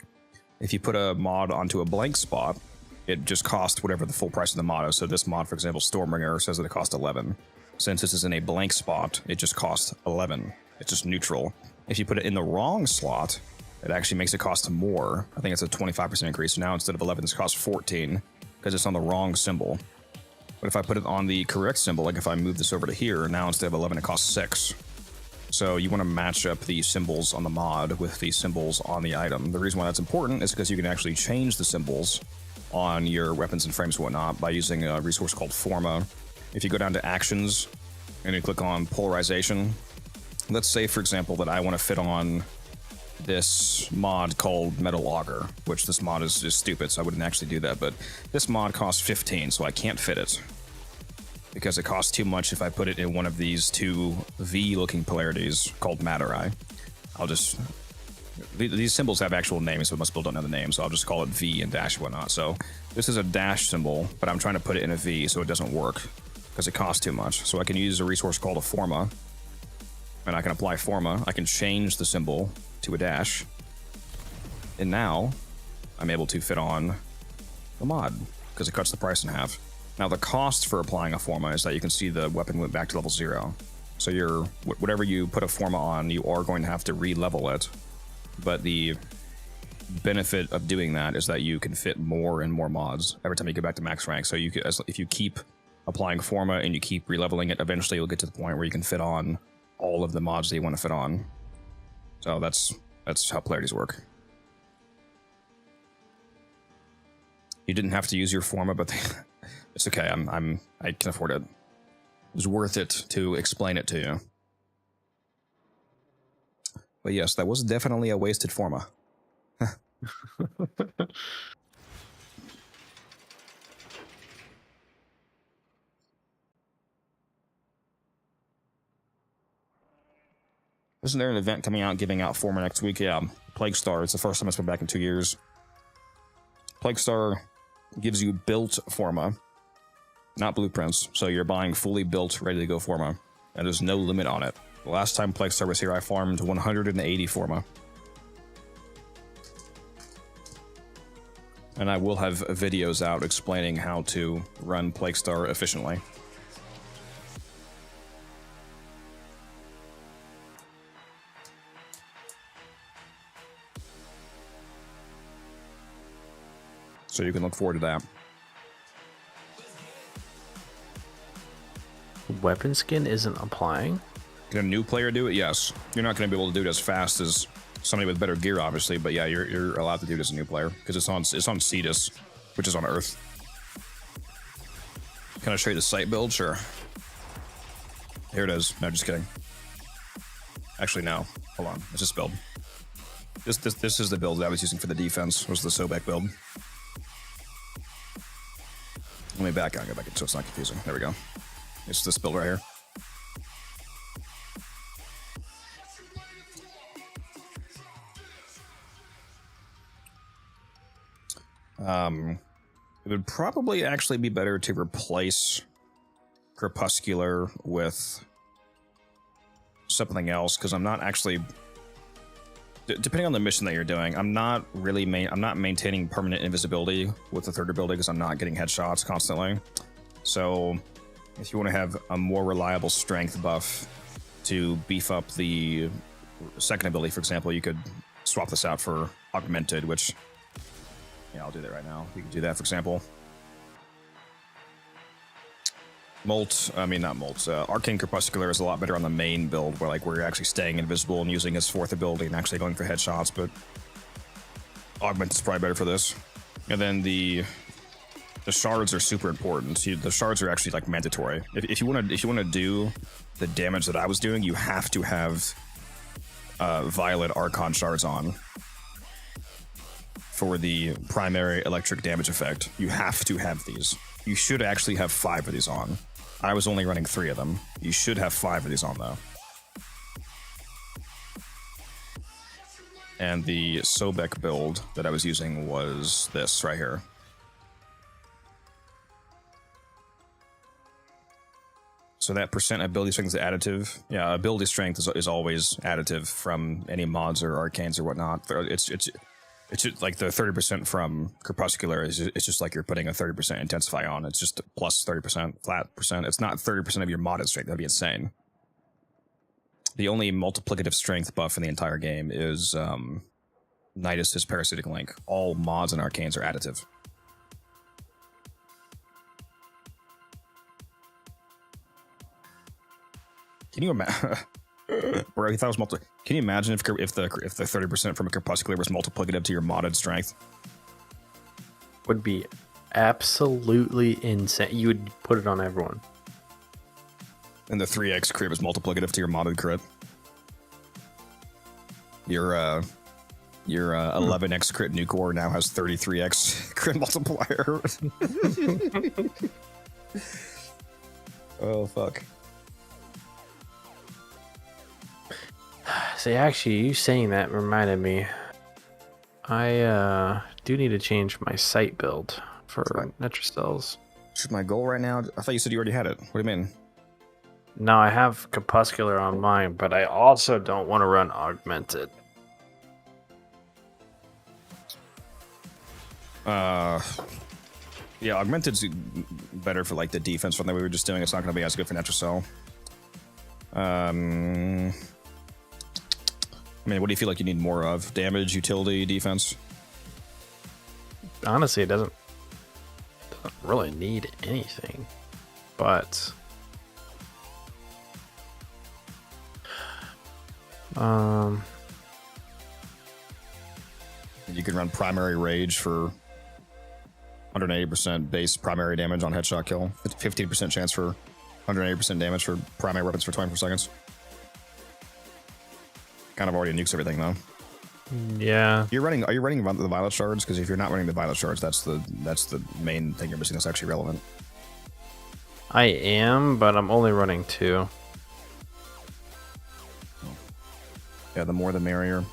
If you put a mod onto a blank spot, it just costs whatever the full price of the mod is. So this mod, for example, Stormbringer, says that it costs 11. Since this is in a blank spot, it just costs 11. It's just neutral. If you put it in the wrong slot, it actually makes it cost more. I think it's a 25% increase. Now instead of 11, this costs 14 because it's on the wrong symbol. But if I put it on the correct symbol, like if I move this over to here, now instead of 11, it costs 6. So you want to match up the symbols on the mod with the symbols on the item. The reason why that's important is because you can actually change the symbols on your weapons and frames and whatnot by using a resource called Forma. If you go down to Actions and you click on Polarization, let's say, for example, that I want to fit on this mod called Metal Auger, which this mod is stupid, so I wouldn't actually do that, but this mod costs 15, so I can't fit it because it costs too much if I put it in one of these two V-looking polarities called Matter Eye. I'll just... These symbols have actual names, but most people don't know the name, so I'll just call it V and dash and whatnot. So this is a dash symbol, but I'm trying to put it in a V, so it doesn't work because it costs too much. So I can use a resource called a Forma, and I can apply Forma. I can change the symbol to a dash, and now I'm able to fit on the mod because it cuts the price in half. Now the cost for applying a Forma is that you can see the weapon went back to level 0. So you're whatever you put a Forma on, you are going to have to re-level it. But the benefit of doing that is that you can fit more and more mods every time you get back to max rank. So you can, if you keep applying Forma and you keep re-leveling it, eventually you'll get to the point where you can fit on all of the mods that you want to fit on. So that's how polarities work. You didn't have to use your Forma, but it's okay. I can afford it. It was worth it to explain it to you. But yes, that was definitely a wasted Forma. Isn't there an event coming out giving out Forma next week? Yeah, Plague Star. It's the first time it's been back in 2 years. Plague Star gives you built Forma, not blueprints. So you're buying fully built, ready to go Forma, and there's no limit on it. The last time Plague Star was here, I farmed 180 Forma. And I will have videos out explaining how to run Plague Star efficiently. So you can look forward to that. Weapon skin isn't applying? Can a new player do it? Yes. You're not going to be able to do it as fast as somebody with better gear, obviously, but yeah, you're allowed to do it as a new player because it's on Cetus, which is on Earth. Can I show you the site build? Sure. Here it is. No, just kidding. Actually, no. Hold on. It's this build. This is the build that I was using for the defense. Was the Sobek build. Let me back out. Go back in so it's not confusing. There we go. It's this build right here. It would probably actually be better to replace Crepuscular with something else, because I'm not actually, depending on the mission that you're doing, I'm not maintaining permanent invisibility with the third ability because I'm not getting headshots constantly. So if you want to have a more reliable strength buff to beef up the second ability, for example, you could swap this out for Augmented, which, yeah, I'll do that right now. You can do that, for example. Arcane Crepuscular is a lot better on the main build, where you're actually staying invisible and using his fourth ability and actually going for headshots, but Augment is probably better for this. And then the shards are super important. The shards are actually mandatory. If you want to do the damage that I was doing, you have to have Violet Archon shards on for the primary electric damage effect. You have to have these. You should actually have 5 of these on. I was only running 3 of them. You should have 5 of these on, though. And the Sobek build that I was using was this right here. So that percent ability strength is additive. Yeah, ability strength is always additive from any mods or arcanes or whatnot. It's just like the 30% from Crepuscular it's just like you're putting a 30% intensify on. It's just plus 30% flat percent. It's not 30% of your modded strength. That'd be insane. The only multiplicative strength buff in the entire game is Nidus' Parasitic Link. All mods and arcanes are additive. Can you imagine? Bro, he thought it was multi. Can you imagine if the 30% from a Crepuscular was multiplicative to your modded strength? Would be absolutely insane. You would put it on everyone. And the 3x crit was multiplicative to your modded crit. Your 11x crit nuke ore now has 33x crit multiplier. Oh fuck. See, actually, you saying that reminded me. I do need to change my site build for Netrocells. Should my goal right now? I thought you said you already had it. What do you mean? No, I have Crepuscular on mine, but I also don't want to run Augmented. Yeah, Augmented's better for like the defense one that we were just doing. It's not going to be as good for Netrocell. I mean, what do you feel like you need more of? Damage, utility, defense? Honestly, it doesn't really need anything, but you can run primary rage for 180% base primary damage on headshot kill, 15% chance for 180% damage for primary weapons for 24 seconds. Kind of already nukes everything though. Yeah. Are you running the violet shards? Because if you're not running the violet shards, that's the main thing you're missing that's actually relevant. I am, but I'm only running 2. Yeah, the more the merrier.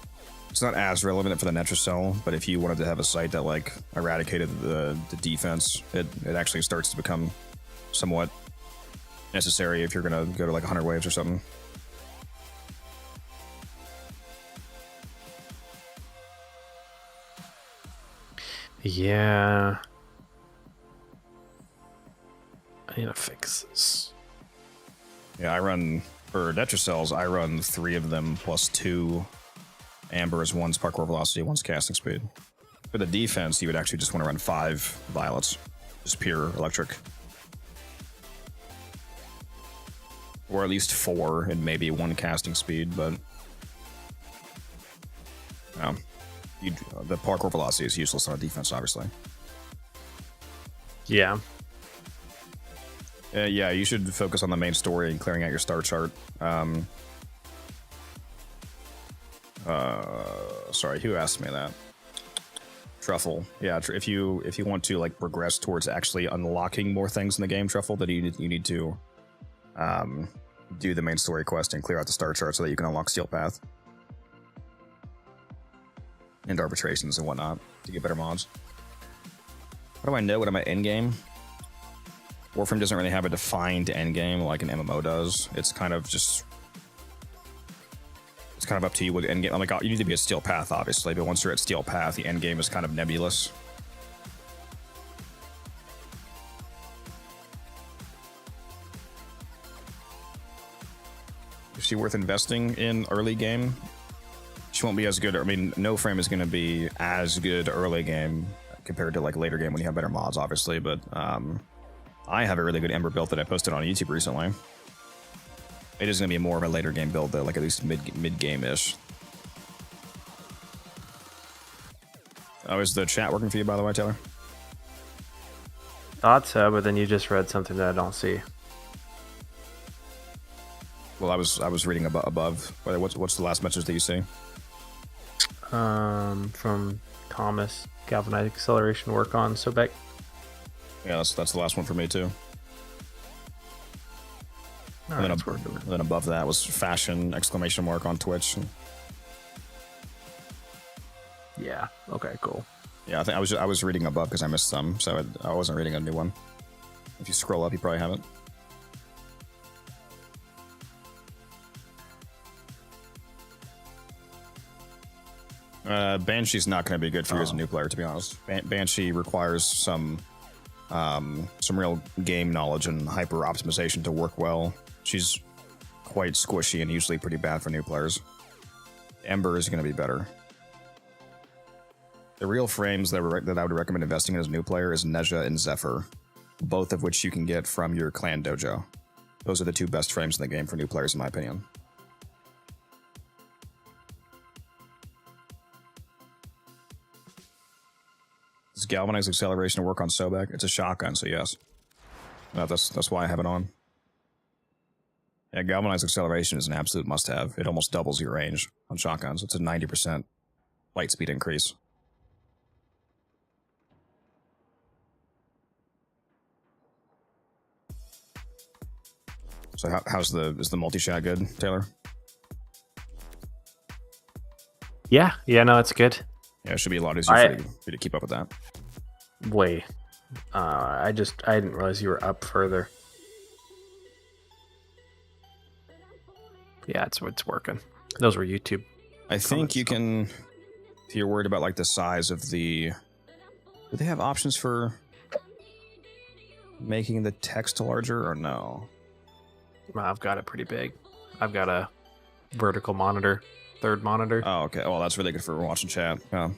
It's not as relevant for the Netrocell, but if you wanted to have a site that like eradicated the defense, it actually starts to become somewhat necessary if you're gonna go to like 100 waves or something. Yeah. I need to fix this. Yeah, I run, for Netrocells, I run 3 of them plus 2 Ambers, one's parkour velocity, one's casting speed. For the defense, you would actually just want to run 5 violets. Just pure electric. Or at least 4 and maybe 1 casting speed, but the parkour velocity is useless on a defense, obviously. Yeah. Yeah, you should focus on the main story and clearing out your star chart. Sorry, who asked me that? Truffle. Yeah, if you want to like progress towards actually unlocking more things in the game, Truffle, then you need to do the main story quest and clear out the star chart so that you can unlock Steel Path and arbitrations and whatnot to get better mods. How do I know what I'm at end game? Warframe doesn't really have a defined end game like an MMO does. It's kind of up to you what end game. I'm like, you need to be a Steel Path, obviously, but once you're at Steel Path, the end game is kind of nebulous. Is she worth investing in early game? She won't be as good. I mean, No Frame is going to be as good early game compared to like later game when you have better mods, obviously. But I have a really good Ember build that I posted on YouTube recently. It is going to be more of a later game build though, like at least mid game ish. Oh, is the chat working for you, by the way, Taylor? Thought so, but then you just read something that I don't see. Well, I was reading above. What's the last message that you see? From Thomas, galvanized acceleration work on Sobek. Yeah, that's the last one for me too. All right, then above that was fashion exclamation mark on Twitch. Yeah. Okay. Cool. Yeah, I think I was reading above because I missed some, so I wasn't reading a new one. If you scroll up, you probably have it. Banshee's not going to be good for you as a new player, to be honest. Banshee requires some real game knowledge and hyper optimization to work well. She's quite squishy and usually pretty bad for new players. Ember is going to be better. The real frames that I would recommend investing in as a new player is Nezha and Zephyr, both of which you can get from your clan dojo. Those are the two best frames in the game for new players, in my opinion. Does Galvanized Acceleration work on Sobek? It's a shotgun, so yes. That's why I have it on. Yeah, Galvanized Acceleration is an absolute must-have. It almost doubles your range on shotguns. It's a 90% light speed increase. So is the multi-shot good, Taylor? Yeah, no, it's good. Yeah, it should be a lot easier for you to keep up with that. Wait, I didn't realize you were up further. Yeah, it's working. Those were YouTube. I think you can, if you're worried about like the size of the, do they have options for making the text larger or no? I've got it pretty big. I've got a vertical monitor, third monitor. Oh, okay. Well, that's really good for watching chat. Yeah.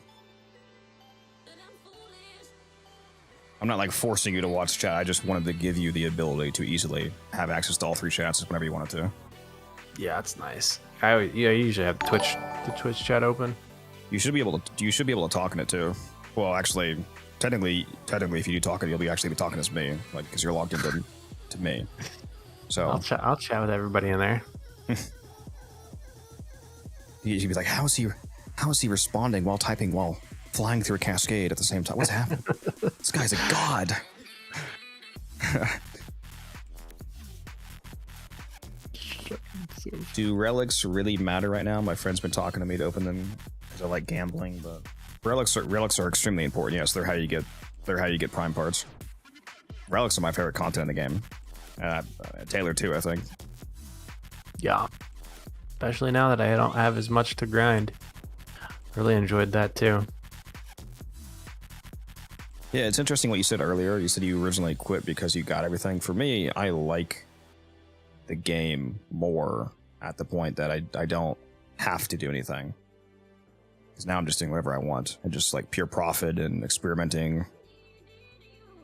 I'm not like forcing you to watch chat. I just wanted to give you the ability to easily have access to all three chats whenever you wanted to. Yeah, it's nice. I usually have the Twitch chat open. You should be able to talk in it too. Well, actually, technically, if you do talk in it, you'll actually be talking as me, like because you're logged into to me. So I'll chat with everybody in there. You'd be like, how is he responding while typing while flying through a cascade at the same time? What's happening? This guy's a god. Do relics really matter right now? My friend's been talking to me to open them because I like gambling, but relics are extremely important. Yes, they're how you get prime parts. Relics are my favorite content in the game. Taylor too, I think. Yeah, especially now that I don't have as much to grind. Really enjoyed that too. Yeah, it's interesting what you said earlier. You said you originally quit because you got everything. For me, I like the game more at the point that I don't have to do anything. Because now I'm just doing whatever I want and just like pure profit and experimenting.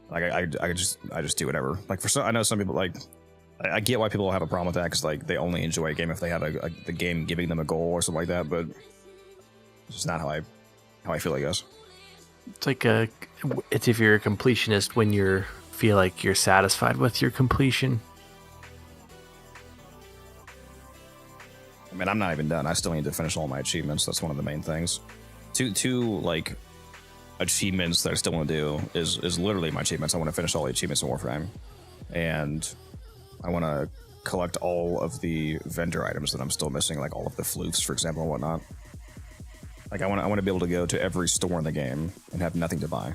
Like I just do whatever. Like I know some people like, I get why people have a problem with that because like they only enjoy a game if they have the game giving them a goal or something like that. But it's just not how I feel, I guess. It's like it's if you're a completionist when you feel like you're satisfied with your completion. I mean, I'm not even done. I still need to finish all my achievements. That's one of the main things. Two like achievements that I still want to do is literally my achievements. I want to finish all the achievements in Warframe, and I want to collect all of the vendor items that I'm still missing, like all of the floofs, for example, and whatnot. Like I want to be able to go to every store in the game and have nothing to buy.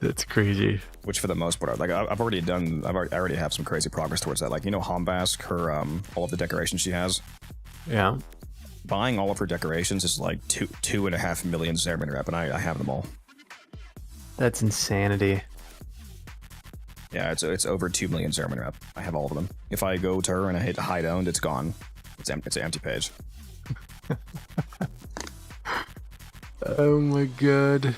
That's crazy. Which for the most part, like I already have some crazy progress towards that. Like, you know, Hombask, her all of the decorations she has. Yeah. Buying all of her decorations is like 2.5 million Zerman rep, and I have them all. That's insanity. Yeah, it's over 2 million Zerman rep. I have all of them. If I go to her and I hit hide owned, it's gone. It's an empty page. Oh my god.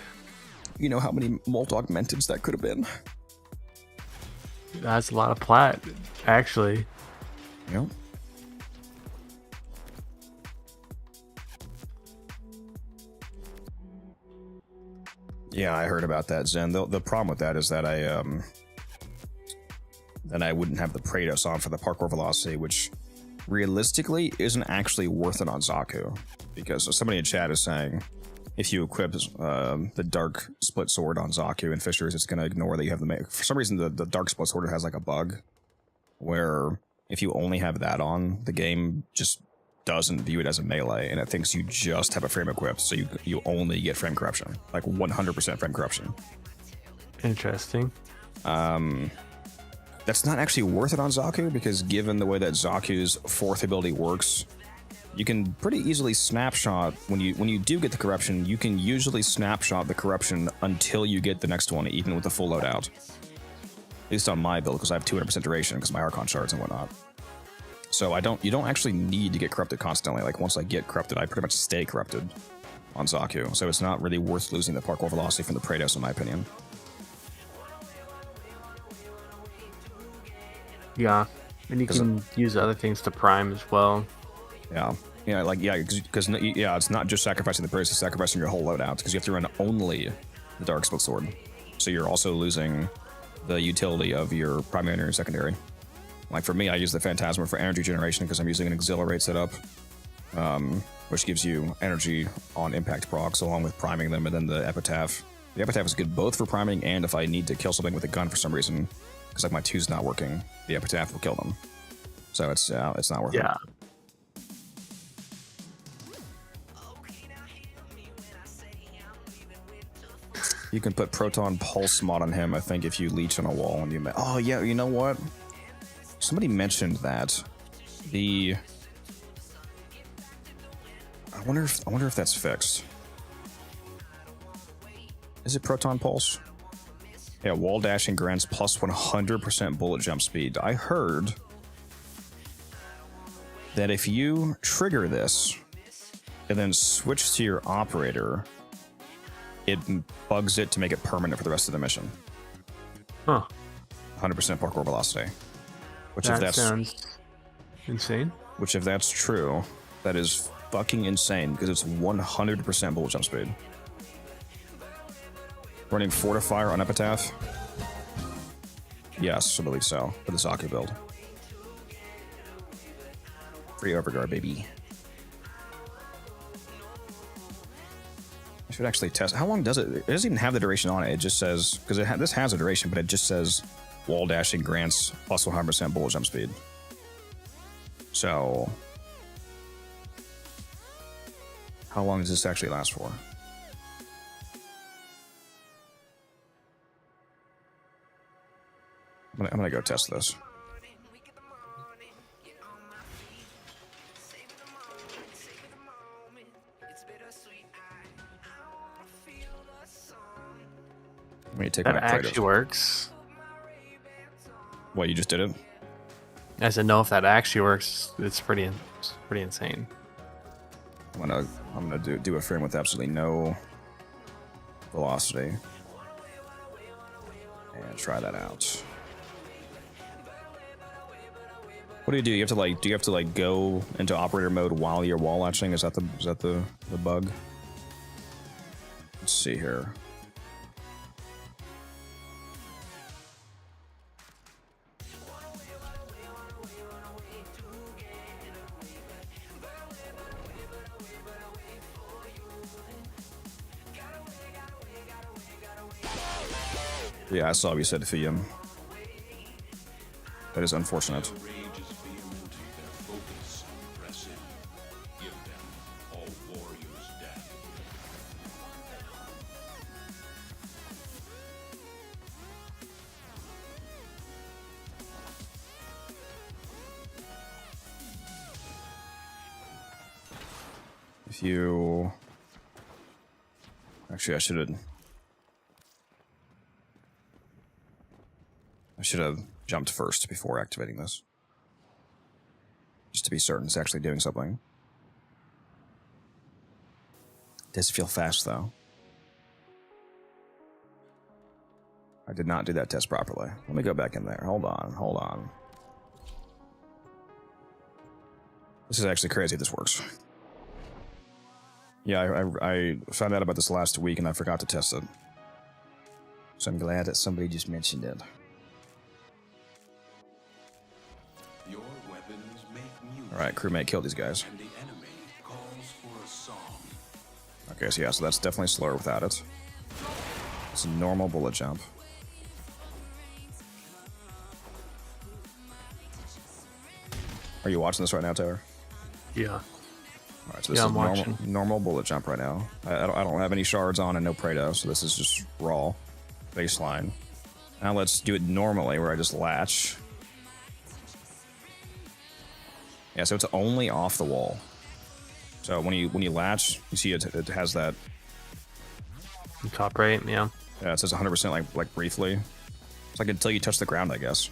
You know how many Molt Augmenteds that could have been? That's a lot of plat, actually. Yep. Yeah, I heard about that, Zen. The problem with that is that I wouldn't have the Praetos on for the parkour velocity, which realistically isn't actually worth it on Zaku. Because somebody in chat is saying if you equip the dark split sword on Zaku and Fishers, it's going to ignore that you have the... For some reason, the dark split sword has like a bug where if you only have that on, the game just doesn't view it as a melee, and it thinks you just have a frame equipped, so you only get frame corruption, like 100% frame corruption. Interesting. That's not actually worth it on Zaku, because given the way that Zaku's fourth ability works, you can pretty easily snapshot when you do get the corruption. You can usually snapshot the corruption until you get the next one, even with the full loadout. At least on my build, because I have 200% duration because my Archon shards and whatnot. So you don't actually need to get corrupted constantly. Like once I get corrupted, I pretty much stay corrupted on Zaku. So it's not really worth losing the parkour velocity from the Praetos, in my opinion. Yeah, and you can use other things to prime as well. Yeah, because it's not just sacrificing the Praetos, it's sacrificing your whole loadout, because you have to run only the Dark Split Sword. So you're also losing the utility of your primary and secondary. Like for me, I use the Phantasma for energy generation because I'm using an Exhilarate setup, which gives you energy on impact procs along with priming them, and then the Epitaph. The Epitaph is good both for priming and if I need to kill something with a gun for some reason, because like my 2's not working, the Epitaph will kill them. So it's not worth it. Yeah. You can put Proton Pulse mod on him, I think, if you leech on a wall and you... Oh, yeah, you know what? Somebody mentioned that. I wonder if that's fixed. Is it Proton Pulse? Yeah, wall dashing grants plus 100% bullet jump speed. I heard that if you trigger this and then switch to your operator, it bugs it to make it permanent for the rest of the mission. Huh. 100% parkour velocity. Which that if that's sounds insane. Which if that's true, that is fucking insane because it's 100% bullet jump speed. Running Fortifier on Epitaph? Yes, I believe so. For the Zaku build. Free Overguard, baby. I should actually test. How long does it? It doesn't even have the duration on it. It just says, because this has a duration, but it just says wall dashing grants plus 100% bullet jump speed. So, how long does this actually last for? I'm gonna go test this. Let me take that my actually works. What, you just did it? I said no. If that actually works, it's pretty insane. I'm gonna do a frame with absolutely no velocity and try that out. What do? You have to do you have to go into operator mode while you're wall latching? Is that the bug? Let's see here. Yeah, I saw what you said to him. That is unfortunate. If you... Actually, I should have jumped first before activating this. Just to be certain it's actually doing something. It does feel fast, though. I did not do that test properly. Let me go back in there. Hold on. This is actually crazy if this works. Yeah, I found out about this last week and I forgot to test it. So I'm glad that somebody just mentioned it. Alright, crewmate, kill these guys. Okay, so yeah, so that's definitely slower without it. It's a normal bullet jump. Are you watching this right now, Taylor? Yeah. All right, so this is normal bullet jump right now. I don't have any shards on and no Prado, so this is just raw baseline. Now let's do it normally, where I just latch. Yeah, so it's only off the wall. So when you latch, you see it has that top right, yeah. Yeah, it says 100% like briefly. It's like until you touch the ground, I guess.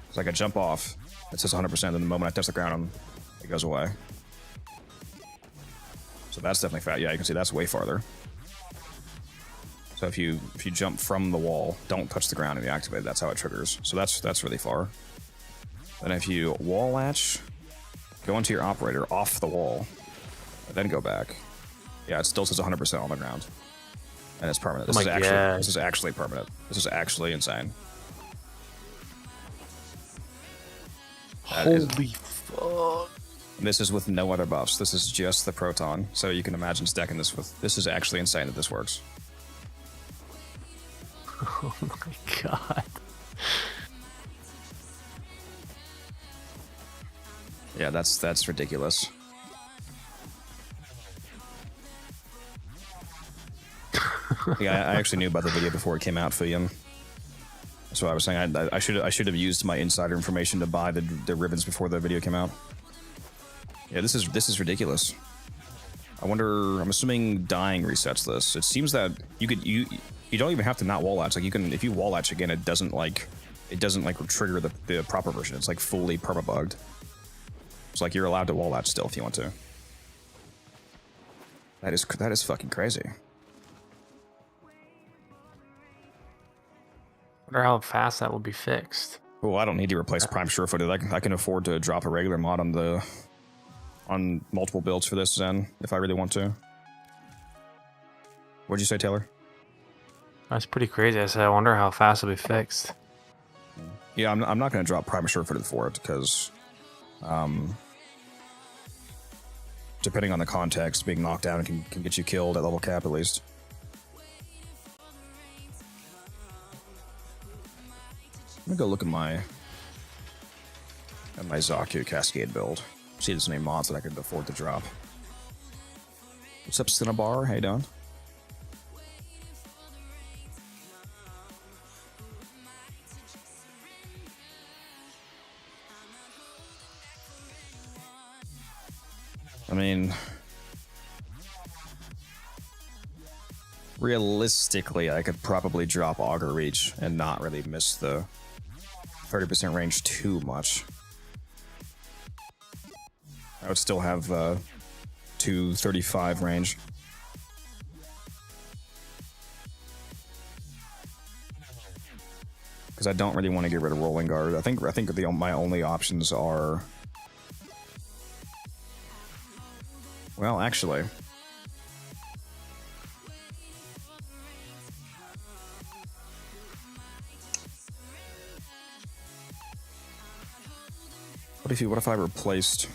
It's like I jump off, it says 100%, then the moment I touch the ground, it goes away. So that's definitely fat. Yeah, you can see that's way farther. So if you jump from the wall, don't touch the ground and you activate it, that's how it triggers. So that's really far. Then if you wall latch, go into your operator off the wall, and then go back. Yeah, it still says 100% on the ground. And it's permanent. This is actually permanent. This is actually insane. Holy fuck. This is with no other buffs. This is just the proton. So you can imagine stacking this with... This is actually insane that this works. Oh my god. Yeah, that's ridiculous. Yeah, I actually knew about the video before it came out, Fulium. That's what I was saying. I should have used my insider information to buy the ribbons before the video came out. Yeah, this is ridiculous. I wonder. I'm assuming dying resets this. It seems that you don't even have to not wall latch. Like you can, if you wall latch again, it doesn't trigger the proper version. It's like fully permabugged. It's like you're allowed to wall latch still if you want to. That is fucking crazy. Wonder how fast that will be fixed. Well, I don't need to replace Prime Surefooted. I can afford to drop a regular mod on multiple builds for this Zen if I really want to. What'd you say, Taylor? That's pretty crazy. I said I wonder how fast it'll be fixed. Yeah, I'm not going to drop Prime Surefooted for it because, depending on the context, being knocked down can get you killed at level cap at least. Let me go look at my Zaku Cascade build. See if there's any mods that I could afford to drop. What's up, Cinnabar? How you doing? I mean, realistically, I could probably drop Augur Reach and not really miss the 30% range too much. I would still have 235 range. Because I don't really want to get rid of Rolling Guard. I think my only options are... Well, actually... What if I replaced...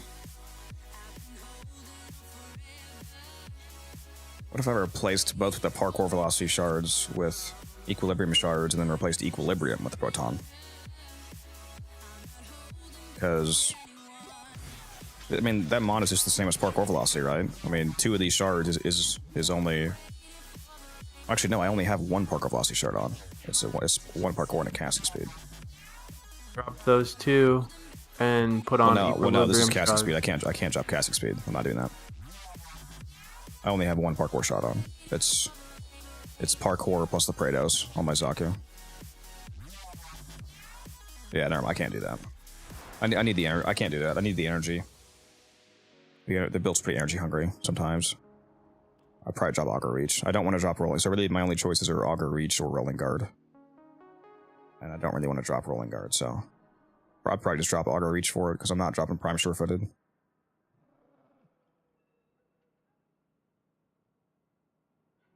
What if I replaced both the parkour velocity shards with equilibrium shards and then replaced equilibrium with the proton? Because... I mean, that mod is just the same as parkour velocity, right? I mean, 2 of these shards is only... Actually, no, I only have 1 parkour velocity shard on. It's 1 parkour and a casting speed. Drop those 2 and put on well, no, this is casting speed. I can't drop casting speed. I'm not doing that. I only have 1 parkour shot on. It's parkour plus the Prados on my Zaku. Yeah, never mind. I can't do that. I need the energy. I can't do that. I need the energy. Yeah, the build's pretty energy hungry sometimes. I'd probably drop Augur Reach. I don't want to drop Rolling, so really my only choices are Augur Reach or Rolling Guard. And I don't really want to drop Rolling Guard, so I'd probably just drop Augur Reach for it because I'm not dropping Prime Surefooted.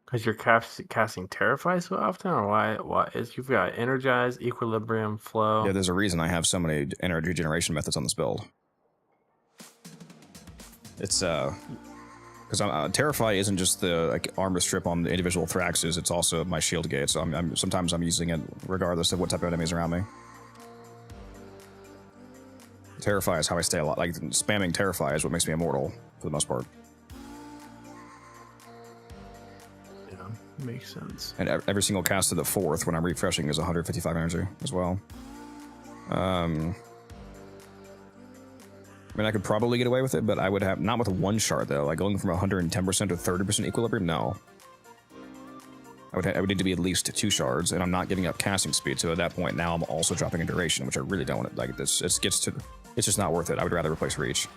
Because you're casting Terrify so often, or why? You've got Energize, Equilibrium, Flow. Yeah, there's a reason I have so many energy generation methods on this build. It's because Terrify isn't just the armor strip on the individual Thraxes, it's also my shield gate, so sometimes I'm using it regardless of what type of enemies around me. Terrify is how I stay alive. Like, spamming Terrify is what makes me immortal. for the most part. Yeah, makes sense. And every single cast of the 4th when I'm refreshing is 155 energy as well. I mean, I could probably get away with it, but I would have not with one shard though. Like going from 110% to 30% equilibrium. No, I would need to be at least 2 shards, and I'm not giving up casting speed. So at that point, now I'm also dropping in duration, which I really don't want. Like this, it's just not worth it. I would rather replace reach.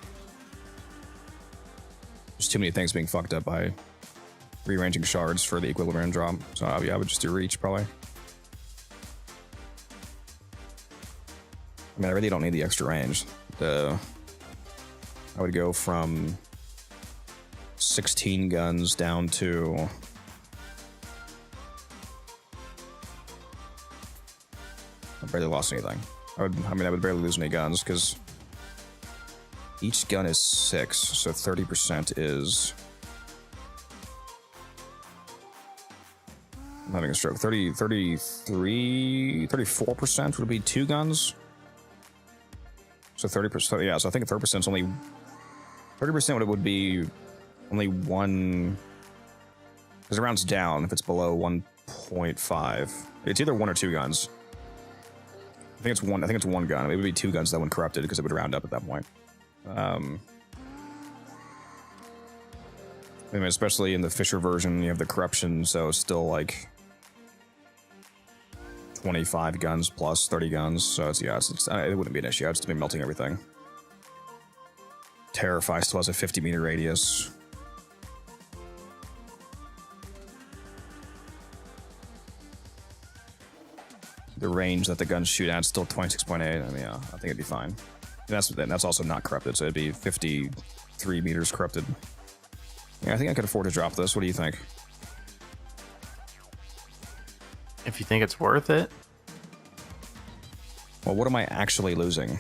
There's too many things being fucked up by rearranging shards for the equilibrium drop. So yeah, I would just do reach probably. I mean, I really don't need the extra range. I would go from 16 guns down to I barely lost anything. I would barely lose any guns because each gun is 6, so 30% is. I'm having a stroke. 34% would be 2 guns. So 30%, yeah. So I think 30% is only 30%. Would be only 1, because it rounds down if it's below 1.5. It's either 1 or 2 guns. I think it's 1. I think it's 1 gun. It would be 2 guns that when corrupted because it would round up at that point. I mean, especially in the Fisher version, you have the corruption, so it's still like 25 guns plus 30 guns. So it wouldn't be an issue. I'd just be melting everything. Terrify still has a 50-meter radius. The range that the guns shoot at is still 26.8. I mean, yeah, I think it'd be fine. And that's also not corrupted, so it'd be 53 meters corrupted. Yeah, I think I could afford to drop this. What do you think? If you think it's worth it. Well, what am I actually losing?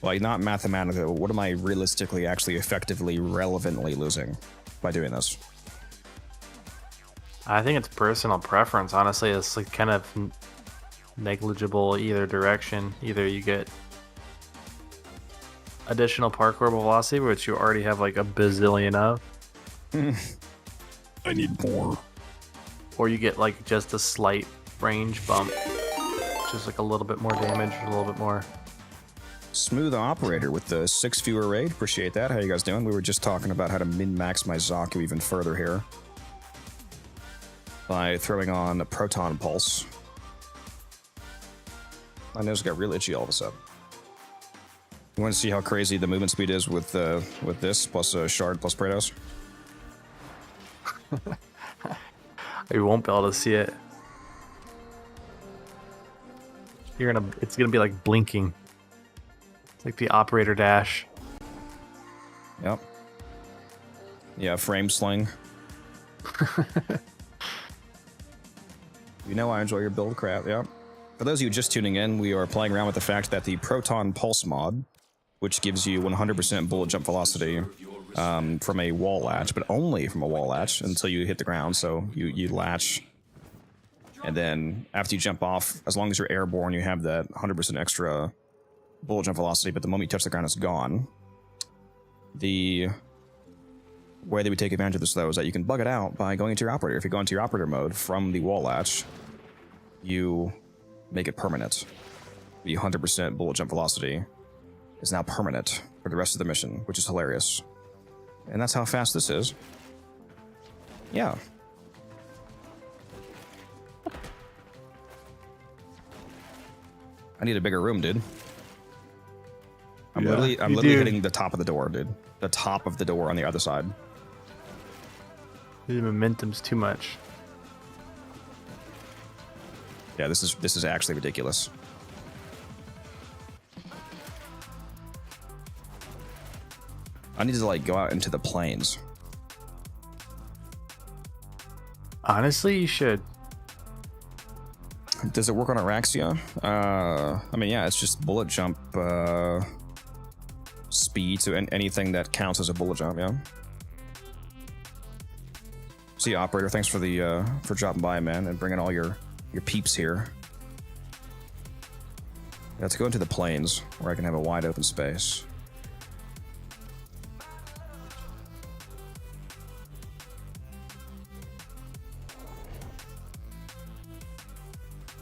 Like, not mathematically, but what am I realistically, actually, effectively, relevantly losing by doing this? I think it's personal preference. Honestly, it's like kind of negligible either direction. Either you get additional parkour velocity, which you already have like a bazillion of. I need more. Or you get like just a slight range bump. Just like a little bit more damage, a little bit more. Smooth operator with the 6 viewer raid. Appreciate that. How you guys doing? We were just talking about how to min-max my Zaku even further here by throwing on a proton pulse. My nose got real itchy all of a sudden. You want to see how crazy the movement speed is with this plus a shard plus Praetos? You won't be able to see it. It's gonna be like blinking. It's like the operator dash. Yep. Yeah, frame sling. You know I enjoy your build crap, yeah. For those of you just tuning in, we are playing around with the fact that the Proton Pulse mod, which gives you 100% bullet jump velocity from a wall latch, but only from a wall latch until you hit the ground. So you latch, and then after you jump off, as long as you're airborne, you have that 100% extra bullet jump velocity, but the moment you touch the ground, it's gone. The way that we take advantage of this, though, is that you can bug it out by going into your operator. If you go into your operator mode from the wall latch, you make it permanent. The 100% bullet jump velocity is now permanent for the rest of the mission, which is hilarious. And that's how fast this is. Yeah. I need a bigger room, dude. I'm literally hitting the top of the door, dude. The top of the door on the other side. The momentum's too much. Yeah, this is actually ridiculous. I need to like go out into the plains. Honestly, you should. Does it work on Araxia? I mean, yeah, it's just bullet jump speed, so anything that counts as a bullet jump, yeah. See, operator, thanks for the for dropping by, man, and bringing all your peeps here. Let's go into the plains where I can have a wide open space.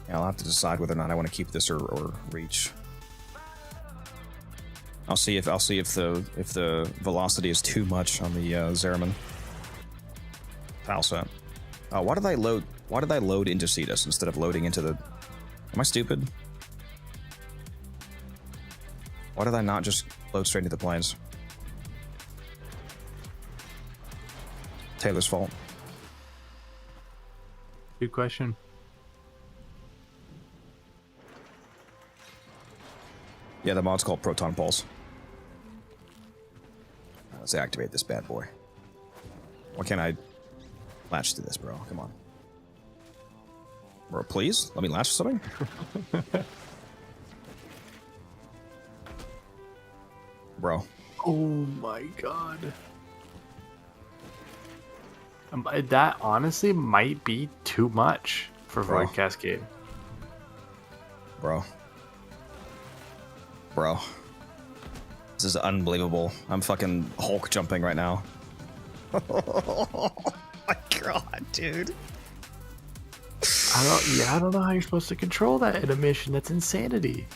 Yeah, I'll have to decide whether or not I want to keep this or reach. I'll see if the velocity is too much on the Zeraman tile set. Why did I load into Cetus instead of loading into the? Am I stupid? Why did I not just load straight into the planes? Taylor's fault. Good question. Yeah, the mod's called Proton Pulse. Let's activate this bad boy. Why can't I latch to this, bro? Come on. Bro, please? Let me latch to something? Bro. Oh my god. That honestly might be too much for Void Cascade. Bro. This is unbelievable. I'm fucking Hulk jumping right now. Oh my god, dude. I don't know how you're supposed to control that in a mission. That's insanity.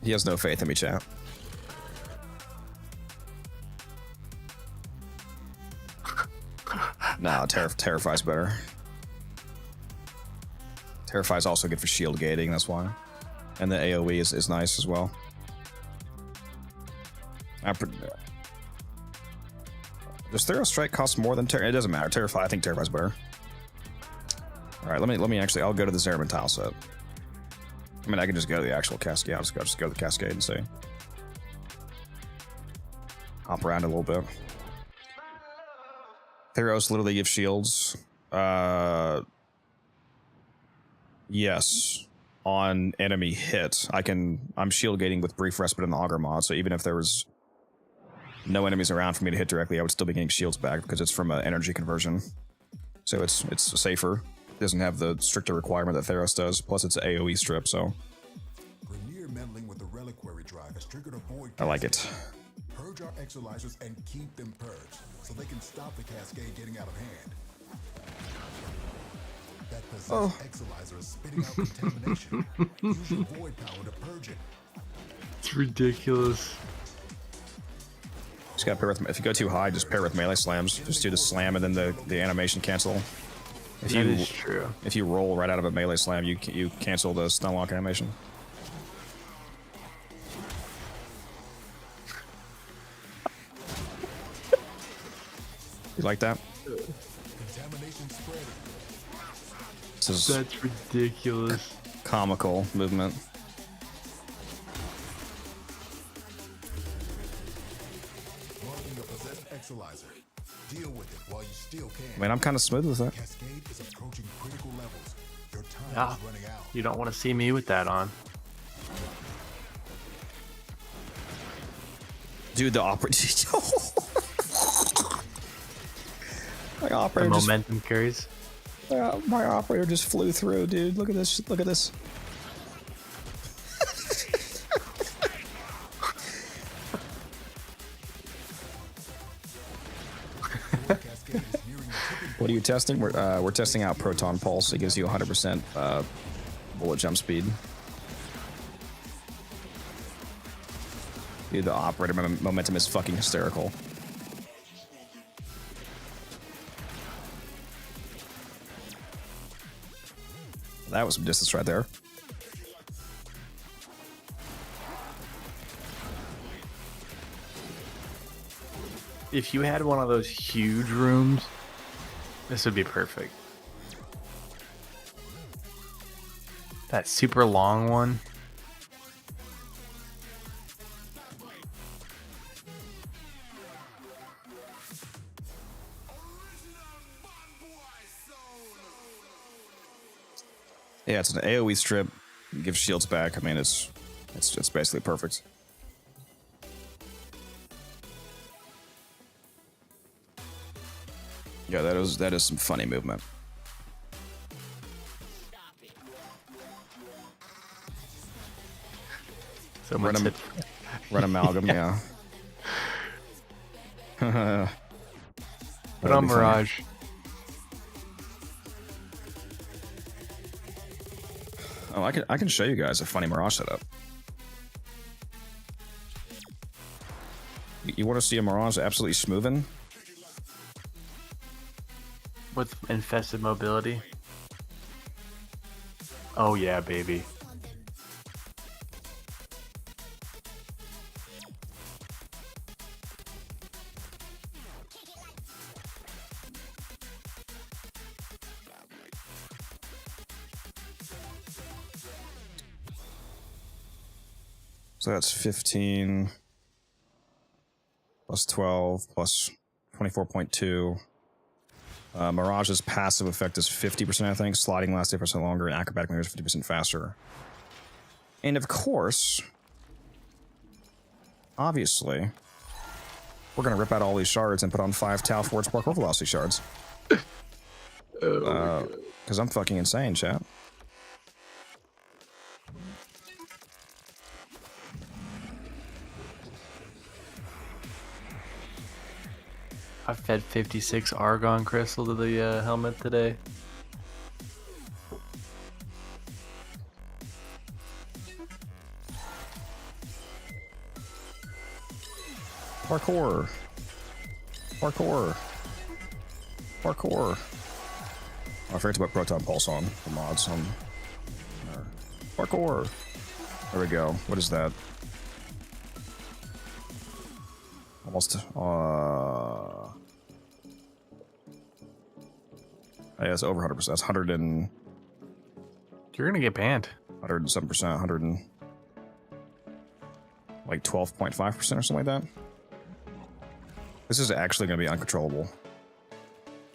He has no faith in me, chat. No, Terrify's better. Terrify's also good for shield gating, that's why. And the AoE is nice as well. Does Thero Strike cost more than It doesn't matter. Terrify, I think Terrify's better. Alright, let me actually, I'll go to the Zeraman tile set. I mean, I can just go to the actual cascade. I'll just go to the cascade and see. Hop around a little bit. Theros literally gives shields. Yes. On enemy hit, I'm shield gating with brief respite in the auger mod, so even if there was no enemies around for me to hit directly, I would still be getting shields back because it's from an energy conversion. So it's safer. It doesn't have the stricter requirement that Theros does, plus it's an AoE strip, so meddling with the reliquary drive has triggered a void. I like it. Purge our exolizers and keep them purged so they can stop the cascade getting out of hand. That possessed exolizer is spitting out contamination. Use your void power to purge it. It's ridiculous. Just gotta pair with, if you go too high, just pair with melee slams. Just do the slam and then the animation cancel. That is true. If you roll right out of a melee slam, you cancel the stun lock animation. You like that? That's ridiculous. Comical movement. Deal with it while you still can. I mean, I'm kind of smooth with that. Cascade is approaching critical levels. Your time Yeah. is running out. You don't want to see me with that on. Dude, the operator. My operator The momentum carries. My operator just flew through, dude. Look at this. Look at this. What are you testing? We're testing out Proton Pulse. It gives you 100% bullet jump speed. Dude, the operator momentum is fucking hysterical. That was some distance right there. If you had one of those huge rooms, this would be perfect. That super long one. Yeah, it's an AoE strip. It gives shields back. I mean, it's basically perfect. Yeah, that is some funny movement. Run amalgam, yeah. Put on Mirage. Oh, I can show you guys a funny Mirage setup. You want to see a Mirage absolutely smoothing? With infested mobility. Oh yeah, baby. So that's 15 plus 12 plus 24.2. Mirage's passive effect is 50%, I think. Sliding lasts 8% longer, and acrobatic maneuvers 50% faster. And of course, obviously, we're going to rip out all these shards and put on 5 Tau Forward Parkour Velocity shards. Because I'm fucking insane, chat. I fed 56 Argon Crystal to the helmet today. Parkour. Parkour. Parkour. Oh, I forgot to put Proton Pulse on the mods on parkour. There we go. What is that? Almost. Yeah, it's over 100%. That's 100 and. You're gonna get banned. 107%. 100 and. Like 12.5% or something like that. This is actually gonna be uncontrollable.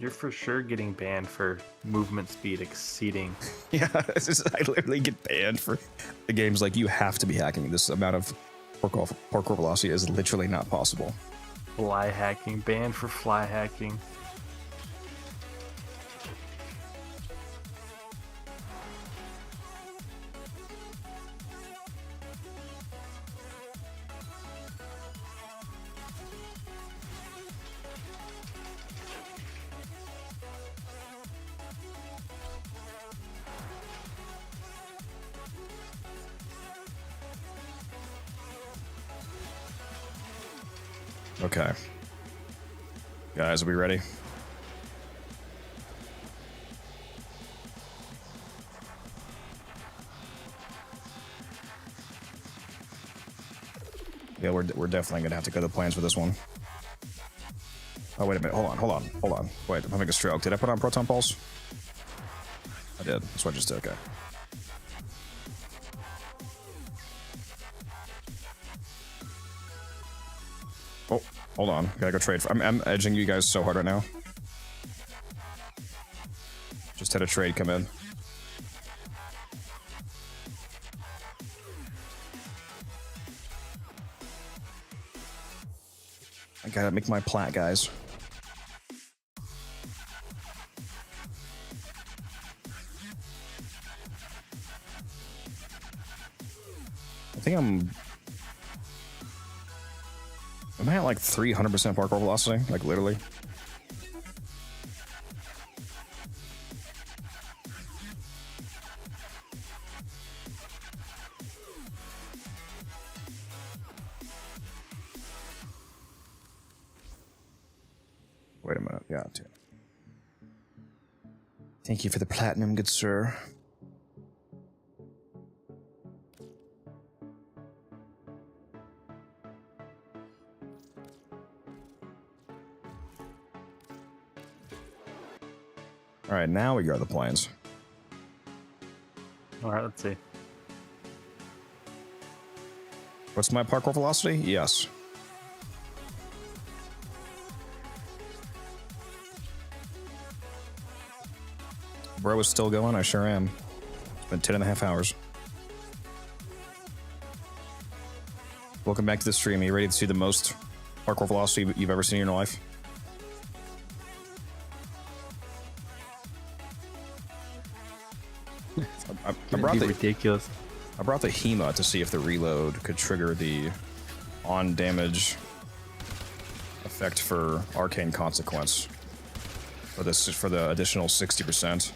You're for sure getting banned for movement speed exceeding. Yeah, I literally get banned for the game's like, you have to be hacking. This amount of parkour velocity is literally not possible. Fly hacking, banned for fly hacking. Okay. Guys, are we ready? Yeah, we're definitely gonna have to go to the plans for this one. Oh, wait a minute. Hold on. Wait, I'm having a stroke. Did I put on Proton Pulse? I did. That's what I just did. Okay. Oh, hold on. Gotta go trade. I'm edging you guys so hard right now. Just had a trade come in. I gotta make my plat, guys. I think I'm I at like 300% parkour velocity? Like literally? Wait a minute. Yeah, too. Thank you for the platinum, good sir. All right, now we go to the planes. All right, let's see. What's my parkour velocity? Yes. Bro is still going? I sure am. It's been 10.5 hours. Welcome back to the stream. Are you ready to see the most parkour velocity you've ever seen in your life? I brought the ridiculous. I brought the HEMA to see if the reload could trigger the on damage effect for arcane consequence for this for the additional 60%.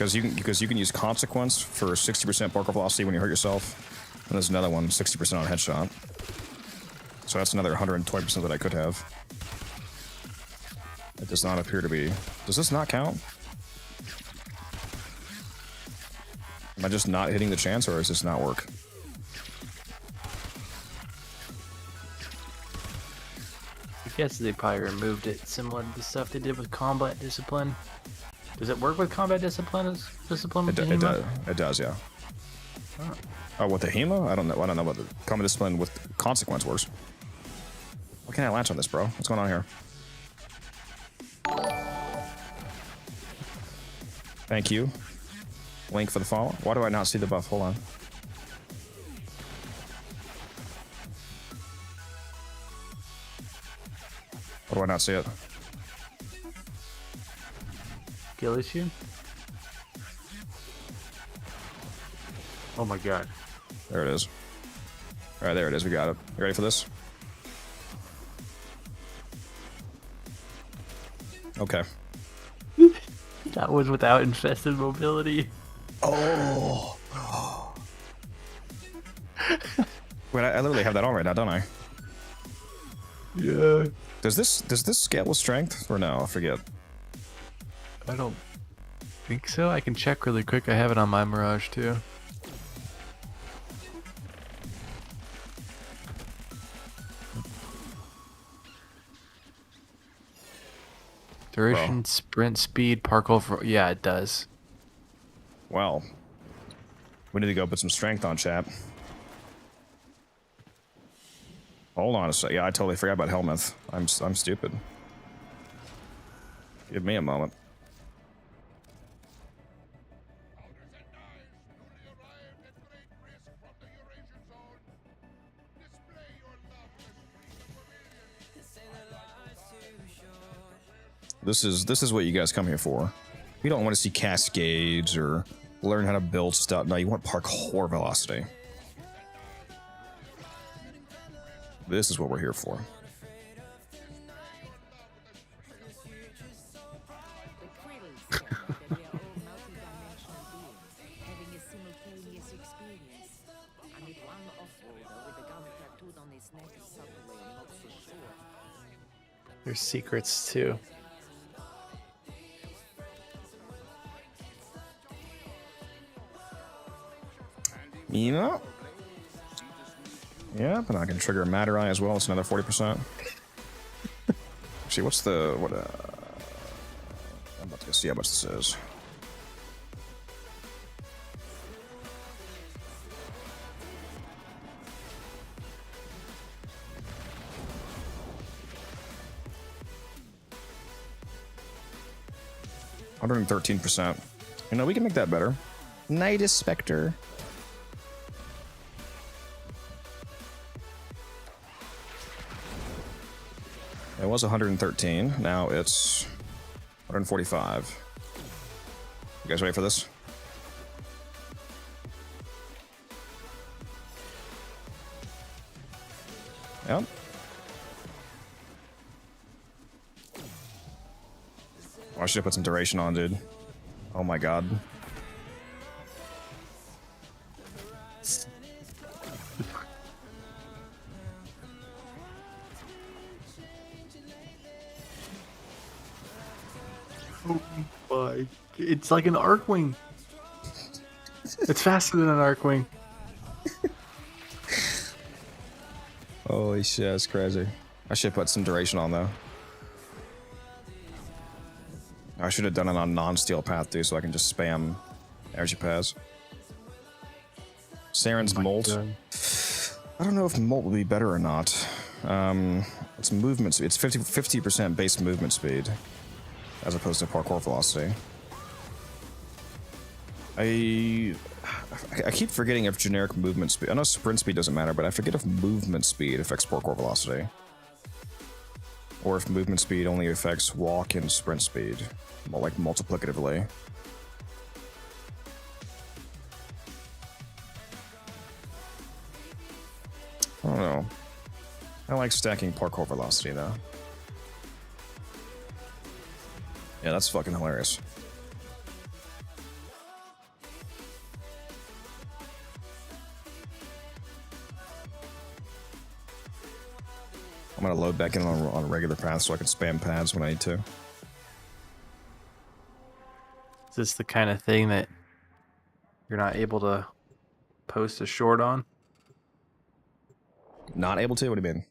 Because you can use consequence for 60% parkour velocity when you hurt yourself, and there's another one 60% on headshot. So that's another 120% that I could have. It does not appear to be. Does this not count? Am I just not hitting the chance, or does this not work? I guess they probably removed it, similar to the stuff they did with combat discipline. Does it work with combat discipline? It does, yeah. Oh, with the HEMA? I don't know what the combat discipline with consequence works. Why can't I latch on this, bro? What's going on here? Thank you. Link for the follow. Why do I not see the buff? Hold on. Why do I not see it? Skill issue? Oh my god. There it is. Alright, there it is. We got it. You ready for this? Okay. That was without infested mobility. Oh. Wait, I literally have that on right now, don't I? Yeah. Does this scale with strength or no? I forget. I don't think so. I can check really quick. I have it on my Mirage too. Duration, sprint speed, parkour. Yeah, it does. Well, we need to go put some strength on, chap. Hold on a sec. Yeah, I totally forgot about Helmuth. I'm stupid. Give me a moment. This is what you guys come here for. You don't want to see cascades or learn how to build stuff. No, you want parkour velocity. This is what we're here for. There's secrets too. You know? Yeah, but I can trigger a Matter Eye as well. It's another 40%. Actually, what's the I'm about to go see how much this is. $113%. You know, we can make that better. Nidus Spectre. It was 113. Now it's 145. You guys ready for this? Yep. Oh, I should have put some duration on, dude. Oh my god. Oh my! It's like an Arcwing. It's faster than an Arcwing. Holy shit, that's crazy. I should put some duration on though. I should have done it on non-steel path too, so I can just spam energy paths. Saren's Molt. I don't know if Molt will be better or not. It's movement speed. It's 50% base movement speed, as opposed to parkour velocity. I keep forgetting if generic movement speed. I know sprint speed doesn't matter, but I forget if movement speed affects parkour velocity, or if movement speed only affects walk and sprint speed, like multiplicatively. I don't know. I like stacking parkour velocity though. Yeah, that's fucking hilarious. I'm gonna load back in on a regular path so I can spam pads when I need to. Is this the kind of thing that you're not able to post a short on? Not able to? What do you mean?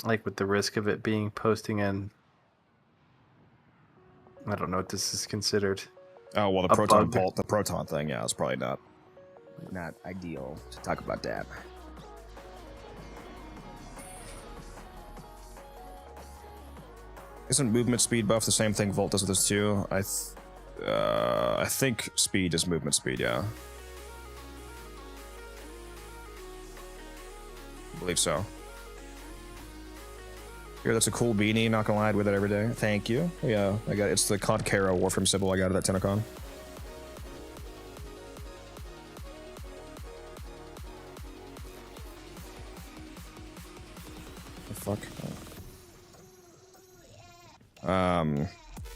Like with the risk of it being posting in... I don't know what this is considered. Oh, well, the proton thing, yeah, it's probably not ideal to talk about that. Isn't movement speed buff the same thing Volt does with this too? I think speed is movement speed, yeah. I believe so. Here, that's a cool beanie, not gonna lie, I'd wear that every day. Thank you. Yeah, I got it's the Conquero Warframe symbol I got at that TennoCon. The fuck?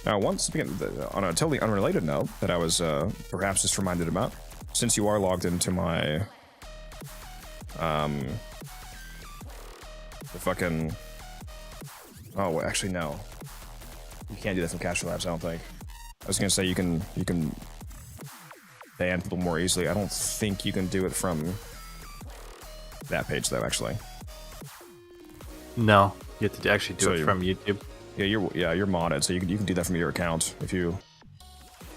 Now, once again, on a totally unrelated note that I was perhaps just reminded about, since you are logged into my the fucking oh, actually no, you can't do that from Castro Labs. I don't think. I was gonna say you can ban people more easily. I don't think you can do it from that page though. Actually, no, you have to actually do it from YouTube. Yeah, you're modded, so you can do that from your account if you,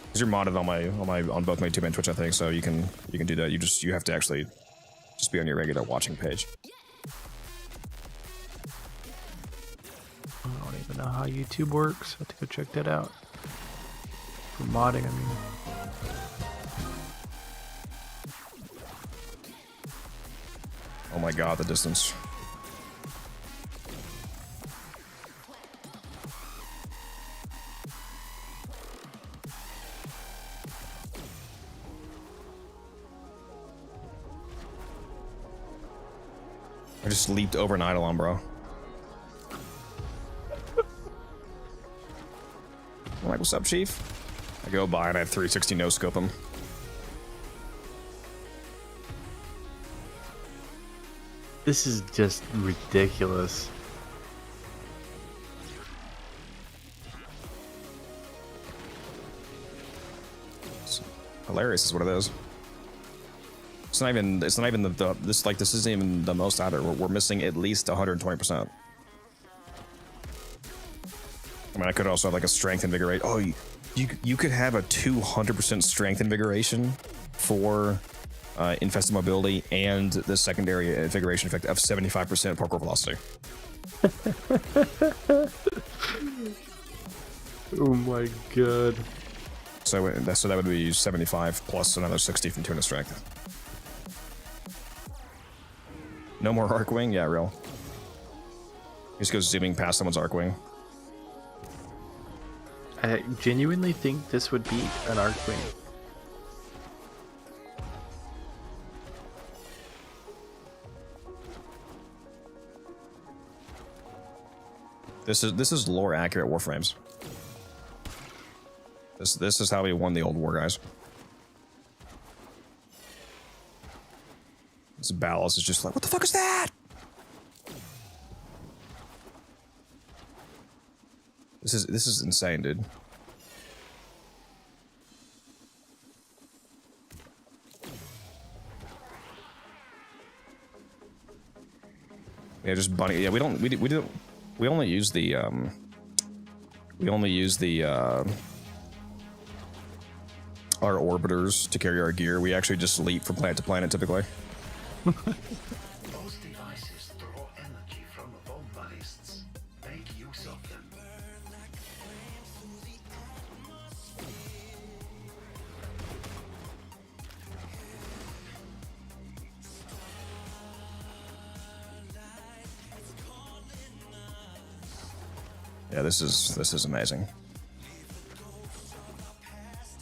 because you're modded on both my YouTube and Twitch, I think. So you can do that. You have to actually just be on your regular watching page. I don't even know how YouTube works. I have to go check that out. For modding, I mean. Oh my god, the distance. I just leaped over an Eidolon, bro. I'm like, what's up, Chief? I go by and I have 360 no-scope him. This is just ridiculous. It's hilarious is what it is. It's not even this isn't even the most either. We're missing at least 120%. I mean, I could also have like a strength invigorate. Oh, you could have a 200% strength invigoration for infested mobility and the secondary invigoration effect of 75% parkour velocity. Oh my god. So that would be 75 plus another 60 from 200 strength. No more arc wing? Yeah, real. He just goes zooming past someone's arc wing. I genuinely think this would be an arc wing. This is lore accurate Warframes. This is how we won the old war, guys. This Ballas is just like, what the fuck is that? This is insane, dude. Yeah, just bunny. Yeah, we only use the our orbiters to carry our gear. We actually just leap from planet to planet typically. Those devices draw energy from bomb ballists. Make use of them. Yeah, this is amazing.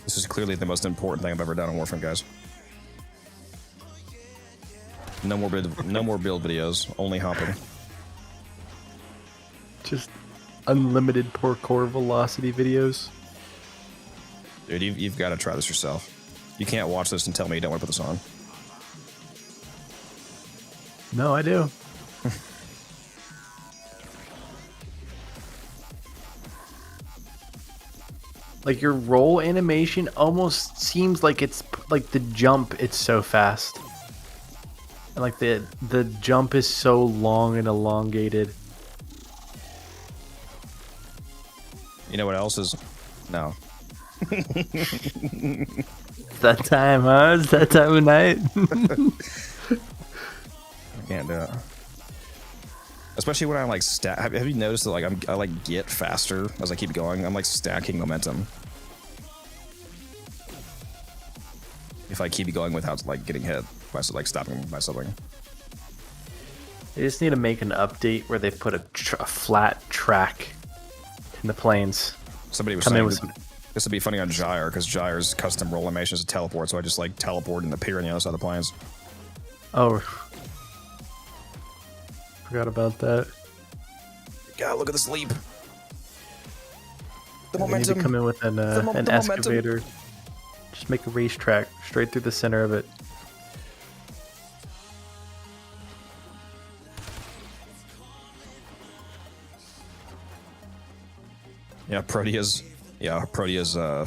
This is clearly the most important thing I've ever done on Warframe, guys. No more build videos, only hopping. Just unlimited parkour velocity videos. Dude, you've got to try this yourself. You can't watch this and tell me you don't want to put this on. No, I do. Like your roll animation almost seems like it's like the jump. It's so fast, and like the jump is so long and elongated. You know what else is? No. It's that time, huh? It's that time of night. I can't do it. Especially when I like stack. Have you noticed that like I like get faster as I keep going? I'm like stacking momentum. If I keep going without like getting hit by like stopping by something. They just need to make an update where they put a flat track in the plains. Somebody was saying this would be funny on Gyre because Gyre's custom roll animation is a teleport, so I just like teleport and appear on the other side of the plains. Oh. Forgot about that. God, look at this leap. The We need momentum. to come in with an excavator. Just make a racetrack straight through the center of it. Yeah, Protea's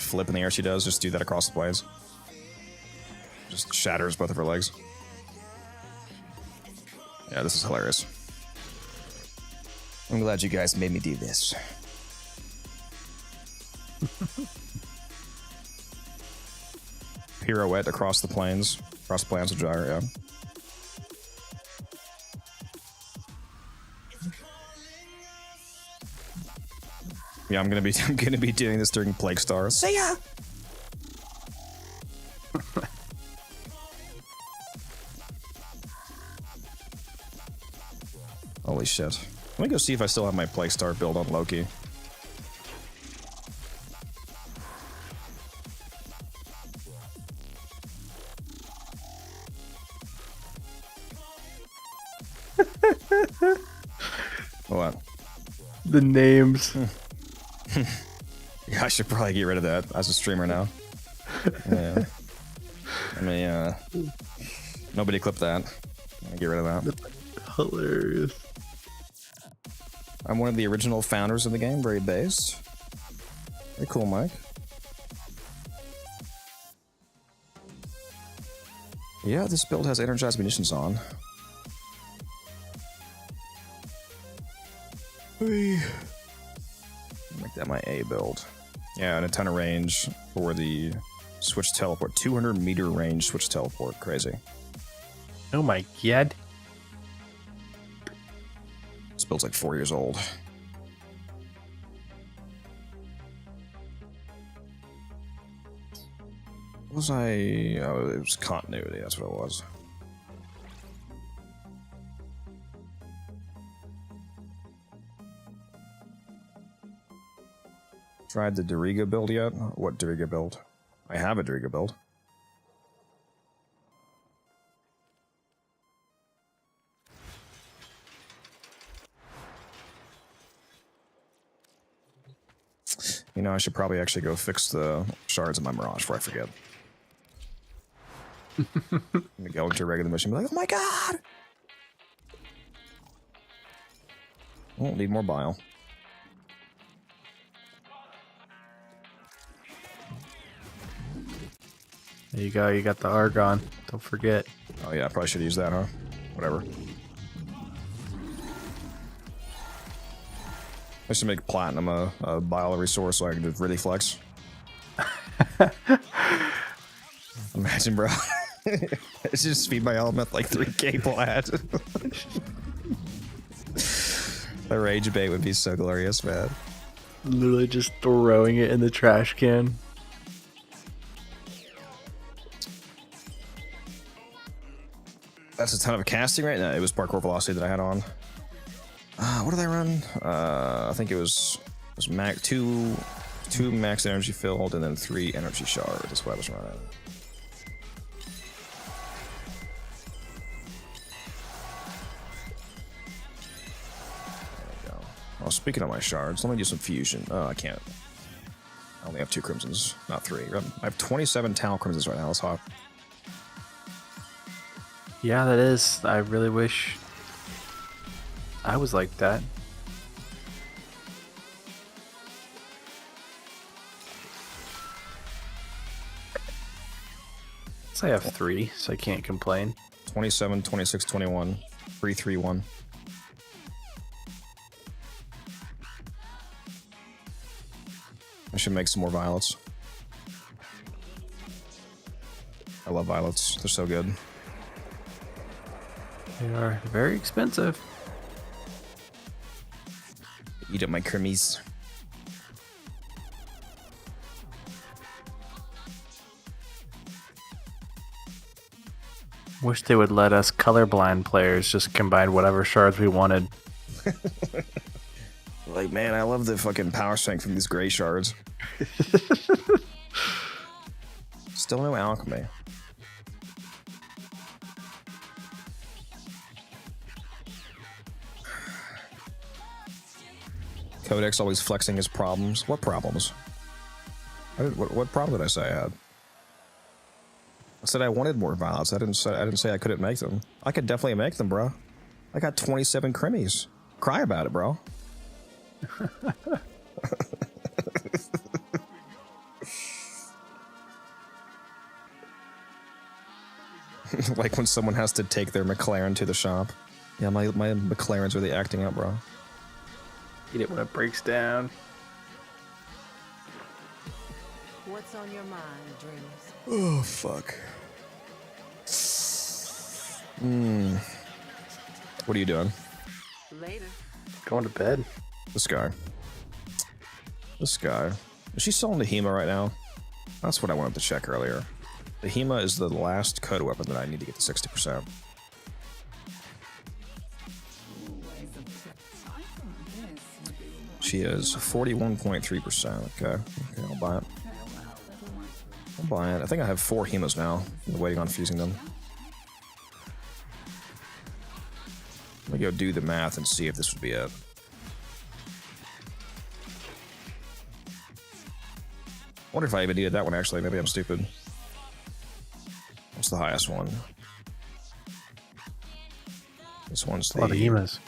flip in the air she does. Just do that across the plains. Just shatters both of her legs. Yeah, this is hilarious. I'm glad you guys made me do this. Pirouette across the plains of Gyre, yeah. Yeah, I'm gonna be doing this during Plague Star. See ya. Holy shit. Let me go see if I still have my Plague Star build on Loki. What? The names. Yeah, I should probably get rid of that as a streamer now. Yeah. I mean, nobody clip that. Get rid of that. That's hilarious. I'm one of the original founders of the game, very based. Very cool, Mike. Yeah, this build has energized munitions on. Make that my A build. Yeah, and a ton of range for the switch teleport. 200-meter range switch teleport. Crazy. Oh my god. This build's like 4 years old. What was I? Oh, it was continuity. That's what it was. Tried the Doriga build yet? What Doriga build? I have a Doriga build. You know, I should probably actually go fix the shards in my Mirage before I forget. I'm gonna go into a regular mission and be like, oh my god! Won't need more bile. There you go, you got the Argon. Don't forget. Oh yeah, I probably should use that, huh? Whatever. I should make platinum a bile resource so I can just really flex. Imagine, bro. It's just feed my element like 3k plat. The rage bait would be so glorious, man. Literally just throwing it in the trash can. That's a ton of casting right now. It was parkour velocity that I had on. What did I run? I think it was two max energy filled and then 3 energy shards. That's what I was running. There we go. Well, speaking of my shards, let me do some fusion. Oh, I can't. I only have 2 crimsons, not 3. I have 27 Tal crimsons right now. That's hot. Yeah, that is. I really wish I was like that. guess I have 3, so I can't complain. 27, 26, 21. 3, 3, 1. I should make some more violets. I love violets. They're so good. They are very expensive. Eat up my cremies. Wish they would let us colorblind players just combine whatever shards we wanted. Like, man, I love the fucking power strength from these gray shards. Still no alchemy. Codex always flexing his problems. What problems? What problem did I say I had? I said I wanted more violets. I didn't say I couldn't make them. I could definitely make them, bro. I got 27 cremies. Cry about it, bro. Like when someone has to take their McLaren to the shop. Yeah, my McLaren's really acting up, bro. Eat it when it breaks down. What's on your mind, dreams? Oh, fuck. What are you doing? Later. Going to bed. This guy. Is she selling the HEMA right now? That's what I wanted to check earlier. The HEMA is the last code weapon that I need to get to 60%. She is 41.3%. Okay, I'll buy it. I think I have 4 HEMAs now. I'm waiting on fusing them. Let me go do the math and see if this would be it. I wonder if I even needed that one, actually. Maybe I'm stupid. What's the highest one? This one's a lot of HEMAs.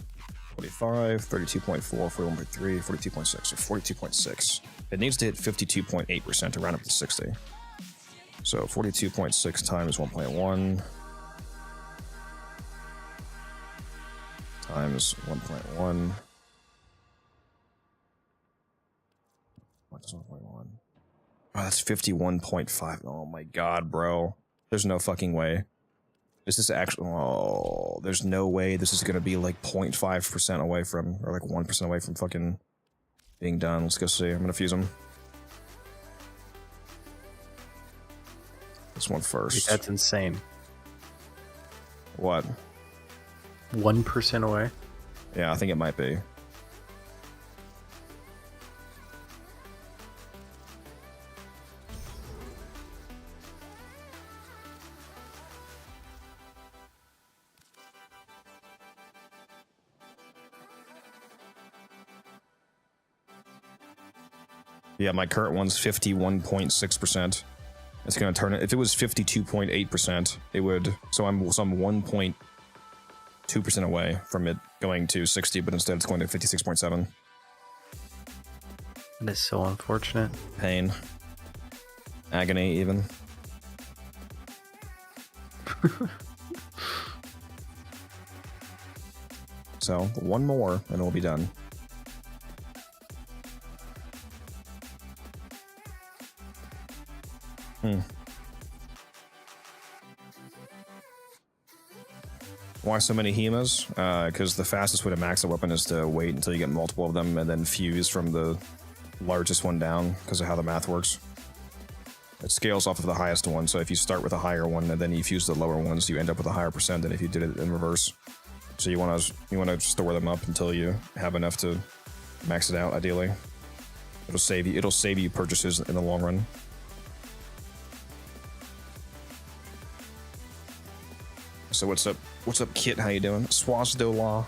45, 32.4, 41.3, 42.6, so 42.6. It needs to hit 52.8% to round up to 60. So 42.6 times 1.1 times 1.1. What is 1.1? Oh, that's 51.5. Oh my god, bro. There's no fucking way. Is this actually... Oh, there's no way this is going to be like 0.5% away from... Or like 1% away from fucking being done. Let's go see. I'm going to fuse them. This one first. That's insane. What? 1% away? Yeah, I think it might be. Yeah, my current one's 51.6%. It's gonna turn it. If it was 52.8%, it would. So I'm 1.2% away from it going to 60, but instead it's going to 56.7. That is so unfortunate. Pain, agony, even. So one more, and it'll be done. Why so many HEMAs? Because the fastest way to max a weapon is to wait until you get multiple of them and then fuse from the largest one down because of how the math works. It scales off of the highest one, so if you start with a higher one and then you fuse the lower ones, you end up with a higher percent than if you did it in reverse. So you want to store them up until you have enough to max it out. Ideally, it'll save you purchases in the long run. So what's up? What's up, Kit? How you doing? Swazdola.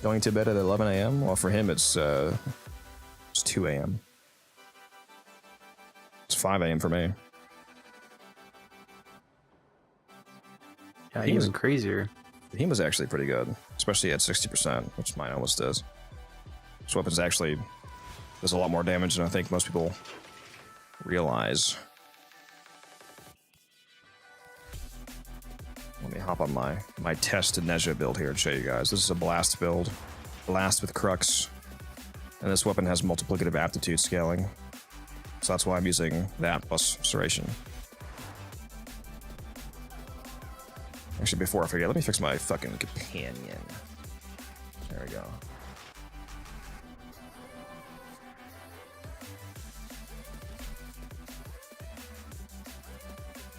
Going to bed at 11 a.m. Well, for him, it's 2 a.m. It's 5 a.m. for me. Yeah, even crazier. The HEMA's actually pretty good, especially at 60%, which mine almost is. This weapon's actually does a lot more damage than I think most people realize. Let me hop on my test Neja build here and show you guys. This is a blast build. Blast with Crux. And this weapon has multiplicative aptitude scaling. So that's why I'm using that plus Serration. Actually, before I forget, let me fix my fucking companion. There we go.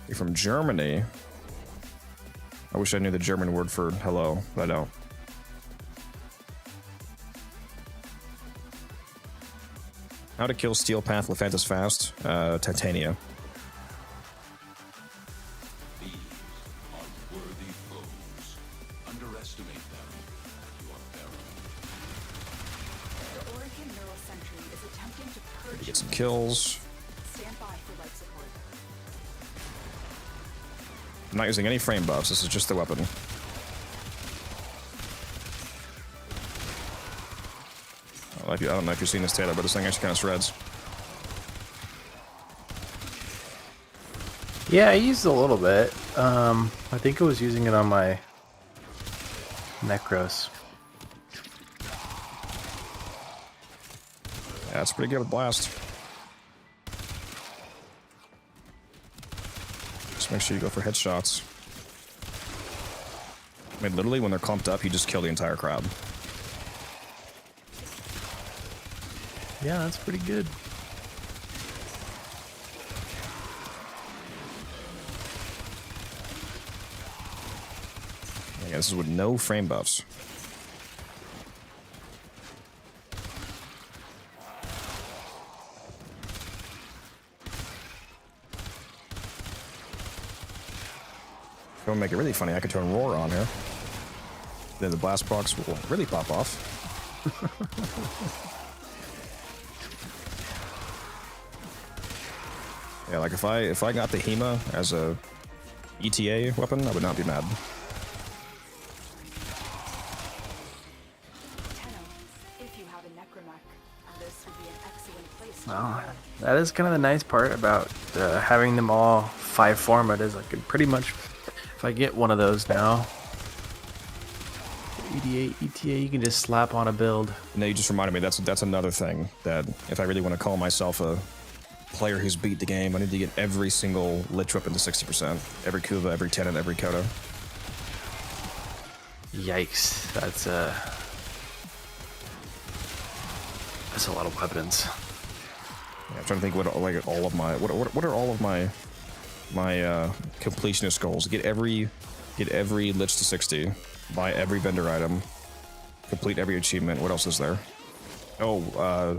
You're from Germany. I wish I knew the German word for hello, but I don't. How to kill Steel Path Lephantis fast? Titania. These are worthy foes. Underestimate them, and you are buried. The Oracle Neural Sentry is attempting to purge Get some kills. Stand by for life support. I'm not using any frame buffs, this is just the weapon. I don't know if you've seen this, Taylor, but this thing actually kind of shreds. Yeah, I used a little bit. I think I was using it on my Necros. Yeah, it's pretty good with Blast. Just make sure you go for headshots. I mean, literally, when they're clumped up, you just kill the entire crowd. Yeah, that's pretty good. Yeah, this is with no frame buffs. If I want to make it really funny, I could turn Roar on here. Then the blast procs will really pop off. Yeah, like if I got the HEMA as a ETA weapon, I would not be mad. If you have a necromech, this would be an excellent place to Well, that is kind of the nice part about having them all 5 format is I can pretty much, if I get one of those now, ETA, you can just slap on a build. No, you just reminded me, that's another thing, that if I really want to call myself a player who's beat the game, I need to get every single lich weapon to 60%. Every Kuva, every Tenet, every Kodo. Yikes, that's a lot of weapons. Yeah, I'm trying to think what like all of my what are all of my completionist goals. Get every lich to 60, buy every vendor item, complete every achievement. What else is there? Oh,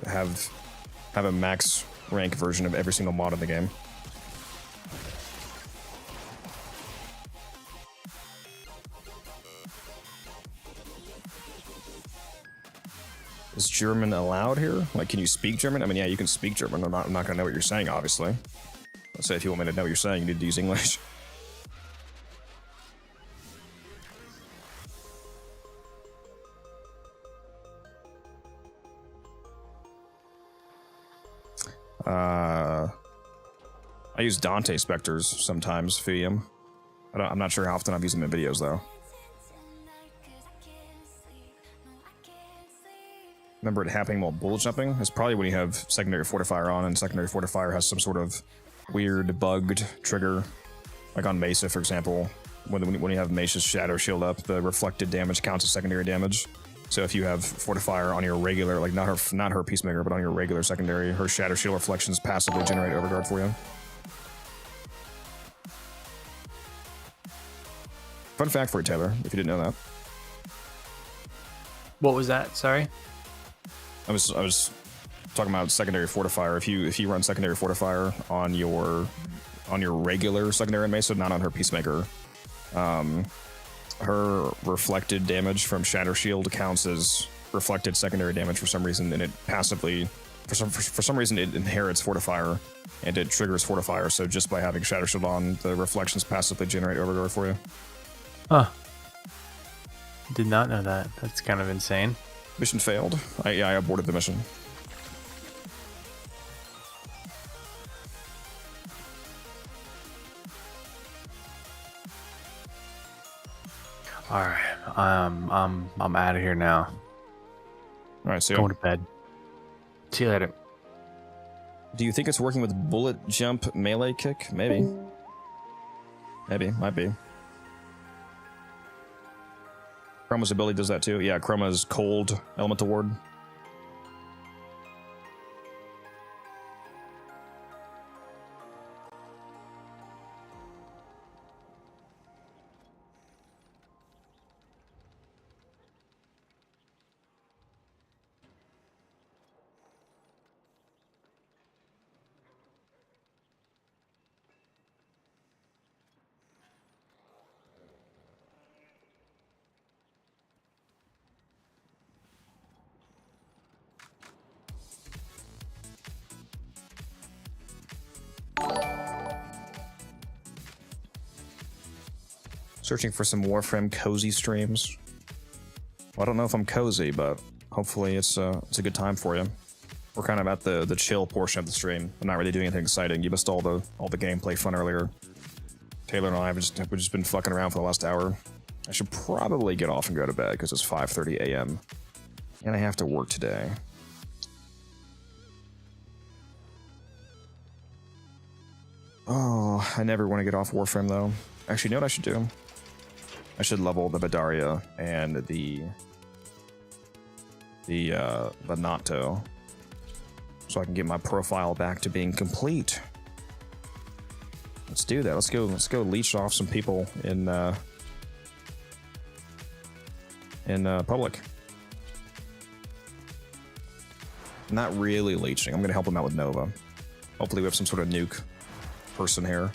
have a max rank version of every single mod in the game. Is German allowed here? Like, can you speak German? I mean, yeah, you can speak German. I'm not gonna know what you're saying, obviously. Let's say if you want me to know what you're saying, you need to use English. I use Dante Spectres sometimes, Fium. I'm not sure how often I've used them in videos, though. Remember it happening while bullet jumping? It's probably when you have secondary fortifier on, and secondary fortifier has some sort of weird bugged trigger. Like on Mesa, for example. When you have Mesa's Shadow Shield up, the reflected damage counts as secondary damage. So if you have fortifier on your regular, like not her Peacemaker, but on your regular secondary, her Shadow Shield reflections passively generate overguard for you. Fun fact for you, Taylor, if you didn't know that. What was that? Sorry. I was talking about secondary fortifier. If you run secondary fortifier on your regular secondary Mesa, not on her Peacemaker, her reflected damage from Shadow Shield counts as reflected secondary damage for some reason, and it passively, for some reason, it inherits fortifier and it triggers fortifier. So just by having Shadow Shield on, the reflections passively generate overguard for you. Huh. Did not know that. That's kind of insane. Mission failed. I aborted the mission. All right, I'm out of here now. All right, see you. Going to bed. See you later. Do you think it's working with bullet jump melee kick? Maybe. Maybe, might be. Chroma's ability does that too. Yeah, Chroma's cold elemental ward. Searching for some Warframe cozy streams. Well, I don't know if I'm cozy, but hopefully it's a good time for you. We're kind of at the chill portion of the stream. I'm not really doing anything exciting. You missed all the gameplay fun earlier. Taylor and I have just been fucking around for the last hour. I should probably get off and go to bed because it's 5:30 a.m. and I have to work today. Oh, I never want to get off Warframe though. Actually, you know what I should do? I should level the Badaria and the Nato, so I can get my profile back to being complete. Let's do that. Let's go leech off some people in public. Not really leeching. I'm gonna help them out with Nova. Hopefully we have some sort of nuke person here.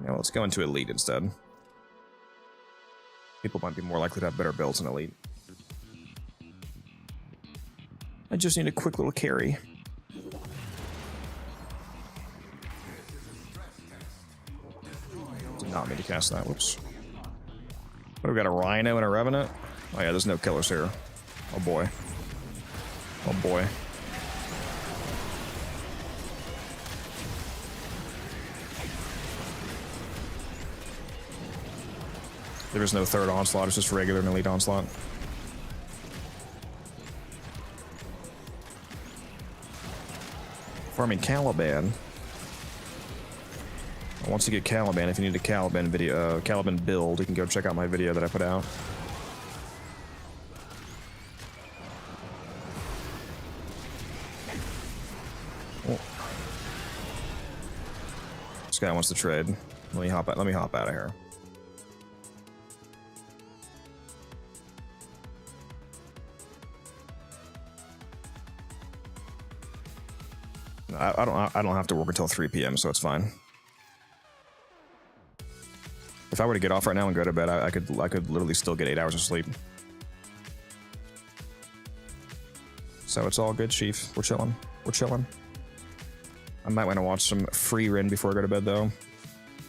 Now let's go into Elite instead. People might be more likely to have better builds in Elite. I just need a quick little carry. Did not mean to cast that, whoops. What, we got a Rhino and a Revenant? Oh yeah, there's no killers here. Oh boy. Oh boy. There is no third onslaught, it's just regular and elite onslaught. Farming Caliban. Once you get Caliban, if you need a Caliban video, Caliban build, you can go check out my video that I put out. Oh. This guy wants to trade. Let me hop out of here. I don't have to work until 3 p.m., so it's fine. If I were to get off right now and go to bed, I could literally still get 8 hours of sleep. So it's all good, Chief. We're chilling. We're chilling. I might want to watch some Free Ren before I go to bed, though.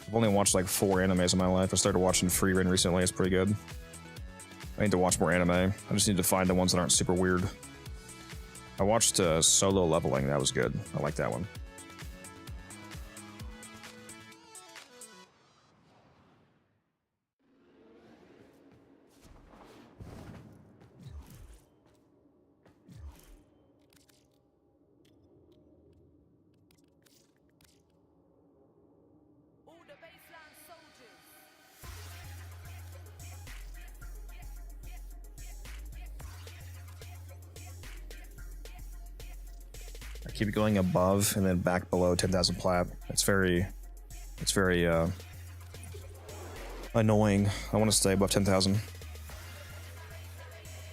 I've only watched like 4 animes in my life. I started watching Free Ren recently. It's pretty good. I need to watch more anime. I just need to find the ones that aren't super weird. I watched Solo Leveling. That was good. I like that one. Keep going above and then back below 10,000 plat. It's very annoying. I want to stay above 10,000.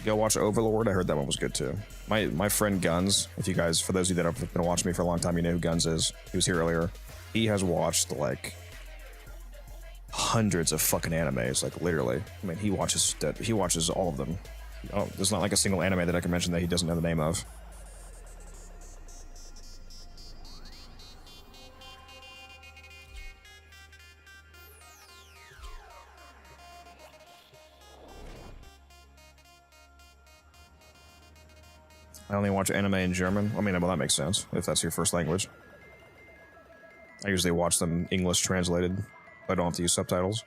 Go watch Overlord. I heard that one was good too. My friend Guns, for those of you that have been watching me for a long time, you know who Guns is. He was here earlier. He has watched like hundreds of fucking animes, like literally. I mean, he watches all of them. Oh, there's not like a single anime that I can mention that he doesn't know the name of. I only watch anime in German. I mean, well, that makes sense if that's your first language. I usually watch them English translated. I don't have to use subtitles.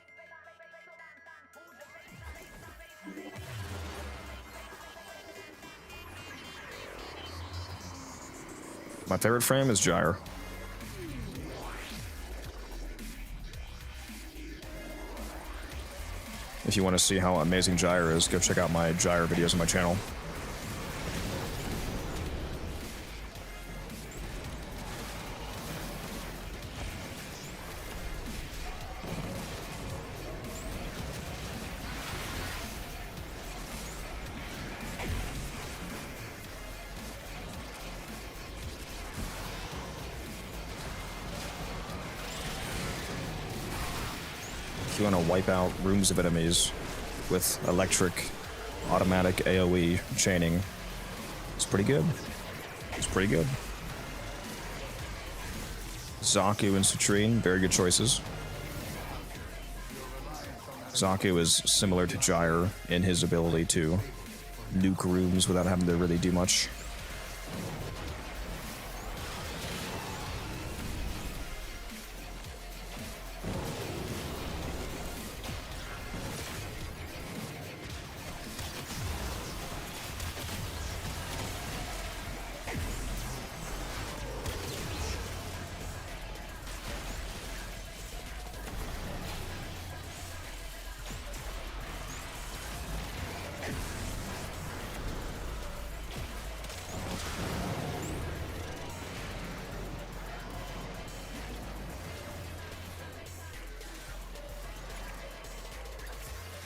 My favorite frame is Gyre. If you want to see how amazing Gyre is, go check out my Gyre videos on my channel. If you want to wipe out rooms of enemies with electric, automatic AoE chaining, it's pretty good. It's pretty good. Zaku and Citrine, very good choices. Zaku is similar to Gyre in his ability to nuke rooms without having to really do much.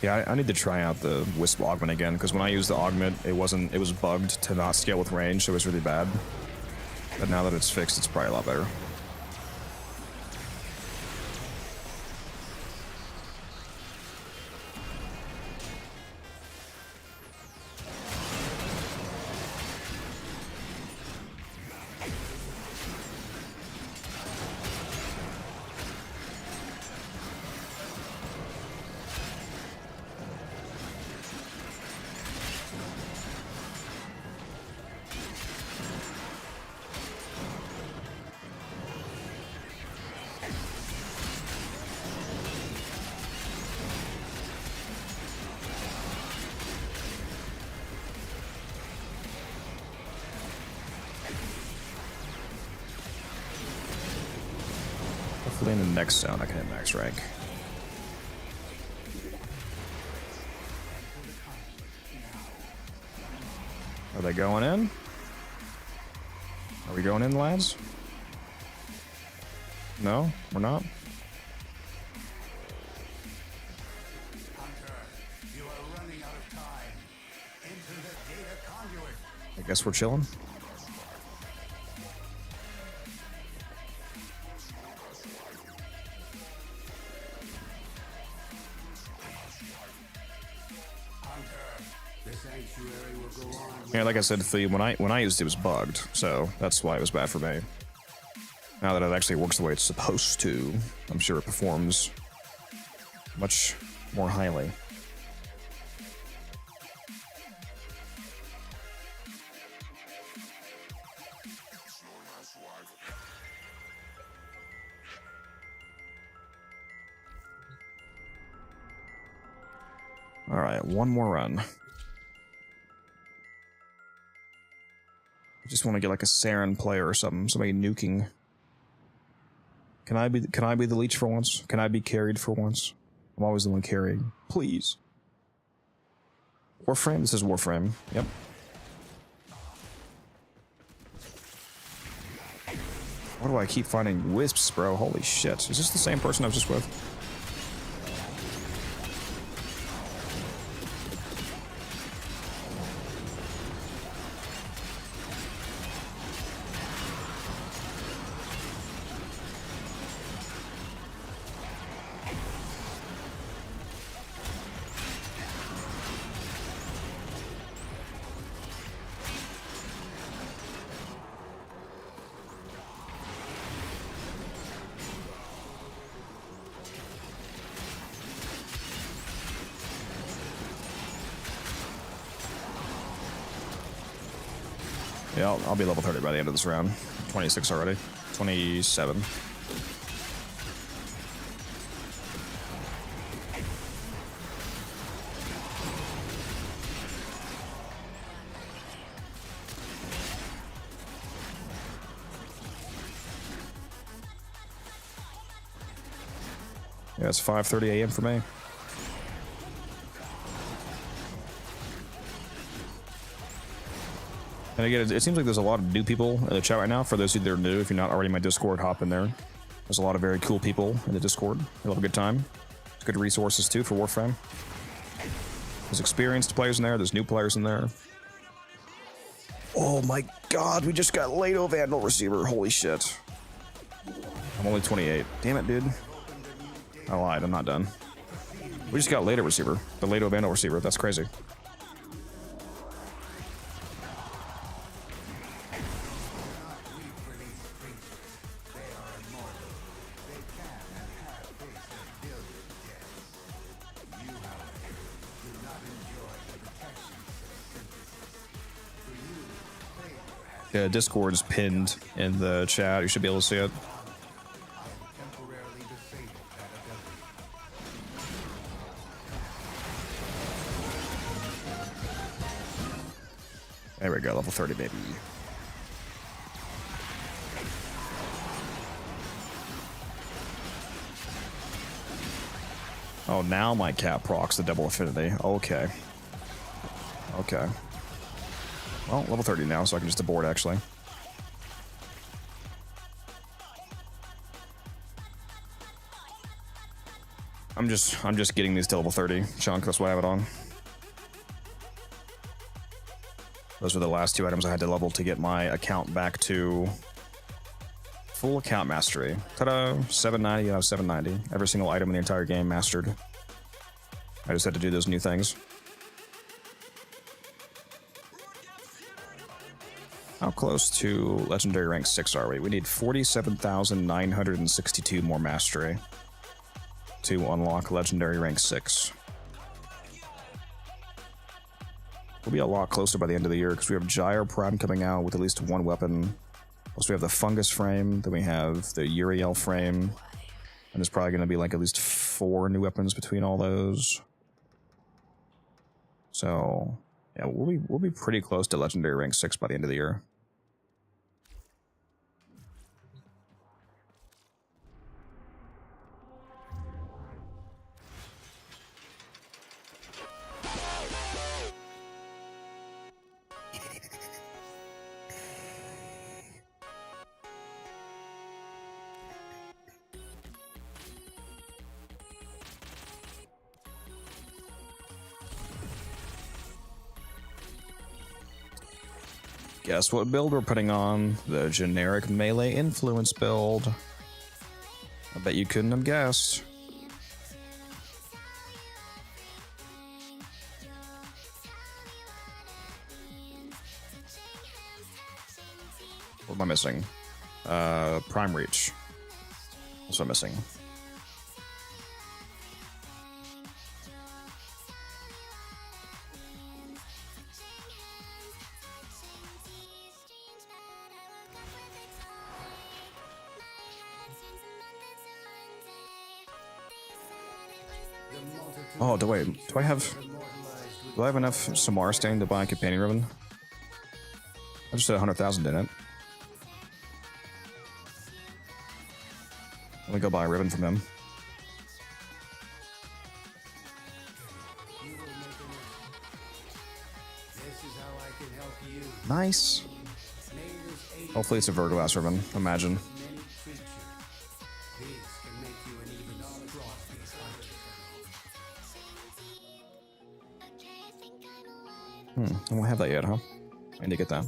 Yeah, I need to try out the Wisp Augment again, because when I used the Augment, it was bugged to not scale with range, so it was really bad. But now that it's fixed, it's probably a lot better. Hopefully in the next sound I can hit max rank. Are they going in? Are we going in, lads? No, we're not. I guess we're chilling. Yeah, like I said, when I used it, it was bugged, so that's why it was bad for me. Now that it actually works the way it's supposed to, I'm sure it performs much more highly. All right, one more run. I just want to get like a Saren player or something, somebody nuking. Can I be the leech for once? Can I be carried for once? I'm always the one carrying. Please. Warframe? This is Warframe. Yep. Why do I keep finding wisps, bro? Holy shit. Is this the same person I was just with? Yeah, I'll be level 30 by the end of this round. 26 already. 27. Yeah, it's 5:30 a.m. for me. And again, it seems like there's a lot of new people in the chat right now. For those of you that are new, if you're not already in my Discord, hop in there. There's a lot of very cool people in the Discord. You'll have a good time. There's good resources too for Warframe. There's experienced players in there. There's new players in there. Oh my god, we just got Loadout Vandal Receiver. Holy shit. I'm only 28. Damn it, dude. I lied, I'm not done. We just got Loadout Receiver. The Loadout Vandal Receiver. That's crazy. Discord is pinned in the chat. You should be able to see it. There we go, level 30, baby. Oh, now my cat procs the double affinity. Okay. Okay. Well, level 30 now, so I can just abort, actually. I'm just getting these to level 30 chunk. That's why I have it on. Those were the last two items I had to level to get my account back to full account mastery. Ta-da! 790 out of 790. Every single item in the entire game mastered. I just had to do those new things. How close to legendary rank 6 are we? We need 47,962 more mastery to unlock legendary rank 6. We'll be a lot closer by the end of the year because we have Gyre Prime coming out with at least one weapon. Plus we have the Fungus Frame, then we have the Uriel Frame, and there's probably going to be like at least 4 new weapons between all those. So yeah, we'll be pretty close to legendary rank 6 by the end of the year. Guess what build we're putting on? The generic melee influence build. I bet you couldn't have guessed. What am I missing? Prime Reach. That's what I'm missing. Oh, do I have enough Samar Stain to buy a companion ribbon? I just had 100,000 in it. Let me go buy a ribbon from him. Nice. Hopefully it's a Verglass ribbon, imagine. I don't have that yet, huh? I need to get that.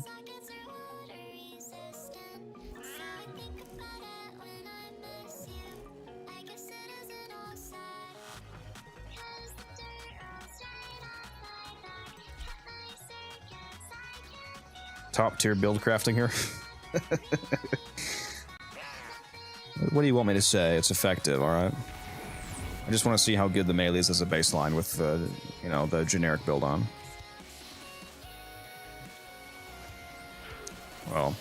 Top tier build crafting here. What do you want me to say? It's effective, alright? I just want to see how good the melee is as a baseline with the, the generic build on. Well,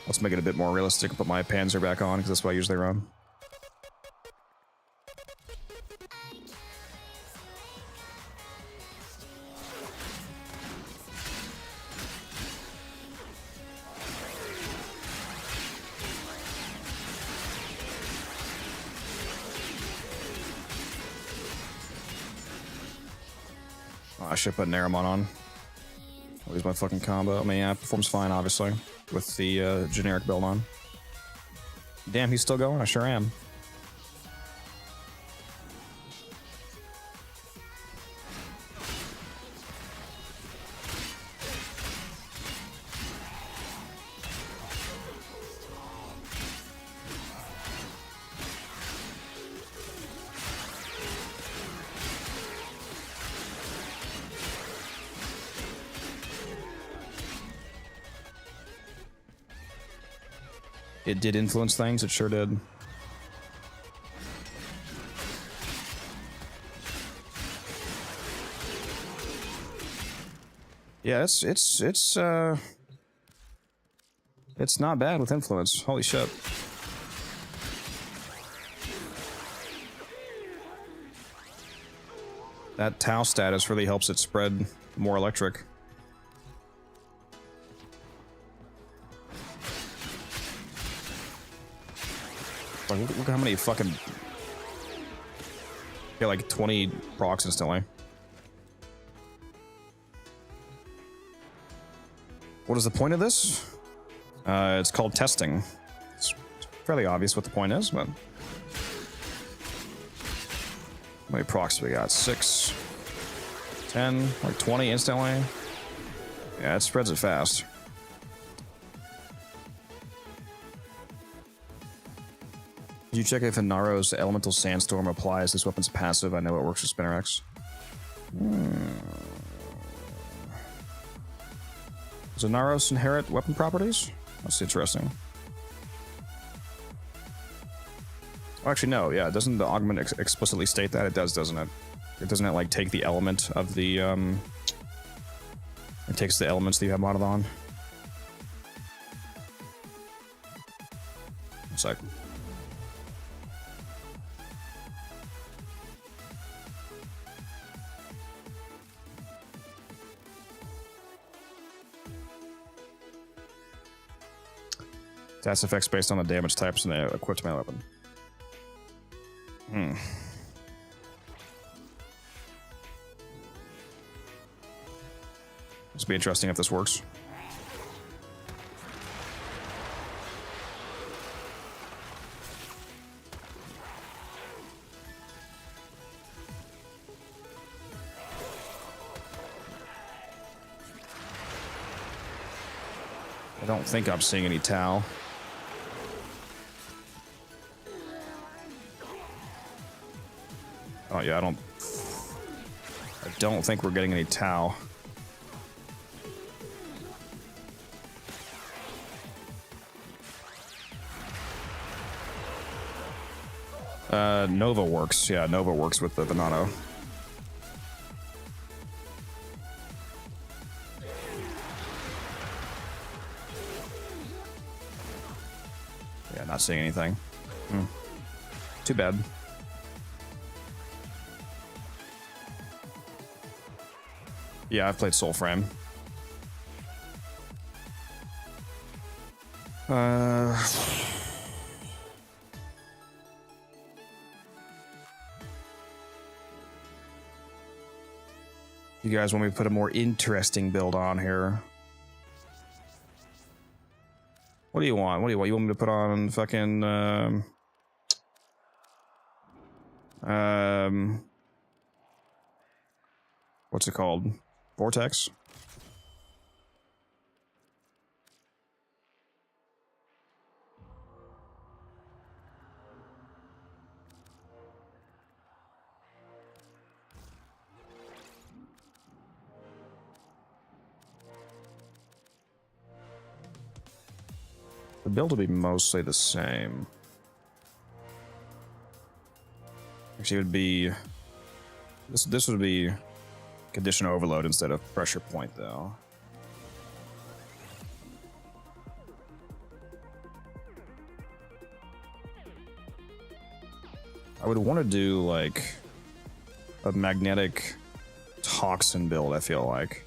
let's make it a bit more realistic. Put my Panzer back on, because that's what I usually run. Oh, I should put Naramon on. Lose my fucking combo. I mean, yeah, it performs fine, obviously, with the generic build on. Damn, he's still going? I sure am. It did influence things, it sure did. Yeah, it's not bad with influence. Holy shit. That Tau status really helps it spread more electric. Like, look how many fucking... Get like 20 procs instantly. What is the point of this? It's called testing. It's fairly obvious what the point is, but... How many procs we got? 6, 10, like 20 instantly? Yeah, it spreads it fast. Did you check if Inaro's Elemental Sandstorm applies this weapon's passive? I know it works with Spinner X. Does Inaros inherit weapon properties? That's interesting. Oh, actually, no. Yeah, doesn't the augment explicitly state that? It does, doesn't it? It doesn't it, like, take the element of the, It takes the elements that you have modded on. One sec. Stats effects based on the damage types and the equipped melee weapon. This will be interesting if this works. I don't think I'm seeing any Tau. Oh yeah, I don't think we're getting any Tau. Nova works. Yeah, Nova works with the Venado. Yeah, not seeing anything. Too bad. Yeah, I've played Soulframe. You guys want me to put a more interesting build on here? What do you want? What do you want? You want me to put on fucking what's it called? Vortex? The build will be mostly the same. Actually, it would be... This would be condition overload instead of pressure point, though. I would want to do like a magnetic toxin build, I feel like.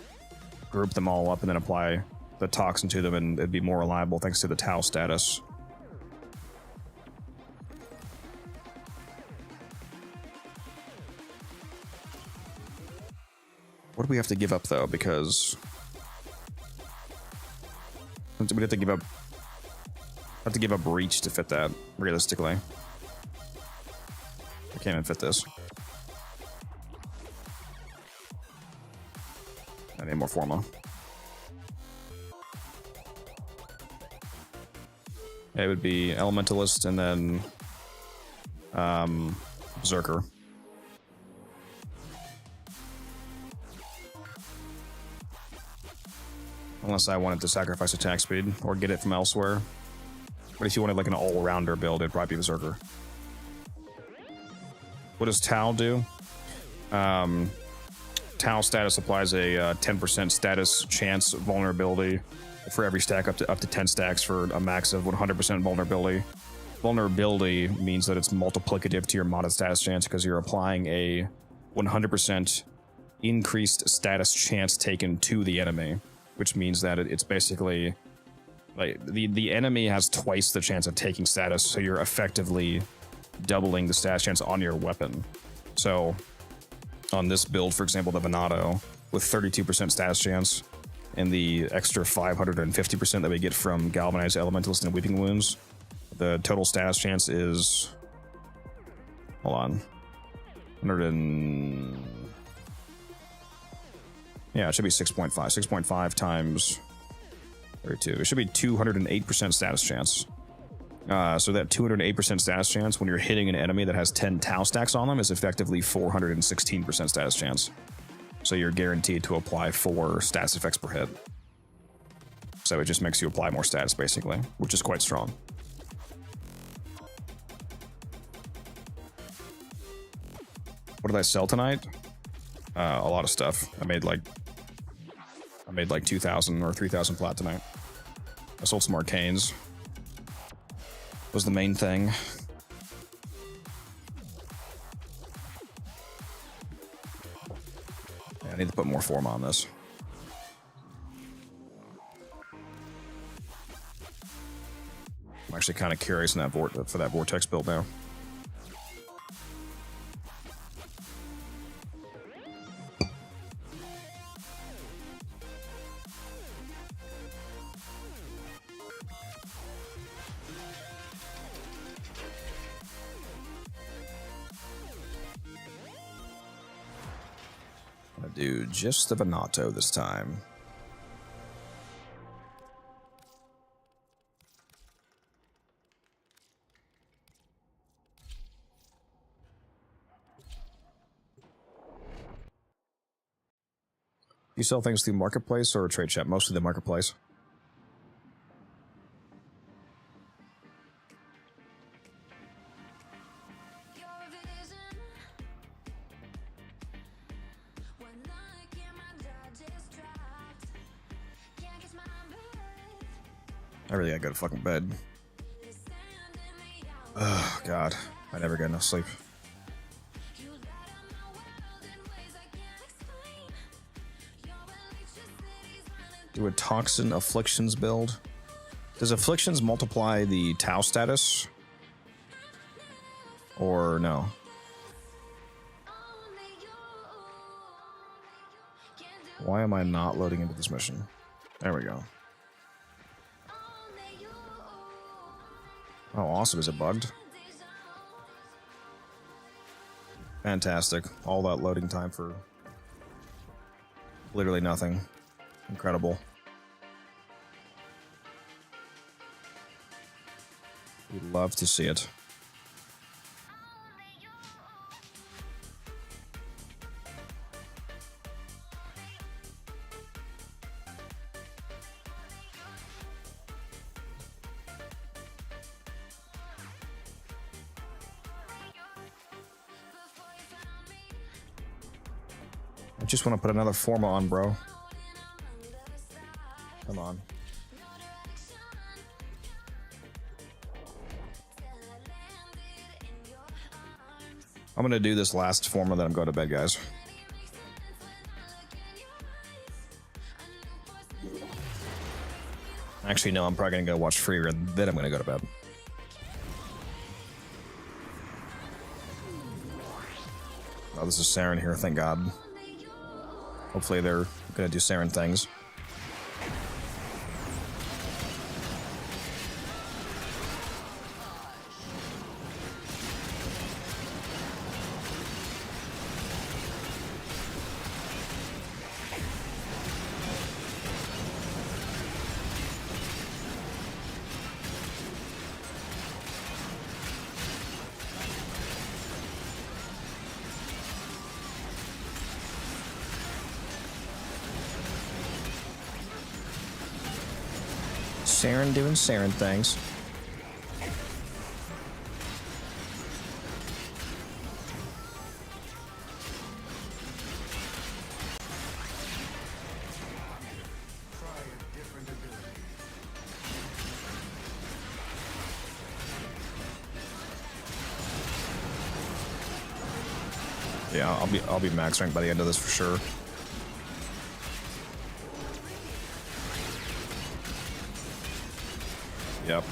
Group them all up and then apply the toxin to them, and it'd be more reliable thanks to the Tau status. What do we have to give up though? Because we'd have to give up reach to fit that, realistically. I can't even fit this. I need more Forma. It would be Elementalist and then Berserker. Unless I wanted to sacrifice attack speed or get it from elsewhere. But if you wanted like an all-rounder build, it'd probably be Berserker. What does Tau do? Tau status applies a 10% status chance vulnerability for every stack up to 10 stacks for a max of 100% vulnerability. Vulnerability means that it's multiplicative to your modded status chance because you're applying a 100% increased status chance taken to the enemy, which means that it's basically like the enemy has twice the chance of taking status, so you're effectively doubling the status chance on your weapon. So on this build, for example, the Venato, with 32% status chance and the extra 550% that we get from Galvanized Elementalist and Weeping Wounds, the total status chance is, hold on, 100 and, yeah, it should be 6.5. 6.5 times 32. It should be 208% status chance. So that 208% status chance when you're hitting an enemy that has 10 Tau stacks on them is effectively 416% status chance. So you're guaranteed to apply 4 status effects per hit. So it just makes you apply more status, basically, which is quite strong. What did I sell tonight? A lot of stuff. I made like 2,000 or 3,000 flat tonight. I sold some arcanes. Was the main thing. Yeah, I need to put more form on this. I'm actually kind of curious in that for that vortex build now. Do just the Venato this time. You sell things through Marketplace or Trade Chat? Mostly the Marketplace. I really gotta go to fucking bed. Oh, God. I never get enough sleep. Do a Toxin Afflictions build. Does Afflictions multiply the Tau status? Or no? Why am I not loading into this mission? There we go. Oh, awesome. Is it bugged? Fantastic. All that loading time for literally nothing. Incredible. We'd love to see it. I just want to put another Forma on, bro. Come on. I'm gonna do this last form and then I'm going to bed, guys. Actually, no, I'm probably gonna go watch Free and then I'm gonna go to bed. Oh, this is Saren here, thank God. Hopefully they're gonna do Saren things. Saren doing Saren things. Yeah, I'll be max ranked by the end of this for sure. Yep.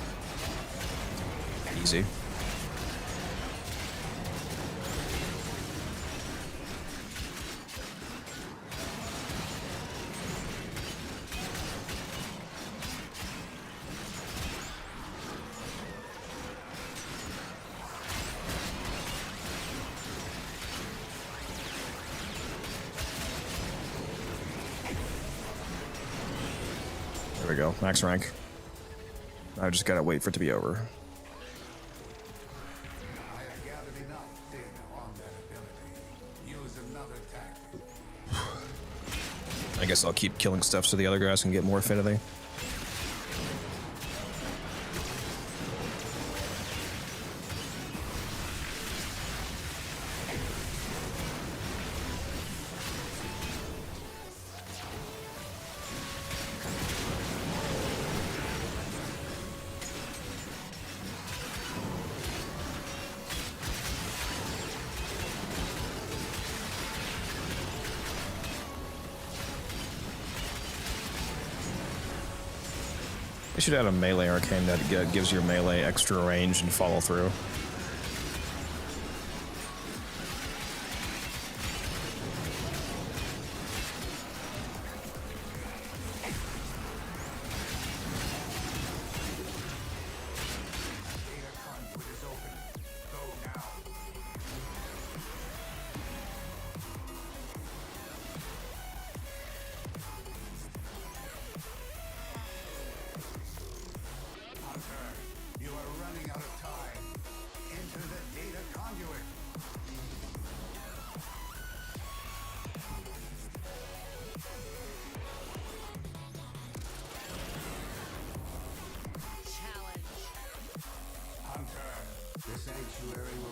Easy. There we go, max rank. I just gotta wait for it to be over. I guess I'll keep killing stuff so the other guys can get more affinity. They should add a melee arcane that gives your melee extra range and follow through.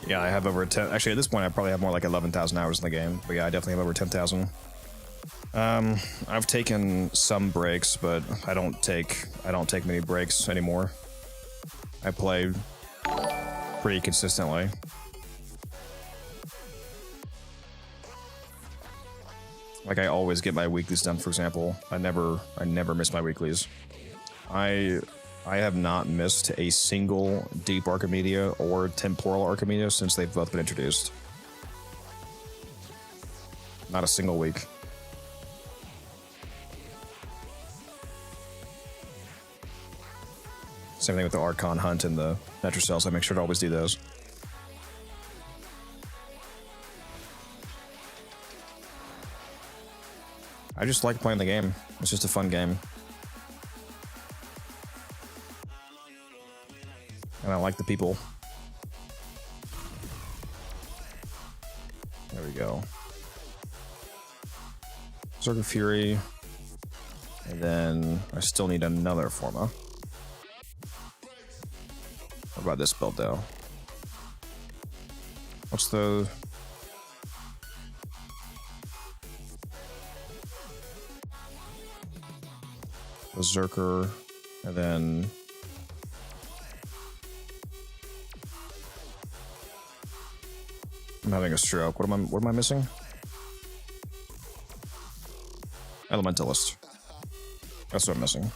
Yeah, I have over 10. Actually, at this point, I probably have more like 11,000 hours in the game. But yeah, I definitely have over 10,000. I've taken some breaks, but I don't take many breaks anymore. I play pretty consistently. Like I always get my weeklies done. For example, I never miss my weeklies. I have not missed a single Deep Archimedia or Temporal Archimedia since they've both been introduced. Not a single week. Same thing with the Archon Hunt and the Netrocells. I make sure to always do those. I just like playing the game. It's just a fun game. And I like the people. There we go. Berserker Fury. And then I still need another Forma. What about this build though? What's the... Berserker, and then... having a stroke. What am I missing? Elementalist. That's what I'm missing.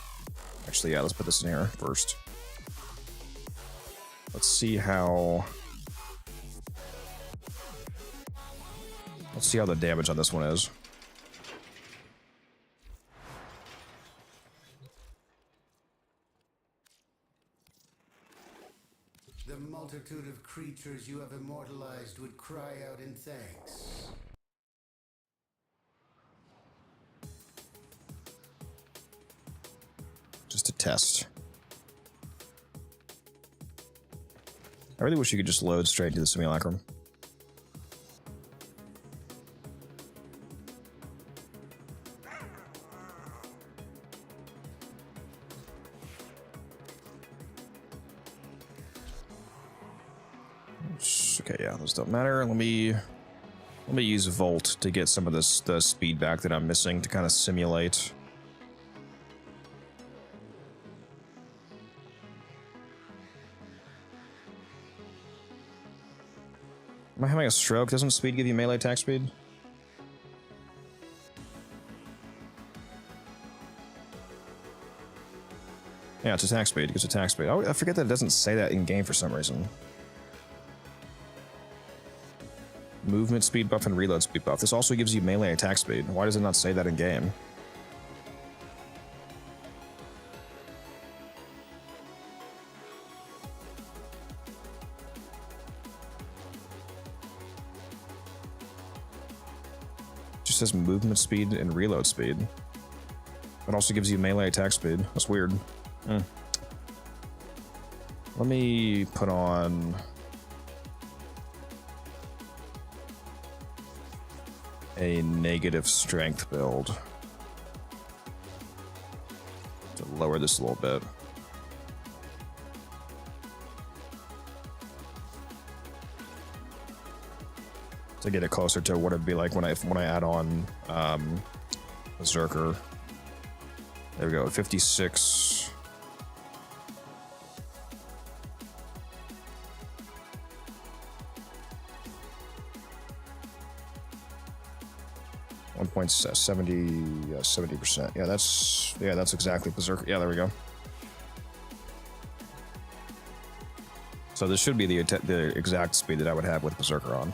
Actually, yeah, let's put this in here first. Let's see how... Let's see how the damage on this one is. The multitude of creatures you have immortalized would cry out in thanks. Just a test. I really wish you could just load straight into the simulacrum. Okay, yeah, those don't matter. Let me use Volt to get some of the speed back that I'm missing to kind of simulate. Am I having a stroke? Doesn't speed give you melee attack speed? Yeah, it's attack speed. It's attack speed. I forget that it doesn't say that in game for some reason. Movement speed buff and reload speed buff. This also gives you melee attack speed. Why does it not say that in game? Just says movement speed and reload speed. It also gives you melee attack speed. That's weird. Let me put on... a negative strength build to lower this a little bit. To get it closer to what it'd be like when I add on Berserker. There we go, 56. $1.70%. Yeah, that's exactly Berserker. Yeah, there we go. So this should be the exact speed that I would have with Berserker on.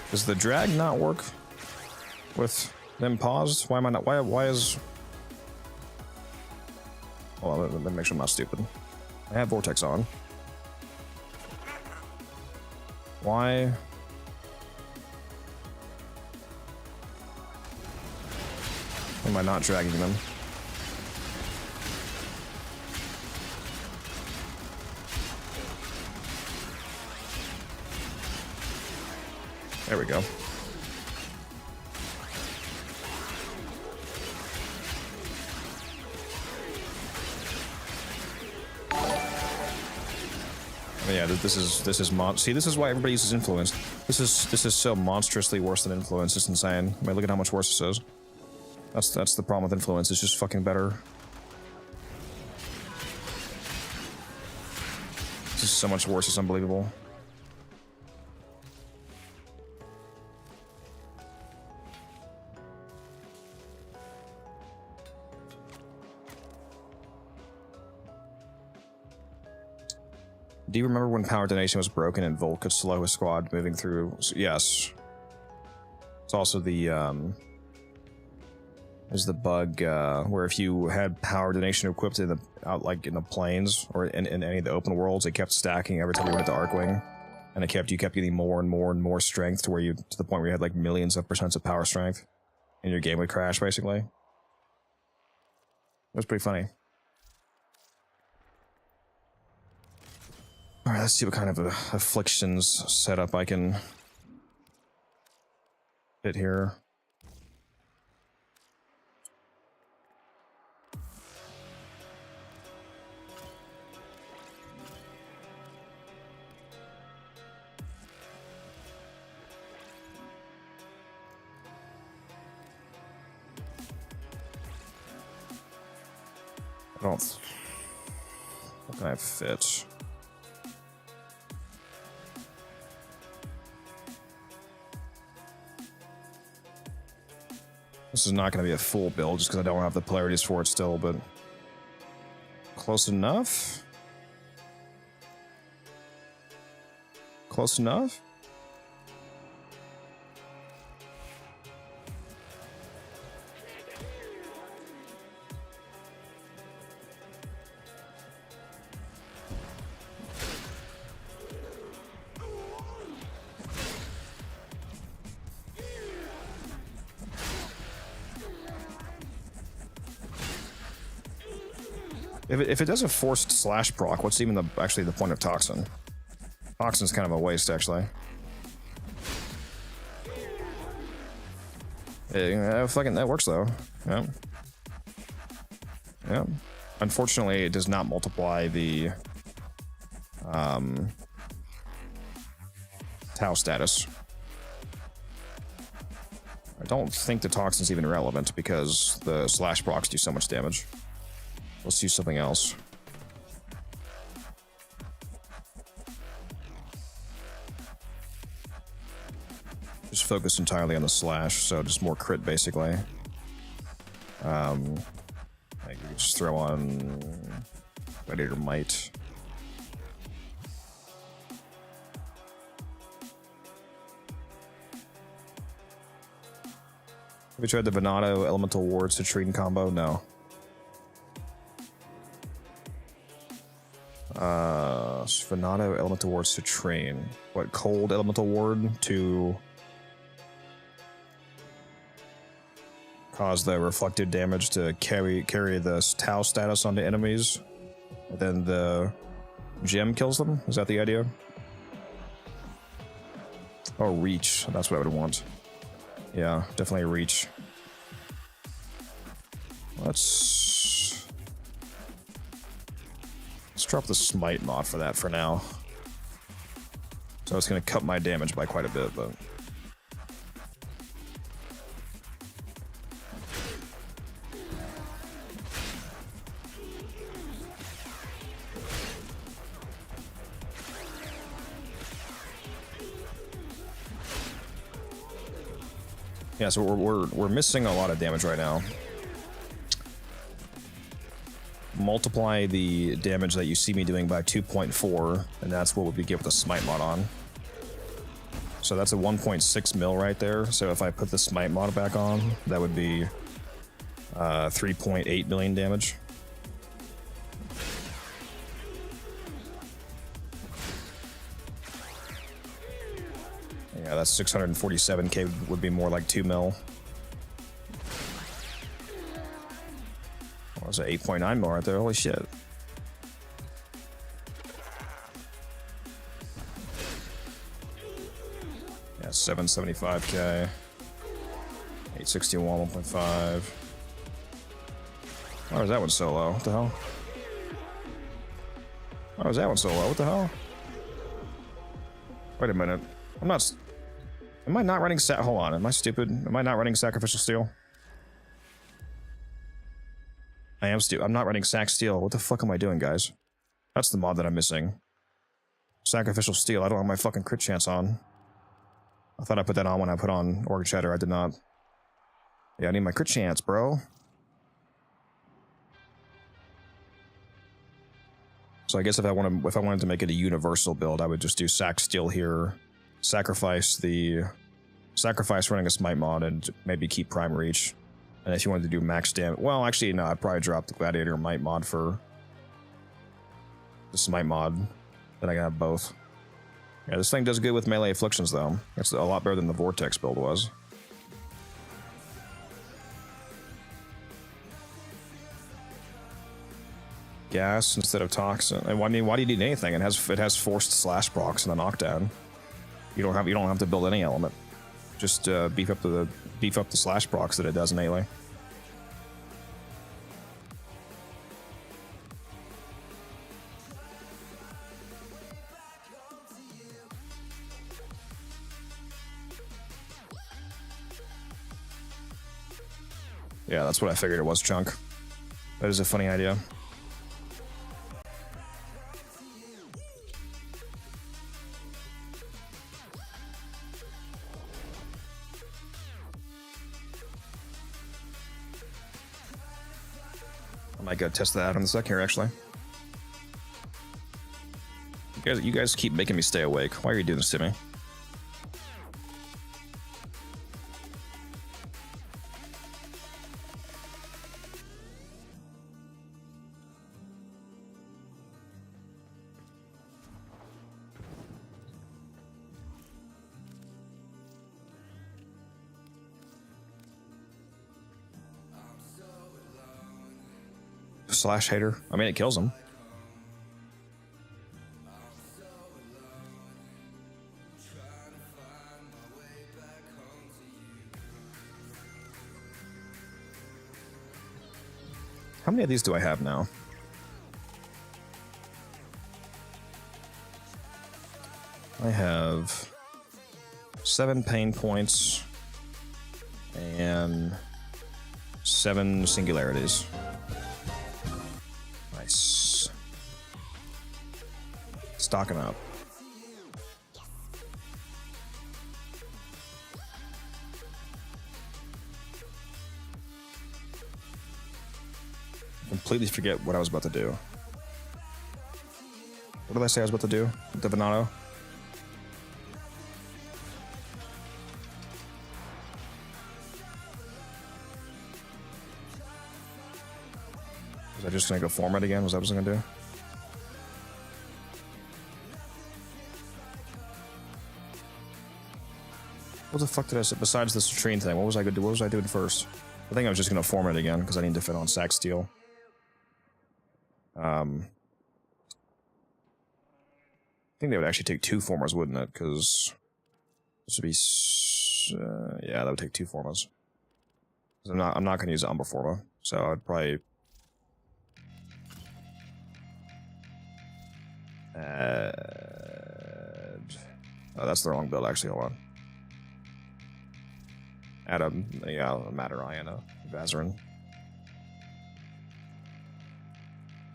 Does the drag not work with them paused? Why am I not? Why is... Well, let me make sure I'm not stupid. I have Vortex on. Why? Am I not dragging them? There we go. Yeah, this is see, this is why everybody uses influence. This is so monstrously worse than influence. It's insane. I mean, look at how much worse this is. That's the problem with influence. It's just fucking better. This is so much worse. It's unbelievable. Do you remember when power donation was broken and Volt could slow his squad moving through? Yes. It's also the there's the bug where if you had power donation equipped in the like in the plains or in any of the open worlds, it kept stacking every time you went to Arcwing, and you kept getting more and more and more strength to the point where you had like millions of percents of power strength, and your game would crash basically. It was pretty funny. Alright, let's see what kind of afflictions setup I can fit here. I don't. What can I fit? This is not going to be a full build just because I don't have the polarities for it still, but close enough. Close enough. If it does a forced slash proc, what's even actually the point of Toxin? Toxin's kind of a waste, actually. Fucking that works though. Yeah. Yeah. Unfortunately, it does not multiply the Tau status. I don't think the Toxin's even relevant because the slash procs do so much damage. Let's do something else. Just focus entirely on the slash, so just more crit basically. I could just throw on Gladiator Might. Have you tried the Venato Elemental Ward Citrine combo? No. Venato Elemental Ward Citrine. What, cold Elemental Ward to cause the reflected damage to carry the Tau status onto enemies, and then the gem kills them? Is that the idea? Oh, reach. That's what I would want. Yeah, definitely reach. Let's drop the smite mod for that for now. So it's going to cut my damage by quite a bit, but yeah, so we're missing a lot of damage right now. Multiply the damage that you see me doing by 2.4, and that's what we get with the smite mod on. So that's a 1.6 mil right there. So if I put the smite mod back on, that would be 3.8 million damage. Yeah, that's 647k would be more like 2 mil. What was it, 8.9 mil right there? Holy shit. Yeah, 775k. 861, 1.5. Why was that one so low? What the hell? Why was that one so low? What the hell? Wait a minute. I'm not... Am I not running hold on, am I stupid? Am I not running Sacrificial Steel? I am I'm not running Sac Steel. What the fuck am I doing, guys? That's the mod that I'm missing. Sacrificial Steel. I don't have my fucking crit chance on. I thought I put that on when I put on Org Chatter. I did not. Yeah, I need my crit chance, bro. So I guess if I wanted to make it a universal build, I would just do Sac Steel here, sacrifice running a smite mod, and maybe keep Prime Reach. And if you wanted to do max damage, well, actually, no, I'd probably drop the Gladiator Might mod for the Smite mod. Then I can have both. Yeah, this thing does good with melee afflictions, though. It's a lot better than the Vortex build was. Gas instead of Toxin. And I mean, why do you need anything? It has forced slash procs and the knockdown. You don't have to build any element. Just beef up the slash procs that it does innately. Yeah, that's what I figured it was, Chunk. That is a funny idea. might go test that out in a second here, actually. You guys keep making me stay awake. Why are you doing this to me? Slash hater. I mean, it kills him. How many of these do I have now? I have 7 pain points and 7 singularities. Nice. Stocking up. Completely forget what I was about to do. What did I say I was about to do with the Venado? Was I just gonna go format again? Was that what I was gonna do? What the fuck did I say? Besides this latrine thing, what was I gonna do? What was I doing first? I think I was just gonna format again because I need to fit on sack steel. I think they would actually take 2 formers, wouldn't it? Because this would be, yeah, that would take 2 formers. I'm not going to use the Umbra forma, so I'd probably. Oh, that's the wrong build. Actually, hold on. Add a Matarai and a Vazarin.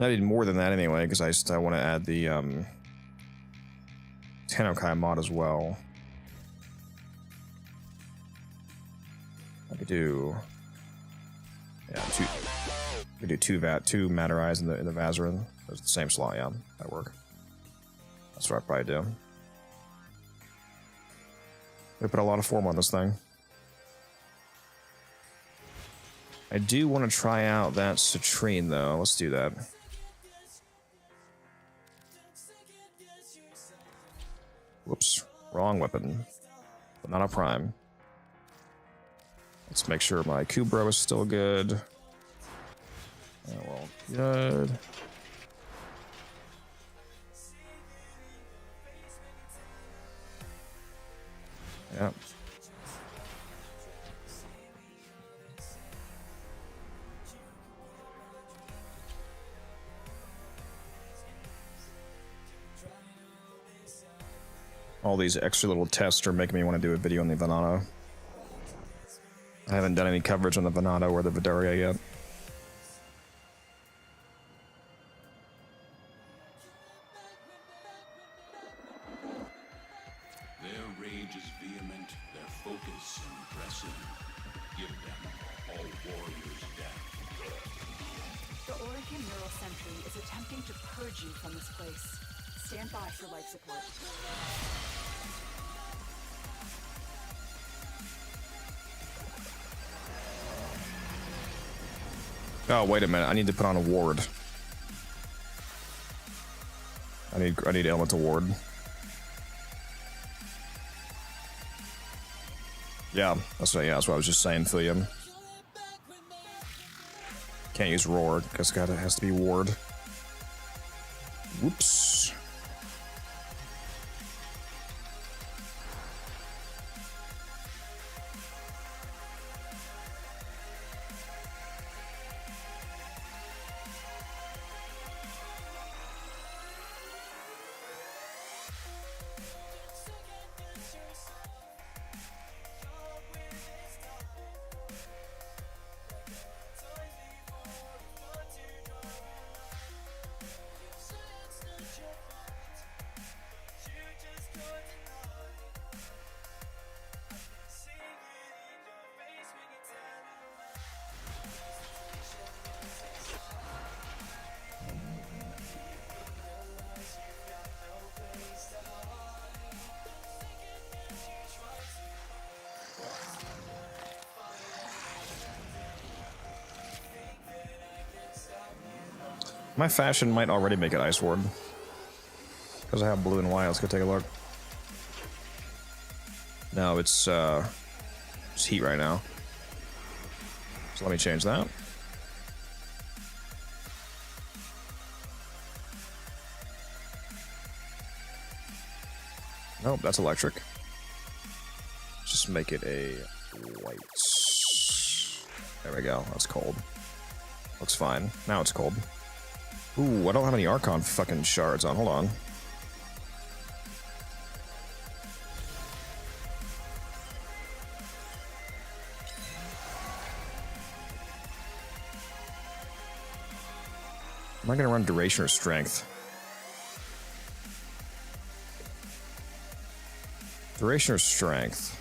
I need more than that anyway, because I want to add the TennoCreate mod as well. I could do, yeah, two Matarais in the Vazarin. It's the same slot, yeah, that'd work. That's what I'd probably do. They put a lot of form on this thing. I do want to try out that Citrine though. Let's do that. Whoops, wrong weapon. But not a prime. Let's make sure my Kubro is still good. Oh, well, good. Yep. All these extra little tests are making me want to do a video on the Venado. I haven't done any coverage on the Venado or the Vidaria yet. Their rage is vehement, their focus impressive. Give them all warriors death. The Oregon Neural Sentry is attempting to purge you from this place. Stand by for life support. Oh, wait a minute. I need to put on a ward. I need elemental ward. Yeah, that's what I was just saying, Philium. Can't use roar, because it has to be ward. Whoops. My fashion might already make it Ice Ward. Because I have blue and white. Let's go take a look. No, it's heat right now. So let me change that. Nope, that's electric. Just make it a white. There we go. That's cold. Looks fine. Now it's cold. Ooh, I don't have any Archon fucking shards on. Hold on. Am I gonna run duration or strength? Duration or strength?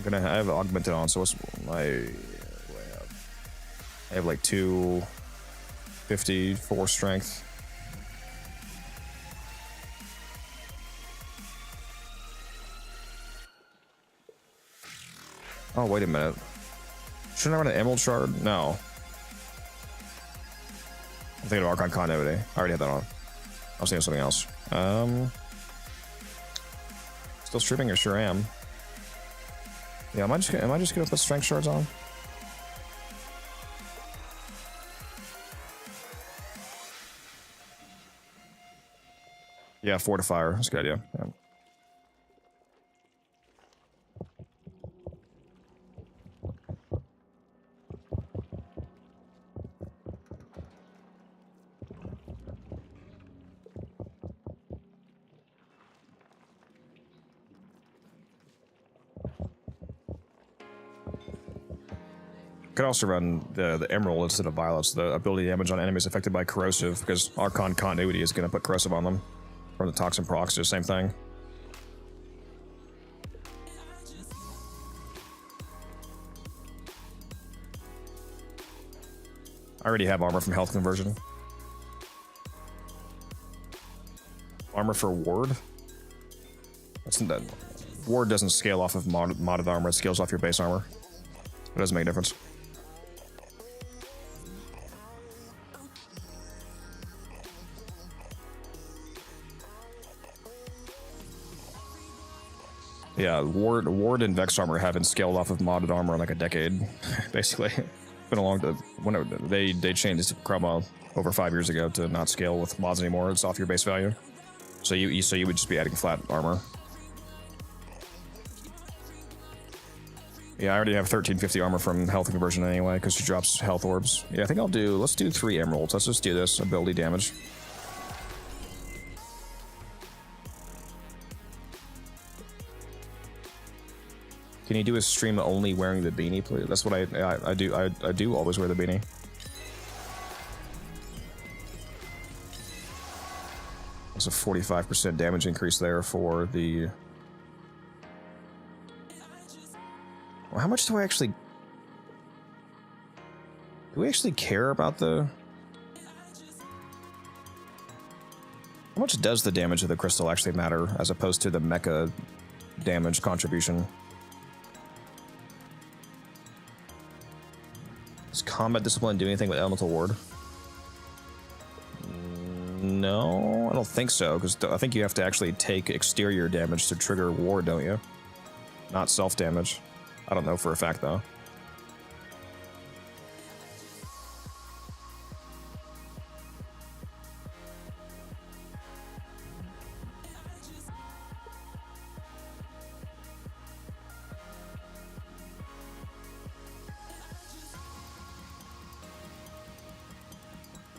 I have augmented on, so what's my... I have like 254 strength. Oh, wait a minute. Shouldn't I run an emerald shard? No. I'm thinking of Archon Continuity. I already had that on. I was thinking of something else. Still streaming? I sure am. Yeah, am I just gonna put strength shards on? Yeah, fortifier. That's a good idea. Yeah. Could also run the Emerald instead of Violets, the ability damage on enemies affected by Corrosive, because Archon Continuity is going to put Corrosive on them. Or the Toxin procs, the same thing. I already have armor from health conversion. Armor for Ward? That's not that. Ward doesn't scale off of modded armor, it scales off your base armor. It doesn't make a difference. Yeah, Ward and Vex armor haven't scaled off of modded armor in like a decade, basically. Been a long time. When they changed Chroma over 5 years ago to not scale with mods anymore. It's off your base value, so you would just be adding flat armor. Yeah, I already have 1350 armor from health conversion anyway because she drops health orbs. Yeah, I think let's do 3 emeralds. Let's just do this ability damage. Can you do a stream only wearing the beanie, please? That's what I do. I do always wear the beanie. There's a 45% damage increase there for the... Well, how much do I actually... Do we actually care about the... How much does the damage of the crystal actually matter as opposed to the mecha damage contribution? Does combat discipline do anything with elemental ward? No, I don't think so, because I think you have to actually take exterior damage to trigger ward, don't you? Not self-damage. I don't know for a fact, though.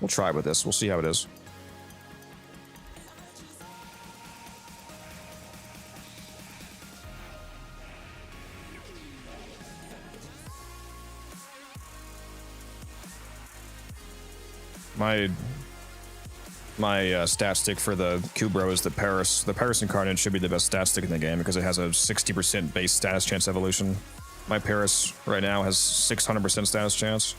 We'll try with this. We'll see how it is. My stat stick for the Kubro is the Paris. The Paris Incarnate should be the best stat stick in the game because it has a 60% base status chance evolution. My Paris right now has 600% status chance.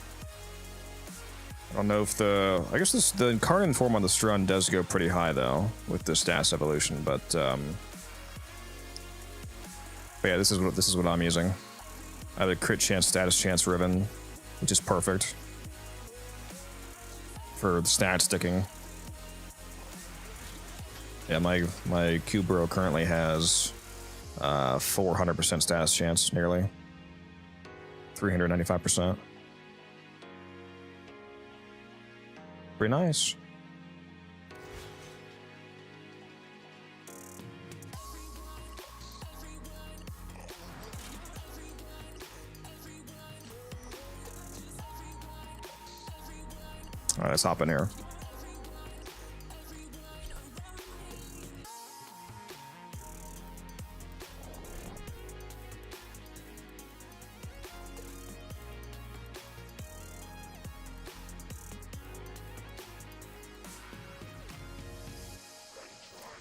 I don't know if I guess the Incarnate form on the Strun does go pretty high though with the status evolution, but yeah, this is what I'm using. I have a crit chance, status chance Riven, which is perfect. for the stat sticking. Yeah, my Q bro currently has 400% status chance, nearly 395%. Pretty nice. All right, let's hop in here.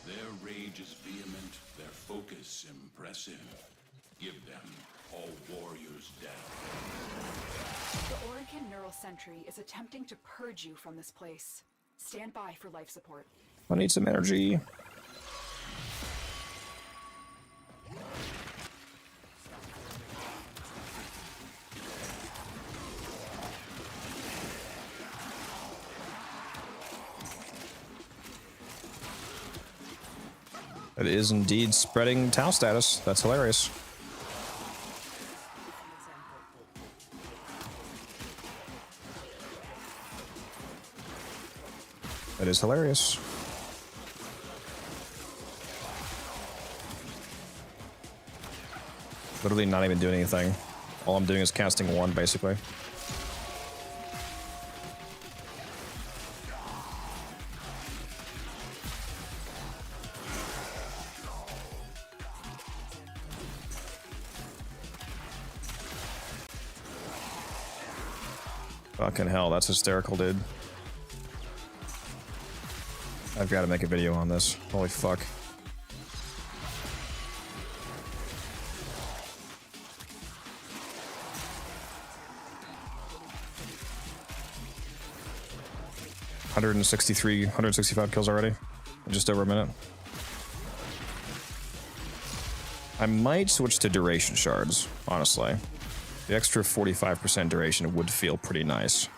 Their rage is vehement, their focus impressive. Give them all warriors down. The Orokin Neural Sentry is attempting to purge you from this place. Stand by for life support. I need some energy. It is indeed spreading Tau status. That's hilarious. That is hilarious. Literally not even doing anything. All I'm doing is casting one, basically. Fucking hell, that's hysterical, dude. I've got to make a video on this. Holy fuck. $165 kills already. In just over a minute. I might switch to duration shards, honestly. The extra 45% duration would feel pretty nice.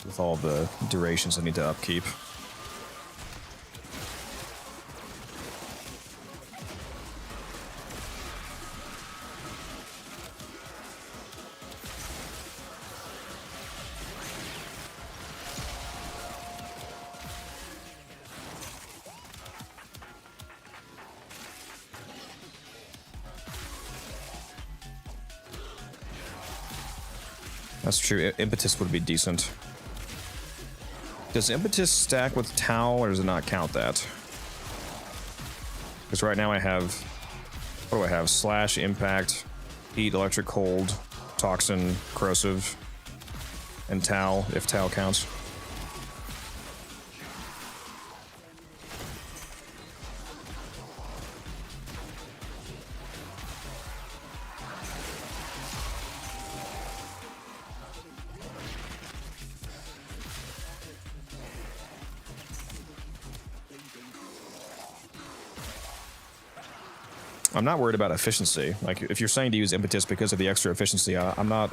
With all the durations I need to upkeep. That's true. Impetus would be decent. Does Impetus stack with Tau, or does it not count that? Because right now I have... What do I have? Slash, Impact, Heat, Electric, Cold, Toxin, Corrosive, and Tau, if Tau counts. I'm not worried about efficiency. Like, if you're saying to use Impetus because of the extra efficiency, I'm not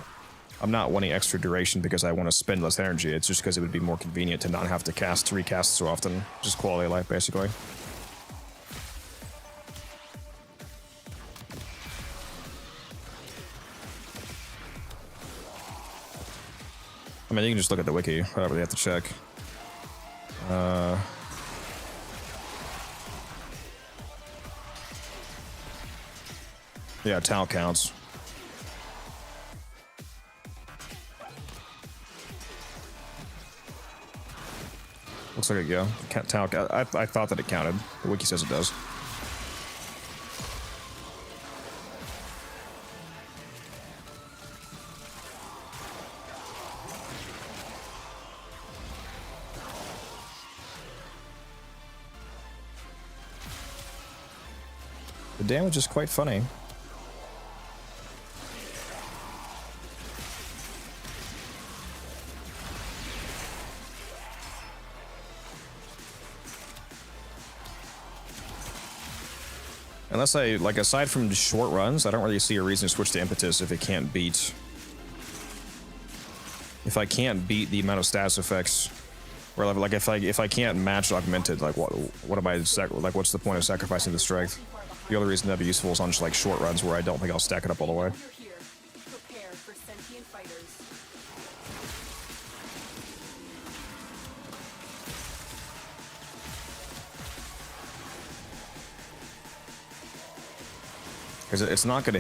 wanting extra duration because I want to spend less energy. It's just because it would be more convenient to not have to recast so often. Just quality of life, basically. I mean, you can just look at the wiki. I don't really have to check. Yeah, Tau counts. Looks like it, yeah. Tau, I thought that it counted. The wiki says it does. The damage is quite funny. Unless I, like, aside from short runs, I don't really see a reason to switch to impetus if it can't beat... If I can't beat the amount of status effects, or like if I can't match augmented, like what am I like? What's the point of sacrificing the strength? The other reason that'd be useful is on just like short runs where I don't think I'll stack it up all the way. Prepare for sentient fighters. Because it's not gonna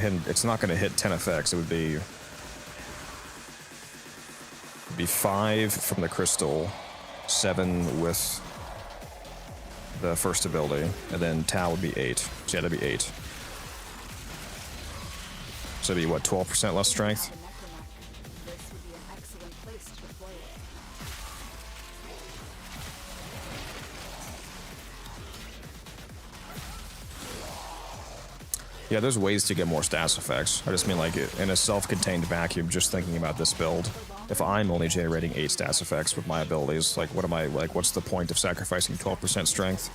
hit 10 effects. It would be 5 from the crystal, 7 with the first ability, and then Tau would be 8. So yeah, that'd be 8. So it'd be what, 12% less strength? This would be an excellent place to deploy it. Yeah, there's ways to get more status effects. I just mean like in a self-contained vacuum, just thinking about this build. If I'm only generating 8 status effects with my abilities, like what's the point of sacrificing 12% strength?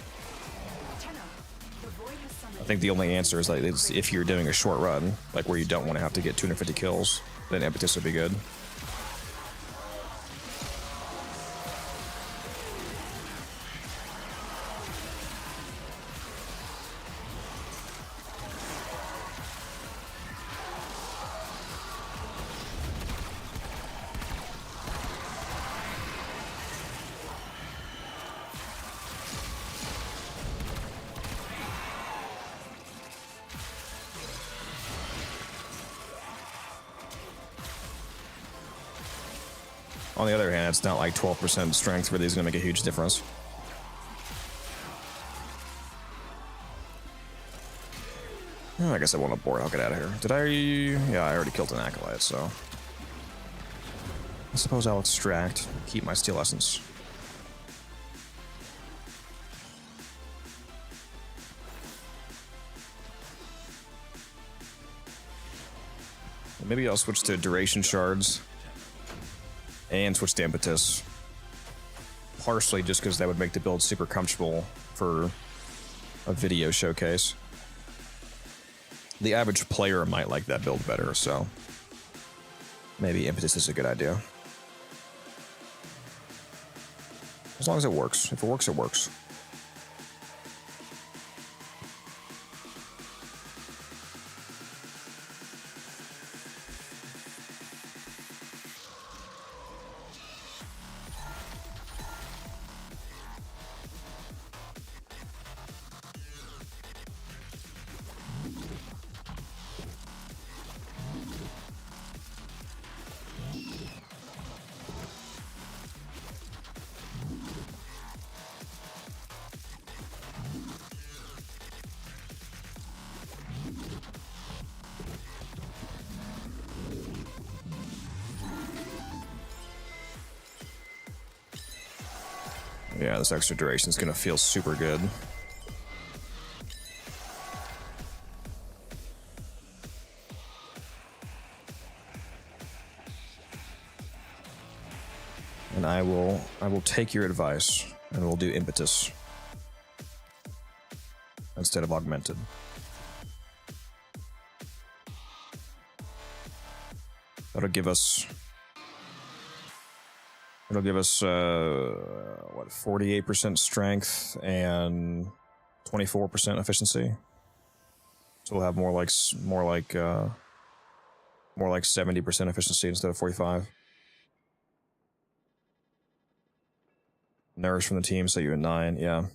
I think the only answer is like if you're doing a short run, like where you don't want to have to get 250 kills, then impetus would be good. On the other hand, it's not like 12% strength really is going to make a huge difference. Oh, I guess I won't abort. I'll get out of here. Did I? Yeah, I already killed an acolyte, so... I suppose I'll extract, keep my steel essence. Maybe I'll switch to duration shards. And switch to impetus. Partially just because that would make the build super comfortable for a video showcase. The average player might like that build better, so maybe impetus is a good idea. As long as it works. If it works, it works. Yeah, this extra duration is going to feel super good. And I will take your advice and we'll do impetus instead of augmented. That'll give us what, 48% strength and 24% efficiency. So we'll have more like 70% efficiency instead of 45. Nourish from the team, so you at 9, yeah.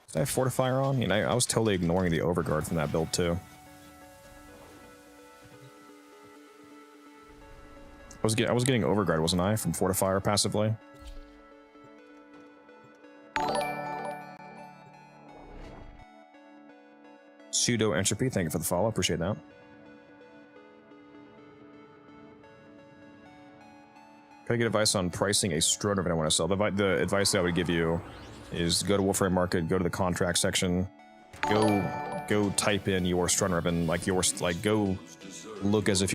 Did I have Fortifier on? You know, I was totally ignoring the Overguard from that build too. I was getting Overguard, wasn't I, from Fortifier passively? Pseudo Entropy, thank you for the follow, appreciate that. Can I get advice on pricing a Strutter if I want to sell? The advice that I would give you is go to Warframe Market, go to the contract section, go type in your Strutter and go look as if